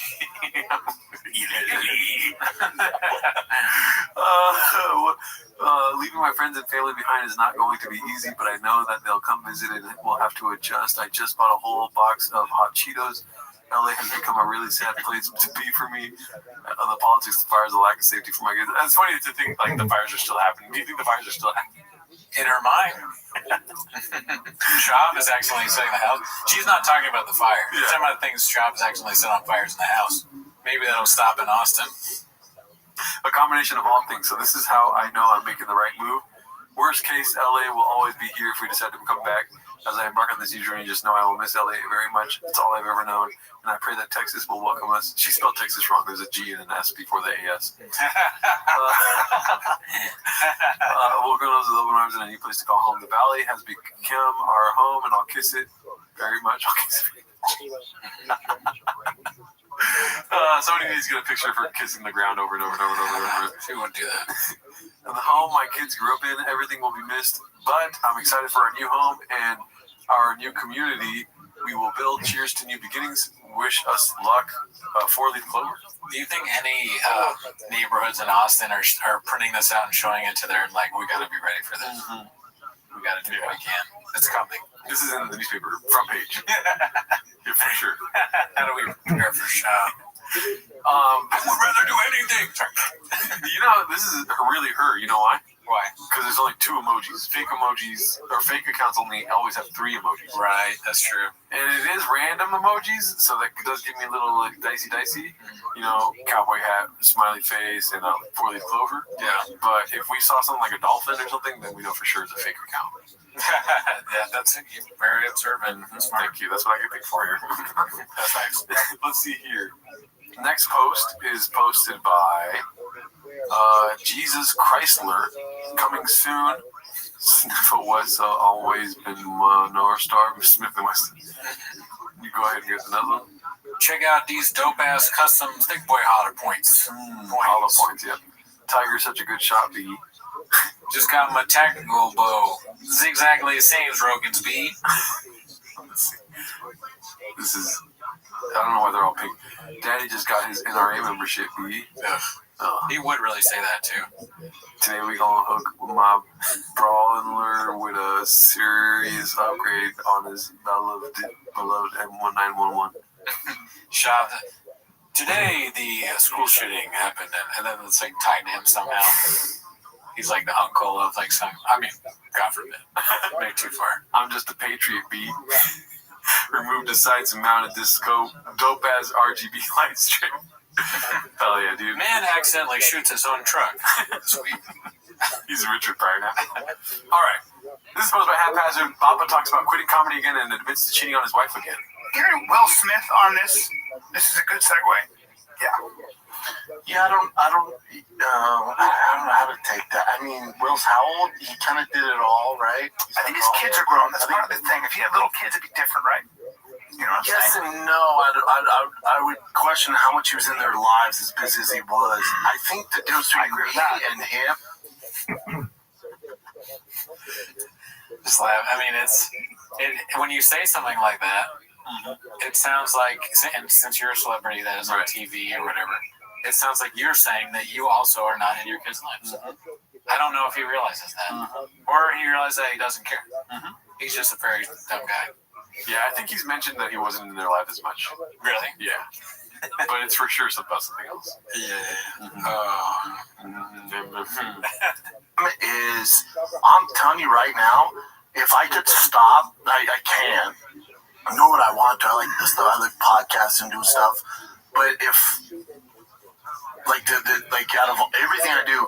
Leaving my friends and family behind is not going to be easy, but I know that they'll come visit and we'll have to adjust. I just bought a whole box of hot Cheetos. LA has become a really sad place to be for me. The politics, the fires, the lack of safety for my kids. It's funny to think like the fires are still happening. Do you think the fires are still happening? In her mind. Shab is accidentally setting the house. She's not talking about the fire. She's talking about things Shab is accidentally set on fires in the house. Maybe that'll stop in Austin. A combination of all things. So this is how I know I'm making the right move. Worst case, LA will always be here if we decide to come back. As I embark on this new journey, just know I will miss LA very much. It's all I've ever known. And I pray that Texas will welcome us. She spelled Texas wrong. There's a G and an S before the AS. We'll go those with open arms and a new place to call home. The valley has become our home, and I'll kiss it very much. I'll kiss it. Somebody needs to get a picture of her kissing the ground over and over and over and over and over. She wouldn't do that. And the home my kids grew up in, everything will be missed. But I'm excited for our new home and our new community we will build. Cheers to new beginnings. Wish us luck. 4-leaf clover. Do you think any neighborhoods in Austin are printing this out and showing it to their, like, we got to be ready for this? Mm-hmm. We got to do what we can. It's coming. This is in the newspaper, front page. Yeah, for sure. How do we prepare for show? I would rather do anything. You know, this is really her. You know why? Why? Because there's only 2 emojis. Fake emojis, or fake accounts only always have 3 emojis. Right, that's true. And it is random emojis, so that does give me a little like dicey. You know, cowboy hat, smiley face, and a 4-leaf clover. Yeah. But if we saw something like a dolphin or something, then we know for sure it's a fake account. Yeah, that's it. You're very observant. Thank you. That's what I can think for here. That's nice. Let's see here. Next post is posted by Jesus Chrysler. Coming soon. Sniffle West always been my North Star. Smith and Wesson. You go ahead and get another one. Check out these dope ass custom thick boy holler points. Holler points, yep. Tiger's such a good shot, B. Just got my tactical bow. Zigzagly the same as Rogan's B. This is, I don't know why they're all pink. Daddy just got his NRA membership, B. He would really say that too. Today we gonna hook my brawler with a serious upgrade on his beloved M1911. Shot. Today the school shooting happened, and then it's like tied to him somehow. He's like the uncle of like some. I mean, God forbid, maybe too far. I'm just a patriot, B. Removed the sights and mounted this scope. Dope ass RGB light strip. Hell yeah, dude. Man accidentally shoots his own truck. Sweet. He's Richard Pryor now. All right. This is posted by Haphazard. Papa talks about quitting comedy again and admits to cheating on his wife again. Hearing Will Smith on this is a good segue. Yeah. Yeah, I don't know how to take that. I mean, Will's how old? He kind of did it all, right? I think his kids are grown. That's part of the thing. If he had little kids, it'd be different, right? You know what I'm yes saying? and no. I would question how much he was in their lives as busy as he was. I think the difference between me and him. Just laugh. I mean, when you say something like that, it sounds like, and since you're a celebrity that is on TV or whatever, it sounds like you're saying that you also are not in your kids' lives. I don't know if he realizes that, or he realizes that he doesn't care. He's just a very dumb guy. Yeah, I think he's mentioned that he wasn't in their life as much. Really? Yeah. But it's for sure about something else. I'm telling you right now, if I could stop, I can. I know what I want to. I like this stuff. I like podcasts and doing stuff. But if, like out of everything I do,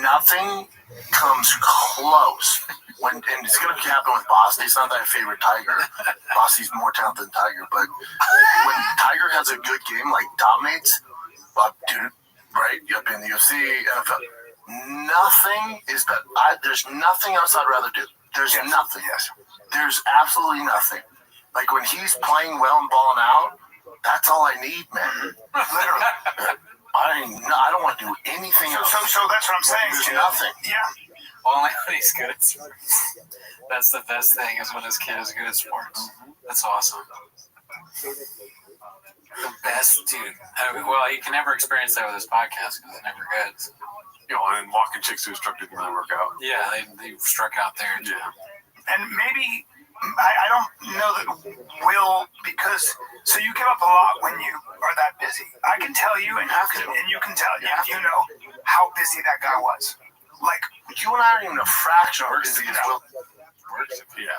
nothing comes close. And it's going to happen with Bossy. It's not that I favorite Tiger. Bossy's more talented than Tiger. But when Tiger has a good game, like dominates, dude, right? You've been in the UFC, NFL. Nothing is better. There's nothing else I'd rather do. There's nothing. Yes. There's absolutely nothing. Like when he's playing well and balling out, that's all I need, man. Literally. I don't want to do anything else. So that's what I'm saying. There's nothing. Yeah. Only when he's good at sports. That's the best thing, is when his kid is good at sports. That's awesome. The best, dude. Well, you can never experience that with his podcast because it's never good. You know, and walking chicks who struck didn't really work out. Yeah, they struck out there. Yeah. And maybe, I don't know that Will, because, so you give up a lot when you are that busy. I can tell you, and you can tell, you know how busy that guy was. Like, you and I aren't even a fraction of busy as Will. Yeah.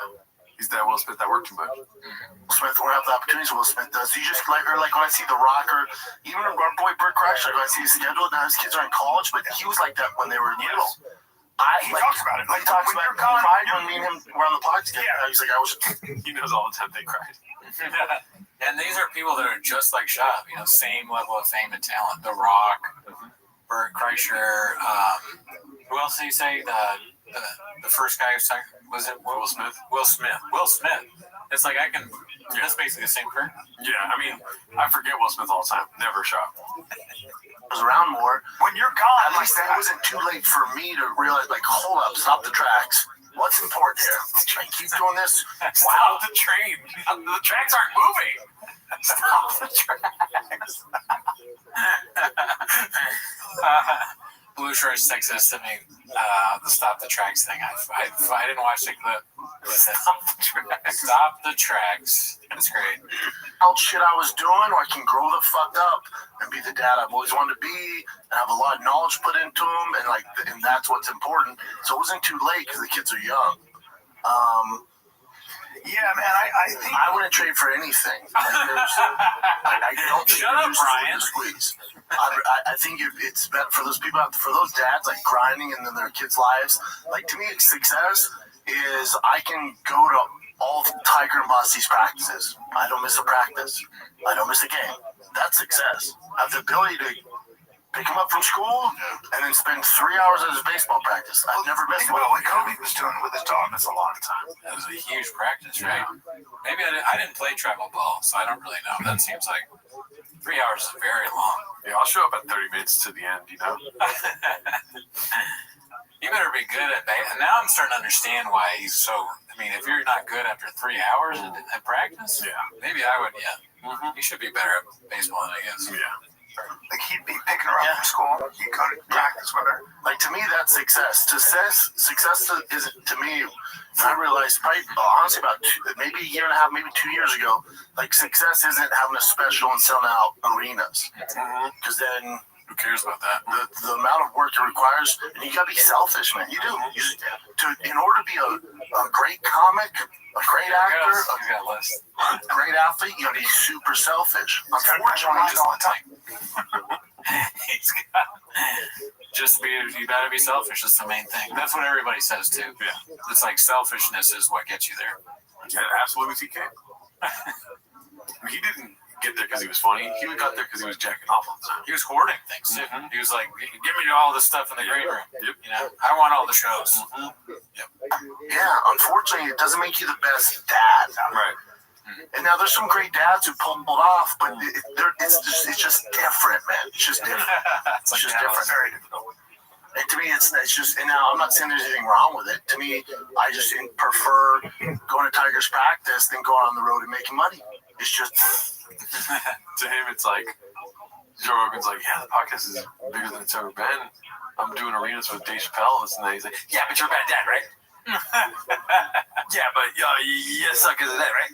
He's that Will Smith that worked too much. Will Smith won't have the opportunities Will Smith does. You just like when I see The Rock, or even our boy Burt Kreischer, when I see his schedule, now his kids are in college, but he was like that when they were little. He talks about it. He talks about it. He cried when me and him were on the podcast together. Yeah. He's like, he knows all the time they cried. And these are people that are just like Shab, same level of fame and talent. The Rock, Burt Kreischer, who else did you say? The first guy who sang, was it Will Smith? Will Smith. It's like that's basically the same career. Yeah, I mean, I forget Will Smith all the time. Never Shab. Was around more. When you're gone, at least it wasn't too late for me to realize, like, hold up, stop the tracks. What's important here? Train, keep doing this. Stop the train. The tracks aren't moving. Stop the tracks. Blue Shorts texted us to me, the Stop the Tracks thing. I didn't watch the clip. Stop the tracks. That's great. How shit I was doing, or I can grow the fuck up and be the dad I've always wanted to be, and have a lot of knowledge put into them, and that's what's important. So it wasn't too late because the kids are young. Yeah, man, I think I wouldn't trade for anything. I don't Shut up, Brian. Squeeze. I think it's better for those people, for those dads, like grinding in their kids' lives. Like, to me, success is I can go to all of Tiger and Bossy's practices. I don't miss a practice. I don't miss a game. That's success. I have the ability to pick him up from school and then spend 3 hours at his baseball practice. I've never missed one. What Kobe was doing with his dog. That's a long time. That was a huge practice, right? Maybe I didn't play travel ball, so I don't really know. That seems like 3 hours is very long. Yeah, I'll show up at 30 minutes to the end, You better be good at that. And now I'm starting to understand why he's so. I mean, if you're not good after 3 hours at practice, maybe I would. Yeah, you should be better at baseball than I guess. Yeah. Like, he'd be picking her up from school. He'd go to practice with her. Like, to me, that's success. Success is, to me, I realized probably, honestly, about maybe a year and a half, maybe 2 years ago, like, success isn't having a special and selling out arenas. Because then, who cares about that? The amount of work it requires, and you gotta be selfish, man. You do. In order to be a great comic, a great actor, a great athlete, you gotta be super selfish. Unfortunately, he's got You gotta be selfish. That's the main thing. That's what everybody says too. Yeah. It's like selfishness is what gets you there. Yeah, absolutely, he came. He didn't get there because he was funny. He got there because he was jacking off all the time. He was hoarding things too. He was like, "Give me all this stuff in the green room. Yep. You know, I want all the shows." Yeah, unfortunately, it doesn't make you the best dad. Right. And now there's some great dads who pulled off, but it's just different, man. It's just different. It's like just Dallas. different. Very difficult. And to me, it's just. And now I'm not saying there's anything wrong with it. To me, I just prefer going to Tigers practice than going on the road and making money. It's just. To him, it's like Joe Rogan's like, yeah, the podcast is bigger than it's ever been. I'm doing arenas with Dave Chappelle, and then he's like, yeah, but you're a bad dad, right? Yeah, but you suck as a dad, right?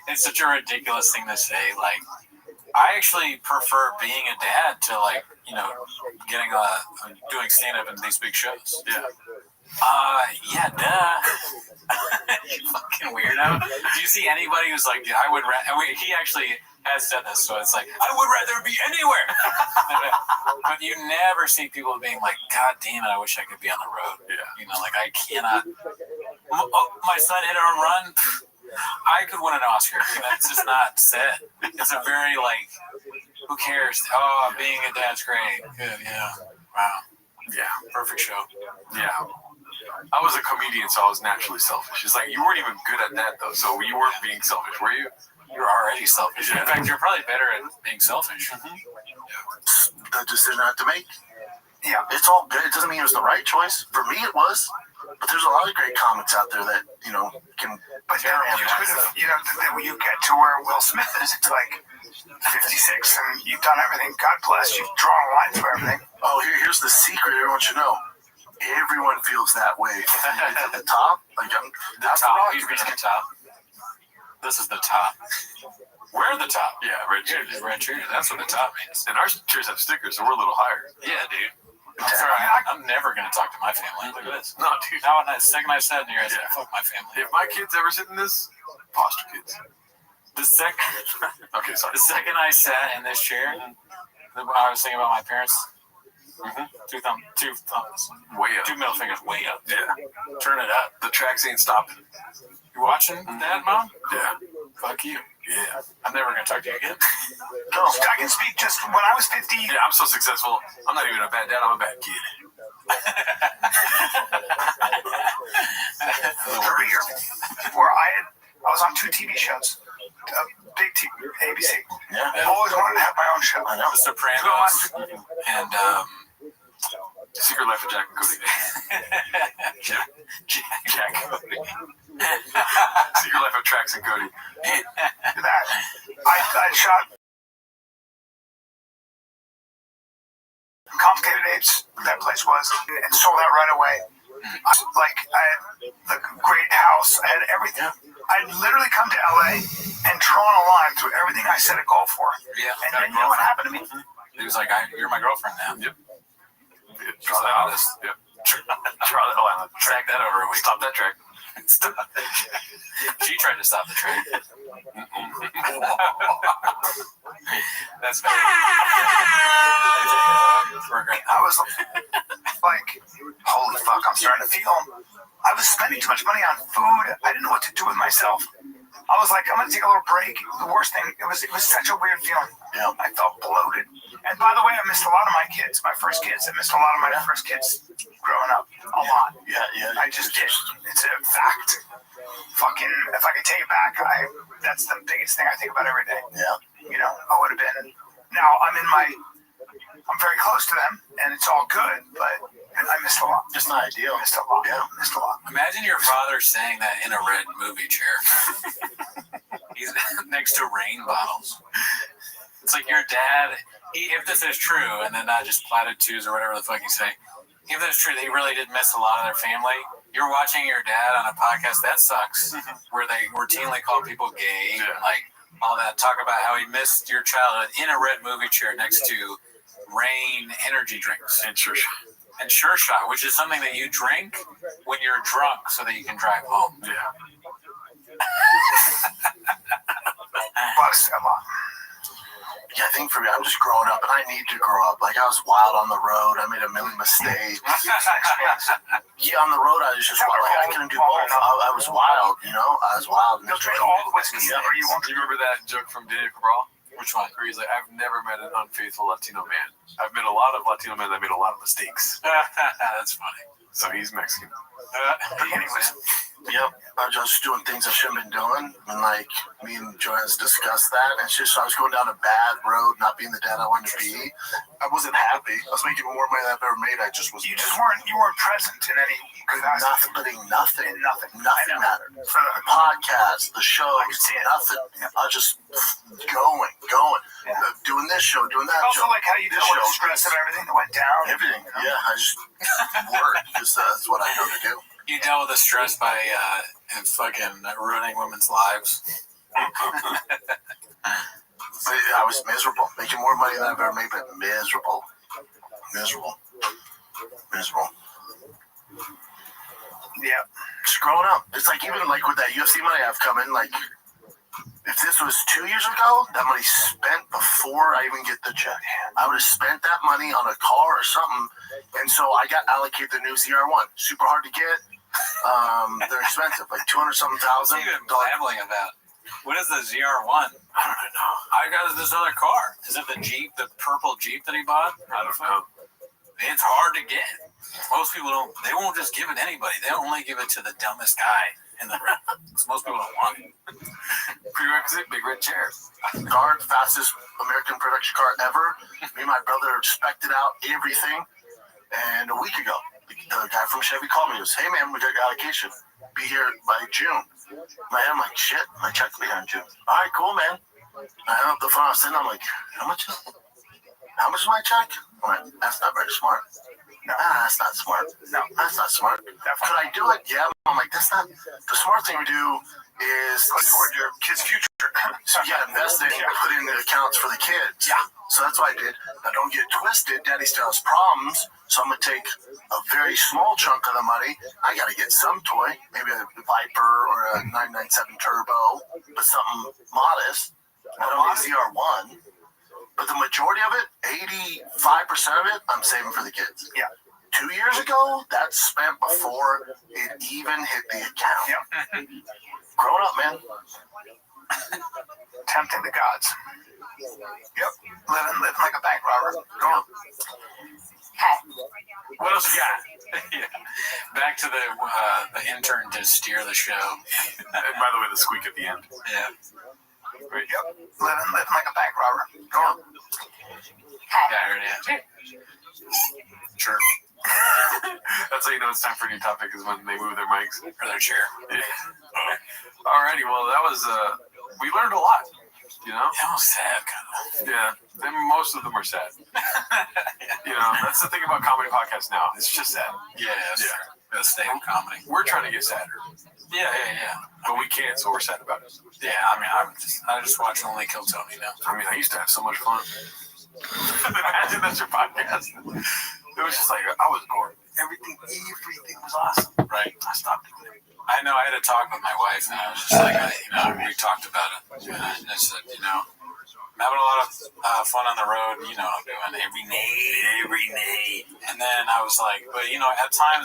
It's such a ridiculous thing to say. Like, I actually prefer being a dad to like, you know, getting doing stand up in these big shows. Yeah. Yeah, duh. You fucking weirdo. Do you see anybody who's like, I would he actually has said this, so it's like, I would rather be anywhere. But you never see people being like, God damn it, I wish I could be on the road. Yeah. You know, like I cannot. My son hit a home run. I could win an Oscar. That's just not said. It's a very like, who cares? Oh, being a dad's great. Good, yeah. Wow. Yeah. Perfect show. Yeah. I was a comedian, so I was naturally selfish. It's like you weren't even good at that, though, so you weren't being selfish, were you? You're already selfish. In fact, you're probably better at being selfish. The decision I had to make. Yeah, it's all good. It doesn't mean it was the right choice. For me, it was. But there's a lot of great comics out there that, you know, can. But then you could have, you know, when you get to where Will Smith is, it's like 56 and you've done everything. God bless. You've drawn a line through everything. Oh, here's the secret everyone should know. Everyone feels that way. At the top, like the top. He's at the top. This is the top. We're the top. Yeah, red cheers. Red cheers. That's what the top means. And our cheers have stickers, so we're a little higher. Yeah, dude. I'm sorry. I'm never gonna talk to my family. Look at this. No, dude. Now, the second I said, you're gonna say, fuck my family. If my kids ever sit in this, foster kids. The second. Okay, sorry. The second I sat in this chair, I was thinking about my parents. Two thumbs. Way up. Two middle fingers way up. Yeah. Turn it up. The tracks ain't stopping. You watching that, Mom? Yeah. Fuck you. Yeah. I'm never gonna talk to you again. No, I can speak just when I was 50. Yeah, I'm so successful. I'm not even a bad dad. I'm a bad kid. Career where I was on 2 TV shows, big TV, ABC. Yeah. I've always wanted to have my own show. I know. The Sopranos and Secret Life of Jack and Cody. Jack Cody. Secret Life of Trax and Cody. That I shot Complicated Apes, that place was, and sold out right away. I had the great house, I had everything. I'd literally come to LA and drawn a line through everything I set a goal for. Yeah. And then you know what happened to me? He was like, "You're my girlfriend now." Yep. Draw that out. Yep. Draw that line. Track that over a week. Stop that track. Stop that track. She tried to stop the track. That's bad. I was like, holy fuck, I'm starting to feel. I was spending too much money on food. I didn't know what to do with myself. I was like, I'm gonna take a little break. The worst thing, it was such a weird feeling. Yeah. I felt bloated. And by the way, I missed a lot of my kids, my first kids. I missed a lot of my first kids growing up. A lot. Yeah. I just did. It's a fact. Fucking, if I could take it back, that's the biggest thing I think about every day. Yeah. You know, I would have been. Now I'm very close to them, and it's all good, but I missed a lot. Just not ideal. Missed a lot. Yeah. Missed a lot. Imagine your father saying that in a red movie chair. He's next to rain bottles. It's like your dad, if this is true, and then not just platitudes or whatever the fuck you say, if that's true, they really did miss a lot of their family. You're watching your dad on a podcast, that sucks, where they routinely call people gay, and like all that, talk about how he missed your childhood in a red movie chair next to Rain energy drinks. And Sure Shot. And Sure Shot, which is something that you drink when you're drunk so that you can drive home. Yeah. Bucks a lot. Yeah, I think for me, I'm just growing up, and I need to grow up. Like, I was wild on the road. I made a million mistakes. Yeah, on the road, I was just wild. Like, I couldn't do both. I was wild, you know? I was wild. You'll drink all the whiskey ever you want. Do you remember that joke from Daniel Cabral? Which one? Where he's like, I've never met an unfaithful Latino man. I've met a lot of Latino men that made a lot of mistakes. That's funny. So he's Mexican. Anyways, yep, I was just doing things I shouldn't have been doing, and like me and Joanne's discussed that, and it's just I was going down a bad road, not being the dad I wanted to be. I wasn't happy. I was making more money than I've ever made. I just was. You weren't present in any capacity. Nothing mattered. For the podcast, the show, nothing. I was just going, doing this show, doing that also show. Like how you dealt with the stress of everything that went down. Everything, yeah. I just worked because that's what I know to do. You dealt with the stress by fucking ruining women's lives. I was miserable, making more money than I've ever made, but miserable. Yeah, just growing up. It's like even like with that UFC money I've come in, like if this was 2 years ago, that money spent before I even get the check. I would have spent that money on a car or something, and so I got allocated the new ZR1. Super hard to get. They're expensive, like 200-something thousand. What are you even babbling about? What is the ZR1? I don't know. I got this other car. Is it the Jeep, the purple Jeep that he bought? I don't know. It's hard to get. Most people don't. They won't just give it to anybody. They only give it to the dumbest guy in the room. Most people don't want it. Prerequisite, big red chair. Car, fastest American production car ever. Me and my brother spec'd it out, everything. And a week ago, the guy from Chevy called me. He goes, "Hey man, we got your allocation. Be here by June." I'm like, "Shit, my check will be here in June." All right, cool, man. I hung up the phone. I was sitting. I'm like, "How much is my check?" I'm like, "That's not very smart." No, that's not smart. No, that's not smart. Could I do it? Yeah. I'm like, that's not the smart thing to do. Is toward your kid's future. So yeah, invest in and put in the accounts for the kids. Yeah. So that's what I did. Now don't get twisted. Daddy still has problems. So I'm gonna take a very small chunk of the money. I gotta get some toy, maybe a Viper or a 997 Turbo, but something modest. Not only ZR1, but the majority of it, 85% of it, I'm saving for the kids. Yeah. 2 years ago, that's spent before it even hit the account. Yep. Growing up, man. Tempting the gods. Yep. Living like a bank robber. Okay. What else you got? Yeah. Back to the intern to steer the show. And by the way, the squeak at the end. Yeah. Yep. Living like a bank robber. Okay. Yeah, I heard it. Sure. That's how you know it's time for a new topic, is when they move their mics or their chair. Yeah. Alrighty, well, that was we learned a lot. You know? That was sad, kind of. Yeah, most of them are sad. You know, that's the thing about comedy podcasts now. It's just sad. Yeah, that's true. That's stay in comedy. We're trying to get sadder. Yeah. But we can't, so we're sad about it. Yeah, I mean, I just watch Only Kill Tony now. I mean, I used to have so much fun. Imagine that's your podcast. It was just like, I was bored. Everything was awesome. Right. I stopped doing it. I know I had a talk with my wife, and I was just like, we talked about it. And I said, I'm having a lot of fun on the road. You know what I'm doing every night. And then I was like, but, at times,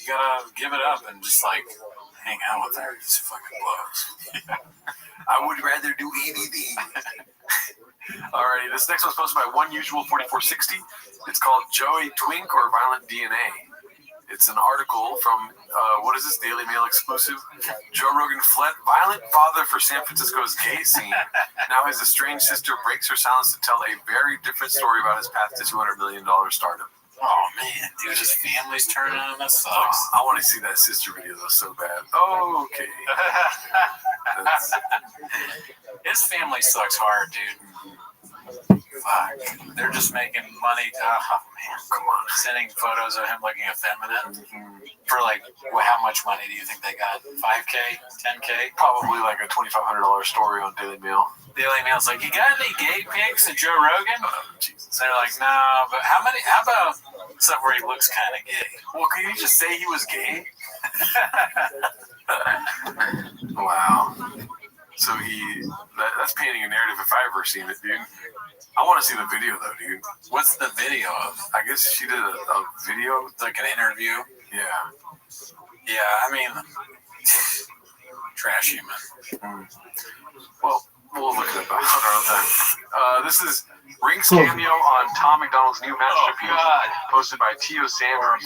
you got to give it up and just, like, hang out with her. It's fucking blows. I would rather do anything. Alrighty, this next one's posted by OneUsual4460. It's called Joey Twink or Violent DNA. It's an article from, what is this, Daily Mail exclusive? Joe Rogan fled violent father for San Francisco's gay scene. Now his estranged sister breaks her silence to tell a very different story about his path to $200 million stardom. Oh, man, dude, his family's turning on him. That sucks. I want to see that sister video, though, so bad. Okay. His family sucks hard, dude. Fuck. They're just making money. Oh, man, come on. Sending photos of him looking effeminate. For, like, how much money do you think they got? $5K? $10K? Probably like a $2,500 story on Daily Mail. Daily Mail's like, you got any gay pics of Joe Rogan? Jesus. They're like, no, but how about stuff where he looks kind of gay? Well, can you just say he was gay? Wow. So so that's painting a narrative if I ever seen it, dude. I want to see the video though, dude. What's the video of? I guess she did a video, like an interview. Yeah. Yeah, I mean, trash human. Well, we'll look it up on our own time. This is Rink's cameo on Tom McDonald's new masterpiece, posted by Tio Sanders.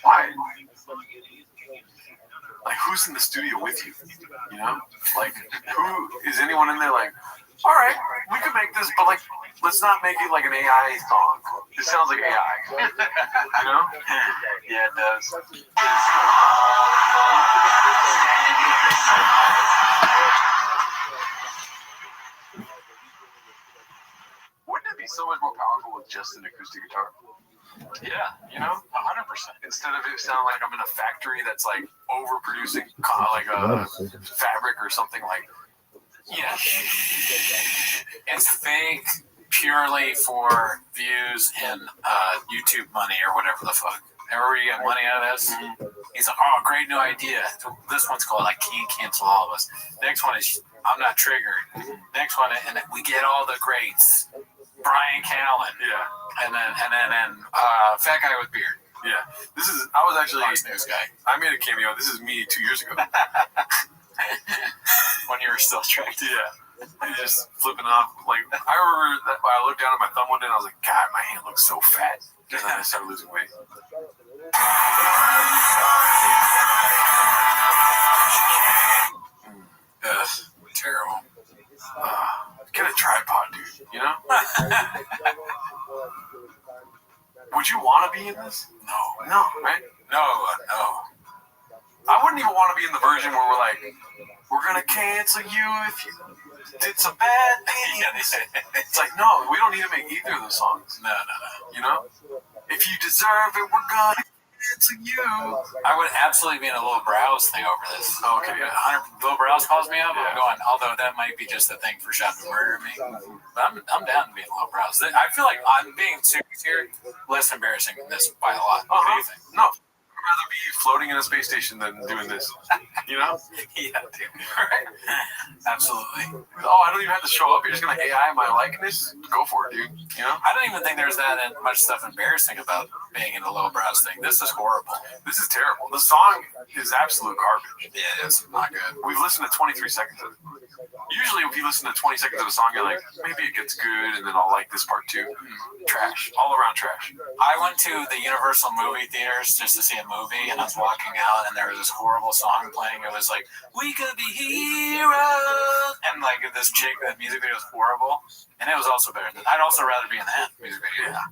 Why? Like, who's in the studio with you? You know? Like, who is anyone in there like, all right, we could make this, but like, let's not make it like an AI song. It sounds like AI. You know? Yeah, it does. Wouldn't it be so much more powerful with just an acoustic guitar? Yeah, you know, 100%. Instead of it sounding like I'm in a factory that's like overproducing like a fabric or something like. Yeah, it's fake purely for views and YouTube money or whatever the fuck. Everybody get money out of this. He's like, oh, great new idea. This one's called I Can't Cancel All of Us. Next one is I'm Not Triggered. Next one, and we get all the greats. Brian Callen. Yeah. And then fat guy with beard. Yeah. I was actually Fox News guy. I made a cameo. This is me 2 years ago. When you were still tracked. Yeah. And just flipping off. Like, I remember that I looked down at my thumb one day and I was like, God, my hand looks so fat. And then I started losing weight. Terrible. Get a tripod, dude. You know? Would you want to be in this? No, right? No. I wouldn't even want to be in the version where we're like, we're going to cancel you if you did some bad things. It's like, no, we don't need to make either of those songs. No. You know? If you deserve it, we're going to cancel you. I would absolutely be in a Little Browse thing over this. Oh, okay, yeah. 100 Little Browse calls me up. I'm going, although that might be just a thing for Shot to murder me. But I'm down to be in Little Browse. I feel like I'm being serious here, less embarrassing than this by a lot. What do you think? No. I'd rather be floating in a space station than doing this. You know? Yeah, dude. Right? Absolutely. Oh, I don't even have to show up. You're just going to AI my likeness? Go for it, dude. You know? I don't even think there's that much stuff embarrassing about being in a Little Browse thing. This is horrible. This is terrible. The song is absolute garbage. Yeah, it's not good. We've listened to 23 seconds of it. Usually if you listen to 20 seconds of a song, you're like, maybe it gets good, and then I'll like this part too. Trash. All around trash. I went to the Universal movie theaters just to see a movie, and I was walking out, and there was this horrible song playing. It was like, we could be heroes, and like this chick, that music video was horrible, and it was also better. I'd also rather be in that music video. Yeah.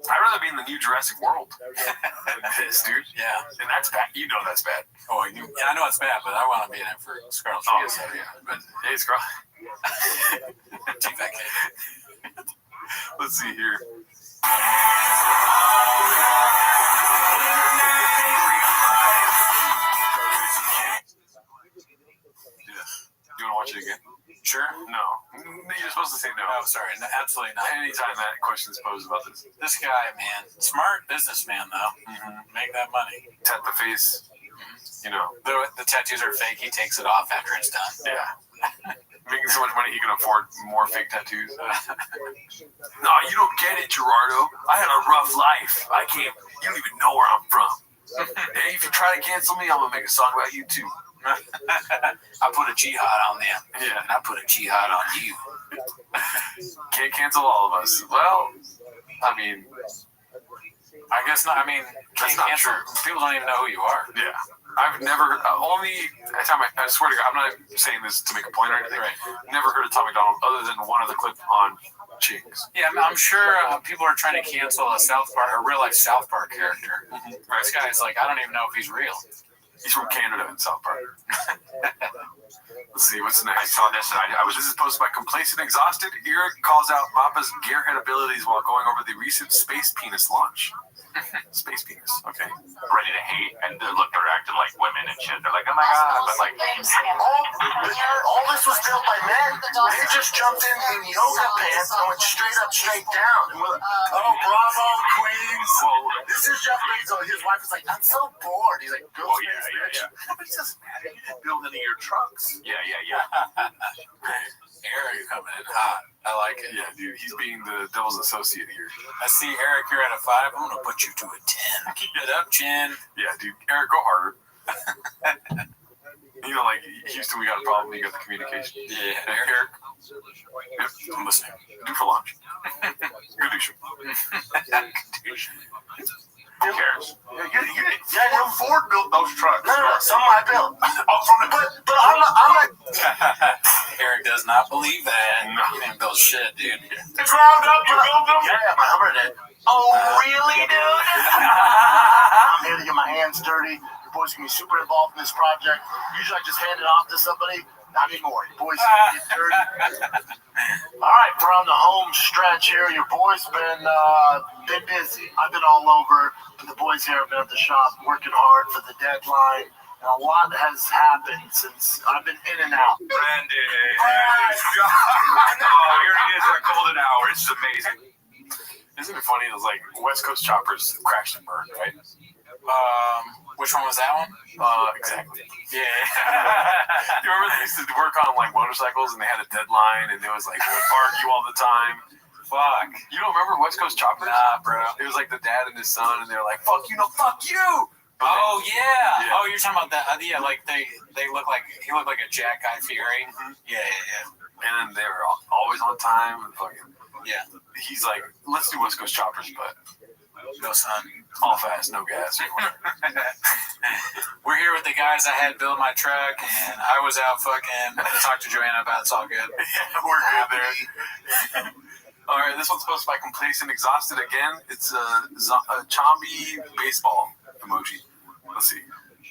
I'd rather be in the new Jurassic World than this, dude. Yeah. And that's bad. You know that's bad. Oh, yeah, I know it's bad, but I want to be in it for Scarlett Johansson. Yeah. But hey, Scarlett. Take that kid. Let's see here. You want to watch it again? Sure. No. You're supposed to say no. Oh, sorry. No, absolutely not. Anytime that question is posed about this. This guy, man. Smart businessman, though. Make that money. Tap the face. You know. The tattoos are fake. He takes it off after it's done. Yeah. Making so much money he can afford more fake tattoos. No, you don't get it, Gerardo. I had a rough life. You don't even know where I'm from. Hey, if you try to cancel me, I'm going to make a song about you, too. I put a jihad on them. Yeah. And I put a jihad on you. Can't cancel all of us. Well, I mean, I guess not. I mean, that's not true. People don't even know who you are. Yeah. I've never, only time I swear to God, I'm not saying this to make a point or anything. Right. Never heard of Tom McDonald other than one of the clip on Chinks. Yeah, I'm sure people are trying to cancel a real life South Park character. Right. This guy's like, I don't even know if he's real. He's from Canada in South Park. Let's see, what's next? I saw this. This is posted by Complacent Exhausted. Eric calls out Mappa's gearhead abilities while going over the recent Space Penis launch. Space Penis, okay. Ready to hate, and they're acting like women and shit. They're like, oh my god, but like, all this was built by men. They just jumped in yoga pants and went straight up, straight down. And we're like, oh, bravo, Queens. Well, This is Jeff Bezos. His wife is like, I'm so bored. He's like, go yeah. But it doesn't matter. You didn't build any of your trucks. Yeah. Eric coming in hot. I like it. Yeah, dude, he's being the devil's associate here. I see, Eric, you're at a 5. I'm gonna put you to a 10. Keep it up, Chin. Yeah, dude, Eric, go harder. You know, like Houston, we got a problem. You got the communication. Yeah, Eric. I'm listening. Do for lunch. Good issue. Who cares? Yeah, Ford built those trucks. No, some I built. But I'm not. Eric does not believe that. No. You didn't build shit, dude. It's round up. You built them? Yeah, my Hummer did. Oh, really, dude? I'm here to get my hands dirty. Your boys can be super involved in this project. Usually I just hand it off to somebody. Not anymore. Your boys can get dirty. All right, we're on the home stretch here. Your boys been busy. I've been all over. The boys here have been at the shop working hard for the deadline. And a lot has happened since I've been in and out. Brandon. Oh, here he is at a golden hour. It's amazing. Isn't it funny? It was like West Coast choppers crashed and burned, right? Which one was that one? Exactly. Yeah. You remember they used to work on like motorcycles and they had a deadline and it was like they would argue all the time. Fuck. You don't remember West Coast choppers? Nah, bro. It was like the dad and his son and they were like, fuck you, no, fuck you. Oh yeah. Oh, you're talking about that? Yeah, like they look like he looked like a Jack Guy Fieri. Mm-hmm. Yeah. And then they were always on time and fucking. Yeah. He's like, let's do West Coast choppers, but no son, all fast, no gas. We're here with the guys I had build my truck, and I was out fucking talk to Joanna about. It's all good. Yeah, we're good there. All right, this one's supposed to be complacent, exhausted again. It's a zombie baseball emoji. Let's see.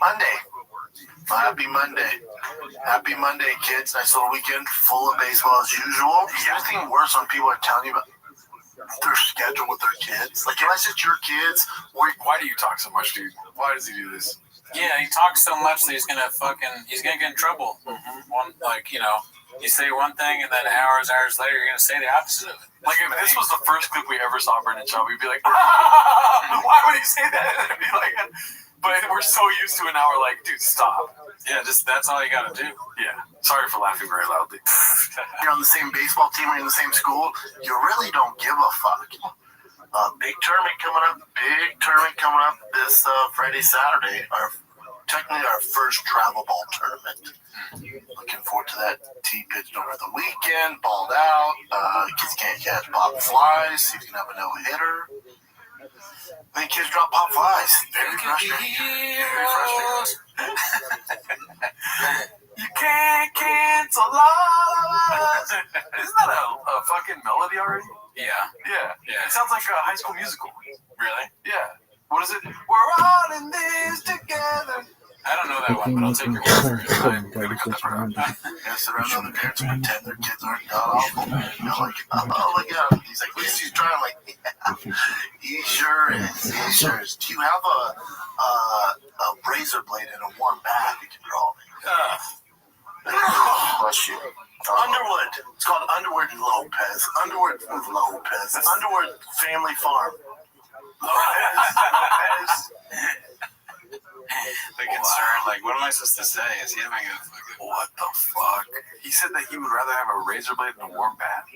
Monday. Happy Monday. Happy Monday, kids. Nice little weekend full of baseball as usual. Is there anything worse when people are telling you about their schedule with their kids? Like, unless it's your kids. Why do you talk so much, dude? Why does he do this? Yeah, he talks so much that he's gonna get in trouble. Mm-hmm. You say one thing and then hours later you're gonna say the opposite of it. Like if this was the first clip we ever saw Brendan Shaw, we'd be like, why would he say that? It'd be like, but we're so used to it now. We're like, dude, stop. Yeah, that's all you gotta do. Yeah. Sorry for laughing very loudly. You're on the same baseball team, you're in the same school. You really don't give a fuck. Big tournament coming up this Friday, Saturday. Technically our first travel ball tournament. Looking forward to that. Tee pitched over the weekend, balled out. Kids can't catch pop flies. See if you can have a no-hitter. Then kids drop pop flies. Very frustrating. You can't cancel us. Isn't that a fucking melody already? Yeah. It sounds like a High School Musical. Really? Yeah. What is it? We're all in this together. I don't know that one, but I'll take your word for it. Yes, around other parents who pretend their kids aren't god awful. You're like, oh my god. He's like, at least he's trying. Like, yeah, he sure is. Do you have a razor blade and a warm bath you can draw me? Bless you. Underwood. It's called Underwood Lopez. Underwood with Lopez. Underwood Family Farm. Lopez. The concern, like, what am I supposed to say? Is he having a fucking... What the fuck? He said that he would rather have a razor blade than a warm bath?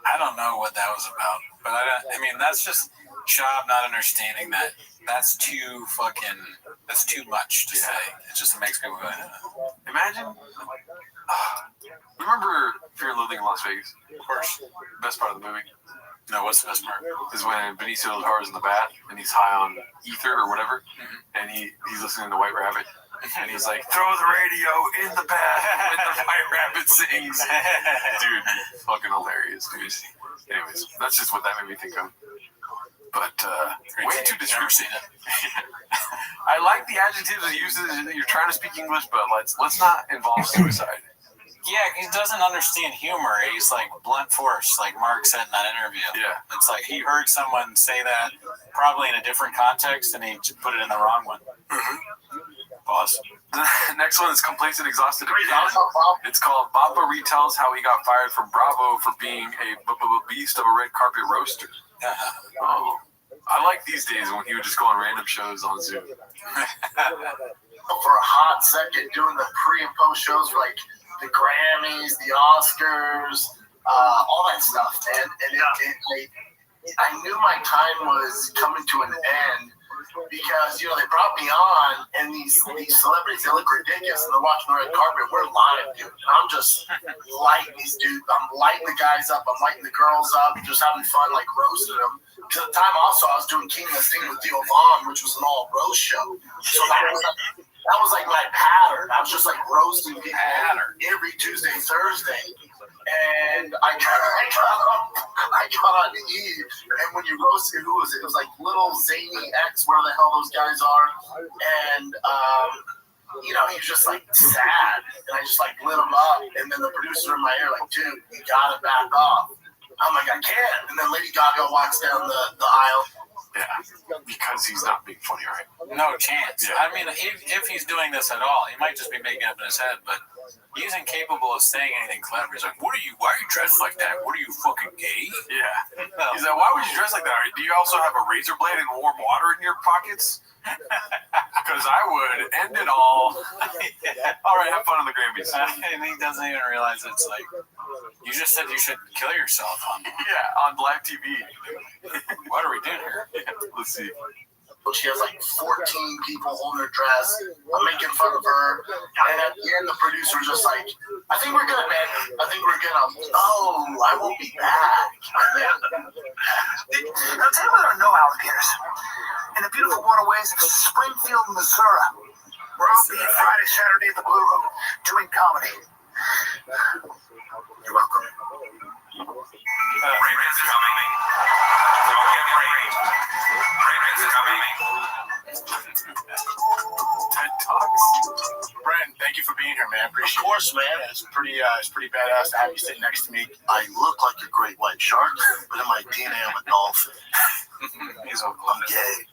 I don't know what that was about. But I mean, that's just Shab not understanding that that's too much to say. It just makes people go, Imagine. Remember Fear and Loathing in Las Vegas? Of course. Best part of the movie? No, what's the best part? Is when Benicio del Toro's in the bath and he's high on ether or whatever, and he's listening to White Rabbit, and he's like, throw the radio in the bath when the White Rabbit sings. Dude, fucking hilarious, dude. Anyways, that's just what that made me think of. But way too descriptive. I like the adjectives it uses. You're trying to speak English, but let's not involve suicide. Yeah, he doesn't understand humor. He's like blunt force, like Mark said in that interview. Yeah. It's like he heard someone say that probably in a different context and he put it in the wrong one. Mm-hmm. Awesome. The next one is Complacent Exhausted again. It's called Baba retells how he got fired from Bravo for being a beast of a red carpet roaster. Oh, I like these days when he would just go on random shows on Zoom. For a hot second, doing the pre and post shows for like the Grammys, the Oscars, all that stuff, man. And I knew my time was coming to an end because they brought me on, and these celebrities, they look ridiculous, and they're watching the red carpet. We're live, dude. And I'm just lighting these dudes. I'm lighting the guys up. I'm lighting the girls up. Just having fun, like roasting them. Because at the time, also, I was doing King of the Sting with Theo Vaughn, which was an all roast show. So that was like my pattern. I was just like roasting people every Tuesday, Thursday. And I got on Eve, and when you roasted, who was it? It was like Little Zany X, where the hell those guys are. And he was just like sad, and I just like lit him up. And then the producer in my ear, like, dude, you gotta back off. I'm like, I can't. And then Lady Gaga walks down the aisle. Yeah, because he's not being funny, right? No chance. Yeah. I mean, if he's doing this at all, he might just be making up in his head, but he's incapable of saying anything clever. He's like, why are you dressed like that? What are you, fucking gay? Yeah. He's like, why would you dress like that? Do you also have a razor blade and warm water in your pockets? Because I would end it all. All right, have fun on the Grammys. And he doesn't even realize it's like, you just said you should kill yourself on live TV. What are we doing here? Let's see. She has like 14 people holding her dress. I'm making fun of her. And at the end, the producer's just like, I think we're good, man. I think we're good. Oh, I won't be back. Now, tell me there are no alligators in the beautiful waterways of Springfield, Missouri. We're all being Friday, Saturday at the Blue Room doing comedy. You're welcome. Rain is coming. Don't get rain. Rain is coming. TED Talks. Brandon, thank you for being here, man. Appreciate it. Of course, man. It's pretty badass to have you sitting next to me. I look like a great white shark, but in my DNA, I'm a dolphin. I'm gay.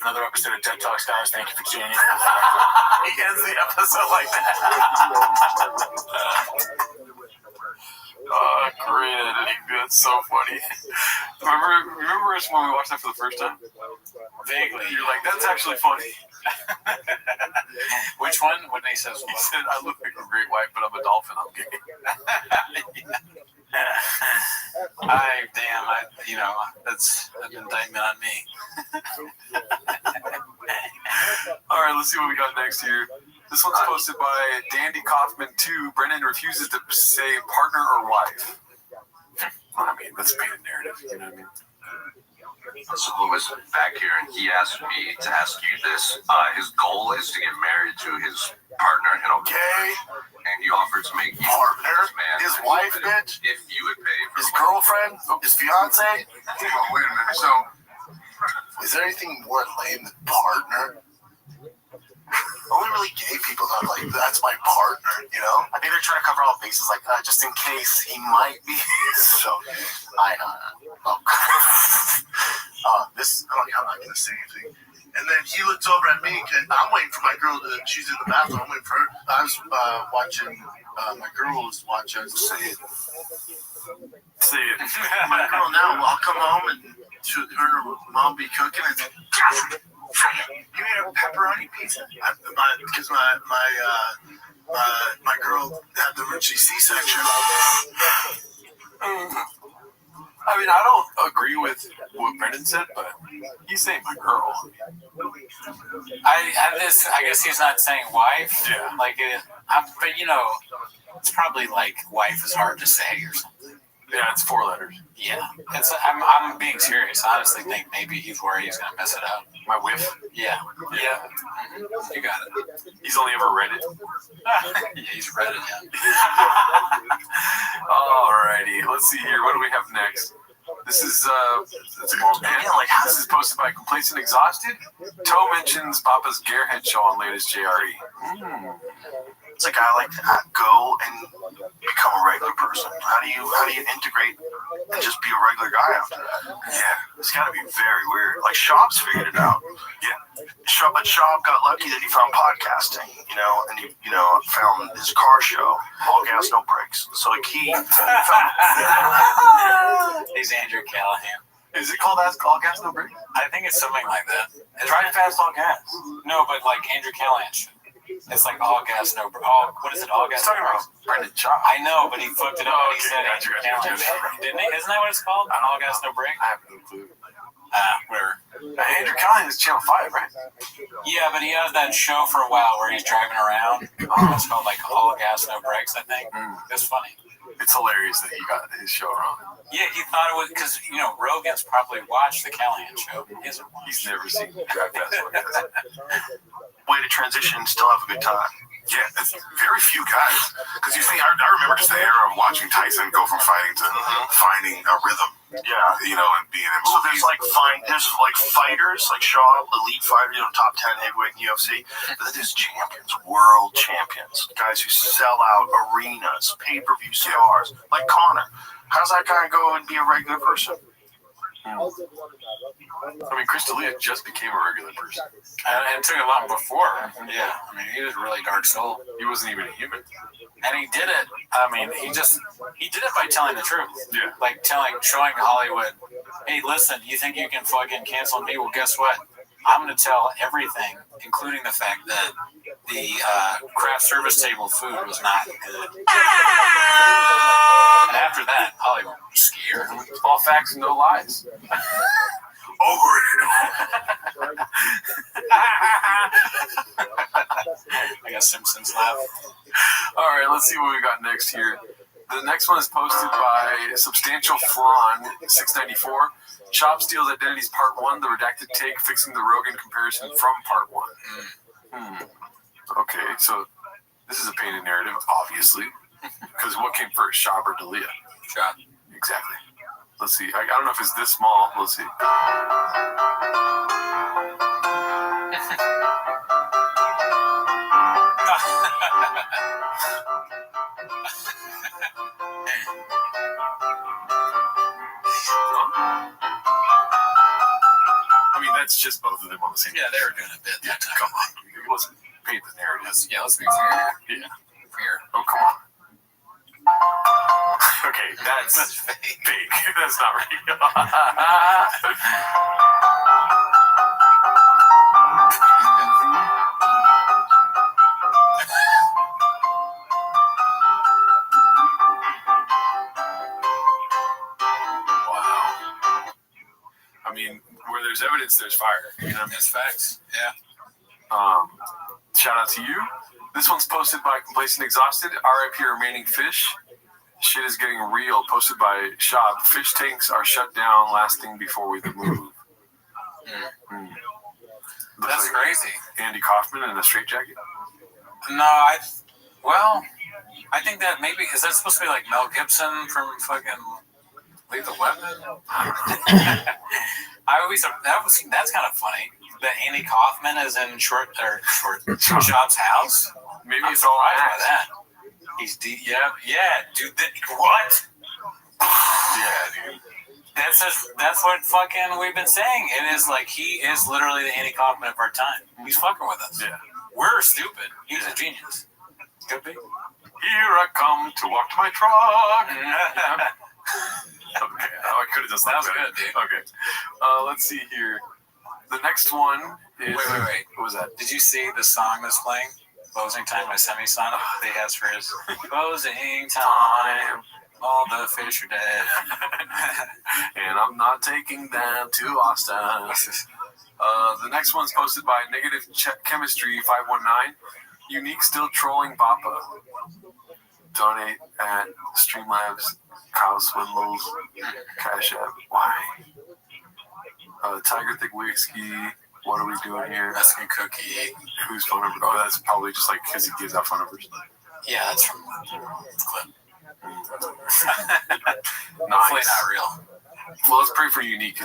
Another episode of TED Talks, guys. Thank you for tuning in. He ends the episode like that. Oh, great editing. That's so funny. Remember us when we watched that for the first time? Vaguely. You're like, that's actually funny. Which one? When he says, he said, I look like a great white, but I'm a dolphin. I'm gay. That's an indictment on me. All right, let's see what we got next here. This one's posted by Dandy Kaufman 2. Brennan refuses to say partner or wife. I mean, let's paint a narrative. You know what I mean? So Lewis back here, and he asked me to ask you this. His goal is to get married to his partner, and he offered to make you his wife, bitch, if you would pay for his girlfriend, his fiance. Well, wait a minute. So, is there anything more lame than partner? Only really gay people that like, that's my partner, you know? I think they're trying to cover all bases, like, just in case he might be. So, I'm not going to say anything. And then he looks over at me, and I'm waiting for my girl she's in the bathroom, I'm waiting for her. I was watching, my girl was watching, say it. My girl now, I'll come home and her and her mom be cooking, and you made a pepperoni pizza? Because my girl had the emergency C-section. I mean, I don't agree with what Brendan said, but he's saying my girl. I guess he's not saying wife. Yeah. But it's probably like wife is hard to say or something. Yeah, it's 4 letters. Yeah. I'm being serious. I honestly think maybe he's worried he's going to mess it up. My whiff? Yeah. Mm-hmm. You got it. He's only ever read it? Yeah, he's read it, yeah. Alrighty, let's see here. What do we have next? This is this is posted by Complacent Exhausted. Toe mentions Papa's Gearhead show on latest JRE. It's like I like to go and become a regular person. How do you integrate and just be a regular guy after that. Yeah, it's got to be very weird. Like Schaub's figured it out. Yeah, but Schaub got lucky that he found podcasting, you know, and he, you know, found his car show, All Gas No Brakes. So like he found. He's Andrew Callahan. Is it called All Gas No Brakes? I think it's something like that. Drive fast, all gas. No, but like Andrew Callahan shit. It's like all gas, no brake. What is it? All gas, He's talking no about brakes. Brendan Schaub. I know, but he fucked it up when he said gotcha. Didn't he? Isn't that what it's called? All gas, no brake? I have no clue. Whatever. Andrew Callahan is Channel 5, right? Yeah, but he has that show for a while where he's driving around. It's called like All Gas, No Brakes, I think. It's funny. It's hilarious that he got his show wrong. Yeah, he thought it was because, you know, Rogan's probably watched the Callahan show. He's never seen Drive Fast, All Gas. Way to transition and still have a good time. Yeah, it's very few guys. Because you think, I remember just the era of watching Tyson go from fighting to finding a rhythm. Yeah, you know, and being in movies. So there's like fighters, like Shaw, elite fighter, you know, top 10 heavyweight in UFC. But then there's champions, world champions, guys who sell out arenas, pay-per-view stars, like Conor. How's that guy go and be a regular person? I mean, Chris D'Elia just became a regular person. And it took a lot before. Yeah, I mean, he was a really dark soul. He wasn't even a human. And he did it. I mean, he did it by telling the truth. Yeah. Like showing Hollywood, hey, listen, you think you can fucking cancel me? Well, guess what? I'm going to tell everything, including the fact that the craft service table food was not good. And after that, Hollywood was scared. All facts and no lies. Over it. I got Simpsons laugh. All right, let's see what we got next here. The next one is posted by Substantial Flan 694. Shop Steals Identities Part 1, the redacted take, fixing the Rogan comparison from Part 1. Okay, so this is a painted narrative, obviously. Because what came first, Shop or D'Elia? Shop. Exactly. Let's see. I don't know if it's this small. Let's see. I mean, that's just both of them on the same. Yeah, they were doing a bit that time. Come on. Let's paint the narrative. Let's be fair. Yeah. Fair. Oh, come on. Okay, that's fake. That's not real. Wow. I mean, where there's evidence, there's fire. You know, It's facts. Yeah. Shout out to you. This one's posted by Complacent Exhausted. RIP Remaining Fish. Shit is getting real. Posted by Shop. Fish tanks are shut down. Last thing before we move. That's like crazy. Andy Kaufman in a straitjacket. No, I think that maybe is that supposed to be like Mel Gibson from fucking Lethal Weapon? That's kind of funny that Andy Kaufman is in Shop's house. Maybe I'm it's all surprised by ass. that. He's dude. What? Yeah, dude. That's what fucking we've been saying. It is like he is literally the Andy Kaufman of our time. He's fucking with us. Yeah. We're stupid. He's a genius. Could be. Here I come to walk to my truck. Okay, I could have just. That was good, dude. Okay, let's see here. The next one is. Wait. What was that? Did you see the song that's playing? Closing Time by Semi-Son. He has for his closing time. All the fish are dead. And I'm not taking them to Austin. The next one's posted by Negative Chemistry 519. Unique still trolling Bappa. Donate at Streamlabs, Kyle Swindles, Cash App. Why? Tiger Thick Whiskey. What are we doing here? Mexican Cookie. Whose phone number? Oh, that's probably just like because he gives out phone numbers. Yeah, that's from the clip. Hopefully not real. Well, let's pray for Unique.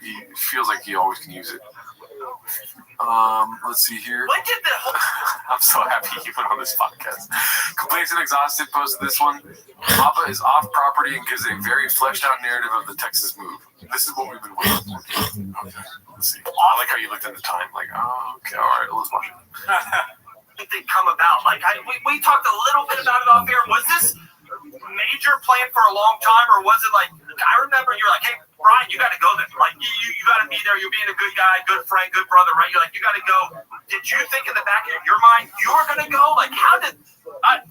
He feels like he always can use it. Let's see here. When did the I'm so happy he went on this podcast. Complacent Exhausted posted this one. Papa is off property and gives a very fleshed out narrative of the Texas move. This is what we've been waiting for. Okay, let's see. I like how you looked at the time. Like, oh, okay, all right, let's watch it. They come about. Like we talked a little bit about it off air. Was this major plan for a long time, or was it like I remember you're like, hey Brian, you got to go there. Like you got to be there. You're being a good guy, good friend, good brother, right? You're like you got to go. Did you think in the back of your mind you were gonna go? Like how did?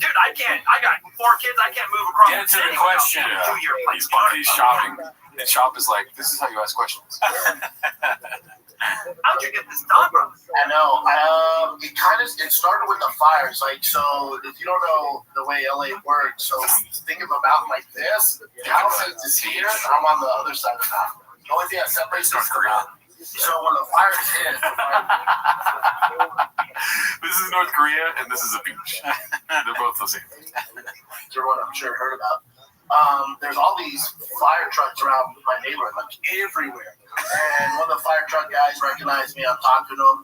Dude, I can't. I got 4 kids. I can't move across. Get to the question. He's shopping. And Shop is like, this is how you ask questions. How'd you get this done, bro? I know. It started with the fires. Like, so if you don't know the way LA works, so think of a mountain like this. The house is here. I'm on the other side of the mountain. The only thing that separates us is the mountain. So when the fires hit, this is North Korea and this is a beach. They're both the same. Everyone I'm sure heard about. There's all these fire trucks around my neighborhood, like everywhere. And one of the fire truck guys recognized me. I'm talking to him.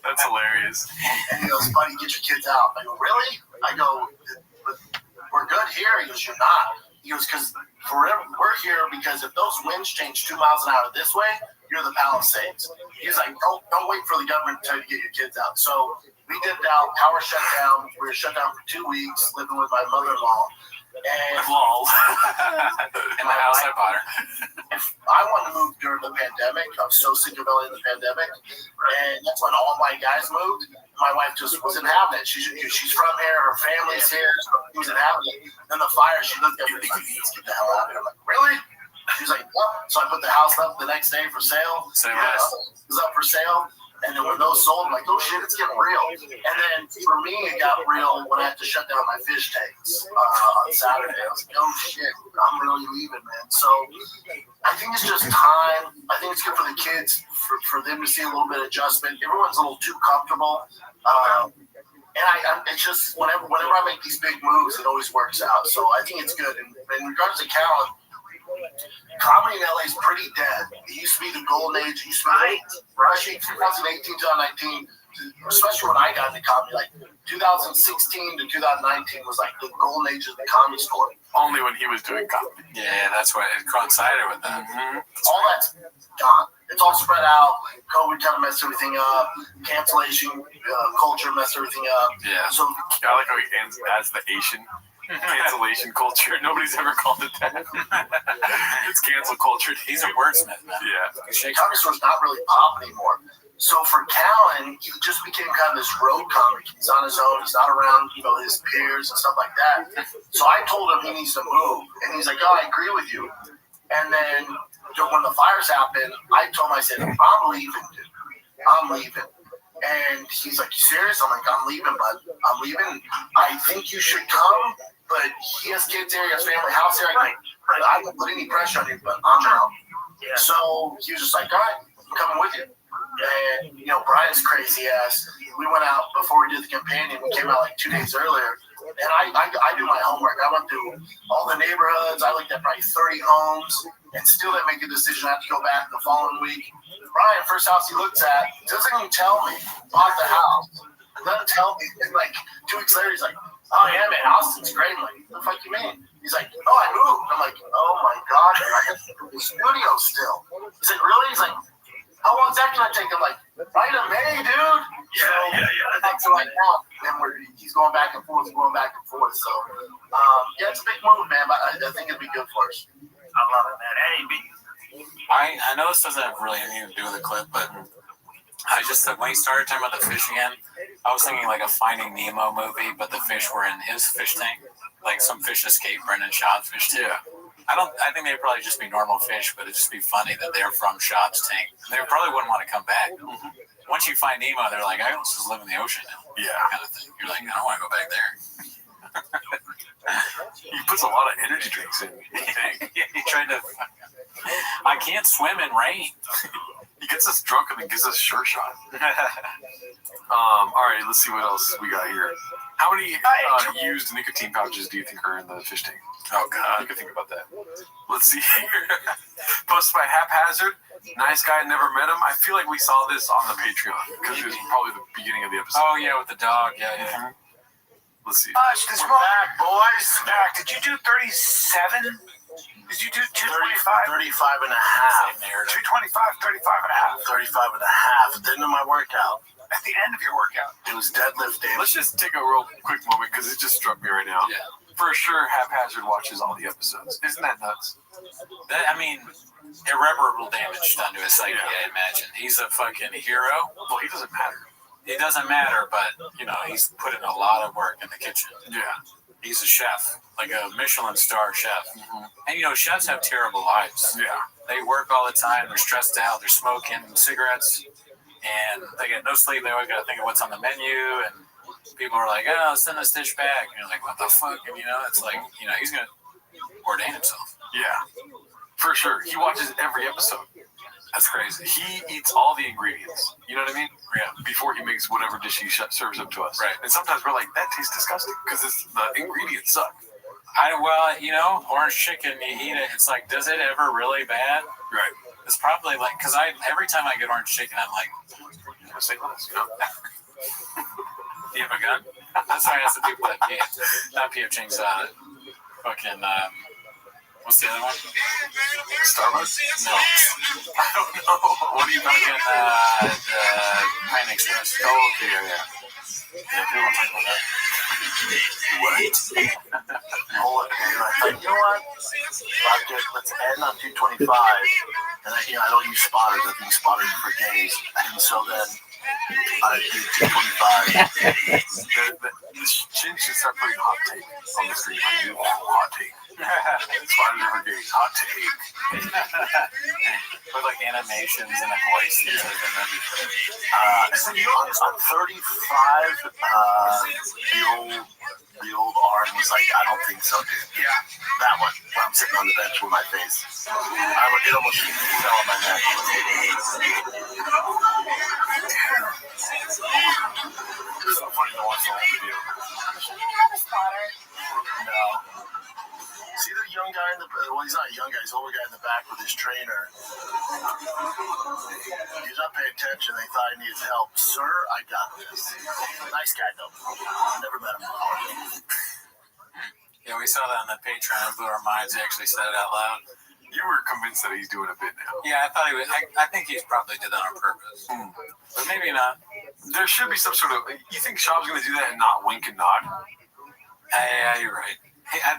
That's hilarious. And he goes, buddy, get your kids out. I go, really? I go, we're good here. He goes, you're not. He goes, because we're here because if those winds change 2 miles an hour this way, you're the Palisades. He's like, don't wait for the government to tell you to get your kids out. So we dipped out, power shut down. We were shut down for 2 weeks, living with my mother-in-law. And in my house, I bought her. I wanted to move during the pandemic. I was so sick of LA in the pandemic. And that's when all my guys moved. My wife just wasn't having it. She's from here. Her family's here. She wasn't having it. Then the fire, she looked at me like, let's get the hell out of here. I'm like, really? She was like, what? So I put the house up the next day for sale. It was up for sale. And then when those sold, I'm like, oh shit, it's getting real. And then for me, it got real when I had to shut down my fish tanks on Saturday. I was like, oh shit, I'm really leaving, man. So I think it's just time. I think it's good for the kids, for them to see a little bit of adjustment. Everyone's a little too comfortable. And it's just, whenever I make these big moves, it always works out. So I think it's good. And in regards to Callan, comedy in LA is pretty dead. It used to be the golden age. It used to be rushing 2018 to 2019, especially when I got into comedy. Like 2016 to 2019 was like the golden age of the comedy store. Only when he was doing comedy. Yeah, that's what it coincided with that. Mm-hmm. All that's gone. It's all spread out. COVID kind of messed everything up. Cancellation culture messed everything up. Yeah. So I like how he ends as the Asian. Cancellation culture. Nobody's ever called it that. It's cancel culture. He's a wordsmith, man. Yeah. Comedy store's not really pop anymore. So for Callan, he just became kind of this road comic. He's on his own. He's not around, his peers and stuff like that. So I told him he needs to move, and he's like, "Oh, I agree with you." And then when the fires happened, I told him, I said, "I'm leaving, dude. I'm leaving." And he's like, "You serious?" I'm like, "I'm leaving, bud. I'm leaving. I think you should come." But he has kids here, he has family house here. I won't put any pressure on you, but I'm out. Yeah. So he was just like, all right, I'm coming with you. And, Brian's crazy ass. We went out before we did the companion. We came out like 2 days earlier. And I do my homework. I went through all the neighborhoods. I looked at probably 30 homes and still didn't make a decision. I have to go back the following week. Brian, first house he looks at, doesn't even tell me, bought the house. Doesn't tell me. And like 2 weeks later, he's like, "Oh yeah, man, Austin's great." I'm like, "What the fuck you mean?" He's like, "Oh, I moved." I'm like, "Oh my god, I have the studio still." He's like, "Really?" He's like, "How long is that gonna take?" I'm like, "Right in May, dude." Yeah. So like now, and he's going back and forth, So yeah, it's a big move, man. But I think it'd be good for us. I love it, man. Hey, I know this doesn't have really anything to do with the clip, but I just when he started talking about the fish again, I was thinking like a Finding Nemo movie, but the fish were in his fish tank. Like some fish escaped Brendan Schaub's fish tank. Yeah. I think they'd probably just be normal fish, but it'd just be funny that they're from Schaub's tank. They probably wouldn't want to come back. Mm-hmm. Once you find Nemo, they're like, I almost just live in the ocean now. Yeah. Kind of thing. You're like, I don't want to go back there. He puts a lot of energy drinks in. He tried to. I can't swim in rain. He gets us drunk and then gives us a shirt shot. All right, let's see what else we got here. How many used nicotine pouches do you think are in the fish tank? Oh, God. You can think about that. Let's see here. Posted by Haphazard. Nice guy, never met him. I feel like we saw this on the Patreon because it was probably the beginning of the episode. Oh yeah, with the dog. Yeah, yeah. Let's see. We're back, boys. Back. Did you do 37? Did you do 225? 35 and a half. 225, 35 and a half. 35 and a half. At the end of my workout. At the end of your workout. It was deadlift day. Let's just take a real quick moment because it just struck me right now. Yeah. For sure, Haphazard watches all the episodes. Isn't that nuts? I mean, irreparable damage done to his psyche, I imagine. He's a fucking hero. Well, he doesn't matter. It doesn't matter, but, you know, he's put in a lot of work in the kitchen. Yeah. He's a chef, like a Michelin star chef. And, you know, chefs have terrible lives. Yeah. They work all the time. They're stressed out. They're smoking cigarettes. And they get no sleep. They always got to think of what's on the menu. And people are like, oh, send this dish back. And you're like, what the fuck? And, you know, it's like, you know, he's going to ordain himself. Yeah. For sure. He watches every episode. That's crazy. He eats all the ingredients. You know what I mean? Yeah. Before he makes whatever dish he serves up to us. Right. And sometimes we're like, that tastes disgusting because the ingredients suck. Well, you know, orange chicken, you eat it. It's like, does it ever really bad? Right. It's probably like, because every time I get orange chicken, I'm like, say less, you know? Do you have a gun? That's why I asked the people that not P.F. Chang's, fucking, what's the other one? Starbucks? No. I don't know. What are you talking Pine Express. Oh, okay, yeah. Yeah, people don't talk about that. What? Hold it, man. I thought, you know what? Let's end on 225. And I don't use spotters. I think spotters are for gays. And so then I do 225. The chin should start putting hot tape on the screen. Like, you hot tape. Spotters are for gays. Hot tape. With like animations and a voice. And then on 35, the old arm, he's like, I don't think so, dude. Yeah. That one, where I'm sitting on the bench with my face. It almost fell on my neck. It's so funny to watch the whole video. Should we have a spotter? No. See the young guy in the, well, he's not a young guy, he's an older guy in the back with his trainer. He's not paying attention. They thought he needed help. Sir, I got this. Nice guy, though. Never met him before. Yeah, we saw that on the Patreon. It blew our minds. He actually said it out loud. You were convinced that he's doing a bit now. Yeah, I thought he was. I think he's probably did that on purpose. But maybe not. There should be some sort of. You think Shab's going to do that and not wink and nod? Yeah, you're right. Hey, it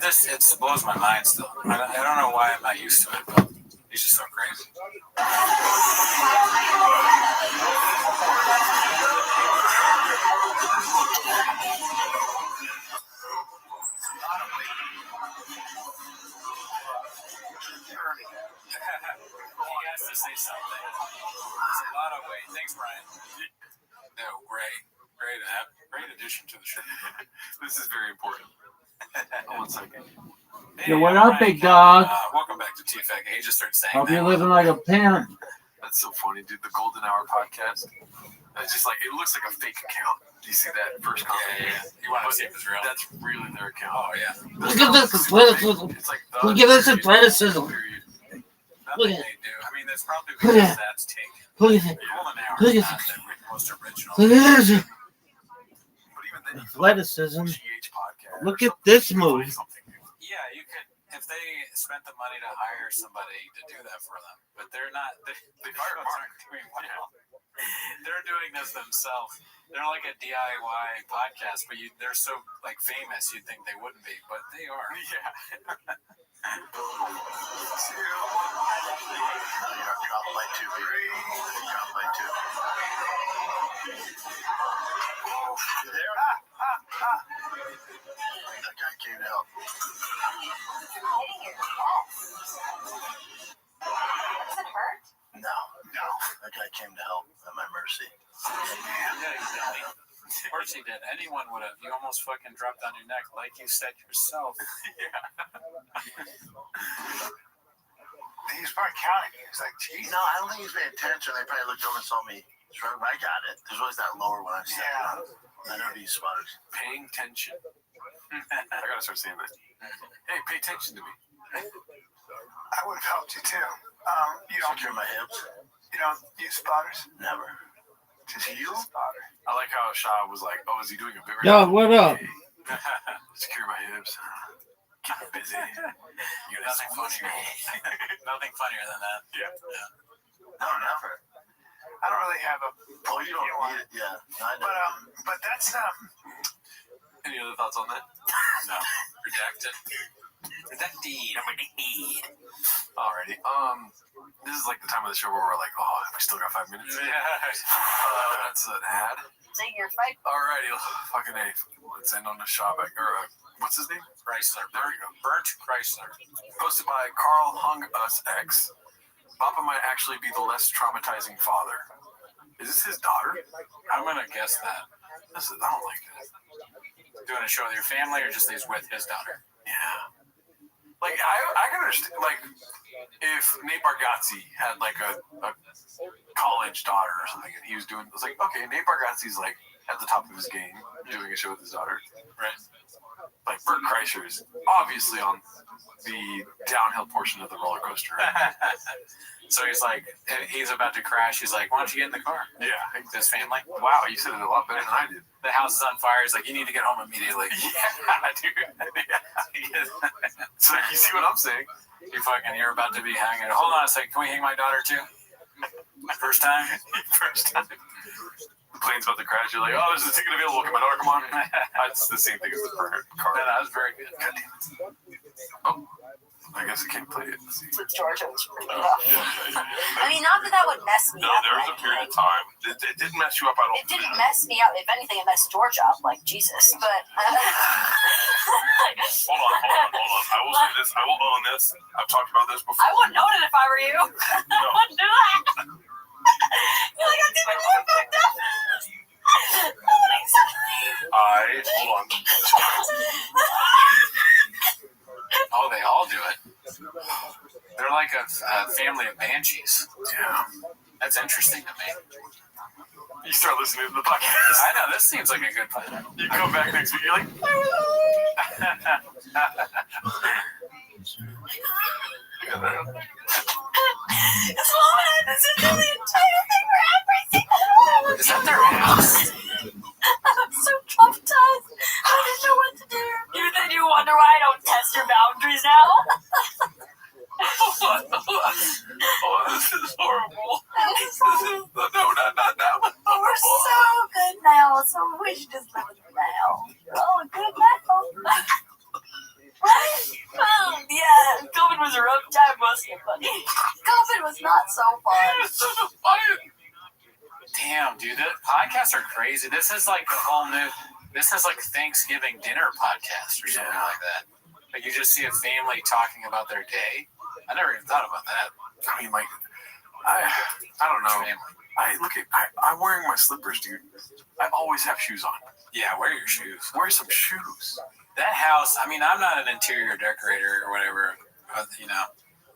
blows my mind still. I don't know why I'm not used to it, but he's just so crazy. He has to say something. It's a lot of weight. Thanks, Brian. No, great addition to the show. This is very important. 1 second. Hey, what up, big dog? Welcome back to TFAC. He just started saying Hope that. you're living like a pimp. That's so funny, dude. The Golden Hour podcast. It's just like, it looks like a fake account. Do you see that first comment? Yeah. You want to see if it's real? That's really their account. Oh, yeah. Look at this athleticism. Look at this athleticism. Look at it. They do. I mean, that's probably Look because at that's taken. Look at it. Golden Hour Look is at not it. the most original. Look at this. But even then, Athleticism. GH podcast. Look at this move. Yeah, you could, if they spent the money to hire somebody to do that for them, but they're not, they aren't doing well. They're doing this themselves. They're like a DIY podcast, but they're so like famous, you'd think they wouldn't be, but they are. Yeah. You're off by 2, baby. You're off by 2. You there? That guy came to help. Does it hurt? No. That guy came to help at my mercy. Of course he did. Anyone would have. You almost fucking dropped on your neck, like you said yourself. He's probably counting. He's like, geez. No, I don't think he's paying attention. They probably looked over and saw me. I got it. There's always that lower one I said. Yeah. I know these spotters. Paying attention. I gotta start saying that. Hey, pay attention to me. I would have helped you too. You don't secure my hips. You don't use spotters? Never. Just use a spotter. I like how Shaw was like, "Oh, is he doing a bigger?" Yo, what up? Secure my hips. Keep it busy. You're nothing funnier. Nothing funnier than that. Yeah. No, never. I don't really have a Oh, you don't on need it. Yeah. No, I know. but that's Any other thoughts on that? No. Redacted. Redacted. Alrighty. This is like the time of the show where we're like, "Oh, we still got 5 minutes." Yeah. That's an ad. Say your fight. Alrighty, fucking A. Let's end on the shop. What's his name? Chrysler. There we go. Burnt Chrysler. Posted by Carl Hung Us X. Papa might actually be the less traumatizing father. Is this his daughter? I'm gonna guess that. I don't like that. Doing a show with your family or just he's with his daughter? Yeah. Like, I can understand, like, if Nate Bargatze had, like, a college daughter or something, and he was doing, it's like, okay, Nate Bargatze's, like, at the top of his game, doing a show with his daughter. Right. Like, Bert Kreischer is obviously on the downhill portion of the roller coaster. Right? So he's like, he's about to crash. He's like, why don't you get in the car? Yeah. His family. Wow, you said it a lot better than I did. The house is on fire. He's like, you need to get home immediately. Yeah, dude. So you see what I'm saying? You're about to be hanging. Hold on a second. Can we hang my daughter too? First time? First time. The plane's about to crash. You're like, oh, there's a ticket available. Can my daughter come on? That's the same thing as the burnt car. No, that was very good. God damn it. Oh. I guess I can't play it. With Georgia, it was pretty rough. I mean, not that would mess me up. No, there was a period of time. It didn't mess you up at all. It didn't mess me up. If anything, it messed Georgia up, like Jesus. But hold on. I will say this. I will own this. I've talked about this before. I wouldn't own it if I were you. I wouldn't do that. You're like, that's even more fucked up. Hold on. Oh, they all do it. They're like a family of banshees. Yeah. That's interesting to me. You start listening to the podcast. I know, this seems like a good plan. You come back next week, you're like, This woman had to sit through the entire thing for every single one. Is that their house? I'm so traumatized. I didn't know what to do. You wonder why I don't test your boundaries now? Oh, this is horrible. No, not that one. But we're so good now, so we should just live with it now. Oh, good now. Right? Yeah, COVID was a rough time, wasn't it, buddy? COVID was not so fun. Damn, dude, the podcasts are crazy. This is like a whole new. This is like Thanksgiving dinner podcast or something like that. Like you just see a family talking about their day. I never even thought about that. I mean, like, I don't know. I'm wearing my slippers, dude. I always have shoes on. Yeah, wear your shoes. Wear some shoes. That house, I mean, I'm not an interior decorator or whatever,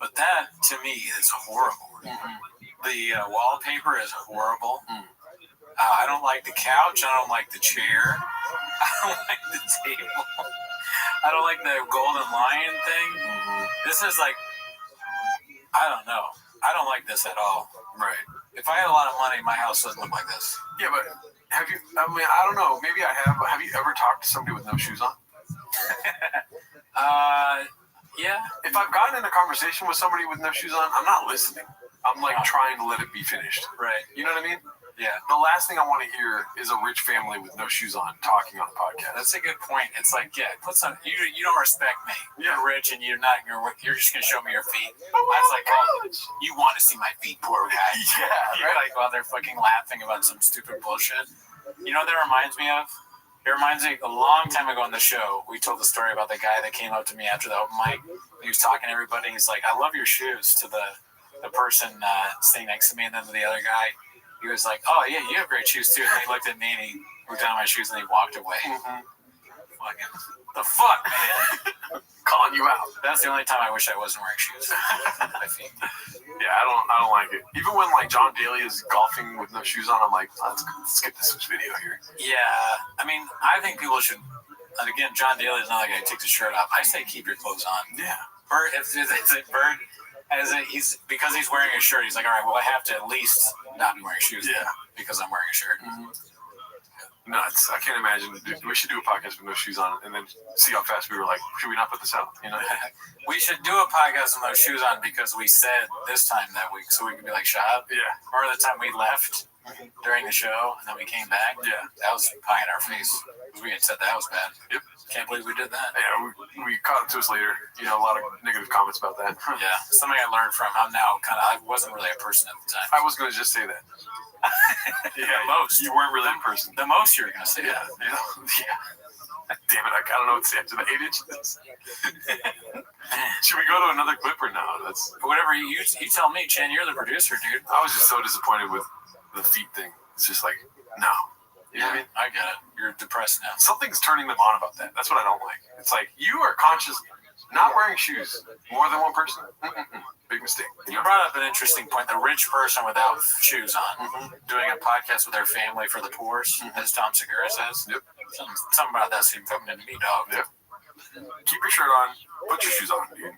but that to me is horrible. Mm-hmm. The wallpaper is horrible. I don't like the couch. I don't like the chair. I don't like the table. I don't like the golden lion thing. Mm-hmm. This is like, I don't know. I don't like this at all. Right. If I had a lot of money, my house doesn't look like this. Yeah, but have you, I mean, I don't know. Maybe I have. Have you ever talked to somebody with no shoes on? Yeah. If I've gotten in a conversation with somebody with no shoes on, I'm not listening. I'm like trying to let it be finished. Right. You know what I mean? Yeah. The last thing I want to hear is a rich family with no shoes on talking on a podcast. That's a good point. It's like, yeah, put some. You don't respect me. You're rich and you're not. You're just gonna show me your feet. That's like, oh, you want to see my feet, poor guy. Yeah. Right. Like while they're fucking laughing about some stupid bullshit. You know what that reminds me of? It reminds me, a long time ago on the show, we told the story about the guy that came up to me after the open mic. He was talking to everybody. He's like, I love your shoes, to the person sitting next to me, and then to the other guy. He was like, oh, yeah, you have great shoes, too. And he looked at me, and he looked down at my shoes, and he walked away. Mm-hmm. Fucking, the fuck, man? Calling you out. That's the only time I wish I wasn't wearing shoes. My feet. Yeah, I don't like it. Even when like John Daly is golfing with no shoes on, I'm like, let's get this video here. Yeah, I mean, I think people should. And again, John Daly is not like I take the shirt off. I say keep your clothes on. Yeah. Bert, if Bert, he's because he's wearing a shirt, he's like, all right, well, I have to at least not be wearing shoes. Yeah. Because I'm wearing a shirt. Nuts. I can't imagine. We should do a podcast with no shoes on and then see how fast we were like, should we not put this out? You know? We should do a podcast with no shoes on because we said this time that week so we could be like, Shab. Yeah. Remember the time we left during the show and then we came back? Yeah. That was pie in our face. We had said that was bad. Yep. Can't believe we did that. Yeah, we caught up to us later. You know, a lot of negative comments about that. Yeah. Something I learned from. I wasn't really a person at the time. I was going to just say that. Yeah, most. You weren't really a person. The most you were going to say. Yeah. You know, yeah. Damn it, I don't know what to say after the 8 inches. Should we go to another clip or no? That's whatever you tell me, Chen. You're the producer, dude. I was just so disappointed with the feet thing. It's just like, no. You know what I mean? I get it. You're depressed now. Something's turning them on about that. That's what I don't like. It's like you are conscious not wearing shoes more than one person. Big mistake. You brought up an interesting point. The rich person without shoes on doing a podcast with their family for the poor, as Tom Segura says. Yep. Something about that seemed coming into me, dog. Yep. Keep your shirt on. Put your shoes on, dude.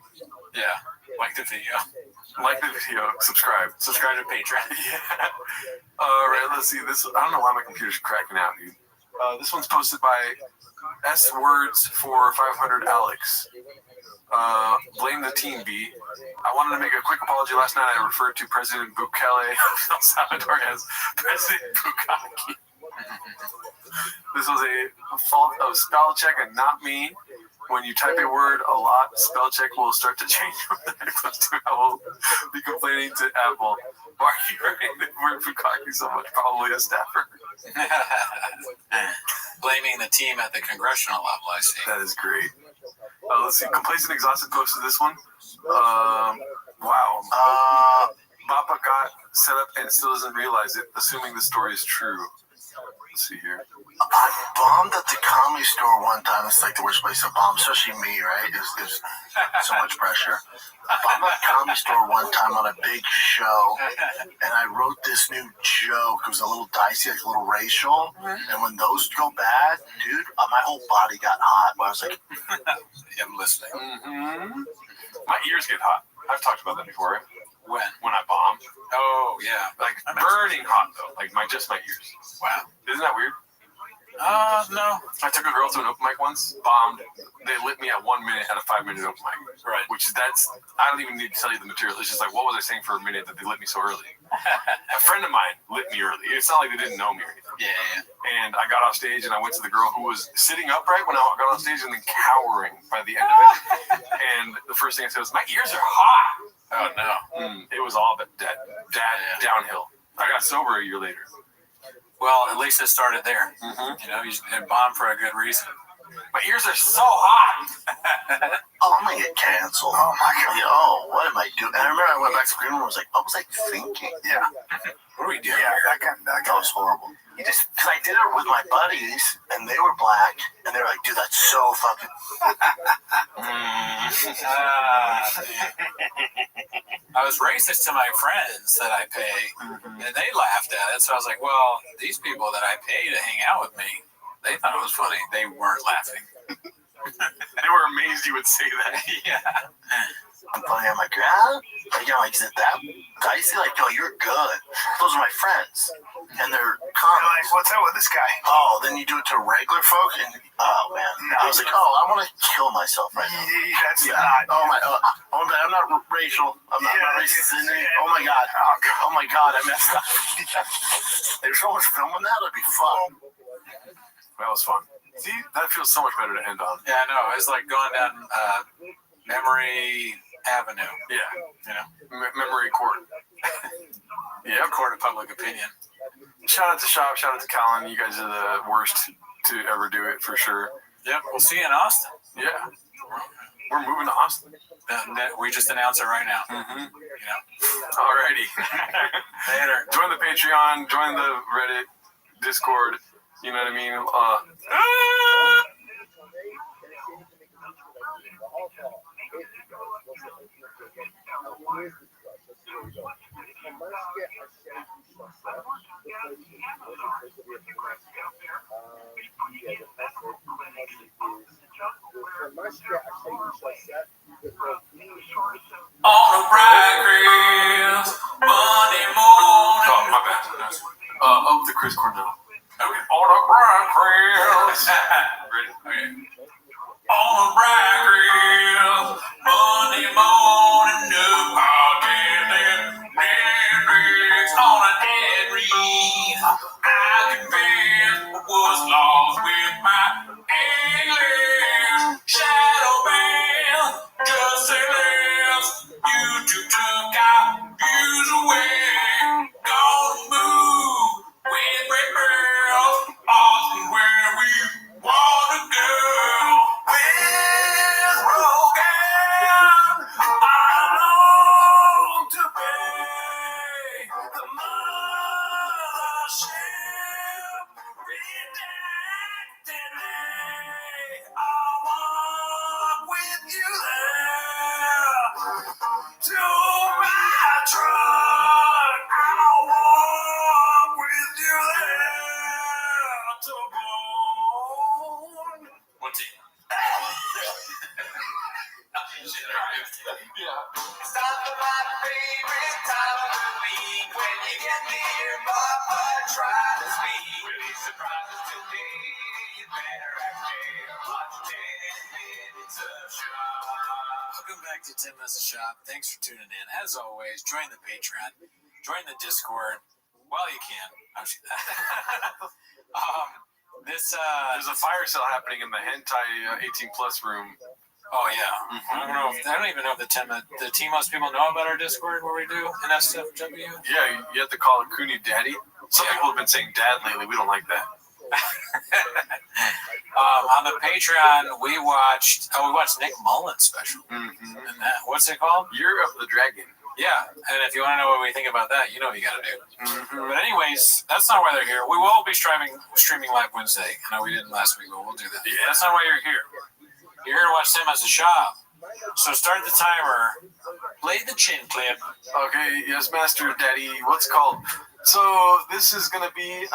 Yeah. Like the video. Like the video. Subscribe. Subscribe to Patreon. Yeah. All right. Let's see this. I don't know why my computer's cracking out, dude. This one's posted by S Words for 500 Alex. Blame the team, B. I wanted to make a quick apology. Last night I referred to President Bukele of El Salvador as President Bukaki. This was a fault of spell check and not me. When you type a word a lot, spell check will start to change from that close to I will be complaining to Apple. Why are you writing the word Bukaki so much? Probably a staffer. Blaming the team at the congressional level, I see. That is great. Let's see. Complacent Exhausted posted this one. Wow. Bappa got set up and still doesn't realize it, assuming the story is true. Let's see here. I bombed at the Comedy Store one time. It's like the worst place to bomb, especially me, right? There's so much pressure. I bombed at the Comedy Store one time on a big show, and I wrote this new joke. It was a little dicey, like a little racial. And when those go bad, dude, my whole body got hot. I was like, I'm listening. My ears get hot. I've talked about that before. When? When I bomb. Oh, yeah. Like burning hot, though. Like just my ears. Wow. Isn't that weird? No. I took a girl to an open mic once, bombed. They lit me at 1 minute at a 5-minute open mic. Right. I don't even need to tell you the material. It's just like, what was I saying for a minute that they lit me so early? A friend of mine lit me early. It's not like they didn't know me or anything. Yeah. And I got off stage and I went to the girl who was sitting upright when I got on stage and then cowering by the end of it. And the first thing I said was, my ears are hot. Oh, no. It was all downhill. I got sober a year later. Well, at least it started there. You know, you bombed for a good reason. My ears are so hot. oh, I'm going to get canceled. Oh, my God. Yo, what am I doing? And I remember I went back to the green room and was like, what was I thinking? Yeah. What are we doing? Yeah, that was horrible. Because I did it with my buddies, and they were black, and they were like, dude, that's so fucking... I was racist to my friends that I pay, and they laughed at it. So I was like, well, these people that I pay to hang out with me, they thought it was funny. They weren't laughing. They were amazed you would say that. Yeah. I'm funny. I'm like, like, is it that dicey? Like, yo, you're good. Those are my friends. And they're comics. Like, what's up with this guy? Oh, then you do it to regular folk, and oh man, I was like, I want to kill myself right now. That's not. Oh my, I'm not racial. I'm not racist. Oh my god. Oh my god, I messed up. There's so much film on that. It'd be fun. That was fun. See, that feels so much better to end on. Yeah, I know. It's like going down Memory Avenue. Yeah. You know? Memory Court. Yeah, Court of Public Opinion. Shout out to Shop. Shout out to Colin. You guys are the worst to ever do it for sure. Yep. We'll see you in Austin. Yeah. We're moving to Austin. We just announced it right now. You know? Alrighty. Later. Join the Patreon. Join the Reddit, Discord. You know what I mean? Mas que achei que On a bright Chris Monday morning. Oh, my bad. Of the Chris Cornell. Okay. On a bright Chris. Ready? Okay. On a bright Chris Monday morning, no podcast, Netflix on a dead reef. I confess was lost with my English shadow band. Just say less. YouTube took our views away. Gonna move with Red Girls. Austin where we wanna go. With Rogan, I long to be the mothership. Redacted me. I'll walk with you there. To my truck, I'll walk with you there. To bone. One team. It's not my favorite time of the week when you get near Papa try to speak. Really surprises today. You better act fair. Watch 10 minutes of shop. Welcome back to 10 Minutes of Shop. Thanks for tuning in. As always, join the Patreon, join the Discord while you can. There's a fire sale happening in the hentai 18 plus room. Oh yeah, I don't even know if the T-most people know about our Discord where we do NSFW. Yeah, you have to call it Cooney Daddy. Some people have been saying Dad lately. We don't like that. On the Patreon, we watched Nick Mullen's special. Mm-hmm. And what's it called? Year of the Dragon. Yeah, and if you want to know what we think about that, you know what you got to do. Mm-hmm. But anyways, that's not why they're here. We will be streaming live Wednesday. I know we didn't last week, but we'll do that. Yeah. That's not why you're here. You're here to watch Tim as a shop. So start the timer. Play the chin clip. Okay, yes, Master Daddy. What's it called? So this is gonna be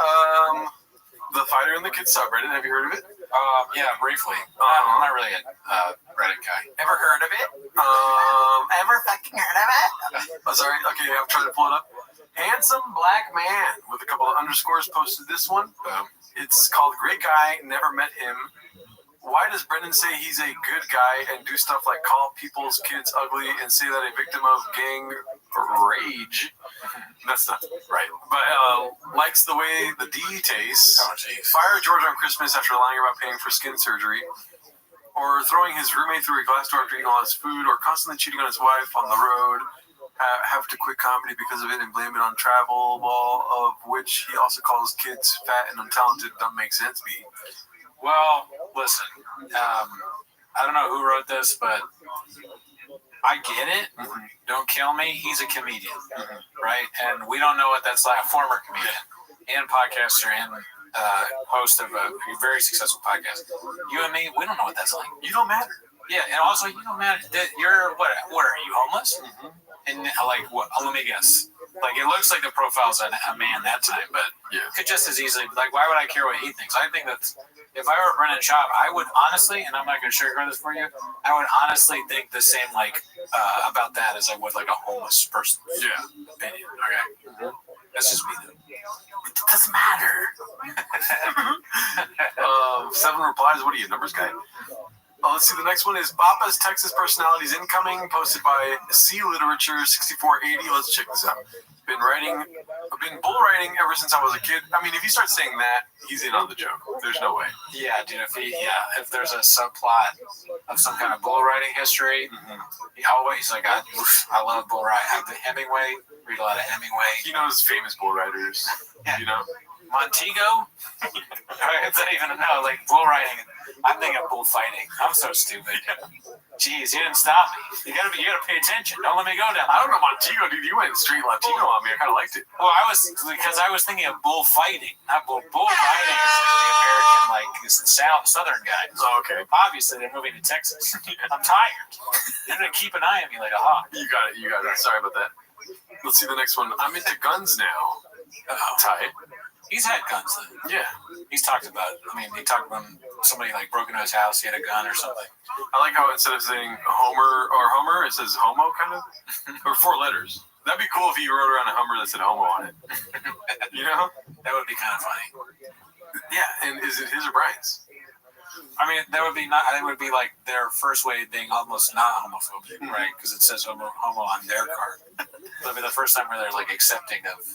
the Fighter in the Kids subreddit. Have you heard of it? Yeah, briefly. I'm not really a Reddit guy. Ever heard of it? Ever fucking heard of it? Oh, sorry. Okay, I'm trying to pull it up. Handsome black man with a couple of underscores posted this one. It's called Great Guy. Never met him. Why does Brendan say he's a good guy and do stuff like call people's kids ugly and say that a victim of gang rage? That's not right. But likes the way the D tastes. Oh, jeez. Fire George on Christmas after lying about paying for skin surgery. Or throwing his roommate through a glass door after eating all his food. Or constantly cheating on his wife on the road. Have to quit comedy because of it and blame it on travel, of which he also calls kids fat and untalented. Doesn't make sense, B. Well, listen, I don't know who wrote this, but I get it. Mm-hmm. Don't kill me. He's a comedian, right? And we don't know what that's like. A former comedian and podcaster and host of a very successful podcast. You and me, we don't know what that's like. You don't matter. Yeah, and also you don't matter. You're what are you, homeless? Mm-hmm. And like what? Let me guess. Like it looks like the profile's a man that time, but could just as easily like why would I care what he thinks? I think that if I were Brendan Schaub, I would honestly, and I'm not going to sugarcoat this for you, I would honestly think the same like about that as I would like a homeless person. Yeah. Opinion. Okay. That's just me. It doesn't matter. 7 replies. What are you, numbers guy? Let's see. The next one is Papa's Texas Personalities Incoming, posted by C Literature 6480. Let's check this out. I've been bull writing ever since I was a kid. I mean, if you start saying that, he's in on the joke. There's no way. Yeah, dude. If there's a subplot of some kind of bull writing history, he always like I love bull writing. I have the Hemingway. Read a lot of Hemingway. He knows famous bull writers. Yeah. You know. Montego? I don't even know. Like bull riding. I'm thinking of bullfighting. I'm so stupid. Jeez, you didn't stop me. You gotta pay attention. Don't let me go down. I don't know Montego, dude. You went straight Latino on me. I kind of liked it. Well, I was thinking of bullfighting, not bull riding. Is like the American, like is the Southern guy. Oh, okay. Obviously, they're moving to Texas. I'm tired. They're gonna keep an eye on me like a hawk. You got it. Sorry about that. Let's see the next one. I'm into guns now. Ty. He's had guns though. Yeah. He's talked about it. I mean, he talked about somebody like broke into his house, he had a gun or something. I like how instead of saying Homer, it says homo kind of, or 4 letters. That'd be cool if he rode around a Hummer that said homo on it. You know? That would be kind of funny. Yeah, and is it his or Brian's? I mean, that would be not. It would be like their first way of being almost not homophobic, right? Because it says homo on their card. That'd be the first time where they're like accepting of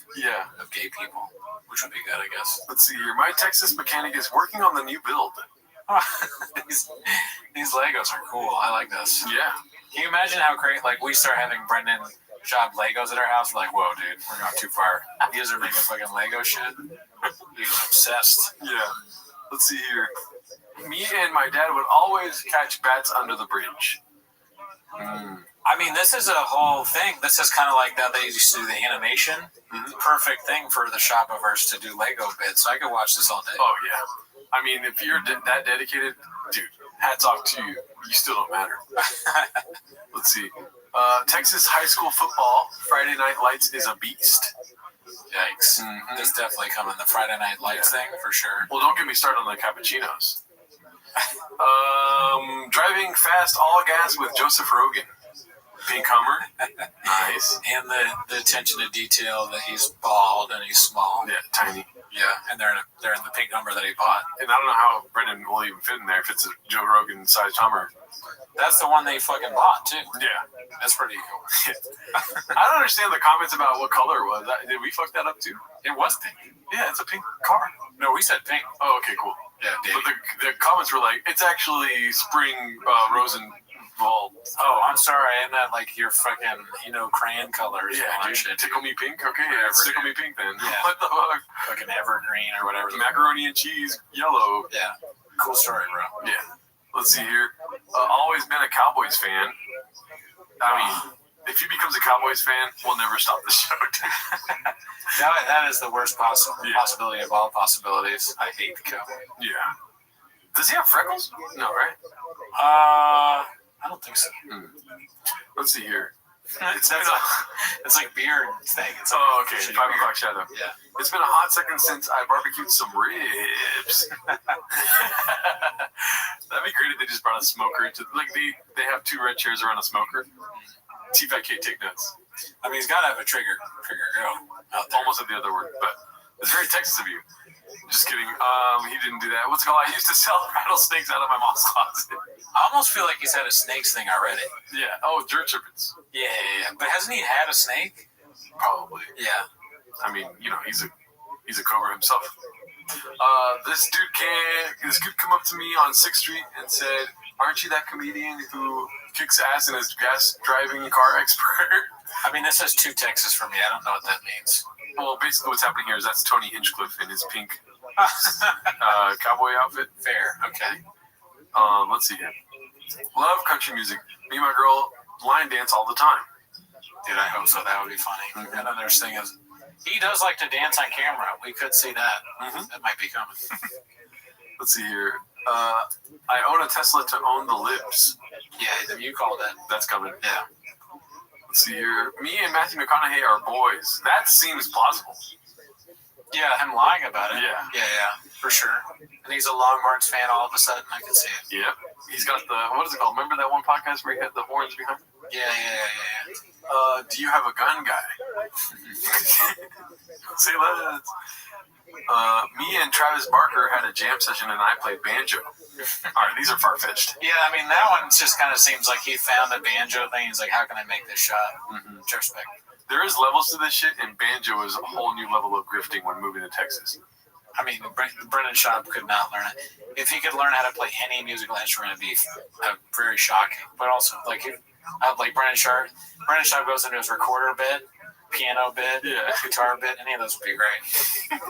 gay people, which would be good, I guess. Let's see here. My Texas mechanic is working on the new build. These Legos are cool. I like this. Yeah. Can you imagine how great? Like we start having Brendan shop Legos at our house. We're like, whoa, dude, we're going too far. You guys are making fucking Lego shit. He's obsessed. Yeah. Let's see here. Me and my dad would always catch bats under the bridge. I mean, this is a whole thing. This is kind of like that they used to do the animation. Perfect thing for the Shopaverse to do Lego bits. I could watch this all day. Oh, yeah. I mean, if you're that dedicated, dude, hats off to you. You still don't matter. Let's see. Texas high school football, Friday Night Lights is a beast. Yikes. This definitely coming. The Friday Night Lights thing, for sure. Well, don't get me started on the cappuccinos. Driving fast, all gas with Joseph Rogan. Pink Hummer. Nice. And the attention to detail that he's bald and he's small. Yeah, tiny. Yeah, and they're in the pink Hummer that he bought. And I don't know how Brendan will even fit in there if it's a Joe Rogan-sized Hummer. That's the one they fucking bought, too. Yeah. That's pretty cool. I don't understand the comments about what color it was. Did we fuck that up, too? It was pink. Yeah, it's a pink car. No, we said pink. Oh, okay, cool. Yeah, but the comments were like, it's actually spring Rosenwald. Oh, I'm sorry. I meant like your fucking, crayon colors. Yeah, dude. shit. Tickle me pink? Okay, yeah, it's tickle me pink then. Yeah. What the fuck? Fucking evergreen or whatever. Macaroni and cheese, yellow. Yeah. Cool story, bro. Yeah. Let's see here. Always been a Cowboys fan. I mean, if he becomes a Cowboys fan, we'll never stop the show. That is the worst possibility of all possibilities. I hate the Cowboys. Yeah. Does he have freckles? No, right? I don't think so. Let's see here. It's like beard thing. It's like okay. 5 o'clock shadow. Yeah. It's been a hot second since I barbecued some ribs. That'd be great if they just brought a smoker into they have 2 red chairs around a smoker. T-Fat-K, take notes. I mean, he's got to have a trigger go out there. Almost at the other word, but it's very Texas of you. Just kidding. He didn't do that. What's it called? I used to sell rattlesnakes out of my mom's closet. I almost feel like he's had a snakes thing already. Yeah. Oh, dirt serpents. Yeah. But hasn't he had a snake? Probably. Yeah. I mean, he's a cobra himself. This dude come up to me on 6th Street and said, "Aren't you that comedian who kicks ass and is gas driving car expert?" I mean, this is too Texas for me. I don't know what that means. Well, basically what's happening here is that's Tony Hinchcliffe in his pink cowboy outfit. Fair. Okay. Let's see here. Love country music. Me and my girl line dance all the time. Dude, I hope so. That would be funny. And then there's thing is, he does like to dance on camera. We could see that. That might be coming. Let's see here. I own a Tesla to own the libs. Yeah, you called it. That's coming. Yeah. Let's see here. Me and Matthew McConaughey are boys. That seems plausible. Yeah, him lying about it. Yeah. Yeah, for sure. And he's a Longhorns fan all of a sudden. I can see it. Yep. He's got what is it called? Remember that one podcast where he had the horns behind? Yeah. Do you have a gun, guy? Say less. Me and Travis Barker had a jam session and I played banjo. All right, these are far-fetched. Yeah, I mean, that one just kind of seems like he found the banjo thing. He's like, how can I make this shot? Respect. There is levels to this shit, and banjo is a whole new level of grifting when moving to Texas. I mean, Brendan Schaub could not learn it. If he could learn how to play any musical instrument, it'd be very shocking. But also, like Brendan Schaub goes into his recorder bit, piano bit, guitar bit. Any of those would be great.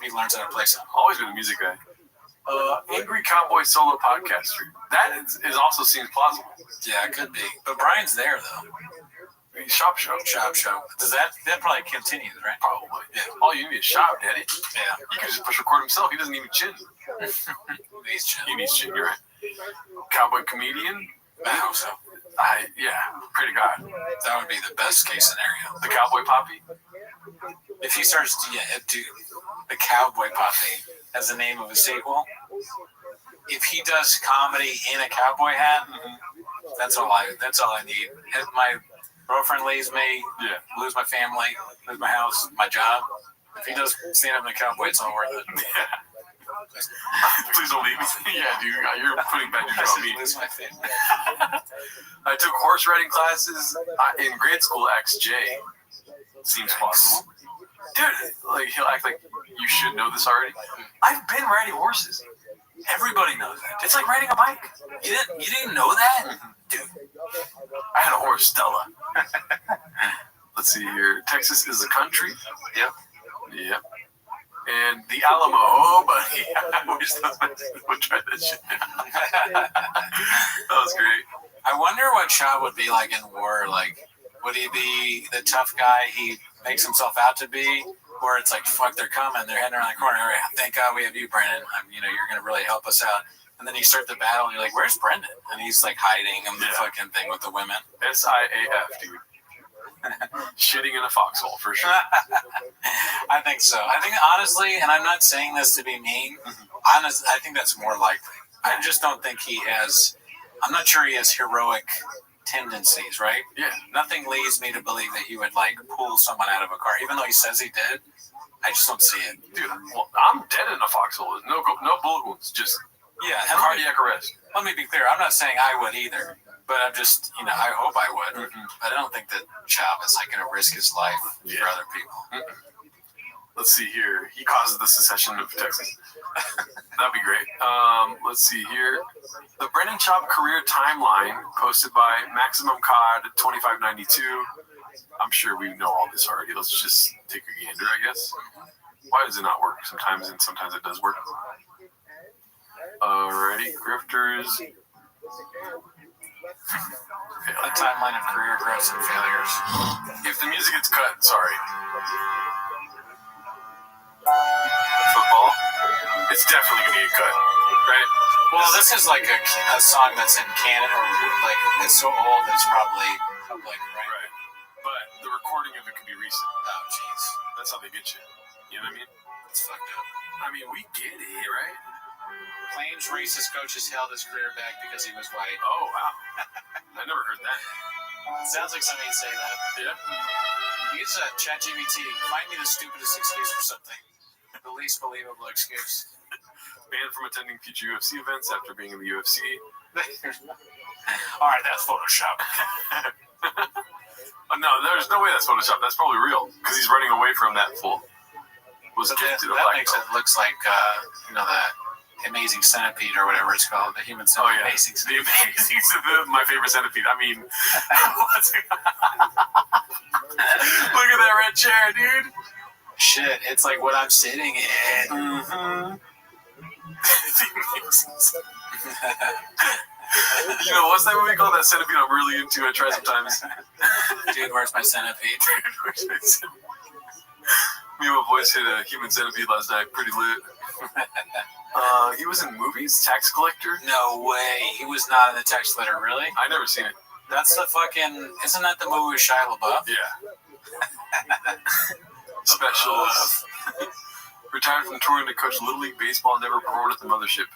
He learns how to play something. Always been a music guy. Angry Cowboy solo podcaster. That is also seems plausible. Yeah, it could be. But Brian's there though. Shop show. Does that probably continues, right? Probably. Yeah. All you need is shop, daddy. Yeah. He can just push record himself. He doesn't need chin. He needs chin. You're right. Cowboy comedian. I hope so. Pray to God. That would be the best case scenario. The cowboy poppy. If he starts, the Cowboy Puppy as the name of a sequel. If he does comedy in a cowboy hat, that's all I need. If my girlfriend leaves me, lose my family, lose my house, my job. If he does stand up in a cowboy, it's all worth it. Please don't leave me. Yeah, dude, you're putting bad news on me. Lose my family. I took horse riding classes in grade school. XJ seems plausible. Dude, like he'll act like you should know this already. I've been riding horses. Everybody knows that. It's like riding a bike. You didn't know that, dude. I had a horse, Stella. Let's see here. Texas is a country. Yep. And the Alamo. Oh, buddy. I wish those men would try that shit. That was great. I wonder what Shaw would be like in war. Like, would he be the tough guy he makes himself out to be? Or it's like, fuck, they're coming. They're heading around the corner. Thank God we have you, Brendan. You're going to really help us out. And then you start the battle, and you're like, where's Brendan? And he's like hiding in the fucking thing with the women. SIAF, dude. Shitting in a foxhole, for sure. I think so. I think, honestly, and I'm not saying this to be mean, I think that's more likely. I just don't think he has, I'm not sure he has heroic tendencies, right? Yeah. Nothing leads me to believe that he would, like, pull someone out of a car, even though he says he did. I just don't see it. Dude, well, I'm dead in a foxhole. No bullet wounds, just cardiac arrest. Let me be clear. I'm not saying I would either. But I'm just, I hope I would. But I don't think that Chop is like going to risk his life for other people. Let's see here. He causes the secession of Texas. That'd be great. Let's see here. The Brendan Chop career timeline posted by Maximum COD 2592. I'm sure we know all this already. Let's just take a gander, I guess. Why does it not work sometimes, and sometimes it does work? Alrighty, grifters. A timeline of career growths and failures. If the music gets cut, sorry. Football, it's definitely gonna get cut, right? Well, this is like a song that's in canon, or like it's so old it's probably public, right? But the recording of it could be recent. Oh, jeez. That's how they get you. You know what I mean? It's fucked up. I mean, we get it, right? Claims racist coaches held his career back because he was white. Oh, wow. I never heard that. Sounds like somebody say that. Yeah. Use ChatGPT. Find me the stupidest excuse for something. The least believable excuse. Banned from attending future UFC events after being in the UFC. All right, that's Photoshop. No, there's no way that's Photoshop. That's probably real because he's running away from that fool. That makes it looks like that Amazing Centipede or whatever it's called, the human centipede. Oh yeah, the amazing my favorite centipede. I mean, look at that red chair, dude. Shit, it's like what I'm sitting in. What's that movie called? That centipede I'm really into. I try sometimes. Dude, where's my centipede? Me and my boys hit a human centipede last night. Pretty lit. He was in movies, Tax Collector. No way. He was not in the Tax Collector, really? I never seen it. That's the fucking... Isn't that the movie with Shia LaBeouf? Yeah. Specials. Retired from touring to coach Little League Baseball, never performed at the mothership.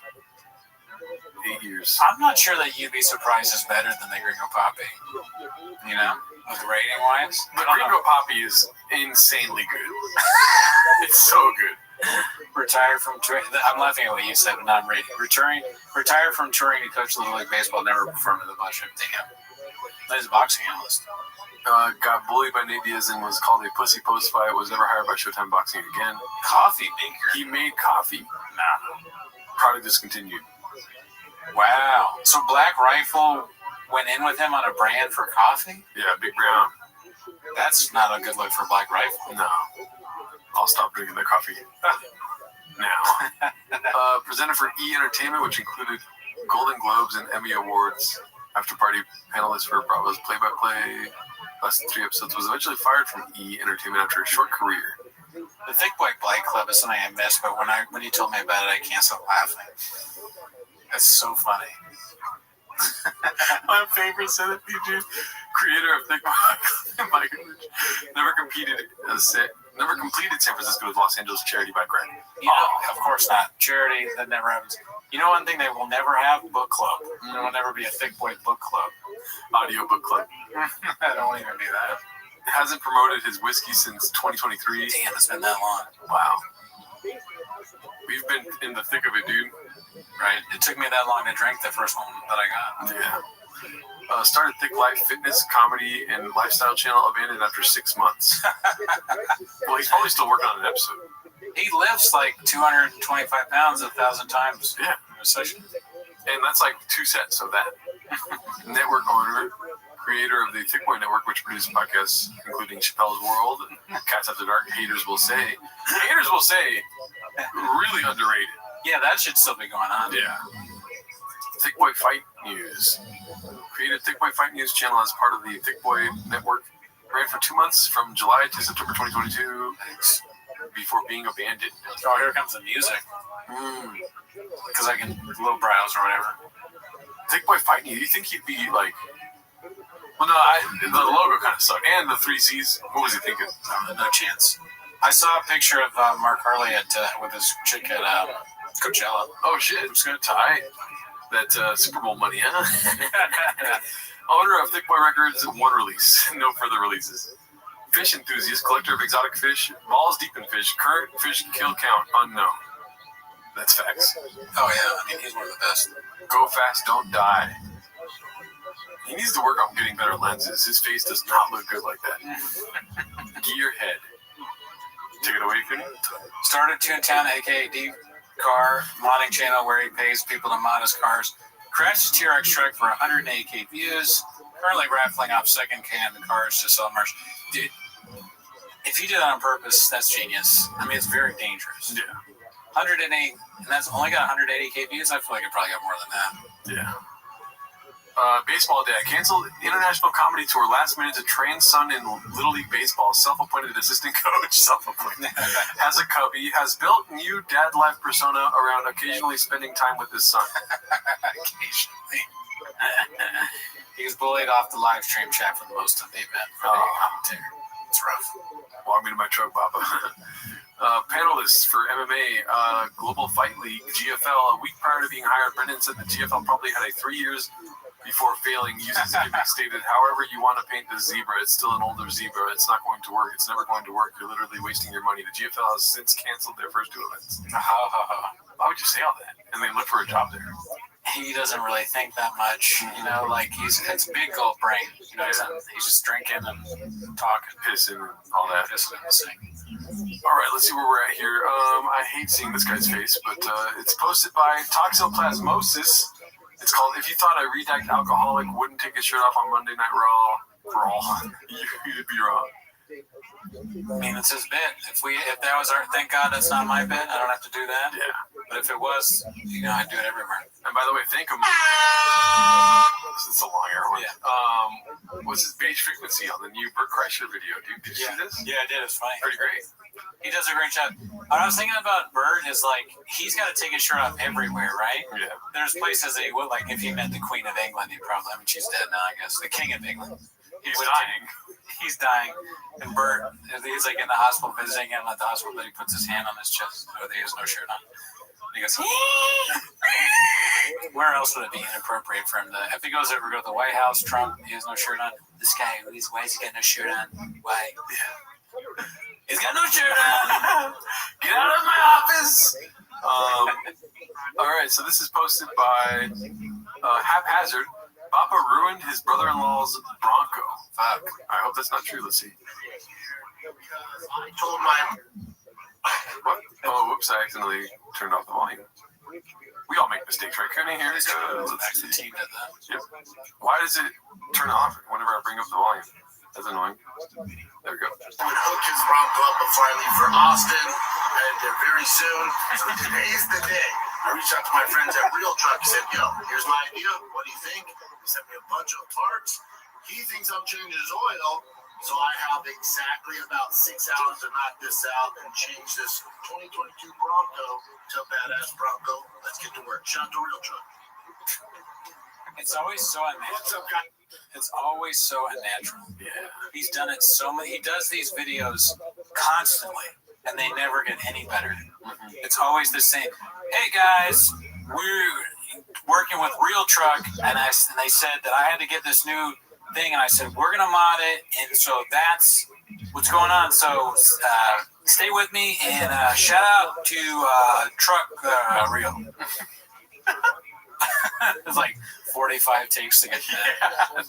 8 years. I'm not sure that You'd Be Surprised is better than the Gringo Poppy. With rating-wise. The Gringo Poppy is insanely good. It's so good. Retired from touring. I'm laughing at what you said, but not reading. Retired from touring to coach Little League Baseball, never performed in the mothership. Damn. He's a boxing analyst. Got bullied by Nate Diaz and was called a pussy post-fight. Was never hired by Showtime Boxing again. Coffee maker. He made coffee. Nah. Product discontinued. Wow. So Black Rifle went in with him on a brand for coffee? Yeah, Big Brown. That's not a good look for Black Rifle. No. I'll stop drinking their coffee now. Presented for E! Entertainment, which included Golden Globes and Emmy Awards. After party panelist for Bravo's play-by-play. Last 3 episodes, was eventually fired from E! Entertainment after a short career. The Thick Boy Blight Club is something I missed, but when you told me about it, I can't stop laughing. That's so funny. My favorite centipede, dude. Creator of Thick Boy Club, Mike, never competed as Never completed San Francisco's Los Angeles charity bike ride. You know, of course not. Charity, that never happens. You know one thing they will never have? Book club. There will never be a Thick Boy book club. Audio book club. I don't even do that. Hasn't promoted his whiskey since 2023. Damn, it's been that long. Wow. We've been in the thick of it, dude. Right. It took me that long to drink the first one that I got. Yeah. Started Thick Life Fitness, Comedy, and Lifestyle channel, abandoned after 6 months. Well, he's probably still working on an episode. He lifts like 225 pounds 1,000 times. Yeah. In a session. And that's like 2 sets of that. Network owner, creator of the Thick Boy Network, which produces podcasts including Chappelle's World and Cats After Dark. Haters will say, really underrated. Yeah, that should still be going on. Yeah. Thick Boy Fight News. Created Thick Boy Fight News channel as part of the Thick Boy Network. Ran for 2 months from July to September 2022 before being abandoned. Oh, here comes the music. Because I can little browse or whatever. Thick Boy Fight News. You think he'd be like... Well, no, the logo kind of sucked. And the 3 C's. What was he thinking? No chance. I saw a picture of Mark Harley with his chick at Coachella. Oh, shit. It was going to tie that Super Bowl money, huh? Owner of Thick Boy Records, 1 release. No further releases. Fish enthusiast, collector of exotic fish, balls deep in fish, current fish kill count unknown. That's facts. Oh, yeah. I mean, he's one of the best. Go fast, don't die. He needs to work on getting better lenses. His face does not look good like that. Gearhead. Take it away, Kenny. Started Toontown, aka D Car modding channel where he pays people to mod his cars. Crashed his T-Rex truck for 108K views. Currently raffling off second-hand cars to sell merch. Dude, if you did that on purpose, that's genius. I mean, it's very dangerous. Yeah. 108, and that's only got 180K views. I feel like it probably got more than that. Yeah. Baseball dad canceled international comedy tour last minute to train son in Little League Baseball. Self-appointed assistant coach. Self-appointed. Has a cubby. Has built new dad life persona around occasionally spending time with his son. Occasionally. He was bullied off the live stream chat for most of the event for the commentator. It's rough. Walk me to my truck, Papa. Panelists for MMA Global Fight League, GFL. A week prior to being hired, Brendan said the GFL probably had a 3 years before failing. Uses gimmick stated, however you want to paint the zebra, it's still an older zebra. It's not going to work. It's never going to work. You're literally wasting your money. The GFL has since canceled their first 2 events. Why would you say all that? And then look for a job there. He doesn't really think that much, you know, like it's big gold brain. You know, he's just drinking and talking. Pissing and all that. Pissing and singing. All right, let's see where we're at here. I hate seeing this guy's face, but it's posted by Toxoplasmosis. It's called If You Thought a Redacted Alcoholic Wouldn't Take His Shirt Off on Monday Night Raw, you'd be wrong. I mean, it's his bit. If that was our, thank God that's not my bit. I don't have to do that. Yeah. But if it was, you know, I'd do it everywhere. And by the way, thank him. This is a long air one. Yeah. What's his beige frequency on the new Bert Kreischer video, dude? Did you see this? Yeah, I did. It's funny. Pretty great. He does a great job. What I was thinking about Bert is like he's got to take his shirt off everywhere, right? Yeah. There's places that he would, like if he met the Queen of England, he'd probably. I mean, she's dead now, I guess. The King of England. He's dying. He's dying. And Bert, he's like in the hospital visiting him at the hospital, but he puts his hand on his chest so he has no shirt on. He goes, where else would it be inappropriate for him to, if he goes over to the White House, Trump, he has no shirt on. This guy, why is he got no shirt on? Why? He's got no shirt on. Get out of my office. All right, so this is posted by Haphazard. Papa ruined his brother-in-law's Bronco. Fuck. I hope that's not true. Let's see. I told my... What? Oh, whoops, I accidentally turned off the volume. We all make mistakes, right, Cooney? Here it goes. Let's see. The team did that. Yep. Why does it turn off whenever I bring up the volume? That's annoying. There we go. I would hook his Bronco up before I leave for Austin, and very soon. So today's the day. I reached out to my friends at Real Truck. He said, yo, here's my idea. What do you think? He sent me a bunch of parts. He thinks I'm changing his oil. So I have exactly about 6 hours to knock this out and change this 2022 Bronco to a badass Bronco. Let's get to work. Shout to Real Truck. It's always so unnatural. It's always so unnatural. Yeah. He's done it so many. He does these videos constantly, and they never get any better. It's always the same. Hey guys, we're working with Real Truck, and they said that I had to get this new thing, and I said we're gonna mod it, and so that's what's going on. So stay with me, and shout out to Truck Real. It's like 45 takes to get that.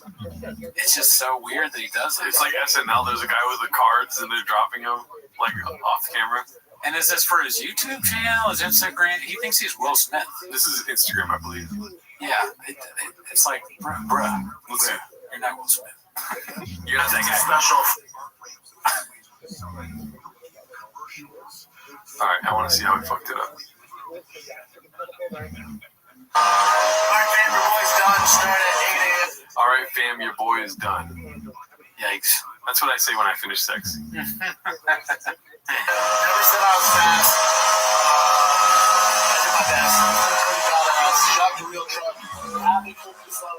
It's just so weird that he does it. It's like SNL. There's a guy with the cards, and they're dropping them like off camera. And is this for his YouTube channel, his Instagram? He thinks he's Will Smith. This is Instagram, I believe. Yeah, it's like, bruh. Let's see. You're not Will Smith. You're not that guy. Special. All right, I want to see how he fucked it up. All right, fam, your boy is done. Yikes. That's what I say when I finish sex. Never said I was fast. I did my best. Shot the Real Truck. Happy focus on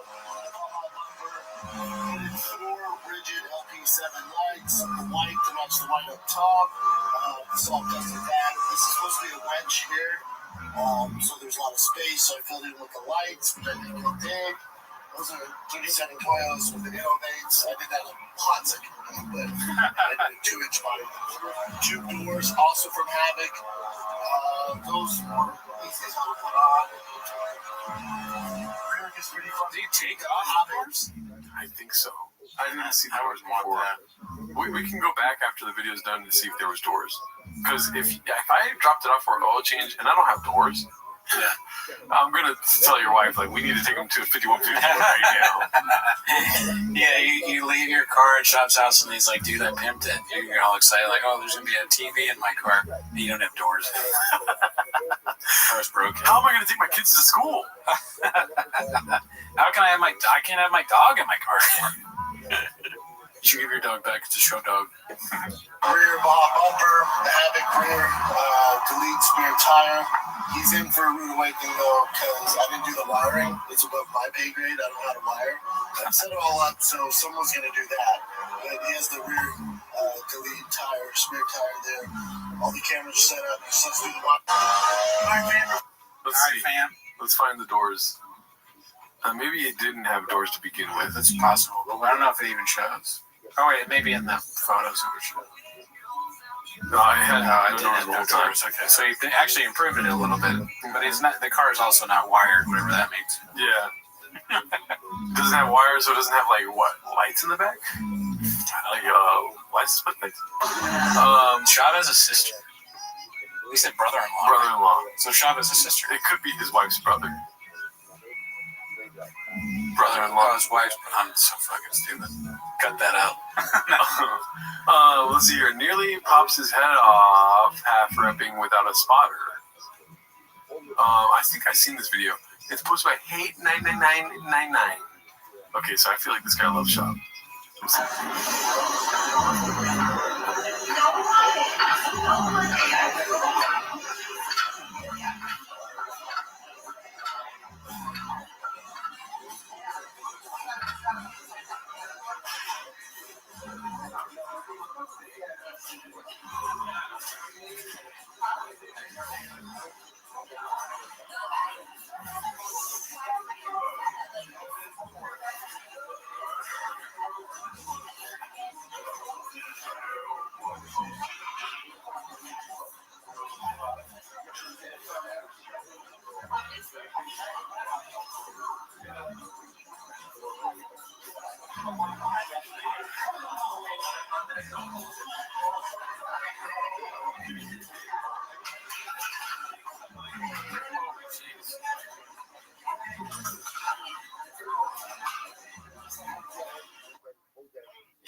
four rigid LP7 lights. The white to match the white up top. This all tested that. This is supposed to be a wedge here. So there's a lot of space. So I filled in with the lights, which I think they did. Those are 37 coils with the innovates. I did that in a hot second, but I did a 2-inch body. Tube doors, also from Havoc. Those these I'll put on. Rear is pretty fun. Do you take off doors? I think so. I didn't see the doors before. We can go back after the video's done to see if there was doors. Because if I dropped it off for an oil change and I don't have doors, I'm gonna tell your wife like we need to take them to 5150 right now. Yeah, you leave your car at Shop's house and he's like, dude, I pimped it. You're all excited like, oh, there's gonna be a TV in my car. And you don't have doors. Car's broken. How am I gonna take my kids to school? How can I can't have my dog in my car anymore. You should give your dog back. It's a show dog. Rear bumper, the Havoc rear, delete spare tire. He's in for a rude awakening though, because I didn't do the wiring. It's above my pay grade. I don't know how to wire. I set it all up, so someone's gonna do that. But he has the rear delete tire, spare tire there. All the cameras set up. He sets through the wire. Let's see. Fam. Let's find the doors. Maybe it didn't have doors to begin with. That's possible, but I don't know if it even shows. Oh wait, maybe in the photos it would show. No, I had I no did doors have the no whole time. doors. Okay, so he actually improved it a little bit, but he's not. The car is also not wired, whatever that means. Yeah. Doesn't have wires, so it doesn't have like what lights in the back? Like lights, lights. Shab has a sister. He said brother-in-law. Brother-in-law. So Shab has a sister. It could be his wife's brother. Brother-in-law, his wife's. I'm so fucking stupid. Cut that out. Let's see here. Nearly pops his head off, half repping without a spotter. I think I've seen this video. It's posted by Hate99999. Okay, so I feel like this guy loves Shop.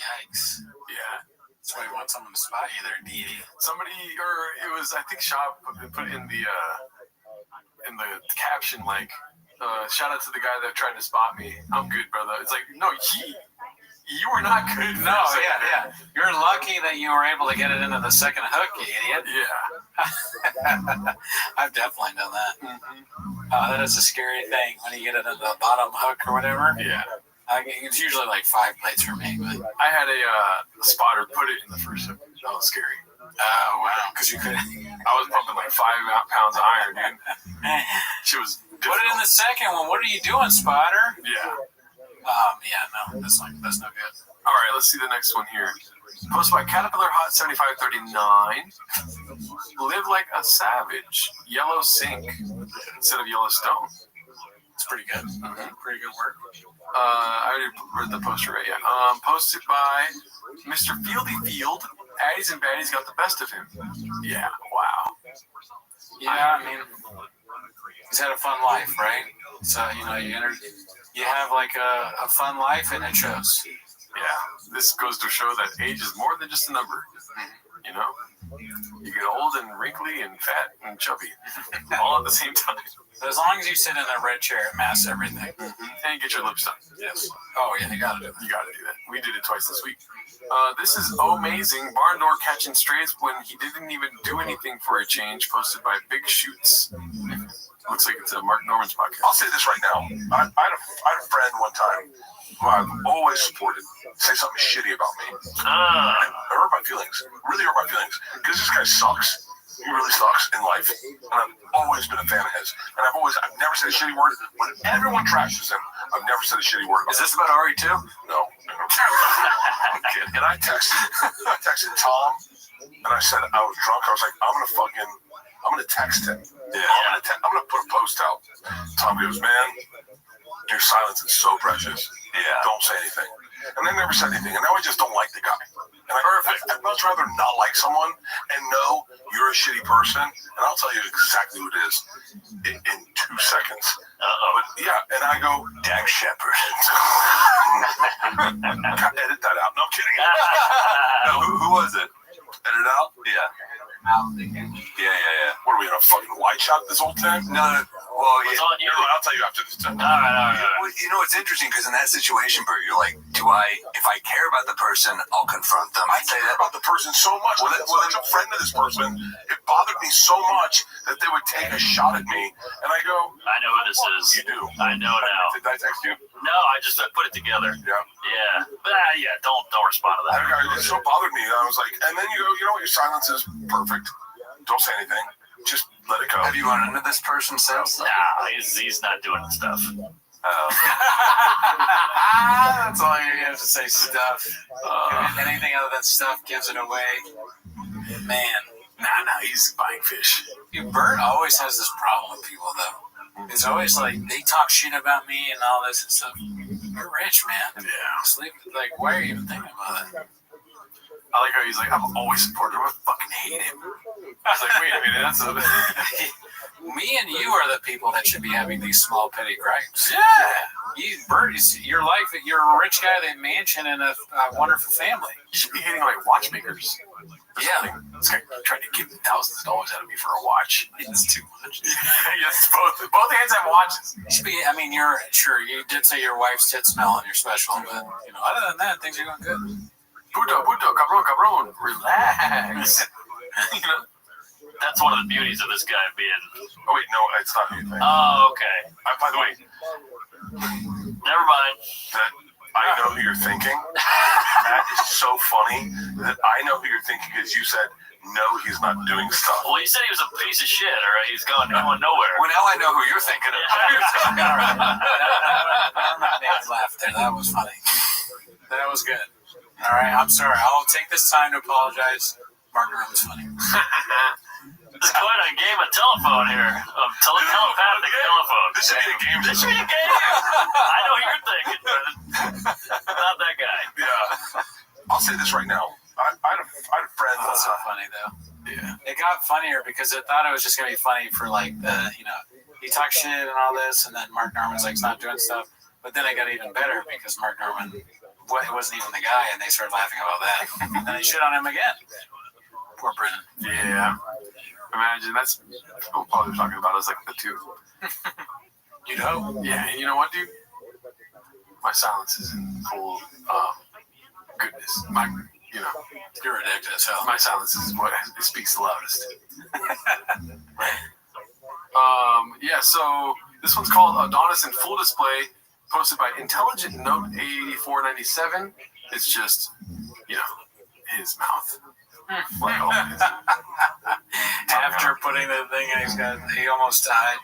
Yikes. Yeah. That's why you want someone to spot you there, deity. Somebody, or it was, I think Shop put in the caption, like, shout out to the guy that tried to spot me. I'm good, brother. It's like, no, you were not good. No, yeah. You're lucky that you were able to get it into the second hook, you idiot. Yeah. I've definitely done that. Mm-hmm. That is a scary thing when you get it into the bottom hook or whatever. Yeah. It's usually like 5 plates for me. But I had a spotter put it in the first hook. That was scary. Oh, wow. Because you could. I was pumping like 5 pounds of iron, dude. She was difficult. Put it in the second one. What are you doing, Spotter? Yeah. Yeah, no. That's no good. All right, let's see the next one here. Posted by Caterpillar Hot 7539. Live like a savage. Yellow sink instead of Yellowstone. It's pretty good. Pretty good work. I already read the poster right, yeah. Posted by Mr. Fieldy Field. Addies and baddies got the best of him. Yeah, wow. Yeah, I mean, he's had a fun life, right? So, you have like a fun life and it shows. Yeah, this goes to show that age is more than just a number. You know? You get old and wrinkly and fat and chubby all at the same time. As long as you sit in a red chair, it masks everything. And get your lips done. Yes. Oh, yeah, you gotta do that. You gotta do that. We did it twice this week. This is amazing. Barn door catching strays when he didn't even do anything for a change. Posted by Big Shoots. Looks like it's a Mark Norman's podcast. I'll say this right now. I had a friend one time who I've always supported say something shitty about me. It hurt my feelings. Really hurt my feelings. Because this guy sucks. He really sucks in life. And I've always been a fan of his. And I've never said a shitty word. When everyone trashes him, I've never said a shitty word about him. Is this about Ari too? No. I'm kidding. And I texted Tom, and I said I was drunk. I was like, I'm gonna text him. Yeah. I'm gonna put a post out. Tom goes, man, your silence is so precious. Yeah. Don't say anything. And they never said anything. And now I just don't like the guy. And I'd much rather not like someone and know you're a shitty person. And I'll tell you exactly who it is in 2 seconds. But yeah, and I go, Dak Shepard. Edit that out. No, I'm kidding. No, who was it? Edit it out? Yeah. Yeah. What are we in a fucking wide shot this whole time? No. Well, yeah. I'll tell you after this time. All right. Well, it's interesting because in that situation, Bert, you're like, if I care about the person, I'll confront them. I care about the person so much. Well, as a friend of this person, it bothered me so much that they would take a shot at me. And I go, I know who this is. You do? I know now. Did I text you? No, I put it together. Yeah. But don't respond to that. It so bothered me. I was like, and then you go, you know what? Your silence is perfect. Don't say anything. Just let it go. Have you run into this person since? Nah, he's not doing stuff. That's all you have to say, stuff. Anything other than stuff gives it away. Man. Nah, he's buying fish. Bert always has this problem with people, though. It's always like, they talk shit about me and all this and stuff. You're rich, man. Yeah. Sleep, like, why are you even thinking about it? I like how he's like, I'm always supportive. I fucking hate him. I was like, wait a minute, that's a... Me and you are the people that should be having these small petty gripes. Yeah. Bert, your life, you're a rich guy with a mansion and a wonderful family. You should be hating like watchmakers. Yeah. This guy tried to give thousands of dollars out of me for a watch. It's too much. Yes, both hands have watches. You should be, you're sure, you did say your wife's tits smell and you're special, but, other than that, things are going good. Puto, cabron, relax. That's one of the beauties of this guy being... Oh, wait, no, it's not anything. Oh, okay. By the way... Never mind. I know who you're thinking. That is so funny that I know who you're thinking because you said, no, he's not doing stuff. Well, you said he was a piece of shit, all right? He's going nowhere. Well, now I know who you're thinking of. Laugh there. That was funny. That was good. All right, I'm sorry. I'll take this time to apologize. Margaret was funny. It's quite a game of telephone here. Of telepathic telephone. This should be a game. This should be a game. I know who you're thinking, but not that guy. Yeah. I'll say this right now. I had a friend. That's so funny, though. Yeah. It got funnier because I thought it was just going to be funny for, like, he talked shit and all this, and then Mark Norman's like, he's not doing stuff. But then it got even better because Mark Norman wasn't even the guy, and they started laughing about that. And then they shit on him again. Poor Brennan. Yeah. Imagine that's people probably talking about us like the two. Yeah, and you know what, dude? My silence is in full goodness. You're ridiculous. Hell. My silence is what it speaks the loudest. Yeah, so this one's called Adonis in Full Display, posted by Intelligent Note 8497. It's just, his mouth. Like always. After putting the thing in, he almost died,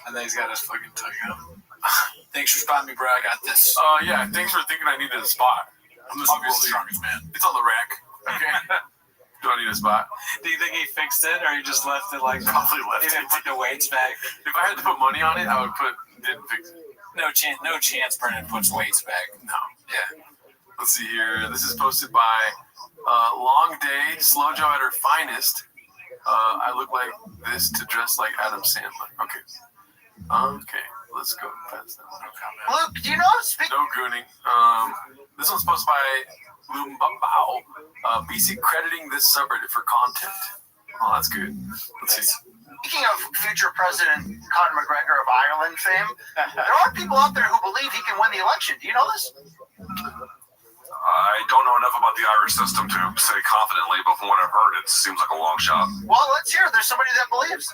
and then he's got his fucking tongue out. Thanks for spotting me, bro. I got this. Yeah, thanks for thinking I needed a spot. I'm the world's strongest man. It's on the rack. Okay. Do I need a spot? Do you think he fixed it, or he just left it like? Probably left he it. didn't put the weights back. If I had to put money on it, I would didn't fix it. No chance Brennan puts weights back. No. Yeah. Let's see here. This is posted by Long Day, Slow Joe at her finest. I look like this to dress like Adam Sandler. Okay. Okay. Let's go past that. Luke, do you know how to speak? No gooning. This one's posted by Lumbambao. BC crediting this subreddit for content. Oh, that's good. Let's see. Speaking of future President Conor McGregor of Ireland fame, there are people out there who believe he can win the election. Do you know this? I don't know enough about the Irish system to say confidently, but from what I've heard, it seems like a long shot. Well, let's hear it. There's somebody that believes.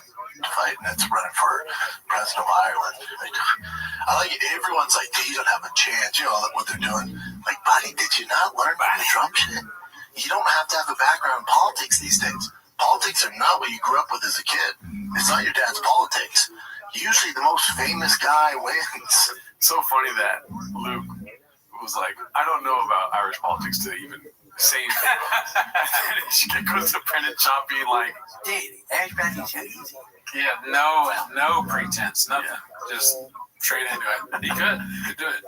Fighting that's running for president of Ireland. I like it. Everyone's like, you don't have a chance. You know what they're doing. Like, buddy, did you not learn from the Trump shit? You don't have to have a background in politics these days. Politics are not what you grew up with as a kid. It's not your dad's politics. Usually the most famous guy wins. So funny that Luke was like, I don't know about Irish politics to even say anything. She goes to Brendan Chop being like, yeah, no pretense, nothing. Yeah. Just straight into it. He could do it.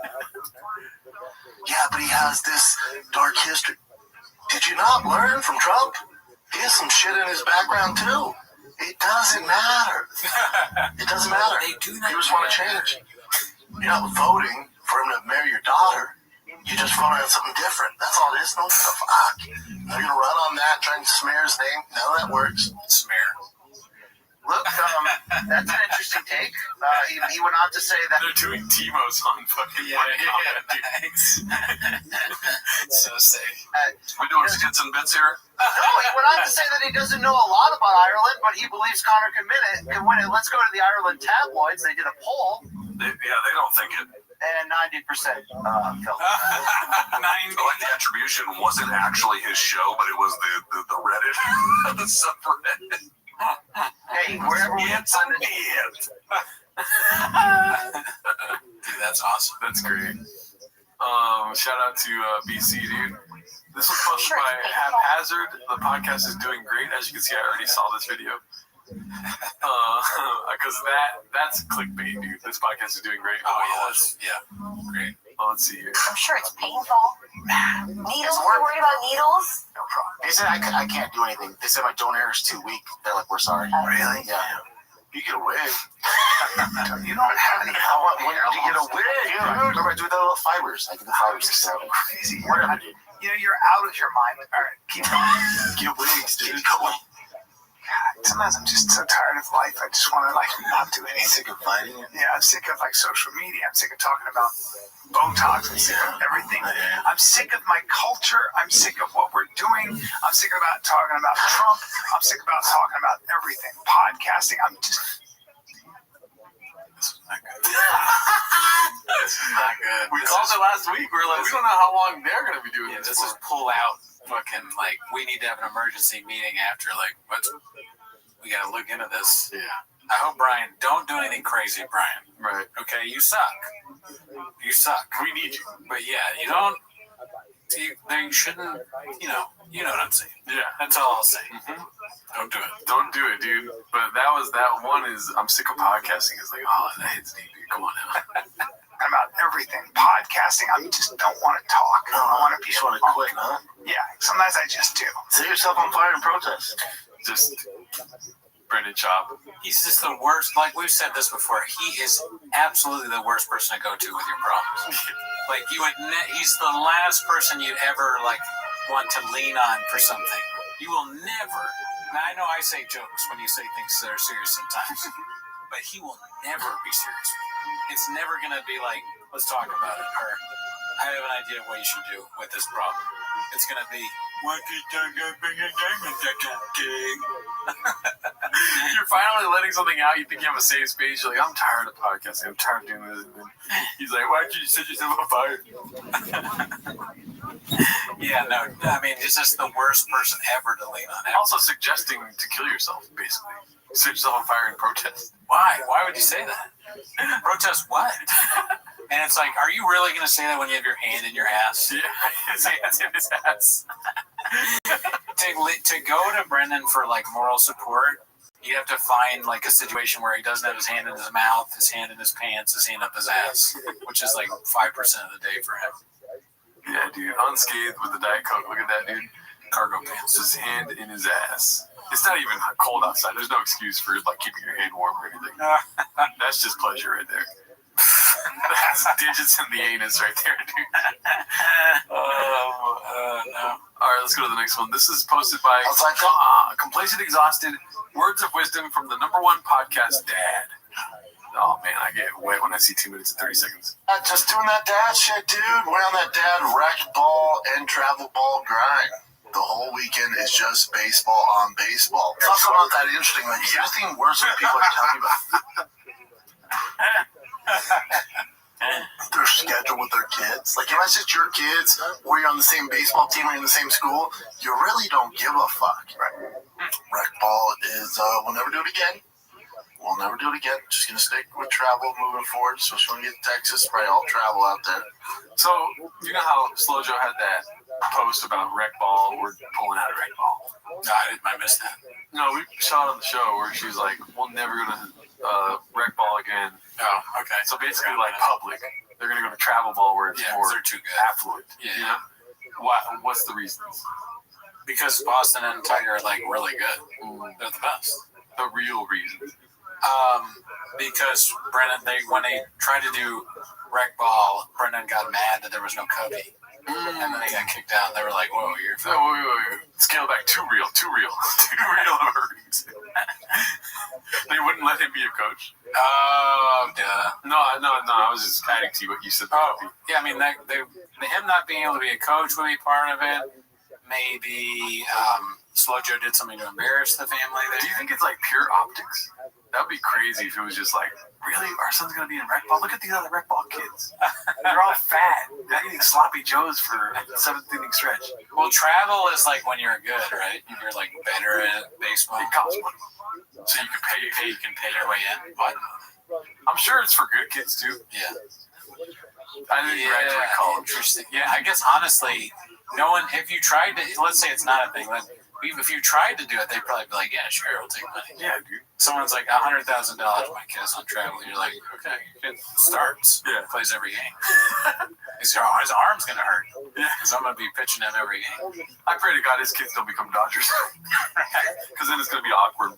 Yeah, but he has this dark history. Did you not learn from Trump? He has some shit in his background too. It doesn't matter. It doesn't matter. You just want to change. You're not voting for him to marry your daughter. You just voted on something different. That's all it is. No fuck. They're gonna run on that, trying to smear his name. No, that works. Smear. Look, that's an interesting take. He went on to say that they're doing T-Mos on fucking thanks. So safe. We doing skits and bits here? No, he went on to say that he doesn't know a lot about Ireland, but he believes Conor can win it. Let's go to the Ireland tabloids. They did a poll. They don't think it. And 90% felt it. 90. Like the attribution wasn't actually his show, but it was the Reddit, the subreddit. Hey, wherever we it's a Dude, that's awesome. That's great. Shout out to BC, dude. This was posted by Haphazard. The podcast is doing great. As you can see, I already saw this video. Because that's clickbait, dude. This podcast is doing great. Oh yeah, great. Let's see here. I'm sure it's painful. Needles? We're worried about needles? No problem. They said I can't do anything. They said my donor hair is too weak. They're like, we're sorry. Really? Yeah. You get a wig. You don't have any power. When did you get a wig? Dude, remember I do the little fibers. I do the fibers. So crazy. Whatever, dude. You know, you're out of your mind. All right, keep going. Get wigs, dude. Come on. God, sometimes I'm just so tired of life. I just want to not do anything. Sick of fighting it? Yeah, I'm sick of social media. I'm sick of talking about Botox. I'm sick of everything. I'm sick of my culture. I'm sick of what we're doing. I'm sick about talking about Trump. I'm sick about talking about everything. Podcasting. I'm just. This is not good. This is not good. We called it last week. We were like, we don't know how long they're going to be doing this. This is pull out. Fucking we need to have an emergency meeting after. We gotta look into this. Yeah. I hope Brian don't do anything crazy, Brian. Right. Okay, you suck. You suck. We need you. But yeah, you don't. They shouldn't. You know what I'm saying. Yeah. That's all I'll say. Mm-hmm. Don't do it. Don't do it, dude. But that one is I'm sick of podcasting. It's like, that hits me, dude. Come on now. About everything. Podcasting, I just don't want to talk. I want to be. You just want to quit, huh? Yeah, sometimes I just do. Set yourself on fire and protest. Just Brendan Chop. He's just the worst. Like we've said this before, he is absolutely the worst person to go to with your problems. Like he's the last person you'd ever want to lean on for something. You will never. Now I know I say jokes when you say things that are serious sometimes, but he will never be serious with you. It's never gonna be like, let's talk about it, or I have an idea of what you should do with this problem. It's gonna be, what is that gonna bring a diamond king? You're finally letting something out. You think you have a safe space. You're like, I'm tired of podcasting. I'm tired of doing this. And then he's like, why did you set yourself on fire? Yeah, no, I mean, it's just the worst person ever to lean on. Also suggesting to kill yourself, basically. Set yourself on fire in protest. Why? Why would you say that? Protest what? And it's like, are you really going to say that when you have your hand in your ass? Yeah, his hand's in his ass. To go to Brendan for like moral support, you have to find like a situation where he doesn't have his hand in his mouth, his hand in his pants, his hand up his ass, which is like 5% of the day for him. Yeah, dude, unscathed with the Diet Coke. Look at that, dude. Cargo pants. His hand in his ass. It's not even cold outside. There's no excuse for like keeping your hand warm or anything. That's just pleasure right there. That's digits in the anus right there, dude. No. All right, let's go to the next one. This is posted by Complacent Exhausted. Words of wisdom from the #1 podcast, Dad. Oh man, I get wet when I see 2 minutes and 30 seconds. Just doing that dad shit, dude. We're on that dad rec ball and travel ball grind. The whole weekend is just baseball on baseball. It's also not that interesting. Like, you think worse when people are telling you about their schedule with their kids. Like, unless it's your kids or you're on the same baseball team or in the same school, you really don't give a fuck. Right? Rec ball is, we'll never do it again. We'll never do it again. Just gonna stick with travel moving forward. So when we get to Texas, probably all travel out there. So, you know how Slow Joe had that post about rec ball? We're pulling out of rec ball. No, I missed that. No, we saw it on the show where she's like, we're never going to rec ball again. Oh, okay. So basically, like public, they're going to go to travel ball where it's more they're too good. affluent. Yeah. You know? What's the reasons? Because Boston and Tiger are like really good. They're the best. The real reason. Because Brennan, when they tried to do rec ball, Brennan got mad that there was no Cubby. And then he got kicked out. They were like, whoa, you're fine. Wait. Scale back. Too real. Too real of a reason. They wouldn't let him be a coach. Oh, duh. No. I was just adding to what you said. Yeah, I mean, him not being able to be a coach would be part of it. Maybe Slow Joe did something to embarrass the family there. Do you think it's like pure optics? That would be crazy if it was just like, really? Our son's going to be in rec ball? Look at these other rec ball kids. They're all fat. They're eating sloppy joes for a 7th inning stretch. Well, travel is like when you're good, right? You're like better at baseball. It costs money. So you can pay your way in. But I'm sure it's for good kids too. Yeah. I didn't graduate college. Interesting. Yeah, I guess honestly, no one, if you tried to, let's say it's not a thing, if you tried to do it, they'd probably be like, yeah, sure, we'll take money. Yeah, dude. Someone's like, $100,000, my kid's on travel. You're like, okay, your kid starts. Yeah. Plays every game. His arm's going to hurt. Yeah. Because I'm going to be pitching him every game. I pray to God his kids don't become Dodgers. Because then it's going to be awkward.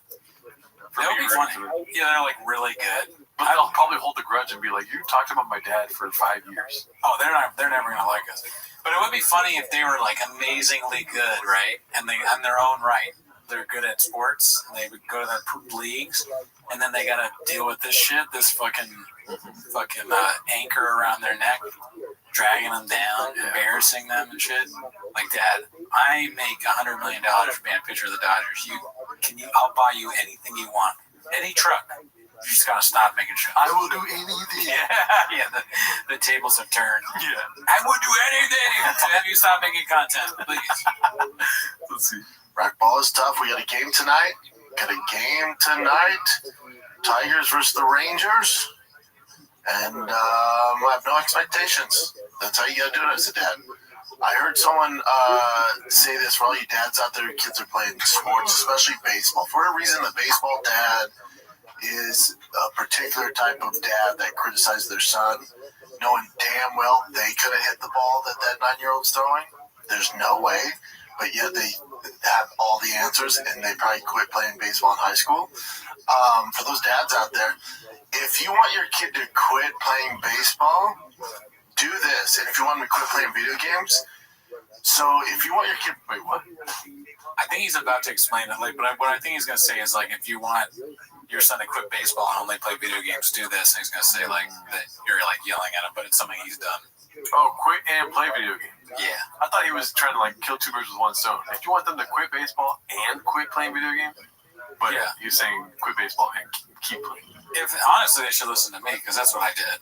That'll be funny. Yeah, they're like really good. But they'll probably hold the grudge and be like, you talked about my dad for 5 years. Oh, they're never going to like us. But it would be funny if they were like amazingly good, right? And they, on their own right, they're good at sports. And they would go to the leagues, and then they got to deal with this shit, this fucking anchor around their neck, dragging them down, embarrassing them and shit. Like, Dad, I make $100 million for being a pitcher of the Dodgers. I'll buy you anything you want, any truck. You just gotta stop making shows. I will do anything. Yeah. The tables have turned. Yeah. I will do anything to have you stop making content, please. Let's see. Rec ball is tough. We got a game tonight. Tigers versus the Rangers. And I have no expectations. That's how you gotta do it as a dad. I heard someone say this for all you dads out there. Your kids are playing sports, especially baseball. For a reason, the baseball dad is a particular type of dad that criticizes their son, knowing damn well they could have hit the ball that 9-year-old's throwing. There's no way, but yet they have all the answers, and they probably quit playing baseball in high school. For those dads out there, if you want your kid to quit playing baseball, do this. And if you want them to quit playing video games, so if you want your kid, wait, what? I think he's about to explain it. Like, but what I think he's gonna say is like, if you want your son to quit baseball and only play video games, do this. And he's gonna say like that you're like yelling at him, but it's something he's done. Oh, quit and play video games. Yeah. I thought he was trying to like kill 2 birds with 1 stone. If you want them to quit baseball and quit playing video games, but you're saying quit baseball and keep playing. Honestly, they should listen to me because that's what I did.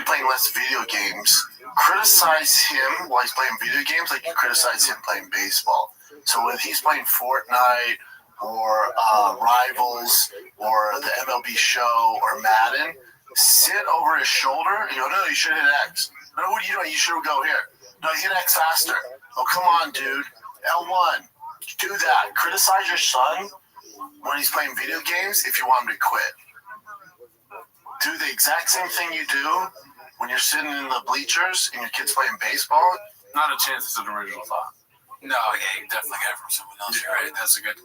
Playing less video games criticize him while he's playing video games like you criticize him playing baseball. So when he's playing Fortnite or Rivals or the MLB Show or Madden, sit over his shoulder and go, no, you should hit X. No, what are you doing? You should go here. No, hit X faster. Oh, come on, dude. L1. Do that. Criticize your son when he's playing video games if you want him to quit. Do the exact same thing you do when you're sitting in the bleachers and your kid's playing baseball. Not a chance it's an original thought. No, yeah, you definitely got it from someone else. You're right. That's a good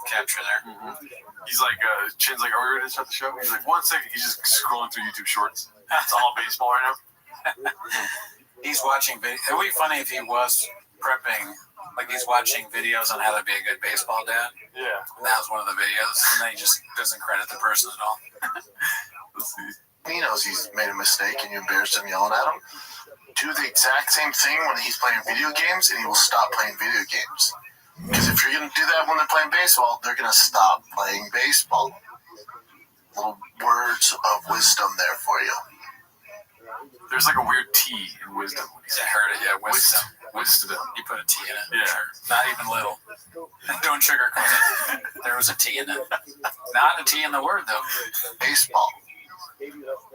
capture there. Mm-hmm. He's like, Chin's like, are we ready to start the show? He's like, 1 second. He's just scrolling through YouTube Shorts. It's all baseball right now. He's watching video. It would be funny if he was prepping, like he's watching videos on how to be a good baseball dad. Yeah. And that was one of the videos, and then he just doesn't credit the person at all. Let's see. He knows he's made a mistake and you embarrassed him yelling at him. Do the exact same thing when he's playing video games and he will stop playing video games. Because if you're going to do that when they're playing baseball, they're going to stop playing baseball. Little words of wisdom there for you. There's like a weird T in wisdom. I heard it, yeah, wisdom. Wisdom. You put a T in it. Yeah. Sure. Not even little. Don't sugarcoat it. There was a T in it. Not a T in the word, though. Baseball.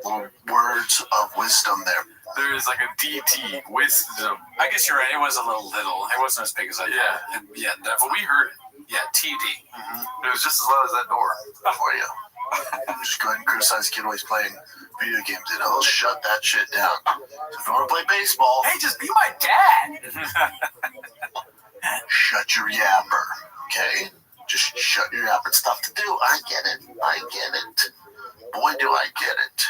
Little words of wisdom there. There is like a DT, wisdom. I guess you're right. It was a little. It wasn't as big as I thought. Yeah, definitely. But we heard it. Yeah, TD. Mm-hmm. It was just as loud as that door. For you. Just go ahead and criticize the kid while he's playing video games and he'll shut that shit down. So if you want to play baseball, Hey, just be my dad. shut your yapper, okay? Just shut your yapper. It's tough to do. I get it. Boy, do I get it.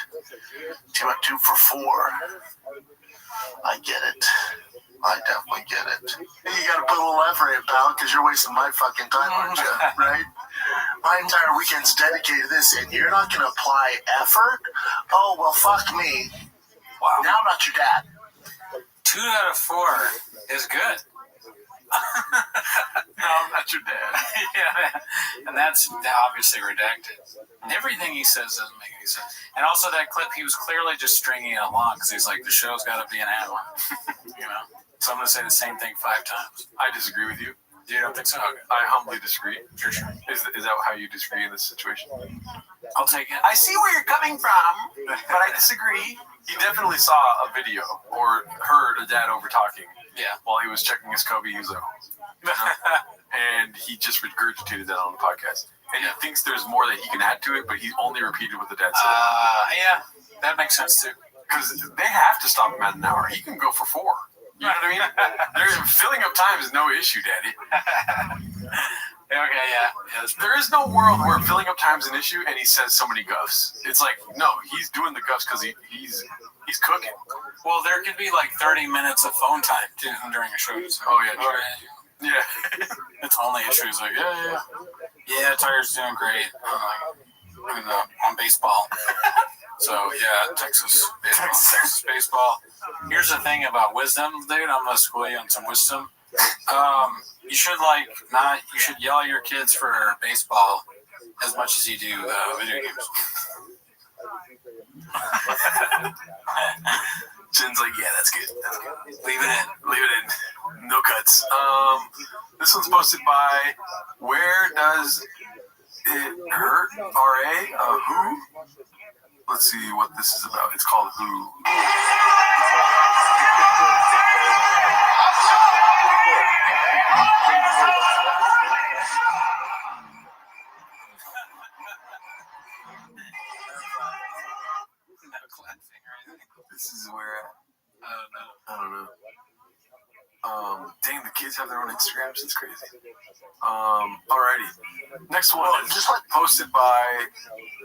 2 at 2 for 4. I get it. I definitely get it. You gotta put a little effort in, pal, because you're wasting my fucking time, aren't you? Right? My entire weekend's dedicated to this, and you're not gonna apply effort? Oh, well, fuck me. Wow. Now I'm not your dad. 2 out of 4 is good. No, I'm not your dad. Yeah, and that's obviously redacted. Everything he says doesn't make any sense. And also that clip, he was clearly just stringing it along because he's like, the show's got to be an hour. You know? So I'm going to say the same thing 5 times. I disagree with you. You don't think so? Okay. I humbly disagree. Sure. Is that how you disagree in this situation? I'll take it. I see where you're coming from, but I disagree. He definitely saw a video or heard a dad over talking. Yeah. While he was checking his Kobe, he was like, and he just regurgitated that on the podcast. And he thinks there's more that he can add to it, but he only repeated what the dad said. Yeah, that makes sense too. Because they have to stop him at an hour. He can go for 4. You know what I mean? Filling up time is no issue, Daddy. Okay, yeah. There is no world where filling up time is an issue and he says so many guffs. It's like, no, he's doing the guffs because he's cooking. Well, there could be like 30 minutes of phone time too during a show. Oh, yeah, true. Yeah. It's only a show. He's like, yeah, Tiger's doing great on baseball. So, yeah, Texas baseball. Here's the thing about wisdom, dude. I'm going to school you on some wisdom. You should yell at your kids for baseball as much as you do video games. Jen's like, yeah, that's good. Leave it in. No cuts. This one's posted by Where Does It Hurt? R.A. Who? Let's see what this is about. It's called Who. This is where I don't know. Dang, the kids have their own Instagrams. It's crazy. Alrighty. Next one is posted by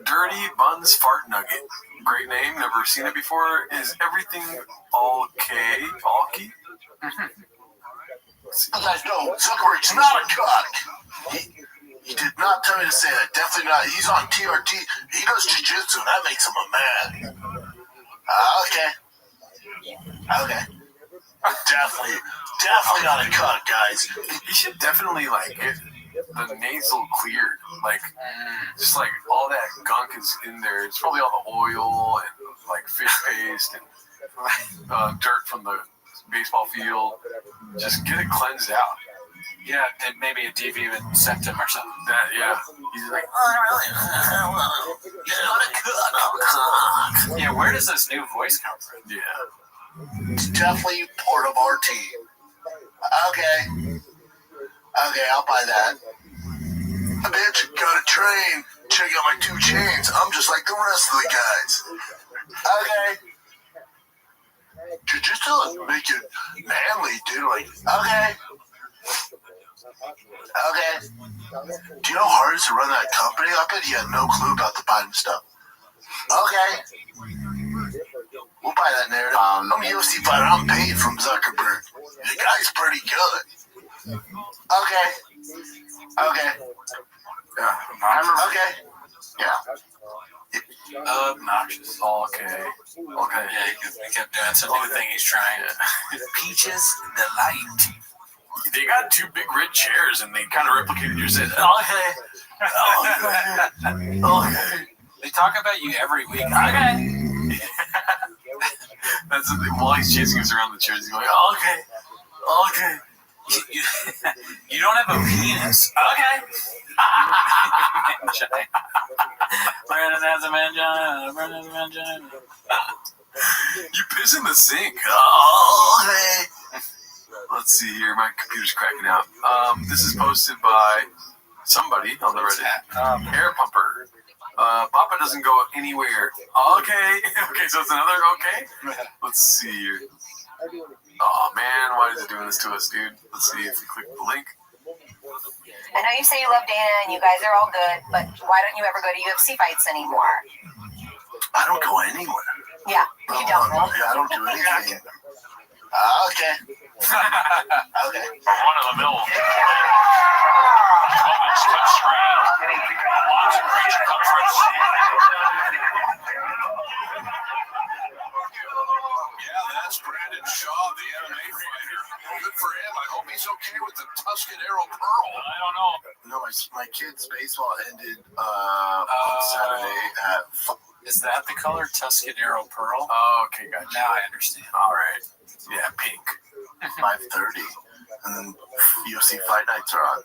Dirty Buns Fart Nugget. Great name. Never seen it before. Is everything all okay? All key? You guys know Zuckerberg's not a cuck. He did not tell me to say that. Definitely not. He's on TRT. He does jiu-jitsu. That makes him a man. Okay. Definitely not a cuck, guys. He should definitely get the nasal cleared. Just all that gunk is in there. It's probably all the oil and fish paste and dirt from the baseball field. Just get it cleansed out. Yeah, and maybe a deep even septum or something. Yeah. He's like, oh, really? Yeah, where does this new voice come from? Yeah. It's definitely part of our team. Okay, I'll buy that. Bitch, got a train. Check out my 2 chains. I'm just like the rest of the guys. Okay. Dude, just to make it manly, dude. Like, okay. Do you know how hard it is to run that company? I bet he had no clue about the Biden stuff. Okay. We'll buy that narrative. I'm a UFC fighter. I'm paid from Zuckerberg. The guy's pretty good. Okay. Yeah. Okay. Yeah. Obnoxious. Okay. Yeah, he kept doing some new thing he's trying. Peaches Delight. They got 2 big red chairs and they kind of replicated your set. Okay. They talk about you every week. Okay. That's the thing. While he's chasing us around the chairs, he's going, okay. You don't have a penis. Okay. Brandon has a mangina. You piss in the sink. Okay. Let's see here. My computer's cracking out. This is posted by somebody on the Reddit. Air Pumper. Papa doesn't go anywhere. Okay. Okay, so it's another okay? Let's see here. Oh, man. Why is it doing this to us, dude? Let's see if we click the link. I know you say you love Dana and you guys are all good, but why don't you ever go to UFC fights anymore? I don't go anywhere. Yeah, you don't. Yeah, I don't do anything. Okay. Okay. Run-of-the-mill moments to stream. Lots of creature comforts. Yeah, that's Brandon Shaw, the MMA fighter. Good for him. I hope he's okay with the Tuscanero Pearl. I don't know. No, my kids' baseball ended on Saturday at. Is that the color Tuscanero Pearl? Oh, okay, gotcha. Now I understand. All right. Yeah, pink. 5:30, and then UFC fight nights are on.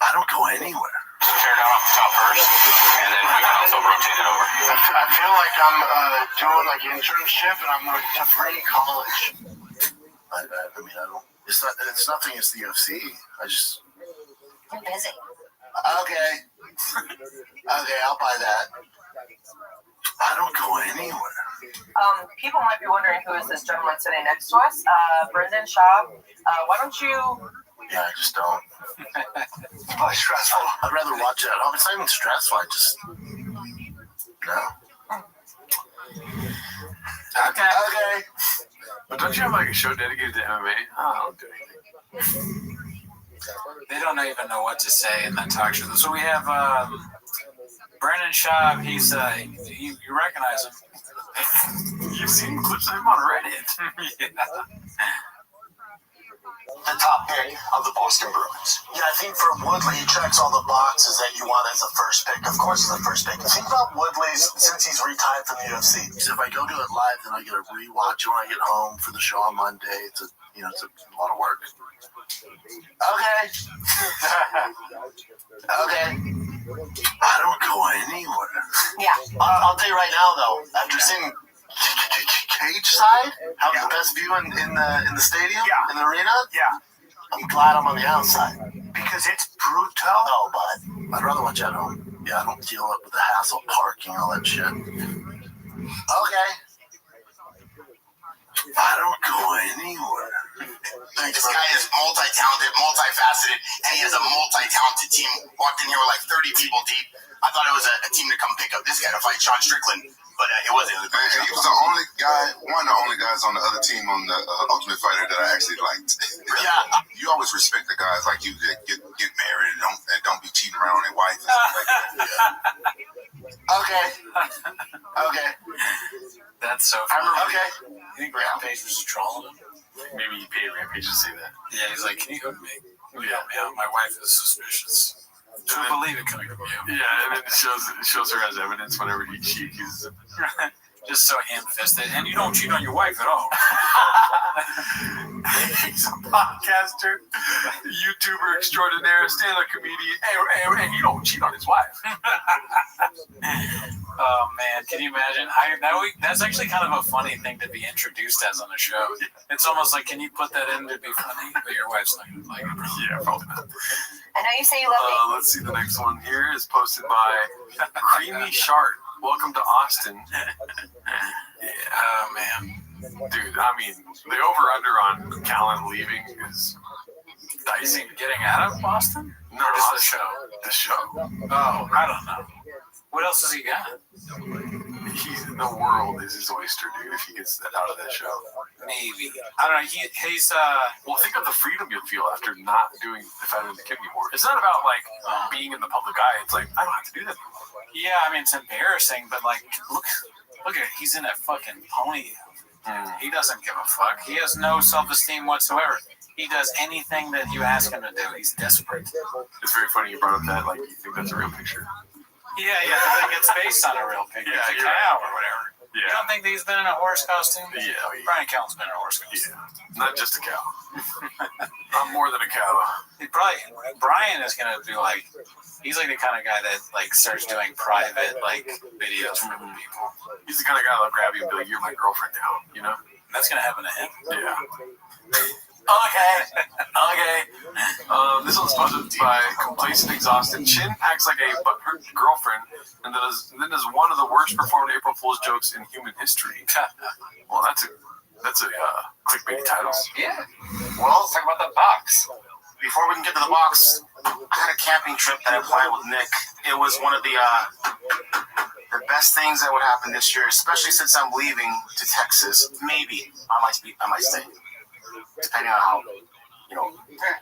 I don't go anywhere. Tear down off the top first, and then we can also rotate it over. I feel like I'm doing like an internship, and I'm like to free college. I mean, I don't. It's nothing against the UFC. I'm busy. Okay, I'll buy that. I don't go anywhere. People might be wondering who is this gentleman sitting next to us. Brendan Shaw. Why don't you? Yeah, I just don't. It's probably stressful. I'd rather watch it at home. It's not even stressful. I just no. Okay. But don't you have like a show dedicated to MMA? Oh, I don't do anything. They don't even know what to say in that talk show. So we have Brendan Schaub. He's you recognize him. You've seen clips of him on Reddit. Yeah. The top pick of the Boston Bruins. Yeah, I think for Woodley, he checks all the boxes that you want as a first pick. Of course, he's the first pick. Think about Woodley since he's retired from the UFC. So if I go do it live, then I get a rewatch when I get home for the show on Monday. It's a lot of work. Okay. Okay. I don't go anywhere. Yeah. I'll tell you right now, though. After seeing Cage Side, having the best view in the stadium, in the arena. Yeah. I'm glad I'm on the outside. Because it's brutal. No, but I'd rather watch at home. Yeah, I don't deal with the hassle, parking, all that shit. Okay. I don't go anywhere. This guy is multi-talented, multifaceted, and he has a multi-talented team. Walked in here with like 30 people deep. I thought it was a team to come pick up this guy to fight Sean Strickland, but it wasn't. He was the only guy, one of the only guys on the other team on the Ultimate Fighter that I actually liked. Yeah. You always respect the guys like you that get married and don't be cheating around on their wife and stuff like that. Yeah. Okay. That's so funny. Okay. You think Rampage was trolling him? Maybe he paid Rampage to say that. Yeah, he's like, can you hook me? Can you help me out? My wife is suspicious. So I believe it coming from you. Yeah, and then it shows her as evidence whenever he accuses him. Just so ham-fisted, and you don't cheat on your wife at all. He's a podcaster, YouTuber extraordinaire, stand-up comedian, and he don't cheat on his wife. Oh man, can you imagine? That's actually kind of a funny thing to be introduced as on a show. It's almost like, can you put that in to be funny? But your wife's not gonna like it. Yeah, probably not. I know you say you love me. Let's see, the next one here is posted by Creamy Shark. Welcome to Austin. Yeah, oh man. Dude, I mean, the over-under on Callan leaving is dicey. Getting out of Boston? No, just the show. The show. Oh, I don't know. What else has he got? The world is his oyster, dude, if he gets that out of that show. Maybe. I don't know. He's well, think of the freedom you'll feel after not doing Defending the Kid anymore. It's not about, like, being in the public eye. It's like, I don't have to do that anymore. Yeah, I mean, it's embarrassing, but, like, look at he's in a fucking pony. He doesn't give a fuck. He has no self-esteem whatsoever. He does anything that you ask him to do. He's desperate. It's very funny you brought up that, like, you think that's a real picture. Yeah, like it's based on a real picture. Yeah, it's a cow or whatever. Yeah. You don't think that he's been in a horse costume? Yeah. Brian Callen's been in a horse costume. Yeah. Not just a cow. Not more than a cow. Brian is going to be like, he's like the kind of guy that like starts doing private like videos for people. He's the kind of guy that'll grab you and be like, you're my girlfriend now, you know? That's going to happen to him. Yeah. Okay. This one's posted by Complacent Exhausted. Chin acts like a butthurt girlfriend and then does one of the worst performed April Fool's jokes in human history. Well, that's a clickbait titles. Yeah. Well, let's talk about the box. Before we can get to the box, I had a camping trip that I planned with Nick. It was one of the best things that would happen this year, especially since I'm leaving to Texas. Maybe I might stay. Depending on how,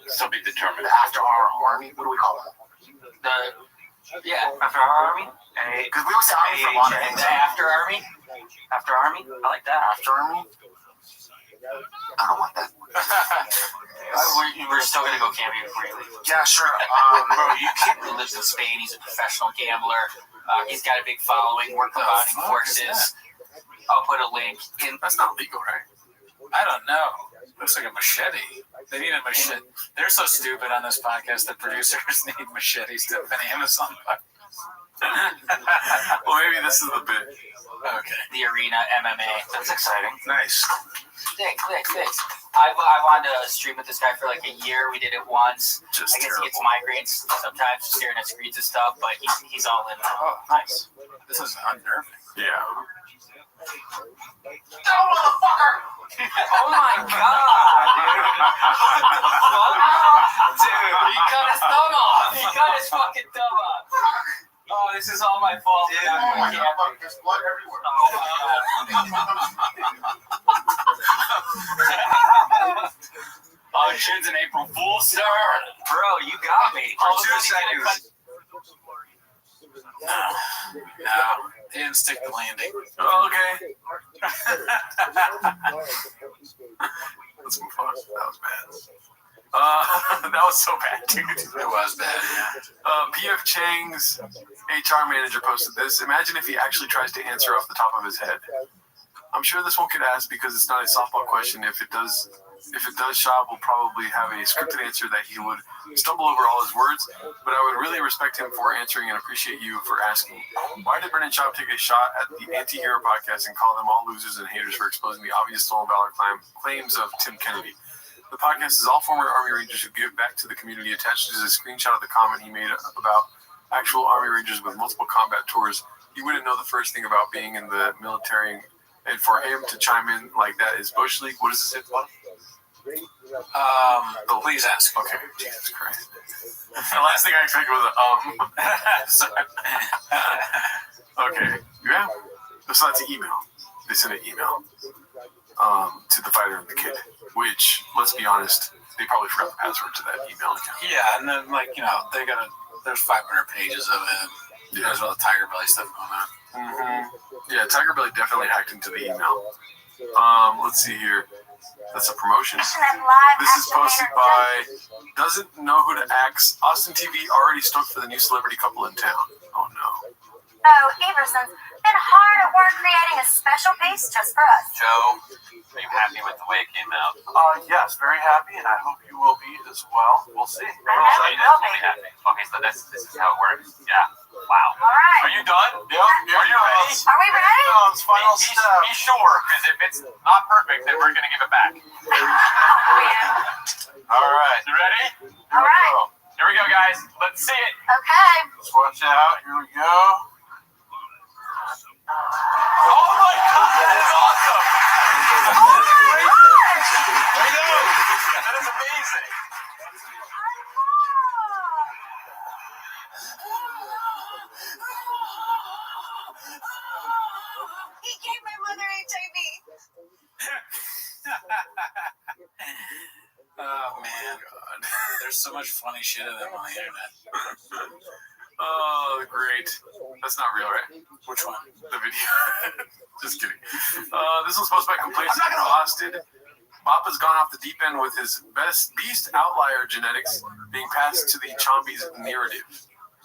still be determined. After our army, what do we call it? After our army. Because we always say army for a lot of things. After army. After army. I like that. After army. I don't want that. We're still gonna go camping before you leave. Yeah, sure. Bro, you kid who lives in Spain. He's a professional gambler. He's got a big following. We're combining forces. I'll put a link in. That's not legal, right? I don't know. Looks like a machete. They need a machete. They're so stupid on this podcast that producers need machetes to open Amazon. Well, maybe this is the bit. Okay. The arena MMA. That's exciting. Nice. Thanks. I wanted to stream with this guy for like a year. We did it once. I guess terrible. he gets migraines sometimes staring at screens and stuff, but he's all in. Oh, nice. This is unnerving. Yeah. Oh, motherfucker! Oh my god, dude! He cut his thumb off! He cut his fucking thumb off! Oh, this is all my fault. Dude, there's blood everywhere. Oh, Chin's an April Fool, sir! Bro, you got me. For 2 seconds. No, he didn't stick the landing. Oh, okay. Let's move on. That was bad. That was so bad, dude. It was bad, yeah. P.F. Chang's HR manager posted this. Imagine if he actually tries to answer off the top of his head. I'm sure this won't get asked because it's not a softball question. If it does, Shab will probably have a scripted answer that he would stumble over all his words, but I would really respect him for answering and appreciate you for asking. Why did Brendan Schaub take a shot at the Anti-Hero podcast and call them all losers and haters for exposing the obvious stolen valor claims of Tim Kennedy? The podcast is all former Army Rangers who give back to the community. Attached is a screenshot of the comment he made about actual Army Rangers with multiple combat tours. He wouldn't know the first thing about being in the military, and for him to chime in like that is Bush League. What does this say? Please ask. Okay, Jesus Christ. The last thing I expected was Sorry. Okay, yeah. So that's an email. They sent an email to the fighter and the kid, which, let's be honest, they probably forgot the password to that email account. Yeah, and then there's 500 pages of it. There's all the Tiger Belly stuff going on. Mm-hmm. Yeah, Tiger Belly definitely hacked into the email. Let's see here. That's a promotion. This is posted by Doesn't Know Who to Axe. Austin TV already stoked for the new celebrity couple in town. Oh no. Oh, ever since been hard at work creating a special piece just for us. Joe, are you happy with the way it came out? Yes, very happy, and I hope you will be as well. We'll see. I know you will be. Happy. Okay, so this is how it works. Yeah. Wow. All right. Are you done? Yep. Are you ready? Are we ready? It's final step. Be sure, because if it's not perfect, then we're going to give it back. All right. You ready? All right. Here we go, guys. Let's see it. Okay. Let's watch out. Here we go. Oh my God, that is awesome. Oh my gosh. I know. That is amazing. He gave my mother HIV. Oh man, God. There's so much funny shit of them on the internet. Oh, great. That's not real, right? Which one? The video. Just kidding. This one's posted by Complacent and Exhausted. Bob has gone off the deep end with his best beast outlier genetics being passed to the Chombies narrative.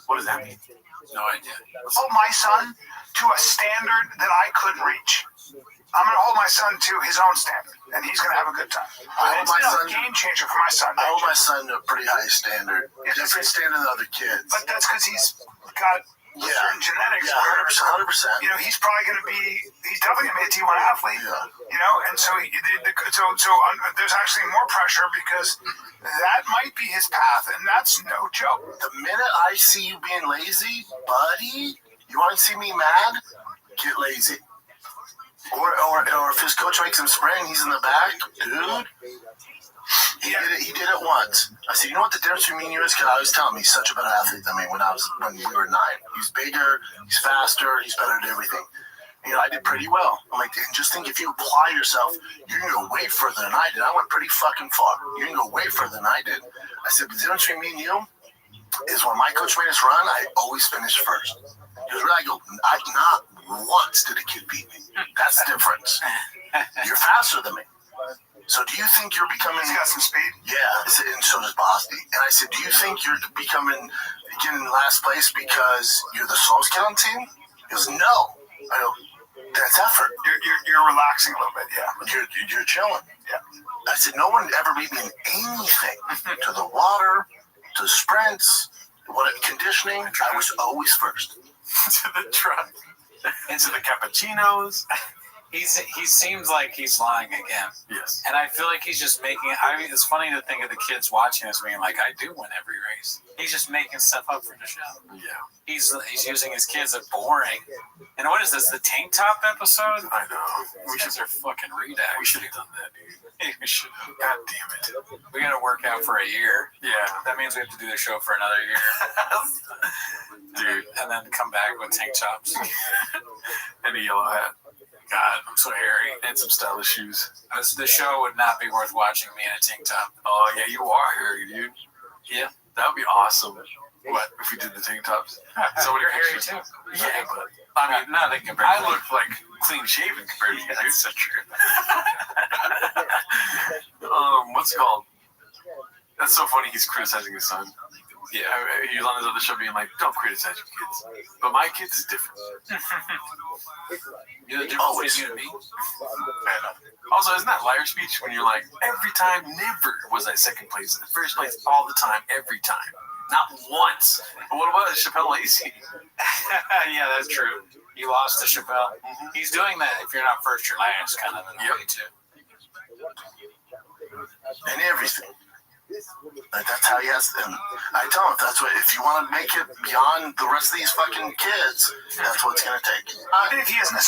What does that mean? No idea. Hold my son to a standard that I couldn't reach. I'm going to hold my son to his own standard, and he's going to have a good time. I hold my son. It's a game changer for my son. I hold my son to a pretty high standard, different standard than other kids. But that's because he's got certain genetics. Yeah, 100%. You know, he's probably going to be. He's definitely going to be a T1 athlete. Yeah. You know, and so there's actually more pressure because that might be his path, and that's no joke. The minute I see you being lazy, buddy, you want to see me mad? Get lazy. Or if his coach makes him spray and he's in the back, dude. He did it once. I said, you know what the difference between me and you is? Because I was telling him he's such a better athlete than me when we were 9. He's bigger, he's faster, he's better at everything. You know, I did pretty well. I'm like, and just think if you apply yourself, you're going to go way further than I did. I went pretty fucking far. You're going to go way further than I did. I said, but the difference between me and you is when my coach made us run, I always finished first. He was really, I go, not once did a kid beat me. That's the difference. You're faster than me. So do you think you're becoming... He's got some speed. Yeah, I said, and so does Bosby. And I said, do you think you're getting last place because you're the slowest kid on the team? He goes, no. I go, that's effort. You're relaxing a little bit, yeah. You're chilling. Yeah. I said, no one ever beat me in anything. To the water, to the sprints, conditioning, I was always first. To the truck. Into the cappuccinos. He seems like he's lying again. Yes. And I feel like he's just making. It's funny to think of the kids watching us being like, I do win every race. He's just making stuff up for the show. Yeah. He's using his kids as boring. And what is this? The tank top episode? I know. We should have fucking redact. We should have done that, dude. We should have. God damn it. We got to work out for a year. Yeah. That means we have to do the show for another year. Dude. And then come back with tank tops. And a yellow hat. God, I'm so hairy. And some stylish shoes. The show would not be worth watching me in a tank top. Oh, yeah, you are hairy, dude. Yeah. That would be awesome. What, if we did the tank tops? Somebody hairy too. Yeah, but I mean, nothing compared I to look like clean shaven compared to you, dude. That's so true. What's it called? That's so funny. He's criticizing his son. Yeah. He was on his other show being like, don't criticize your kids. But my kids is different. You're the difference between you and me? Also, isn't that liar speech when you're like, every time, never was I second place. In the first place, all the time, every time. Not once. But what about Chappelle Lacey? Yeah, that's true. He lost to Chappelle. Mm-hmm. He's doing that. If you're not first, you're last, kind of in a way, too. And everything. Like, that's how he has them. I tell him if you want to make it beyond the rest of these fucking kids, that's what it's gonna take. Even if he isn't an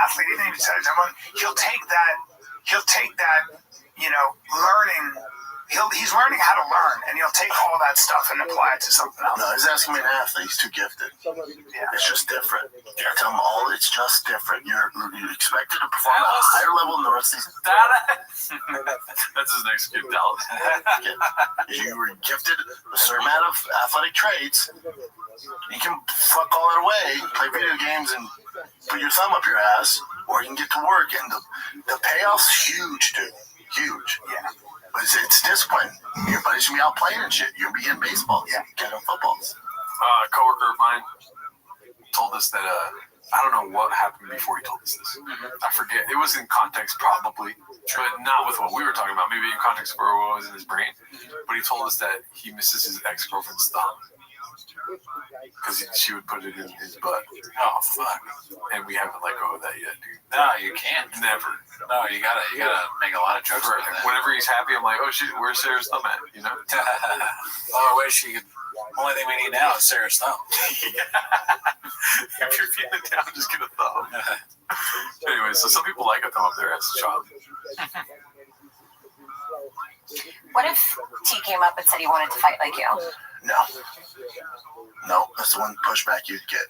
athlete, even if he's someone, he'll take that, you know, learning. He's learning how to learn, and he'll take all that stuff and apply it to something else. No, he's asking me an athlete. He's too gifted. Yeah. It's just different. I tell him it's just different. You're expected to perform at a higher level than the rest of these. That's his next kid, Dallas. You were gifted with a certain amount of athletic traits. You can fuck all that away, play video games, and put your thumb up your ass, or you can get to work, and the payoff's huge, dude. Huge. Yeah. But it's discipline. Your buddies gonna be out playing and shit. You're gonna be in baseball. Yeah. Getting footballs. A coworker of mine told us that I don't know what happened before he told us this. I forget. It was in context probably, but not with what we were talking about. Maybe in context for what was in his brain. But he told us that he misses his ex-girlfriend's thumb because she would put it in his butt. Oh fuck! And we haven't let go of that yet, dude. No, you can't. Never. No, you gotta make a lot of jokes about that. Whenever he's happy, I'm like, oh shit, where's Sarah's thumb at? You know? Oh, I wish you could. Only thing we need now is Sarah's thumb. If you're feeling down, just get a thumb. Anyway, so some people like a thumb up their ass, child. What if T came up and said he wanted to fight like you? No, that's the one pushback you'd get.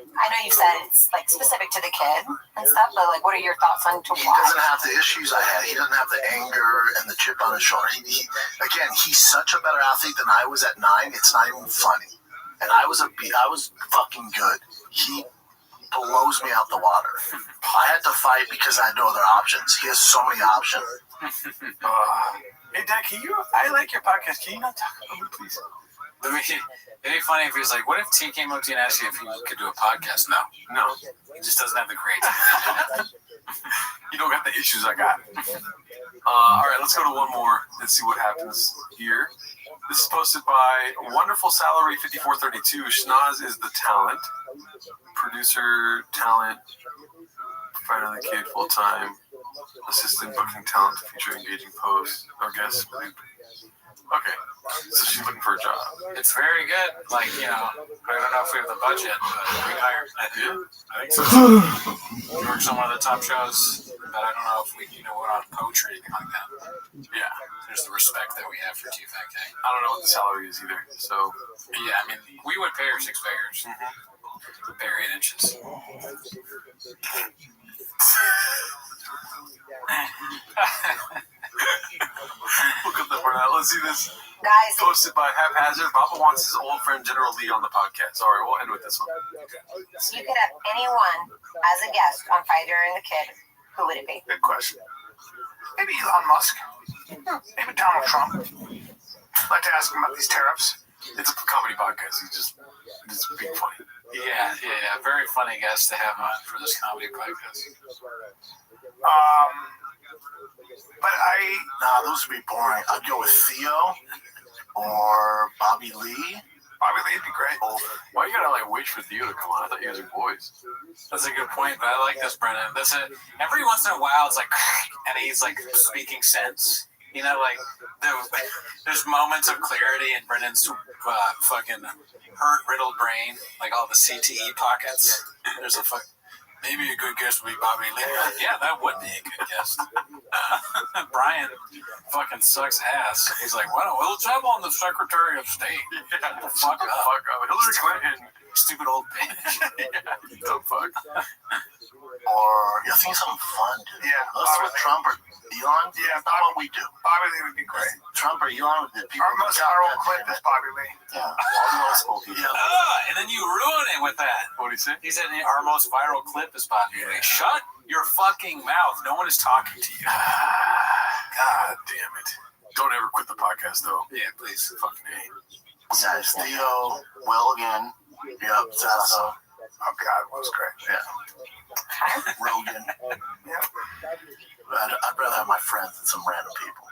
I know you said it's like specific to the kid and stuff, but like, what are your thoughts on to He why? doesn't have the issues I had. He doesn't have the anger and the chip on his shoulder. Again, he's such a better athlete than I was at 9. It's not even funny. And I was fucking good. He blows me out the water. I had to fight because I had no other options. He has so many options. Hey, Dad, I like your podcast. Can you not talk about me, please? It'd be funny if he was like, what if T came up to you and asked you if you could do a podcast? No. He just doesn't have the creativity. You don't got the issues I got. All right, let's go to one more and see what happens here. This is posted by Wonderful Salary 5432. Schnoz is the talent. Producer, talent, provider of the kid, full time. Assistant booking talent to feature engaging posts. Or guests. Okay, so she's looking for a job. It's very good. Like, I don't know if we have the budget, but we can hire. I think so. He works on one of the top shows, but I don't know if we, we're on coach or anything like that. Yeah. There's the respect that we have for T-Fat K. I don't know what the salary is either, so. Yeah, I mean, we would pay her 6 figures. Pay her 8 inches. We'll cut that part out. Let's see this. Guys, posted by Haphazard. Papa wants his old friend General Lee on the podcast. All right, we'll end with this one. You could have anyone as a guest on Fighter and the Kid. Who would it be? Good question. Maybe Elon Musk. Maybe Donald Trump. I'd like to ask him about these tariffs. It's a comedy podcast. He's being funny. Yeah. Very funny guest to have on for this comedy podcast. But those would be boring. I'd go with Theo or Bobby Lee. Bobby Lee would be great. Why you gotta wait for Theo to come on? I thought you guys were boys. That's a good point, but I like this, Brennan. Every once in a while, it's like, and he's like speaking sense. There's moments of clarity in Brennan's fucking hurt, riddled brain, like all the CTE pockets. There's maybe a good guest would be Bobby Lee. Yeah, that would be a good guest. Brian fucking sucks ass. He's like, well, let's have on the Secretary of State. Yeah, fuck up. Hillary Clinton. Stupid old bitch. Dumb fuck. Or I think something fun, dude. Yeah. Let's do Trump or Elon. Yeah, that's what we do. Bobby Lee would be great. Trump or Elon would be people. Our most viral clip is Bobby Lee. Yeah. All the old school people. And then you ruin it with that. What did he say? He said our most viral clip is Bobby Lee. Shut your fucking mouth. No one is talking to you. God damn it. Don't ever quit the podcast, though. Yeah, please. Fucking hate. Guys, Theo, Will again. Yep, Sasso. Oh, God, it was great. Yeah. Rogan. Yeah. I'd rather have my friends than some random people.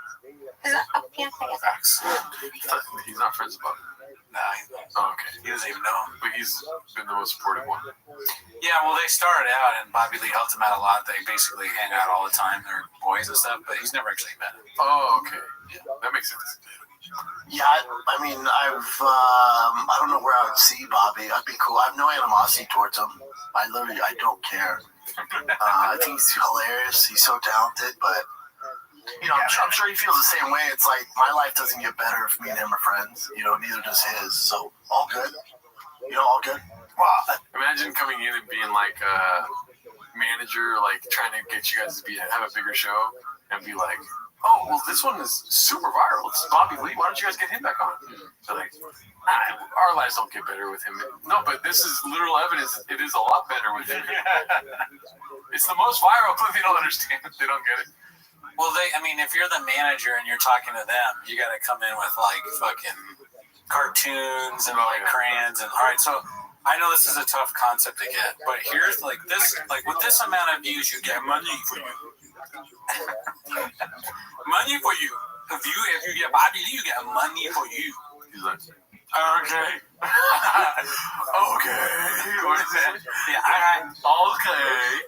Facts. He's not friends with Bobby. Nah, he's not. Oh, okay. He doesn't even know. But he's been the most supportive one. Yeah, well, they started out, and Bobby Lee helped him out a lot. They basically hang out all the time. They're boys and stuff, but he's never actually met him. Oh, okay. Yeah, that makes sense. Yeah, I mean, I don't know where I would see Bobby. I'd be cool. I have no animosity towards him. I don't care. I think he's hilarious. He's so talented, but I'm sure he feels the same way. It's like my life doesn't get better if me and him are friends. Neither does his. So all good. All good. Wow. Imagine coming in and being like a manager, like trying to get you guys to have a bigger show, and be like, oh, well, this one is super viral. It's Bobby Lee. Why don't you guys get him back on? So like, our lives don't get better with him. No, but this is literal evidence. It is a lot better with him. It's the most viral clip. They don't understand. They don't get it. Well, if you're the manager and you're talking to them, you got to come in with like fucking cartoons and like crayons and all right. So I know this is a tough concept to get, but here's like this, like with this amount of views, you get money for you. Money for you. If you get body, you get money for you. He's like, okay. Okay. What is that? Yeah, okay.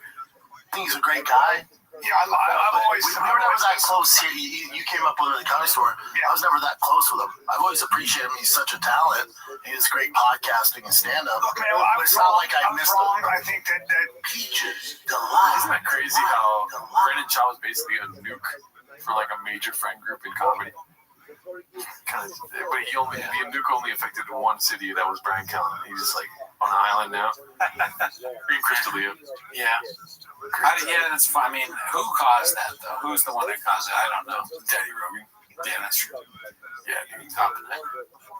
He's a great guy. Yeah, I've always. We were never that close here. You came up with him at the comedy store. I was never that close with him. I've always appreciated him. He's such a talent. He has great podcasting and stand-up. Look, man, but it's not like I missed wrong. him. I think that Peaches, delight. isn't that crazy how Brendan Shaw was basically a nuke for like a major friend group in comedy? But the nuke only affected one city. That was Brian Callen. He's just like on an island now. Green Crystal Leo. Yeah. Yeah, that's fine. I mean, who caused that though? Who's the one that caused it? I don't know. Daddy Rogan. Yeah, that's true. Yeah, dude.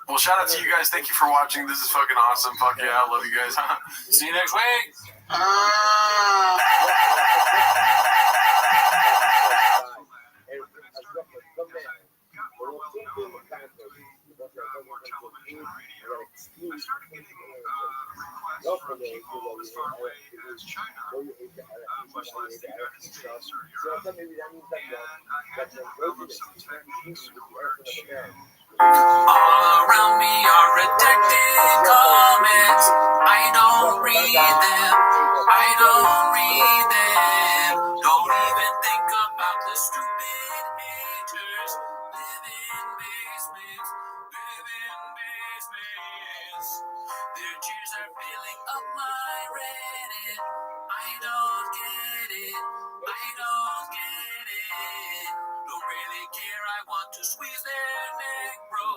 Well, shout out to you guys. Thank you for watching. This is fucking awesome. Fuck yeah, I love you guys. See you next week. All around me are redacted comments. I don't read them. I don't read them. Don't even think about the stupid haters. Live in basements. Live in basements. Their tears are filling up my Reddit. I don't get it. I don't get it. Don't really care. I want to squeeze their neck, bro.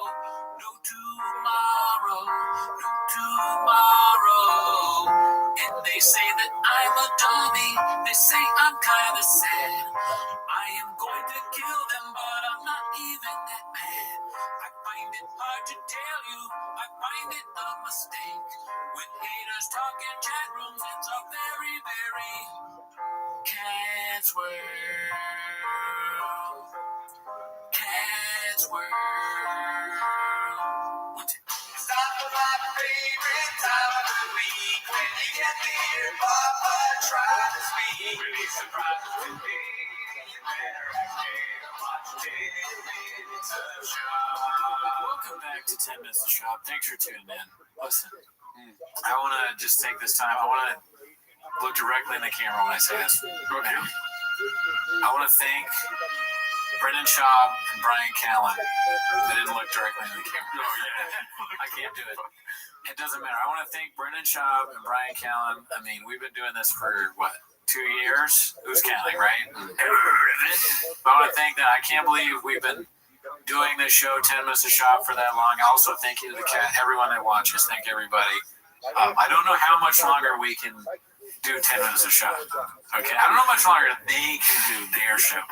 No tomorrow. No tomorrow. And they say that I'm a dummy. They say I'm kind of sad. I am going to kill them, but I'm not even that mad. I find it hard to tell you. I find it a mistake. When haters talk in chat rooms, it's a very, very cat's world. Cat's world. It's not my favorite time of the week when you get to hear Papa try to speak. Really surprised to me. You better watch 10 minutes of shop. Welcome back to 10 Minutes of Shop. Thanks for tuning in. Listen, I want to just take this time. I want to look directly in the camera when I say this. Okay. I want to thank Brendan Schaub and Brian Callen. They didn't look directly in the camera. I can't do it. It doesn't matter. I want to thank Brendan Schaub and Brian Callen. I mean, we've been doing this for, what, 2 years? Who's counting, right? I want to thank them. I can't believe we've been doing this show, 10 Minutes of Shop, for that long. Also, thank you to everyone that watches. Thank everybody. I don't know how much longer we can do 10 Minutes of Shop. Okay? I don't know how much longer they can do their show.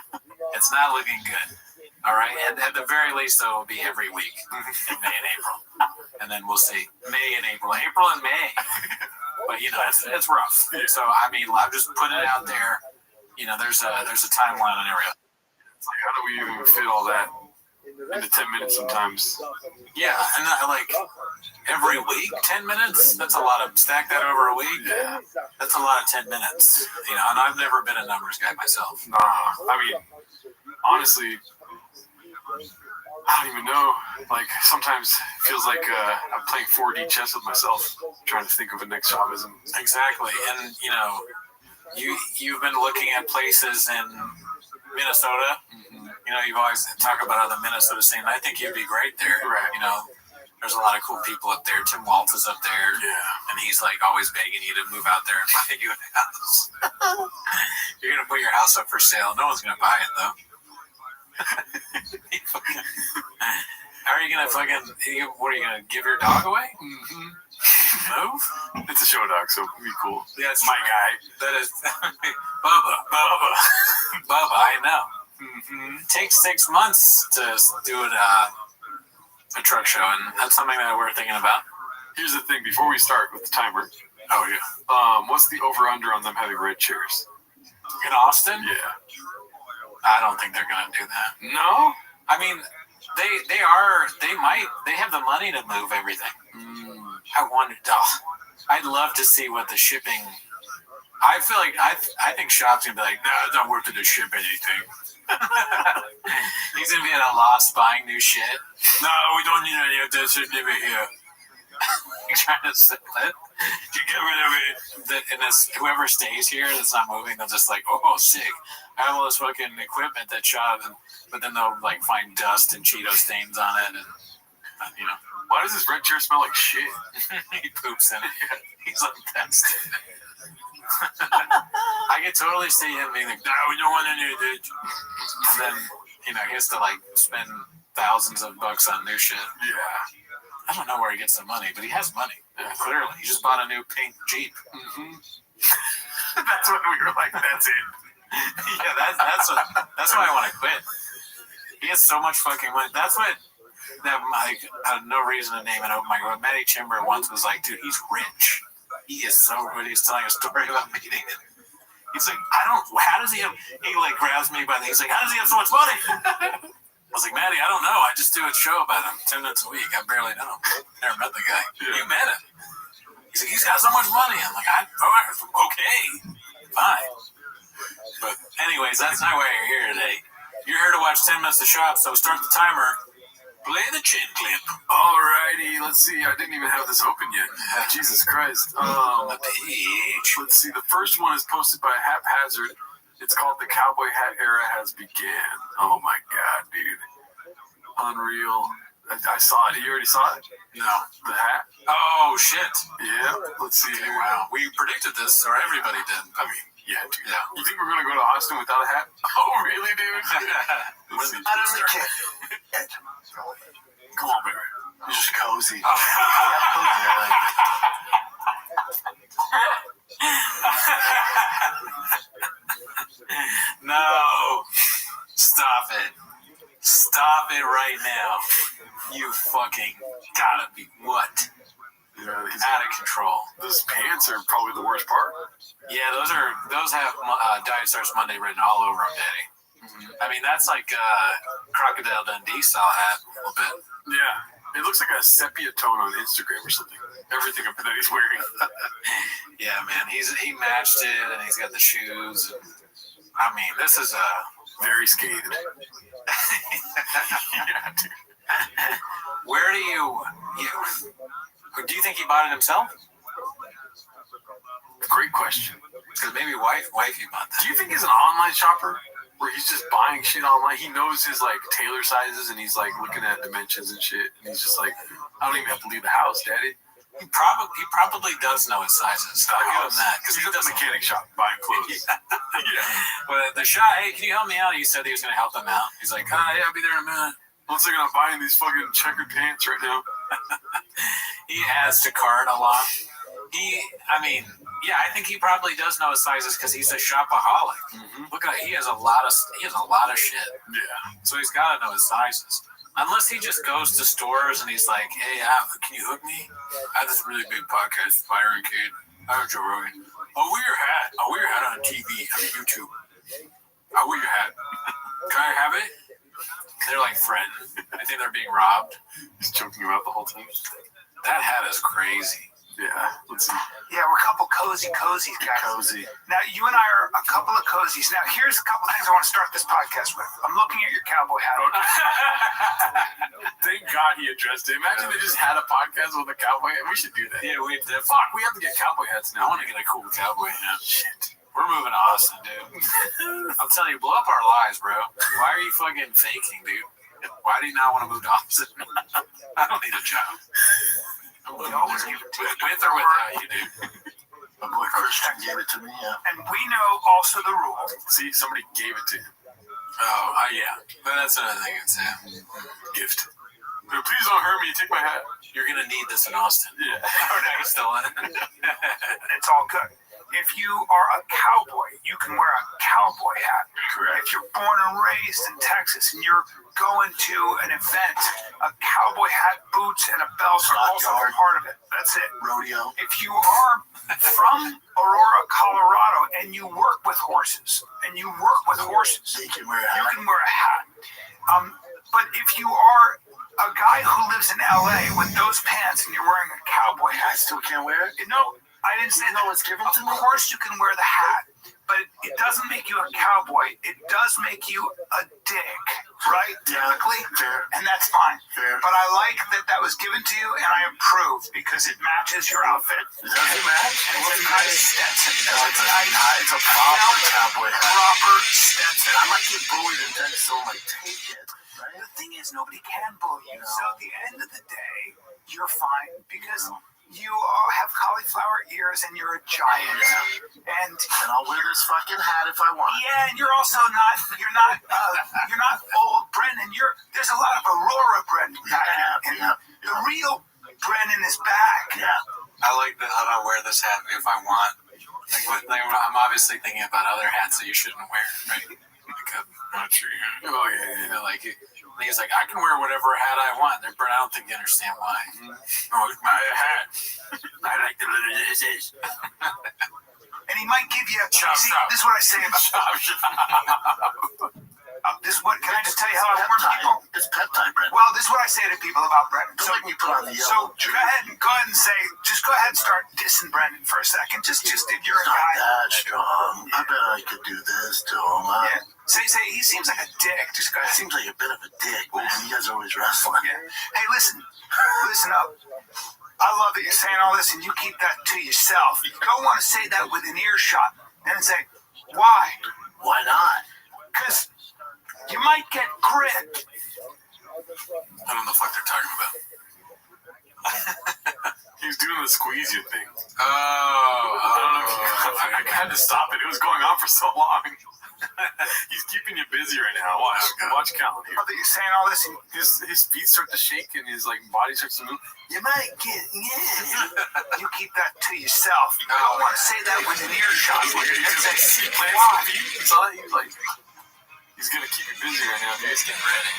It's not looking good. All right? And at the very least, though, it'll be every week in May and April. And then we'll see May and April. April and May. But, you know, it's rough. So, I mean, I'm just putting it out there. You know, there's a timeline on everything. It's like, how do we even fit all that into 10 minutes sometimes? Yeah, and like every week, 10 minutes? That's a lot of, stack that over a week? Yeah. That's a lot of 10 minutes. You know, and I've never been a numbers guy myself. Nah, I mean, honestly, I don't even know. Like, sometimes it feels like I'm playing 4D chess with myself, trying to think of a next Chauvism. Exactly. And, you know, you've been looking at places in Minnesota. Mm-hmm. You know, you've always talked about the Minnesota scene. I think you'd be great there. Right. You know, there's a lot of cool people up there. Tim Waltz is up there. Yeah. And he's like always begging you to move out there and buy you a house. You're going to put your house up for sale. No one's going to buy it, though. How are you going to what are you going to give your dog away? Mm-hmm. Move? It's a show dog, so it'll be cool. Yeah, it's my guy. That is Bubba, I know. Mm-hmm. It takes 6 months to do a truck show, and that's something that we're thinking about. Here's the thing, before we start with the timer. Oh, yeah. What's the over-under on them having red chairs? In Austin? Yeah. I don't think they're going to do that. No? I mean, they have the money to move everything. I wonder, I'd love to see what the shipping. I feel like I think Shop's gonna be like, no, it's not worth it to ship anything. He's gonna be at a loss buying new shit. No, we don't need any of this. It's never here. He's trying to sell it. You get rid of it. And this, whoever stays here that's not moving, they'll just like, oh, sick. I have all this fucking equipment that shot, but then they'll like find dust and Cheeto stains on it, and you know. Why does this red chair smell like shit? He poops in it. He's like, that's it. I could totally see him being like, no, we don't want any of it. And then, you know, he has to like spend thousands of bucks on new shit. Yeah. I don't know where he gets the money, but he has money. Yeah, clearly. He just bought a new pink Jeep. Mm-hmm. That's when we were like, that's it. Yeah, that's why I want to quit. He has so much fucking money. That's what that like I have no reason to name it open mic. Matty Chimber once was like, dude, he's rich. He is so good. He's telling a story about meeting him. He's like, how does he have, he like grabs me by the, he's like, how does he have so much money? I was like, Matty, I don't know. I just do a show about him 10 minutes a week. I barely know him. Never met the guy. Yeah. You met him. He's like, he's got so much money. I'm like, okay, fine. But anyways, that's not why you're here today. You're here to watch 10 minutes of Shop, so start the timer. Play the chin clip. Alrighty, let's see. I didn't even have this open yet. Jesus Christ. The page. Let's see. The first one is posted by Haphazard. It's called The Cowboy Hat Era Has Began. Oh my god, dude. Unreal. I saw it. You already saw it? No. The hat? Oh, shit. Yeah. Let's see. Okay, wow. We predicted this, or everybody did. I mean, yeah, dude. Yeah. You think we're going to go to Austin without a hat? Oh, really, dude? I don't really care. Come on, baby. You're just cozy. No. Stop it. Stop it right now. You fucking gotta be what? Yeah, he's out of control. Those pants are probably the worst part. Yeah, those have Diet Stars Monday written all over them, Daddy. Mm-hmm. I mean, that's like Crocodile Dundee style hat a little bit. Yeah, it looks like a sepia tone on Instagram or something. Everything that he's wearing. Yeah, man, he matched it, and he's got the shoes. I mean, this is very skated. Yeah, dude. Where do you think he bought it himself? Great question. Because maybe wifey bought that. Do you think he's an online shopper where he's just buying shit online? He knows his like tailor sizes and he's like looking at dimensions and shit, and he's just like, I don't even have to leave the house, Daddy. He probably does know his sizes. I'll give him that because he's at the mechanic shop buying clothes. Yeah. But the shop, hey, can you help me out? He said he was going to help them out. He's like, yeah, I'll be there in a minute. Looks like I'm buying these fucking checkered pants right now. He adds to cart a lot. I think he probably does know his sizes because he's a shopaholic. Mm-hmm. Look at he has a lot of shit. Yeah. So he's got to know his sizes. Unless he just goes to stores and he's like, hey, can you hook me? I have this really big podcast, Byron Kid. I have Joe Rogan. I'll wear your hat. I'll wear your hat on TV. I mean, YouTube. I'll wear your hat. Can I have it? They're like friends. I think they're being robbed. He's joking about the whole time. That hat is crazy. Yeah, let's see. Yeah, we're a couple cozy guys. Cozy. Now, you and I are a couple of cozies. Now, here's a couple things I want to start this podcast with. I'm looking at your cowboy hat. Thank God he addressed it. Imagine they just had a podcast with a cowboy hat. We should do that. Yeah, we have to get cowboy hats now. I want to get a cool cowboy hat. Shit. We're moving to Austin, dude. I'm telling you, blow up our lives, bro. Why are you fucking faking, dude? Why do you not want to move to Austin? I don't need a job. With or without you, dude. My boy Christian gave it to me, yeah. And we know also the rule. See, somebody gave it to him. Oh, yeah. But that's another thing. It's a gift. But please don't hurt me. Take my hat. You're going to need this in Austin. Yeah. Oh, no, you're still in it. It's all good. If you are a cowboy, you can wear a cowboy hat. Correct. If you're born and raised in Texas and you're going to an event, a cowboy hat, boots, and a belt are also a part of it. That's it. Rodeo. If you are from Aurora, Colorado, and you work with horses, you can wear a hat. But if you are a guy who lives in LA with those pants and you're wearing a cowboy hat, I still can't wear it? No. I didn't say No, it's given to me. Of course you can wear the hat, but it doesn't make you a cowboy. It does make you a dick, right? Typically. Fair. And that's fine. Fair. But I like that was given to you, and I approve because it matches your outfit. Does it match? And it's a nice Stetson. It's a proper cowboy hat. Proper Stetson. I might get bullied in Texas, so like take it. Right? The thing is, nobody can bully you. So at the end of the day, you're fine because you all have cauliflower ears and you're a giant. Yeah. And I'll wear this fucking hat if I want. Yeah, and you're also you're not old Brendan. There's a lot of Aurora Brendan back in. The real Brendan is back. Yeah. I like how I wear this hat if I want. I'm obviously thinking about other hats that you shouldn't wear, right? Not true. Oh yeah. Like he's like, I can wear whatever hat I want. I don't think you understand why. Oh, it's my hat. I like the little this is. And he might give you a this is what I say about this is what can I just tell you how I warn people? It's pet time, Brendan. Well, this is what I say to people about Brendan. Don't make me put on the yellow. So go ahead and say, just go ahead and start dissing Brendan for a second. Just if you're a guy. Not that strong. I bet I could do this to him. Yeah. Say he seems like a dick. Just go ahead. He seems like a bit of a dick, man. You guys are always wrestling. Yeah. Hey, listen up. I love that you're saying all this and you keep that to yourself. You don't want to say that with an earshot and then say, why? Why not? Because you might get gripped. I don't know the fuck they're talking about. He was doing the squeeze you thing. Oh, I don't know. I had to stop it. It was going on for so long. He's keeping you busy right now. Watch Callan here. I love that you're saying all this. And his feet start to shake and his body starts to move. You might get You keep that to yourself. You don't want to say that with an earshot. Why? It's all he's like. He's gonna keep you busy right now. He's getting ready.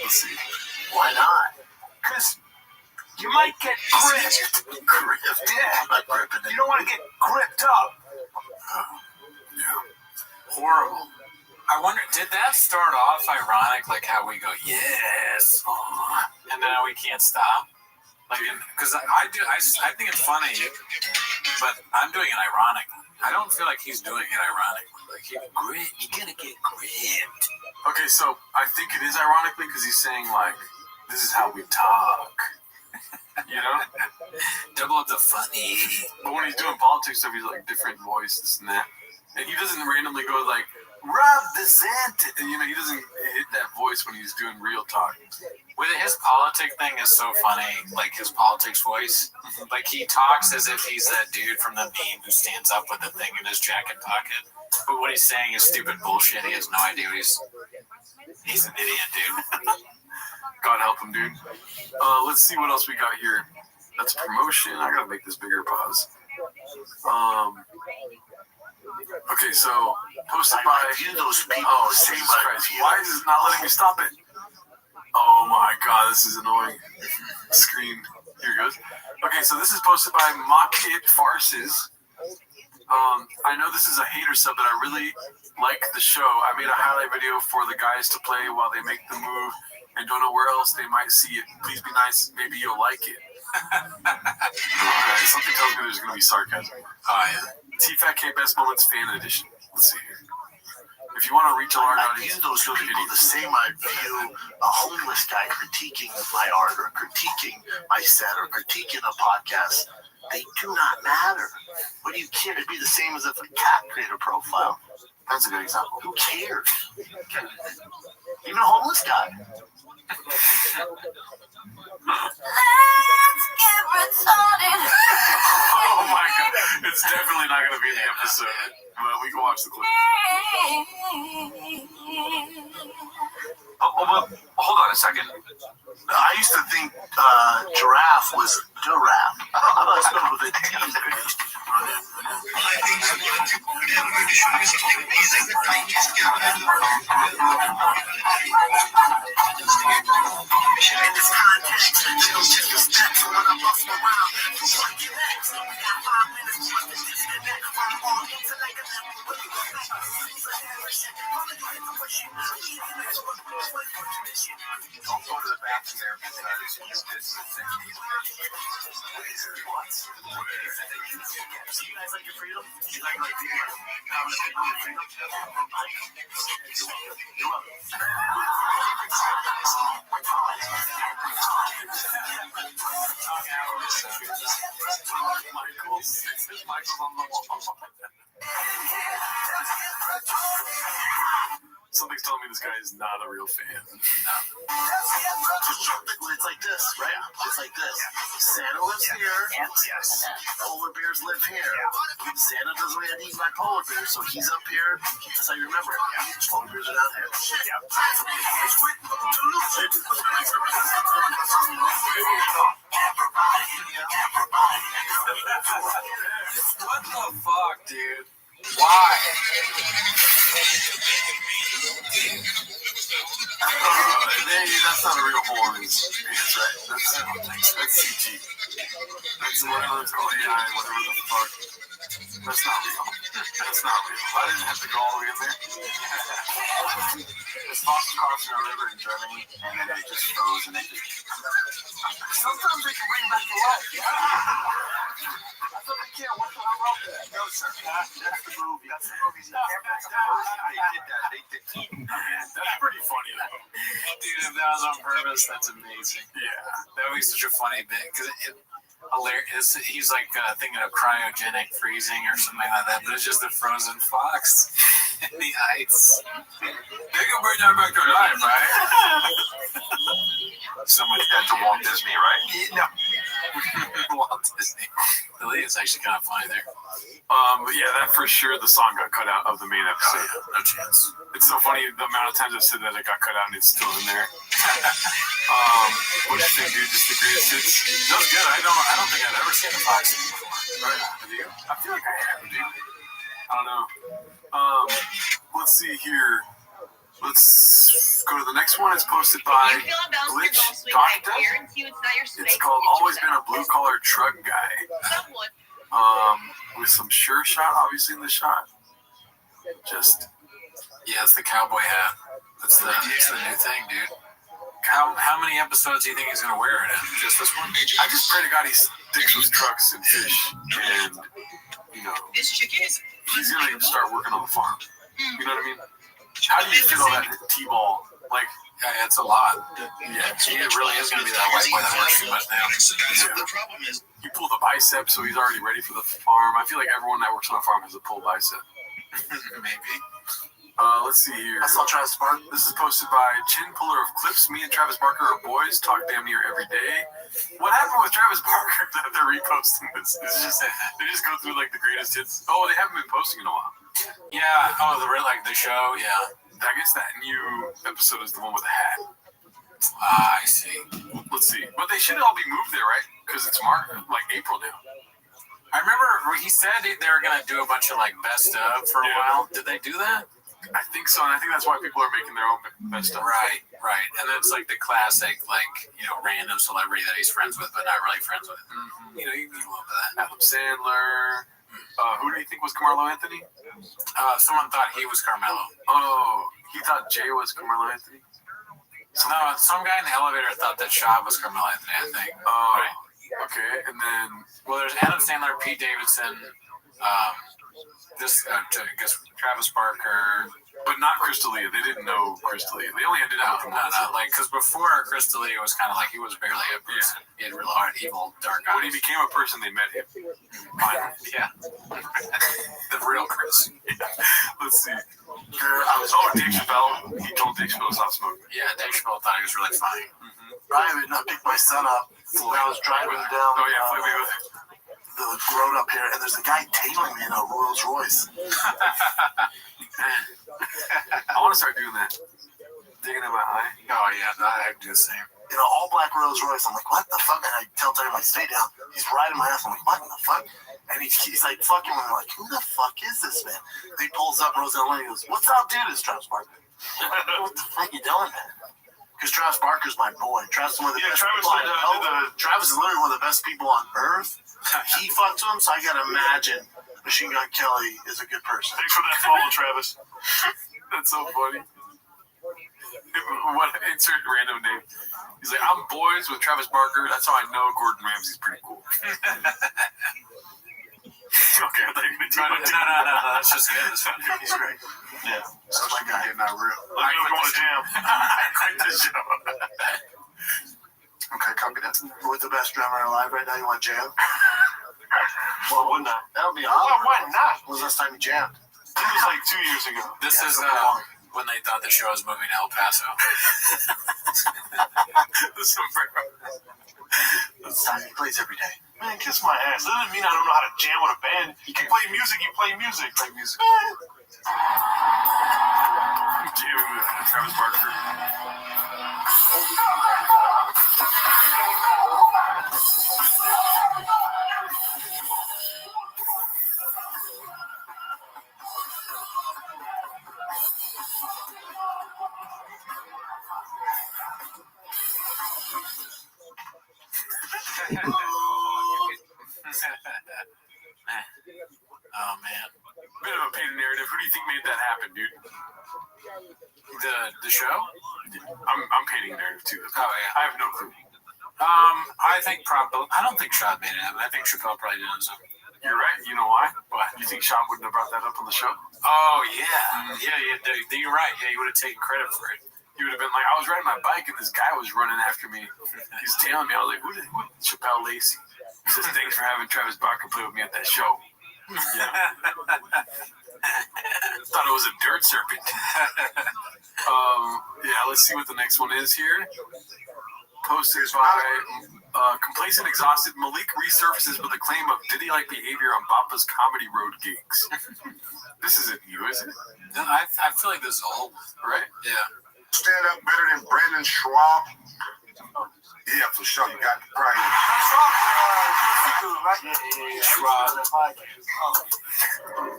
Let's see. Why not? Because you might get gripped. Yeah. You don't want to get gripped up. Yeah. Horrible. I wonder, did that start off ironic, like how we go, yes, and now we can't stop? Like, because I think it's funny, but I'm doing it ironically. I don't feel like he's doing it ironically. Like, you're gonna get gripped. Okay, so I think it is ironically because he's saying, like, this is how we talk. You know? Double up the funny. But when he's doing politics stuff, he's like, different voice, this and that. And he doesn't randomly go, like, Rob DeSantis. You know, he doesn't hit that voice when he's doing real talk. With his politic thing is so funny, like his politics voice. Like he talks as if he's that dude from the meme who stands up with the thing in his jacket pocket. But what he's saying is stupid bullshit. He has no idea what he's an idiot, dude. God help him, dude. Let's see what else we got here. That's a promotion. I gotta make this bigger. Pause. Okay, so posted by those people. Oh, Jesus Christ! Why is it not letting me stop it? Oh my God, this is annoying. Screen. Here it goes. Okay, so this is posted by Mock It Farces. I know this is a hater sub, but I really like the show. I made a highlight video for the guys to play while they make the move and don't know where else they might see it. Please be nice. Maybe you'll like it. Something tells me there's going to be sarcasm. Oh, yeah. TFAK Best Moments Fan Edition. Let's see here. If you want to reach a large audience, those people the same I view a homeless guy critiquing my art or critiquing my set or critiquing a podcast. They do not matter. What do you care? It'd be the same as if a cat created a profile. That's a good example. Who cares? Even a homeless guy. Let's get retarded. Oh my God. It's definitely not going to be in the episode. But we can watch the clip. Hold on a second. I used to think giraffe was giraffe. How about spelled with a T? Don't go to the bathroom there because you distancing. What? So you guys like your freedom? You like people having a bit of freedom? You're welcome. Michael's on the wall. Something's telling me this guy is not a real fan. It's like this, right? It's like this. Santa lives here. Yes. Polar bears live here. Santa doesn't want to eat my polar bear, so he's up here. That's how you remember it. Polar bears are down here. What the fuck, dude? Why? That's not a real hole in his pants, right? That's CG. That's whatever it's called, AI, whatever the fuck. That's not real. That's not real. I didn't have to go all the way in there. This fox was crossing a river in Germany, and then it just froze, and it just... Sometimes they can bring back the life. I thought they can't. What the hell wrote that? No, sir. That's the movie. That's the movie. They did that. They did. That's pretty funny, though. Dude, if that was on purpose, that's amazing. Yeah. That would be such a funny bit, because hilarious. He's like thinking of cryogenic freezing or something like that, but it's just a frozen fox in the ice. They can bring that back to life, right? Someone That's to Walt Disney, right? No. Walt Disney. Really, it's actually kind of funny there. But yeah, that for sure, the song got cut out of the main episode. Oh, yeah, no chance. It's so funny the amount of times I've said that it got cut out and it's still in there. What do you think, dude? Just the greatest hits? That was good. I don't think I've ever seen a fox before. Right? Have you? I feel like I have, dude. I don't know. Let's see here. Let's go to the next one. It's posted by Glitch Doctor. It's called Always Been a Blue Collar Truck Guy. With some sure shot, obviously, in the shot. Just... Yeah, it's the cowboy hat. It's the new thing, dude. How many episodes do you think he's going to wear it in? Just this one? I just pray to God he sticks with trucks and fish. And, you know, he's going to start working on the farm. You know what I mean? How do you feel all that T-ball? Like, yeah, it's a lot. Yeah, it really is going to be that white boy that works too much now. The problem is, he pulled a bicep, so he's already ready for the farm. I feel like everyone that works on a farm has a pulled bicep. Maybe. Let's see here. I saw Travis Barker. This is posted by Chin Puller of Clips. Me and Travis Barker are boys. Talk damn near every day. What happened with Travis Barker that they're reposting this? It's just they just go through like the greatest hits. Oh, they haven't been posting in a while. Yeah. Oh, the show. Yeah. I guess that new episode is the one with the hat. I see. Let's see. But they should all be moved there, right? Because it's April now. I remember he said they were going to do a bunch of like best of for a while. Did they do that? I think so, and I think that's why people are making their own best of. Right. And it's like the classic, random celebrity that he's friends with, but not really friends with. Mm-hmm. You can love that. Adam Sandler. Who do you think was Carmelo Anthony? Someone thought he was Carmelo. Oh, he thought Jay was Carmelo Anthony? No, some guy in the elevator thought that Shaw was Carmelo Anthony, I think. Oh, right. Okay, and then... Well, there's Adam Sandler, Pete Davidson, Travis Barker... But not Crystalia. They didn't know Crystalia. They only ended up with because before Crystalia was kind of like he was barely a person. He had real hard, evil, dark eyes. When he became a person, they met him. Yeah. The real Chris. Let's see. Dave Chappelle. He told Dave Chappelle to stop smoking. Yeah, Dave Chappelle thought he was really funny. Ryan would not pick my son up when I was driving down the road up here, and there's a guy tailing me in a Rolls Royce. I want to start doing that. Digging in my eye. Oh, yeah, I'd do the same. In an all-black Rolls Royce. I'm like, what the fuck? And I tell Terry, stay down. He's riding my ass. I'm like, what the fuck? And he's like, fucking with me. I'm like, who the fuck is this, man? And he pulls up, rolls down the lane, he goes, what's up, dude? It's Travis Barker. What the fuck you doing, man? Because Travis Barker's my boy. Travis is one of the best people I know. Travis is literally one of the best people on earth. He fucked to him, so I gotta imagine Machine Gun Kelly is a good person. Thanks for that follow, Travis. That's so funny. What insert random name? He's like, I'm boys with Travis Barker. That's how I know Gordon Ramsay's pretty cool. Okay, I thought you were gonna do No. That's just good. He's great. Yeah, that's my guy. Getting out real. I'm going to jam. I quit the show. Okay, copy that. With the best drummer alive right now, you want jam? Well, wouldn't I? That would be awesome. Why not? When was the last time you jammed? It was like 2 years ago. This is when they thought the show was moving to El Paso. The sombrero. He plays every day. Man, kiss my ass. That doesn't mean I don't know how to jam with a band. You can play music, you play music. Play music. Jam with Travis Barker. Oh man, Bit of a painted narrative. Who do you think made that happen, dude? the show. I'm painting a narrative too. Oh yeah, I have no clue. I think probably. I don't think Shad made it happen. I think Chappelle probably did something. You're right. You know why? What? You think Sean wouldn't have brought that up on the show? Oh yeah. You're right. Yeah, you would have taken credit for it. He would have been like, I was riding my bike and this guy was running after me. He's tailing me. I was like, who? Chappelle Lacey. He says, thanks for having Travis Barker play with me at that show. Yeah. Thought it was a dirt serpent. Yeah, let's see what the next one is here. Posted by complacent, exhausted Malik resurfaces with a claim of Diddy-like behavior on Bapa's Comedy Road gigs. This isn't new, is it? No, I feel like this is old, right? Yeah. Stand up better than Brandon Schwab. Yeah, for sure. You got the price. Schwab.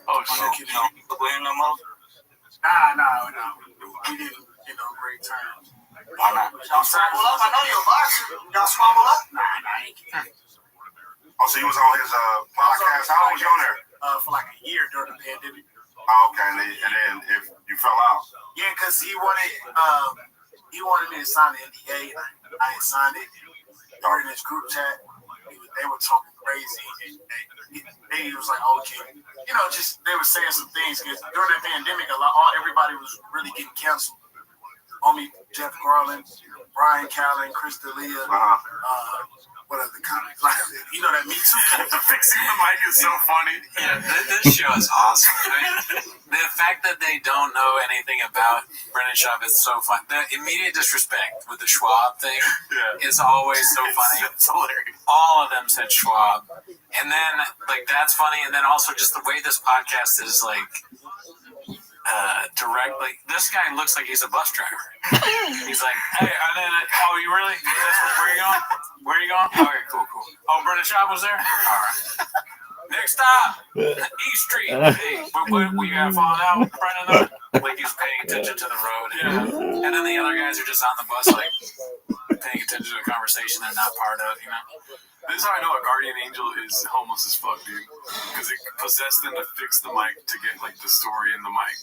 Oh shit! No. Playing no more? Nah. We didn't get no great terms. Why not? Y'all scramble up? I know you're a boxer. Y'all scramble up? Nah, I ain't kidding. Oh, so you was on his podcast. How long was you on there? For like a year during the pandemic. Oh, okay. And then if you fell out. Yeah, because he wanted me to sign the NDA, and I had signed it. During this group chat, they were talking crazy, and he was like, okay. You know, just they were saying some things, because during that pandemic, everybody was really getting canceled. Homie Jeff Garland, Brian Callen, Chris D'Elia, what other comics? Like, you know, that Me Too. Fixing the mic is so funny. Yeah, this show is awesome. I mean, the fact that they don't know anything about Brendan Schaub is so fun. The immediate disrespect with the Schwab thing is always so funny. It's hilarious. All of them said Schwab. And then, like, that's funny. And then also just the way this podcast is, like, directly. This guy looks like he's a bus driver. He's like, hey, and then, oh, you really? Where are you going? Where are you going? Okay, cool. Oh, Brendan Schaub was there? All right. Next stop, East Street. Hey, we got falling out with Brendan. Like he's paying attention to the road. Yeah. And then the other guys are just on the bus, like, paying attention to a conversation they're not part of, you know? This is how I know a guardian angel is homeless as fuck, dude. Because it possessed them to fix the mic to get, like, the story in the mic.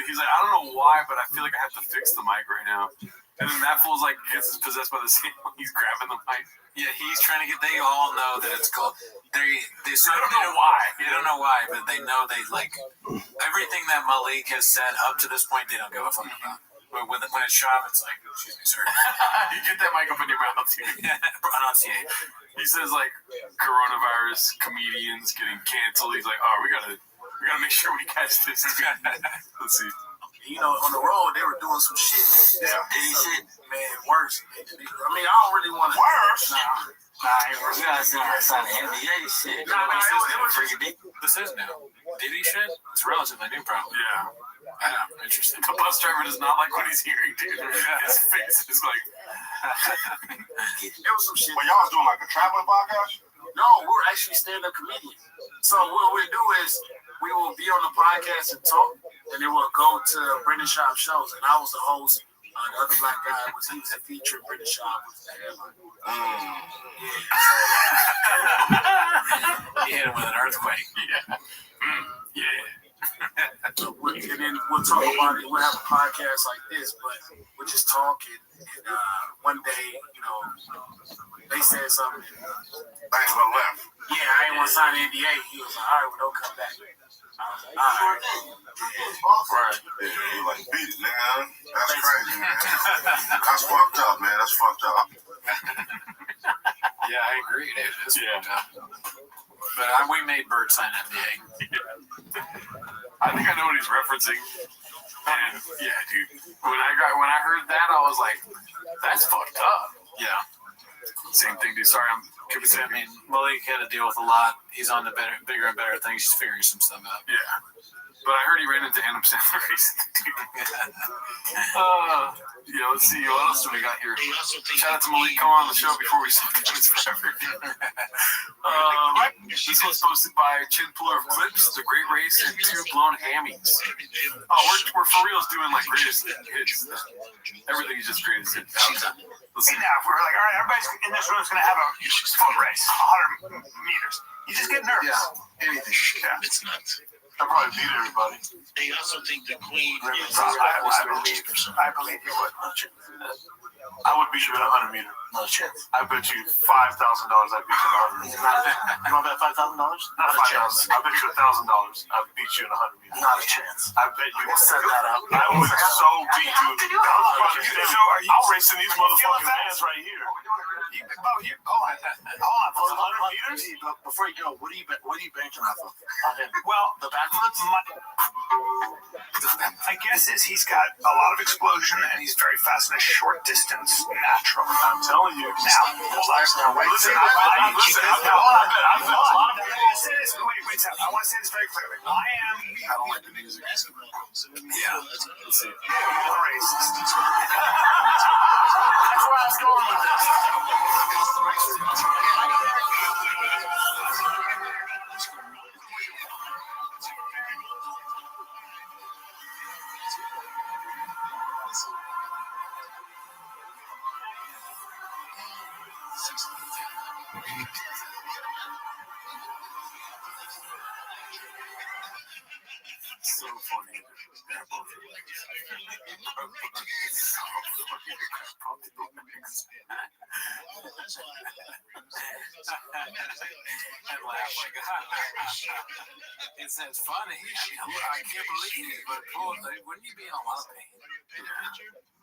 He's like, I don't know why, but I feel like I have to fix the mic right now. And then that fool's like, gets possessed by the same. He's grabbing the mic. Yeah, he's trying to get. They all know that it's cool. They don't know why. They don't know why, but they know they like everything that Malik has said up to this point. They don't give a fuck about. But when it's Schaub, it's like, excuse me, sir. You get that mic up in your mouth, dude. Enunciate. He says like coronavirus comedians getting canceled. He's like, oh, we gotta make sure we catch this. Let's see. You know, on the road, they were doing some shit. Yeah. Shit, man, worse. I mean, I don't really want to. Worse? Nah, ain't worse. We gotta sign the NBA shit. This is new. Diddy shit? It's relatively new, probably. Yeah. I know. Interesting. The bus driver does not like what he's hearing, dude. His face is like. It was some shit. Well, y'all was doing like a traveling podcast? No, we're actually stand-up comedians. So what we do is we will be on the podcast and talk, and then we'll go to Brendan Schaub shows. And I was the host. The other black guy he was a feature. Brendan Schaub was the headline. He hit him with an earthquake. Yeah. Yeah. And then we'll talk about it. We'll have a podcast like this, but we're just talking. And one day, they said something. I ain't gonna laugh. Yeah, I ain't want to sign an NDA. He was like, all right, well, don't come back. I was like, all right. Right. Yeah, he like, beat it, nigga. That's crazy, man. That's fucked up, man. That's fucked up. Yeah, I agree, dude. It's fucked up. But we made Bert sign NDA. I think I know what he's referencing. And yeah, dude. When I heard that, I was like, that's fucked up. Yeah. Same thing, dude. Sorry, I mean, Malik had to deal with a lot. He's on the bigger and better things. He's figuring some stuff out. Yeah. But I heard he ran into Adam Sandler recently. Let's see. What else do we got here? Shout out to Malik. Come on the show before we start. It's forever. This was posted by Chin Puller of Clips, The Great Race, and 2 Blown Hammies. Oh, we're for reals doing like greatest hits. Everything is just greatest hits. And now, if we're like, all right, everybody's in this room is going to have a foot race, 100 meters. You just get nervous. Yeah, anything. Yeah. It's nuts. I'll probably beat everybody. They also think the queen is I believe you would. I would beat you in a 100 meter. no chance. I bet you $5,000 I'd beat you in a 100. You want to bet $5,000? Not 5,000. I bet you $1,000 I'd beat you in a 100 meters. Not a chance. I bet you. We'll set that up. I would so beat you. So are you I'll race in these motherfucking vans right here. Hold on. For 100 meters? Before you go, what are you banking off of? Well, The backflips? my guess is he's got a lot of explosion and he's very fast in a short distance natural. I'm telling you. Now, hold on. Listen, I I bet a lot of want to say this. Wait. I want to say this very clearly. I don't like the music. Yeah. Let's see. a racist. That's where I was going with this. So funny. And laugh like, it's funny. I can't believe it, but wouldn't you be in a lot of pain?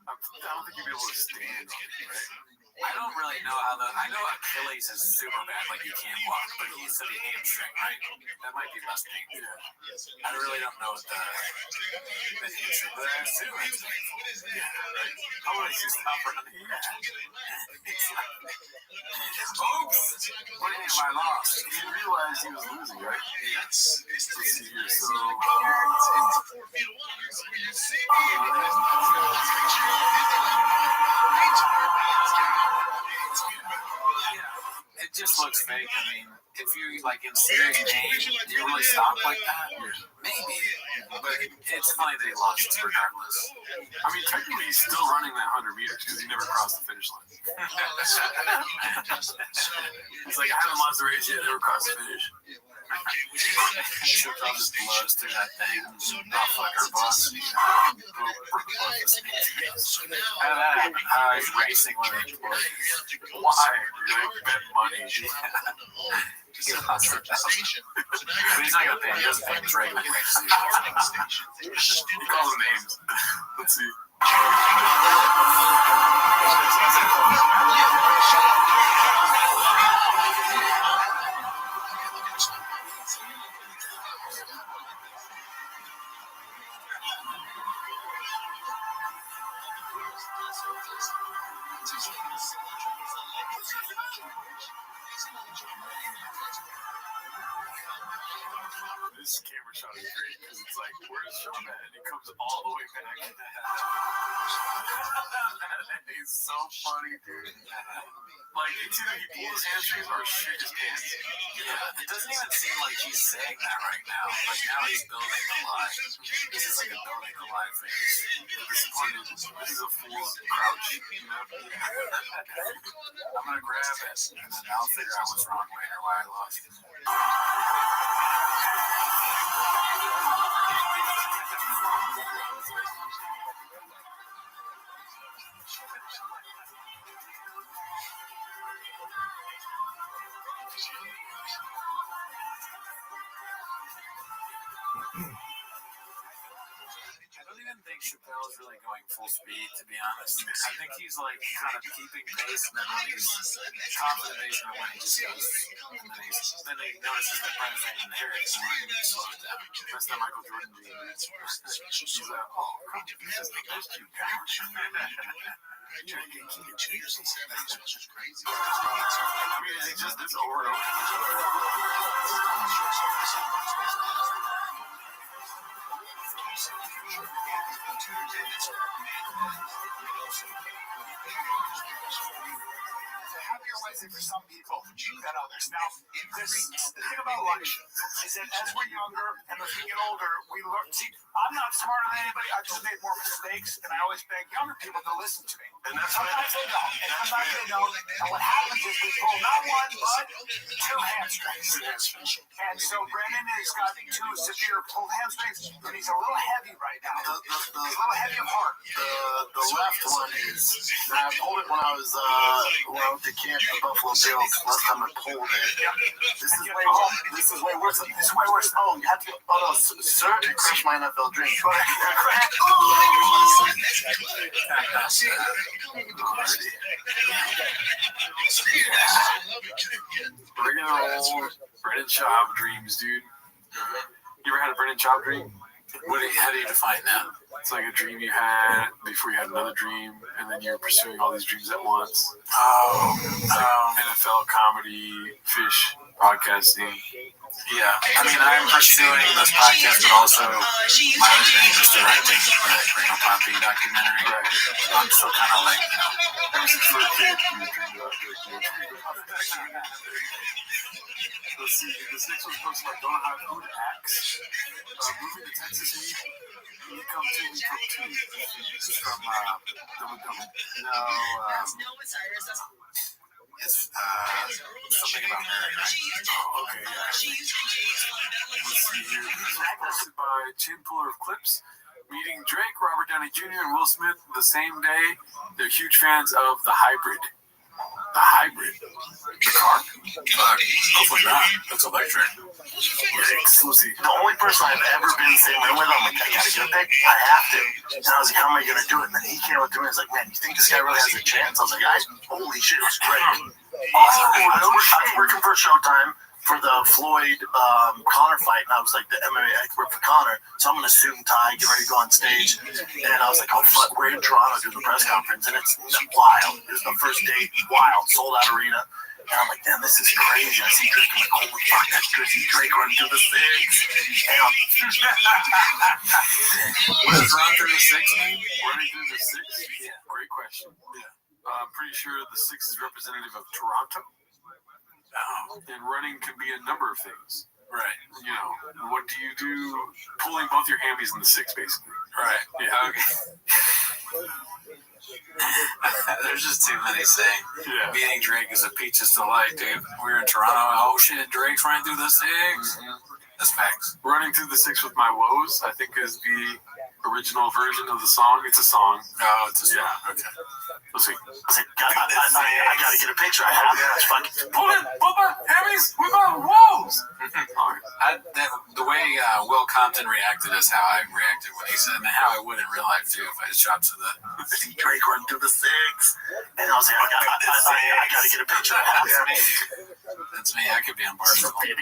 I don't think you'd be able to stand on it, right? I don't really know how I know Achilles is super bad, like he can't walk, but he said he hamstring, right? That might be less painful. I really don't know what the hamstring, but I assume it's painful. How would I just stop running? Oops! What am I lost? You realize he was losing, right? Let's see here. So, it just looks fake. I mean, if you like in serious pain, do you really stop like that? Maybe, but it's funny that he lost regardless. I mean, technically, he's still running that 100 meters because he never crossed the finish line. It's like I haven't lost the race yet, never crossed the finish. Should probably just blows through that thing. Not fuck her boss. How did that happen? He's racing with the employees. Why? They bet money. He lost the but he's not gonna pay. He doesn't pay his regular race. He calls them names. Let's see. This camera shot is great because it's like, where's Sean at? And he comes all the way back. He's so funny, dude. Like, it's either he pulls his hamstrings or shit his pants. Yeah, it doesn't even seem like he's saying that right now. Like, now he's building a lie. This is like a building a lie face. Disappointed. This is a fool's crouch, you know? I'm gonna grab it, and then I'll figure out what's wrong later, why I lost it. I don't even think Chappelle is really going full speed, to be honest. I think he's like kind of keeping pace, and then when he's confident in when he just goes, and then he notices that Brent's not even there, and he slows down. That's not Michael Jordan being he's like, oh, this is the best you got. I mean, he just does over and over. Happier Wednesday for some people than others. Now, the thing about life is that as we're younger and as we get older, we learn. See, I'm not smarter than anybody. I just make more mistakes, and I always beg younger people to listen to me. And that's sometimes they don't, and sometimes they don't. And what happens is we pull not one, but two hamstrings. And so Brendan has got two severe pulled hamstrings, and he's a little heavy right now. He's a little heavy of heart. The left one is, I pulled it when I was to camp in Buffalo Bills. Last time I pulled it. This is way worse. This is way worse. Oh, you have to go. Oh no, sir, you crushed my NFL dream. Regular old Brennan Schaub dreams, dude. You ever had a Brennan Schaub dream? How do you define that? It's like a dream you had before you had another dream, and then you're pursuing all these dreams at once. Oh, NFL comedy, fish, podcasting. Yeah, I mean, I'm pursuing this podcast, but also my other dream is directing the Reno Poppy documentary. Right. I'm still kind of like, ever since you were a kid, you dreamed about directing. Let's see, the six was posted by Don't Know How Food Acts. Moving to Texas Meat. You come to me from two. This is from Double Double. No, it's something about Mary, right? Oh, okay, yeah. Let's see here. This was posted by Chin Puller of Clips. Meeting Drake, Robert Downey Jr., and Will Smith the same day. They're huge fans of The Hybrid. The Hybrid? The car? Hopefully not. That's electric. Yikes. Let's see. The only person I've ever been the same way with, I'm like, I gotta get a pic. I have to. And I was like, how am I gonna do it? And then he came up to me and was like, man, you think this guy really has a chance? I was like, guys, holy shit, it was great. I was working for Showtime for the Floyd Connor fight, and I was like the MMA expert for Connor, so I'm in a suit and tie, get ready to go on stage, and I was like, oh fuck, we're in Toronto doing the press conference, and it's wild. It was the first date, wild, sold out arena, and I'm like, damn, this is crazy. I see Drake, I'm like, holy fuck, that's good. See Drake running through the six. What does run through the six mean? Running through the six? Yeah. Great question. Yeah. I'm pretty sure the six is representative of Toronto. And running could be a number of things. Right. You know, what do you do? Pulling both your hammies in the six, basically. Right. Yeah. Okay. There's just too many saying. Yeah. Meeting Drake is a peach's delight, dude. We're in Toronto. Oh shit, Drake's running through the six. That's facts. Running through the six with my woes, I think, is the original version of the song. It's a song. Oh, it's a song. Yeah. Okay. Let's see. I was like, I gotta get a picture. I have it. Pull it, pull my hammies with my woes. The way Will Compton reacted is how I reacted when he said, and how I would in real life too if I just shot to the Drake running through the six. And I was like, I gotta get a picture. I have it. That's me. I could be on Barstool. Yeah,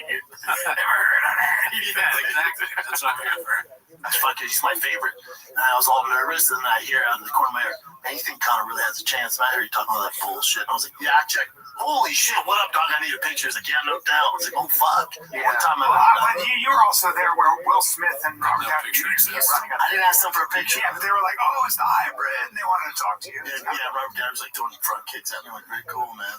exactly. That's what I'm here for. Fuck it, he's my favorite. And I was all nervous, and then I hear out of the corner of my ear, man, you think Connor really has a chance? And I heard you talking all that bullshit. And I was like, yeah, I checked. Holy shit, what up, dog? I need a picture. He's like, yeah, no doubt. I was like, oh, fuck. Yeah. One time you were also there where Will Smith and Robert Downey Jr. I didn't ask them for a picture. Yeah, but they were like, oh, it's the hybrid, and they wanted to talk to you. Yeah, Robert Downey was like doing front kicks at me. I'm like, very cool, man.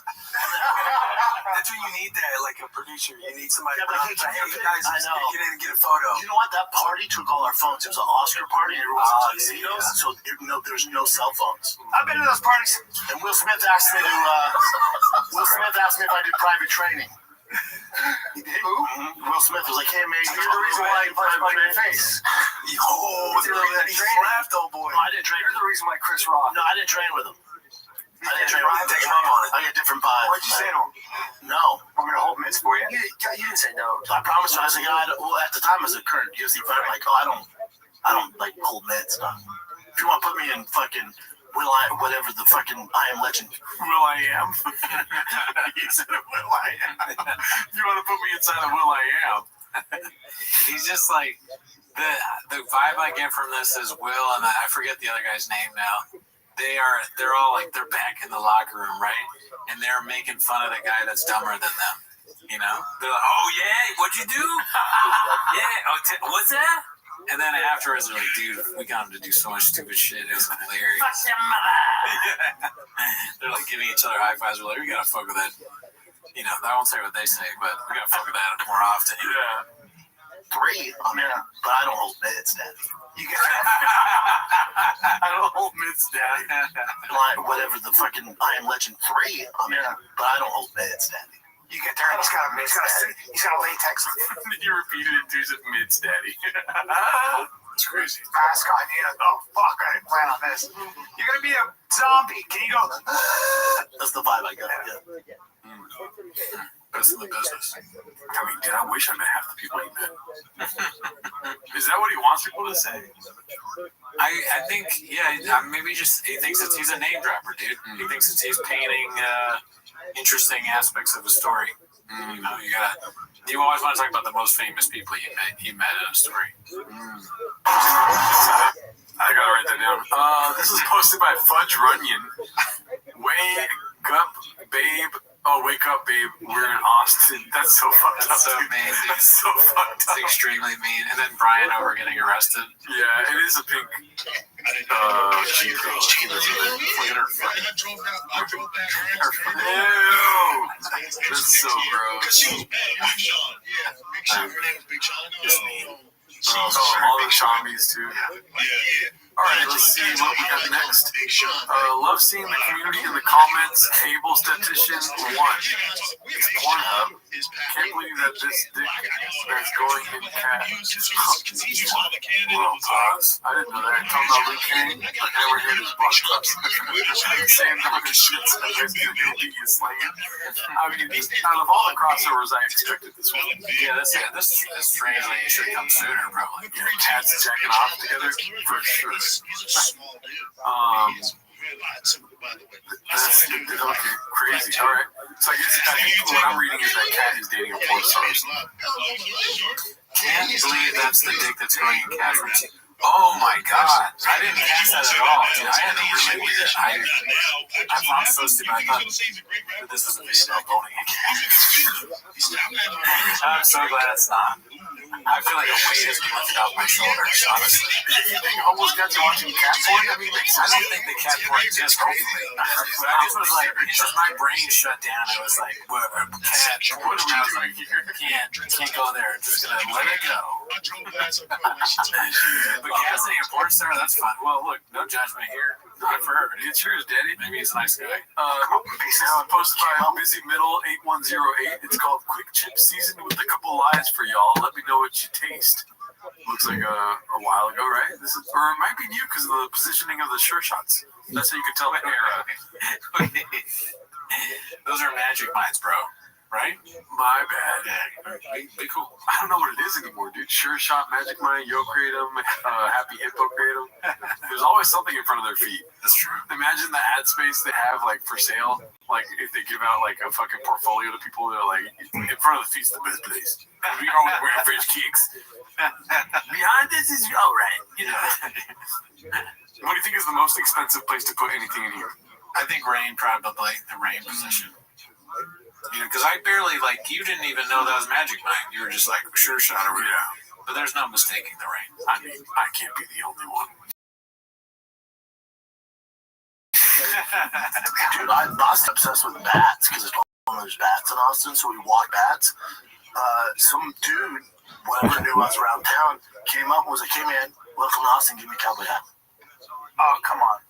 That's what you need there, like a producer. You need somebody to hey, guys, I know. Get in and get a photo. You know what? That party took all our phones. It was an Oscar party, and everyone was in tuxedos, so there's no cell phones. I've been to those parties. And Will Smith asked me if I did private training. Will Smith was like, "Hey, man, You're the reason why you punched my face." Oh, he slapped, old boy. No, I didn't train. You're the reason why Chris Rock. No, I didn't train with him. I didn't train with him. Take him up on it. I get different vibes. What'd you say to him? No. I'm gonna hold mitts for you. You didn't say no. I promise you, I was like, well, at the time, as a current UFC fighter, like, I don't like hold mitts. If you want to put me in fucking whatever the fucking I Am Legend. Will I Am? He said Will I Am. If you want to put me inside of Will I Am. He's just like, the vibe I get from this is Will, and I forget the other guy's name now. They're all like, they're back in the locker room, right? And they're making fun of the guy that's dumber than them. You know? They're like, oh yeah, what'd you do? Yeah, what's that? And then afterwards, they're like, dude, we got him to do so much stupid shit. It was hilarious. Fuck your mother. They're like giving each other high fives. We're like, we gotta fuck with that. You know, I won't say what they say, but we gotta fuck with that more often. Yeah. 3, I mean, but I don't hold mitts, Daddy. You get I don't hold mitts, Daddy. Like, whatever the fucking I Am Legend 3, I mean, but I don't hold mitts, Daddy. You get there and he's got a latex. You repeated it too, said mitts, Daddy. It's crazy. Mask on you. Oh fuck! I didn't plan on this. You're gonna be a zombie. Can you go? That's the vibe I got. Yeah. Best in the business. I mean, dude, I wish I met half the people he met. Is that what he wants people to say? I think, yeah, maybe just he thinks he's a name dropper, dude. He thinks he's painting interesting aspects of a story. You know, you always want to talk about the most famous people you met in a story. I gotta write that down. This is posted by Fudge Runyon. Wake up, babe. Oh, wake up, babe. We're in Austin. That's so fucked up. So mean, dude. That's so fucked up. It's extremely mean. And then Brian over getting arrested. Yeah, it is a pink. She girl. Look at her friend. I drove back. Ew. That's so gross. Because she was bad. Big Sean. Yeah. Big Sean. Her name was Big Sean. All the zombies too. Yeah. All right, let's see what we got next. Love seeing the community in the comments. Able Statistician 1. It's Pornhub. Can't believe that this dick is going in cat. Well, pause. I didn't know that. Talking about Luke Kane, but never hit his butt cups. Saying that his shit's the best thing he is slaying. I mean, out of all the crossovers, I expected this one. Yeah, this strangely should come sooner, probably. Yeah, cats jacking off together, for sure. He's a small dude. He's a lot simple, by the way. That's okay, crazy. All right. So I think what I'm reading is that Cat is dating a porn star. Can't believe that's the dick that's going in cat routine. Oh my god. I didn't catch that at all. Dude, I had to really weird. I thought so stupid. I thought that this was a video about boning a cat. I'm so glad it's not. I feel like a weight has been lifted off my shoulders, honestly. You think homeless cats are watching cat porn? I mean, I don't think the cat porn exists, hopefully. But I just was like, it's just my brain shut down. I was like, cat, what do we do? Can't go there. Just gonna let it go. But cat's a porn star, that's fine. Well, look, no judgment here. Not for her. It's yours, Daddy. Maybe he's a nice guy. Posted by Busy Middle 8108. It's called Quick Chip Season with a couple lies for y'all. Let me know what you taste. Looks like a while ago, right? This is, or it might be new because of the positioning of the sure shots. That's how you can tell the era. Those are magic minds, bro. Right? My bad. Yeah. Be cool. I don't know what it is anymore, dude. Sure shot, Magic Mind, Yo Kratom, Happy Hippo Kratom. There's always something in front of their feet. That's true. Imagine the ad space they have, like, for sale. Like, if they give out, like, a fucking portfolio to people, they're like, in front of the feet's the best place. We always wear French kicks. Behind this is all right. You know. What do you think is the most expensive place to put anything in here? I think rain, probably. The rain position. You know, because I barely, like, you didn't even know that was Magic Mind. You were just like, sure shot over here. But there's no mistaking the rain. I mean, I can't be the only one. Dude, I'm obsessed with bats because there's bats in Austin, so we walk bats. Some dude, whatever knew I was around town, came up and was like, hey man, welcome to Austin, give me a cowboy hat. Oh, come on.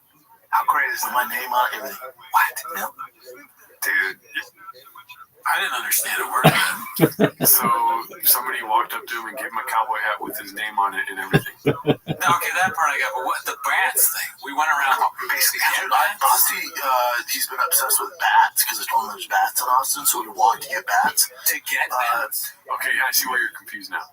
How great is With that? my name on it, everything. What? No. Dude. I didn't understand a word of it. So somebody walked up to him and gave him a cowboy hat with his name on it and everything. Okay, that part I got. But what the bats thing? We went around basically. Basti, he's been obsessed with bats because it's one of those bats in Austin, so we walked to get bats. To get bats? Okay, I see why you're confused now.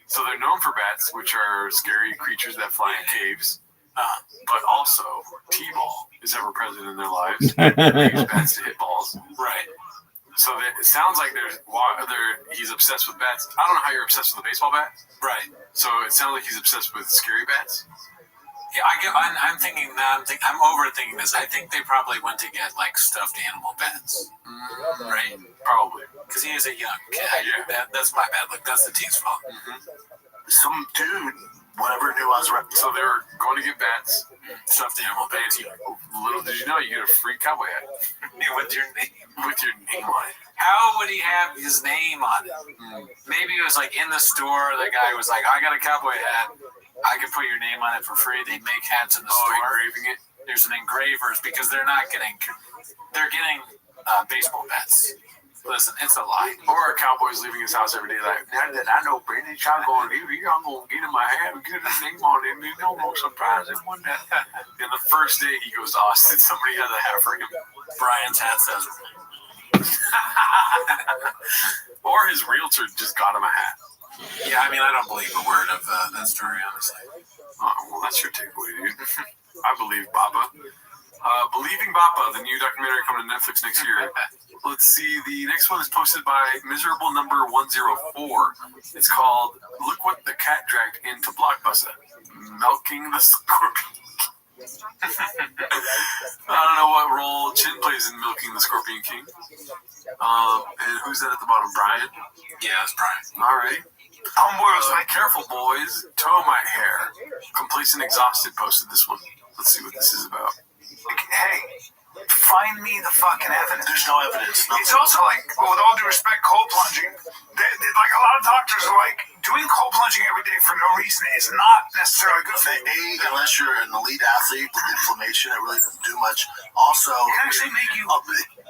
So they're known for bats, which are scary creatures that fly in caves. But also, T-ball is ever present in their lives. They use bats to hit balls. Right. So it sounds like he's obsessed with bats. I don't know how you're obsessed with a baseball bat. Right. So it sounds like he's obsessed with scary bats. Yeah, I'm thinking now. I'm overthinking this. I think they probably went to get like stuffed animal bats. Right. Probably. Because he is a young kid. Yeah. That's my bad. Look, that's the team's fault. Some dude, whatever knew I was rep. So they're going to get bats. Stuffed animal bats. Little did you know, you get a free cowboy hat. With your name. With your name on it. How would he have his name on it? Maybe it was like in the store. The guy was like, "I got a cowboy hat. I can put your name on it for free." They make hats in the store. Engraving it. There's an engravers because they're getting baseball bats. Listen, it's a lie. Or a cowboy's leaving his house every day like, now that I know Brandon Shaw going to leave, I'm going to get in my hat and get his name on it. And there's no more surprises one day. And the first day he goes to Austin, somebody has a hat for him. Brian's hat says. Or his realtor just got him a hat. Yeah, I mean, I don't believe a word of that story, honestly. Well, that's your takeaway, dude. I believe Baba. Believing Baba, the new documentary coming to Netflix next year. Let's see. The next one is posted by Miserable Number 104. It's called "Look What the Cat Dragged into Blockbuster: Milking the Scorpion." I don't know what role Chin plays in Milking the Scorpion King. And who's that at the bottom? Brian? Yeah, it's Brian. All right. Homeboy was like, "Careful, boys. Tow my hair." Complacent Exhausted posted this one. Let's see what this is about. Hey, find me the fucking evidence. There's no evidence. It's also like, with all due respect, cold plunging. Like a lot of doctors are like, doing cold plunging every day for no reason is not necessarily good for you. Unless you're an elite athlete with inflammation, it really doesn't do much. Also, it can actually make you.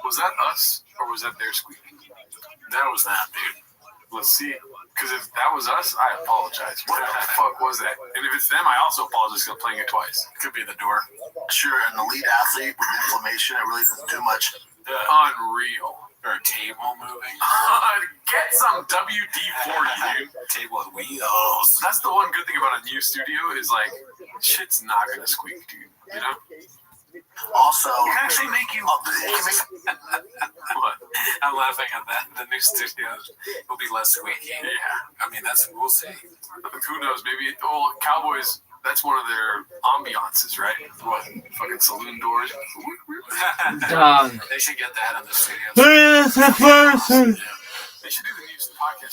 Was that us or was that their squeak? That was that, dude. Let's see. Because if that was us, I apologize. What the fuck was that? And if it's them, I also apologize for playing it twice. Could be the door. Sure, an elite athlete with inflammation, it really doesn't do much. Unreal. Or a table moving. Get some WD-40, dude. Table with wheels. That's the one good thing about a new studio is like, shit's not gonna squeak, dude. You know? Also, it can actually make you. What? I'm laughing at that. The new studios will be less squeaky. Yeah. I mean, we'll see. Who knows? Maybe. Well, Cowboys. That's one of their ambiances, right? What? Fucking saloon doors. They should get that in the studios. They should do the news podcast.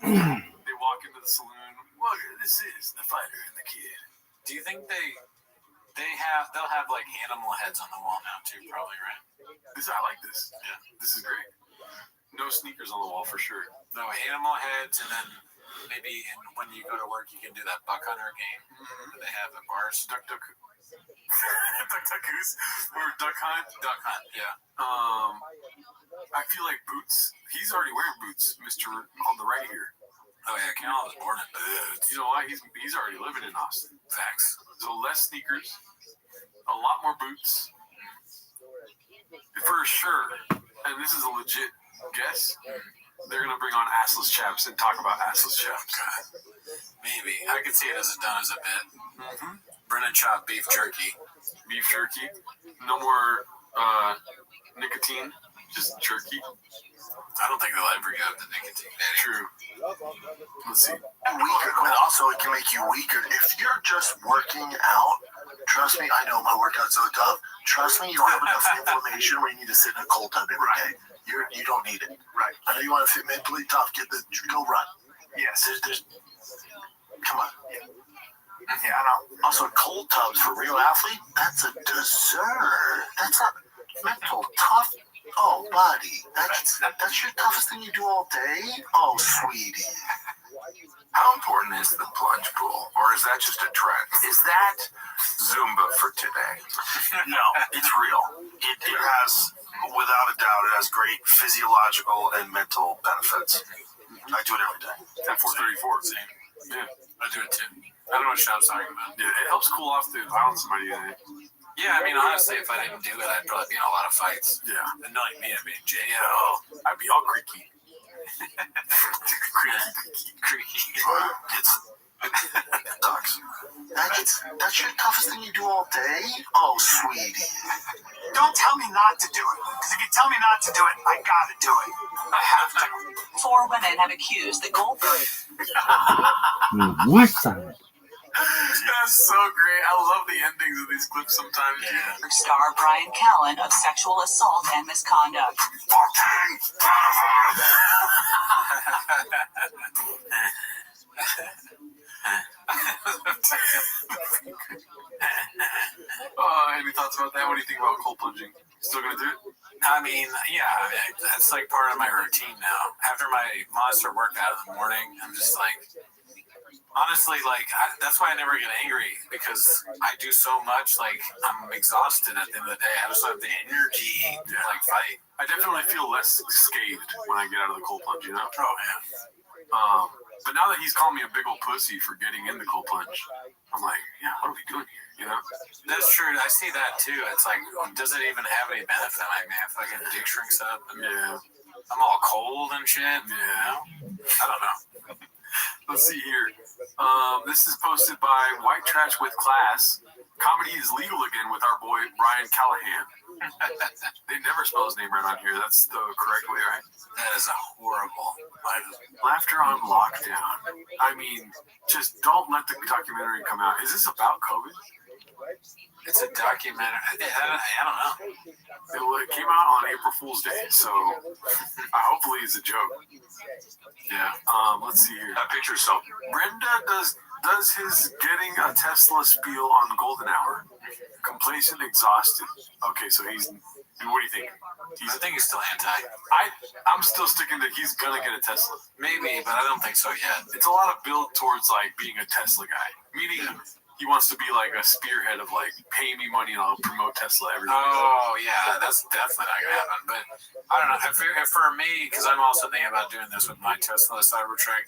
They walk into the saloon. Look, this is the fighter and the kid. Do you think they'll have like animal heads on the wall now too? Probably, right? I like this. Yeah, this is great. No sneakers on the wall for sure. No animal heads, and then maybe when you go to work, you can do that buck hunter game. They have the bars. Duck Goose or Duck Hunt. Duck Hunt. Yeah. I feel like Boots. He's already wearing boots, Mr. on the right here. Oh yeah, Cal was born in boots. You know why? He's already living in Austin. Facts. So less sneakers, a lot more boots. For sure, and this is a legit guess, they're going to bring on assless chaps and talk about assless chaps. Maybe. I could see it as done as a bit. Brennan chop beef jerky. Beef jerky. No more nicotine, just jerky. I don't think they'll ever go to nicotine. True. Let's see. Weaker. Also, it can make you weaker. If you're just working out, trust me, I know my workout's so tough. Trust me, you don't have enough inflammation where you need to sit in a cold tub every day. You don't need it. Right. I know you want to fit mentally tough. Go run. Yes. Come on. Yeah, I know. Also, cold tubs for real athlete, that's a dessert. That's not mental tough. Oh, buddy, that's your toughest thing you do all day? Oh, sweetie. How important is the plunge pool? Or is that just a trend? Is that Zumba for today? No, it's real. It has Without a doubt, it has great physiological and mental benefits. I do it every day. At 434. Same. Yeah. I do it too. I don't know what Shop's talking about. Yeah, it helps cool off the violence somebody in it. Yeah, I mean, honestly, if I didn't do it, I'd probably be in a lot of fights. Yeah. And not like me, I'd be in jail. Yeah. I'd be all creaky. Creaky. It sucks. That's your toughest thing you do all day? Oh, sweetie. Don't tell me not to do it. Because if you tell me not to do it, I gotta do it. I have to. 4 women have accused the goldberg. West Side. That's so great. I love the endings of these clips sometimes. Yeah. Star Brian Callen of sexual assault and misconduct. Any thoughts about that? What do you think about cold plunging? Still gonna do it? I mean, yeah, that's like part of my routine now. After my monster workout in the morning, I'm just like, honestly, like, that's why I never get angry, because I do so much, like, I'm exhausted at the end of the day. I just don't have the energy to, like, fight. I definitely feel less scathed when I get out of the cold plunge, you know? Oh, yeah. But now that he's called me a big old pussy for getting in the cold plunge, I'm like, yeah, what are we doing here? You know? That's true. I see that too. It's like, does it even have any benefit? I mean, if I get dick shrinks up, and I'm all cold and shit. Yeah. I don't know. Let's see here. This is posted by White Trash with Class. Comedy is legal again with our boy Brian Callahan. They never spell his name right on here. That's the correct way, right? That is a horrible title. Laughter on lockdown. I mean, just don't let the documentary come out. Is this about COVID? It's a documentary. I don't know. It came out on April Fool's Day, so hopefully it's a joke. Yeah. Let's see here. That picture, so Brenda does his getting a Tesla spiel on Golden Hour. Complacent, exhausted. Okay, so he's. What do you think? I think he's still anti. I'm still sticking that he's gonna get a Tesla. Maybe, but I don't think so yet. It's a lot of build towards like being a Tesla guy. Meaning he wants to be like a spearhead of like, pay me money and I'll promote Tesla every day. Oh yeah, that's definitely not gonna happen. But I don't know. If for me, because I'm also thinking about doing this with my Tesla Cybertruck,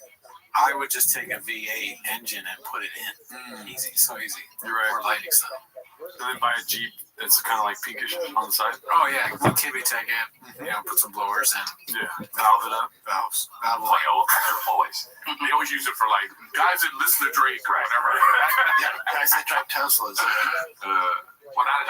I would just take a V8 engine and put it in. Easy, so easy. You're right. Or lighting stuff. And then buy a Jeep that's kind of like pinkish on the side. Oh yeah, the Tibby Tech in. You know, put some blowers in. Yeah, valve it up. Valves. Always. They always use it for like guys that listen to Drake or whatever. Guys that drive Teslas. Well, not